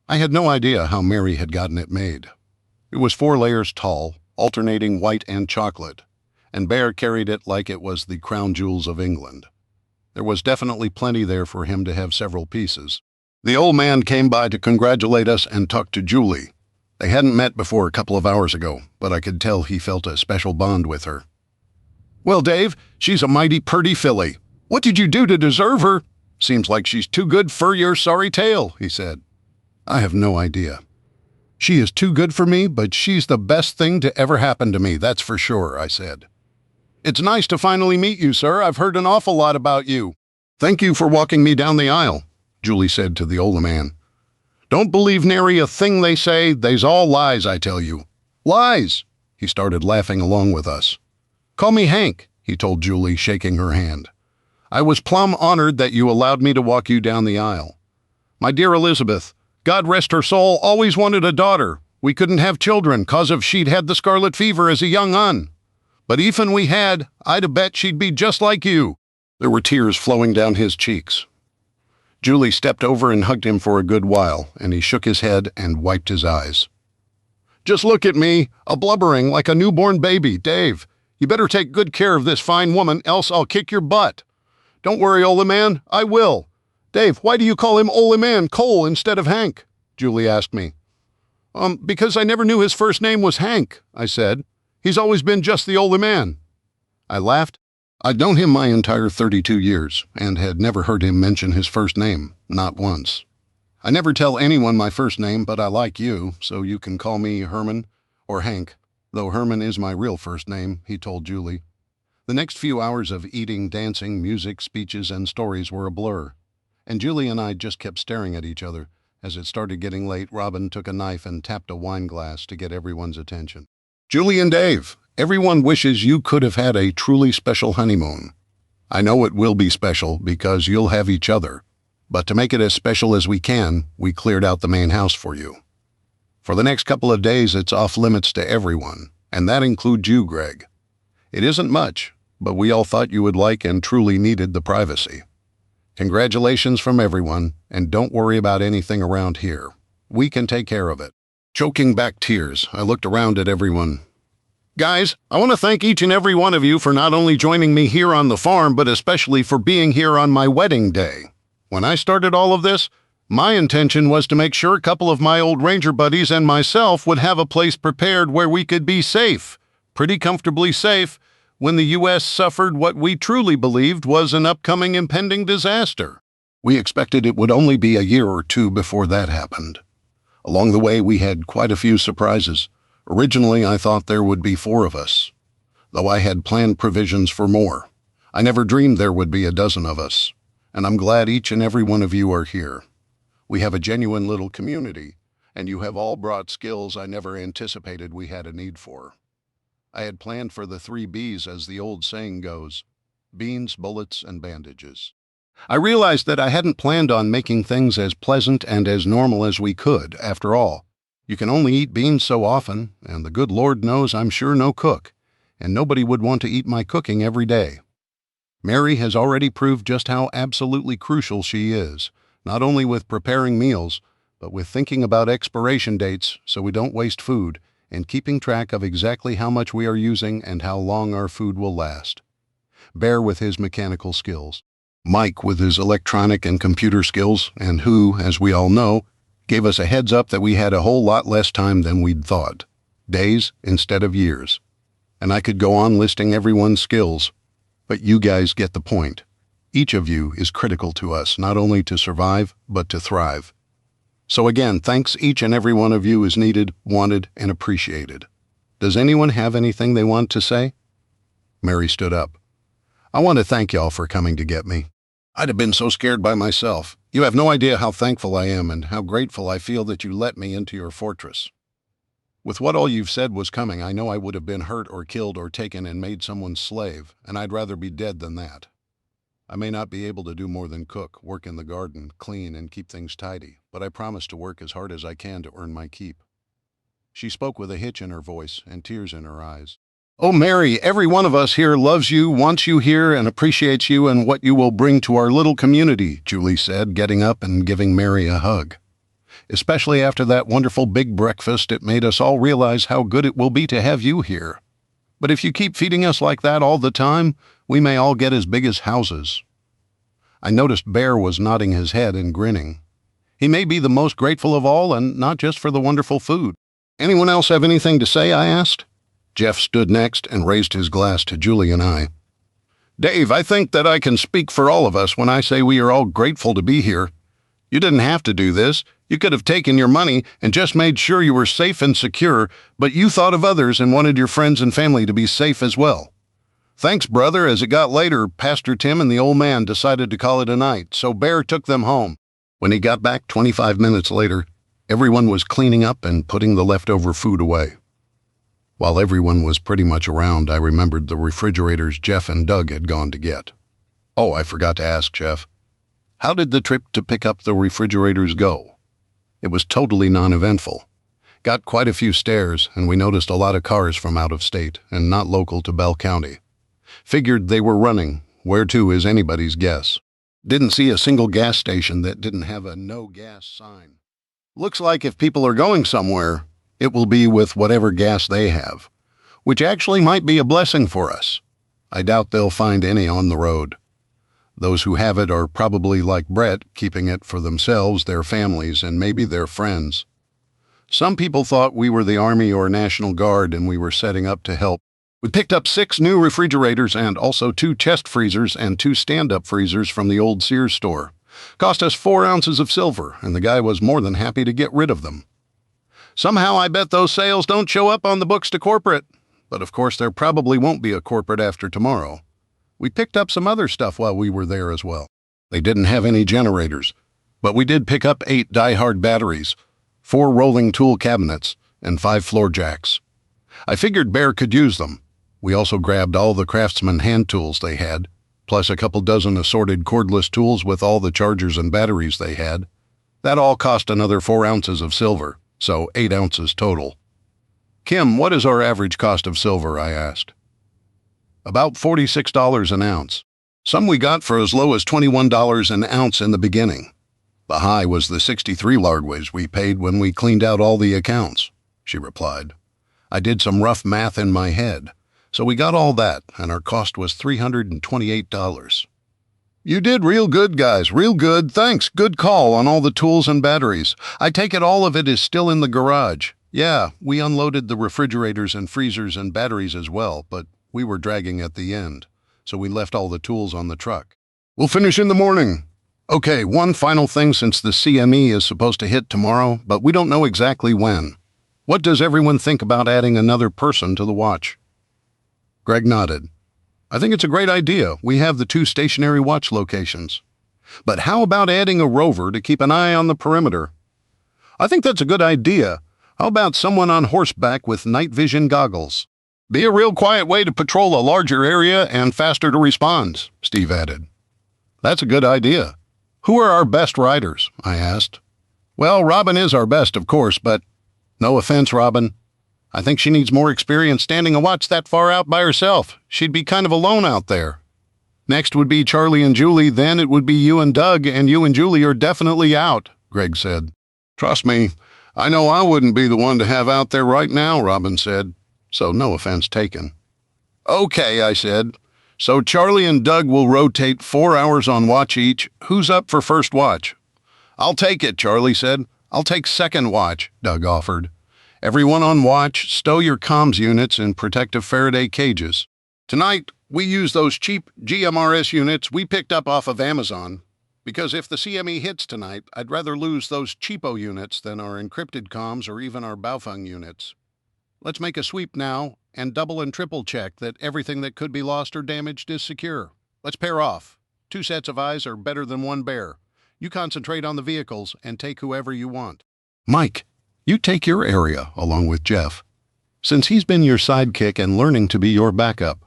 I had no idea how Mary had gotten it made. It was 4 layers tall, alternating white and chocolate, and Bear carried it like it was the crown jewels of England. There was definitely plenty there for him to have several pieces. The old man came by to congratulate us and talk to Julie. They hadn't met before a couple of hours ago, but I could tell he felt a special bond with her. "Well, Dave, she's a mighty purty filly. What did you do to deserve her? Seems like she's too good for your sorry tale," he said. "I have no idea. She is too good for me, but she's the best thing to ever happen to me, that's for sure," I said. "It's nice to finally meet you, sir. I've heard an awful lot about you." "Thank you for walking me down the aisle," Julie said to the older man. "Don't believe nary a thing they say. They's all lies, I tell you." "Lies!" He started laughing along with us. "Call me Hank," he told Julie, shaking her hand. "I was plumb honored that you allowed me to walk you down the aisle. My dear Elizabeth, God rest her soul, always wanted a daughter. We couldn't have children 'cause of she'd had the scarlet fever as a young un. But even we had, I'd a bet she'd be just like you." There were tears flowing down his cheeks. Julie stepped over and hugged him for a good while, and he shook his head and wiped his eyes. "Just look at me, a blubbering like a newborn baby. Dave, you better take good care of this fine woman, else I'll kick your butt." "Don't worry, old man, I will." "Dave, why do you call him old man Cole instead of Hank?" Julie asked me. Because I never knew his first name was Hank," I said. "He's always been just the old man." I laughed. I'd known him my entire 32 years, and had never heard him mention his first name, not once. "I never tell anyone my first name, but I like you, so you can call me Herman or Hank, though Herman is my real first name," he told Julie. The next few hours of eating, dancing, music, speeches, and stories were a blur, and Julie and I just kept staring at each other. As it started getting late, Robin took a knife and tapped a wine glass to get everyone's attention. "Julie and Dave, everyone wishes you could have had a truly special honeymoon. I know it will be special because you'll have each other, but to make it as special as we can, we cleared out the main house for you. For the next couple of days, it's off limits to everyone, and that includes you, Greg. It isn't much, but we all thought you would like and truly needed the privacy. Congratulations from everyone, and don't worry about anything around here. We can take care of it." Choking back tears, I looked around at everyone. "Guys, I want to thank each and every one of you for not only joining me here on the farm, but especially for being here on my wedding day. When I started all of this, my intention was to make sure a couple of my old ranger buddies and myself would have a place prepared where we could be safe, pretty comfortably safe, when the U.S. suffered what we truly believed was an upcoming impending disaster. We expected it would only be a year or two before that happened. Along the way, we had quite a few surprises. Originally, I thought there would be 4 of us, though I had planned provisions for more. I never dreamed there would be a dozen of us, and I'm glad each and every one of you are here. We have a genuine little community, and you have all brought skills I never anticipated we had a need for. I had planned for the 3 B's, as the old saying goes: beans, bullets, and bandages. I realized that I hadn't planned on making things as pleasant and as normal as we could. After all, you can only eat beans so often, and the good Lord knows I'm sure no cook, and nobody would want to eat my cooking every day. Mary has already proved just how absolutely crucial she is, not only with preparing meals, but with thinking about expiration dates so we don't waste food, and keeping track of exactly how much we are using and how long our food will last. Bear with his mechanical skills, Mike with his electronic and computer skills, and who, as we all know, gave us a heads up that we had a whole lot less time than we'd thought, days instead of years. And I could go on listing everyone's skills, but you guys get the point. Each of you is critical to us, not only to survive, but to thrive. So again, thanks. Each and every one of you is needed, wanted, and appreciated. Does anyone have anything they want to say? Mary stood up. "I want to thank y'all for coming to get me. I'd have been so scared by myself. You have no idea how thankful I am and how grateful I feel that you let me into your fortress. With what all you've said was coming, I know I would have been hurt or killed or taken and made someone's slave, and I'd rather be dead than that. I may not be able to do more than cook, work in the garden, clean, and keep things tidy, but I promise to work as hard as I can to earn my keep." She spoke with a hitch in her voice and tears in her eyes. "Oh, Mary, every one of us here loves you, wants you here, and appreciates you and what you will bring to our little community," Julie said, getting up and giving Mary a hug. "Especially after that wonderful big breakfast, it made us all realize how good it will be to have you here. But if you keep feeding us like that all the time, we may all get as big as houses." I noticed Bear was nodding his head and grinning. He may be the most grateful of all, and not just for the wonderful food. "Anyone else have anything to say?" I asked. Jeff stood next and raised his glass to Julie and I. "Dave, I think that I can speak for all of us when I say we are all grateful to be here. You didn't have to do this. You could have taken your money and just made sure you were safe and secure, but you thought of others and wanted your friends and family to be safe as well. Thanks, brother. As it got later, Pastor Tim and the old man decided to call it a night, so Bear took them home. When he got back 25 minutes later, everyone was cleaning up and putting the leftover food away. While everyone was pretty much around, I remembered the refrigerators Jeff and Doug had gone to get. Oh, I forgot to ask Jeff. How did the trip to pick up the refrigerators go? It was totally non-eventful. Got quite a few stares, and we noticed a lot of cars from out of state and not local to Bell County. Figured they were running. Where to is anybody's guess. Didn't see a single gas station that didn't have a no gas sign. Looks like if people are going somewhere, it will be with whatever gas they have, which actually might be a blessing for us. I doubt they'll find any on the road. Those who have it are probably like Brett, keeping it for themselves, their families, and maybe their friends. Some people thought we were the Army or National Guard and we were setting up to help. We picked up 6 new refrigerators and also 2 chest freezers and 2 stand-up freezers from the old Sears store. Cost us 4 ounces of silver, and the guy was more than happy to get rid of them. Somehow I bet those sales don't show up on the books to corporate. But of course there probably won't be a corporate after tomorrow. We picked up some other stuff while we were there as well. They didn't have any generators, but we did pick up 8 die-hard batteries, 4 rolling tool cabinets, and 5 floor jacks. I figured Bear could use them. We also grabbed all the Craftsman hand tools they had, plus a couple dozen assorted cordless tools with all the chargers and batteries they had. That all cost another 4 ounces of silver, so 8 ounces total. "Kim, what is our average cost of silver?" I asked. "About $46 an ounce. Some we got for as low as $21 an ounce in the beginning. The high was the 63 lardways we paid when we cleaned out all the accounts," she replied. I did some rough math in my head, so we got all that, and our cost was $328. "You did real good, guys, real good. Thanks, good call on all the tools and batteries. I take it all of it is still in the garage. Yeah, we unloaded the refrigerators and freezers and batteries as well, but we were dragging at the end, so we left all the tools on the truck. We'll finish in the morning. Okay, one final thing since the CME is supposed to hit tomorrow, but we don't know exactly when. What does everyone think about adding another person to the watch?" Greg nodded. "I think it's a great idea. We have the 2 stationary watch locations. But how about adding a rover to keep an eye on the perimeter?" "I think that's a good idea. How about someone on horseback with night vision goggles? Be a real quiet way to patrol a larger area and faster to respond," Steve added. "That's a good idea. Who are our best riders?" I asked. "Well, Robin is our best, of course, but no offense, Robin. I think she needs more experience standing a watch that far out by herself. She'd be kind of alone out there. Next would be Charlie and Julie, then it would be you and Doug, and you and Julie are definitely out," Greg said. "Trust me, I know I wouldn't be the one to have out there right now," Robin said, so no offense taken. "Okay," I said. "So Charlie and Doug will rotate 4 hours on watch each. Who's up for first watch?" "I'll take it," Charlie said. "I'll take second watch," Doug offered. "Everyone on watch, stow your comms units in protective Faraday cages. Tonight, we use those cheap GMRS units we picked up off of Amazon, because if the CME hits tonight, I'd rather lose those cheapo units than our encrypted comms or even our Baofeng units. Let's make a sweep now and double and triple check that everything that could be lost or damaged is secure. Let's pair off. 2 sets of eyes are better than 1 bear. You concentrate on the vehicles and take whoever you want. Mike, you take your area along with Jeff, since he's been your sidekick and learning to be your backup.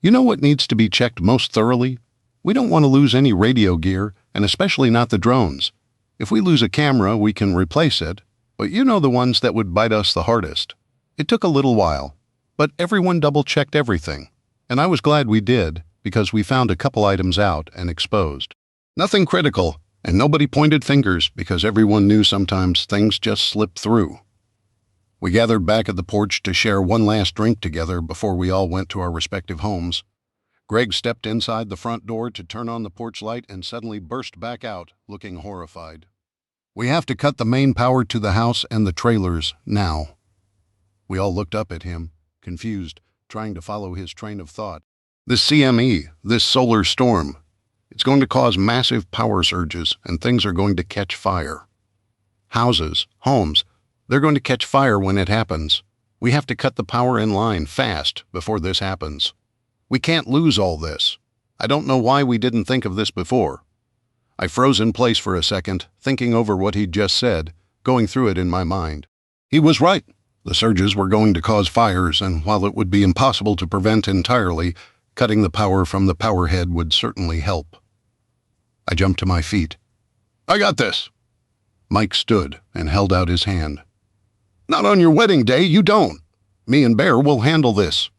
You know what needs to be checked most thoroughly? We don't want to lose any radio gear, and especially not the drones. If we lose a camera, we can replace it, but you know the ones that would bite us the hardest. It took a little while, but everyone double-checked everything, and I was glad we did because we found a couple items out and exposed. Nothing critical, and nobody pointed fingers because everyone knew sometimes things just slip through. We gathered back at the porch to share one last drink together before we all went to our respective homes. Greg stepped inside the front door to turn on the porch light and suddenly burst back out, looking horrified. "We have to cut the main power to the house and the trailers now." We all looked up at him, confused, trying to follow his train of thought. This CME, this solar storm, it's going to cause massive power surges and things are going to catch fire. Houses, homes, they're going to catch fire when it happens. We have to cut the power in line fast before this happens. We can't lose all this. I don't know why we didn't think of this before. I froze in place for a second, thinking over what he'd just said, going through it in my mind. He was right. The surges were going to cause fires, and while it would be impossible to prevent entirely, cutting the power from the powerhead would certainly help. I jumped to my feet. "I got this." Mike stood and held out his hand. "Not on your wedding day, you don't. Me and Bear will handle this."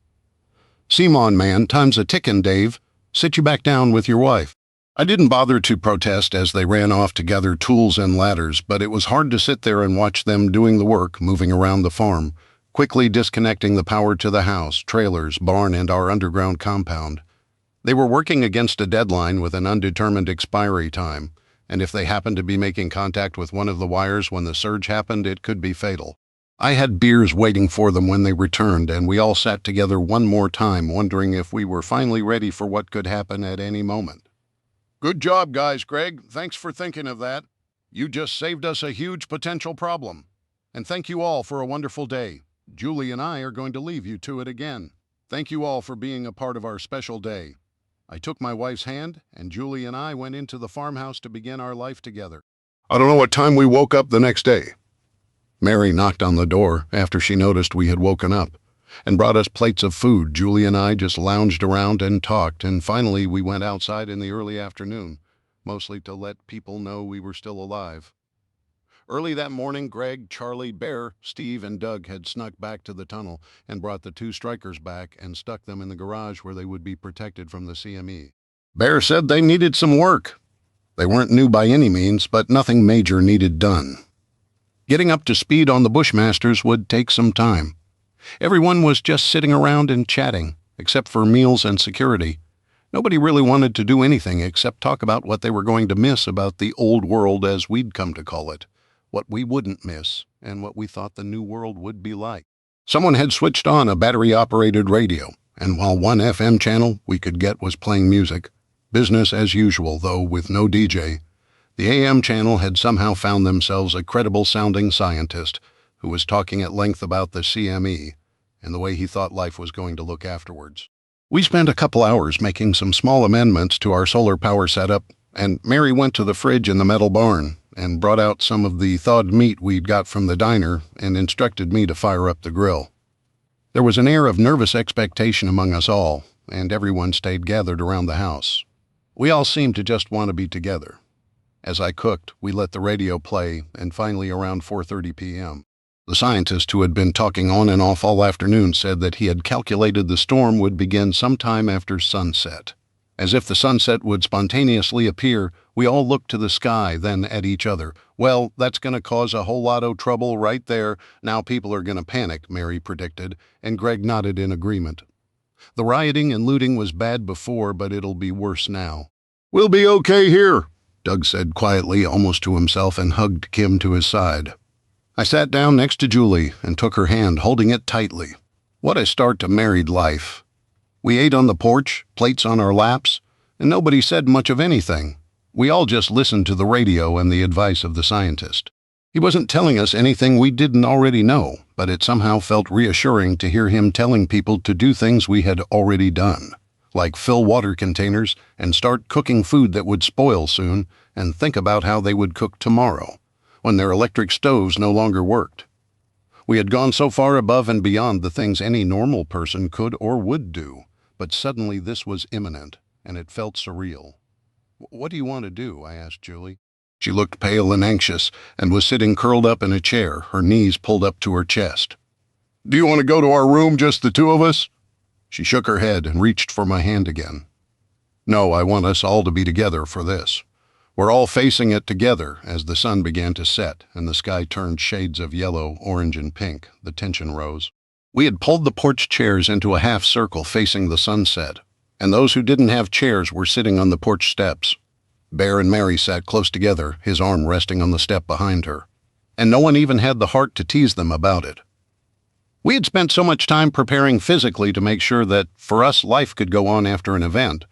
"Simon, man, time's a tickin', Dave. Sit you back down with your wife." I didn't bother to protest as they ran off to gather tools and ladders, but it was hard to sit there and watch them doing the work, moving around the farm, quickly disconnecting the power to the house, trailers, barn, and our underground compound. They were working against a deadline with an undetermined expiry time, and if they happened to be making contact with one of the wires when the surge happened, it could be fatal. I had beers waiting for them when they returned, and we all sat together one more time, wondering if we were finally ready for what could happen at any moment. "Good job, guys, Greg. Thanks for thinking of that. You just saved us a huge potential problem. And thank you all for a wonderful day. Julie and I are going to leave you to it again. Thank you all for being a part of our special day." I took my wife's hand, and Julie and I went into the farmhouse to begin our life together. I don't know what time we woke up the next day. Mary knocked on the door after she noticed we had woken up and brought us plates of food. Julie and I just lounged around and talked, and finally we went outside in the early afternoon, mostly to let people know we were still alive. Early that morning, Greg, Charlie, Bear, Steve, and Doug had snuck back to the tunnel and brought the two strikers back and stuck them in the garage where they would be protected from the CME. Bear said they needed some work. They weren't new by any means, but nothing major needed done. Getting up to speed on the Bushmasters would take some time. Everyone was just sitting around and chatting, except for meals and security. Nobody really wanted to do anything except talk about what they were going to miss about the old world as we'd come to call it, what we wouldn't miss, and what we thought the new world would be like. Someone had switched on a battery-operated radio, and while one FM channel we could get was playing music, business as usual, though with no DJ, the AM channel had somehow found themselves a credible-sounding scientist who was talking at length about the CME and the way he thought life was going to look afterwards. We spent a couple hours making some small amendments to our solar power setup, and Mary went to the fridge in the metal barn and brought out some of the thawed meat we'd got from the diner and instructed me to fire up the grill. There was an air of nervous expectation among us all, and everyone stayed gathered around the house. We all seemed to just want to be together. As I cooked, we let the radio play, and finally around 4:30 p.m. The scientist who had been talking on and off all afternoon said that he had calculated the storm would begin sometime after sunset. As if the sunset would spontaneously appear, we all looked to the sky, then at each other. "Well, that's going to cause a whole lot of trouble right there. Now people are going to panic," Mary predicted, and Greg nodded in agreement. "The rioting and looting was bad before, but it'll be worse now." "We'll be okay here," Doug said quietly, almost to himself, and hugged Kim to his side. I sat down next to Julie and took her hand, holding it tightly. What a start to married life. We ate on the porch, plates on our laps, and nobody said much of anything. We all just listened to the radio and the advice of the scientist. He wasn't telling us anything we didn't already know, but it somehow felt reassuring to hear him telling people to do things we had already done, like fill water containers and start cooking food that would spoil soon, and think about how they would cook tomorrow, when their electric stoves no longer worked. We had gone so far above and beyond the things any normal person could or would do, but suddenly this was imminent, and it felt surreal. "What do you want to do?" I asked Julie. She looked pale and anxious and was sitting curled up in a chair, her knees pulled up to her chest. "Do you want to go to our room, just the two of us?" She shook her head and reached for my hand again. "No, I want us all to be together for this. We're all facing it together." As the sun began to set and the sky turned shades of yellow, orange, and pink, the tension rose. We had pulled the porch chairs into a half circle facing the sunset, and those who didn't have chairs were sitting on the porch steps. Bear and Mary sat close together, his arm resting on the step behind her, and no one even had the heart to tease them about it. We had spent so much time preparing physically to make sure that, for us, life could go on after an event,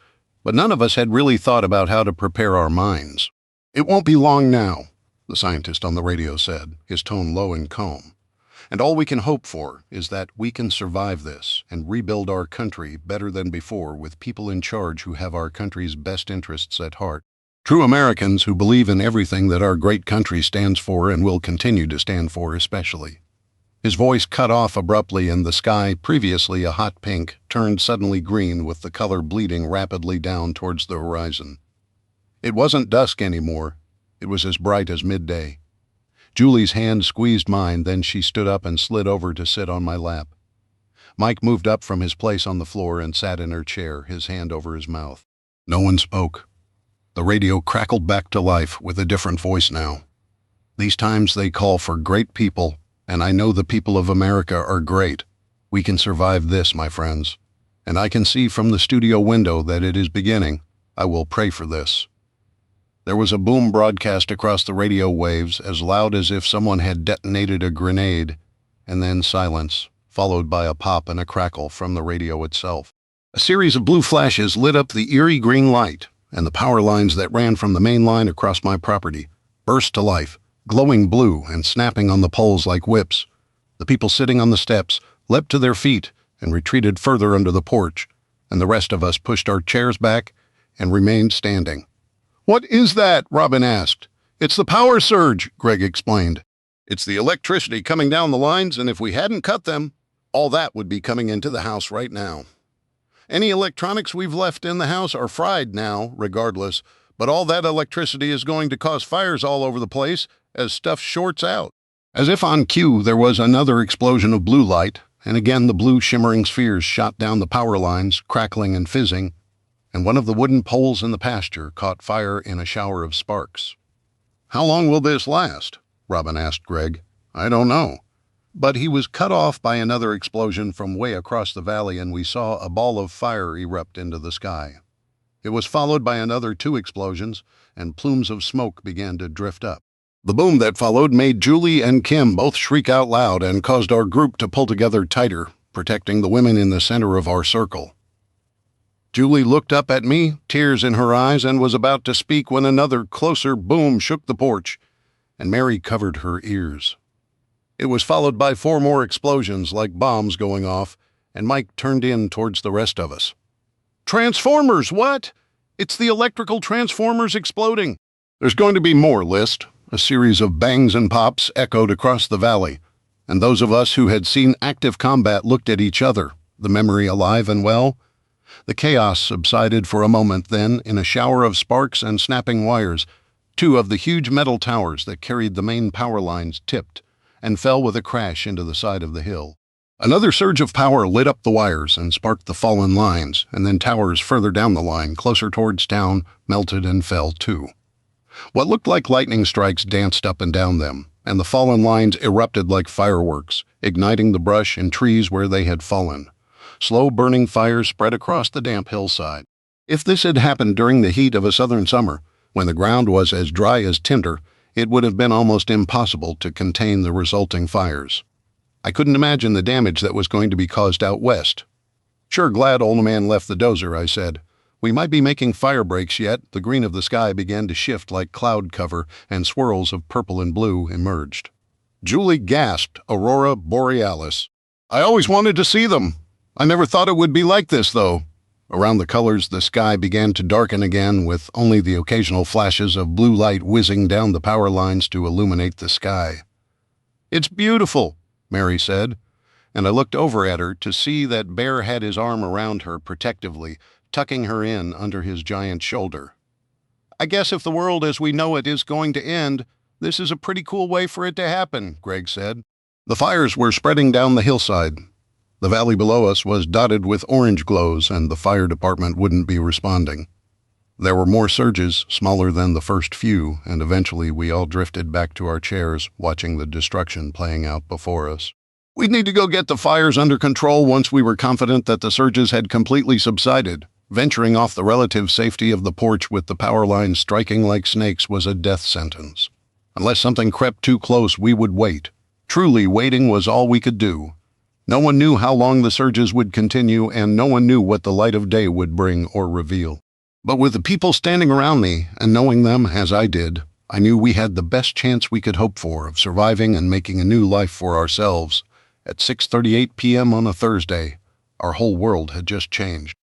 but none of us had really thought about how to prepare our minds. "It won't be long now," the scientist on the radio said, his tone low and calm. "And all we can hope for is that we can survive this and rebuild our country better than before with people in charge who have our country's best interests at heart. True Americans who believe in everything that our great country stands for and will continue to stand for especially." His voice cut off abruptly and the sky, previously a hot pink, turned suddenly green with the color bleeding rapidly down towards the horizon. It wasn't dusk anymore. It was as bright as midday. Julie's hand squeezed mine, then she stood up and slid over to sit on my lap. Mike moved up from his place on the floor and sat in her chair, his hand over his mouth. No one spoke. The radio crackled back to life with a different voice now. "These times they call for great people, and I know the people of America are great. We can survive this, my friends. And I can see from the studio window that it is beginning. I will pray for this." There was a boom broadcast across the radio waves, as loud as if someone had detonated a grenade, and then silence, followed by a pop and a crackle from the radio itself. A series of blue flashes lit up the eerie green light, and the power lines that ran from the main line across my property burst to life, glowing blue and snapping on the poles like whips. The people sitting on the steps leapt to their feet and retreated further under the porch, and the rest of us pushed our chairs back and remained standing. "What is that?" Robin asked. "It's the power surge," Greg explained. "It's the electricity coming down the lines, and if we hadn't cut them, all that would be coming into the house right now. Any electronics we've left in the house are fried now, regardless, but all that electricity is going to cause fires all over the place as stuff shorts out." As if on cue, there was another explosion of blue light, and again the blue shimmering spheres shot down the power lines, crackling and fizzing, and one of the wooden poles in the pasture caught fire in a shower of sparks. "How long will this last?" Robin asked Greg. "I don't know." But he was cut off by another explosion from way across the valley, and we saw a ball of fire erupt into the sky. It was followed by another 2 explosions, and plumes of smoke began to drift up. The boom that followed made Julie and Kim both shriek out loud and caused our group to pull together tighter, protecting the women in the center of our circle. Julie looked up at me, tears in her eyes, and was about to speak when another, closer boom shook the porch, and Mary covered her ears. It was followed by 4 more explosions like bombs going off, and Mike turned in towards the rest of us. "Transformers, what? It's the electrical transformers exploding." "There's going to be more, List." A series of bangs and pops echoed across the valley, and those of us who had seen active combat looked at each other, the memory alive and well. The chaos subsided for a moment, then, in a shower of sparks and snapping wires, 2 of the huge metal towers that carried the main power lines tipped and fell with a crash into the side of the hill. Another surge of power lit up the wires and sparked the fallen lines, and then towers further down the line, closer towards town, melted and fell too. What looked like lightning strikes danced up and down them, and the fallen lines erupted like fireworks, igniting the brush and trees where they had fallen. Slow burning fires spread across the damp hillside. If this had happened during the heat of a southern summer, when the ground was as dry as tinder, it would have been almost impossible to contain the resulting fires. I couldn't imagine the damage that was going to be caused out west. "Sure glad old man left the dozer," I said. "We might be making fire breaks yet." The green of the sky began to shift like cloud cover, and swirls of purple and blue emerged. Julie gasped, "Aurora Borealis." "I always wanted to see them. I never thought it would be like this, though." Around the colors, the sky began to darken again, with only the occasional flashes of blue light whizzing down the power lines to illuminate the sky. "It's beautiful," Mary said, and I looked over at her to see that Bear had his arm around her protectively, tucking her in under his giant shoulder. "I guess if the world as we know it is going to end, this is a pretty cool way for it to happen," Greg said. The fires were spreading down the hillside. The valley below us was dotted with orange glows, and the fire department wouldn't be responding. There were more surges, smaller than the first few, and eventually we all drifted back to our chairs, watching the destruction playing out before us. We'd need to go get the fires under control once we were confident that the surges had completely subsided. Venturing off the relative safety of the porch with the power lines striking like snakes was a death sentence. Unless something crept too close, we would wait. Truly, waiting was all we could do. No one knew how long the surges would continue, and no one knew what the light of day would bring or reveal. But with the people standing around me, and knowing them as I did, I knew we had the best chance we could hope for of surviving and making a new life for ourselves. At 6:38 p.m. on a Thursday, our whole world had just changed.